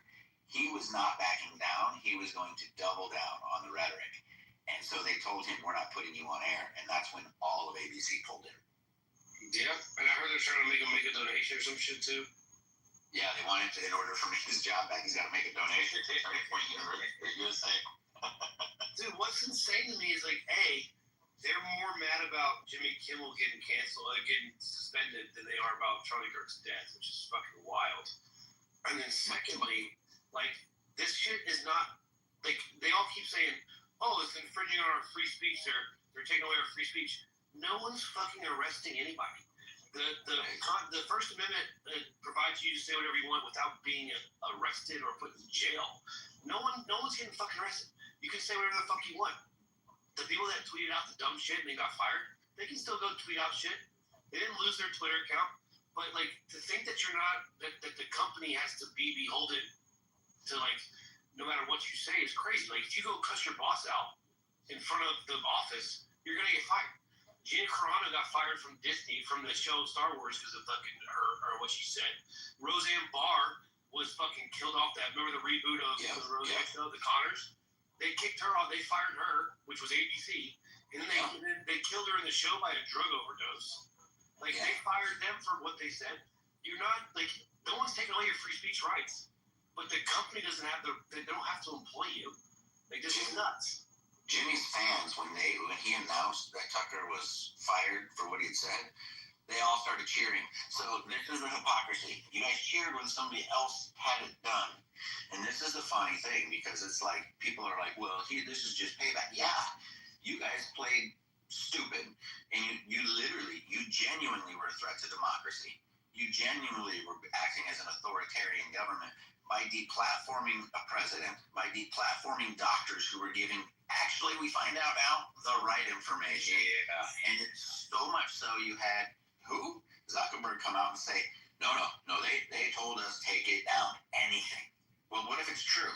Speaker 16: He was not backing down. He was going to double down on the rhetoric. And so they told him, we're not putting you on air. And that's when all of ABC pulled him.
Speaker 11: Yeah, and I heard they're trying to make him make a donation or some shit too.
Speaker 16: Yeah, they wanted to, in order for his job back, he's got to make a donation.
Speaker 11: Dude, what's insane to me is like, A, they're more mad about Jimmy Kimmel getting canceled, getting suspended than they are about Charlie Kirk's death, which is fucking wild. And then secondly, like, this shit is not, like, they all keep saying, oh, it's infringing on our free speech, they're taking away our free speech. No one's fucking arresting anybody. The First Amendment provides you to say whatever you want without being arrested or put in jail. No one's getting fucking arrested. You can say whatever the fuck you want. The people that tweeted out the dumb shit and they got fired, they can still go tweet out shit. They didn't lose their Twitter account. But like, to think that you're not, that the company has to be beholden to, like, no matter what you say is crazy. Like, if you go cuss your boss out in front of the office, you're gonna get fired. Gina Carano got fired from Disney from the show Star Wars because of fucking her or what she said. Roseanne Barr was fucking killed off that. Remember the reboot of the Roseanne show, The Connors? They kicked her off. They fired her, which was ABC, and then they killed her in the show by a drug overdose. Like, they fired them for what they said. You're not, like, no one's taking away your free speech rights, but the company doesn't have they don't have to employ you. Like, this is nuts.
Speaker 16: Jimmy's fans, when he announced that Tucker was fired for what he had said, they all started cheering. So this is the hypocrisy. You guys cheered when somebody else had it done. And this is the funny thing, because it's like, people are like, well, this is just payback. Yeah, you guys played stupid, and you genuinely were a threat to democracy. You genuinely were acting as an authoritarian government by deplatforming a president, by deplatforming doctors who were giving, actually, we find out now, the right information. Yeah. And it's so much so you had, Zuckerberg come out and say, no, they told us take it down, anything. Well, what if it's true?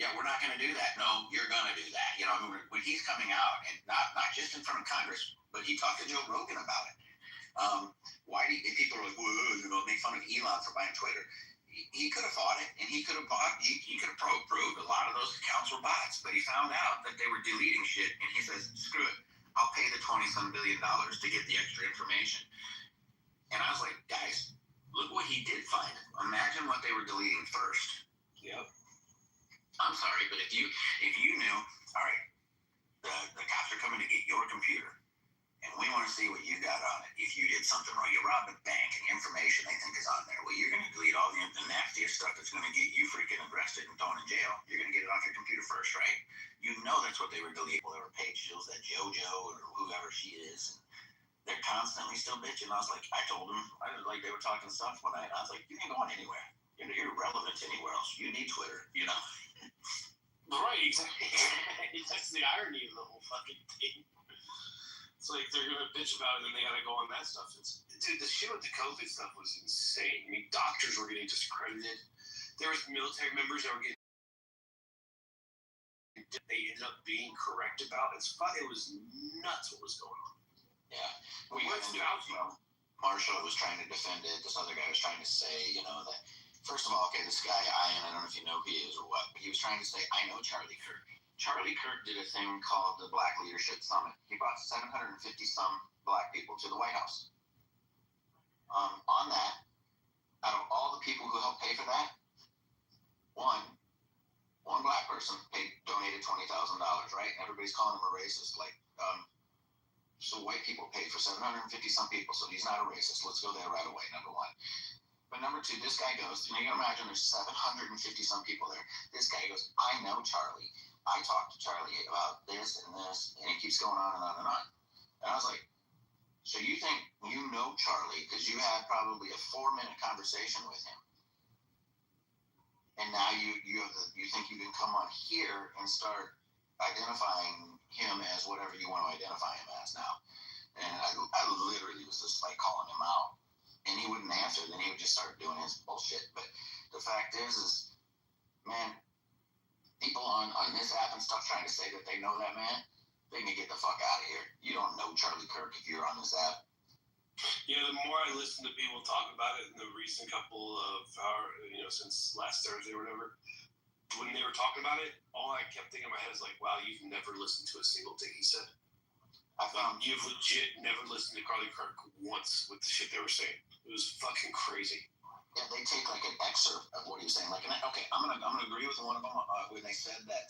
Speaker 16: Yeah, we're not going to do that. No, you're going to do that. You know, when he's coming out, and not just in front of Congress, but he talked to Joe Rogan about it. If people are like, well, make fun of Elon for buying Twitter. He could have fought it, and he could have proved a lot of those accounts were bots, but he found out that they were deleting shit, and he says, screw it, I'll pay the $20-some billion to get the extra information. And I was like, guys, look what he did find. Imagine what they were deleting first.
Speaker 11: Yep.
Speaker 16: I'm sorry, but if you knew, all right, the cops are coming to get your computer, and we want to see what you got on it. If you did something wrong, you robbed a bank, and information they think is on there. Well, you're going to delete all the nastiest stuff that's going to get you freaking arrested and thrown in jail. You're going to get it off your computer first, right? You know that's what they were deleting. Well, they were Paige Shields, that JoJo or whoever she is. And they're constantly still bitching. I was like, I told them, they were talking stuff one night. I was like, you ain't going anywhere. You're irrelevant anywhere else. You need Twitter, you know?
Speaker 11: Right, exactly. That's the irony of the whole fucking thing. It's like they're gonna bitch about it and then they gotta go on that stuff. Dude, the shit with the COVID stuff was insane. I mean, doctors were getting discredited. There was military members that were getting. They ended up being correct about. It was nuts what was going on.
Speaker 16: Yeah, we got into it. Marshall was trying to defend it. This other guy was trying to say, that. First of all, okay, this guy, Ian, I don't know if you know who he is or what, but he was trying to say, I know Charlie Kirk. Charlie Kirk did a thing called the Black Leadership Summit. He brought 750 some black people to the White House. On that, out of all the people who helped pay for that, one black person donated $20,000, right? And everybody's calling him a racist. So white people paid for 750 some people, so he's not a racist. Let's go there right away, number one. But number two, this guy goes, and you can imagine there's 750 some people there. This guy goes, I know Charlie. I talked to Charlie about this, and he keeps going on and on and on. And I was like, so you think you know Charlie because you had probably a 4-minute conversation with him. And now you think you can come on here and start identifying him as whatever you want to identify him as now. And I literally was just like calling him out. And he wouldn't answer, then he would just start doing his bullshit. But the fact is, man, people on this app and stuff trying to say that they know that man, they can get the fuck out of here. You don't know Charlie Kirk if you're on this app.
Speaker 11: Yeah, the more I listen to people talk about it in the recent couple of since last Thursday or whatever, when they were talking about it, all I kept thinking in my head is like, wow, you've never listened to a single thing he said. You've legit never listened to Charlie Kirk once with the shit they were saying. It was fucking crazy.
Speaker 16: Yeah, they take like an excerpt of what he was saying. Like, okay, I'm gonna agree with one of them when they said that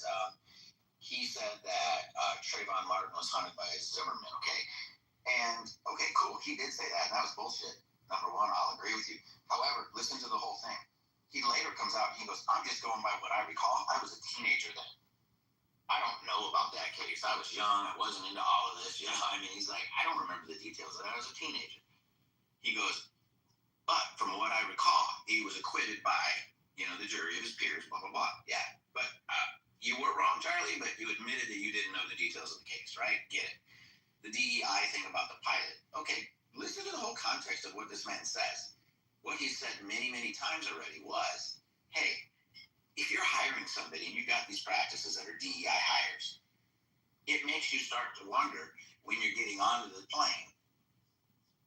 Speaker 16: he said that Trayvon Martin was hunted by Zimmerman. Okay, and okay, cool, he did say that, and that was bullshit. Number one, I'll agree with you. However, listen to the whole thing. He later comes out and he goes, I'm just going by what I recall. I was a teenager then. I don't know about that case. I was young. I wasn't into all of this. He's like, I don't remember the details of that. I was a teenager. He goes, but from what I recall, he was acquitted by, the jury of his peers, blah, blah, blah. Yeah, but you were wrong, Charlie, but you admitted that you didn't know the details of the case, right? Get it. The DEI thing about the pilot. Okay, listen to the whole context of what this man says. What he said many, many times already was, hey, if you're hiring somebody and you got these practices that are DEI hires, it makes you start to wonder when you're getting onto the plane,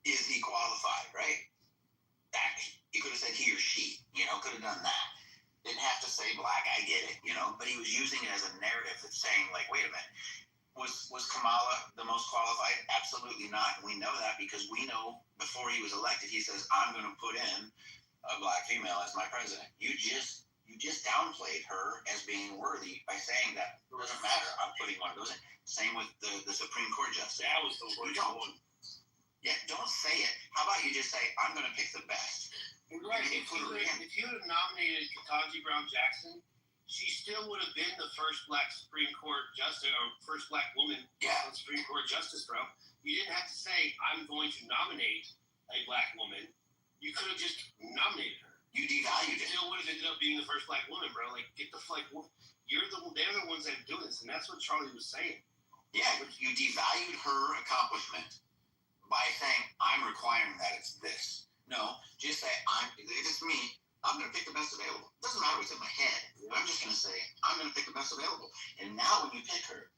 Speaker 16: is he qualified, right? He could have said he or she, could have done that. Didn't have to say black, I get it, but he was using it as a narrative that's saying, like, wait a minute, was Kamala the most qualified? Absolutely not. And we know that because we know before he was elected, he says, I'm going to put in a black female as my president. You just downplayed her as being worthy by saying that it doesn't matter. I'm putting one of those in. Same with the Supreme Court justice.
Speaker 11: That was the worst one.
Speaker 16: Yeah, don't say it. How about you just say, I'm going to pick the best.
Speaker 11: Right. If you had nominated Ketanji Brown Jackson, she still would have been the first black Supreme Court justice, or first black woman on Supreme Court justice, bro. You didn't have to say, I'm going to nominate a black woman. You could have just nominated her.
Speaker 16: You devalued it.
Speaker 11: Still would have ended up being the first black woman, bro. Like, they're the ones that do this, and that's what Charlie was saying.
Speaker 16: Yeah, but you devalued her accomplishment by saying, I'm requiring that it's this. No, just say, if it's me, I'm going to pick the best available. It doesn't matter what's in my head. I'm just going to say, I'm going to pick the best available. And now when you pick her,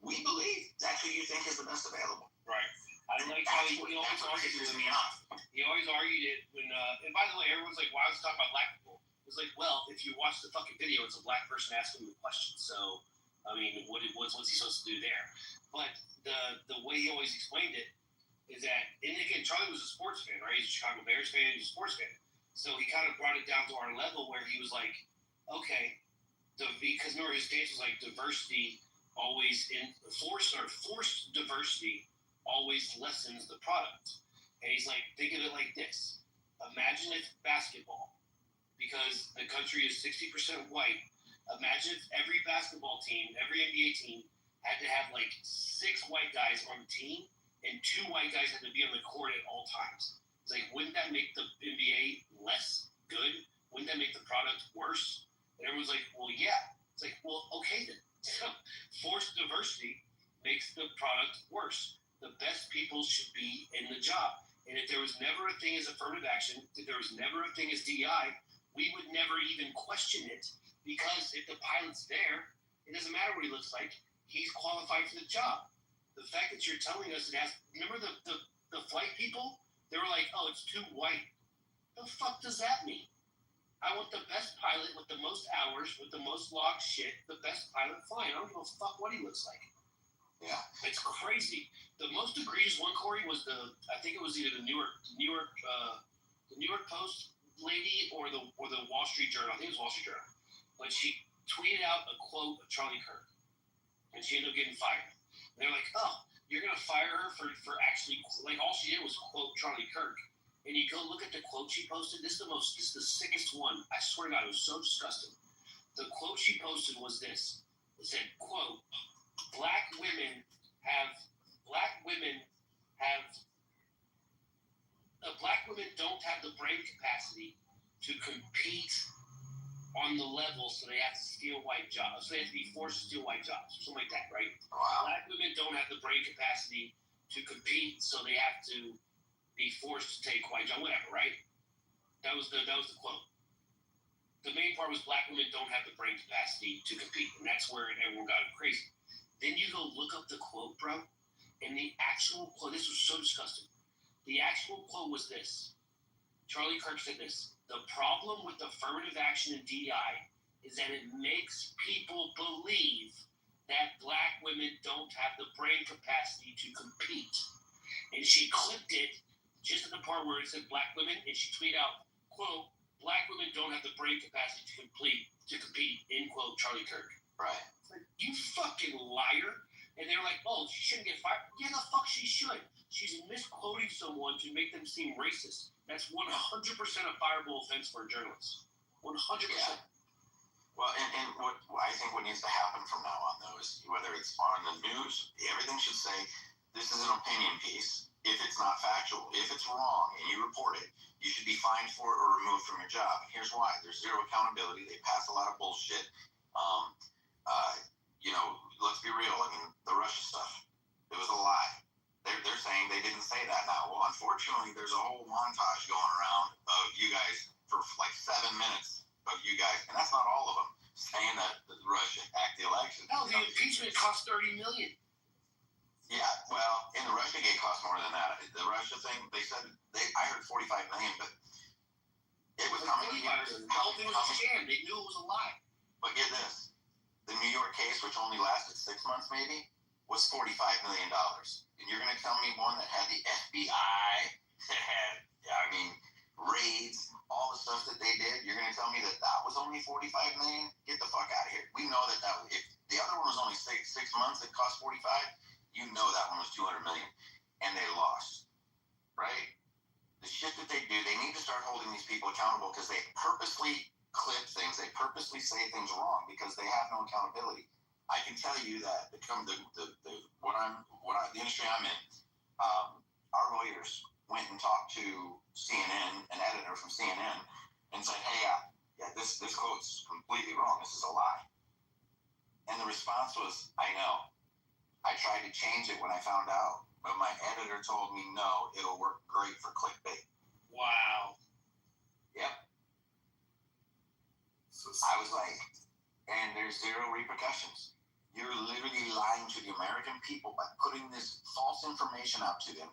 Speaker 16: we believe that's who you think is the best available.
Speaker 11: Right. I like how he always argued
Speaker 16: me off.
Speaker 11: He always argued it when, and by the way, everyone's like, why was he talking about black people? It was like, well, if you watch the fucking video, it's a black person asking him the question. So, what's he supposed to do there? But the way he always explained it is that, and again, Charlie was a sports fan, right? He's a Chicago Bears fan, he's a sports fan. So he kind of brought it down to our level where he was like, okay, because remember his stance was like diversity always forced diversity always lessens the product. And he's like, think of it like this. Imagine if basketball, because the country is 60% white, imagine if every basketball team, every NBA team had to have like 6 white guys on the team and 2 white guys had to be on the court at all times. It's like, wouldn't that make the NBA less good? Wouldn't that make the product worse? And everyone's like, well, yeah. It's like, well, okay then. Forced diversity makes the product worse. The best people should be in the job. And if there was never a thing as affirmative action, if there was never a thing as DEI, we would never even question it, because if the pilot's there, it doesn't matter what he looks like. He's qualified for the job. The fact that you're telling us it has, remember the flight people? They were like, oh, it's too white. The fuck does that mean? I want the best pilot with the most hours, with the most log shit, the best pilot flying. I don't give a fuck what he looks like.
Speaker 16: Yeah.
Speaker 11: It's crazy. The most egregious one, Corey, was I think it was either the New York Post lady or the Wall Street Journal. I think it was Wall Street Journal. But she tweeted out a quote of Charlie Kirk, and she ended up getting fired. And they're like, oh, you're gonna fire her for actually, like, all she did was quote Charlie Kirk. And you go look at the quote she posted. This is the sickest one. I swear to God, it was so disgusting. The quote she posted was this. It said, quote, black women don't have the brain capacity to compete on the level, so they have to steal white jobs. So they have to be forced to steal white jobs, something like that, right?
Speaker 16: Wow.
Speaker 11: Black women don't have the brain capacity to compete, so they have to be forced to take white jobs, whatever, right? That was the quote. The main part was black women don't have the brain capacity to compete, and that's where everyone got crazy. Then you go look up the quote, bro, and the actual quote, this was so disgusting. The actual quote was this. Charlie Kirk said this: the problem with affirmative action in DEI is that it makes people believe that black women don't have the brain capacity to compete. And she clipped it just at the part where it said black women, and she tweeted out, quote, black women don't have the brain capacity to compete, end quote, Charlie Kirk.
Speaker 16: Right.
Speaker 11: Like, you fucking liar. And they're like, oh, she shouldn't get fired. Yeah, the fuck she should. She's misquoting someone to make them seem racist. That's 100% a fireable offense for a journalist. 100%.
Speaker 16: Yeah. Well, and what I think what needs to happen from now on, though, is whether it's on the news, everything should say, this is an opinion piece. If it's not factual, if it's wrong and you report it, you should be fined for it or removed from your job. And here's why. There's zero accountability. They pass a lot of bullshit. Let's be real. I mean, the Russia stuff, it was a lie. They're saying they didn't say that now. Well, unfortunately, there's a whole montage going around of you guys for like 7 minutes of you guys, and that's not all of them, saying that Russia hacked the election.
Speaker 11: No, the impeachment cost $30 million.
Speaker 16: Yeah, well, in the Russiagate cost more than that. The Russia thing, they said I heard $45 million, but it was how many years?
Speaker 11: The whole thing was a scam. They knew it was a lie.
Speaker 16: But get this: the New York case, which only lasted 6 months, maybe, was $45 million. And you're going to tell me one that had the FBI, that had, raids, all the stuff that they did. You're going to tell me that was only $45 million? Get the fuck out of here. We know that if the other one was only 6 months, it cost 45. You know that one was $200 million, and they lost, right? The shit that they do, they need to start holding these people accountable because they purposely clip things, they purposely say things wrong because they have no accountability. I can tell you that the industry I'm in, our lawyers went and talked to CNN, an editor from CNN, and said, hey, this quote's completely wrong. This is a lie. And the response was, I know. I tried to change it when I found out, but my editor told me, no, it'll work great for clickbait.
Speaker 11: Wow.
Speaker 16: Yep. I was like, and there's zero repercussions. You're literally lying to the American people by putting this false information out to them,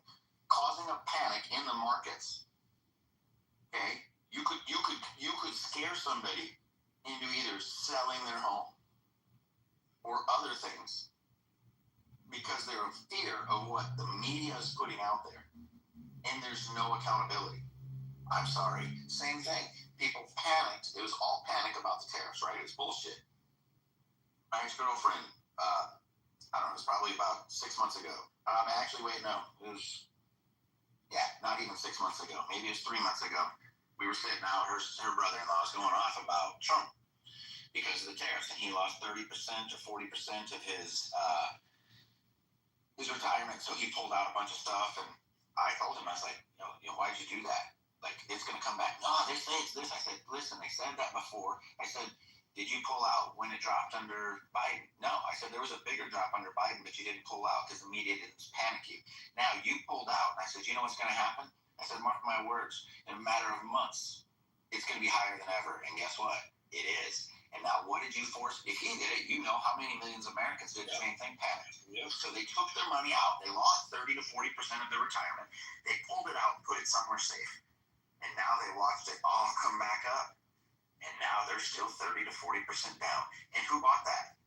Speaker 16: causing a panic in the markets. Okay? You could scare somebody into either selling their home or other things because they're in fear of what the media is putting out there. And there's no accountability. I'm sorry. Same thing. People panicked. It was all panic about the tariffs, right? It was bullshit. My ex-girlfriend, I don't know, it was probably about 6 months ago. Actually, wait, no. It was, not even 6 months ago. Maybe it was 3 months ago. We were sitting out, her brother-in-law was going off about Trump because of the tariffs, and he lost 30% or 40% of his retirement, so he pulled out a bunch of stuff, and I told him, I was like, why'd you do that? Like, it's going to come back. No, they say it's this. I said, listen, they said that before. I said, did you pull out when it dropped under Biden? No, I said there was a bigger drop under Biden, but you didn't pull out because the media didn't panic you. Now you pulled out, and I said, you know what's going to happen? I said, mark my words, in a matter of months, it's going to be higher than ever. And guess what? It is. And now what did you force? If he did it, you know how many millions of Americans did the same thing, panicked. So they took their money out. They lost 30 to 40% of their retirement. They pulled it out and put it somewhere safe. And now they watched it all come back up. And now they're still 30 to 40% down. And who bought that?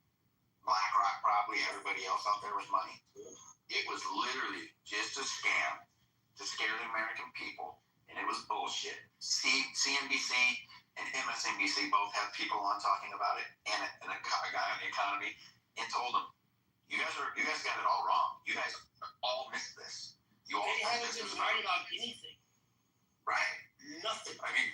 Speaker 16: BlackRock, probably. Everybody else out there with money. It was literally just a scam to scare the American people. And it was bullshit. CNBC and MSNBC both have people on talking about it, and a guy on the economy, and told them, you guys got it all wrong. You guys all missed this. You all
Speaker 11: They haven't been right about anything.
Speaker 16: Right.
Speaker 11: Nothing.
Speaker 16: I mean,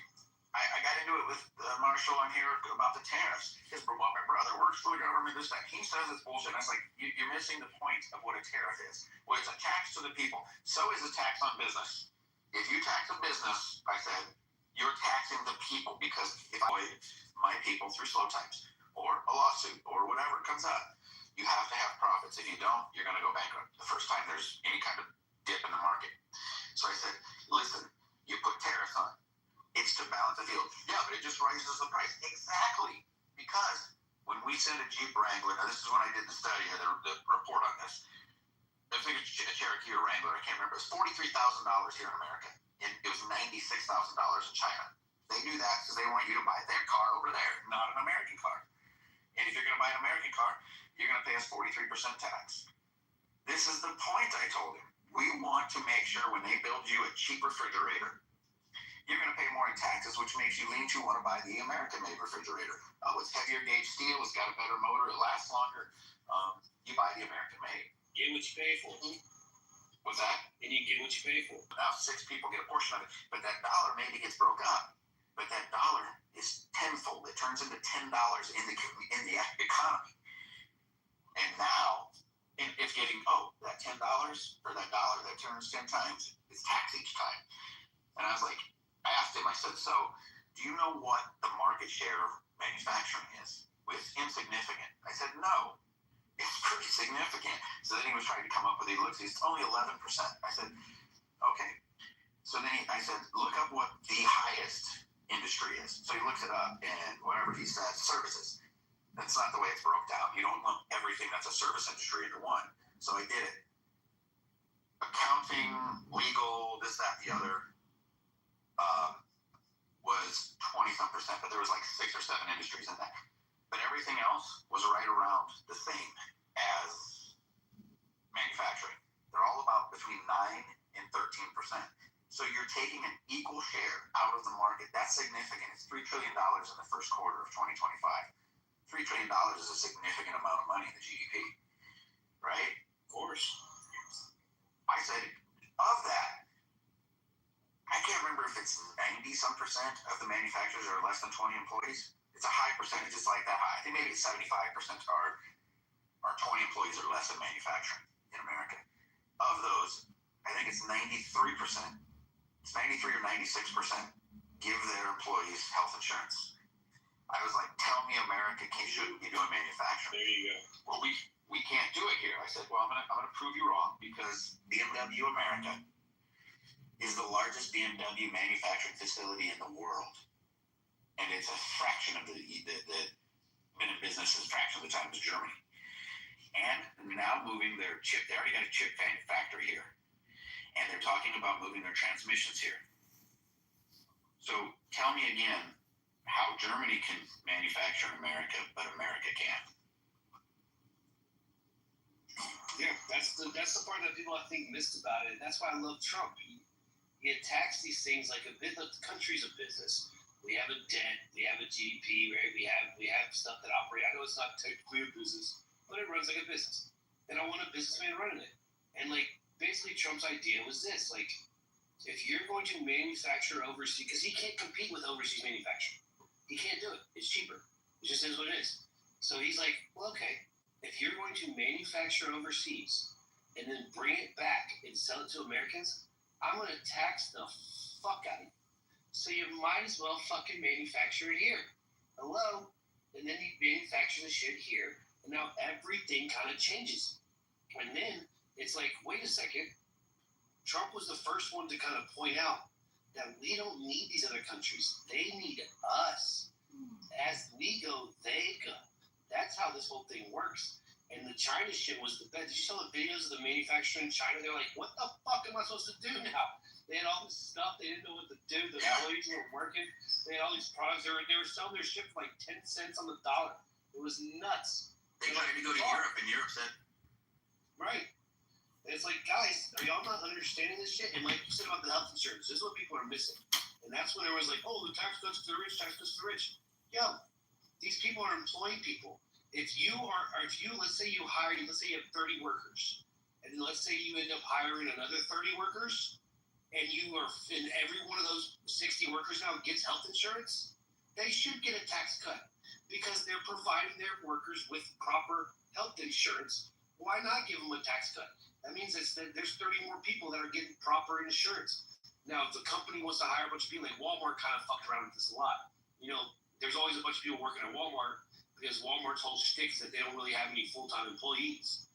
Speaker 16: I got into it with Marshall on here about the tariffs. My brother works for the government, this, that. He says it's bullshit. And I was like, you're missing the point of what a tariff is. Well, it's a tax to the people. So is a tax on business. If you tax a business, I said, you're taxing the people, because if I avoid my people through slow times or a lawsuit or whatever comes up, you have to have profits. If you don't, you're going to go bankrupt the first time there's any kind of dip in the market. So I said, listen, you put tariffs on. It's to balance the field. Yeah, but it just raises the price. Exactly. Because when we send a Jeep Wrangler, now this is when I did the study or the report on this. I think it's a Cherokee or Wrangler, I can't remember. It's $43,000 here in America. And it was $96,000 in China. They do that because they want you to buy their car over there, not an American car. And if you're going to buy an American car, you're going to pay us 43% tax. This is the point I told him. We want to make sure when they build you a cheap refrigerator, you're going to pay more in taxes, which makes you lean to want to buy the American-made refrigerator. It's heavier gauge steel. It's got a better motor. It lasts longer. You buy the American-made.
Speaker 11: Get what you pay for.
Speaker 16: What's that?
Speaker 11: And you get what you pay for.
Speaker 16: Now 6 people get a portion of it, but that dollar maybe gets broke up. But that dollar is tenfold. It turns into $10 in the economy. And now, it's getting that $10 or that dollar that turns 10 times is tax each time. And I was like, I asked him. I said, so do you know what the market share of manufacturing is? It's insignificant. I said, no. It's pretty significant. So then he was trying to come up with it's only 11%. I said, okay. So then I said, look up what the highest industry is. So he looks it up, and whatever he says, services. That's not the way it's broke down. You don't lump everything that's a service industry into one. So I did it. Accounting, legal, this, that, the other, was 20-some%, but there was like 6 or 7 industries in that. But everything else was right around the same as manufacturing. They're all about between 9 and 13%. So you're taking an equal share out of the market. That's significant. It's $3 trillion in the first quarter of 2025. $3 trillion is a significant amount of money in the GDP, right?
Speaker 11: Of course.
Speaker 16: I said, of that, I can't remember if it's 90-some% of the manufacturers are less than 20 employees. It's a high percentage. It's like that high. I think maybe it's 75% are 20 employees or less in manufacturing in America. Of those, I think it's 93%. It's 93 or 96% give their employees health insurance. I was like, tell me America shouldn't be doing manufacturing.
Speaker 11: There you go.
Speaker 16: Well, we can't do it here. I said, well, I'm gonna prove you wrong, because BMW America is the largest BMW manufacturing facility in the world. And it's a fraction of the been in business as a fraction of the time as Germany. And now moving their chip, they already got a chip factory here. And they're talking about moving their transmissions here. So tell me again how Germany can manufacture in America, but America can't.
Speaker 11: Yeah, that's the part that people I think missed about it. That's why I love Trump. He attacks these things like the country's a business. We have a debt. We have a GDP. Right? We have stuff that operate. I know it's not technically a business, but it runs like a business. And I want a businessman running it. And like basically Trump's idea was this: like, if you're going to manufacture overseas, because he can't compete with overseas manufacturing, he can't do it. It's cheaper. It just is what it is. So he's like, well, okay, if you're going to manufacture overseas and then bring it back and sell it to Americans, I'm going to tax the fuck out of you. So you might as well fucking manufacture it here. Hello? And then you manufacture the shit here, and now everything kind of changes. And then it's like, wait a second. Trump was the first one to kind of point out that we don't need these other countries. They need us. As we go, they go. That's how this whole thing works. And the China shit was the best. Did you saw the videos of the manufacturer in China? They're like, what the fuck am I supposed to do now? They had all this stuff. They didn't know what to do. The employees weren't working. They had all these products. They were selling their shit for like 10 cents on the dollar. It was nuts.
Speaker 16: They tried to go to Europe, and Europe said,
Speaker 11: right. And it's like, guys, are y'all not understanding this shit? And like you said about the health insurance, this is what people are missing. And that's when everyone's like, oh, the tax cuts to the rich, tax cuts to the rich. Yo, these people are employing people. If you let's say you hire, let's say you have 30 workers, and then let's say you end up hiring another 30 workers, and every one of those 60 workers now gets health insurance, they should get a tax cut because they're providing their workers with proper health insurance. Why not give them a tax cut? That means there's 30 more people that are getting proper insurance. Now, if the company wants to hire a bunch of people, like Walmart kind of fucked around with this a lot. You know, there's always a bunch of people working at Walmart because Walmart's whole shtick is that they don't really have any full-time employees.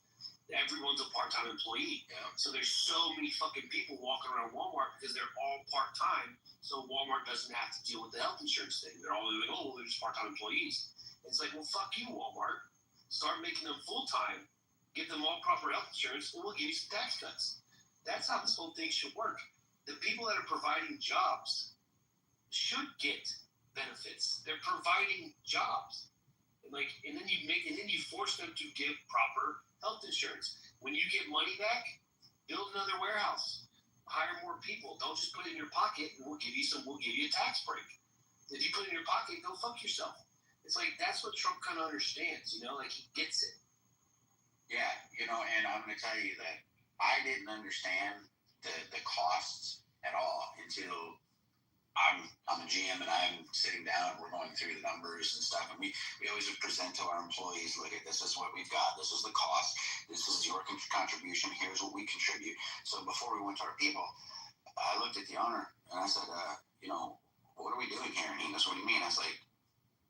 Speaker 11: Everyone's a part-time employee. Yeah. So there's so many fucking people walking around Walmart because they're all part-time, so Walmart doesn't have to deal with the health insurance thing. They're all like, oh, they're just part-time employees. It's like, well, fuck you, Walmart. Start making them full-time, give them all proper health insurance, and we'll give you some tax cuts. That's how this whole thing should work. The people that are providing jobs should get benefits. They're providing jobs. And then you force them to give proper health insurance. When you get money back, build another warehouse, hire more people. Don't just put it in your pocket, and we'll give you a tax break. If you put it in your pocket, go fuck yourself. It's like that's what Trump kind of understands, like he gets it.
Speaker 16: Yeah, and I'm going to tell you that I didn't understand the costs at all until I'm a GM and I'm sitting down, we're going through the numbers and stuff, and we always present to our employees, look at this is what we've got, this is the cost, this is your contribution, here's what we contribute. So before we went to our people, I looked at the owner and I said, what are we doing here? And he goes, what do you mean? I was like,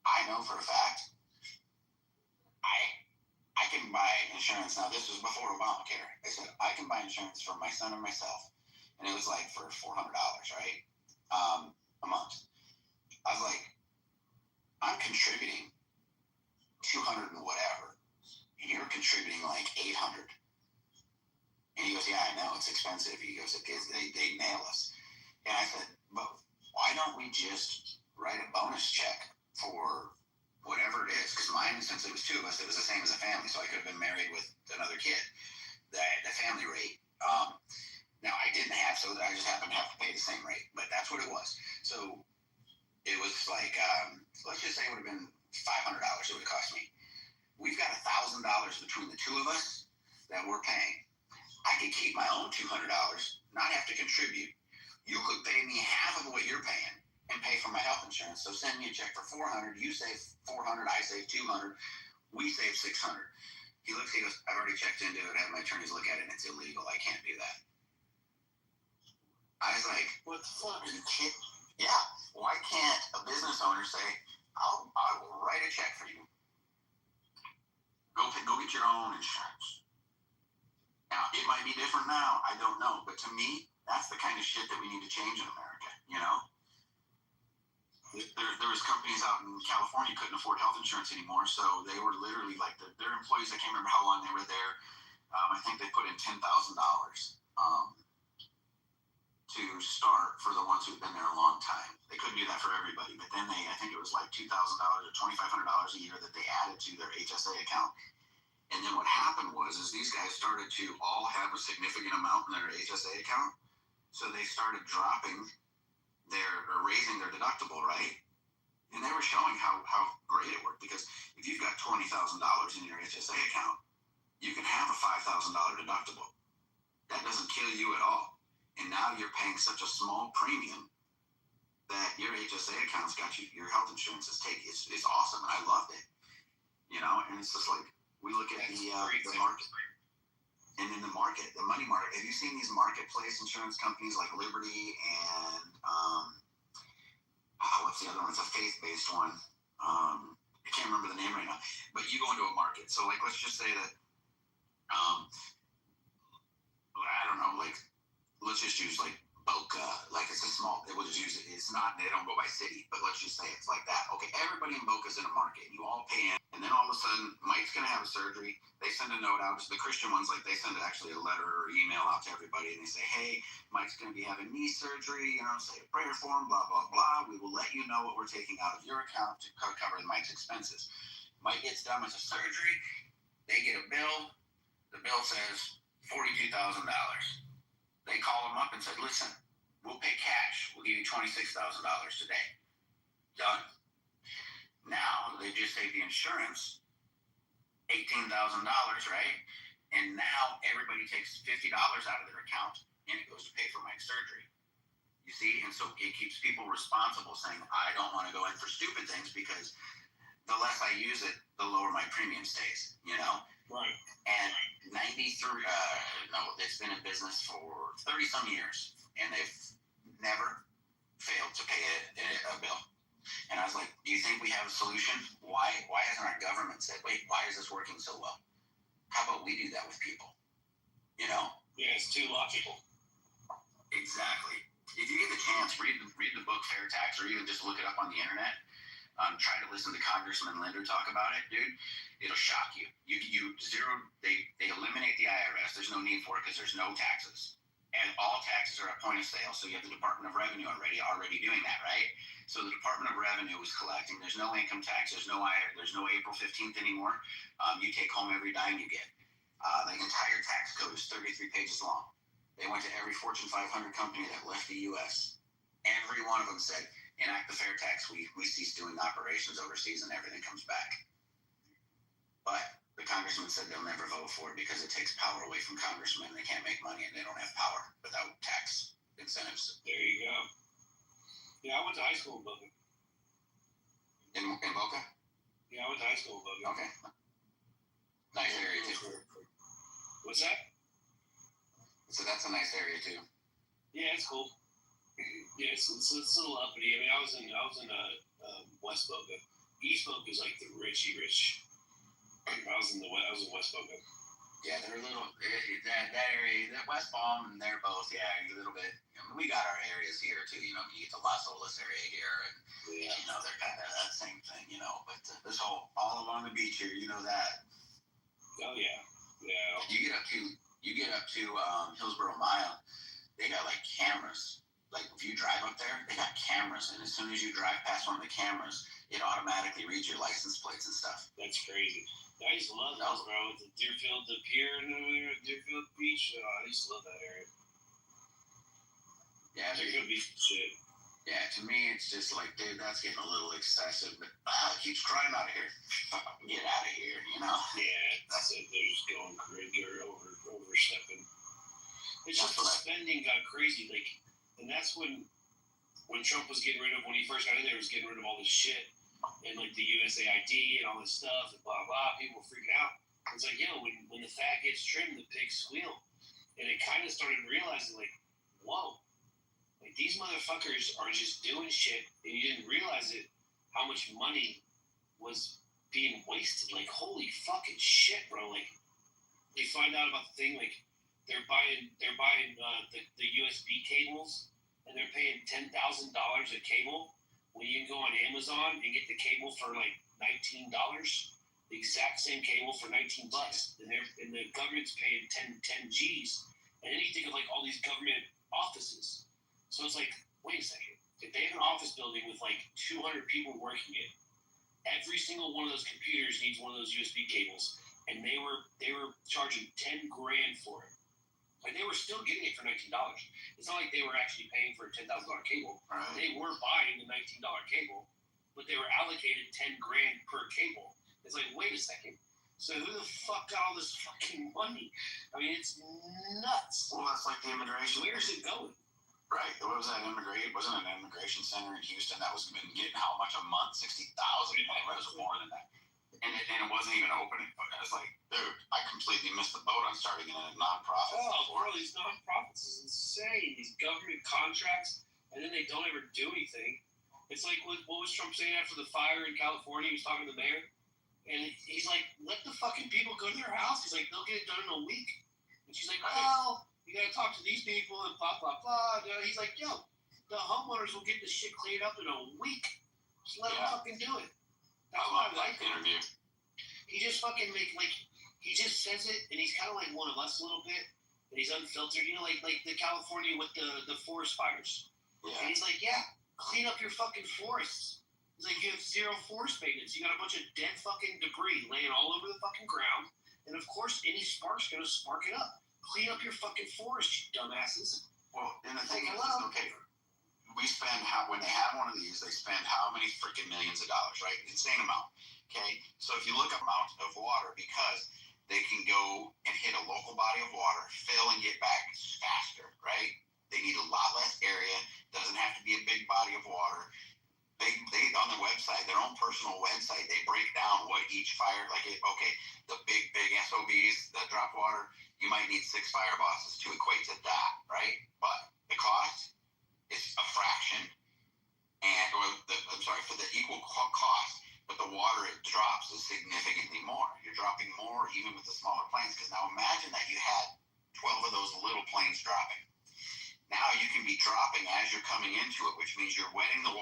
Speaker 16: I know for a fact I can buy insurance. Now this was before Obamacare. I said, I can buy insurance for my son and myself. And it was like for $400, right? A month. I was like, I'm contributing 200 and whatever, and you're contributing like 800. And he goes, yeah, I know, it's expensive. He goes, they nail us. And I said, but why don't we just write a bonus check for whatever it is? Because mine, since it was two of us, it was the same as a family, so I could have been married with another kid. The family rate. Now, I didn't have, so I just happened to have to pay the same rate, but that's what it was. So it was like, let's just say it would have been $500 it would have cost me. We've got $1,000 between the two of us that we're paying. I could keep my own $200, not have to contribute. You could pay me half of what you're paying and pay for my health insurance. So send me a check for $400, you save $400, I save $200, we save $600. He looks, he goes, I've already checked into it, I have my attorneys look at it, and it's illegal. I can't do that. I was like, what the fuck? Are you kidding? Yeah. Why can't a business owner say, I will write a check for you. Go get your own insurance. Now, it might be different now. I don't know. But to me, that's the kind of shit that we need to change in America, There was companies out in California couldn't afford health insurance anymore, so they were literally like their employees, I can't remember how long they were there. I think they put in $10,000 to start for the ones who've been there a long time. They couldn't do that for everybody, but then I think it was like $2,000 or $2,500 a year that they added to their HSA account. And then what happened was these guys started to all have a significant amount in their HSA account, so they started raising their deductible, right? And they were showing how great it worked, because if you've got $20,000 in your HSA account, you can have a $5,000 deductible. That doesn't kill you at all. And now you're paying such a small premium that your HSA account's got you, your health insurance is awesome. And I loved it, and it's just like, we look at the market. And in the market, the money market, have you seen these marketplace insurance companies like Liberty and, what's the other one? It's a faith-based one. I can't remember the name right now, but you go into a market. So like, let's just say that, I don't know, like, let's just use like Boca, like it's a small, we'll just use it. It's not, they don't go by city, but let's just say it's like that. Okay, everybody in Boca's in a market, you all pay in, and then all of a sudden, Mike's gonna have a surgery. They send a note out. The Christian ones, like, they send actually a letter or email out to everybody, and they say, hey, Mike's gonna be having knee surgery, say a prayer for him, blah, blah, blah. We will let you know what we're taking out of your account to cover Mike's expenses. Mike gets done with the surgery, they get a bill, the bill says $42,000. They call him up and said, listen, we'll pay cash. We'll give you $26,000 today. Done. Now, they just saved the insurance $18,000, right? And now everybody takes $50 out of their account and it goes to pay for Mike's surgery. You see? And so it keeps people responsible, saying, I don't want to go in for stupid things, because the less I use it, the lower my premium stays, Right. And it's been in business for 30-some years, and they've never failed to pay a bill. And I was like, do you think we have a solution? Why hasn't our government said, wait, why is this working so well? How about we do that with people?
Speaker 11: Yeah, it's too logical.
Speaker 16: Exactly. If you get the chance, read the book Fair Tax, or even just look it up on the internet. Try to listen to Congressman Linder talk about it, dude. It'll shock you. They eliminate the IRS. There's no need for it because there's no taxes. And all taxes are at point of sale. So you have the Department of Revenue already doing that, right? So the Department of Revenue is collecting. There's no income tax. There's no April 15th anymore. You take home every dime you get. The entire tax code is 33 pages long. They went to every Fortune 500 company that left the U.S. Every one of them said, enact the fair tax, we cease doing operations overseas and everything comes back. But the congressman said they'll never vote for it because it takes power away from congressmen. They can't make money and they don't have power without tax incentives.
Speaker 11: There you go. Yeah, I went to high school in Boca.
Speaker 16: In Boca?
Speaker 11: Yeah, I went to high school in Boca.
Speaker 16: Okay. Nice area too.
Speaker 11: What's that?
Speaker 16: So that's a nice area too.
Speaker 11: Yeah, it's cool. Yeah, it's a little uppity. I mean, I was in West Boca. East Boca is like the richy rich. I was in West Boca.
Speaker 16: Yeah, they're a little that area, that West Palm, and they're both a little bit. We got our areas here too. You get the Las Olas area here, and they're kind of that same thing. But this whole all along the beach here, that.
Speaker 11: Oh yeah, yeah.
Speaker 16: You get up to Hillsborough Mile, they got like cameras. Like if you drive up there, they got cameras, and as soon as you drive past one of the cameras, it automatically reads your license plates and stuff.
Speaker 11: That's crazy. I used to love those, bro. With the Deerfield, the pier, and Deerfield Beach. I used to love that area.
Speaker 16: Yeah,
Speaker 11: Deerfield Beach is shit.
Speaker 16: Yeah, to me, it's just like, dude, that's getting a little excessive. But it keeps crying out of here. Get out of here,
Speaker 11: Yeah, that's it. They're just going crazy. They're overstepping. It's just the spending got crazy. Like, and that's when Trump was getting rid of, when he first got in there, was getting rid of all this shit. And like the USAID and all this stuff and blah, blah, people were freaking out. It's like, when the fat gets trimmed, the pigs squeal. And it kind of started realizing, like, whoa, like these motherfuckers are just doing shit, and you didn't realize it, how much money was being wasted. Like, holy fucking shit, bro. Like, you find out about the thing, like, they're buying the USB cables, and they're paying $10,000 a cable when you can go on Amazon and get the cable for like $19, the exact same cable for $19, and the government's paying 10 G's. And then you think of like all these government offices. So it's like, wait a second, if they have an office building with like 200 people working it, every single one of those computers needs one of those USB cables, and they were charging $10,000 for it. Like, they were still getting it for $19. It's not like they were actually paying for a $10,000 cable.
Speaker 16: Right.
Speaker 11: They were buying the $19 cable, but they were allocated $10,000 per cable. It's like, wait a second. So who the fuck got all this fucking money? I mean, it's nuts.
Speaker 16: Well, that's like the immigration.
Speaker 11: Where's it going?
Speaker 16: Right. What was that immigration? Wasn't it an immigration center in Houston that was been getting how much a month? 60,000. It was more than that. And it wasn't even opening. But I was like, dude, I completely missed the boat on starting a nonprofit.
Speaker 11: Oh, bro, these nonprofits is insane. These government contracts, and then they don't ever do anything. It's like what was Trump saying after the fire in California? He was talking to the mayor, and he's like, let the fucking people go to their house. He's like, they'll get it done in a week. And she's like, well, you gotta talk to these people and blah, blah, blah. He's like, yo, the homeowners will get this shit cleared up in a week. Just let them fucking do it. That's
Speaker 16: I love that interview.
Speaker 11: He just fucking he just says it, and he's kind of like one of us a little bit, and he's unfiltered. You know, like the California with the forest fires.
Speaker 16: Yeah.
Speaker 11: And he's like, yeah, clean up your fucking forests. He's like, you have zero forest maintenance. You got a bunch of dead fucking debris laying all over the fucking ground, and of course, any spark's gonna spark it up. Clean up your fucking forest, you dumbasses.
Speaker 16: Well, and the thing is, okay, we spend when they have one of these, they spend how many freaking millions of dollars, right? Insane amount. Okay, so if you look at amount of water, because they can go and hit a local body of water, fill and get back faster, right? They need a lot less area. Doesn't have to be a big body of water. They on their website, their own personal website, they break down what each fire, the big SOBs that drop water, you might need 6 fire bosses to equate to that, right? But the cost is a fraction, for the equal cost, but the water it drops is significantly more. You're dropping more even with the smaller planes, because now imagine that you had 12 of those little planes dropping. Now you can be dropping as you're coming into it, which means you're wetting the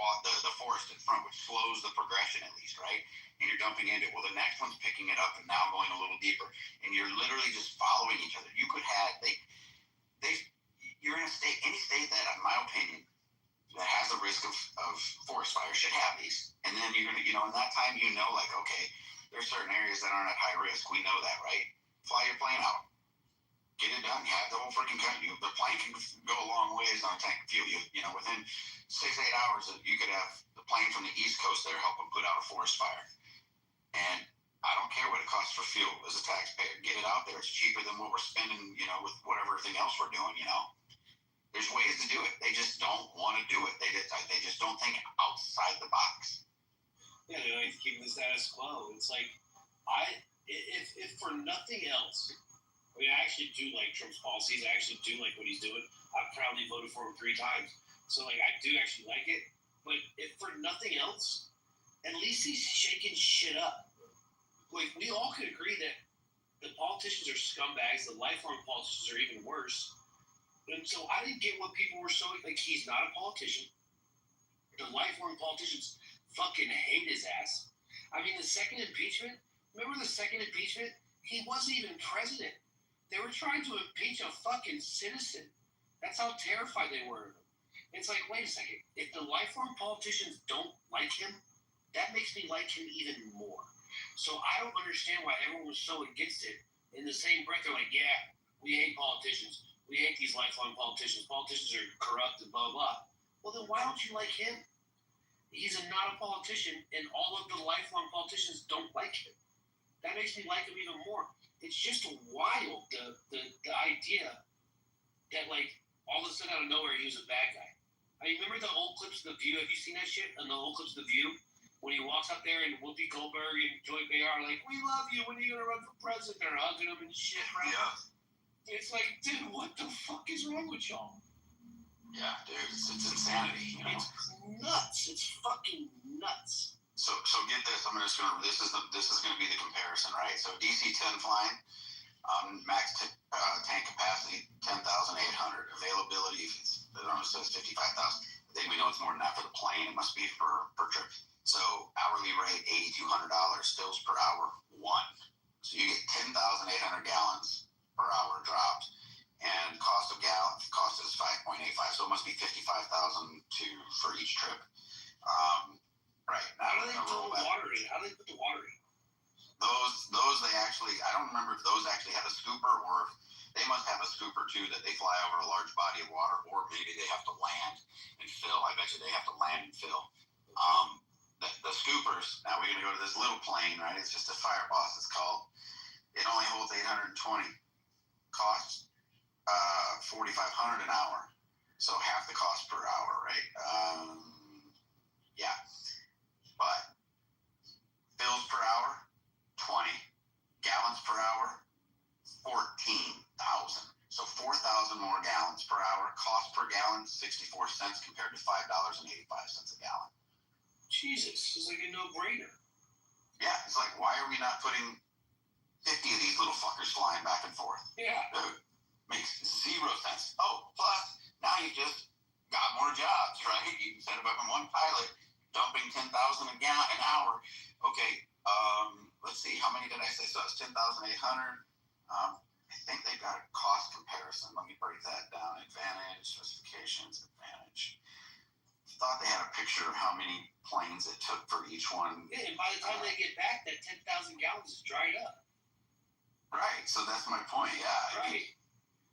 Speaker 16: forest in front, which slows the progression at least, right? And you're dumping into it. Well, the next one's picking it up and now going a little deeper, and you're literally just following each other. You could have you're in a state, any state that, in my opinion, that has a risk of forest fire should have these. And then you're gonna, in that time, like, okay, there's certain areas that aren't at high risk. We know that, right? Fly your plane out. Get it done. Have the whole freaking country. The plane can go a long ways on tank fuel. Within 6-8 hours, you could have the plane from the East Coast there help them put out a forest fire. And I don't care what it costs for fuel as a taxpayer. Get it out there. It's cheaper than what we're spending, with whatever thing else we're doing. There's ways to do it. They just don't want to do it. They just don't think outside the box.
Speaker 11: Yeah, they like to keep the status quo. It's like, if for nothing else, I actually do like Trump's policies. I actually do like what he's doing. I've proudly voted for him 3 times. So, I do actually like it. But if for nothing else, at least he's shaking shit up. We all can agree that the politicians are scumbags. The lifelong politicians are even worse. And so I didn't get what people were so, he's not a politician. The lifelong politicians fucking hate his ass. I mean, the second impeachment, remember the second impeachment? He wasn't even president. They were trying to impeach a fucking citizen. That's how terrified they were of him. It's like, wait a second. If the lifelong politicians don't like him, that makes me like him even more. So I don't understand why everyone was so against it. In the same breath, they're like, yeah, we hate politicians. We hate these lifelong politicians. Politicians are corrupt and blah, blah. Well, then why don't you like him? He's not a politician, and all of the lifelong politicians don't like him. That makes me like him even more. It's just wild, the idea that, all of a sudden out of nowhere, he was a bad guy. I mean, remember the old clips of The View? Have you seen that shit? And the old clips of The View? When he walks up there and Whoopi Goldberg and Joy Behar are like, we love you. When are you going to run for president? They're hugging him and shit, right?
Speaker 16: Yeah.
Speaker 11: It's like, dude, what the fuck is wrong with y'all?
Speaker 16: Yeah, dude, it's insanity.
Speaker 11: It's nuts. It's fucking nuts.
Speaker 16: So get this. This is gonna be the comparison, right? So DC-10 flying, max tank capacity 10,800. Availability, I don't know, it says 55,000. I think we know it's more than that for the plane. It must be per trip. So hourly rate $8,200. Stills per hour 1. So you get 10,800 gallons per hour dropped, and cost is 5.85, so it must be 55,000 for each trip. Right.
Speaker 11: How do they put the water in?
Speaker 16: Those they actually, I don't remember if those actually have a scooper, or if they must have a scooper too that they fly over a large body of water, or maybe they have to land and fill. I bet you they have to land and fill. the scoopers. Now we're gonna go to this little plane, right? It's just a fire boss. It's called. It only holds 820. Costs $4,500 an hour. So half the cost per hour, right? Yeah. But fills per hour, 20. Gallons per hour, 14,000. So 4,000 more gallons per hour. Cost per gallon, 64 cents compared to $5.85 a gallon.
Speaker 11: Jesus, it's like a no-brainer.
Speaker 16: Yeah, it's like, why are we not putting 50 of these little fuckers flying back and forth?
Speaker 11: Yeah.
Speaker 16: Makes 0 sense. Oh, plus, now you just got more jobs, right? You set up one pilot, dumping 10,000 an hour. Okay, let's see, how many did I say? So it's 10,800. I think they've got a cost comparison. Let me break that down. Advantage, specifications, advantage. Thought they had a picture of how many planes it took for each one.
Speaker 11: Yeah, and by the time they get back, that 10,000 gallons is dried up.
Speaker 16: Right, so that's my point, yeah.
Speaker 11: Right.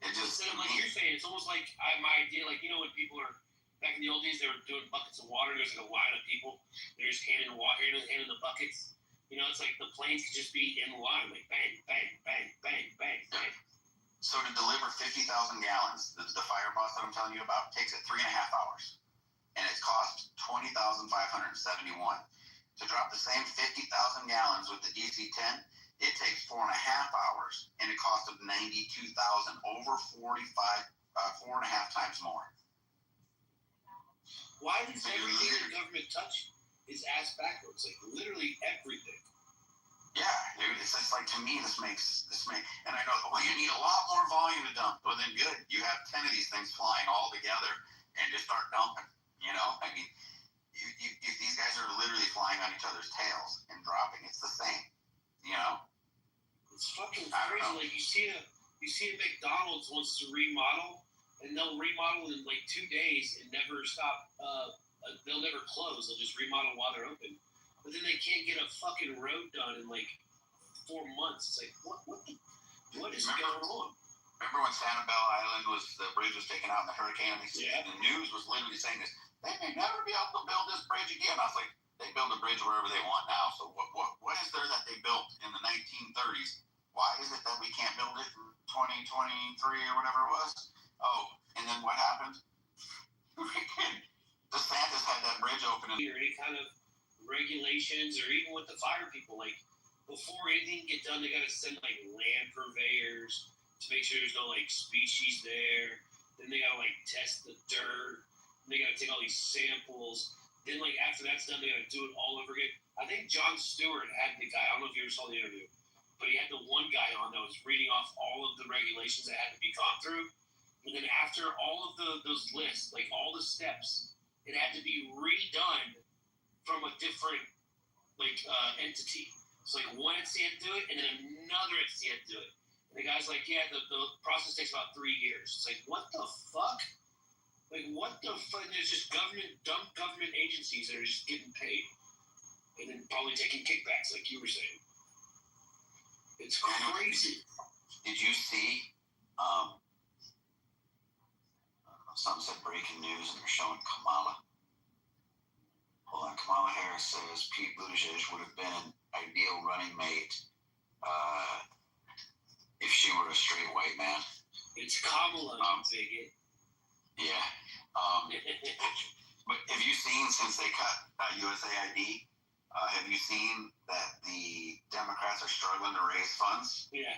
Speaker 16: It just...
Speaker 11: Instead of, like you're saying, it's almost like my idea, like, you know, when people are, back in the old days, they were doing buckets of water, there's like a line of people, they're just handing water, handing the buckets. You know, it's like the planes could just be in line, like bang, bang, bang, bang, bang, bang.
Speaker 16: So to deliver 50,000 gallons, the fire boss that I'm telling you about takes it 3.5 hours. And it costs $20,571. To drop the same 50,000 gallons with the DC-10, it takes 4.5 hours, and a cost of $92,000, over 4.5 times more.
Speaker 11: Why does everything the government touch is ass backwards? Like literally everything.
Speaker 16: Yeah, dude, it's just like, to me, this makes, and I know, well, you need a lot more volume to dump. Well, then good. You have 10 of these things flying all together and just start dumping, you know? I mean, if these guys are literally flying on each other's tails and dropping, it's the same, you know?
Speaker 11: It's fucking crazy. Like you see a McDonald's wants to remodel, and they'll remodel in like 2 days and never stop. They'll never close. They'll just remodel while they're open. But then they can't get a fucking road done in like 4 months. It's like, what is going on?
Speaker 16: Remember when Sanibel Island the bridge was taken out in the hurricane? And the news was literally saying this. They may never be able to build this bridge again. I was like, they build a bridge wherever they want now. So what is there that they built in the 1930s? Why is it that we can't build it in 2023 or whatever it was? Oh, and then what happened? DeSantis had that bridge open.
Speaker 11: Or any kind of regulations, or even with the fire people, like before anything can get done, they gotta send like land purveyors to make sure there's no like species there. Then they gotta like test the dirt. They gotta take all these samples. Then like after that's done, they gotta do it all over again. I think Jon Stewart had the guy. I don't know if you ever saw the interview, but he had the one guy on that was reading off all of the regulations that had to be gone through. And then after all of those lists, like all the steps, it had to be redone from a different entity. So like one entity had to do it, and then another entity had to do it. And the guy's like, yeah, the process takes about 3 years. It's like, what the fuck? Like, what the fuck? There's just dumb government agencies that are just getting paid. And then probably taking kickbacks, like you were saying. It's crazy.
Speaker 16: Did you see, something said breaking news, and they're showing Kamala. Hold on, Kamala Harris says Pete Buttigieg would have been an ideal running mate if she were a straight white man.
Speaker 11: It's Kamala, you bigot.
Speaker 16: Yeah. But have you seen, since they cut USAID, have you seen that the Democrats are struggling to raise funds?
Speaker 11: Yeah.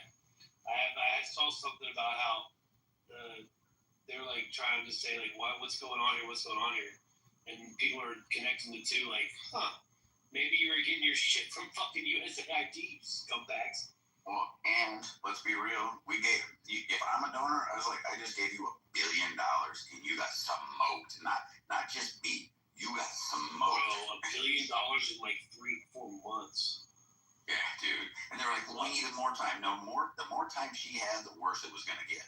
Speaker 11: I saw something about how they're like trying to say like, what's going on here? And people are connecting the two, like, maybe you were getting your shit from fucking USAID, scumbags.
Speaker 16: Well, and let's be real, if I'm a donor, I was like, I just gave you $1 billion, and you got smoked. Not just me, you got smoked.
Speaker 11: Bro, $1 billion in like 3-4 months.
Speaker 16: Yeah, dude. And they're like, well, we needed more time. No, the more time she had, the worse it was gonna get.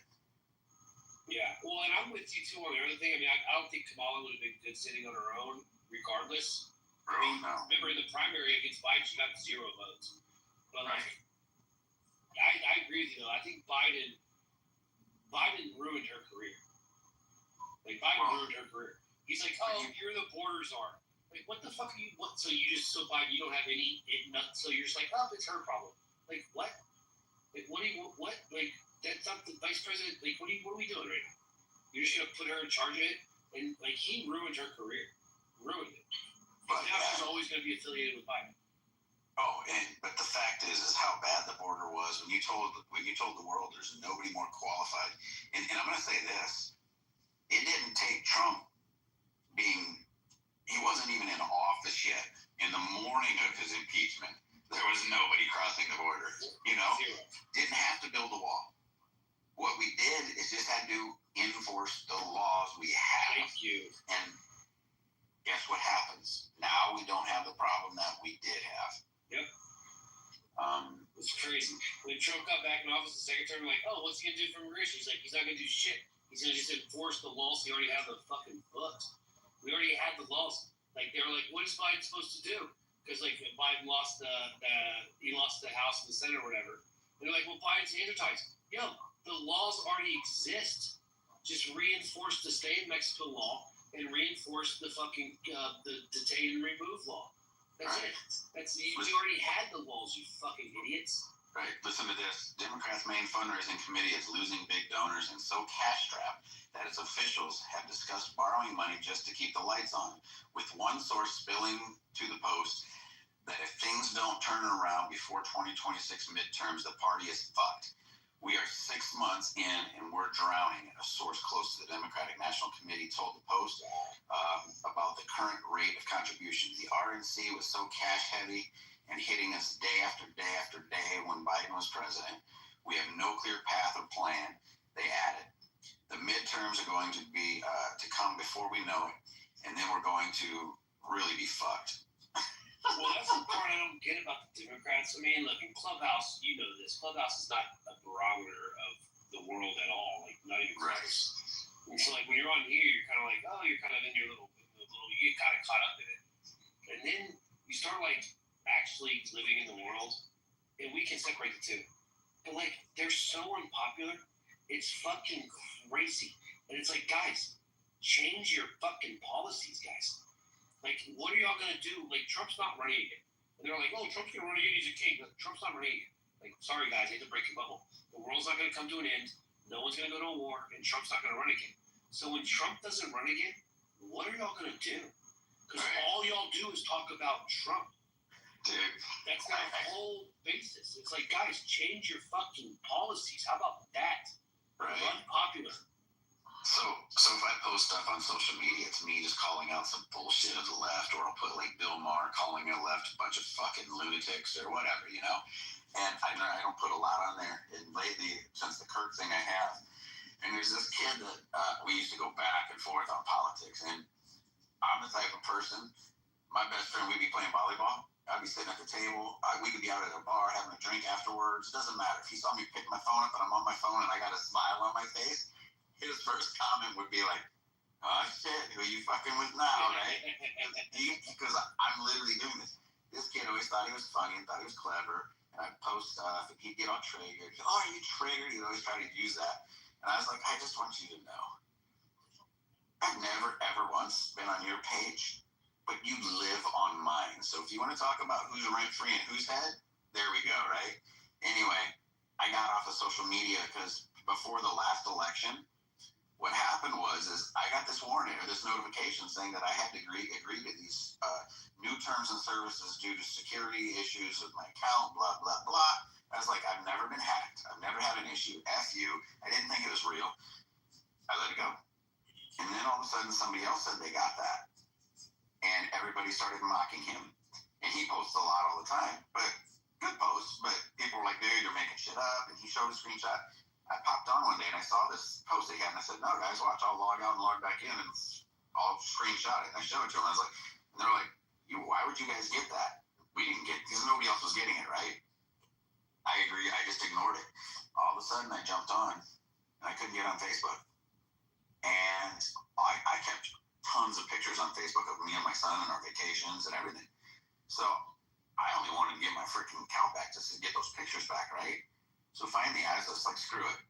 Speaker 11: Yeah, well, and I'm with you too on the other thing. I mean, I don't think Kamala would have been good sitting on her own, regardless. Remember in the primary against Biden, she got 0 votes. But like, I agree with you though. I think Biden ruined her career. Like Biden ruined her career. He's like, oh, you're the border czar. Like, what the fuck are you? What? So you just so Biden, you don't have any nuts. So you're just like, oh, it's her problem. Like what? Like what do you what? Like that's not the vice president. Like what are we doing right now? You're just gonna put her in charge of it, and like he ruined her career, ruined it. But now she's always gonna be affiliated with Biden.
Speaker 16: Oh, but the fact is how bad the border was when you told the world there's nobody more qualified. And I'm gonna say this: it didn't take Trump he wasn't even in office yet. In the morning of his impeachment, there was nobody crossing the border. Didn't have to build a wall. What we did is just had to enforce the laws we have.
Speaker 11: Thank you.
Speaker 16: And guess what happens? Now we don't have the problem that we did have.
Speaker 11: Yep. It's crazy. When Trump got back in office, the secretary was like, oh, what's he going to do for immigration? He's like, he's not going to do shit. He's going to just enforce the laws he already have the fucking books. We already had the laws. Like, they were like, what is Biden supposed to do? Because, like, Biden lost the House and the Senate or whatever. And they're like, well, Biden's anti-tax. Yo, the laws already exist. Just reinforce the stay in Mexico law and reinforce the fucking the detain and remove law. That's right. You already had the laws, you fucking idiots.
Speaker 16: Right. Listen to this. Democrats' main fundraising committee is losing big donors and so cash-strapped that its officials have discussed borrowing money just to keep the lights on, with one source spilling to the Post that if things don't turn around before 2026 midterms, the party is fucked. We are 6 months in and we're drowning, a source close to the Democratic National Committee told the Post about the current rate of contributions. The RNC was so cash-heavy and hitting us day after day after day when Biden was president. We have no clear path or plan, they added. The midterms are going to be to come before we know it, and then we're going to really be fucked.
Speaker 11: Well, that's the part I don't get about the Democrats. I mean, look, in Clubhouse, you know this. Clubhouse is not a barometer of the world at all. Like, not even close. And so, like, when you're on here, you're kind of like, oh, you're kind of in your little, you get kind of caught up in it. And then you start, like, actually living in the world, and we can separate the two. But, like, they're so unpopular, it's fucking crazy. And it's like, guys, change your fucking policies, guys. Like, what are y'all gonna do? Like, Trump's not running again. And they're like, oh, Trump's gonna run again, he's a king. But Trump's not running again. Like, sorry guys, I hate to break your bubble. The world's not gonna come to an end. No one's gonna go to a war, and Trump's not gonna run again. So when Trump doesn't run again, what are y'all gonna do? Because all y'all do is talk about Trump.
Speaker 16: Dude,
Speaker 11: that's their whole basis. It's like, guys, change your fucking policies. How about that?
Speaker 16: Right.
Speaker 11: Unpopular.
Speaker 16: So if I post stuff on social media, it's me just calling out some bullshit of the left, or I'll put like Bill Maher calling the left a bunch of fucking lunatics or whatever, And I don't put a lot on there. And lately, since the Kirk thing, I have. And there's this kid that we used to go back and forth on politics. And I'm the type of person, my best friend, we'd be playing volleyball. I'd be sitting at the table. We could be out at a bar having a drink afterwards. It doesn't matter. If he saw me pick my phone up and I'm on my phone and I got a smile on my face, his first comment would be like, oh shit, who you fucking with now, right? Because I'm literally doing this. This kid always thought he was funny and thought he was clever. And I'd post stuff and he'd get all triggered. Oh, are you triggered? He'd always try to use that. And I was like, I just want you to know, I've never ever once been on your page, but you live on mine. So if you want to talk about who's rent-free and who's head, there we go, right? Anyway, I got off of social media because before the last election, what happened was I got this warning or this notification saying that I had to agree to these new terms and services due to security issues with my account, blah, blah, blah. I was like, I've never been hacked. I've never had an issue. F you. I didn't think it was real. I let it go. And then all of a sudden somebody else said they got that. And everybody started mocking him. And he posts a lot all the time. But good posts. But people were like, dude, you're making shit up. And he showed a screenshot. I popped on one day and I saw this post again. And I said, no, guys, watch. I'll log out and log back in and I'll screenshot it. And I showed it to them. I was like, and they're like, why would you guys get that? We didn't get it because nobody else was getting it, right? I agree. I just ignored it. All of a sudden, I jumped on and I couldn't get on Facebook. And I kept tons of pictures on Facebook of me and my son and our vacations and everything. So I only wanted to get my freaking account back just to get those pictures back, right? So finally, I was just like, screw it.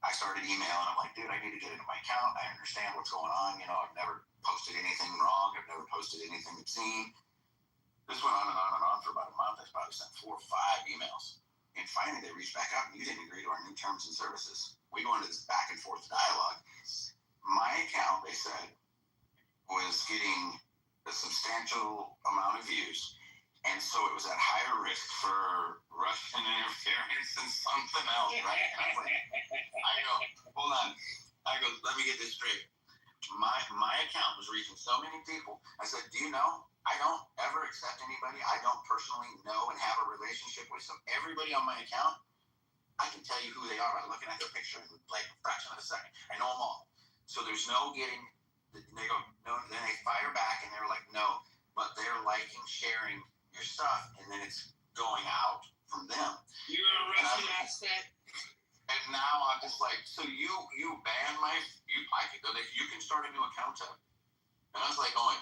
Speaker 16: I started emailing. I'm like, dude, I need to get into my account. I understand what's going on. I've never posted anything wrong. I've never posted anything obscene. This went on and on and on for about a month. I probably sent 4 or 5 emails. And finally, they reached back out and you didn't agree to our new terms and services. We go into this back and forth dialogue. My account, they said, was getting a substantial amount of views. And so it was at higher risk for Russian interference and something else, right? And I was like, I go, hold on. I go, let me get this straight. My account was reaching so many people. I said, do you know, I don't ever accept anybody I don't personally know and have a relationship with. So everybody on my account, I can tell you who they are by looking at their picture in like a fraction of a second. I know them all. So there's no getting, they go, no, then they fire back and they're like, no, but they're liking, sharing your stuff, and then it's going out from them.
Speaker 11: You're a Russian asset.
Speaker 16: And now I'm just like, so you ban my, you can start a new account up. And I was like going,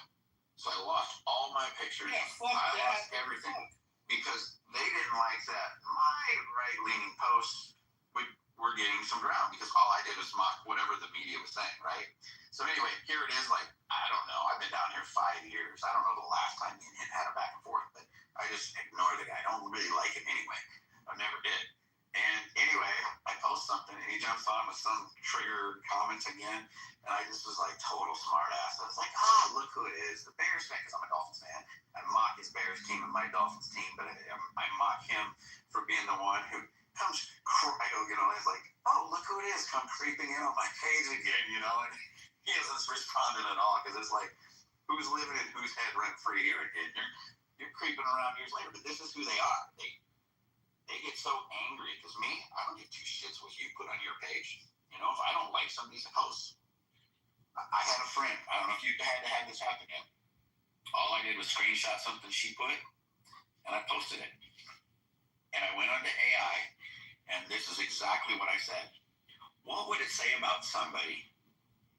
Speaker 16: so I lost all my pictures.
Speaker 20: Yeah,
Speaker 16: I lost everything because they didn't like that my right-leaning posts were getting some ground because all I did was mock whatever the media was saying, right? So anyway, here it is. Like, I don't know. I've been down here 5 years. I don't know the last time me and him had a back and forth, but I just ignore the guy. I don't really like him anyway. I never did. And anyway, I post something and he jumps on with some trigger comments again. And I just was like total smart ass. I was like, look who it is. The Bears fan, because I'm a Dolphins fan. I mock his Bears team and my Dolphins team, but I mock him for being the one who comes, I go, it's like, oh, look who it is, come creeping in on my page again, and he hasn't responded at all because it's like, who's living in whose head rent free here again? You're creeping around years later, but this is who they are. They get so angry because me, I don't give 2 shits what you put on your page. If I don't like somebody's post, I had a friend. I don't know if you had to have this happen yet. All I did was screenshot something she put, and I posted it. And I went onto AI, and this is exactly what I said. What would it say about somebody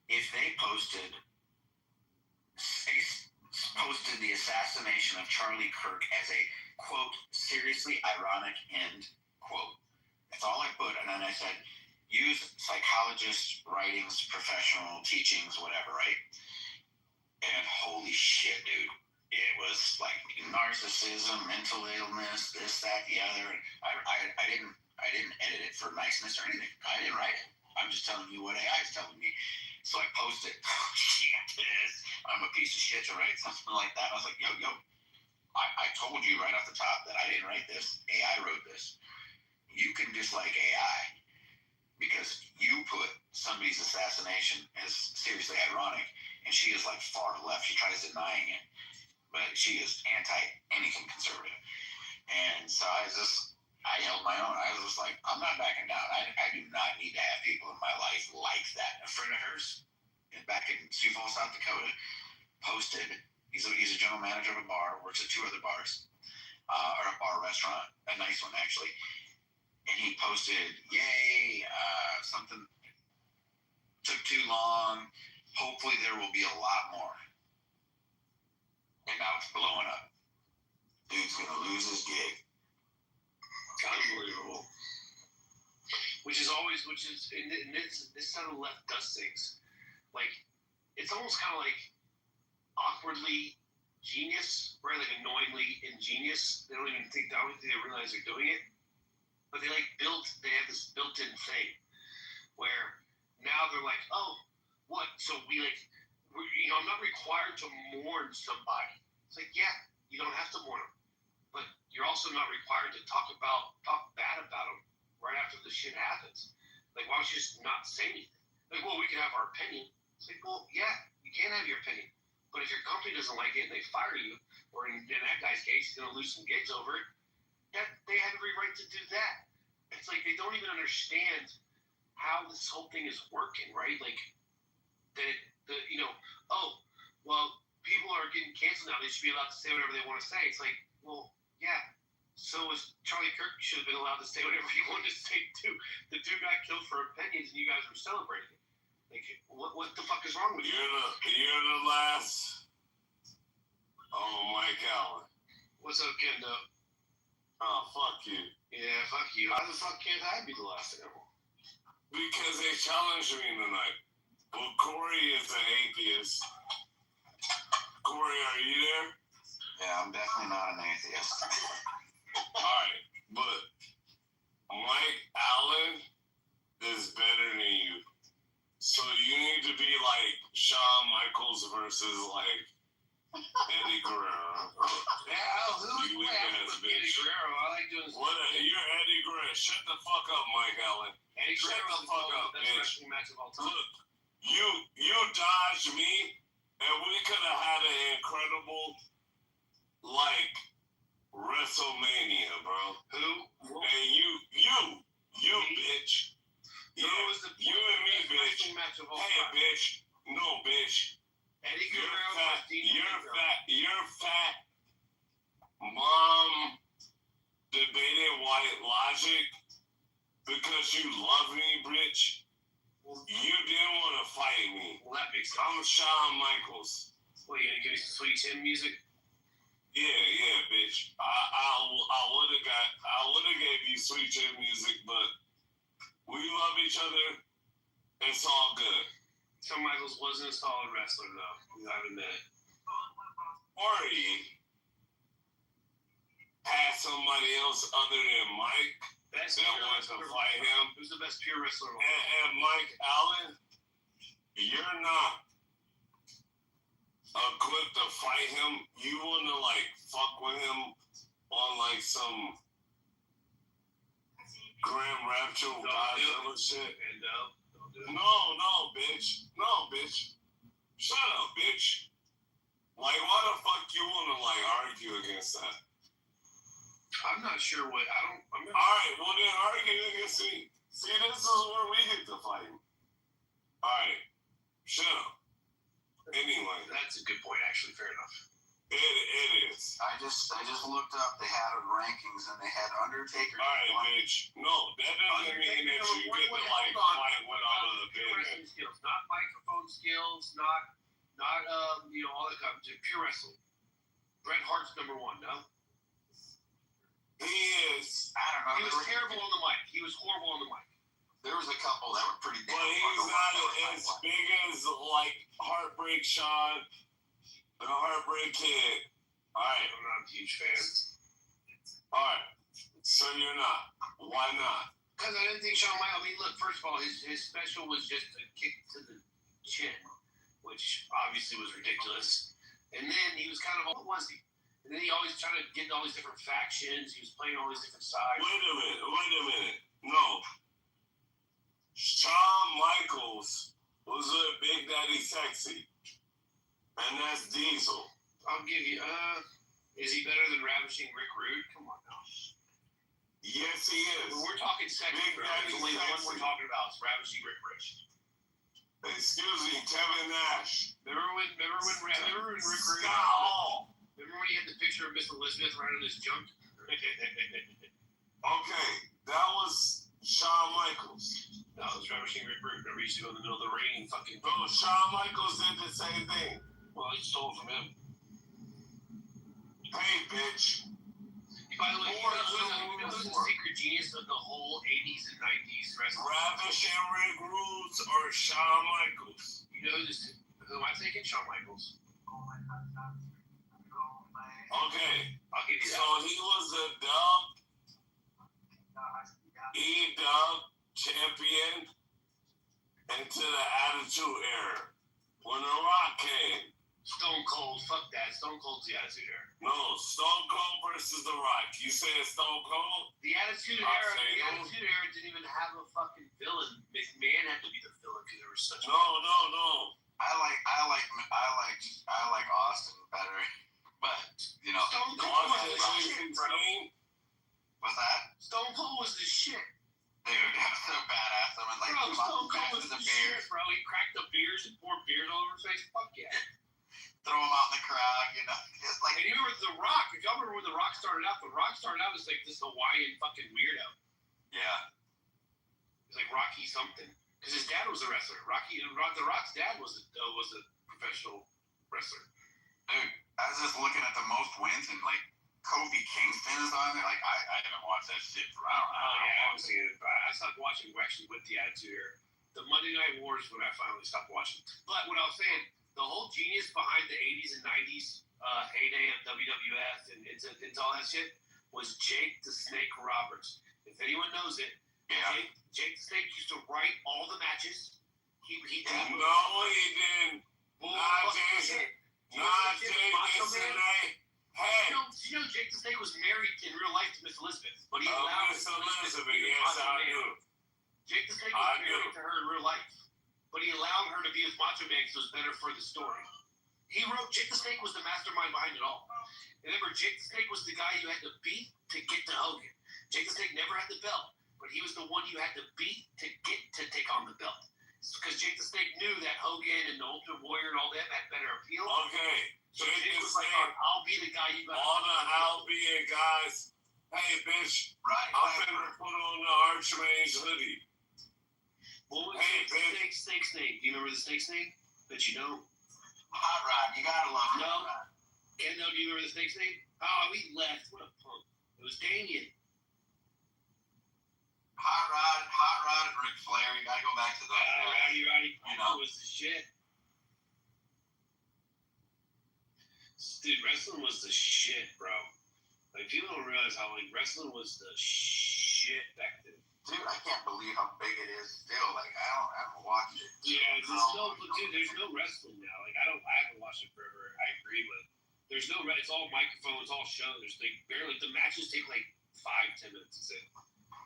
Speaker 16: if they posted the assassination of Charlie Kirk as a, quote, seriously ironic, end quote? That's all I put. And then I said, use psychologist writings, professional teachings, whatever, right? And holy shit, dude. It was like narcissism, mental illness, this, that, the other. And I didn't edit it for niceness or anything. I didn't write it. I'm just telling you what AI is telling me. So I posted, I'm a piece of shit to write something like that. I was like, yo, I told you right off the top that I didn't write this. AI wrote this. You can dislike AI because you put somebody's assassination as seriously ironic, and she is like far left. She tries denying it, but she is anti anything conservative. And so I held my own. I was just like, I'm not backing down. I do not need to have people in my life like that. A friend of hers, back in Sioux Falls, South Dakota, posted, he's a general manager of a bar, works at 2 other bars, or a bar restaurant, a nice one actually. And he posted, yay, something took too long. Hopefully there will be a lot more. And now it's blowing up. Dude's gonna lose his gig.
Speaker 11: Unbelievable. Which is, and this how the left does things. Like, it's almost kind of like awkwardly genius, right? Like annoyingly ingenious. They don't even think, I don't think they realize they're doing it. But they have this built-in thing where now they're like, oh, what? So I'm not required to mourn somebody. It's like, yeah, you don't have to mourn them. But you're also not required to talk bad about them right after the shit happens. Like, why don't you just not say anything? Like, well, we can have our opinion. It's like, well, yeah, you can have your opinion. But if your company doesn't like it and they fire you, or in that guy's case, he's going to lose some gigs over it, that they have every right to do that. It's like they don't even understand how this whole thing is working, right? Like, people are getting canceled now. They should be allowed to say whatever they want to say. It's like, well, yeah. So was Charlie Kirk. Should have been allowed to say whatever he wanted to say too. The dude got killed for opinions, and you guys were celebrating it. Like, what the fuck is wrong with you?
Speaker 9: You're the last. Oh, Mike Allen.
Speaker 11: What's up, Kendo?
Speaker 9: Oh, fuck you.
Speaker 11: Yeah, fuck you. How the fuck can't I be the last animal?
Speaker 9: Because they challenged me tonight. Well, Corey is an atheist. Corey, are you there?
Speaker 16: Yeah, I'm definitely not an atheist.
Speaker 9: Alright, but Mike Allen is better than you. So you need to be like Shawn Michaels versus like Eddie Guerrero.
Speaker 11: Yeah, who?
Speaker 9: You weak ass bitch.
Speaker 11: Eddie Guerrero. I like doing.
Speaker 9: You're Eddie Guerrero. Shut the fuck up, Mike Allen.
Speaker 11: Eddie
Speaker 9: Shut
Speaker 11: Guerrero
Speaker 9: the fuck up,
Speaker 11: best
Speaker 9: bitch.
Speaker 11: wrestling match of all time.
Speaker 9: Look, you dodged me, and we could have had an incredible like WrestleMania, bro.
Speaker 11: Who?
Speaker 9: And you bitch. Yeah, you and me, bitch.
Speaker 11: Match of all
Speaker 9: hey,
Speaker 11: time.
Speaker 9: bitch. No, bitch.
Speaker 11: Eddie Guerrero.
Speaker 9: You're fat. Mom debated white logic because you love me, bitch. You didn't want to fight me.
Speaker 11: Well, that makes sense.
Speaker 9: I'm Shawn Michaels.
Speaker 11: Well, you gonna give me some Sweet Tim music?
Speaker 9: Yeah, bitch. I would have gave you Sweet Tim music, but we love each other. It's all good.
Speaker 11: Shawn Michaels wasn't a solid wrestler, though. We gotta admit it.
Speaker 9: Corey had somebody else other than Mike that wanted to fight him.
Speaker 11: Who's the best pure wrestler of all
Speaker 9: time? And Mike Allen, you're not equipped to fight him. You want to like fuck with him on like some Grand Rapture Godzilla shit. No, bitch. No, bitch. Shut up, bitch. Like, why the fuck you want to like argue against that?
Speaker 11: I'm not sure what
Speaker 9: Alright, well then argue against me. See, this is where we get to fight. Alright, shut up. Anyway.
Speaker 11: That's a good point, actually. Fair enough.
Speaker 9: It is.
Speaker 16: I just looked up. They had rankings and they had Undertaker.
Speaker 9: Alright, bitch. No, that doesn't mean that you get to like fight without a
Speaker 11: wrestling skills, not microphone skills, not all that kind of pure wrestling. Bret Hart's number one, no?
Speaker 9: He is.
Speaker 16: I don't know.
Speaker 11: He was terrible on the mic. He was horrible on the mic.
Speaker 16: There was a couple that were pretty damn.
Speaker 9: But he's not as big as like Heartbreak Sean, the Heartbreak Kid. Alright.
Speaker 11: I'm not a huge fan.
Speaker 9: Alright. So you're not. Why not?
Speaker 11: Because I didn't think Shawn Michaels. I mean, look. First of all, his special was just a kick to the chin, which obviously was ridiculous. And then he was kind of, what was he? And then he always tried to get all these different factions. He was playing all these different sides.
Speaker 9: Wait a minute. No. Shawn Michaels was a Big Daddy Sexy. And that's Diesel.
Speaker 11: I'll give you, is he better than Ravishing Rick Rude? Come on now.
Speaker 9: Yes, he is.
Speaker 11: When we're talking sexy, bro. There's only one we're talking about. It's Ravishing Rick Rude.
Speaker 9: Excuse me, Kevin Nash.
Speaker 11: Remember when Rick Rude? Remember when he had the picture of Miss Elizabeth right on his junk?
Speaker 9: Okay, that was Shawn Michaels.
Speaker 11: No, it was Ravishing Rick Rude. Remember he used to go in the middle of the ring and fucking.
Speaker 9: Bro, Shawn Michaels did the same thing.
Speaker 11: Well, he stole from him.
Speaker 9: Hey, bitch.
Speaker 11: By the way, he was the secret genius of the whole 80s and 90s wrestling.
Speaker 9: Ravishing Rick Rude or Shawn Michaels?
Speaker 11: You know who am I taking? Shawn Michaels.
Speaker 9: Okay.
Speaker 11: I'll give you that.
Speaker 9: So he was a dub champion into the Attitude Era. When The Rock came.
Speaker 11: Stone Cold, fuck that. Stone Cold's the Attitude Era.
Speaker 9: No, Stone Cold versus The Rock. You said Stone Cold?
Speaker 11: The Attitude Era didn't even have a fucking villain. McMahon had to be the villain because there was such.
Speaker 9: No.
Speaker 16: I like Austin better, but you know.
Speaker 11: Stone Cold was the shit, bro.
Speaker 16: What's that?
Speaker 11: Stone Cold was the shit.
Speaker 16: Dude, that's so badass. I mean, like,
Speaker 11: bro, Stone Cold was the shit, bro. He cracked the beers and poured beers all over his face. Fuck yeah.
Speaker 16: Throw him out in the crowd, you know. Just like.
Speaker 11: And you remember The Rock? If y'all remember when The Rock started out, as like this Hawaiian fucking weirdo.
Speaker 16: Yeah.
Speaker 11: It's like Rocky something. Because his dad was a wrestler. The Rock's dad was a professional wrestler.
Speaker 16: Dude, I was just looking at the most wins and like Kobe Kingston is on there. Like I haven't watched that shit for I
Speaker 11: haven't seen it. I stopped watching actually with the Attitude Era. The Monday Night Wars when I finally stopped watching. But what I was saying, the whole genius behind the 80s and 90s heyday of WWF and it's all that shit was Jake the Snake Roberts. If anyone knows it, Jake the Snake used to write all the matches. He did.
Speaker 9: No, he didn't. Not Jason. Not Jason. Hey.
Speaker 11: You know Jake the Snake was married in real life to Miss Elizabeth, but he allowed
Speaker 9: Miss Elizabeth. Yes, I do.
Speaker 11: Jake the Snake was married to her in real life, but he allowed her to be his macho man because it was better for the story. He wrote Jake the Snake was the mastermind behind it all. Remember, Jake the Snake was the guy you had to beat to get to Hogan. Jake the Snake never had the belt, but he was the one you had to beat to get to take on the belt. Because Jake the Snake knew that Hogan and the Ultimate Warrior and all that had better appeal.
Speaker 9: Okay.
Speaker 11: So Jake was like, I'll be the guy you got.
Speaker 9: All the Albion guys. Hey, bitch.
Speaker 16: Right.
Speaker 9: I'm gonna put on the Archmage hoodie.
Speaker 11: What was Snake's name? Do you remember the Snake's name? Bet you don't.
Speaker 16: Hot Rod. You gotta love
Speaker 11: No.
Speaker 16: Hot Rod.
Speaker 11: And no, do you remember the Snake's name? Oh, we left. What a punk. It was Damien.
Speaker 16: Hot Rod and Ric Flair. You gotta go back to that.
Speaker 11: Roddy.
Speaker 16: You know.
Speaker 11: Was the shit. Dude, wrestling was the shit, bro. Like, people don't realize how, like, wrestling was the shit back then.
Speaker 16: Dude, I can't believe how big it is still. Like, I haven't watched it.
Speaker 11: Yeah, there's no wrestling now. Like, I haven't watched it forever. I agree, but there's no, it's all microphones, all shows. They barely, the matches take like 5-10 minutes.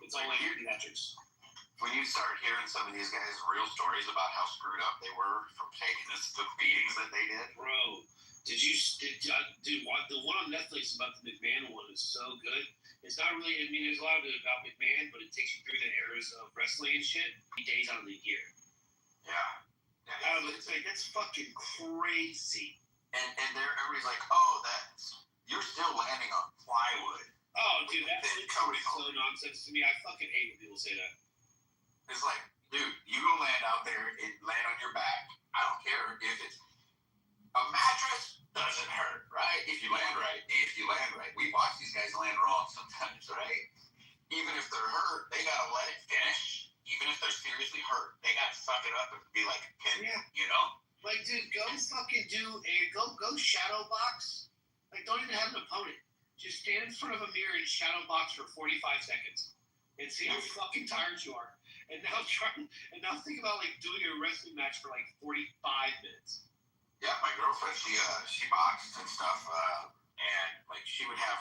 Speaker 11: It's all like theatrics.
Speaker 16: When you start hearing some of these guys' real stories about how screwed up they were from taking the beatings that they did.
Speaker 11: Bro, dude, the one on Netflix about the McMahon one is so good. It's not really, I mean, there's a lot of it about McMahon, but it takes you through the eras of wrestling and shit, days out of the year.
Speaker 16: Yeah.
Speaker 11: It's like, that's fucking crazy.
Speaker 16: And everybody's like, oh, you're still landing on plywood.
Speaker 11: Oh, dude, that's so nonsense to me. I fucking hate when people say that.
Speaker 16: It's like, dude, you go land out there and land on your back. I don't care if it's a mattress doesn't hurt, right? If you land right. We watch these guys land wrong sometimes, right? Even if they're hurt, they gotta let it finish. Even if they're seriously hurt, they gotta suck it up and be like a pin, you know?
Speaker 11: Like, dude, go fucking go shadow box. Like, don't even have an opponent. Just stand in front of a mirror and shadow box for 45 seconds and see how fucking tired you are. And now think about like doing a wrestling match for like 45 minutes.
Speaker 16: Yeah, my girlfriend, she boxed and stuff, and like she would have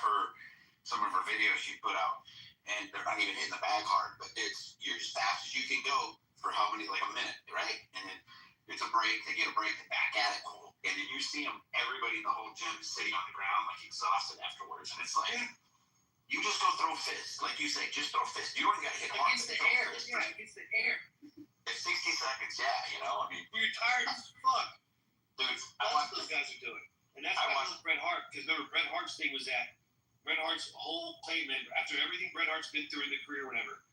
Speaker 16: some of her videos she put out, and they're not even hitting the bag hard, but you're as fast as you can go for how many, like a minute, right? And then it's a break, they get a break, they back at it, and then you see them, everybody in the whole gym sitting on the ground like exhausted afterwards, and it's like, you just go throw fists, like you say, just throw fists. You don't even gotta hit hard.
Speaker 11: Against the air, against the air.
Speaker 16: It's 60 seconds, you know, I mean.
Speaker 11: You're tired as fuck.
Speaker 16: Dude,
Speaker 11: that's what those guys are doing. And that's why I love Bret Hart, because remember, Bret Hart's thing was that Bret Hart's whole claim, after everything Bret Hart's been through in the career or whatever,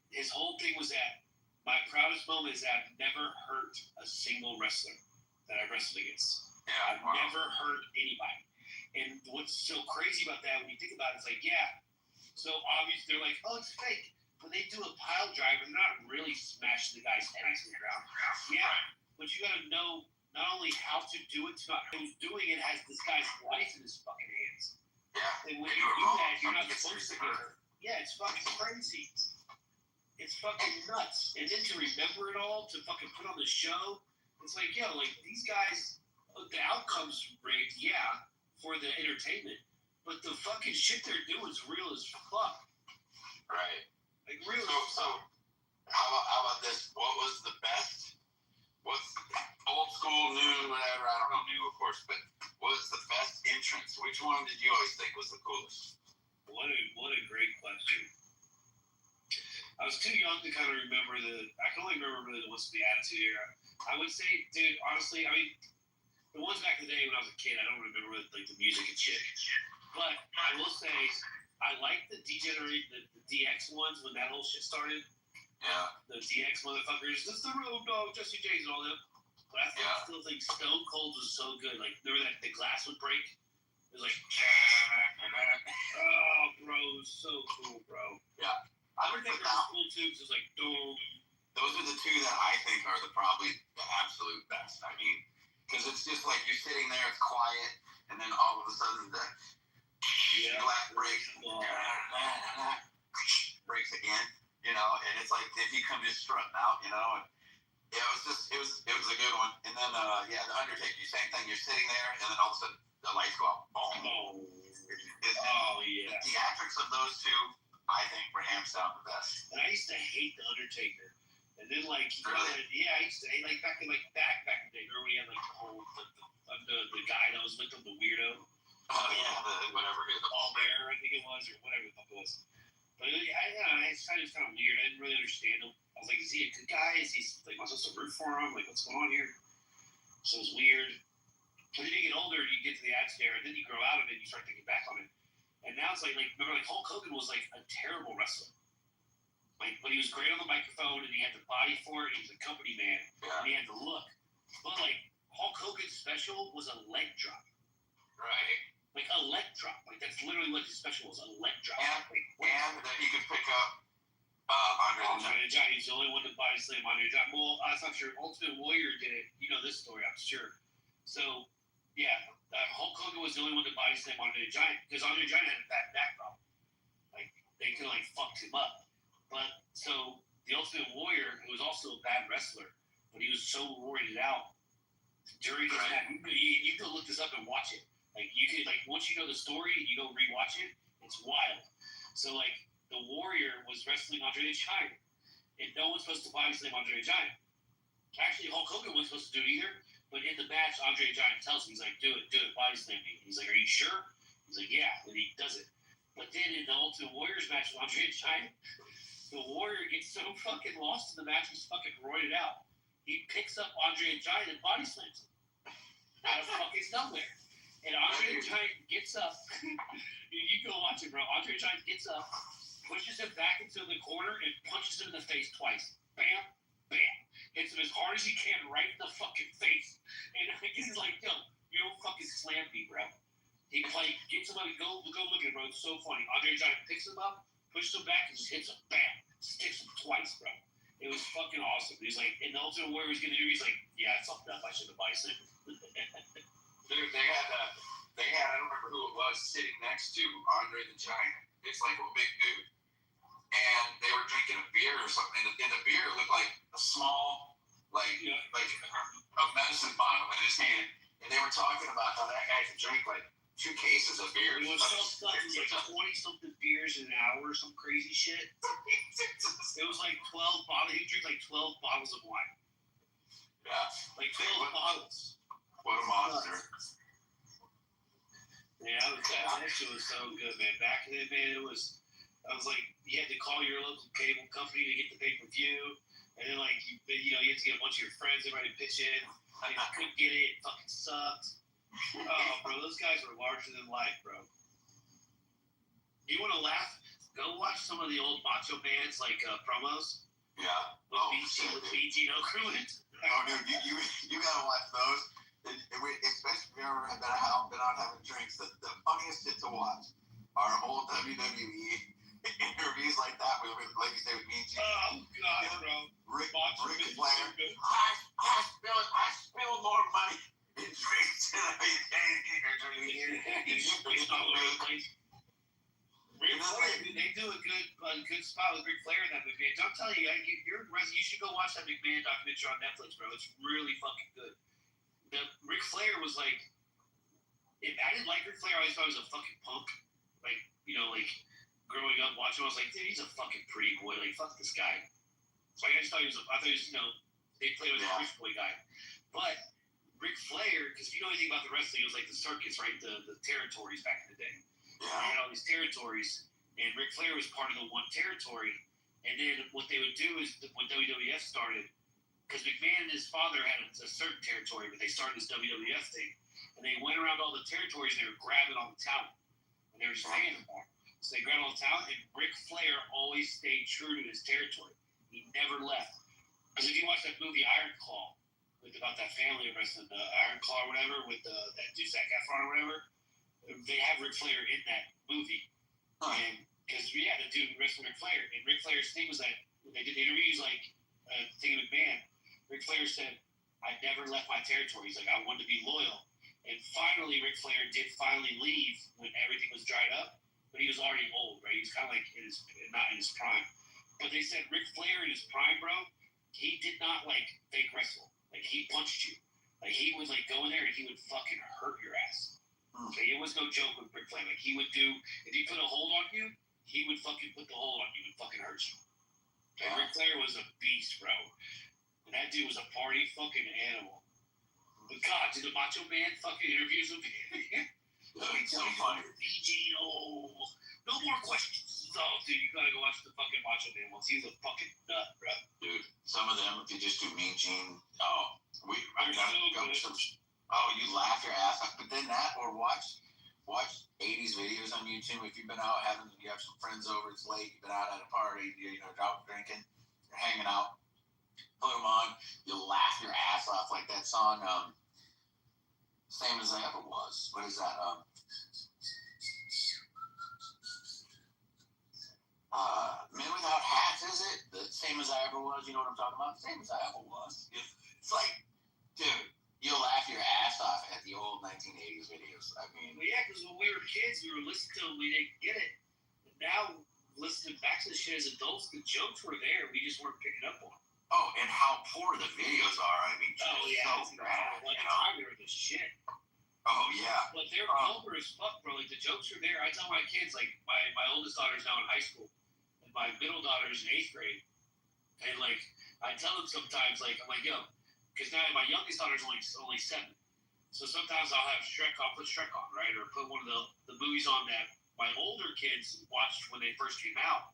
Speaker 11: his whole thing was that my proudest moment is that I've never hurt a single wrestler that I've wrestled against. I've never hurt anybody. And what's so crazy about that, when you think about it, it's like, so obviously they're like, oh, it's fake. When they do a pile driver, they're not really smashing the guy's head into the ground. Yeah, but you gotta know not only how to do it, not who's doing it has this guy's life in his fucking hands.
Speaker 16: Yeah.
Speaker 11: And when you do that, you're not supposed to get hurt. Yeah, it's fucking crazy. It's fucking nuts. And then to remember it all, to fucking put on the show, it's like, like these guys, the outcome's rigged, for the entertainment. But the fucking shit they're doing is real as fuck.
Speaker 16: Right.
Speaker 11: Like, real
Speaker 16: So, how about this? What was the best? What's old school, new, whatever? I don't know, new, of course, but what was the best entrance? Which one did you always think was the coolest?
Speaker 11: What a great question. I was too young to kind of remember I can only remember really the ones from the Attitude Era. I would say, dude, honestly, I mean, the ones back in the day when I was a kid, I don't remember like the music and shit. But I will say, I like the DX ones when that whole shit started.
Speaker 16: Yeah.
Speaker 11: The DX motherfuckers, this is the Road Dogg, Jesse James, and all them. But I still think Stone Cold was so good. Like, remember that the glass would break? It was like, oh, bro, it was so cool, bro.
Speaker 16: Yeah.
Speaker 11: I think it was cool too, because it was like,
Speaker 16: those are the two that I think are probably the absolute best. I mean, Because it's just like you're sitting there, it's quiet, and then all of a sudden the glass breaks, breaks again, and it's like if you come just strutting out, and yeah, it was a good one. And then the Undertaker, same thing. You're sitting there, and then all of a sudden the lights go out. Boom. The theatrics of those two, I think, were hands down the best.
Speaker 11: And I used to hate the Undertaker. And then I used to hate back in the day, remember we had the guy that was with him, the weirdo.
Speaker 16: Whatever it is,
Speaker 11: the ball bear, I think it was, or whatever the fuck it was. But I just thought it was kind of weird. I didn't really understand him. I was like, is he a good guy? Is he like, am I supposed to root for him? Like, what's going on here? So it was weird. But then you get older, you get to the Attitude Era, and then you grow out of it, and you start thinking back on it. And now it's like remember, Hulk Hogan was like a terrible wrestler. Like, but he was great on the microphone, and he had the body for it. He was a company man, and he had the look. But like Hulk Hogan's special was a leg drop.
Speaker 16: Right.
Speaker 11: Like a leg drop. Like that's literally what his special was, a leg drop.
Speaker 16: And then he could pick up
Speaker 11: Andre the Giant. He's the only one to body slam Andre the Giant. Well, I'm not sure. Ultimate Warrior did it. You know this story, I'm sure. So, yeah, Hulk Hogan was the only one to body slam Andre the Giant because Andre the Giant had a bad back problem. Like, they could fucked him up. But, so, the Ultimate Warrior, who was also a bad wrestler, but he was so roided out during his match. You can look this up and watch it. Like, you can, once you know the story, you go rewatch it, it's wild. So, the Warrior was wrestling Andre the Giant, and no one's supposed to body slam Andre the Giant. Actually, Hulk Hogan wasn't supposed to do it either, but in the match, Andre the Giant tells him, he's like, do it, body slam me. He's like, are you sure? He's like, yeah, and he does it. But then in the Ultimate Warriors match with Andre the Giant, the Warrior gets so fucking lost in the match, he's fucking roided out. He picks up Andre the Giant and body slams him out of fucking nowhere. And Andre the Giant gets up. You go watch it, bro. Andre the Giant gets up, pushes him back into the corner, and punches him in the face twice. Bam, bam. Hits him as hard as he can right in the fucking face. And he's like, yo, you don't fucking slam me, bro. He gets him up, go look at it, bro. It's so funny. Andre the Giant picks him up, pushes him back, and just hits him. Bam. Sticks him twice, bro. It was fucking awesome. He's like, and the Ultimate Warrior was gonna do, he's like, yeah, it's something up. I should have body slammed him.
Speaker 16: Dude, they had, I don't remember who it was, sitting next to Andre the Giant. It's like a big dude. And they were drinking a beer or something. And the beer looked like a small, like a medicine bottle in his hand. And they were talking about how that guy could drink 2 cases of beer.
Speaker 11: It was so stuff, 20-something beers in an hour or some crazy shit. It was 12 bottles. He'd drink 12 bottles of wine.
Speaker 16: Yeah.
Speaker 11: 12 bottles.
Speaker 16: What a monster.
Speaker 11: Yeah, that shit was so good, man. Back then, man, I was you had to call your local cable company to get the pay-per-view, and then you had to get a bunch of your friends, everybody to pitch in. You couldn't get it fucking sucked. Oh, bro, those guys were larger than life, bro. You want to laugh? Go watch some of the old macho bands, promos.
Speaker 16: Yeah.
Speaker 11: With BG and Okerlund.
Speaker 16: Oh, dude, you gotta watch those. Especially if you've ever been out having drinks. The funniest shit to watch are old WWE interviews like that, like you say, with BG.
Speaker 11: Oh, God, bro.
Speaker 16: Rick Flair. I spilled more money in drinks than I paid during the year.
Speaker 11: Ric Flair, they do a good spot with Ric Flair in that movie. And I'm telling you, you should go watch that McMahon documentary on Netflix, bro. It's really fucking good. Ric Flair was I didn't like Ric Flair. I always thought he was a fucking punk. Growing up watching him, I was like, dude, he's a fucking pretty boy. Fuck this guy. So I just thought he was, they played with a rich boy guy. But Ric Flair, because if you know anything about the wrestling, it was the circus, right? The territories back in the day. They had all these territories, and Ric Flair was part of the one territory. And then what they would do is, when WWF started, because McMahon and his father had a certain territory, but they started this WWF thing, and they went around all the territories, and they were grabbing all the talent, and they were just paying them more. So they grabbed all the talent, and Ric Flair always stayed true to his territory. He never left. Because if you watch that movie Iron Claw, about that family of wrestling, the Iron Claw or whatever, with that dude Zac Efron or whatever, they have Ric Flair in that movie. And because the dude wrestled Ric Flair, and Ric Flair's thing was that when they did the interviews, thing of McMahon, Ric Flair said, I never left my territory. He's like, I wanted to be loyal. And finally, Ric Flair did finally leave when everything was dried up, but he was already old, right? He was kind of like not in his prime. But they said Ric Flair in his prime, bro, he did not like fake wrestle. Like he punched you. Like he would like go in there and he would fucking hurt your ass. Okay, it was no joke with Ric Flair. Like he would do, if he put a hold on you, he would fucking put the hold on you and fucking hurt you. Okay, Ric Flair was a beast, bro. And that dude was a party fucking animal. But God, did the Macho Man fucking interviews with me? Let me tell you, BG, no more questions. Oh, dude, you gotta go watch the fucking Macho Man ones. He's a fucking nut, bro.
Speaker 16: Dude, some of them, if you just do Mean Gene, you laugh your ass off. But then that, or watch 80s videos on YouTube. If you've been out you have some friends over, it's late, you've been out at a party, out drinking, you're hanging out, put them on, you'll laugh your ass off. Like that song, Same As I Ever Was. What is that? Men Without Hats, is it? The Same As I Ever Was, you know what I'm talking about? Same As I Ever Was. It's like, dude, you'll laugh your ass off at the old 1980s videos. I mean...
Speaker 11: Well, yeah, because when we were kids, we were listening to them, we didn't get it. And now, listening back to the shit as adults, the jokes were there, we just weren't picking up on them.
Speaker 16: Oh, and how poor the videos are. I mean,
Speaker 11: so bad. Like, they were the shit.
Speaker 16: Oh, yeah.
Speaker 11: But they're vulgar as fuck, bro. Like, the jokes are there. I tell my kids, like, my oldest daughter's now in high school, and my middle daughter's in 8th grade. And, like, I tell them sometimes, like, I'm like, yo, because now my youngest daughter's only 7. So sometimes I'll put Shrek on, right? Or put one of the movies on that my older kids watched when they first came out.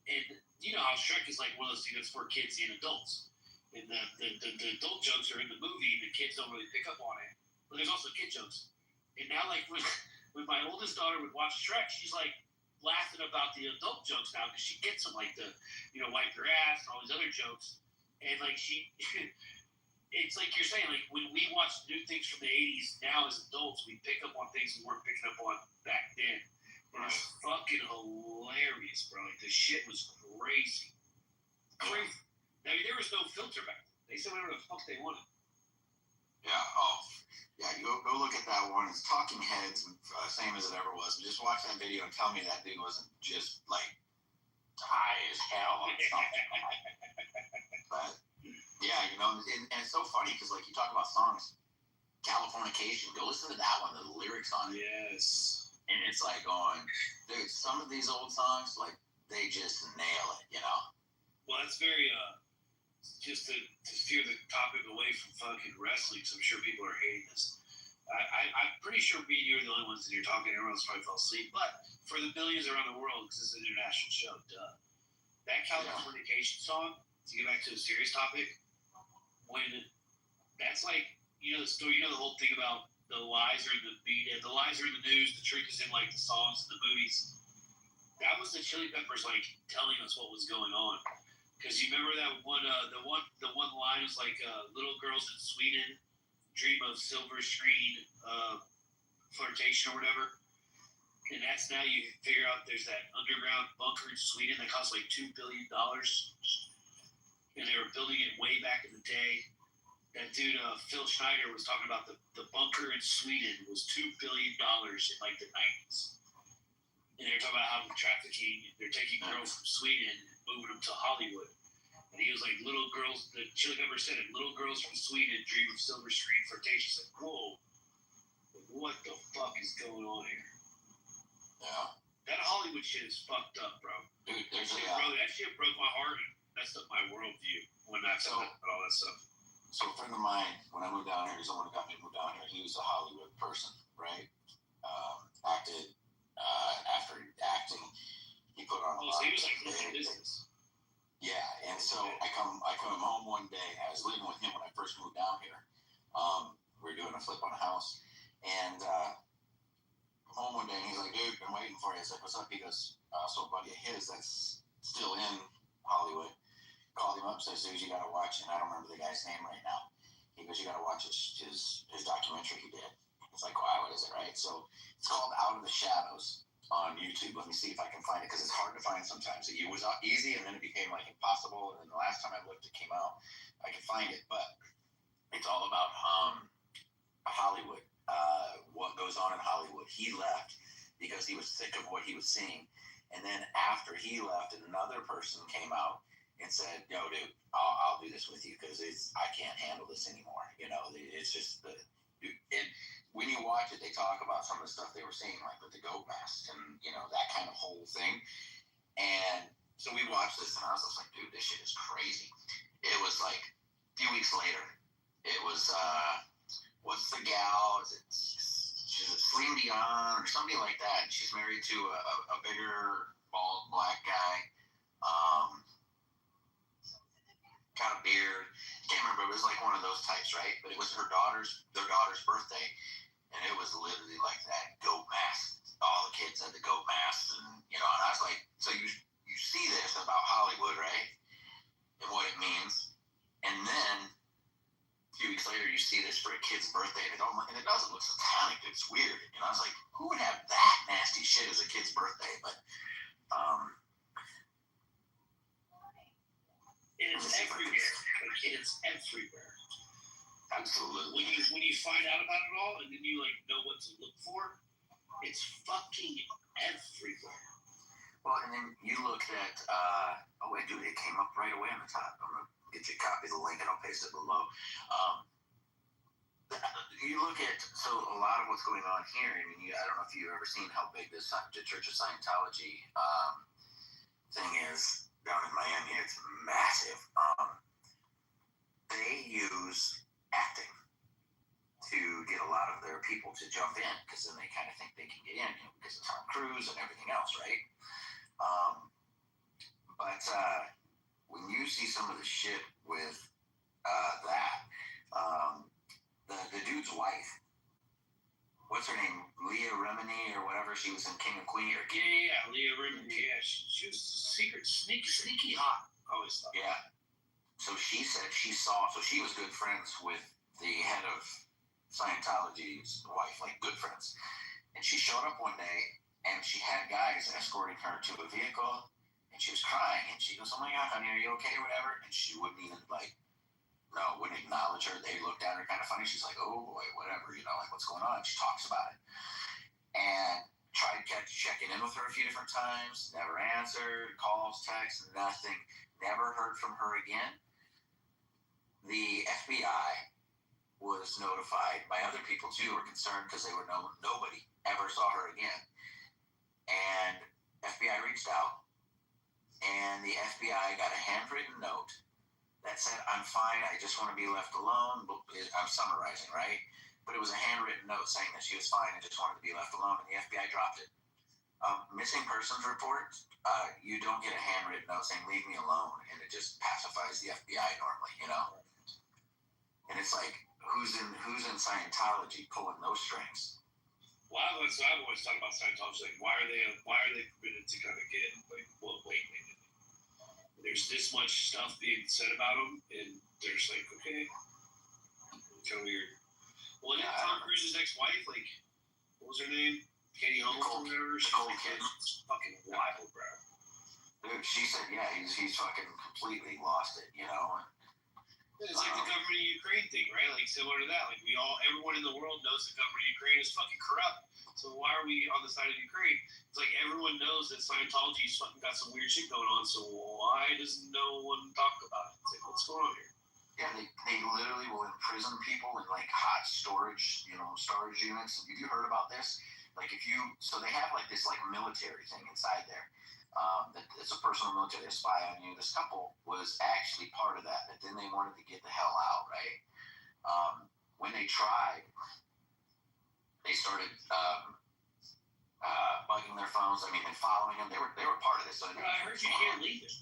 Speaker 11: And you know how Shrek is like one of those things that's for kids and adults. And the adult jokes are in the movie, and the kids don't really pick up on it. But there's also kid jokes. And now, like, when my oldest daughter would watch Shrek, she's like laughing about the adult jokes now because she gets them, like the, wipe your ass and all these other jokes. And like it's like you're saying, like when we watch new things from the 80s now as adults, we pick up on things we weren't picking up on back then. And it's fucking hilarious, bro. Like the shit was crazy. Crazy. I mean, there was no filter back then. They said whatever the fuck they wanted.
Speaker 16: Yeah, yeah, go look at that one. It's Talking Heads, Same As It Ever Was. Just watch that video and tell me that dude wasn't just, like, high as hell on something. But, yeah, and it's so funny because, like, you talk about songs. Californication, go listen to that one, the lyrics on it.
Speaker 11: Yes.
Speaker 16: And it's like going, dude, some of these old songs, like, they just nail it,
Speaker 11: Well, that's very, just to steer the topic away from fucking wrestling, because I'm sure people are hating this. I'm pretty sure me and you are the only ones that you're talking, everyone else probably fell asleep. But for the billions around the world, because this is an international show, duh. That Californication song, to get back to a serious topic, that's like, the story, the whole thing about the lies are in the media, the lies are in the news, the truth is in like the songs and the movies. That was the Chili Peppers like telling us what was going on. Because you remember that one, the one line was like, little girls in Sweden dream of silver screen flirtation or whatever. And that's now you figure out there's that underground bunker in Sweden that cost like $2 billion. And they were building it way back in the day. That dude, Phil Schneider, was talking about the bunker in Sweden was $2 billion in like the 90s. And they're talking about how the trafficking, they're taking girls from Sweden and moving them to Hollywood. And he was like, little girls, the Chili Peppers said it, little girls from Sweden dream of silver screen flirtation. It's like, whoa, what the fuck is going on here?
Speaker 16: Yeah.
Speaker 11: That Hollywood shit is fucked up, bro.
Speaker 16: Dude,
Speaker 11: that shit broke my heart and messed up my worldview when I saw all that stuff.
Speaker 16: So a friend of mine, when I moved down here, he's the one who got me to move down here. He was a Hollywood person, right? Acted. After acting, he put on a lot.
Speaker 11: So he was like in business.
Speaker 16: Yeah, and so I come home one day. I was living with him when I first moved down here. We were doing a flip on a house, and I'm home one day, and he's like, "Dude, been waiting for you." I was like, "What's up?" He goes, "So a buddy of his that's still in Hollywood called him up, says, dude, you gotta watch," and I don't remember the guy's name right now. He goes, "You gotta watch his documentary he did." It's like, wow, what is it, right? So it's called Out of the Shadows on YouTube. Let me see if I can find it, because it's hard to find sometimes. It was easy, and then it became like impossible, and then the last time I looked, it came out. I could find it, but It's all about Hollywood. What goes on in Hollywood. He left because he was sick of what he was seeing. And then after he left, another person came out and said, "Yo, dude, I'll do this with you because I can't handle this anymore." You know, it's just and when you watch it, they talk about some of the stuff they were seeing, like with the goat masks and that kind of whole thing. And so we watched this, and I was just like, "Dude, this shit is crazy." It was like a few weeks later. It was what's the gal? She's Celine Dion or somebody like that. And she's married to a bigger, bald, black guy. Kind of beard. Can't remember. It was like one of those types, right? But it was their daughter's birthday. And it was literally like that goat mask. All the kids had the goat masks. And I was like, so you see this about Hollywood, right? And what it means. And then a few weeks later, you see this for a kid's birthday, and it doesn't look satanic. It's weird. And I was like, who would have that nasty shit as a kid's birthday? But
Speaker 11: it's everywhere. Like, it's everywhere.
Speaker 16: Absolutely.
Speaker 11: When you find out about it all, and then you know what to look for, it's fucking everywhere.
Speaker 16: Well, and then you looked at oh wait, dude, it came up right away on the top. I'm gonna get you a copy of the link and I'll paste it below. You look at a lot of what's going on here. I mean, I don't know if you've ever seen how big the Church of Scientology thing is down in Miami. It's massive. They use acting to get a lot of their people to jump in because then they kind of think they can get in because of Tom Cruise and everything else, right? But when you see some of the shit with the dude's wife, what's her name? Leah Remini or whatever. She was in King of Queens.
Speaker 11: Yeah, Leah Remini. Yeah, she was secret, sneaky hot. I always thought.
Speaker 16: Yeah. So she said she saw. So she was good friends with the head of Scientology's wife, like good friends. And she showed up one day, and she had guys escorting her to a vehicle, and she was crying. And she goes, "Oh my God, honey, are you okay?" Or whatever. And she wouldn't even wouldn't acknowledge her. They looked at her kind of funny. She's like, "Oh boy, whatever, like what's going on?" She talks about it and tried checking in with her a few different times. Never answered. Calls, texts, nothing. Never heard from her again. The FBI was notified by other people too. Were concerned because they were nobody ever saw her again. And FBI reached out, and the FBI got a handwritten note that said, "I'm fine, I just want to be left alone." I'm summarizing, right? But it was a handwritten note saying that she was fine and just wanted to be left alone, and the FBI dropped it. Missing persons report, you don't get a handwritten note saying, "Leave me alone," and it just pacifies the FBI normally, And it's like, who's in Scientology pulling those strings?
Speaker 11: Well, I've always talked about Scientology. Like, why are they permitted to kind of get wait. There's this much stuff being said about them, and they're just like, okay, kind of weird. Well, yeah, Tom Cruise's ex-wife, what was her name? Katie Holmes or whatever. She's it's fucking wild, bro.
Speaker 16: Dude, she said, yeah, he's fucking completely lost it,
Speaker 11: It's like the government of Ukraine thing, right? Like similar to that. Like everyone in the world knows the government of Ukraine is fucking corrupt. So why are we on the side of Ukraine? It's like everyone knows that Scientology's fucking got some weird shit going on. So why does no one talk about it? It's like, what's going on here?
Speaker 16: Yeah, they literally will imprison people in hot storage, storage units. Have you heard about this? So they have this military thing inside there. It's a personal military. They spy on you. This couple was actually part of that, but then they wanted to get the hell out, right? When they tried, they started bugging their phones. I mean, and following them. They were part of this. So
Speaker 11: I heard you can't leave it.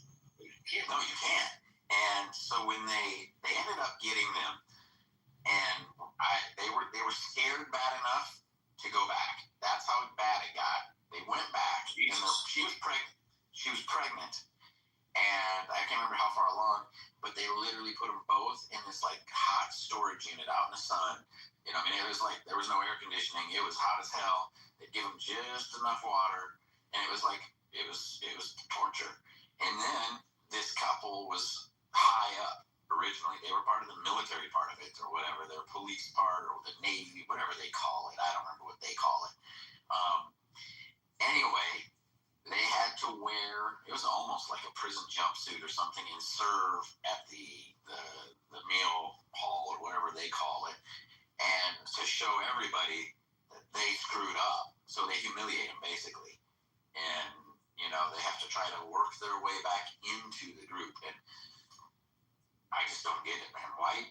Speaker 16: No, you can't. And so when they ended up getting them, and they were scared bad enough to go back. That's how bad it got. They went back, and she was pregnant. She was pregnant, and I can't remember how far along, but they literally put them both in this hot storage unit out in the sun. It was there was no air conditioning. It was hot as hell. They'd give them just enough water, and it was torture. And then this couple was high up originally. They were part of the military part of it or whatever, their police part or the Navy, whatever they call it. I don't remember what they call it. Anyway, they had to wear, it was almost like a prison jumpsuit or something, and serve at the meal hall or whatever they call it, and to show everybody that they screwed up. So they humiliate them basically. And, you know, they have to try to work their way back into the group. And I just don't get it, man. Why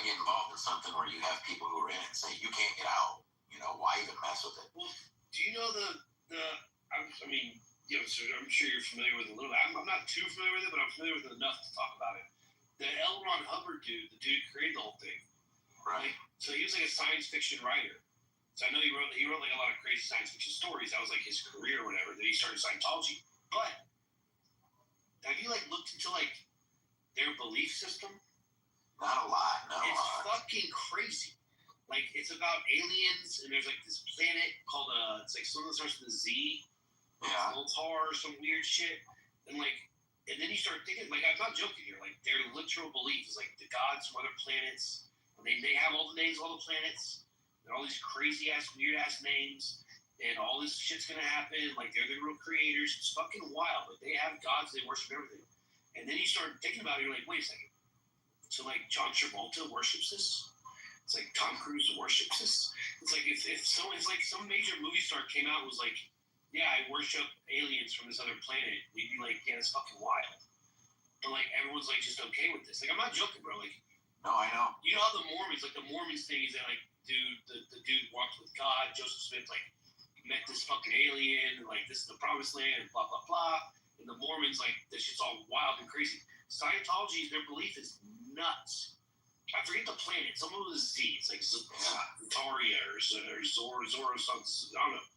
Speaker 16: get involved in something where you have people who are in it and say, you can't get out? You know, why even mess with it?
Speaker 11: Well, do you know I mean, you know, so I'm sure you're familiar with it a little bit. I'm not too familiar with it, but I'm familiar with it enough to talk about it. The L. Ron Hubbard dude, the dude who created the whole thing.
Speaker 16: Right.
Speaker 11: So he was like a science fiction writer. So I know he wrote like a lot of crazy science fiction stories. That was like his career or whatever. Then he started Scientology. But have you like looked into like their belief system?
Speaker 16: Not a lot, no.
Speaker 11: It's fucking crazy. Like it's about aliens, and there's like this planet called it's like something that starts with a Z.
Speaker 16: Yeah.
Speaker 11: Altar or some weird shit. And then you start thinking, like, I'm not joking here, like their literal belief is like the gods from other planets. And they have all the names of all the planets. And all these crazy ass, weird ass names. And all this shit's gonna happen. Like they're the real creators. It's fucking wild. Like they have gods, they worship everything. And then you start thinking about it, you're like, wait a second. So like John Travolta worships this? It's like Tom Cruise worships this? It's like it's like some major movie star came out and was like, yeah, I worship aliens from this other planet. We'd be like, yeah, it's fucking wild. But like everyone's like just okay with this. Like I'm not joking, bro. Like,
Speaker 16: no, I know.
Speaker 11: You know how the Mormons thing is that like, dude, the dude walked with God. Joseph Smith like met this fucking alien, and like this is the promised land, and blah blah blah. And the Mormons like this shit's all wild and crazy. Scientology, their belief is nuts. I forget the planet. Someone with a Z. It's like Zataria or Zoro something. I don't know.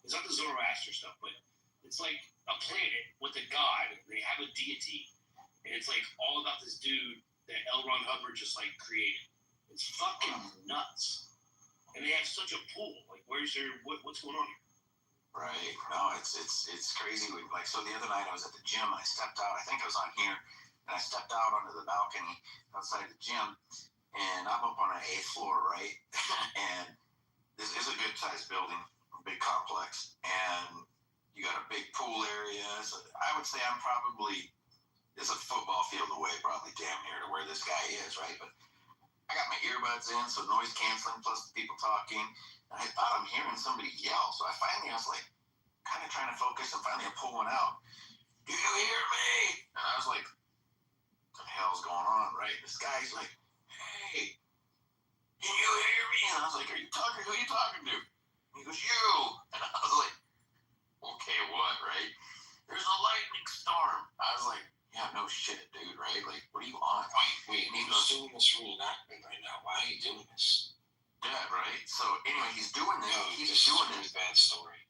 Speaker 11: It's not the Zoroaster stuff, but it's like a planet with a god. And they have a deity, and it's like all about this dude that L. Ron Hubbard just like created. It's fucking nuts, and they have such a pool. Like, what's going on here?
Speaker 16: Right. No, it's crazy. Like, so the other night I was at the gym. I stepped out. I think I was on here, and I stepped out onto the balcony outside the gym, and I'm up on an 8th floor, right? And this is a good sized building. Big complex, and you got a big pool area. So I would say I'm probably, it's a football field away, probably damn near to where this guy is, right? But I got my earbuds in, so noise canceling plus the people talking. And I thought I'm hearing somebody yell, so I was like, kind of trying to focus, and finally I pull one out. Do you hear me? And I was like, what the hell's going on, right? This guy's like, hey, can you hear me? And I was like, who are you talking to? He goes, you. And I was like, okay, what, right? There's a lightning storm. I was like, yeah, no shit, dude, right? Like, what are you on? Wait, and he goes, doing this reenactment right now. Why are you doing this? Yeah, right? So, anyway, he's doing this. He's doing this. Bad story.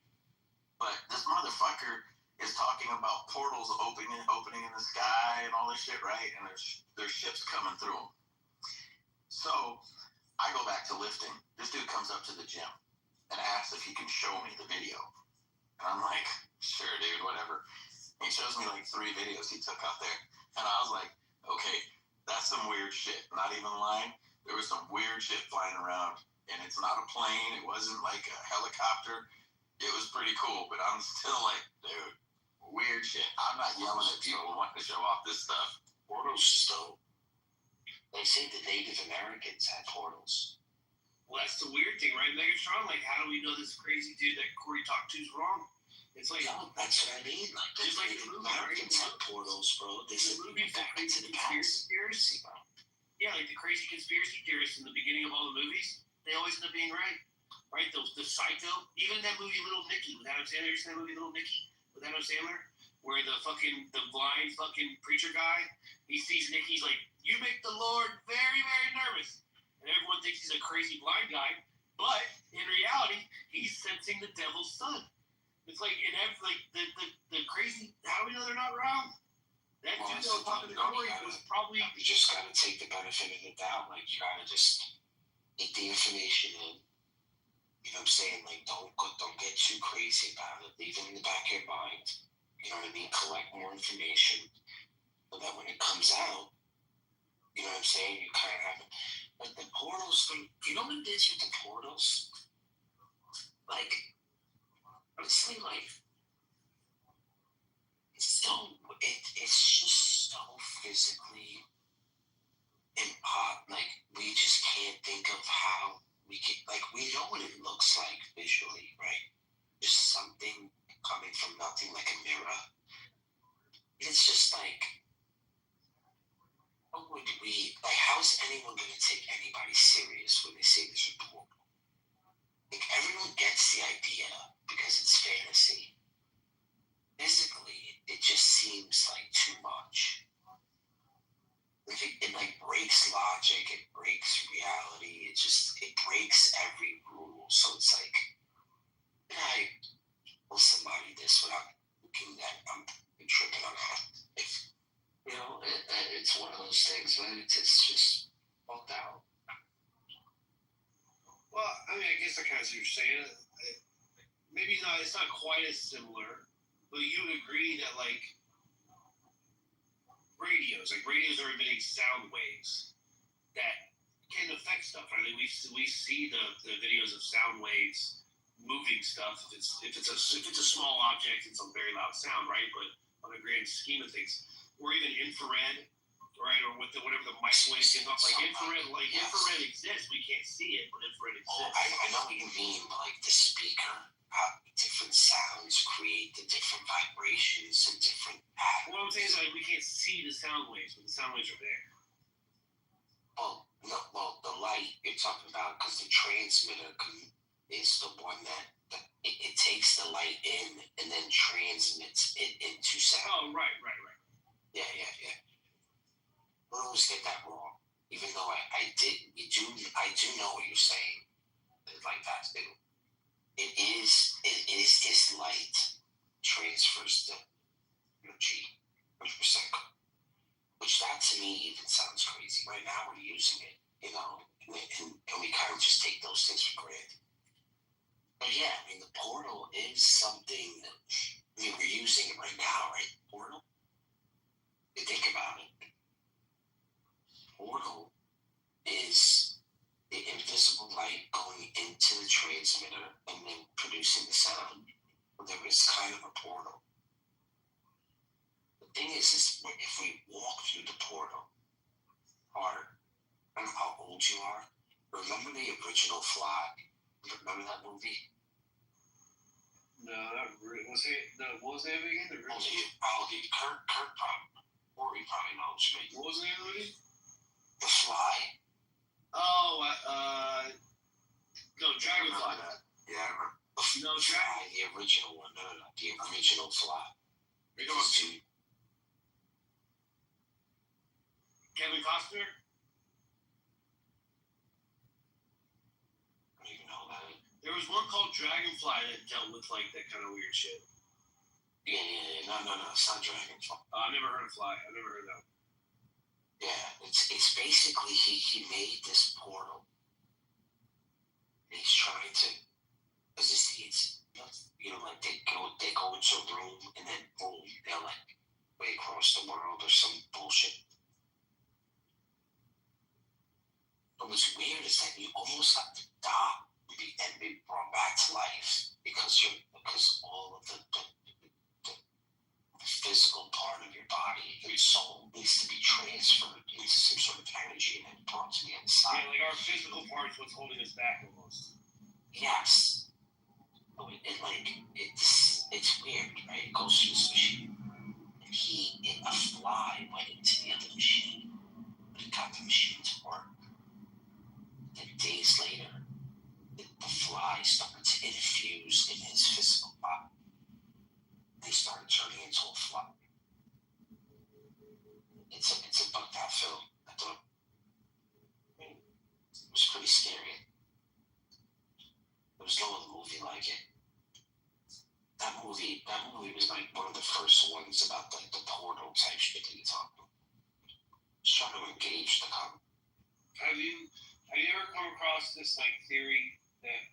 Speaker 16: But this motherfucker is talking about portals opening in the sky and all this shit, right? And there's ships coming through them. So, I go back to lifting. This dude comes up to the gym and asks if he can show me the video. And I'm like, sure, dude, whatever. And he shows me like 3 videos he took out there. And I was like, okay, that's some weird shit. Not even lying. There was some weird shit flying around. And it's not a plane. It wasn't like a helicopter. It was pretty cool. But I'm still like, dude, weird shit. I'm not yelling at people wanting to show off this stuff.
Speaker 13: Portals is dope. They say the Native Americans had portals.
Speaker 11: Well, that's the weird thing, right, Megatron? Like, how do we know this crazy dude that Corey talked to is wrong? It's like,
Speaker 13: no, that's what I mean. Like,
Speaker 11: just like the
Speaker 13: Americans had portals, bro. They said we went back into the past.
Speaker 11: Conspiracy, bro. Yeah, like the crazy conspiracy theorists in the beginning of all the movies, they always end up being right. Right? The Psycho, even that movie Little Nicky with Adam Sandler. You seen that movie Little Nicky with Adam Sandler? Where the blind fucking preacher guy, he sees Nicky's like, you make the Lord very, very nervous. And everyone thinks he's a crazy blind guy, but in reality, he's sensing the devil's son. It's like the crazy. How do we know they're not wrong? That dude that was talking to Corey was probably.
Speaker 13: You just gotta take the benefit of the doubt. Like you gotta just get the information in. You know what I'm saying? Like don't get too crazy about it. Leave it in the back of your mind. You know what I mean? Collect more information, so that when it comes out,
Speaker 17: You know what I'm saying? You kind of have it. But the portals, you know what it is with the portals? Like, honestly, like, it's just so physically impossible. Like, we just can't think of how we can, like, we know what it looks like visually, right? Just something coming from nothing, like a mirror. It's just like, how would we, like, how's anyone going to take anybody serious when they say this report? Like, everyone gets the idea because it's fantasy. Physically, it just seems like too much. Like, it like breaks logic, it breaks reality, it breaks every rule. So it's like, I will somebody this without looking that I'm tripping on that. If, you know, it's one of those things, man. It's just fucked out.
Speaker 11: Well, I mean, I guess I kind of see what you're saying. Maybe not. It's not quite as similar, but you would agree that like radios are emitting sound waves that can affect stuff. Right? Like we see the videos of sound waves moving stuff. If it's a small object, it's a very loud sound, right? But on the grand scheme of things, or even infrared, right? Or with whatever the microwave gives off, like infrared, infrared exists. We can't see it, but infrared exists.
Speaker 17: Oh, I know what you mean. Like the speaker, how different sounds create the different vibrations and different patterns.
Speaker 11: What I'm saying is like we can't see the sound waves, but the sound waves are there.
Speaker 17: Well, the light you're talking about, because the transmitter is the one that it takes the light in and then transmits it into sound.
Speaker 11: Oh, right.
Speaker 17: Yeah. I always get that wrong. Even though I do know what you're saying. Like that too. It is this light transfers the energy 100%. Which that to me even sounds crazy. Right now we're using it, you know, and we kind of just take those things for granted. But yeah, I mean, the portal is something that, I mean, we're using it right now, right? Portal? You think about it. Portal is the invisible light going into the transmitter and then producing the sound. There is kind of a portal. The thing is if we walk through the portal, I don't know how old you are. Remember the original Fly? Remember that movie?
Speaker 11: No, not really. What was the name again? The original?
Speaker 17: Kurt probably, or he probably knows me.
Speaker 11: What was the name of the movie?
Speaker 17: The Fly?
Speaker 11: Oh, no, Dragonfly.
Speaker 17: Yeah, I remember.
Speaker 11: No,
Speaker 17: Fly, the original one. No, the original Fly.
Speaker 11: Kevin Costner?
Speaker 17: I don't even know that.
Speaker 11: There was one called Dragonfly that dealt with like that kind of weird shit.
Speaker 17: Yeah. No, it's not Dragonfly.
Speaker 11: I've never heard of Fly. I've never heard of that.
Speaker 17: Yeah, it's basically he made this portal. And he's trying to, because it's you know, like they go into a room and then boom, they're like way across the world or some bullshit. But what's weird is that you almost have to die and be brought back to life because all of the physical part of your body, your soul, needs to be transferred into some sort of energy and then brought to the other side.
Speaker 11: Yeah, like our physical part is what's holding us back almost.
Speaker 17: Yes. It's weird, right? It goes through this machine. And a fly went into the other machine, but it got the machine to work. Then days later, the fly started to infuse in his physical body. They started turning into a fly. It's a bugged out film. I thought it was pretty scary. There was no other movie like it. That movie was like one of the first ones about like the portal type shit that you talk about. Just trying to engage the comment.
Speaker 11: Have you ever come across this like theory that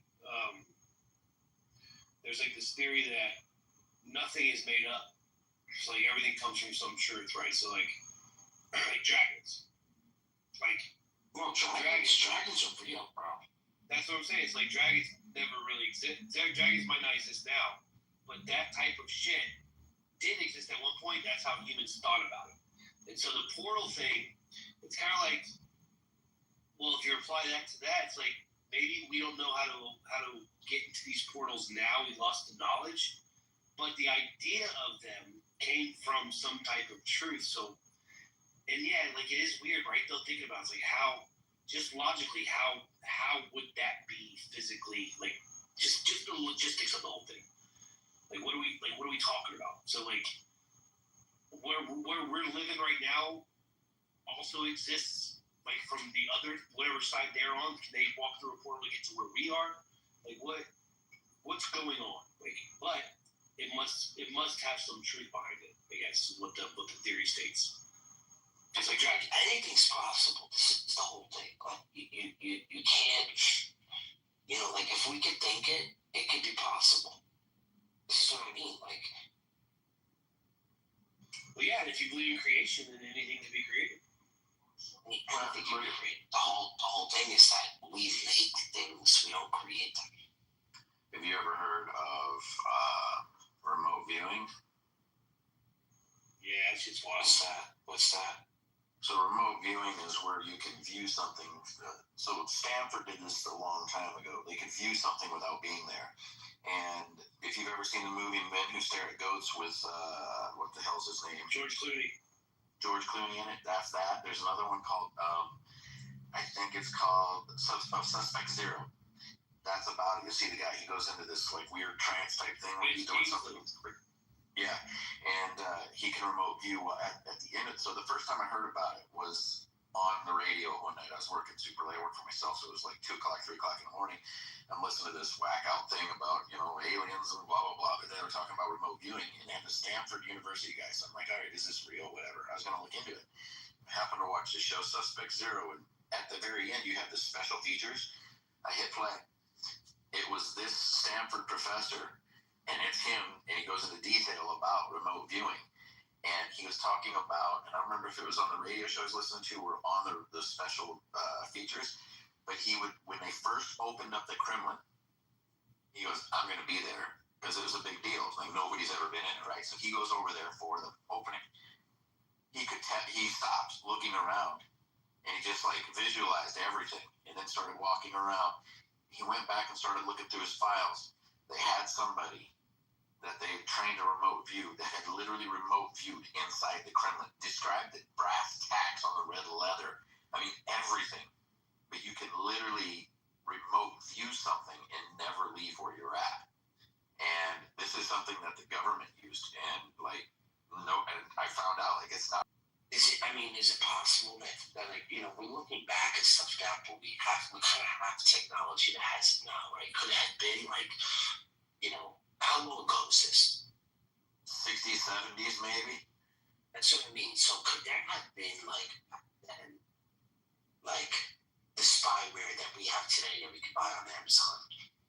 Speaker 11: there's like this theory that nothing is made up? So like everything comes from some truth, right? So like dragons. like.
Speaker 17: Well, dragons are real, bro.
Speaker 11: That's what I'm saying. It's like dragons never really exist. Dragons might not exist now, but that type of shit did exist at one point. That's how humans thought about it. And so the portal thing, it's kind of like, well, if you apply that to that, it's like maybe we don't know how to get into these portals now. We lost the knowledge, but the idea of them came from some type of truth. So, and yeah, like it is weird, right? They'll think about it. It's like how, just logically, how would that be physically? Like just the logistics of the whole thing. Like what are we talking about? So like where we're living right now also exists, like from the other whatever side they're on. Can they walk through a portal to get to where we are? Like what's going on? Like, but it must have some truth behind it, I guess, is what the theory states.
Speaker 17: It's like, Jack, anything's possible. This is the whole thing. Like you can't, like if we could think it, it could be possible. This is what I mean. Like,
Speaker 11: well, yeah, and if you believe in creation, then anything can be created.
Speaker 17: Anything can be created. The whole thing is that we make things, we don't create them.
Speaker 16: Have you ever heard of remote viewing?
Speaker 11: Yeah, that shit's wild.
Speaker 17: What's that?
Speaker 16: So remote viewing is where you can view something. So Stanford did this a long time ago. They could view something without being there. And if you've ever seen the movie Men Who Stare at Goats with, what the hell's his name?
Speaker 11: George
Speaker 16: Clooney in it. That's that. There's another one called, I think it's called Suspect Zero. That's about it. You see the guy, he goes into this like weird trance type thing where he's doing something. Yeah, and he can remote view at the end. So the first time I heard about it was on the radio one night. I was working super late. I worked for myself, so it was like 2 o'clock, 3 o'clock in the morning. I'm listening to this whack out thing about, aliens and blah, blah, blah. But they were talking about remote viewing and had the Stanford University guy. So I'm like, all right, is this real? Whatever. I was going to look into it. I happened to watch the show Suspect Zero, and at the very end, you have the special features. I hit play. It was this Stanford professor, and it's him, and he goes into detail about remote viewing. And he was talking about, and I don't remember if it was on the radio show I was listening to or on the special features, but he would, when they first opened up the Kremlin, he goes, I'm going to be there, because it was a big deal. Like, nobody's ever been in it, right? So he goes over there for the opening. He stopped looking around, and he just, like, visualized everything, and then started walking around. He went back and started looking through his files. They had somebody that they trained a remote view that had literally remote viewed inside the Kremlin, described it, brass tacks on the red leather. I mean, everything. But you can literally remote view something and never leave where you're at. And this is something that the government used. And and I found out, it's not.
Speaker 17: Is it possible that we're looking back at stuff now, but we kind of have technology that has it now, right? Could it have been how long ago was this?
Speaker 16: 60s, 70s, maybe?
Speaker 17: That's what I mean. So could there have been the spyware that we have today that we can buy on Amazon?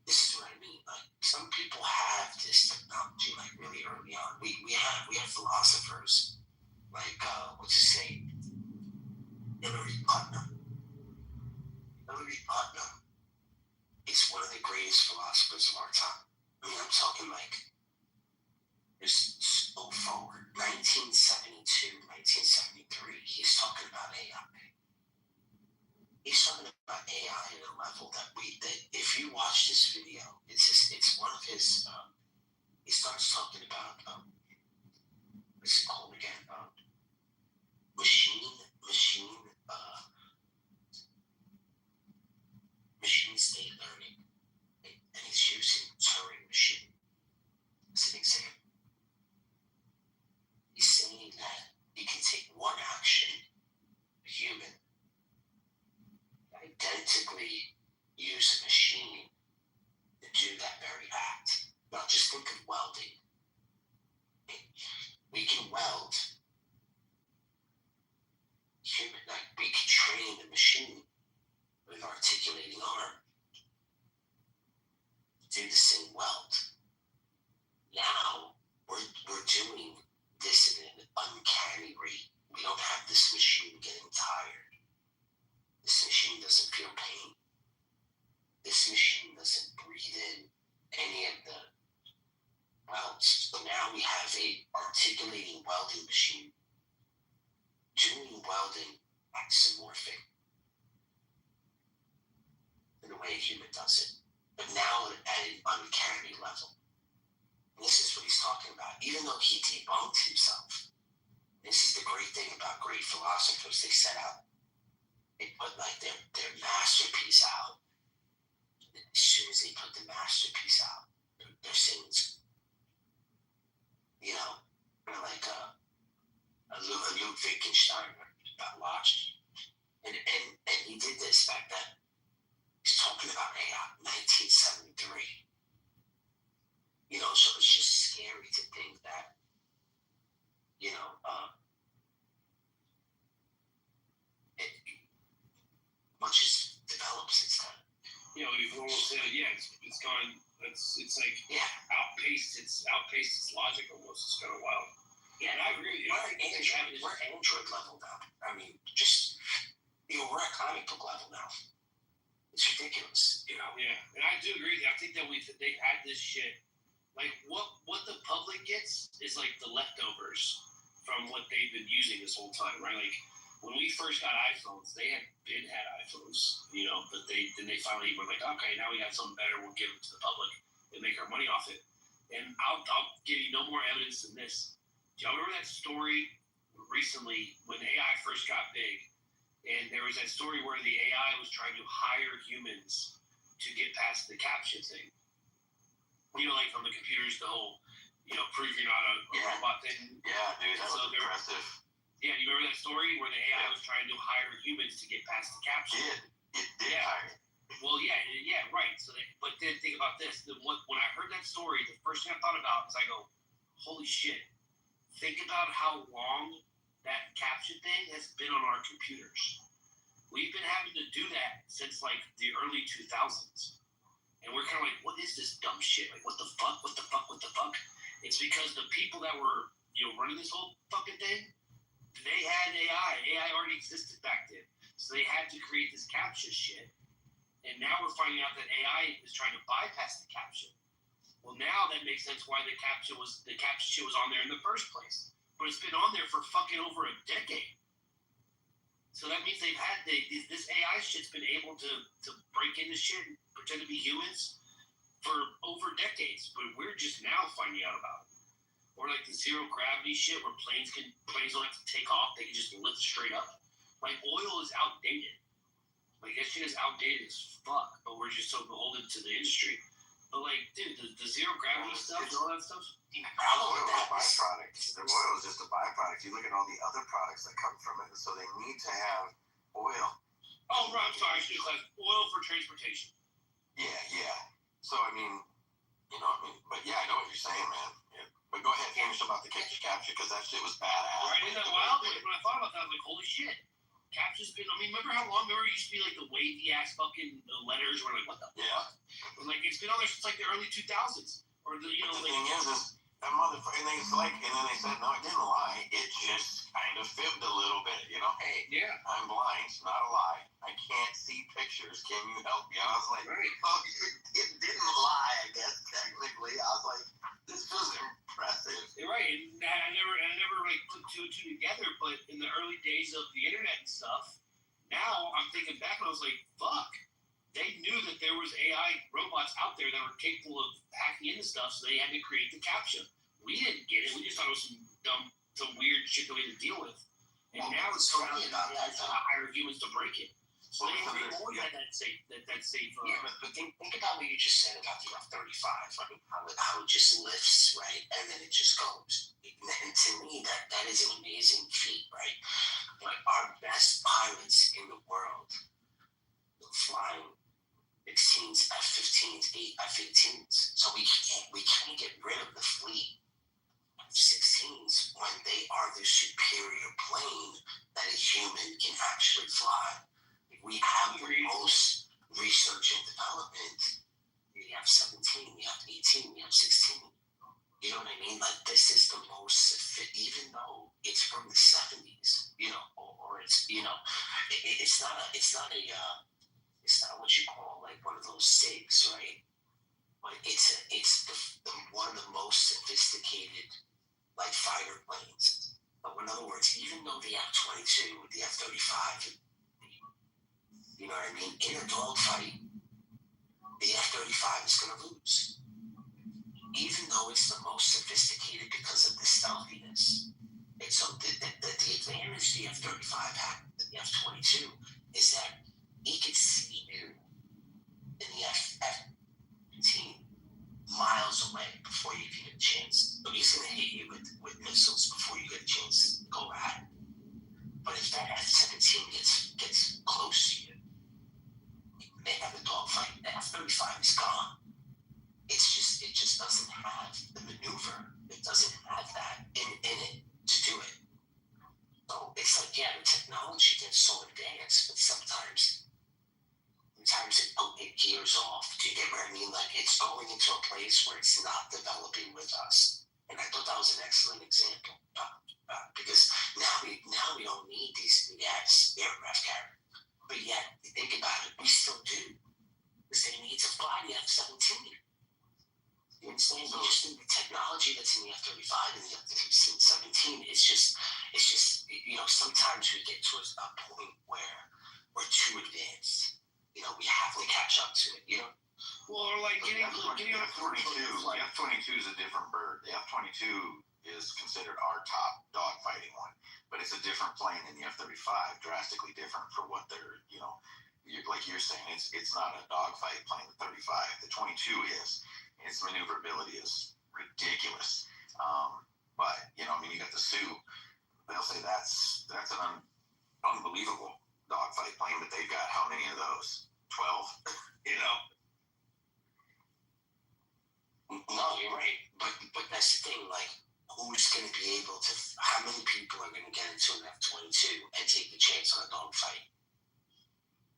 Speaker 17: This is what I mean. Like, some people have this technology really early on. We have philosophers like what's his name? Hillary Putnam. Hillary Putnam is one of the greatest philosophers of our time. I mean, I'm talking just so forward. 1972, 1973, he's talking about AI. He's talking about AI at a level that if you watch this video, it's one of his, he starts talking about, what's it called again? Machine state learning. And he's using Turing machine as an example. He's saying that he can take one action, a human, identically use a machine to do that very act. Now just think of welding. We can weld human, we can train the machine with an articulating arm to do the same weld. Now we're doing this in an uncanny rate. We don't have this machine getting tired. doesn't feel pain. This machine doesn't breathe in any of the welds. So now we have a articulating welding machine doing welding isomorphic in the way a human does it, but now at an uncanny level. And this is what he's talking about. Even though he debunked himself, this is the great thing about great philosophers. They set out, they put like their masterpiece out. And as soon as they put the masterpiece out, they're saying it's, kind of like a Ludwig Wittgenstein about watching. And he did this back then. He's talking about AI, 1973. So it's just scary to think that, much has developed since then.
Speaker 11: We've almost said, it's gone. It's like outpaced its logic almost. It's kind of wild.
Speaker 17: Yeah, and I agree with you. We're Android level now. I mean, just we're at comic book level now. It's ridiculous.
Speaker 11: Yeah, and I do agree with you. I think that they've had this shit. Like what the public gets is like the leftovers from what they've been using this whole time, right? Like when we first got iPhones, they had iPhones, but they finally were like, okay, now we got something better. We'll give it to the public and make our money off it. And I'll give you no more evidence than this. Do y'all remember that story recently when AI first got big? And there was that story where the AI was trying to hire humans to get past the captcha thing. Like on the computers, the whole, prove you're not a robot thing.
Speaker 16: Yeah, dude, that was impressive.
Speaker 11: Yeah, you remember that story where the AI was trying to hire humans to get past the captcha?
Speaker 16: It did hire.
Speaker 11: Well, yeah, right. So, but then think about this. When I heard that story, the first thing I thought about is I go, holy shit. Think about how long that captcha thing has been on our computers. We've been having to do that since like the early 2000s. And we're kind of like, what is this dumb shit? Like, what the fuck? It's because the people that were, running this whole fucking thing, they had AI. AI already existed back then. So they had to create this captcha shit. And now we're finding out that AI is trying to bypass the captcha. Well, now that makes sense why the captcha shit was on there in the first place. But it's been on there for fucking over a decade. So that means they've had this AI shit's been able to break into shit and pretend to be humans for over decades, but we're just now finding out about it. Or like the zero gravity shit where planes don't have to take off, they can just lift straight up. Like oil is outdated. Like that shit is outdated as fuck, but we're just so beholden to the industry. But like, dude, the zero gravity stuff and all that stuff.
Speaker 16: Oil is a byproduct. The oil is just a byproduct. You look at all the other products that come from it, so they need to have oil.
Speaker 11: Oh, right. I'm sorry. I should have oil for transportation.
Speaker 16: Yeah. So I mean, but yeah, I know what you're saying, man. Yeah. But go ahead, finish about the captcha because that shit was badass.
Speaker 11: Right, isn't that wild? Like, when I thought about that, I was like, holy shit. Captcha's been. Remember how long? Remember it used to be like the wavy ass fucking letters. We're like, what the?
Speaker 16: Yeah.
Speaker 11: Fuck? Like it's been on there since like the early 2000s. Or the
Speaker 16: the thing is that motherfucker, and then they said, no, it didn't lie. It just kind of fibbed a little bit, Hey, I'm blind, it's not a lie. I can't see pictures. Can you help me? I was like, oh, it didn't lie, I guess, technically. I was like, this was impressive.
Speaker 11: You're right. And I never like put two and two together, but in the early days of the internet and stuff, now I'm thinking back and I was like, fuck. They knew that there was AI robots out there that were capable of hacking into stuff, so they had to create the captcha. We didn't get it. We just thought it was some weird shit that we had to deal with. And now it's coming out that to hire humans to break it. So they always had that safe.
Speaker 17: But think about what you just said about the F-35. I mean, how it just lifts, right, and then it just goes. And to me, that is an amazing feat, right? But our best pilots in the world flying F-16s, F-15s, F-18s. So we can't get rid of the fleet of F-16s when they are the superior plane that a human can actually fly. We have the most research and development. We have 17, we have 18, we have 16. You know what I mean? Like this is the most, even though it's from the 70s, or it's, it's not a
Speaker 19: It's not what you call like one of those SIGs, right? But it's one of the most sophisticated like fighter planes. But in other words, even though the F-22, the F-35, you know what I mean, in a dogfight, the F-35 is going to lose. Even though it's the most sophisticated because of the stealthiness. And so the advantage the F-35 had than the F-22 is that he could see you in the F-15 miles away before you get a chance. But he's going to hit you with missiles before you get a chance to go at it. But if that F-17 gets close to you, they have a dogfight. The F-35 is gone. It just doesn't have the maneuver. It doesn't have that in it to do it. So it's like, yeah, the technology gets so advanced, but sometimes it gears off. Do you get what I mean? Like it's going into a place where it's not developing with us. And I thought that was an excellent example because now we don't need these big ass aircraft carriers. But yet, think about it, we still do. Because they need to fly the F-17. You understand? We just think the technology that's in the F-35 and the F-17 is just, you know, sometimes we get to a point where we're too advanced. You know, we have to catch up to it, you know?
Speaker 16: Well, or like getting the F-22 is a different bird. The F-22 is considered our top dogfighting one, but it's a different plane than the F-35, drastically different for what they're, you know, like you're saying, it's not a dogfight plane, the 35. The 22 is. Its maneuverability is ridiculous. But, you know, I mean, you got the Sioux. They'll say that's an unbelievable dogfight plane, but they've got how many of those? 12? You know?
Speaker 19: No, you're right. But that's the thing, like, who's going to be able to, how many people are going to get into an F-22 and take the chance on a dogfight?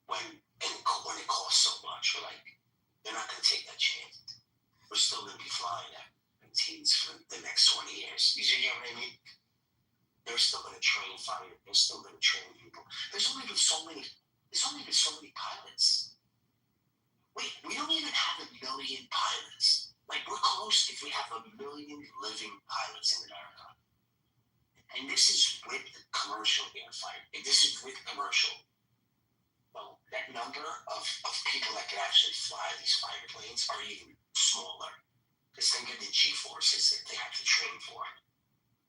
Speaker 19: When it costs so much, we're like, they're not going to take that chance. We're still going to be flying F-18s for the next 20 years. You get what I mean? They're still going to train fire. They're still going to train people. There's only been so many pilots. Wait, we don't even have 1 million pilots. Like, we're close if we have 1 million living pilots in America. And this is with the commercial airfighter. This is with commercial. Well, that number of people that can actually fly these fighter planes are even smaller. Because think of the G-forces that they have to train for.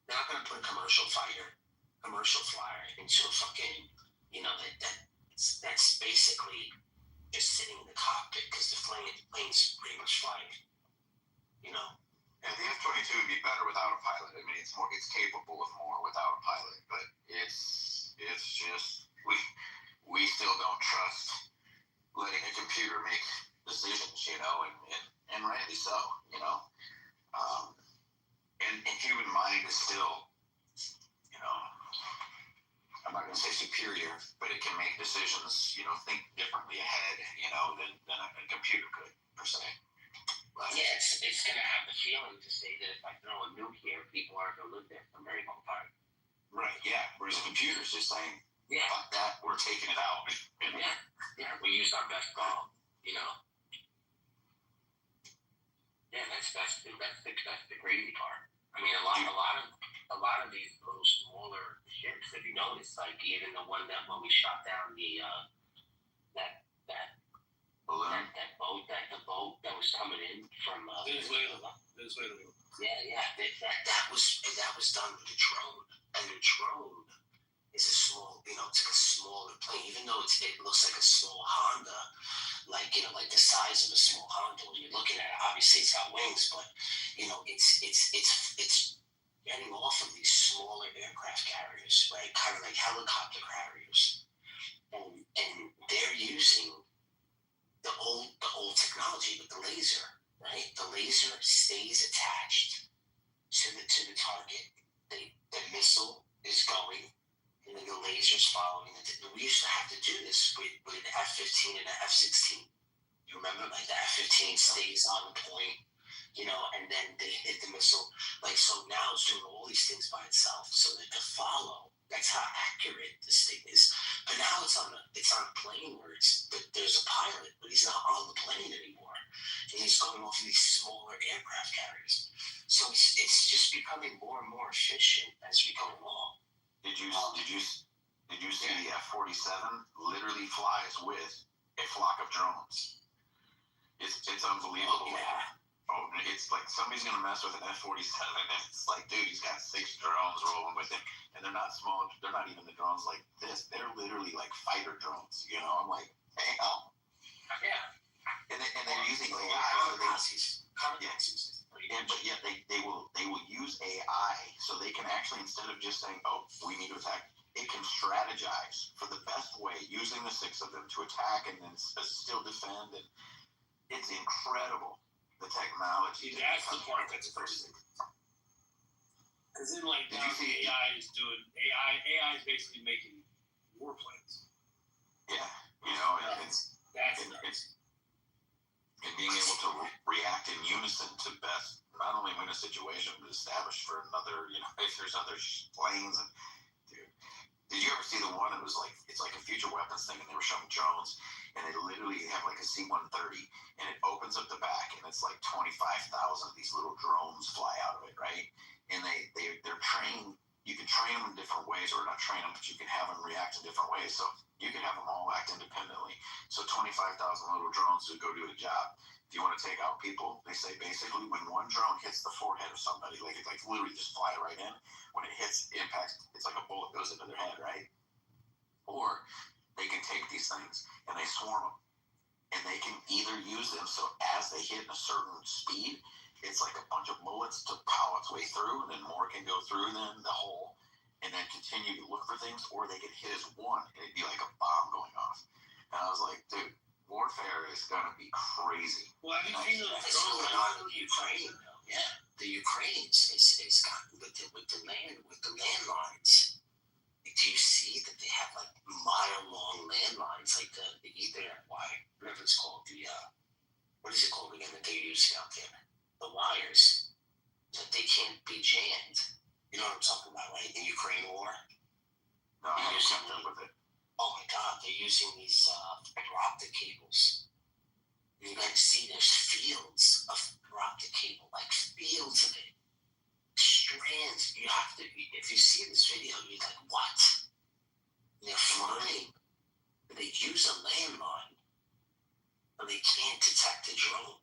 Speaker 19: They're not going to put a commercial flyer into a fucking, you know, that's basically just sitting in the cockpit because the plane's pretty much flying, you know.
Speaker 16: And the F-22 would be better without a pilot. I mean, it's capable of more without a pilot, but it's just we still don't trust letting a computer make decisions, you know, and rightly so, you know. And human mind is still, you know, I'm not going to say superior, but it can make decisions, you know, think differently ahead, you know, than a computer could, per se.
Speaker 19: Right. Yeah, it's going to have the feeling to say that if I throw a nuke here, people aren't going to live there for a very long time.
Speaker 16: Right, yeah. Whereas a computer's just saying,
Speaker 19: yeah,
Speaker 16: fuck that, we're taking it out.
Speaker 19: Yeah, we used our best bomb, you know. Yeah, that's the crazy part. I mean, a lot of these little smaller ships, if you notice, like even the one that when we shot down the that
Speaker 16: balloon,
Speaker 19: the boat that was coming in from
Speaker 11: Venezuela.
Speaker 19: Yeah, that was done with a drone, and the drone is a small, you know, it's like a smaller plane, even though it looks like a small Honda, like, you know, like the size of a small Honda when you're looking at it. Obviously, it's got wings, but you know, it's getting off of these smaller aircraft carriers, right? Kind of like helicopter carriers, and they're using the old technology with the laser, right? The laser stays attached to the target. The missile is going. And then the laser's following it. We used to have to do this with the F-15 and the F-16. You remember, like the F-15 stays on the point, you know, and then they hit the missile. Like, so now it's doing all these things by itself, so that to follow. That's how accurate this thing is. But now it's on a plane where there's a
Speaker 16: Did you see the F-47 literally flies with a flock of drones? It's unbelievable. Oh, it's like somebody's gonna mess with an F-47, and it's like, dude, he's got 6 drones rolling with him, and they're not small. They're not even the drones like this. They're literally like fighter drones. You know, I'm like, damn.
Speaker 19: Yeah.
Speaker 16: And they're using AI. But yet they will use AI so they can actually, instead of just saying, oh, we need to attack, it can strategize for the best way using the 6 of them to attack and then still defend. And it's incredible, the technology.
Speaker 12: That's the part that's interesting. Because then, like, now the AI is doing AI is basically making war plans.
Speaker 16: Yeah, you know, and being able to react in unison to best, not only win a situation, but establish for another, you know, if there's other planes. And, dude, did you ever see the one? It was like, it's like a future weapons thing, and they were showing drones, and they literally have like a C-130, and it opens up the back, and it's like 25,000 of these little drones fly out of it, right? And they're trained. You can train them in different ways, or not train them, but you can have them react in different ways. So you can have them all act independently. So 25,000 little drones to go do a job. If you want to take out people, they say basically when one drone hits the forehead of somebody, like it like literally just fly right in. When it hits, impacts, it's like a bullet goes into their head, right? Or they can take these things and they swarm them, and they can either use them so as they hit a certain speed, it's like a bunch of bullets to pow its way through, and then more can go through then the hole, and then continue to look for things, or they can hit as one, and it'd be like a bomb going off. And I was like, dude, warfare is gonna be crazy.
Speaker 12: Well, have you seen those
Speaker 19: What's going on in Ukraine? Yeah, the Ukrainians is gotten with the landlines. Do you see that they have like mile-long landlines, like the Ethernet wire, whatever it's called, what is it called again that they're using out there? The wires that they can't be jammed. You know what I'm talking about, right? The Ukraine war.
Speaker 16: No, I haven't kept up with it.
Speaker 19: Oh my God, they're using these fiber optic cables. You're going to see there's fields of fiber optic cable, like fields of it. Strands. You have to, if you see this video, you're like, what? They're flying. They use a landline, but they can't detect a drone.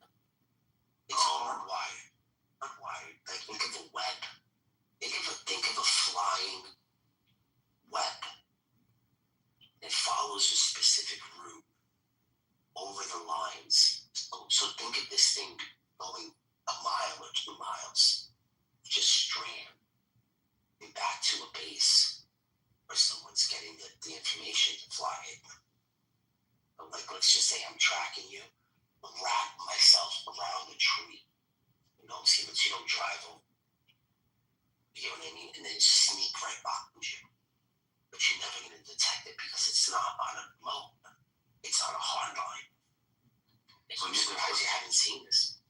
Speaker 19: It's hardwired. Like, think of a web. Think of a flying web. It follows a specific route over the lines. So think of this thing going a mile or 2 miles. Just strand. And back to a base where someone's getting the information to fly it. But like, let's just say I'm tracking you. I'll wrap myself around a tree. You don't see, but you don't drive them. You know what I mean? And then sneak right behind you. But you're never going to detect it because it's not on a remote. It's on a hard line. So I'm surprised you haven't seen this.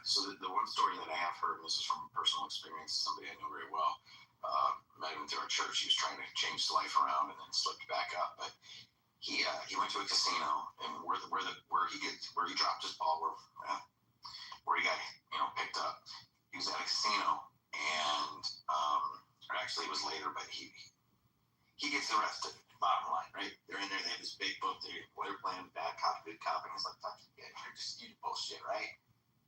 Speaker 16: So the one story that I have heard, and this is from personal experience, somebody I know very well, met him through our church. He was trying to change his life around and then slipped back up. But he went to a casino, and where he dropped his ball, where he got picked up. He was at a casino, and or actually it was later, but he gets arrested. Bottom line, right? They're in there. They have this big book. They're playing bad cop, good cop, and he's like, "Fuck yeah, you're just bullshit, right?"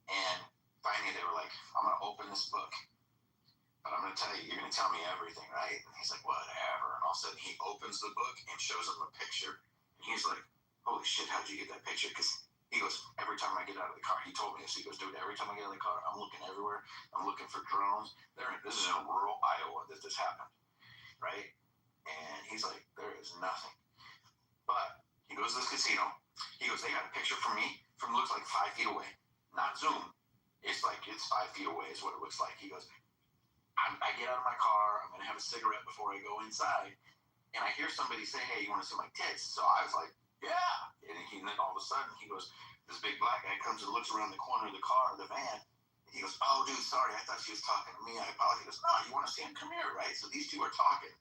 Speaker 16: And finally, they were like, "I'm gonna open this book, but I'm gonna tell you, you're gonna tell me everything, right?" And he's like, "Whatever." And all of a sudden, he opens the book and shows him a picture, and he's like, "Holy shit, how'd you get that picture?" Because he goes, "Every time I get out of the car," he told me this. He goes, "Dude, every time I get out of the car, I'm looking everywhere. I'm looking for drones. This is in rural Iowa that this happened, right?" And he's like, "There is nothing." But he goes to this casino. He goes, "They got a picture from me from looks like 5 feet away, not zoom. It's 5 feet away is what it looks like." He goes, I get out of my car. I'm gonna have a cigarette before I go inside, and I hear somebody say, "Hey, you want to see my tits?" So I was like, "Yeah." And then all of a sudden, he goes, this big black guy comes and looks around the corner of the car, the van. And he goes, "Oh, dude, sorry. I thought she was talking to me. I apologize." He goes, "No, you want to see him? Come here, right?" So these two are talking.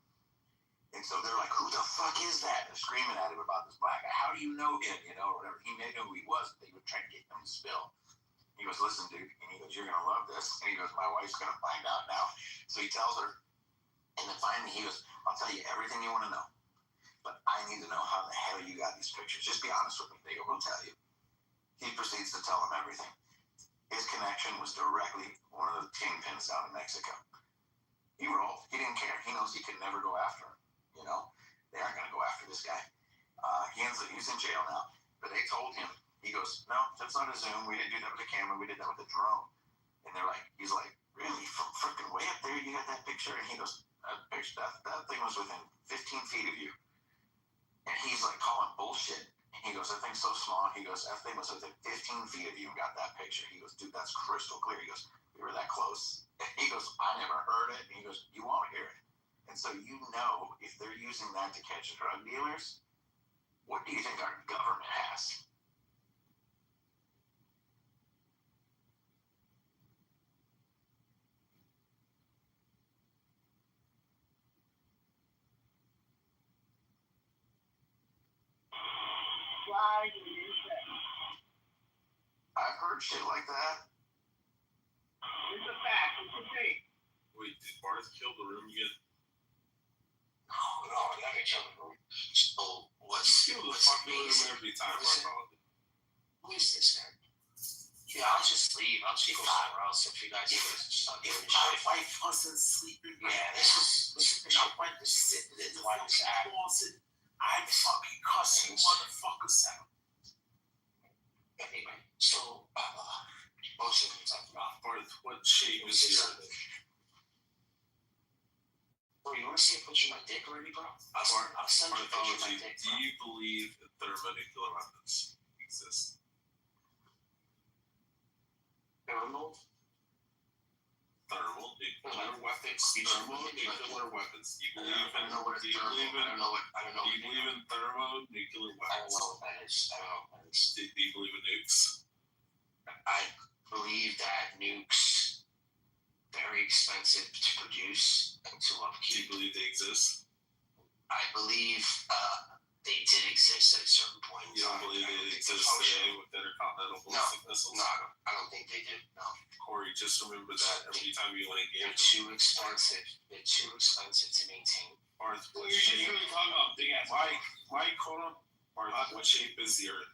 Speaker 16: And so they're like, "Who the fuck is that?" And they're screaming at him about this black guy. "How do you know him?" Or whatever. He may know who he was, but they were trying to get him to spill. He goes, "Listen, dude." And he goes, "You're going to love this." And he goes, "My wife's going to find out now." So he tells her, And then finally he goes, I'll tell you everything you want to know, but I need to know how the hell you got these pictures. Just be honest with me. They go, we'll tell you. He proceeds to tell them everything. His connection was directly one of the kingpins down in Mexico. He rolled. He didn't care. He knows he could never go after him. You know, they aren't going to go after this guy. He's in jail now. But they told him, he goes, no, that's not a Zoom. We didn't do that with the camera. We did that with the drone. And he's like, really? From freaking way up there, you got that picture? And he goes, that thing was within 15 feet of you. And he's like calling bullshit. He goes, that thing's so small. He goes, that thing was within 15 feet of you and got that picture. He goes, dude, that's crystal clear. He goes, we were that close. And he goes, I never heard it. And he goes, you won't hear it. And so you know, if they're using that to catch drug dealers, what do you think our government has?
Speaker 6: Why do you say?
Speaker 16: I've heard shit like that.
Speaker 6: It's a fact. It's a thing.
Speaker 12: Wait, did Barth kill the room again?
Speaker 19: No, I never killed the room. So
Speaker 12: Kill the fucking room every time, Bartholomew.
Speaker 19: Who is this guy? Yeah, I'll just leave. I'll just go somewhere else if you guys are stuck here.
Speaker 17: If my wife wasn't sleeping,
Speaker 19: yeah, this is the shit.
Speaker 17: I went to sit in the fucking closet. I'd fucking cuss you motherfuckers out.
Speaker 19: Anyway, so, most of the time,
Speaker 12: Barth, what shape is the earth?
Speaker 19: Bro, you want to see a picture of my dick already, bro? I'll send you a picture of my dick,
Speaker 12: Do you believe that thermonuclear weapons exist?
Speaker 19: Thermal
Speaker 12: nuclear weapons. Thermonuclear weapons. Do you believe in?
Speaker 19: I don't know what it's thermal. I don't know.
Speaker 12: Do you believe in thermonuclear weapons?
Speaker 19: I don't know what that is. I don't know what that is.
Speaker 12: Do you believe in nukes?
Speaker 19: I believe that nukes very expensive to produce and to upkeep.
Speaker 12: Do you believe they exist?
Speaker 19: I believe they did exist at a certain point.
Speaker 12: You don't believe they exist today with intercontinental ballistic missiles?
Speaker 19: No, I don't think they did. No.
Speaker 12: Corey, just remember that every time you want to game.
Speaker 19: They're too expensive. They're too expensive to maintain.
Speaker 12: Barth, what
Speaker 11: You're
Speaker 12: shape?
Speaker 11: just really talking about big ass.
Speaker 12: Mike, hold on. Barth, what shape is the earth?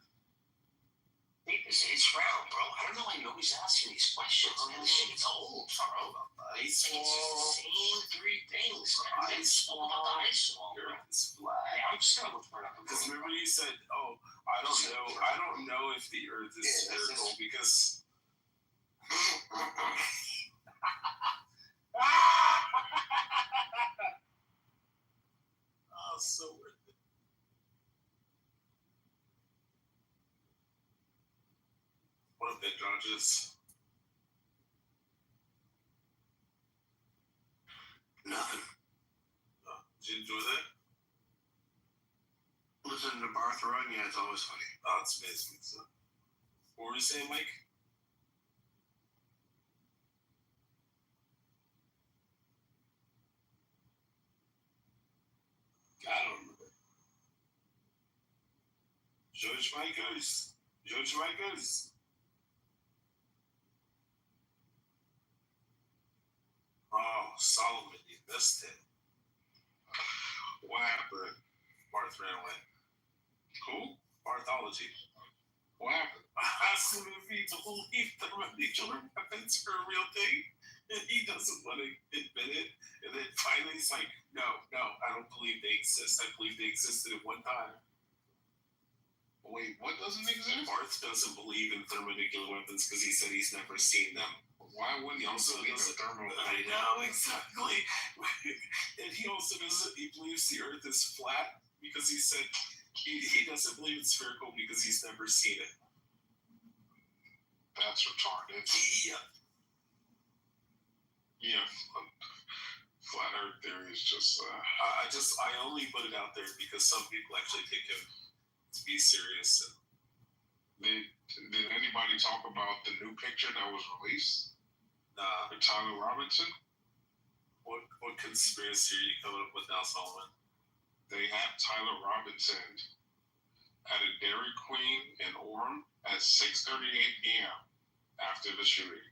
Speaker 19: It's round, bro. I don't know why you're always asking these questions, man. This shit gets old, bro.
Speaker 12: Ice wall.
Speaker 19: It's the same three things, man. Ice wall. About the ice wall.
Speaker 12: The earth is flat.
Speaker 19: Yeah, I'm just gonna look for it.
Speaker 12: Because remember you said, oh, I don't know if the earth is spherical because oh, so worth it. What if they judges?
Speaker 8: Nothing.
Speaker 12: Did you enjoy that?
Speaker 8: Listening to Barth run, yeah, it's always funny.
Speaker 12: Oh, it's amazing. So, what were you saying, Mike? I don't remember. Judge Michaels. Oh, Solomon, you missed it. What happened? Barth ran away. Who? Barthology. What happened? I asked him if he believed thermonuclear weapons are a real thing, and he doesn't want to admit it. And then finally he's like, no, I don't believe they exist. I believe they existed at one time.
Speaker 8: Wait, what doesn't exist?
Speaker 12: Barth doesn't believe in thermonuclear weapons because he said he's never seen them.
Speaker 8: Why wouldn't he also believe in thermal?
Speaker 12: I know, exactly. And he also doesn't, he believes the earth is flat because he said he doesn't believe it's spherical because he's never seen it.
Speaker 8: That's retarded.
Speaker 12: Yeah.
Speaker 8: Yeah. Flat Earth theory is just.
Speaker 12: I only put it out there because some people actually take him to be serious.
Speaker 8: Did anybody talk about the new picture that was released? For Tyler Robinson?
Speaker 12: What conspiracy are you coming up with now, Solomon?
Speaker 8: They had Tyler Robinson at a Dairy Queen in Orem at 6:38 p.m. after the shooting.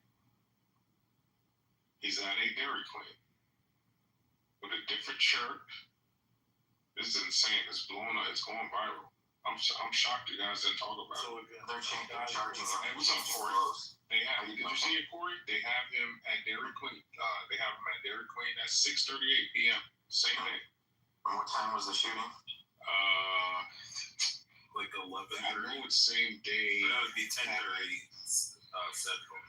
Speaker 8: He's at a Dairy Queen.
Speaker 12: with a different shirt. This is insane. It's blowing up. It's going viral. I'm shocked you guys didn't talk about it.
Speaker 16: They're charging him.
Speaker 12: Hey, what's up, Corey? They have. Did you see it, Corey? They have him at Dairy Queen. They have him at Dairy Queen at 6:38 p.m. Same day.
Speaker 16: And what time was the shooting?
Speaker 12: Like 11:30. I know it's same day.
Speaker 10: That would be 10:30 Central.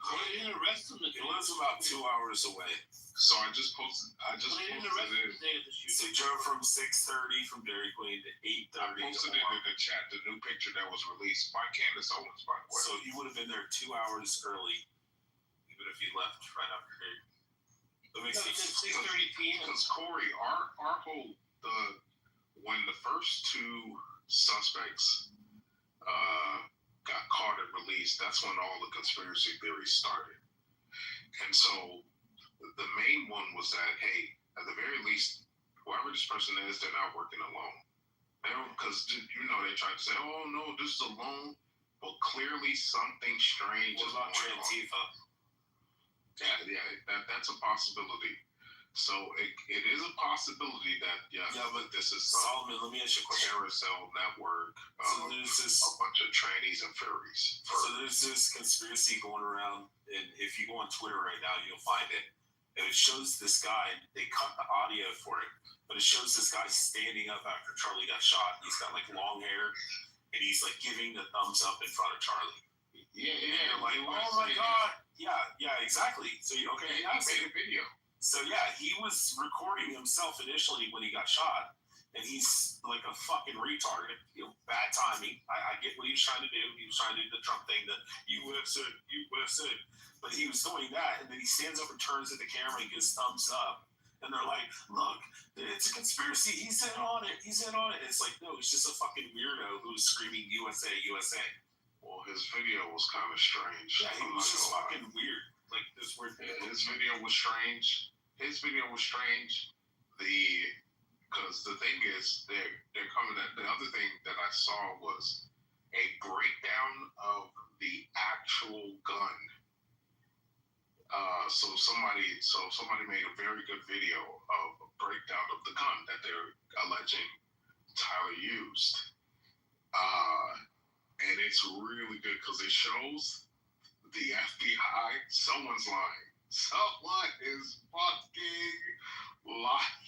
Speaker 10: They didn't arrest him. It was about 2 hours away.
Speaker 12: So I just posted.
Speaker 10: They didn't arrest him the day of the shooting. So he drove from 6:30 from Dairy Queen to 8:30.
Speaker 12: I posted it in the chat. The new picture that was released by Candace Owens, by the way.
Speaker 10: So he would have been there 2 hours early, even if he left right after here. Let me see. 6:30 p.m.
Speaker 12: Because Corey, our whole when the first two suspects got caught and released, that's when all the conspiracy theories started. And so the main one was that, hey, at the very least, whoever this person is, they're not working alone. Because, they tried to say, oh, no, this is alone. But clearly something strange is going on.
Speaker 10: Antifa?
Speaker 12: Yeah, that's a possibility. So it is a possibility that, but this is
Speaker 10: Solomon, let me ask you a question.
Speaker 12: carousel network
Speaker 10: So there's this
Speaker 12: a bunch of trannies and furries.
Speaker 10: So there's this conspiracy going around, and if you go on Twitter right now, you'll find it. And it shows this guy, they cut the audio for it, but it shows this guy standing up after Charlie got shot. He's got like long hair, and he's like giving the thumbs up in front of Charlie.
Speaker 12: Yeah.
Speaker 10: You're like, oh my God. Yeah, exactly. So, okay,
Speaker 12: he made a video.
Speaker 10: So, yeah, he was recording himself initially when he got shot, and he's like a fucking retard. Bad timing. I get what he was trying to do. He was trying to do the Trump thing, that USA. But he was doing that, and then he stands up and turns at the camera and gives thumbs up. And they're like, look, it's a conspiracy. He's in on it. It's like, no, he's just a fucking weirdo who's screaming USA, USA.
Speaker 12: Well, his video was kind of strange.
Speaker 10: Yeah, he was just fucking weird. Like this weird thing.
Speaker 12: His video was strange. Because the thing is, they're coming at, the other thing that I saw was a breakdown of the actual gun. So somebody made a very good video of a breakdown of the gun that they're alleging Tyler used. And it's really good because it shows the FBI. Someone's lying. Someone is fucking lying.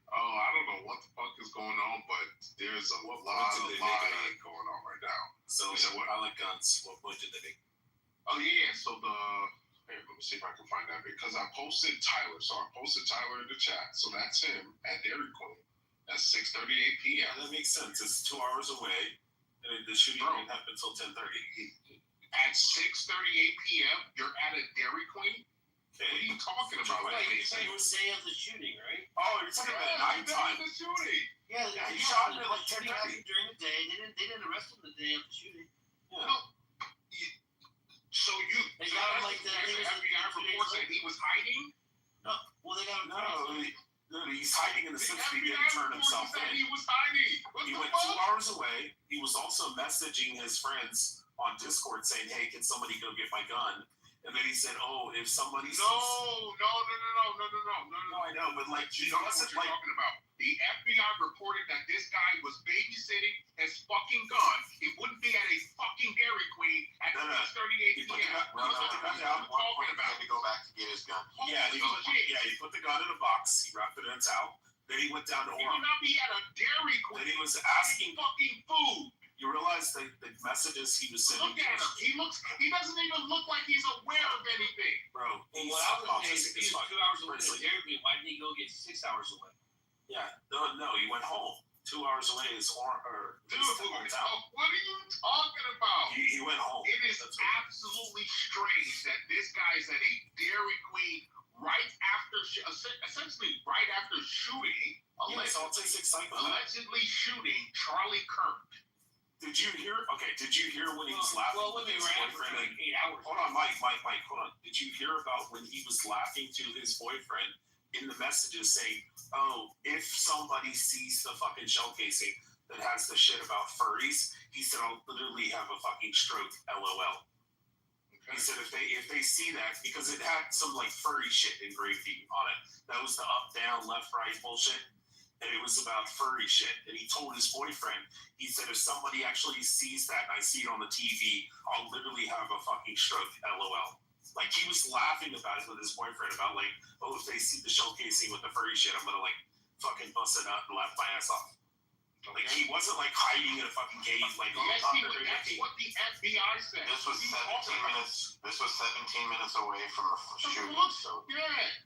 Speaker 12: Oh, I don't know what the fuck is going on, but there's a lot of lying going on right now.
Speaker 10: So I like guns. What point did they make?
Speaker 12: Oh yeah, so let me see if I can find that because I posted Tyler. So I posted Tyler in the chat. So that's him at Dairy Queen. That's 6:38 p.m.
Speaker 10: Yeah, that makes sense. It's 2 hours away, and the shooting didn't happen until 10:30.
Speaker 12: At 6:38 p.m., you're at a Dairy Queen? Okay. What are you talking about?
Speaker 10: It was the day of the shooting, right?
Speaker 12: Oh, you're talking about nighttime.
Speaker 10: The shooting. Yeah, he shot him at like 10:30 during the day. They didn't arrest him the day of the shooting. Yeah.
Speaker 12: No. So
Speaker 10: they got him like that.
Speaker 12: The FBI report said he was hiding?
Speaker 10: No. Well, they got him. No, he's hiding in the sense that he didn't turn himself in.
Speaker 12: He was hiding.
Speaker 10: He went 2 hours away. He was also messaging his friends on Discord saying, "Hey, can somebody go get my gun?" And then he said, "Oh, if somebody
Speaker 12: No,
Speaker 10: I know, but like
Speaker 12: you know what you're talking about. The FBI reported that this guy was babysitting his fucking gun. He wouldn't be at a fucking Dairy Queen at 6:38 p.m.
Speaker 10: That's what
Speaker 16: I'm talking about. He had to go back to get his gun.
Speaker 10: Yeah, he put the gun in a box. He wrapped it in a towel. Then he went down to
Speaker 12: He would not be at a Dairy Queen.
Speaker 10: Then he was asking
Speaker 12: fucking food.
Speaker 10: You realize the messages he was sending.
Speaker 12: Look at him. He doesn't even look like he's aware of anything.
Speaker 10: Bro,
Speaker 6: he's autistic as fuck. 2 hours away from Dairy Queen. Why didn't he go get 6 hours away?
Speaker 10: Yeah, no, he went home. 2 hours away is
Speaker 12: Dude, what are you talking about?
Speaker 10: He went home.
Speaker 12: It is absolutely strange that this guy's at a Dairy Queen right after, essentially right after shooting, allegedly shooting Charlie Kirk.
Speaker 10: Did you hear when he was laughing?
Speaker 6: Well, let me write for like 8 hours.
Speaker 10: Hold on, Mike, hold on. Did you hear about when he was laughing to his boyfriend in the messages saying, "Oh, if somebody sees the fucking shell casing that has the shit about furries," he said, "I'll literally have a fucking stroke, LOL." He said if they see that, because it had some like furry shit engraved on it. That was the up, down, left, right bullshit. And it was about furry shit. And he told his boyfriend, he said, if somebody actually sees that and I see it on the TV, I'll literally have a fucking stroke, LOL. Like, he was laughing about it with his boyfriend about, like, oh, if they see the showcasing with the furry shit, I'm gonna, like, fucking bust it out and laugh my ass off.
Speaker 12: Okay.
Speaker 10: Like, he wasn't, like, hiding in a fucking cave, like,
Speaker 12: That's what the FBI said.
Speaker 16: This was 17 minutes. This was 17 minutes away from the shooting. So
Speaker 12: yeah.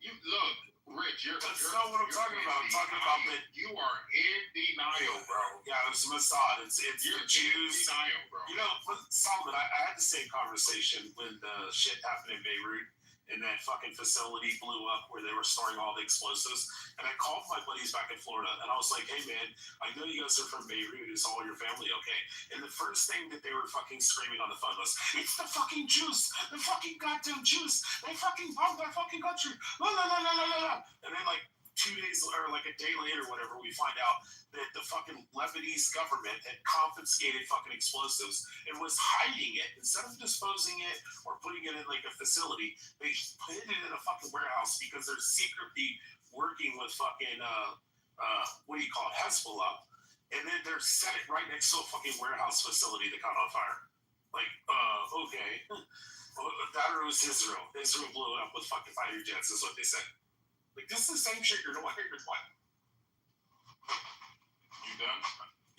Speaker 12: You look, Rich.
Speaker 10: That's not what I'm talking about. I'm talking about that
Speaker 12: you are in denial, bro.
Speaker 10: Yeah, it was Mossad. It's
Speaker 12: You're
Speaker 10: the Jews.
Speaker 12: in denial, bro.
Speaker 10: You know, Solomon, I had the same conversation when the shit happened in Beirut. And that fucking facility blew up where they were storing all the explosives. And I called my buddies back in Florida, and I was like, hey, man, I know you guys are from Beirut. Is all your family okay? And the first thing that they were fucking screaming on the phone was, it's the fucking Jews. The fucking goddamn Jews. They fucking bombed our fucking country. La, la, la, la, la, la. And then, like, 2 days or like a day later, whatever, we find out that the fucking Lebanese government had confiscated fucking explosives and was hiding it. Instead of disposing it or putting it in like a facility, they put it in a fucking warehouse because they're secretly working with fucking what do you call it, Hezbollah, and then they're set it right next to a fucking warehouse facility that caught on fire. Like, okay, that or it was Israel. Israel blew it up with fucking fighter jets, is what they said. Like, this is the same shit you're doing.
Speaker 12: You done?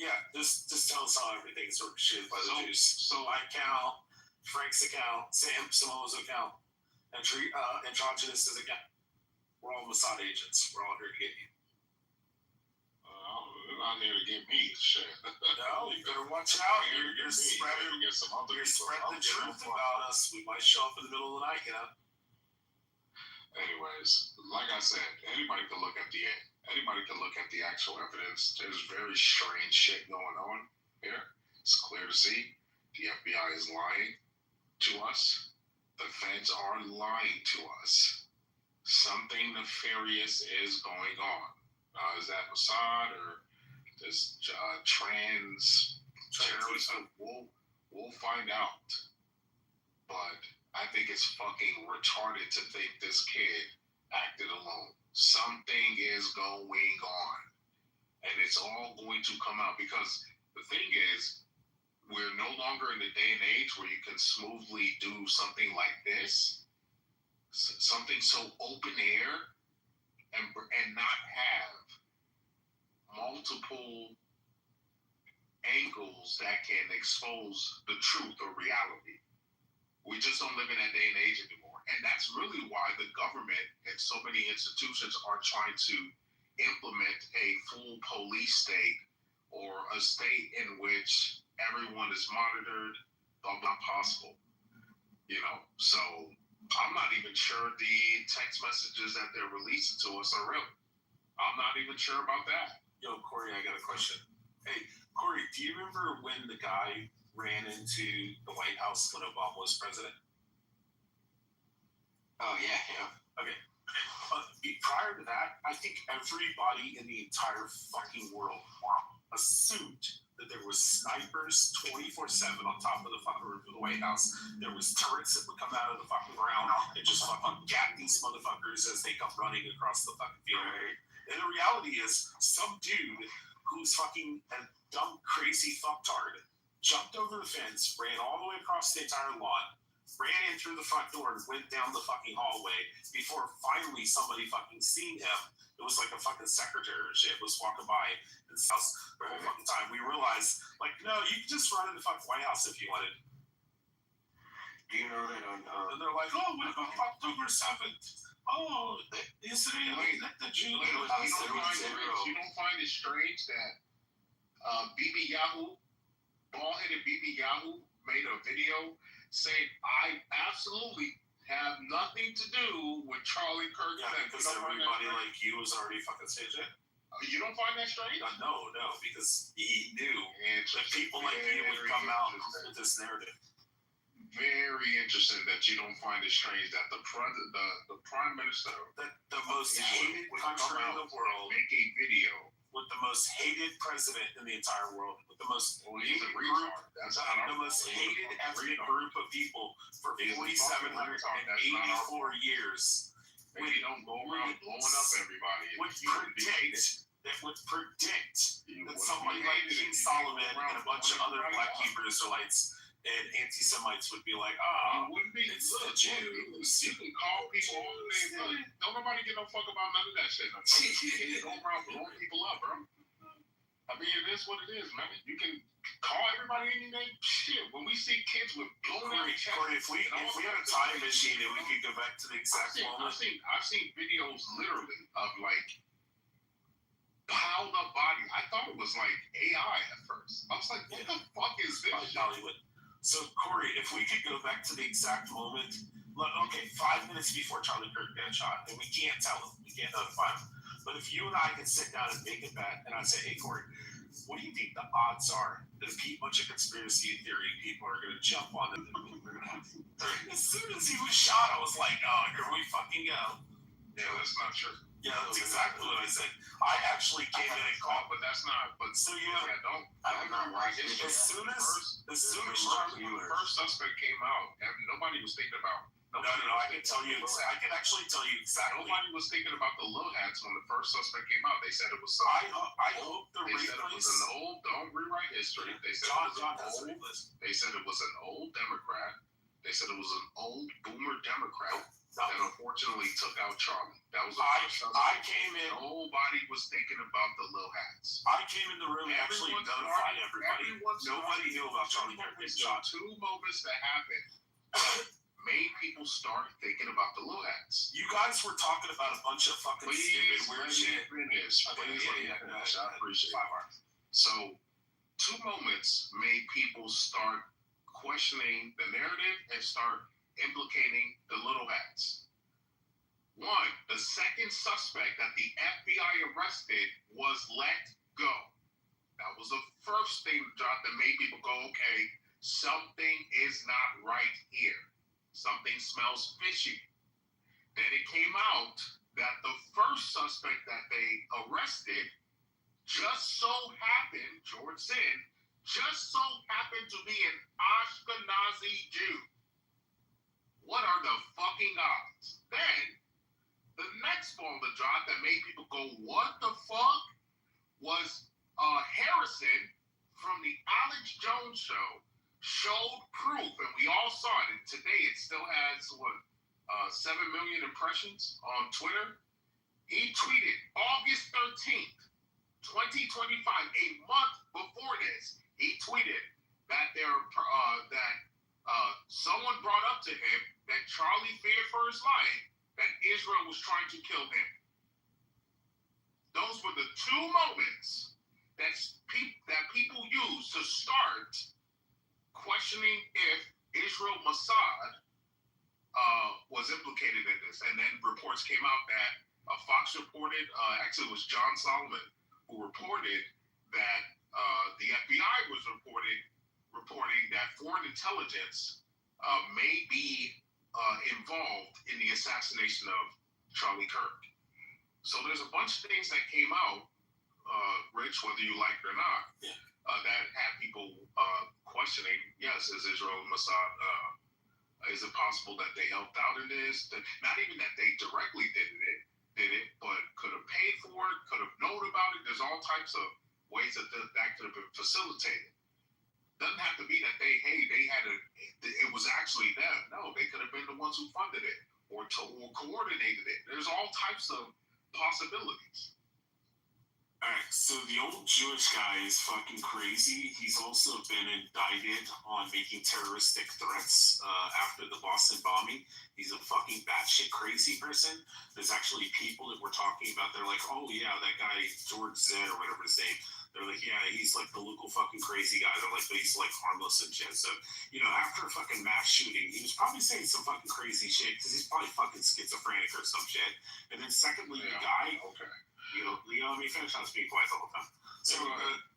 Speaker 10: Yeah, just tell us how everything's sort of shit by the Jews. So my account, Frank's account, Sam Samoa's account, and Androgynous' account. We're all Mossad agents. We're all here to get you.
Speaker 12: They're not here to get me. Shit.
Speaker 10: No, you better watch out. You're spreading the truth about us. We might show up in the middle of the night, you know?
Speaker 12: Anyways, like I said, anybody can look at the actual evidence. There's very strange shit going on here. It's clear to see. The FBI is lying to us. The feds are lying to us. Something nefarious is going on. Is that Mossad or this trans terrorism? We'll find out. But I think it's fucking retarded to think this kid acted alone. Something is going on. And it's all going to come out because the thing is, we're no longer in the day and age where you can smoothly do something like this, something so open air, and not have multiple angles that can expose the truth or reality. We just don't live in that day and age anymore. And that's really why the government and so many institutions are trying to implement a full police state or a state in which everyone is monitored, blah, blah, possible. You know, so I'm not even sure the text messages that they're releasing to us are real. I'm not even sure about that.
Speaker 10: Yo, Corey, I got a question. Hey, Corey, do you remember when the guy ran into the White House when Obama was president?
Speaker 16: Oh, yeah.
Speaker 10: Okay. Prior to that, I think everybody in the entire fucking world assumed that there was snipers 24/7 on top of the fucking roof of the White House. There was turrets that would come out of the fucking ground and just fucking gap these motherfuckers as they come running across the fucking field. And the reality is, some dude who's fucking a dumb, crazy fucktard jumped over the fence, ran all the way across the entire lawn, ran in through the front door and went down the fucking hallway before finally somebody fucking seen him. It was like a fucking secretary or shit was walking by his house the whole fucking time. We realized, like, no, you could just run in the fucking White House if you wanted.
Speaker 16: Do you know that on...
Speaker 10: and they're like, oh, what about October 7th? Oh, Israel, let the Jews...
Speaker 12: You don't find it strange that Bibi Yahoo, bald-headed Bibi Yahoo, made a video saying, I absolutely have nothing to do with Charlie Kirk.
Speaker 10: Yeah, because everybody like you was already fucking saying shit.
Speaker 12: You don't find that strange?
Speaker 10: No, because he knew that people like you would come out with this narrative.
Speaker 12: Very interesting that you don't find it strange that the prime minister,
Speaker 10: the most hated country in the world,
Speaker 12: make a video
Speaker 10: with the most hated president in the entire world, with the most
Speaker 12: he's a retard. That's not
Speaker 10: the most hated ethnic group of people for 4,784 years.
Speaker 12: They don't go around blowing up everybody.
Speaker 10: That would predict that somebody like King Solomon and a bunch of other Black Hebrew Israelites and anti-Semites would be like,
Speaker 12: it's the Jews. You can call people all the name, brother. Don't nobody get no fuck about none of that shit. You go around blowing people up, bro. I mean, it is what it is, man. You can call everybody any name. Shit, when we see kids with blown out chests.
Speaker 10: Corey, if we had a time machine and we could go back to the exact moment.
Speaker 12: I've seen videos literally of like piled up bodies. I thought it was like AI at first. I was like, what the fuck is this?
Speaker 10: Hollywood. So, Corey, if we could go back to the exact moment, okay, 5 minutes before Charlie Kirk got shot, and we can't tell him, we can't notify him. But if you and I could sit down and make a bet, and I'd say, hey, Corey, what do you think the odds are that a bunch of conspiracy theory people are going to jump on it? We're going to have as soon as he was shot, I was like, oh, here we fucking go.
Speaker 12: Yeah, that's not true.
Speaker 10: Yeah, that's exactly what I said. I actually came in and called,
Speaker 12: but that's not. But
Speaker 10: so
Speaker 12: I'm not right.
Speaker 10: As soon as
Speaker 12: Charlie, when the first suspect came out, nobody was thinking about.
Speaker 10: No, I can tell you. I can actually tell you exactly.
Speaker 12: Nobody was thinking about the little hats when the first suspect came out. They said it was.
Speaker 10: I hope the
Speaker 12: they said it was an old. Don't rewrite history. They said it was an old. They said it was an old Democrat. They said it was an old boomer Democrat that unfortunately took out Charlie. That was.
Speaker 10: I came in.
Speaker 12: Nobody was thinking about the little hats.
Speaker 10: I came in the room and actually notified everybody. Nobody knew about Charlie Kirk getting shot.
Speaker 12: Two moments that happened made people start thinking about the little hats.
Speaker 10: You guys were talking about a bunch of fucking stupid weird shit.
Speaker 12: I appreciate it. So, two moments made people start questioning the narrative and start implicating the little hats. One, the second suspect that the FBI arrested was let go. That was the first thing that made people go, okay, something is not right here. Something smells fishy. Then it came out that the first suspect that they arrested just so happened, George Zinn, just so happened to be an Ashkenazi Jew. What are the fucking odds? Then, the next ball to drop that made people go, what the fuck? Was Harrison from the Alex Jones show showed proof, and we all saw it, and today it still has, 7 million impressions on Twitter. He tweeted August 13th, 2025, a month before this, he tweeted that someone brought up to him that Charlie feared for his life, that Israel was trying to kill him. Those were the two moments that people used to start questioning if Israel Mossad was implicated in this. And then reports came out that Fox reported, actually it was John Solomon, who reported that the FBI was reporting that foreign intelligence may be involved in the assassination of Charlie Kirk. So there's a bunch of things that came out, Rich, whether you like it or not, that had people questioning, yes, is Israel and Mossad, is it possible that they helped out in this? Not even that they directly did it, but could have paid for it, could have known about it. There's all types of ways that could have been facilitated. Doesn't have to be that it was actually them. No, they could have been the ones who funded it or coordinated it. There's all types of possibilities.
Speaker 10: Alright, so the old Jewish guy is fucking crazy. He's also been indicted on making terroristic threats after the Boston bombing. He's a fucking batshit crazy person. There's actually people that we're talking about, they're like, oh yeah, that guy George Zinn or whatever his name. They're like, yeah, he's like the local fucking crazy guy. They're like, but he's like harmless and shit. So, after a fucking mass shooting, he was probably saying some fucking crazy shit because he's probably fucking schizophrenic or some shit. And then secondly, the guy, let me finish. I was being quiet the whole time. So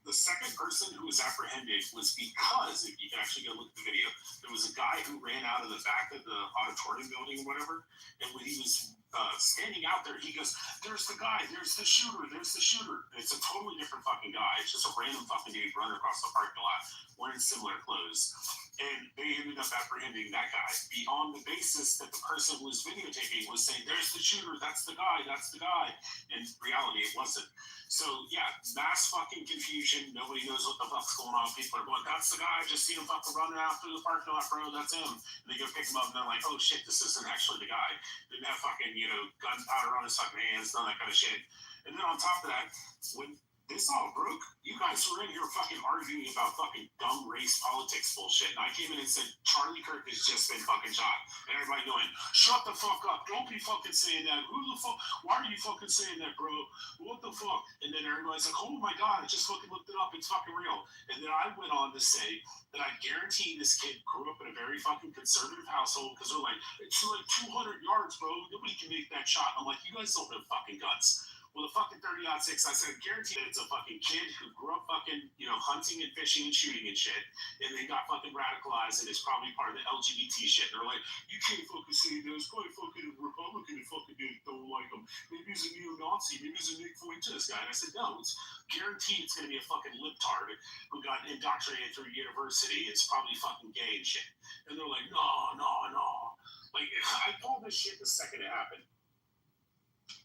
Speaker 10: the second person who was apprehended was because, if you can actually go look at the video, there was a guy who ran out of the back of the auditorium building or whatever, and when he was standing out there, he goes, "There's the guy, there's the shooter, there's the shooter." And it's a totally different fucking guy. It's just a random fucking dude running across the parking lot wearing similar clothes. And they ended up apprehending that guy on the basis that the person who was videotaping was saying, "There's the shooter, that's the guy, that's the guy." In reality, it wasn't. So, yeah, mass fucking confusion. Nobody knows what the fuck's going on. People are going, "That's the guy, I just seen him fucking running out through the parking lot, bro, that's him." And they go pick him up and they're like, "Oh shit, this isn't actually the guy." Didn't have fucking, gunpowder on his fucking hands, none of that kind of shit. And then on top of that, when this all broke, you guys were in here fucking arguing about fucking dumb race politics bullshit. And I came in and said, Charlie Kirk has just been fucking shot. And everybody going, "Shut the fuck up. Don't be fucking saying that. Who the fuck? Why are you fucking saying that, bro? What the fuck?" And then everybody's like, "Oh my God, I just fucking looked it up. It's fucking real." And then I went on to say that I guarantee this kid grew up in a very fucking conservative household because they're like, "It's like 200 yards, bro. Nobody can make that shot." I'm like, "You guys don't have fucking guns." Well, the fucking 30-06, I said, guarantee that it's a fucking kid who grew up fucking, hunting and fishing and shooting and shit, and they got fucking radicalized and is probably part of the LGBT shit. They're like, "You can't fucking say that. It's probably fucking Republican and fucking don't like him. Maybe he's a neo-Nazi. Maybe he's a Nick Fuentes guy." And I said, no, it's guaranteed it's going to be a fucking libtard who got indoctrinated through university. It's probably fucking gay and shit. And they're like, no. Like, I called this shit the second it happened.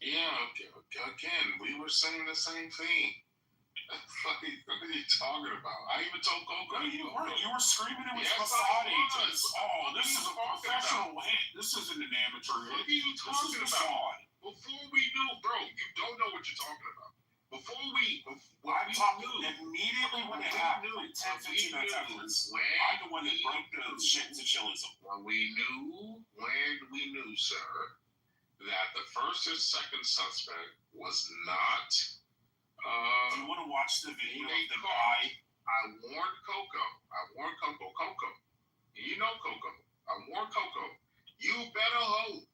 Speaker 9: Yeah, again, we were saying the same thing. What are you talking about? I even told Coco.
Speaker 10: No, you weren't. You were screaming it was
Speaker 9: Yes,
Speaker 10: facade
Speaker 9: I was.
Speaker 10: agents. Oh, this is a professional hit. This isn't an amateur hit.
Speaker 9: What are you talking about? Before we knew, bro, you don't know what you're talking about.
Speaker 10: I'm talking immediately when it happened. 10, 15 minutes afterwards. I'm the one that broke the shit to chillism.
Speaker 9: When we knew, sir, that the first or second suspect was not.
Speaker 10: Do you want to watch the video of the guy?
Speaker 9: I warned Coco. Coco. You know Coco. I warned Coco. You better hope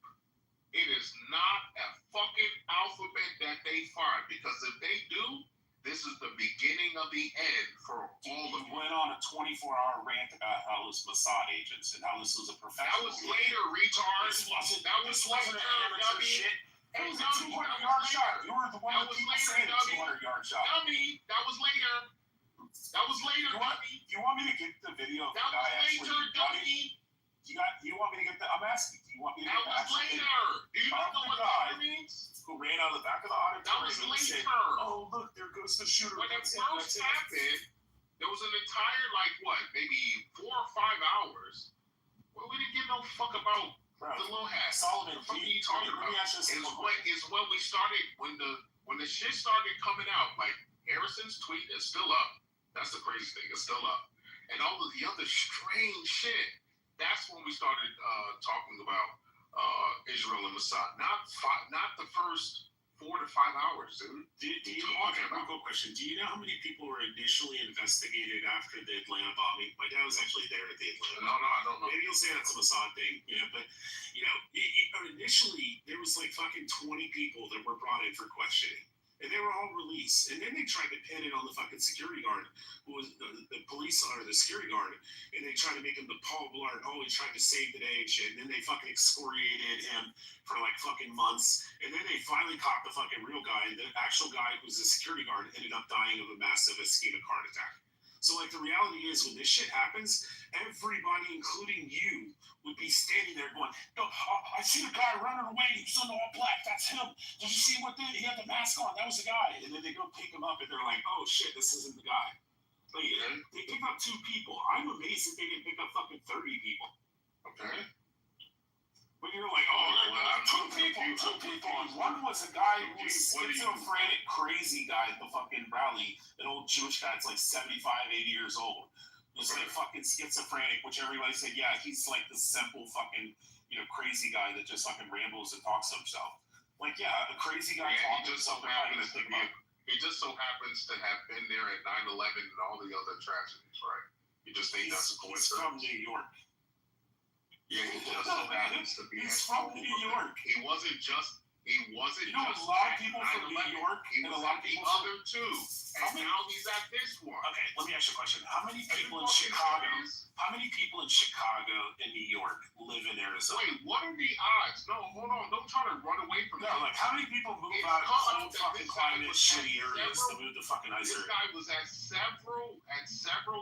Speaker 9: it is not a fucking alphabet that they find, because if they do, this is the beginning of the end for all of
Speaker 10: you. Went on a 24-hour rant about how this Mossad agents and how this was a professional.
Speaker 9: That was later, retard. That was
Speaker 10: wasn't an amateur shit. It was a 200-yard shot. You were the one that keep saying a 200-yard shot.
Speaker 9: Dummy, that was later.
Speaker 10: You want me to get the video of the guy actually running? You want me to get the? I'm asking. Do you want me to get the actual video?
Speaker 9: Do you know what that means?
Speaker 10: Who ran out of the back of the auditorium?
Speaker 9: That was later.
Speaker 10: "Oh, look, there goes the shooter."
Speaker 9: When it first happened, there was an entire, maybe 4 or 5 hours where we didn't give no fuck about the little hat.
Speaker 10: Solomon,
Speaker 9: what are you talking about? Is when we started, when the shit started coming out, like Harrison's tweet is still up. That's the crazy thing. It's still up. And all of the other strange shit. That's when we started talking about Israel and Mossad. Not the first 4 to 5 hours, dude.
Speaker 10: Quick question. Do you know how many people were initially investigated after the Atlanta bombing? My dad was actually there at the Atlanta.
Speaker 9: No, I don't know.
Speaker 10: Maybe you'll say that's a Mossad thing, but initially there was like fucking 20 people that were brought in for questioning. And they were all released. And then they tried to pin it on the fucking security guard, who was the police or the security guard. And they tried to make him the Paul Blart. Oh, he tried to save the day and shit. And then they fucking excoriated him for like fucking months. And then they finally caught the fucking real guy. And the actual guy who was the security guard ended up dying of a massive ischemic heart attack. So, like, the reality is, when this shit happens, everybody, including you, would be standing there going, "No, I see the guy running away. He was in all black. That's him. Did you see what he had the mask on? That was the guy." And then they go pick him up, and they're like, "Oh, shit, this isn't the guy." Like, they pick up 2 people. I'm amazed that they didn't pick up fucking 30 people.
Speaker 9: Okay.
Speaker 10: But you're like, "Oh, 2 people. And one was a guy who was schizophrenic, crazy guy at the fucking rally. An old Jewish guy that's like 75, 80 years old. He's like fucking schizophrenic, which everybody said, yeah, he's like the simple fucking, crazy guy that just fucking rambles and talks to himself. Like, yeah, a crazy guy talking to himself.
Speaker 9: He just so happens to have been there at 9/11 and all the other tragedies, right? You just think that's a coincidence?
Speaker 10: He's from New York.
Speaker 9: Yeah, he just so happens to be.
Speaker 10: He's from New York.
Speaker 9: He wasn't just
Speaker 12: He wasn't
Speaker 10: You know,
Speaker 12: just
Speaker 10: a lot of
Speaker 12: at
Speaker 10: people from New
Speaker 12: 9/11.
Speaker 10: York
Speaker 12: He
Speaker 10: and
Speaker 12: was
Speaker 10: a lot
Speaker 12: at
Speaker 10: of
Speaker 12: the
Speaker 10: people from...
Speaker 12: other two, and now he's at this one.
Speaker 10: Okay, let me ask you a question. How many
Speaker 12: Are you
Speaker 10: people in
Speaker 12: fucking
Speaker 10: Chicago?
Speaker 12: serious?
Speaker 10: How many people in Chicago and New York live in Arizona?
Speaker 12: Wait, what are the odds? No, hold on. Don't try to run away from
Speaker 10: No,
Speaker 12: this.
Speaker 10: like how many people move
Speaker 12: It's
Speaker 10: out of
Speaker 12: come
Speaker 10: cold
Speaker 12: out that
Speaker 10: fucking
Speaker 12: this guy
Speaker 10: climate,
Speaker 12: was
Speaker 10: shitty
Speaker 12: at
Speaker 10: areas to
Speaker 12: several-
Speaker 10: move to fucking nicer?
Speaker 12: This guy was at several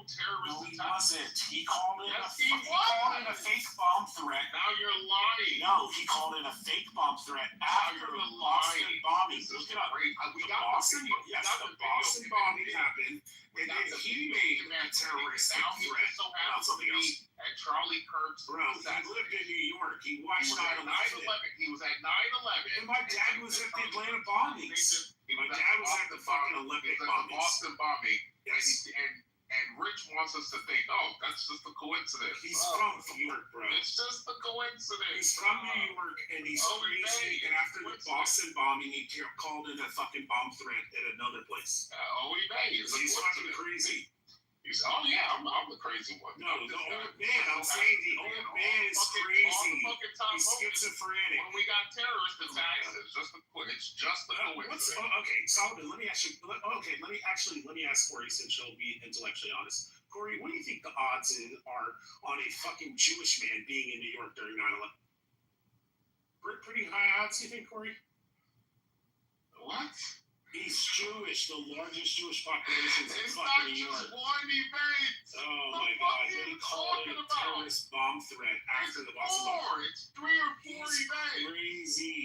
Speaker 12: terrorist
Speaker 10: No, he
Speaker 12: attacks.
Speaker 10: wasn't. He called in
Speaker 12: Yes,
Speaker 10: a
Speaker 12: he
Speaker 10: called in a
Speaker 12: was.
Speaker 10: fake bomb threat.
Speaker 12: Now you're lying.
Speaker 10: No, he called in a fake bomb threat after
Speaker 12: you're
Speaker 10: the Boston
Speaker 12: lying.
Speaker 10: bombing.
Speaker 12: This is
Speaker 10: Look it up.
Speaker 12: great. We
Speaker 10: The
Speaker 12: got
Speaker 10: Boston,
Speaker 12: the video.
Speaker 10: yes,
Speaker 12: We got
Speaker 10: the
Speaker 12: the video.
Speaker 10: Boston bombing happened,
Speaker 12: We
Speaker 10: and
Speaker 12: got
Speaker 10: then
Speaker 12: the
Speaker 10: he
Speaker 12: video.
Speaker 10: made a terroristic
Speaker 12: Now he
Speaker 10: threat
Speaker 12: just so
Speaker 10: about
Speaker 12: happens to
Speaker 10: something else.
Speaker 12: be at Charlie Kirk's
Speaker 10: Bro, he lived in New York. He
Speaker 12: He
Speaker 10: watched
Speaker 12: was at
Speaker 10: 9/11.
Speaker 12: 9/11. He was at 9/11.
Speaker 10: And my dad was at the Atlanta bombings. My dad was at the fucking Olympic
Speaker 12: the
Speaker 10: bombings.
Speaker 12: Boston bombing.
Speaker 10: Yes.
Speaker 12: And Rich wants us to think, oh, that's just a coincidence.
Speaker 10: He's from New York, bro.
Speaker 12: It's just a coincidence.
Speaker 10: He's from New York, and he's
Speaker 12: Oh,
Speaker 10: crazy.
Speaker 12: man.
Speaker 10: And after the Boston bombing, he called in a fucking bomb threat at another place.
Speaker 12: He may. It's a
Speaker 10: He's fucking
Speaker 12: coincidence.
Speaker 10: crazy.
Speaker 12: He's, oh yeah, I'm the crazy one.
Speaker 10: No, the old man. I'm saying the old man is crazy. He's schizophrenic.
Speaker 12: When we got terrorist attacks, it's just a
Speaker 10: What's
Speaker 12: coincidence.
Speaker 10: okay, Solomon? Let me ask you. Okay, let me ask Corey, since she'll be intellectually honest. Corey, what do you think the odds are on a fucking Jewish man being in New York during 9/11? Pretty high odds, you think, Corey?
Speaker 12: What?
Speaker 10: He's Jewish, the largest Jewish population in
Speaker 12: It's
Speaker 10: fucking
Speaker 12: not
Speaker 10: New York.
Speaker 12: just one event.
Speaker 10: Oh
Speaker 12: What
Speaker 10: my
Speaker 12: the
Speaker 10: God!
Speaker 12: fuck
Speaker 10: Then
Speaker 12: are
Speaker 10: he
Speaker 12: you
Speaker 10: called it
Speaker 12: talking
Speaker 10: a
Speaker 12: about?
Speaker 10: terrorist bomb threat after the Boston bombing.
Speaker 12: It's 3 or 4
Speaker 10: He's
Speaker 12: events.
Speaker 10: crazy.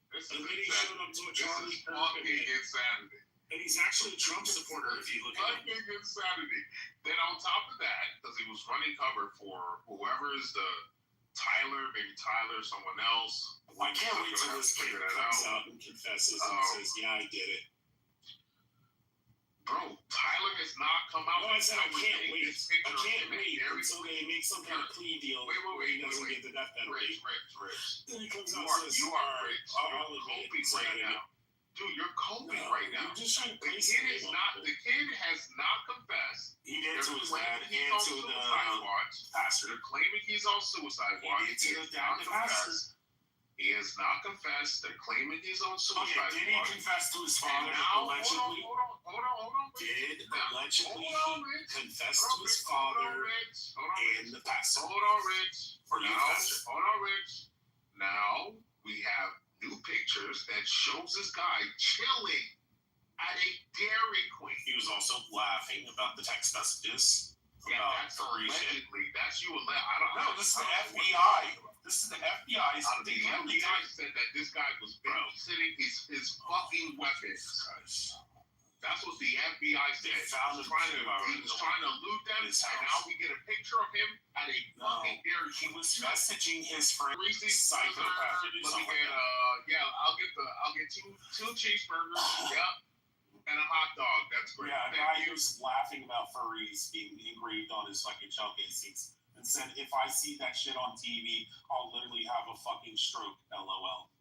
Speaker 12: This
Speaker 10: And
Speaker 12: is
Speaker 10: then he
Speaker 12: insanity.
Speaker 10: showed up to a
Speaker 12: This
Speaker 10: Charlie
Speaker 12: is
Speaker 10: Kirk
Speaker 12: fucking
Speaker 10: event.
Speaker 12: insanity.
Speaker 10: And he's actually a Trump supporter, if you look at him.
Speaker 12: Fucking insanity. Then on top of that, because he was running cover for whoever is the maybe Tyler, someone else.
Speaker 10: I can't wait till this kid comes out and confesses and says, "Yeah, I did it."
Speaker 12: Bro, Tyler has not come out.
Speaker 10: No, I said I
Speaker 12: with
Speaker 10: can't
Speaker 12: a
Speaker 10: wait.
Speaker 12: picture
Speaker 10: I
Speaker 12: of
Speaker 10: can't
Speaker 12: him and
Speaker 10: wait
Speaker 12: Gary
Speaker 10: until they make some kind of plea deal where he doesn't get the death penalty.
Speaker 12: Rich.
Speaker 10: Then he comes
Speaker 12: You
Speaker 10: out
Speaker 12: are
Speaker 10: and says,
Speaker 12: rich.
Speaker 10: I'll
Speaker 12: You're
Speaker 10: admit
Speaker 12: coping
Speaker 10: it's
Speaker 12: right
Speaker 10: Saturday.
Speaker 12: now. Dude, you're coping right now.
Speaker 10: You're just trying to
Speaker 12: The
Speaker 10: play
Speaker 12: kid
Speaker 10: some
Speaker 12: the kid has not confessed.
Speaker 10: He did to his dad and
Speaker 12: He's on
Speaker 10: to the
Speaker 12: suicide watch.
Speaker 10: pastor.
Speaker 12: They're claiming he's on suicide
Speaker 10: He
Speaker 12: watch.
Speaker 10: did to
Speaker 12: He
Speaker 10: the
Speaker 12: has
Speaker 10: dad
Speaker 12: not
Speaker 10: and the pastor.
Speaker 12: confessed. He has not confessed. They're claiming he's on suicide
Speaker 10: Okay, did he
Speaker 12: watch.
Speaker 10: confess to his
Speaker 12: And
Speaker 10: father
Speaker 12: now,
Speaker 10: allegedly?
Speaker 12: hold on.
Speaker 10: Did allegedly
Speaker 12: Hold on,
Speaker 10: he
Speaker 12: Rich.
Speaker 10: confess
Speaker 12: Hold
Speaker 10: to
Speaker 12: on,
Speaker 10: his
Speaker 12: Rich. Hold on,
Speaker 10: father
Speaker 12: Rich. Hold on,
Speaker 10: and
Speaker 12: Rich.
Speaker 10: the pastor?
Speaker 12: Hold on, Rich.
Speaker 10: For you,
Speaker 12: Now,
Speaker 10: pastor.
Speaker 12: hold on, Rich. Now we have new pictures that shows this guy chilling at a Dairy Queen.
Speaker 10: He was also laughing about the text messages.
Speaker 12: Yeah, that's allegedly. That's you. I don't know.
Speaker 10: No, this is the FBI. This is the FBI's.
Speaker 12: The FBI said that this guy was babysitting his fucking weapons. That's what the FBI said.
Speaker 10: Found
Speaker 12: He was trying to loot them, and now we get a picture of him at a fucking Dairy
Speaker 10: He
Speaker 12: Queen.
Speaker 10: was messaging his friend.
Speaker 12: Greasy
Speaker 10: Psychopath to do
Speaker 12: Let me
Speaker 10: something
Speaker 12: get I'll get two cheeseburgers. Yep. And a hot dog. That's great.
Speaker 10: Yeah, a
Speaker 12: Thank
Speaker 10: guy
Speaker 12: you.
Speaker 10: who's laughing about furries being engraved on his fucking shell casings and said, "If I see that shit on TV, I'll literally have a fucking stroke." LOL.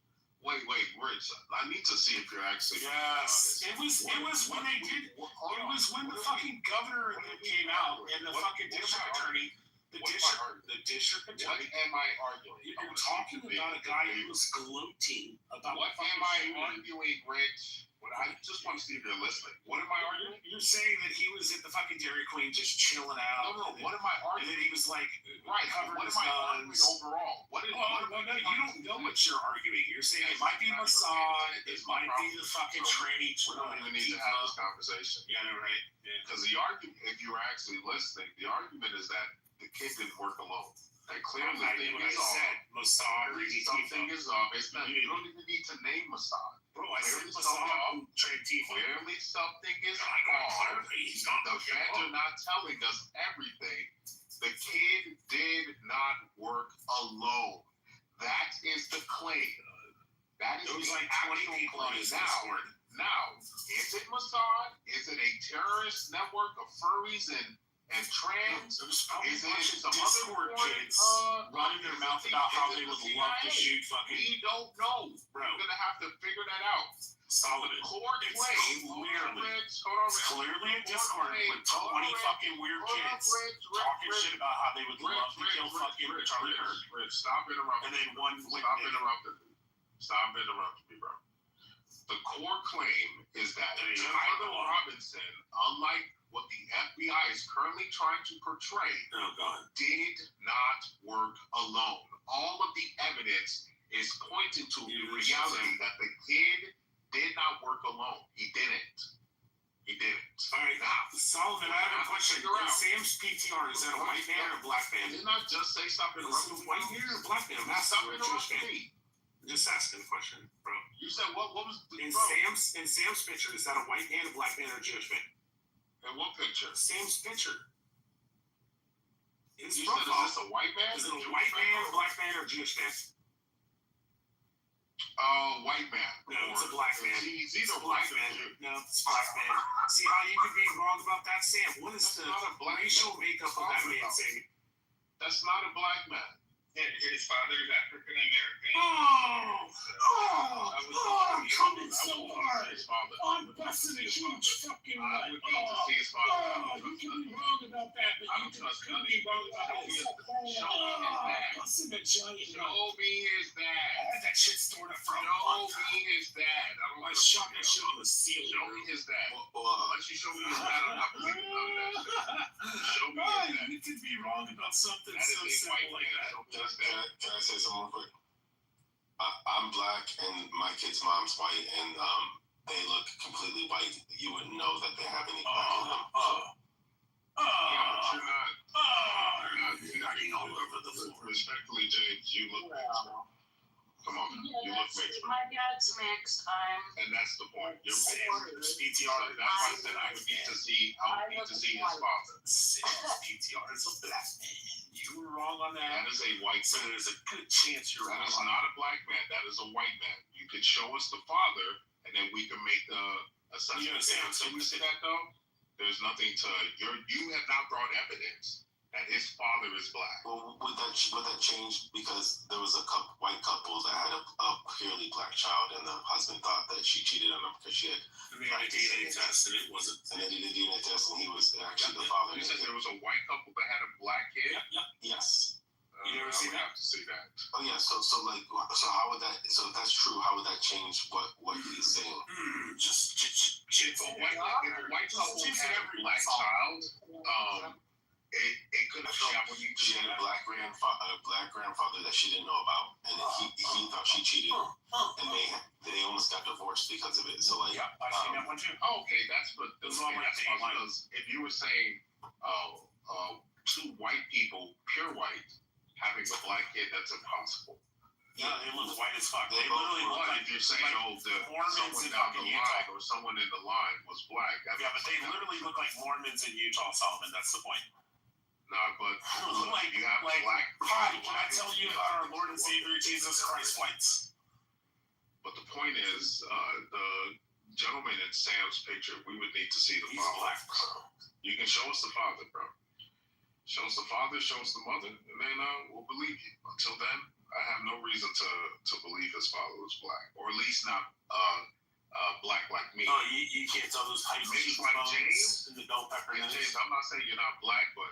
Speaker 12: Wait, Rich. I need to see if you're actually.
Speaker 10: Yes, it was when they did. It was when the fucking governor came out and the fucking district attorney. The district
Speaker 12: What
Speaker 10: attorney.
Speaker 12: am I arguing?
Speaker 10: You're talking about a guy who was gloating about
Speaker 12: What
Speaker 10: the fucking
Speaker 12: am I
Speaker 10: shooting.
Speaker 12: arguing, Rich? I just want to see if you're listening. What am I arguing?
Speaker 10: You're saying that he was at the fucking Dairy Queen just chilling out.
Speaker 12: No. What am I
Speaker 10: And
Speaker 12: arguing?
Speaker 10: then he was like,
Speaker 12: Right.
Speaker 10: covered
Speaker 12: What
Speaker 10: his
Speaker 12: am I arguing
Speaker 10: guns.
Speaker 12: overall? What is?
Speaker 10: No, you don't know what you're arguing. You're saying it might be Mossad, it might be the fucking tranny.
Speaker 12: We don't even need to have this conversation.
Speaker 10: Yeah, no, right. Yeah.
Speaker 12: Because the argument, if you were actually listening, the argument is that the kid didn't work alone. Like clearly,
Speaker 10: I mean, what I said, Mossad or
Speaker 12: something is up. It's not. You don't even need to name Mossad.
Speaker 10: Bro, I said
Speaker 12: Clearly
Speaker 10: Mossad
Speaker 12: something-
Speaker 10: on Trantifa.
Speaker 12: Clearly something is
Speaker 10: Clearly,
Speaker 12: wrong.
Speaker 10: he's not
Speaker 12: The feds are not telling us everything. The kid did not work alone. That is the claim. That is
Speaker 10: There was
Speaker 12: the
Speaker 10: like 20
Speaker 12: actual
Speaker 10: people on
Speaker 12: claim.
Speaker 10: his Discord.
Speaker 12: Now, is it Mossad? Is it a terrorist network of furries and trans?
Speaker 10: There was probably
Speaker 12: Is
Speaker 10: a bunch
Speaker 12: it
Speaker 10: of
Speaker 12: some
Speaker 10: Discord
Speaker 12: other
Speaker 10: kids
Speaker 12: foreign,
Speaker 10: running their mouth about how they would love to shoot fucking.
Speaker 12: We don't know.
Speaker 10: Bro,
Speaker 12: We're gonna have to figure that out.
Speaker 10: Solomon.
Speaker 12: Court
Speaker 10: It's
Speaker 12: claim.
Speaker 10: clearly a Discord with 20 fucking weird kids talking shit about how they would love to kill fucking Charlie Kirk.
Speaker 12: Rich, stop interrupting.
Speaker 10: And then one
Speaker 12: Stop
Speaker 10: witness.
Speaker 12: interrupting. Stop interrupting me, bro. The core claim is that Tyler Robinson, unlike what the FBI is currently trying to portray, did not work alone. All of the evidence is pointing to the reality that the kid did not work alone. He didn't. All right, now,
Speaker 10: Solomon, I have a question. Sam's PTR, is that a white man or a black man?
Speaker 12: Didn't I just say stop interrupting me?
Speaker 10: White man or a black man? I'm asking you a Jewish man. I'm just asking the question, bro.
Speaker 12: You said what was the
Speaker 10: in Sam's picture, is that a white man, a black man, or a Jewish man?
Speaker 12: In what picture?
Speaker 10: Sam's picture.
Speaker 12: You said, is this a white man?
Speaker 10: Is it a white man, a black man, or a Jewish man?
Speaker 12: White man.
Speaker 10: No, it's a black man.
Speaker 12: He's either black man.
Speaker 10: No, it's a black man. See how you could be wrong about that, Sam? What is the racial makeup of that man, Sam?
Speaker 12: That's not a black man.
Speaker 9: And his father is African American.
Speaker 10: I'm coming so hard. I'm busting a huge fucking nut.
Speaker 12: I would need to see his father.
Speaker 10: You can be wrong about that, but you can be wrong about it. Busting a giant.
Speaker 12: Show me his dad.
Speaker 10: That shit stored up from.
Speaker 12: Show me his dad. I don't
Speaker 10: want to shot that shit on the ceiling.
Speaker 12: Show me his dad. Unless you show me his dad, I'm not believing none of that shit. Show me his dad.
Speaker 10: You can be wrong about something
Speaker 12: so
Speaker 10: simple like that.
Speaker 15: Can I say something real quick? I'm black and my kid's mom's white, and they look completely white. You wouldn't know that they have any black in them.
Speaker 12: You're not all over the floor. Respectfully, James, you look mixed. Come on, you look mixed.
Speaker 4: My dad's mixed.
Speaker 12: And that's the point. You're mixed. PTR. That's why I said I would need to see. I would need to see his father.
Speaker 10: PTR is a black man. You were wrong on that.
Speaker 12: That is a white man.
Speaker 10: So there's a good chance you're wrong.
Speaker 12: That is not a black man. That is a white man. You could show us the father, and then we can make the assessment. Can we see that though? There's nothing to you have not brought evidence that his father is black.
Speaker 15: Well, would that change because there was a white couple that had a purely black child, and the husband thought that she cheated on him because she had
Speaker 10: a DNA test, and it wasn't.
Speaker 15: And they did a DNA test, and he was actually the father.
Speaker 12: You said there was a white couple that had a black kid.
Speaker 15: Yes.
Speaker 10: You never see that?
Speaker 12: Have to see that.
Speaker 15: Oh yeah. So how would that? So if that's true, how would that change what he's saying?
Speaker 10: Just
Speaker 12: if a white couple had a black child, it could have shown you.
Speaker 15: She had a black grandfather that she didn't know about, and he thought she cheated, and they almost got divorced because of it. So like,
Speaker 10: yeah, I seen that one too.
Speaker 12: Okay, that's because if you were saying two white people, pure white, having a black kid, that's impossible.
Speaker 10: Yeah, they look white as fuck.
Speaker 12: They literally look like you're saying,
Speaker 10: Mormons in
Speaker 12: down the
Speaker 10: Utah,
Speaker 12: line or someone in the line was black.
Speaker 10: Yeah, but they literally look like Mormons in Utah, Solomon. That's the point.
Speaker 12: Nah, but
Speaker 10: like,
Speaker 12: you have
Speaker 10: like,
Speaker 12: black.
Speaker 10: Hi, can I tell you about our Lord and Savior Jesus Christ whites?
Speaker 12: But the point is, the gentleman in Sam's picture, we would need to see the father.
Speaker 10: Black, bro.
Speaker 12: You can show us the father, bro. Show us the father, show us the mother, and then we'll believe you. Until then, I have no reason to believe his father was black, or at least not black like me.
Speaker 10: Oh, you can't tell those hype
Speaker 12: mixed like James
Speaker 10: and the bell pepper.
Speaker 12: Yeah, James, I'm not saying you're not black, but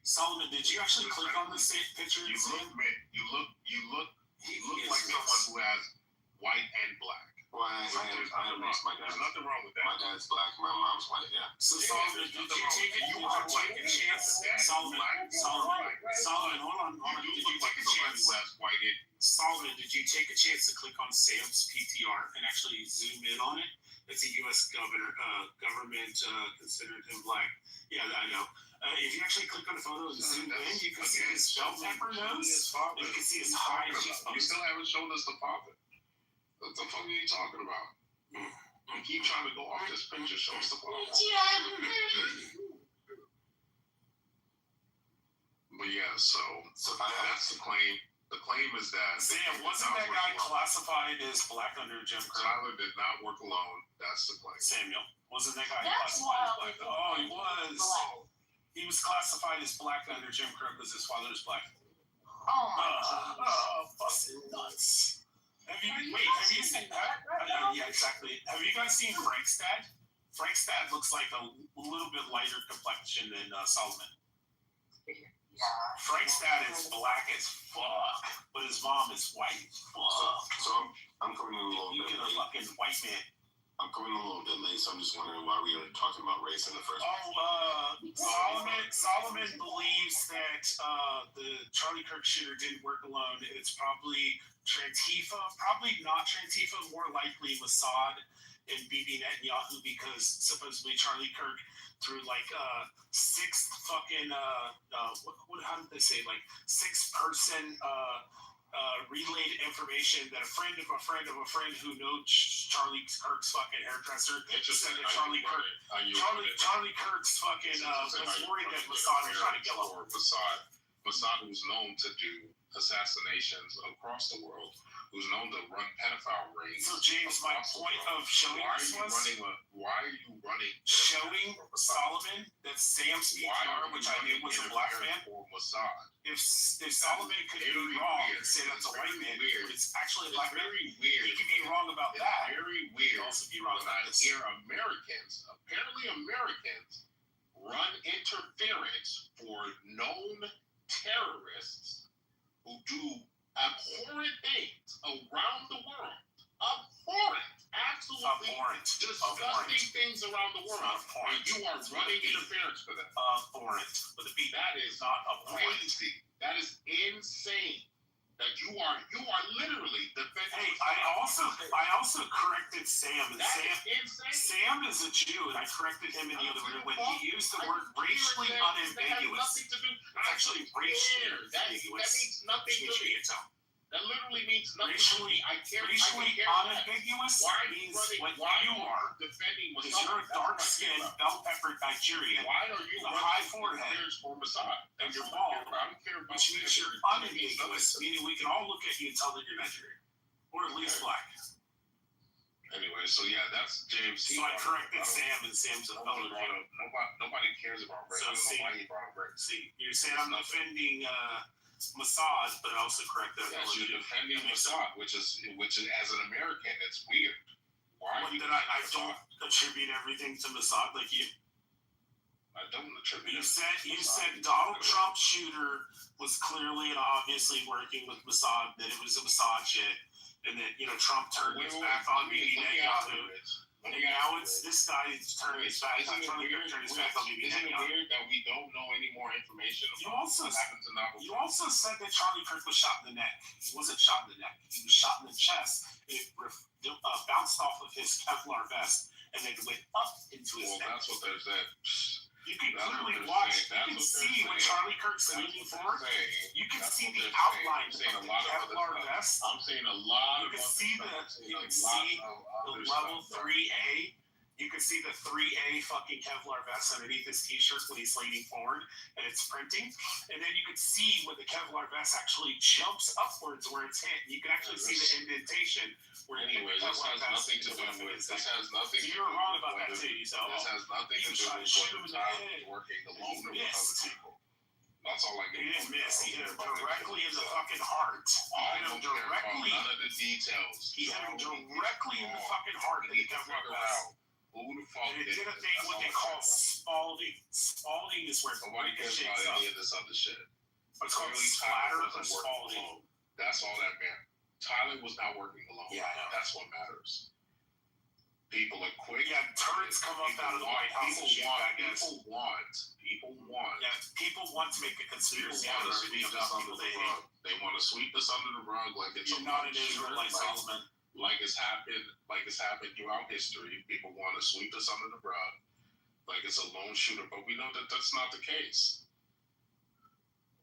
Speaker 10: Solomon, did you actually click on the same picture?
Speaker 12: You look like someone who has white and black.
Speaker 15: Well,
Speaker 12: there's nothing wrong with that.
Speaker 15: My dad's black, my mom's white. Yeah.
Speaker 10: So Solomon, did you take a chance? Solomon, hold on. Did you take a chance? Solomon, did you take a chance to click on Sam's PTR and actually zoom in on it? It's a U.S. government considered him black. Yeah, I know. If you actually click on the photo and zoom in, you can see his bell pepper nose. You can see his high.
Speaker 12: You still haven't shown us the father. What the fuck are you talking about? You keep trying to go off this picture. Show us the father. But yeah, so that's the claim. The claim is that
Speaker 10: Sam, wasn't that guy classified as black under Jim Crow?
Speaker 12: Tyler did not work alone. That's the claim.
Speaker 10: Samuel, wasn't that guy classified as black? Oh, he was. He was classified as black under Jim Crow because his father is black.
Speaker 20: Oh my God.
Speaker 10: Busted nuts. Have you seen that? Yeah, exactly. Have you guys seen Frank's dad? Frank's dad looks like a little bit lighter complexion than Solomon. Frank's dad is black as fuck, but his mom is white as fuck.
Speaker 15: So I'm coming in a little
Speaker 10: You
Speaker 15: bit
Speaker 10: get a
Speaker 15: late.
Speaker 10: fucking white man.
Speaker 15: I'm coming a little bit late, so I'm just wondering why we are talking about race in the first place.
Speaker 10: Solomon believes that the Charlie Kirk shooter didn't work alone. It's probably Antifa, probably not Antifa, more likely Mossad and Bibi Netanyahu, because supposedly Charlie Kirk threw like six fucking how did they say, like 6-person relayed information that a friend of a friend of a friend who knows Charlie Kirk's fucking hairdresser said that Charlie Kirk's fucking was worried that Mossad was trying to kill him.
Speaker 12: Mossad was known to do assassinations across the world, who's known to run pedophile rings.
Speaker 10: So James, my point of showing this was
Speaker 12: why are you running
Speaker 10: showing Solomon that Sam's PTR, which I knew was a black man,
Speaker 12: for Mossad?
Speaker 10: If Solomon could be wrong and say that's a white man, but it's actually a black man,
Speaker 12: Very weird.
Speaker 10: he could be wrong about
Speaker 12: It's
Speaker 10: that.
Speaker 12: very weird.
Speaker 10: He'd also be wrong
Speaker 12: when
Speaker 10: about
Speaker 12: I
Speaker 10: this.
Speaker 12: hear apparently Americans run interference for known terrorists who do abhorrent things around the world. Absolutely disgusting things around the world. And you are running interference for them.
Speaker 10: Abhorrent. With a B.
Speaker 12: That is
Speaker 10: not abhorrent.
Speaker 12: crazy. That is insane. That you are literally defending.
Speaker 10: Hey, I also corrected Sam. And
Speaker 12: That is insane.
Speaker 10: Sam is a Jew, and I corrected him in the other room when he used the word racially unambiguous. It's actually racially ambiguous.
Speaker 12: That means nothing to me. That literally means nothing to me.
Speaker 10: Racially unambiguous means what you are.
Speaker 12: Defending
Speaker 10: Because you're a dark-skinned, bell-peppered Nigerian
Speaker 12: Why are you
Speaker 10: with a high forehead
Speaker 12: for Mossad?
Speaker 10: and you're bald, which means you're unambiguous, meaning we can all look at you and tell that you're Nigerian. Or at least black.
Speaker 12: Anyway, so yeah, that's James.
Speaker 10: So I corrected Sam, and Sam's a fellow Jew.
Speaker 12: Nobody cares about race.
Speaker 10: So
Speaker 12: I don't know why he brought up race.
Speaker 10: See, you're saying I'm defending Mossad, but I also corrected that.
Speaker 12: Yes, you're defending Mossad, which is as an American, it's weird. Why are you
Speaker 10: that I don't attribute everything to Mossad like you?
Speaker 12: I don't attribute.
Speaker 10: You said Donald Trump's shooter was clearly and obviously working with Mossad, that it was a Mossad shit, and that Trump turned his back on Bibi Netanyahu. And now it's this guy is turning his back.
Speaker 12: Isn't it weird that we don't know any more information about what happened to Donald Trump?
Speaker 10: You also said that Charlie Kirk was shot in the neck. He wasn't shot in the neck. He was shot in the chest. It bounced off of his Kevlar vest and then went up into his neck.
Speaker 12: Well, that's what they're saying.
Speaker 10: You can clearly watch. You can see when Charlie Kirk's leaning forward. You can see the outline of the Kevlar vest.
Speaker 12: I'm saying a lot.
Speaker 10: You can see the level 3A. You can see the 3A fucking Kevlar vest underneath his t-shirt when he's leaning forward and it's printing. And then you can see when the Kevlar vest actually jumps upwards where it's hit. You can actually see the indentation where
Speaker 12: anyway, this has nothing to do with this. Has nothing.
Speaker 10: So you're wrong about that too. So
Speaker 12: this has nothing to do with what Tyler was working alone with other people. That's all I get.
Speaker 10: He didn't miss. He hit him directly in the fucking heart.
Speaker 12: I don't care about none of the details.
Speaker 10: He hit him directly in the fucking heart in the Kevlar vest.
Speaker 12: Who the fuck
Speaker 10: and it did a thing what they call spalding. Spalding is where
Speaker 12: nobody cares about any of this other shit.
Speaker 10: It's called splatter or spalding.
Speaker 12: That's all that meant. Tyler was not working alone.
Speaker 10: Yeah, I know.
Speaker 12: That's what matters. People are quick.
Speaker 10: Yeah, turrets come up out of the White House and shit, I guess.
Speaker 12: People want.
Speaker 10: Yeah, people want to make a conspiracy out of everything about people they hate.
Speaker 12: They want to sweep this under the rug like it's
Speaker 10: You're not an Israelite, Solomon.
Speaker 12: Like it's happened throughout history. People want to sweep this under the rug like it's a lone shooter, but we know that that's not the case.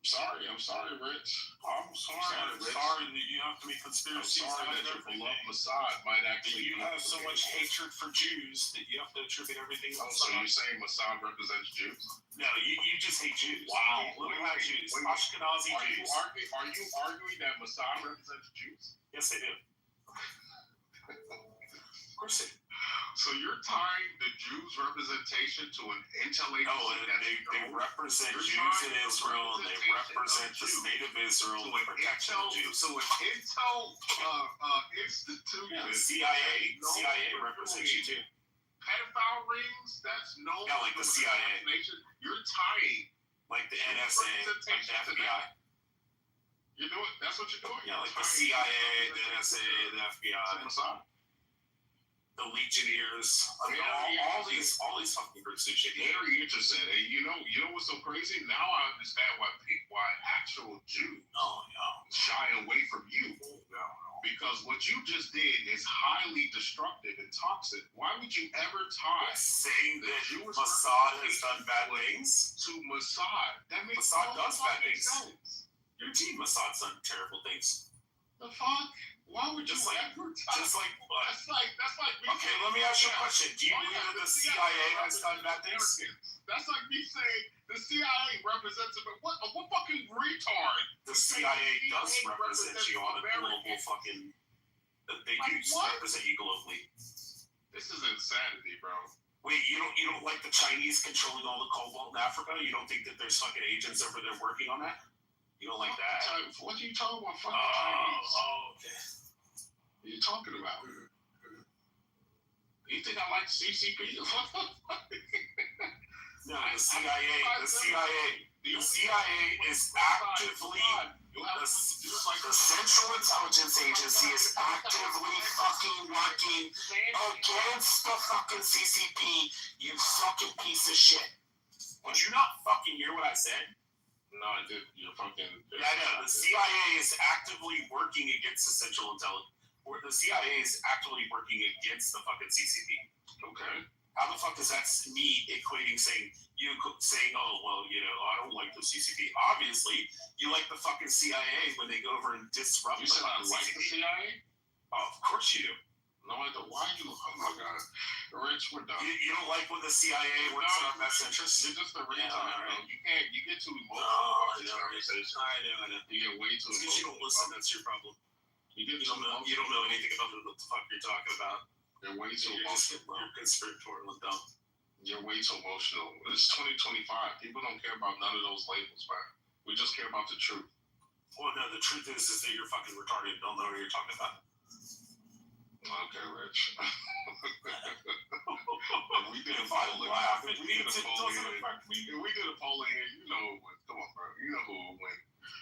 Speaker 12: I'm sorry, Rich.
Speaker 10: I'm sorry that you have to make conspiracies out of everything.
Speaker 12: Mossad might actually.
Speaker 10: You have so much hatred for Jews that you have to attribute everything else.
Speaker 12: So you're saying Mossad represents Jews?
Speaker 10: No, you just hate Jews.
Speaker 12: Wow.
Speaker 10: You hate Jews. Ashkenazi Jews.
Speaker 12: Are you arguing that Mossad represents Jews?
Speaker 10: Yes, they do. Of course they do.
Speaker 12: So you're tying the Jews' representation to an intellectual.
Speaker 10: No, they represent Jews in Israel, and they represent the state of Israel and the protection of Jews.
Speaker 12: So an intel institution.
Speaker 10: Yeah, CIA represents you too.
Speaker 12: Pedophile rings, that's no.
Speaker 10: Yeah, like the CIA.
Speaker 12: You're tying
Speaker 10: Like the NSA, like the FBI.
Speaker 12: You're doing. That's what you're doing.
Speaker 10: Yeah, like the CIA, the NSA, the FBI, the Legionnaires. I mean, all these fucking groups do shit.
Speaker 12: Very interesting. And you know what's so crazy? Now I understand why actual Jews shy away from you. Because what you just did is highly destructive and toxic. Why would you ever tie
Speaker 10: saying that Mossad has done bad things
Speaker 12: to Mossad? That makes
Speaker 10: Mossad does bad things.
Speaker 12: sense.
Speaker 10: Your team Mossad's done terrible things.
Speaker 12: The fuck? Why would you
Speaker 10: just like
Speaker 12: that's like me.
Speaker 10: Okay, let me ask you a question. Do you believe that the CIA has done bad things?
Speaker 12: That's like me saying the CIA represents it. What fucking retard?
Speaker 10: The CIA does represent you on a global fucking. They do represent you globally.
Speaker 12: This is insanity, bro.
Speaker 10: Wait, you don't like the Chinese controlling all the cobalt in Africa? You don't think that there's fucking agents over there working on that? You don't like that?
Speaker 12: What are you talking about? Fucking Chinese.
Speaker 10: Okay.
Speaker 12: What are you talking about? You think I like CCP?
Speaker 10: No, the CIA is actively the Central Intelligence Agency is actively fucking working against the fucking CCP. You fucking piece of shit. Did you not fucking hear what I said?
Speaker 12: No, I did. You're fucking.
Speaker 10: Yeah, I know. The CIA is actively working against the Central Intelligence. Or the CIA is actively working against the fucking CCP.
Speaker 12: Okay.
Speaker 10: How the fuck is that me equating saying, oh, well, I don't like the CCP. Obviously, you like the fucking CIA when they go over and disrupt
Speaker 12: the CCP. You said I like the CIA?
Speaker 10: Oh, of course you do.
Speaker 12: No, I don't. Why you? Oh my God, Rich, we're done.
Speaker 10: You don't like when the CIA works in our best interest?
Speaker 12: You're just a retard, bro. You can't. You get too emotional.
Speaker 10: I know.
Speaker 12: You get way too emotional.
Speaker 10: Because you don't listen. That's your problem. You don't know anything about what the fuck you're talking about.
Speaker 12: You're way too emotional.
Speaker 10: You're conspiratorial and dumb.
Speaker 12: You're way too emotional. It's 2025. People don't care about none of those labels, man. We just care about the truth.
Speaker 10: Well, no, the truth is that you're fucking retarded. Don't know what you're talking about.
Speaker 12: Okay, Rich. We did a
Speaker 10: polling.
Speaker 12: We did a polling here. You know, come on, bro. You know who will win.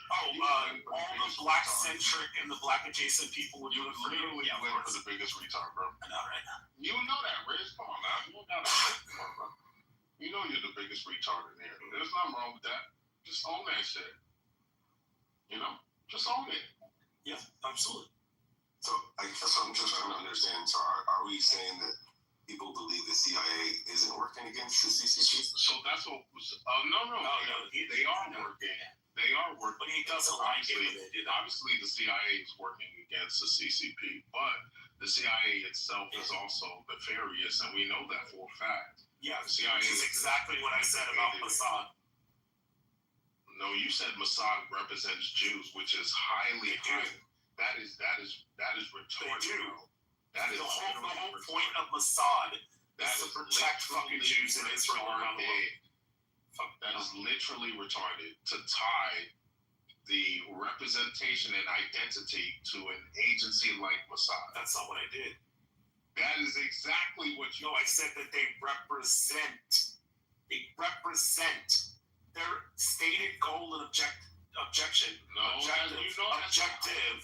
Speaker 10: All the black centric and the black adjacent people would do it for you.
Speaker 12: Yeah, win for the biggest retard, bro.
Speaker 10: I know, right?
Speaker 12: You know that, Rich. Come on, now. You know that. Come on, bro. You know you're the biggest retard in here. There's nothing wrong with that. Just own that shit. Just own it.
Speaker 10: Yeah, absolutely.
Speaker 15: So I guess that's what I'm just trying to understand. So are we saying that people believe the CIA isn't working against the CCP?
Speaker 12: So that's what. No. They are working. They are working.
Speaker 10: But he doesn't like it.
Speaker 12: Obviously, the CIA is working against the CCP, but the CIA itself is also nefarious, and we know that for a fact.
Speaker 10: Yeah, the CIA is exactly what I said about Mossad.
Speaker 12: No, you said Mossad represents Jews, which is highly. That is retarded.
Speaker 10: They do.
Speaker 12: That is
Speaker 10: the whole point of Mossad is to protect fucking Jews in Israel around the world.
Speaker 12: That is literally retarded to tie the representation and identity to an agency like Mossad.
Speaker 10: That's not what I did.
Speaker 12: That is exactly what you.
Speaker 10: No, I said that they represent. Their stated goal and objective.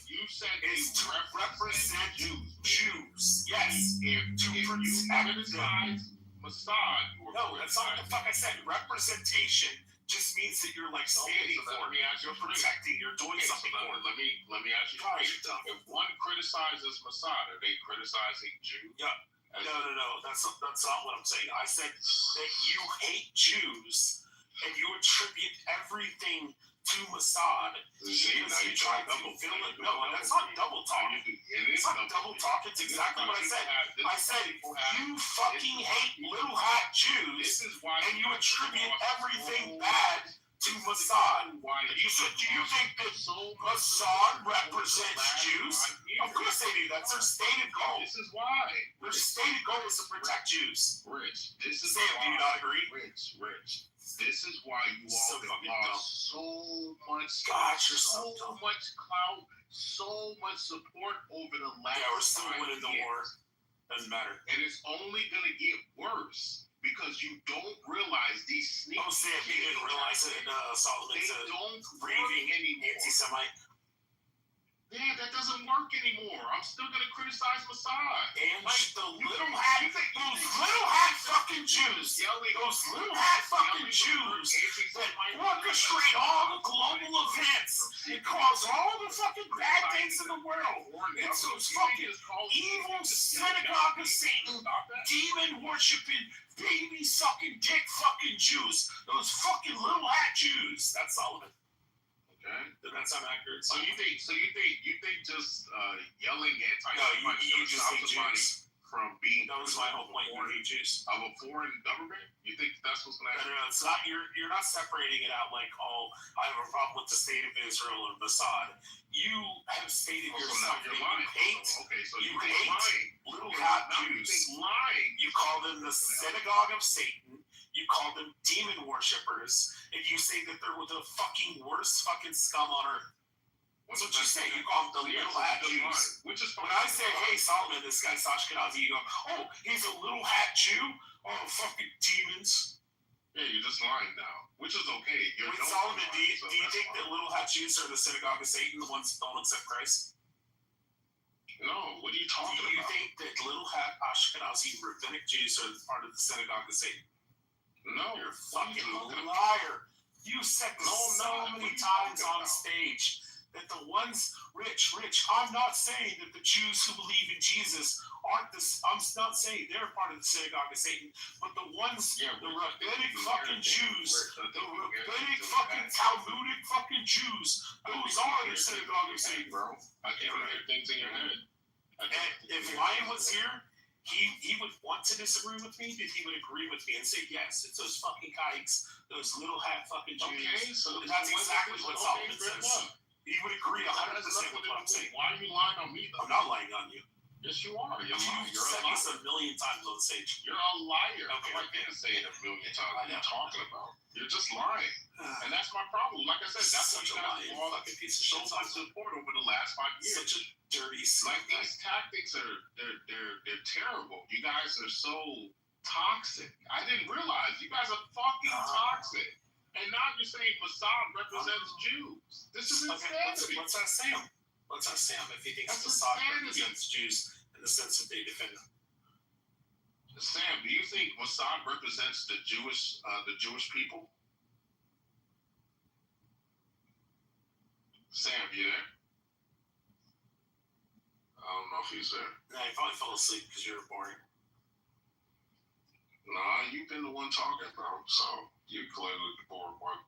Speaker 12: You said
Speaker 10: is to represent Jews. Yes.
Speaker 12: If you criticize Mossad.
Speaker 10: No, that's not what the fuck I said. Representation just means that you're like standing for it. You're protecting. You're doing something for it.
Speaker 12: Let me ask you a question. If one criticizes Mossad, are they criticizing Jews?
Speaker 10: Yeah. No. That's not what I'm saying. I said that you hate Jews and you attribute everything to Mossad. No, that's not double talk. It's not double talk. It's exactly what I said. I said you fucking hate little hat Jews and you attribute everything bad to Mossad. You said, do you think that Mossad represents Jews? Of course they do. That's their stated goal.
Speaker 12: This is why.
Speaker 10: Their stated goal is to protect Jews.
Speaker 12: Rich, this is
Speaker 10: Sam, do you not agree?
Speaker 12: Rich. This is why you all have lost so much.
Speaker 10: So
Speaker 12: much clout, so much support over the last.
Speaker 10: Yeah, we're still winning the war. Doesn't matter.
Speaker 12: And it's only gonna get worse. because you don't realize these sneaky.
Speaker 10: Oh, Sam, you didn't realize it. Solomon's
Speaker 12: they don't
Speaker 10: raving
Speaker 12: anymore.
Speaker 10: anti-Semite.
Speaker 12: Yeah, that doesn't work anymore. I'm still gonna criticize Mossad.
Speaker 10: And
Speaker 12: like,
Speaker 10: the little hat, those little hat fucking Jews, those little hat fucking Jews that orchestrate all the global events and cause all the fucking bad things in the world. It's those fucking evil synagogue of Satan, demon worshiping, baby sucking, dick fucking Jews. Those fucking little hat Jews. That's Solomon.
Speaker 12: Okay.
Speaker 10: Does that sound accurate?
Speaker 12: So you think just yelling
Speaker 10: No, you just hate Jews.
Speaker 12: From being
Speaker 10: that was my whole point. You hate Jews
Speaker 12: of a foreign government? You think that's what's gonna happen?
Speaker 10: No, it's not. You're not separating it out like, oh, I have a problem with the state of Israel or Mossad. You have stated yourself that you hate.
Speaker 12: Okay, so
Speaker 10: you hate little hat Jews.
Speaker 12: Lying.
Speaker 10: You call them the synagogue of Satan. You call them demon worshippers, and you say that they're the fucking worst fucking scum on earth. That's what you say. You call them the little hat Jews.
Speaker 12: Which is
Speaker 10: when I say, hey, Solomon, this guy's Ashkenazi, you go, oh, he's a little hat Jew? Oh, fucking demons.
Speaker 12: Yeah, you're just lying now, which is okay.
Speaker 10: Wait, Solomon, do you think that little hat Jews are the synagogue of Satan, the ones that don't accept Christ?
Speaker 12: No, what are you talking about?
Speaker 10: Do you think that little hat Ashkenazi rabbinic Jews are part of the synagogue of Satan?
Speaker 12: No.
Speaker 10: You're a fucking liar. You said so many times on stage that the ones, Rich, I'm not saying that the Jews who believe in Jesus aren't this, I'm not saying they're part of the synagogue of Satan, but the ones, the rabbinic fucking Jews, the rabbinic fucking Talmudic fucking Jews, those are the synagogue of Satan, bro.
Speaker 12: I can't hear things in your head.
Speaker 10: And if Ryan was here, he would want to disagree with me, but he would agree with me and say, yes, it's those fucking kikes, those little hat fucking Jews.
Speaker 12: Okay, so
Speaker 10: that's exactly what Solomon says. He would agree 100% with what I'm saying.
Speaker 12: Why are you lying on me, though?
Speaker 10: I'm not lying on you.
Speaker 12: Yes, you are. You're
Speaker 10: said this a million times on stage.
Speaker 12: You're a liar.
Speaker 10: Okay.
Speaker 12: I didn't say it a million times. What are you talking about? You're just lying. And that's my problem. Like I said, that's what you guys have all shown some support over the last 5 years.
Speaker 10: Such a dirty
Speaker 12: like these tactics they're terrible. You guys are so toxic. I didn't realize you guys are fucking toxic. And now you're saying Mossad represents Jews. This is insanity.
Speaker 10: Let's ask Sam. Let's ask Sam if he thinks Mossad represents Jews in the sense that they defend them.
Speaker 12: Sam, do you think Mossad represents the Jewish people? Sam, you there? I don't know if he's there.
Speaker 10: No, he probably fell asleep because you're boring.
Speaker 12: Nah, you've been the one talking, bro. So you clearly bored one.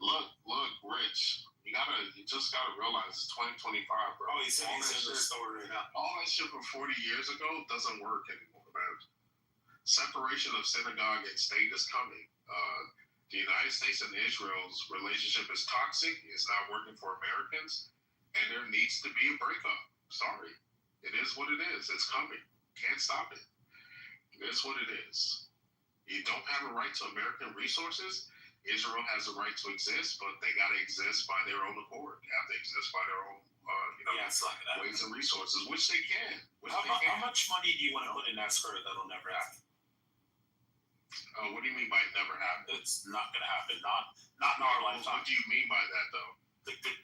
Speaker 12: Look, Rich. You just gotta realize it's 2025, bro.
Speaker 10: Oh, he's in the store right now.
Speaker 12: All that shit from 40 years ago doesn't work anymore, man. Separation of synagogue and state is coming. The United States and Israel's relationship is toxic. It's not working for Americans, and there needs to be a breakup. Sorry, it is what it is. It's coming. Can't stop it. It is what it is. You don't have a right to American resources. Israel has a right to exist, but they got to exist by their own accord. They have to exist by their own, ways and resources, which they can.
Speaker 10: How much money do you want to put in escrow that'll never happen?
Speaker 12: What do you mean by never happen?
Speaker 10: It's not going to happen. Not in our lifetime.
Speaker 12: What do you mean by that, though?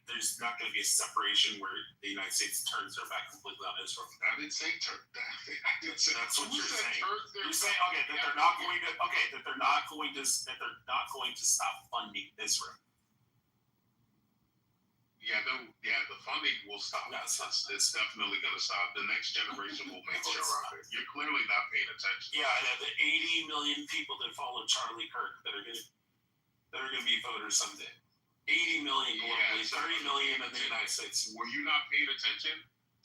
Speaker 10: There's not going to be a separation where the United States turns their back completely on Israel.
Speaker 12: I didn't say turn.
Speaker 10: That's what you're saying. You're saying that they're not going to stop funding Israel.
Speaker 12: Yeah, the funding will stop. It's definitely going to stop. The next generation will make sure of it. You're clearly not paying attention.
Speaker 10: Yeah, the 80 million people that follow Charlie Kirk that are going to be voters someday. 80 million globally, 30 million in the United States.
Speaker 12: Were you not paying attention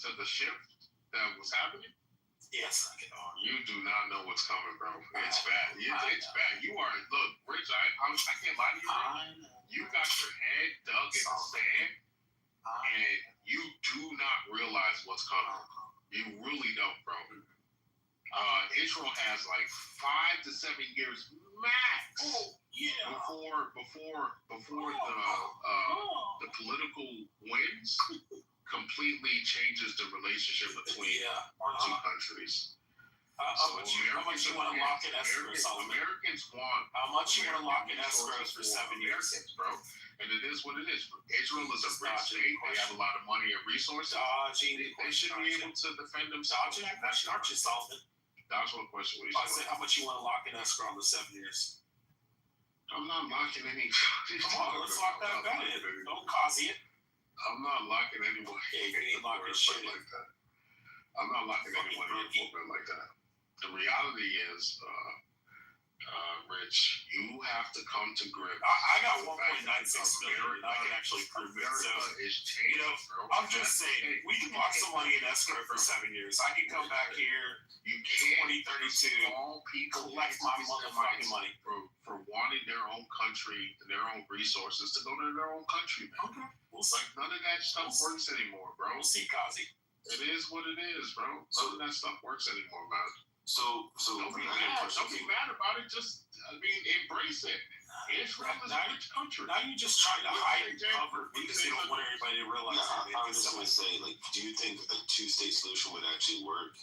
Speaker 12: to the shift that was happening?
Speaker 10: Yes, I can.
Speaker 12: You do not know what's coming, bro. It's bad. It's bad. You are, look, Rich, I can't lie to you, bro. You got your head dug in the sand, and you do not realize what's coming. You really don't, bro. Israel has like 5 to 7 years max before the political winds completely changes the relationship between our two countries.
Speaker 10: How much you want to lock in escrow, Solomon?
Speaker 12: Americans want.
Speaker 10: How much you want to lock in escrows for 7 years?
Speaker 12: Bro. And it is what it is. Israel is a rich state. They have a lot of money and resources. They should be able to defend themselves.
Speaker 10: Dodging that question, aren't you, Solomon?
Speaker 12: That's what question.
Speaker 10: I said, how much you want to lock in escrow on the 7 years?
Speaker 12: I'm not locking any.
Speaker 10: Come on, let's lock that bet in. Don't cause it.
Speaker 12: I'm not locking anyone.
Speaker 10: Yeah, you ain't locking shit
Speaker 12: like that. I'm not locking anyone in for a bet like that. The reality is, Rich, you have to come to grips.
Speaker 10: I got 1.96 million. I can actually prove it. So, I'm just saying, we can lock some money in escrow for 7 years. I can come back here.
Speaker 12: You can't
Speaker 10: 2032.
Speaker 12: all people
Speaker 10: collect my motherfucking money
Speaker 12: for wanting their own country and their own resources to go to their own country, man.
Speaker 10: Okay. We'll see.
Speaker 12: None of that stuff works anymore, bro.
Speaker 10: We'll see, Kazi.
Speaker 12: It is what it is, bro. None of that stuff works anymore, man.
Speaker 15: So
Speaker 12: don't be mad. Don't be mad about it. Just, embrace it. Israel is a rich country.
Speaker 10: Now you just trying to hide and cover because you don't want everybody to realize.
Speaker 15: Yeah, I was just gonna say, like, do you think a two-state solution would actually work?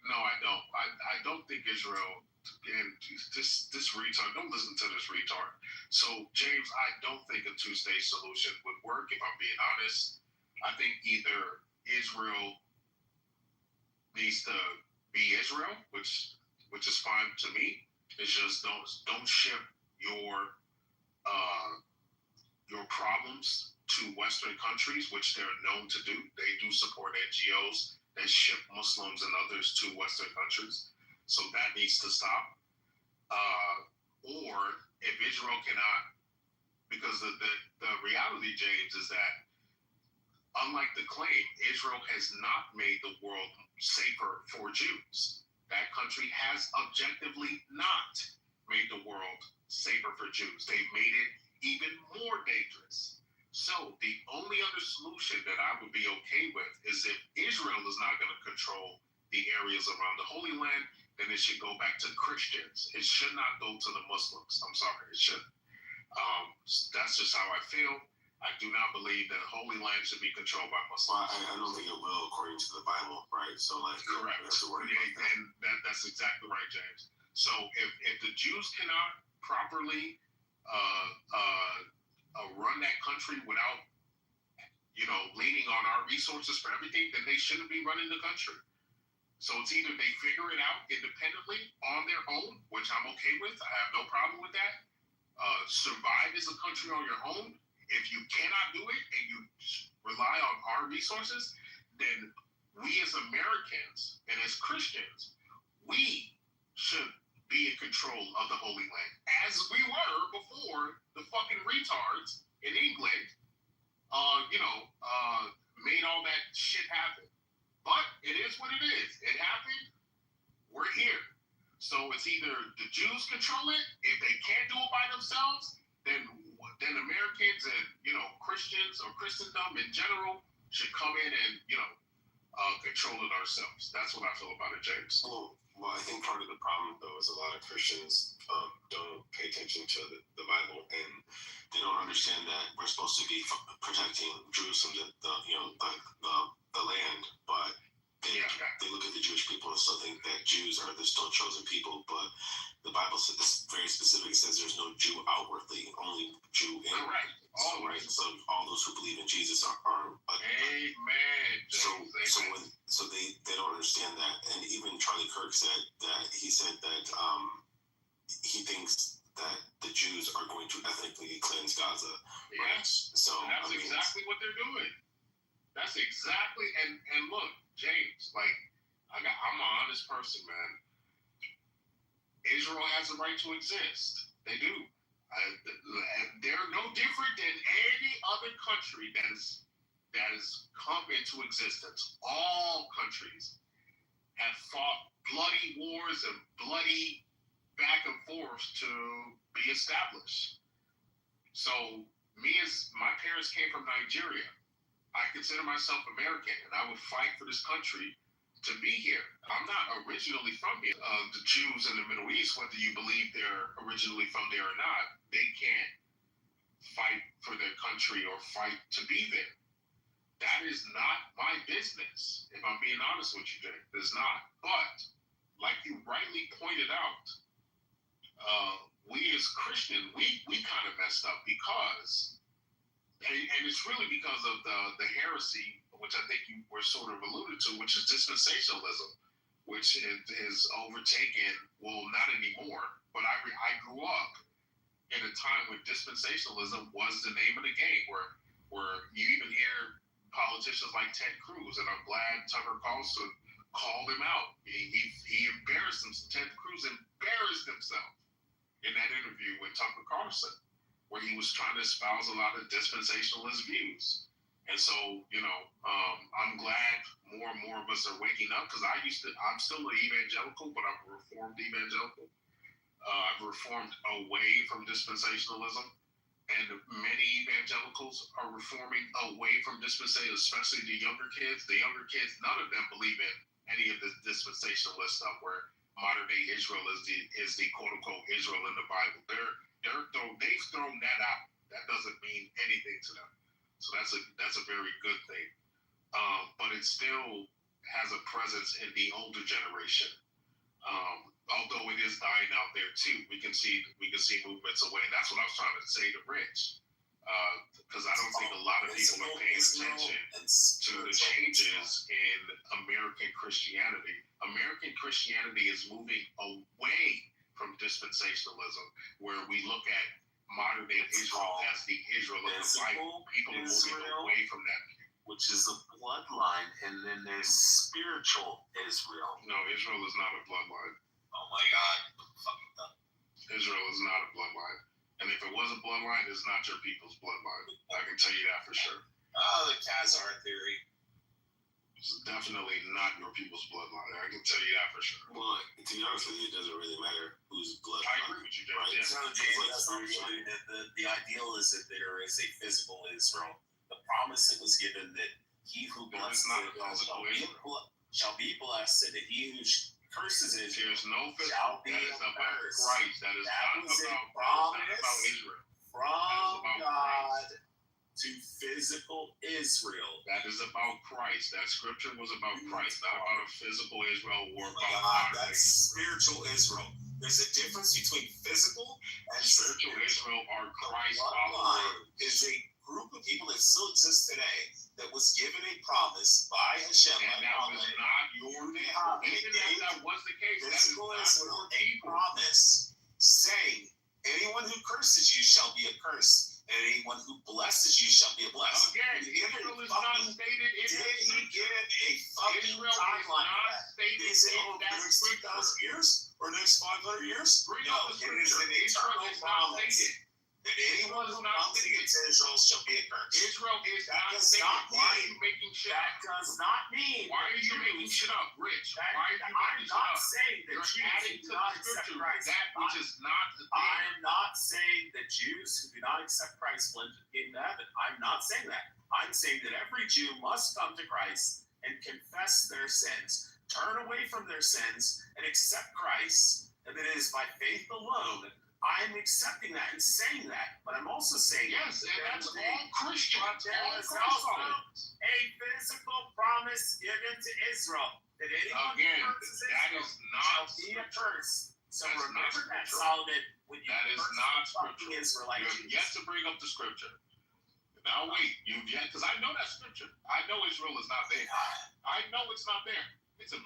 Speaker 12: No, I don't. I don't think Israel. And this retard. Don't listen to this retard. So, James, I don't think a two-state solution would work. If I'm being honest, I think either Israel needs to be Israel, which is fine to me. It's just don't ship your problems to Western countries, which they're known to do. They do support NGOs. They ship Muslims and others to Western countries. So that needs to stop. Or if Israel cannot, because the reality, James, is that unlike the claim, Israel has not made the world safer for Jews. That country has objectively not made the world safer for Jews. They've made it even more dangerous. So the only other solution that I would be okay with is if Israel is not going to control the areas around the Holy Land, then it should go back to Christians. It should not go to the Muslims. I'm sorry, it shouldn't. That's just how I feel. I do not believe that Holy Land should be controlled by Muslims.
Speaker 15: Well, I don't think it will, according to the Bible, right? So, like,
Speaker 12: correct. That's exactly right, James. So, if the Jews cannot properly run that country without, leaning on our resources for everything, then they shouldn't be running the country. So it's either they figure it out independently on their own, which I'm okay with. I have no problem with that. Survive as a country on your own. If you cannot do it and you rely on our resources, then we as Americans and as Christians, we should be in control of the Holy Land, as we were before the fucking retards in England, made all that shit happen. But it is what it is. It happened. We're here. So it's either the Jews control it. If they can't do it by themselves, then Americans and Christians or Christendom in general should come in and control it ourselves. That's what I feel about it, James.
Speaker 15: Well, I think part of the problem though is a lot of Christians don't pay attention to the Bible, and they don't understand that we're supposed to be protecting Jerusalem, the land, but they look at the Jewish people and still think that Jews are the still chosen people. But the Bible says this very specific, says there's no Jew outwardly, only Jew inwardly.
Speaker 12: Right.
Speaker 15: So all those who believe in Jesus are
Speaker 12: amen.
Speaker 15: So they don't understand that. And even Charlie Kirk said that he thinks that the Jews are going to ethnically cleanse Gaza. Right? So
Speaker 12: that's exactly what they're doing. That's exactly, and look, James, I'm an honest person, man. Israel has a right to exist. They do. They're no different than any other country that has come into existence. All countries have fought bloody wars and bloody back and forth to be established. So my parents came from Nigeria. I consider myself American, and I would fight for this country to be here. I'm not originally from here. The Jews in the Middle East, whether you believe they're originally from there or not, they can't fight for their country or fight to be there. That is not my business, if I'm being honest with you, Jay. It's not. But like you rightly pointed out, we as Christians, we kind of messed up because, and it's really because of the heresy, which I think you were sort of alluded to, which is dispensationalism, which is overtaken, well, not anymore, but I grew up in a time when dispensationalism was the name of the game, where you even hear politicians like Ted Cruz, and I'm glad Tucker Carlson called him out. He embarrassed him. Ted Cruz embarrassed himself in that interview with Tucker Carlson, where he was trying to espouse a lot of dispensationalist views. And so, I'm glad more and more of us are waking up, because I'm still an evangelical, but I'm a reformed evangelical. I've reformed away from dispensationalism, and many evangelicals are reforming away from dispensationalism, especially the younger kids. The younger kids, none of them believe in any of the dispensationalist stuff, where modern day Israel is the quote unquote Israel in the Bible. They've thrown that out. That doesn't mean anything to them. So that's a very good thing. But it still has a presence in the older generation. Although it is dying out there too, we can see movements away. And that's what I was trying to say to Rich, because I don't think a lot of people are paying attention to the changes in American Christianity. American Christianity is moving away from dispensationalism, where we look at modern day Israel as the Israel of the Bible. People are moving away from that,
Speaker 10: which is a bloodline, and then there's spiritual Israel.
Speaker 12: No, Israel is not a bloodline.
Speaker 10: Oh my God, fucking dumb.
Speaker 12: Israel is not a bloodline. And if it was a bloodline, it's not your people's bloodline. I can tell you that for sure.
Speaker 10: The Khazar theory.
Speaker 12: It's definitely not your people's bloodline. I can tell you that for sure.
Speaker 15: Well, to be honest with you, it doesn't really matter whose bloodline.
Speaker 12: I agree with you, James.
Speaker 15: Right?
Speaker 12: Yeah.
Speaker 10: So, James, the ideal is that there is a physical Israel. The promise that was given that he who blesses Israel shall be blessed, and that he who curses Israel
Speaker 12: there's no
Speaker 10: shall be
Speaker 12: that is about
Speaker 10: cursed.
Speaker 12: Christ. That is not about Israel.
Speaker 10: From God to physical Israel.
Speaker 12: That is about Christ. That scripture was about Christ, not about a physical Israel or about
Speaker 10: God. That's spiritual Israel. There's a difference between physical and
Speaker 12: spiritual Israel. Are Christ followers.
Speaker 10: Is a group of people that still exist today that was given a promise by Hashem.
Speaker 12: And that was not your even if that was the case.
Speaker 10: Physical Israel, a promise saying, anyone who curses you shall be accursed, and anyone who blesses you shall be blessed.
Speaker 12: Again, Israel is not stated in
Speaker 10: Did he give a fucking timeline for that? Is it over the next 2,000 years or next 500 years? No, it is an eternal promise that anyone who comes against Israel shall be accursed.
Speaker 12: Israel is
Speaker 10: That
Speaker 12: not
Speaker 10: does
Speaker 12: stated.
Speaker 10: not
Speaker 12: Why are
Speaker 10: mean.
Speaker 12: you making shit
Speaker 10: That
Speaker 12: up?
Speaker 10: does not mean.
Speaker 12: Why are you making shit up, Rich? Why are you
Speaker 10: I'm
Speaker 12: making shit
Speaker 10: not
Speaker 12: up?
Speaker 10: saying that
Speaker 12: You're
Speaker 10: Jews
Speaker 12: adding
Speaker 10: who
Speaker 12: to
Speaker 10: do
Speaker 12: the
Speaker 10: not accept
Speaker 12: scripture
Speaker 10: Christ.
Speaker 12: that which is not there.
Speaker 10: I'm not saying that Jews who do not accept Christ will enter the kingdom of heaven. I'm not saying that. I'm saying that every Jew must come to Christ and confess their sins, turn away from their sins, and accept Christ. And that it is by faith alone. I'm accepting that and saying that, but I'm also saying
Speaker 12: Yes, and that's all Christian.
Speaker 10: There was also a physical promise given to Israel that anyone
Speaker 12: Again,
Speaker 10: who curses
Speaker 12: that
Speaker 10: Israel
Speaker 12: is not
Speaker 10: shall be accursed. So
Speaker 12: That's not
Speaker 10: remember that,
Speaker 12: scripture.
Speaker 10: Solomon, when you
Speaker 12: That is
Speaker 10: curse
Speaker 12: not
Speaker 10: the fucking
Speaker 12: scripture.
Speaker 10: Israelites.
Speaker 12: You have yet to bring up the scripture. Now wait, you've yet, because I know that scripture. I know Israel is not there. I know it's not there. It's a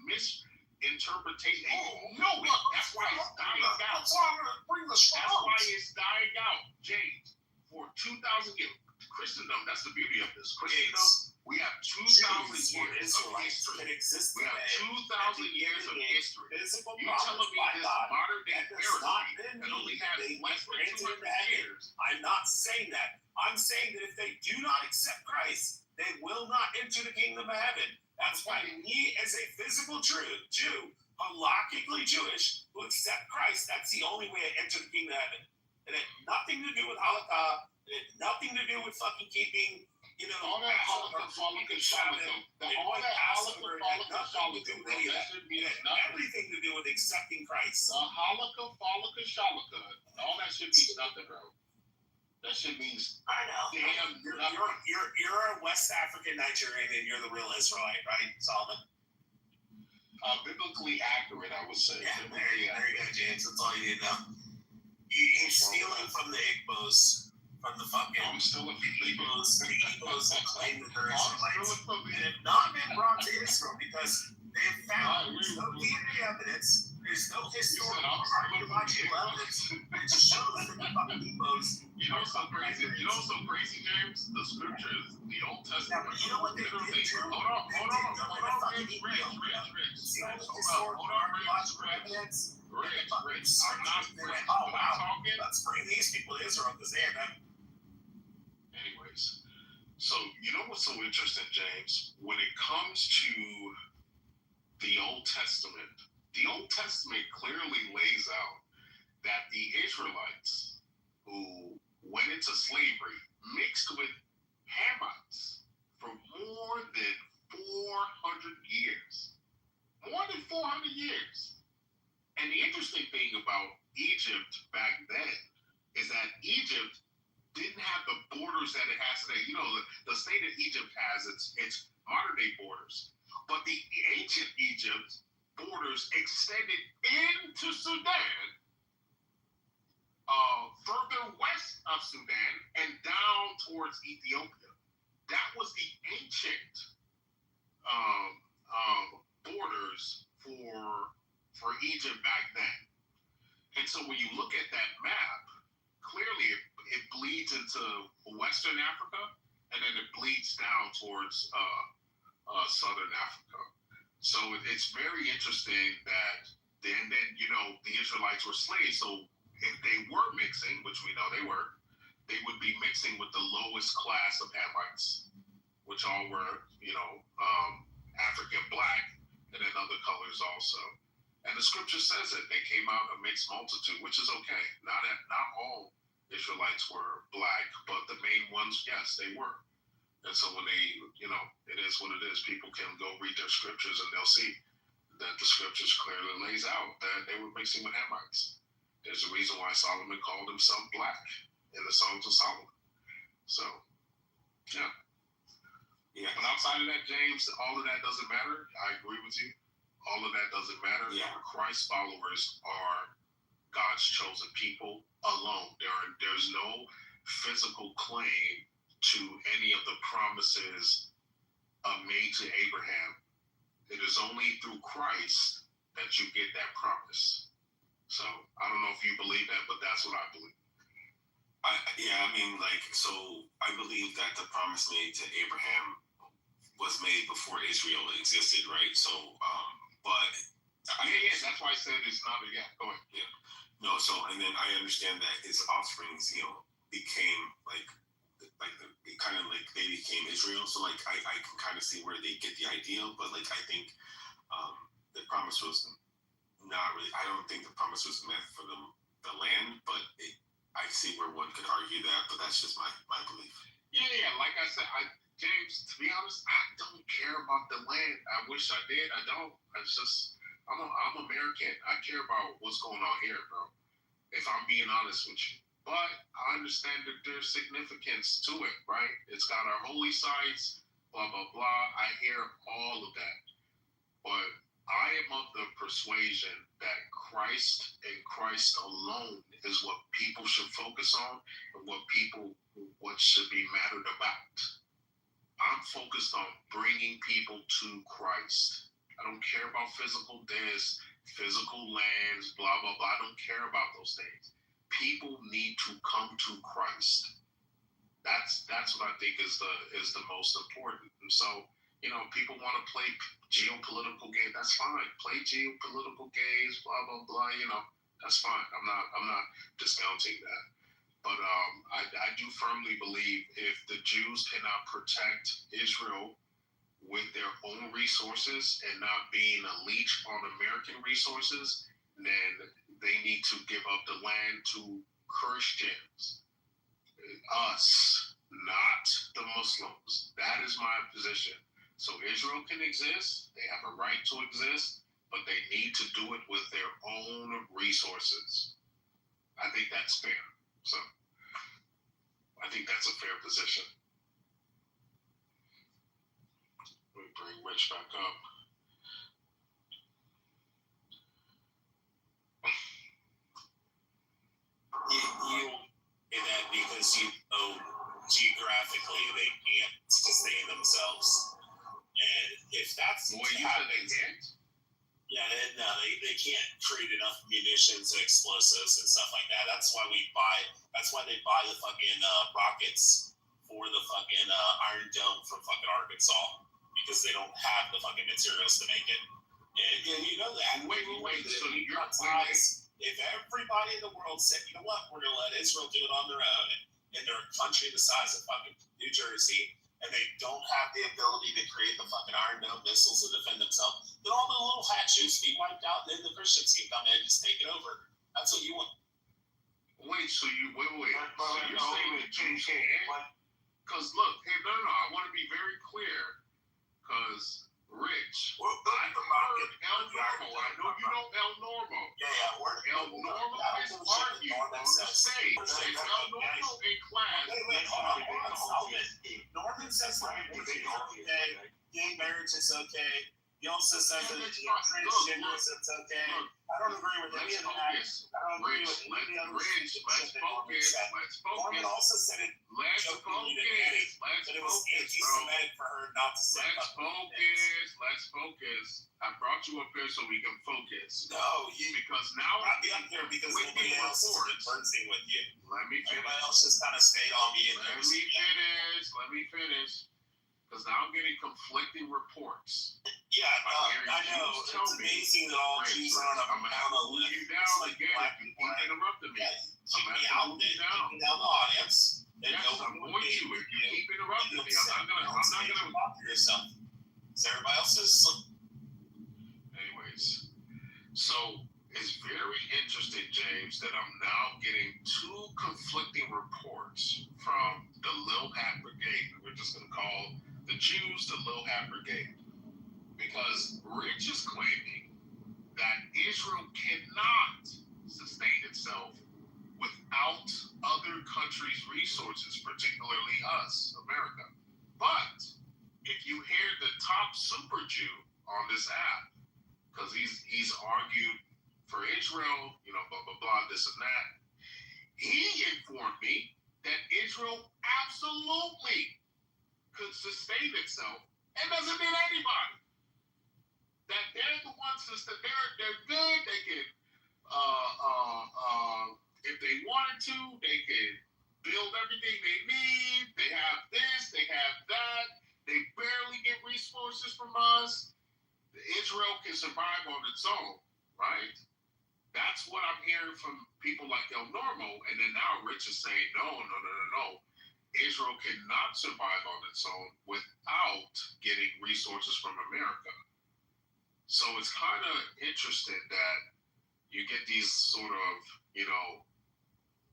Speaker 12: misinterpretation. You know it. That's why it's dying out. That's why it's dying out, James. For 2,000 years, Christendom. That's the beauty of this. Christendom. We have 2,000 years of history.
Speaker 10: Can exist
Speaker 12: We have 2,000 years of history.
Speaker 10: Physical
Speaker 12: You're telling me this modern day heresy
Speaker 10: that
Speaker 12: that only has less than 200 years.
Speaker 10: I'm not saying that. I'm saying that if they do not accept Christ, they will not enter the kingdom of heaven. That's why we, as a physical Jew, halakhically Jewish, who accept Christ, that's the only way to enter the kingdom of heaven. It had nothing to do with halakha. It had nothing to do with fucking keeping,
Speaker 12: all that halakha,
Speaker 10: everything to do with accepting Christ.
Speaker 12: The halakha, all that shit means nothing, bro. That shit means
Speaker 10: I know.
Speaker 12: damn nothing.
Speaker 10: You're a West African Nigerian and you're the real Israelite, right, Solomon?
Speaker 15: biblically accurate, I would say.
Speaker 10: Yeah, there you go, James. That's all you need to know. He's stealing from the Igbos, from the fucking Igbos. The Igbos that claim that they're Israelites. And have not been brought to Israel because they've found there's no DNA evidence, there's no historical archaeological evidence. It just shows that the fucking Igbos.
Speaker 15: You know what's so crazy? James? The scriptures, the Old Testament.
Speaker 10: Yeah, but you know what they did too?
Speaker 15: Hold on, Rich. Hold on,
Speaker 10: Evidence.
Speaker 15: Rich. I'm not talking.
Speaker 10: Let's bring these people to Israel because they have them.
Speaker 15: Anyways, so you know what's so interesting, James? When it comes to the Old Testament clearly lays out that the Israelites who went into slavery mixed with Hamites for more than 400 years. More than 400 years. And the interesting thing about Egypt back then is that Egypt didn't have the borders that it has today. You know, the state of Egypt has its modern day borders. But the ancient Egypt borders extended into Sudan, further west of Sudan, and down towards Ethiopia. That was the ancient borders for Egypt back then. And so when you look at that map, clearly it bleeds into Western Africa, and then it bleeds down towards Southern Africa. So it's very interesting that then you know the Israelites were slaves. So if they were mixing, which we know they were, they would be mixing with the lowest class of Hamites, which all were, you know, African black, and then other colors also. And the scripture says that they came out a mixed multitude, which is okay. Not all Israelites were black, but the main ones, yes, they were. And so when they, you know, it is what it is. People can go read their scriptures and they'll see that the scriptures clearly lays out that they were mixing with Hamites. There's a reason why Solomon called himself black in the Songs of Solomon. So, yeah. Yeah. But outside of that, James, all of that doesn't matter. I agree with you. All of that doesn't matter.
Speaker 10: Yeah.
Speaker 15: Christ's followers are God's chosen people alone. There's no physical claim to any of the promises made to Abraham. It is only through Christ that you get that promise. So I don't know if you believe that, but that's what I believe.
Speaker 14: So I believe that the promise made to Abraham was made before Israel existed, right? So,
Speaker 15: that's why I said it's not. Yeah, go ahead.
Speaker 14: Yeah. No, so and then I understand that his offsprings, became they became Israel. So I can kind of see where they get the idea, but I think the promise was not really. I don't think the promise was meant for the land, but I see where one could argue that. But that's just my belief.
Speaker 15: Yeah. Like I said, James, to be honest, I don't care about the land. I wish I did. I don't. It's just I'm American. I care about what's going on here, bro. If I'm being honest with you. But I understand that there's significance to it, right? It's got our holy sites, blah, blah, blah. I hear all of that. But I am of the persuasion that Christ and Christ alone is what people should focus on and what should be mattered about. I'm focused on bringing people to Christ. I don't care about physical lands, blah, blah, blah. I don't care about those things. People need to come to Christ. That's what I think is the most important. And so, people want to play geopolitical games. That's fine. Play geopolitical games, blah, blah, blah. That's fine. I'm not discounting that. But I do firmly believe if the Jews cannot protect Israel with their own resources and not being a leech on American resources, then they need to give up the land to Christians. Us, not the Muslims. That is my position. So Israel can exist. They have a right to exist, but they need to do it with their own resources. I think that's fair. So I think that's a fair position. Let me bring Rich back up.
Speaker 10: because geographically they can't sustain themselves. And if that's
Speaker 12: what happens,
Speaker 10: yeah, and they can't create enough munitions and explosives and stuff like that. That's why they buy the fucking rockets for the fucking Iron Dome from fucking Arkansas, because they don't have the fucking materials to make it. And you know that.
Speaker 12: Wait. So
Speaker 10: if everybody in the world said, you know what, we're gonna let Israel do it on their own, and they're a country the size of fucking New Jersey, and they don't have the ability to create the fucking Iron Dome missiles to defend themselves, then all the little hat shoes be wiped out, and then the Christians can come in and just take it over. That's what you want.
Speaker 12: Wait. So you're saying that you can't? Because look, hey, no. I want to be very clear. Because Rich, I heard El Normo. I know you know El Normo.
Speaker 10: Yeah.
Speaker 12: El Normo is arguing on the stage. If El Normo in class,
Speaker 10: Norman says gay marriage is okay. He also says that transgender is okay. I don't agree with any of that. I don't agree with any of the
Speaker 12: let's focus.
Speaker 10: Norman also said it.
Speaker 12: Let's focus.
Speaker 10: But it was anti-Semitic for her not to say.
Speaker 12: Let's focus. I brought you up here so we can focus.
Speaker 10: No,
Speaker 12: because now
Speaker 10: I'll be up there because nobody else is conversing with you.
Speaker 12: Let me finish.
Speaker 10: Everybody else just kind of stayed on me.
Speaker 12: Let me finish. Because now I'm getting conflicting reports.
Speaker 10: Yeah, I know. It's amazing that all Jews are on a
Speaker 12: I'm going to have to move you down again if you keep interrupting me.
Speaker 10: I'm going to have to move you down the audience.
Speaker 12: Yes, I'm going to. If you keep interrupting me, I'm not going to
Speaker 10: bother yourself. So everybody else is.
Speaker 12: Anyways, so it's very interesting, James, that I'm now getting two conflicting reports from the Lil Hat Brigade. We're just going to call the Jews the Lil Hat Brigade. Because Rich is claiming that Israel cannot sustain itself without other countries' resources, particularly us, America. But if you hear the top super Jew on this app, because he's argued for Israel, blah, blah, blah, this and that, he informed me that Israel absolutely could sustain itself and doesn't need anybody. That they're the ones they're good. They can, if they wanted to, they can build everything they need. They have this, they have that. They barely get resources from us. Israel can survive on its own, right? That's what I'm hearing from people like El Normo. And then now Rich is saying, no. Israel cannot survive on its own without getting resources from America. So it's kind of interesting that you get these sort of,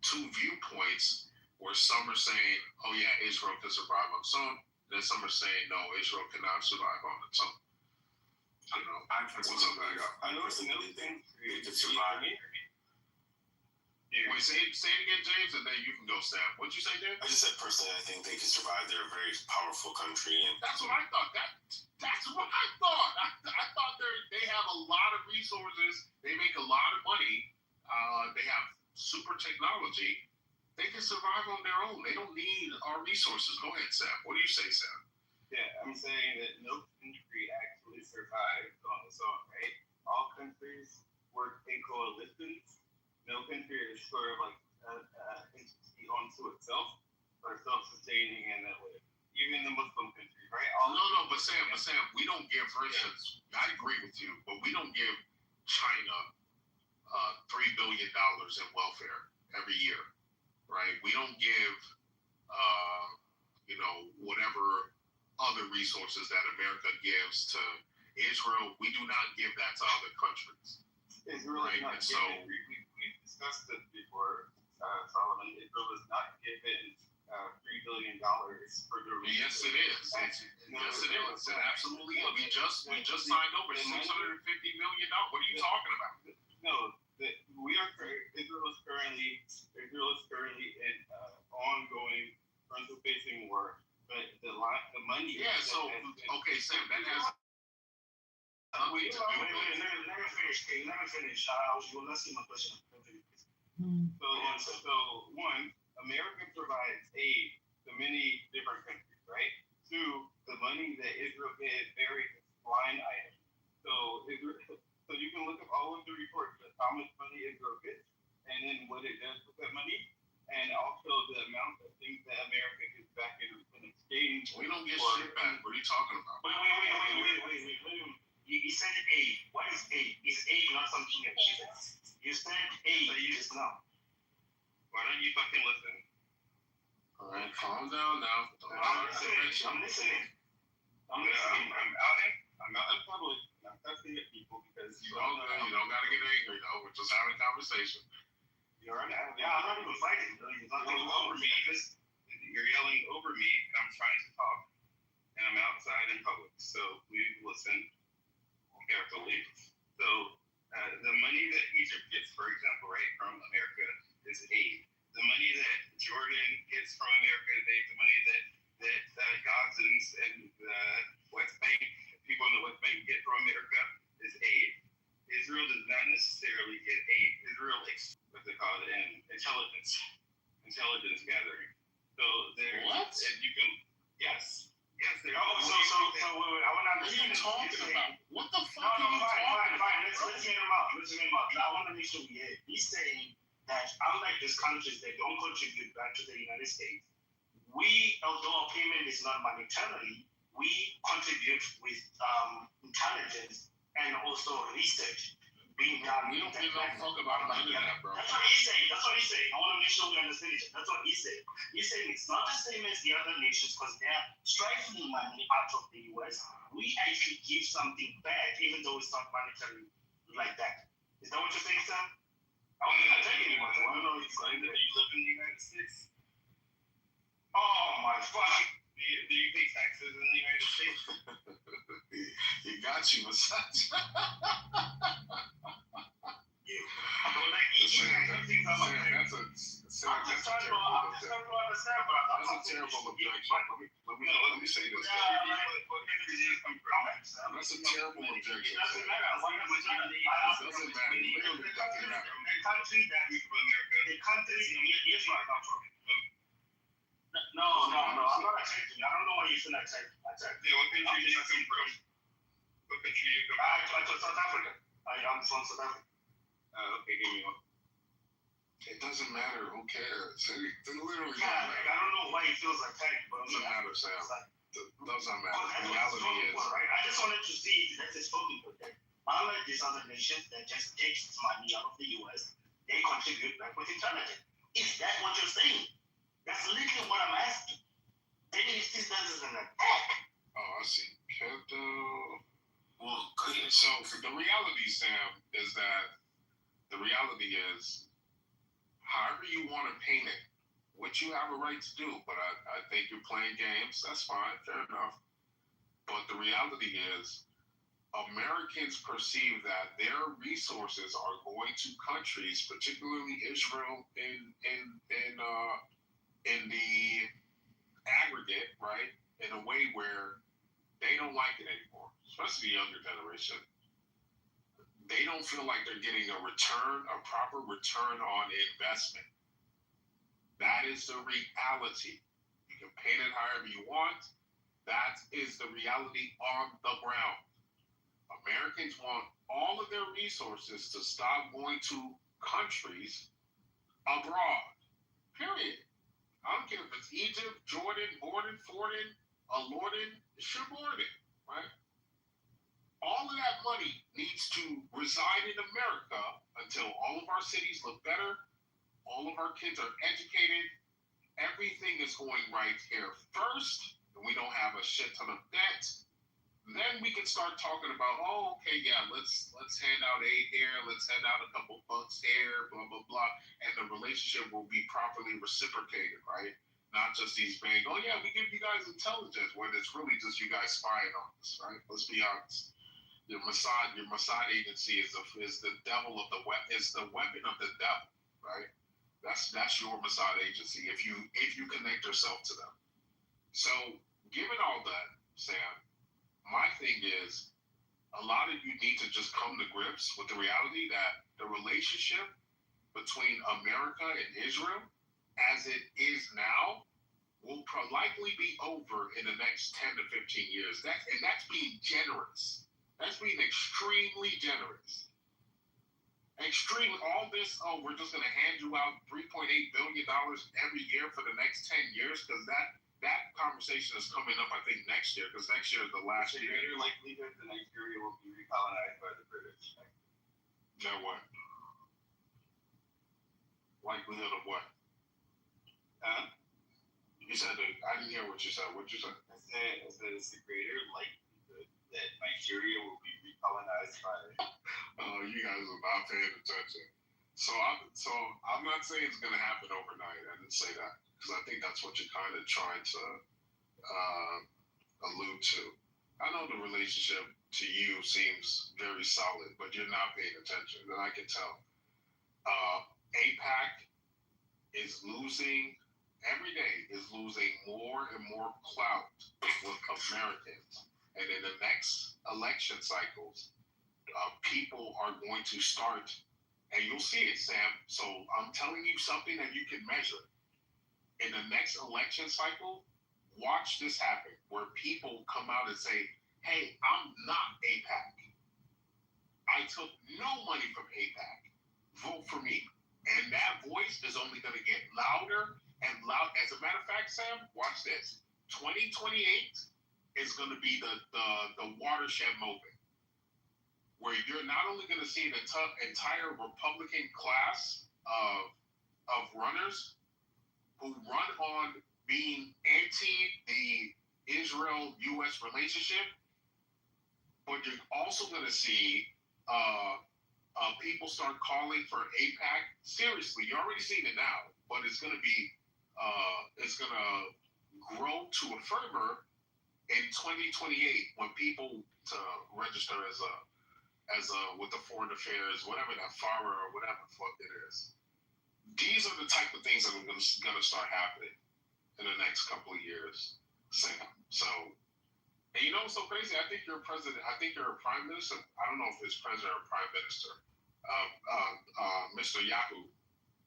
Speaker 12: two viewpoints where some are saying, oh yeah, Israel can survive on its own. Then some are saying, no, Israel cannot survive on its own.
Speaker 15: I personally think it could survive.
Speaker 12: Wait, say it again, James, and then you can go, Sam. What'd you say, James?
Speaker 15: I just said personally, I think they could survive. They're a very powerful country, and
Speaker 12: that's what I thought. That's what I thought. I thought they have a lot of resources. They make a lot of money. They have super technology. They can survive on their own. They don't need our resources. Go ahead, Sam. What do you say, Sam?
Speaker 3: Yeah, I'm saying that no country actually survives on its own, right? All countries work in coalitions. No country is sort of like entity onto itself or self-sustaining in that way. Even the Muslim countries, right?
Speaker 12: But Sam, we don't give, for instance, I agree with you, but we don't give China $3 billion in welfare every year, right? We don't give, whatever other resources that America gives to Israel. We do not give that to other countries.
Speaker 3: Israel is not given. We've discussed this before, Solomon. Israel is not given $3 billion for the.
Speaker 12: Yes, it is. Yes, it is. It absolutely is. We just signed over $650 million. What are you talking about?
Speaker 3: No, Israel is currently in ongoing frontal-facing war, but the money.
Speaker 12: Yeah. So okay, Sam, that has.
Speaker 3: Let me finish. Let's see my question. So one, America provides aid to many different countries, right? Two, the money that Israel gets varies as line items. So you can look up all of the reports of how much money Israel gets and then what it does with that money, and also the amount of things that America gets back in exchange.
Speaker 12: We don't get shit back. What are you talking about?
Speaker 5: Wait. You said aid. What is aid? Is aid not something that you said aid just now.
Speaker 3: Why don't you fucking listen?
Speaker 12: All right, calm down now.
Speaker 5: I'm listening.
Speaker 3: I'm out in public. I'm cussing at people because
Speaker 12: you don't gotta get angry though. We're just having a conversation.
Speaker 3: You're right.
Speaker 5: Yeah, I'm not even fighting.
Speaker 3: You're over me. You're yelling over me, and I'm trying to talk, and I'm outside in public. So please listen carefully. So the money that Egypt gets, for example, right from America, is aid. The money that Jordan gets from America is aid. The money that Gazans and West Bank people in the West Bank get from America is aid. Israel does not necessarily get aid. Israel what's it called? Intelligence gathering. So there's
Speaker 12: what?
Speaker 3: And you can yes.
Speaker 5: Wait, I want to understand.
Speaker 12: What are you talking about? What the fuck
Speaker 5: are you talking about?
Speaker 12: Fine.
Speaker 5: Let's get him out. I want to make sure we hear. He's saying that unlike these countries that don't contribute back to the United States, we, although our payment is not monetarily, we contribute with intelligence and also research being done.
Speaker 12: We don't give no fuck about none of that, bro.
Speaker 5: That's what he's saying. I want to make sure we understand it. That's what he's saying. He's saying it's not the same as the other nations because they're stifling money out of the US. We actually give something back, even though it's not monetary like that. Is that what you're saying, Sam? I don't tell you anymore. I don't know if you live in the United States. Oh my fuck.
Speaker 3: Do you pay taxes in the United States?
Speaker 12: He got you, massage. That's a terrible objection. Let me say this. That's a terrible objection. It doesn't matter. Literally doesn't matter.
Speaker 5: The country that is from America. The country is right now from. No, I'm not attacking you. I don't know why you should attack.
Speaker 3: Yeah, what country do you come from? What country do you come from?
Speaker 5: I'm from South Africa. I'm from South Africa.
Speaker 3: Okay, give me one.
Speaker 12: It doesn't matter. Who cares? It literally
Speaker 5: doesn't matter. I don't know why he feels attacked, but
Speaker 12: doesn't matter, Sam. Doesn't matter.
Speaker 5: The reality is. Right? I just wanted to see if that's a spoken for that. Unlike these other nations that just takes money out of the US, they contribute back with intelligence. Is that what you're saying? That's literally what I'm asking. Then you see that as an attack.
Speaker 12: Oh, I see. Well, so the reality, Sam, is that the reality is, however you want to paint it, which you have a right to do, but I think you're playing games. That's fine, fair enough. But the reality is, Americans perceive that their resources are going to countries, particularly Israel, in the aggregate, right, in a way where they don't like it anymore, especially the younger generation. They don't feel like they're getting a proper return on investment. That is the reality. You can paint it however you want. That is the reality on the ground. Americans want all of their resources to stop going to countries abroad. Period. I don't care if it's Egypt, Jordan, Borden, Forden, Lorden, Shiborden, right? All of that money needs to reside in America until all of our cities look better, all of our kids are educated, everything is going right here first, and we don't have a shit ton of debt. Then we can start talking about, let's hand out aid here, let's hand out a couple bucks here, blah, blah, blah. And the relationship will be properly reciprocated, right? Not just these vague, we give you guys intelligence, when it's really just you guys spying on us, right? Let's be honest. Your Mossad agency is the devil of the weapon, is the weapon of the devil, right? That's your Mossad agency if you connect yourself to them. So, given all that, Sam, my thing is, a lot of you need to just come to grips with the reality that the relationship between America and Israel as it is now will likely be over in the next 10 to 15 years. That's being generous. That's being extremely generous. Extreme. All this, we're just going to hand you out $3.8 billion every year for the next 10 years, because that conversation is coming up, I think, next year, because next year is the last year.
Speaker 3: Greater likelihood that Nigeria will be recolonized by the British.
Speaker 12: Now what? Likelihood of what? You said I didn't hear what you said. What you said?
Speaker 3: I said it's a greater likelihood that Nigeria will be recolonized by.
Speaker 12: Oh, you guys are not paying attention. So I'm not saying it's gonna happen overnight. I didn't say that, because I think that's what you're kind of trying to allude to. I know the relationship to you seems very solid, but you're not paying attention, and I can tell. APAC is losing. Every day is losing more and more clout with Americans. And in the next election cycles, people are going to start, and you'll see it, Sam. So I'm telling you something that you can measure. In the next election cycle, watch this happen, where people come out and say, hey, I'm not APAC. I took no money from APAC. Vote for me. And that voice is only going to get louder and loud. As a matter of fact, Sam, watch this. 2028 is going to be the watershed moment, where you're not only going to see the entire Republican class of runners who run on being anti the Israel-U.S. relationship, but you're also going to see people start calling for APAC. Seriously, you're already seeing it now, but it's going to be it's going to grow to a fervor in 2028 when people register as with the foreign affairs, whatever that FARA or whatever the fuck it is. These are the type of things that are going to start happening in the next couple of years, Sam. So, and you know what's so crazy? I think you're a president. I think you're a prime minister. I don't know if it's president or prime minister. Mr. Yahoo.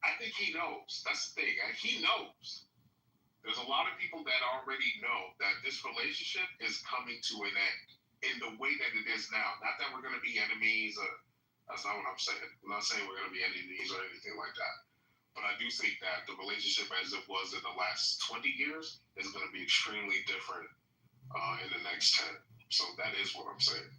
Speaker 12: I think he knows. That's the thing. He knows. There's a lot of people that already know that this relationship is coming to an end in the way that it is now. Not that we're going to be enemies. That's not what I'm saying. I'm not saying we're going to be enemies or anything like that. But I do think that the relationship as it was in the last 20 years is going to be extremely different in the next 10. So that is what I'm saying.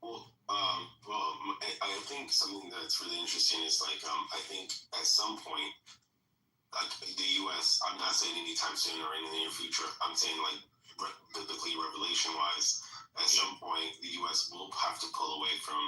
Speaker 17: Well, I think something that's really interesting is like I think at some point, like the U.S. I'm not saying anytime soon or in the near future. I'm saying like biblically, revelation-wise, at some point the U.S. will have to pull away from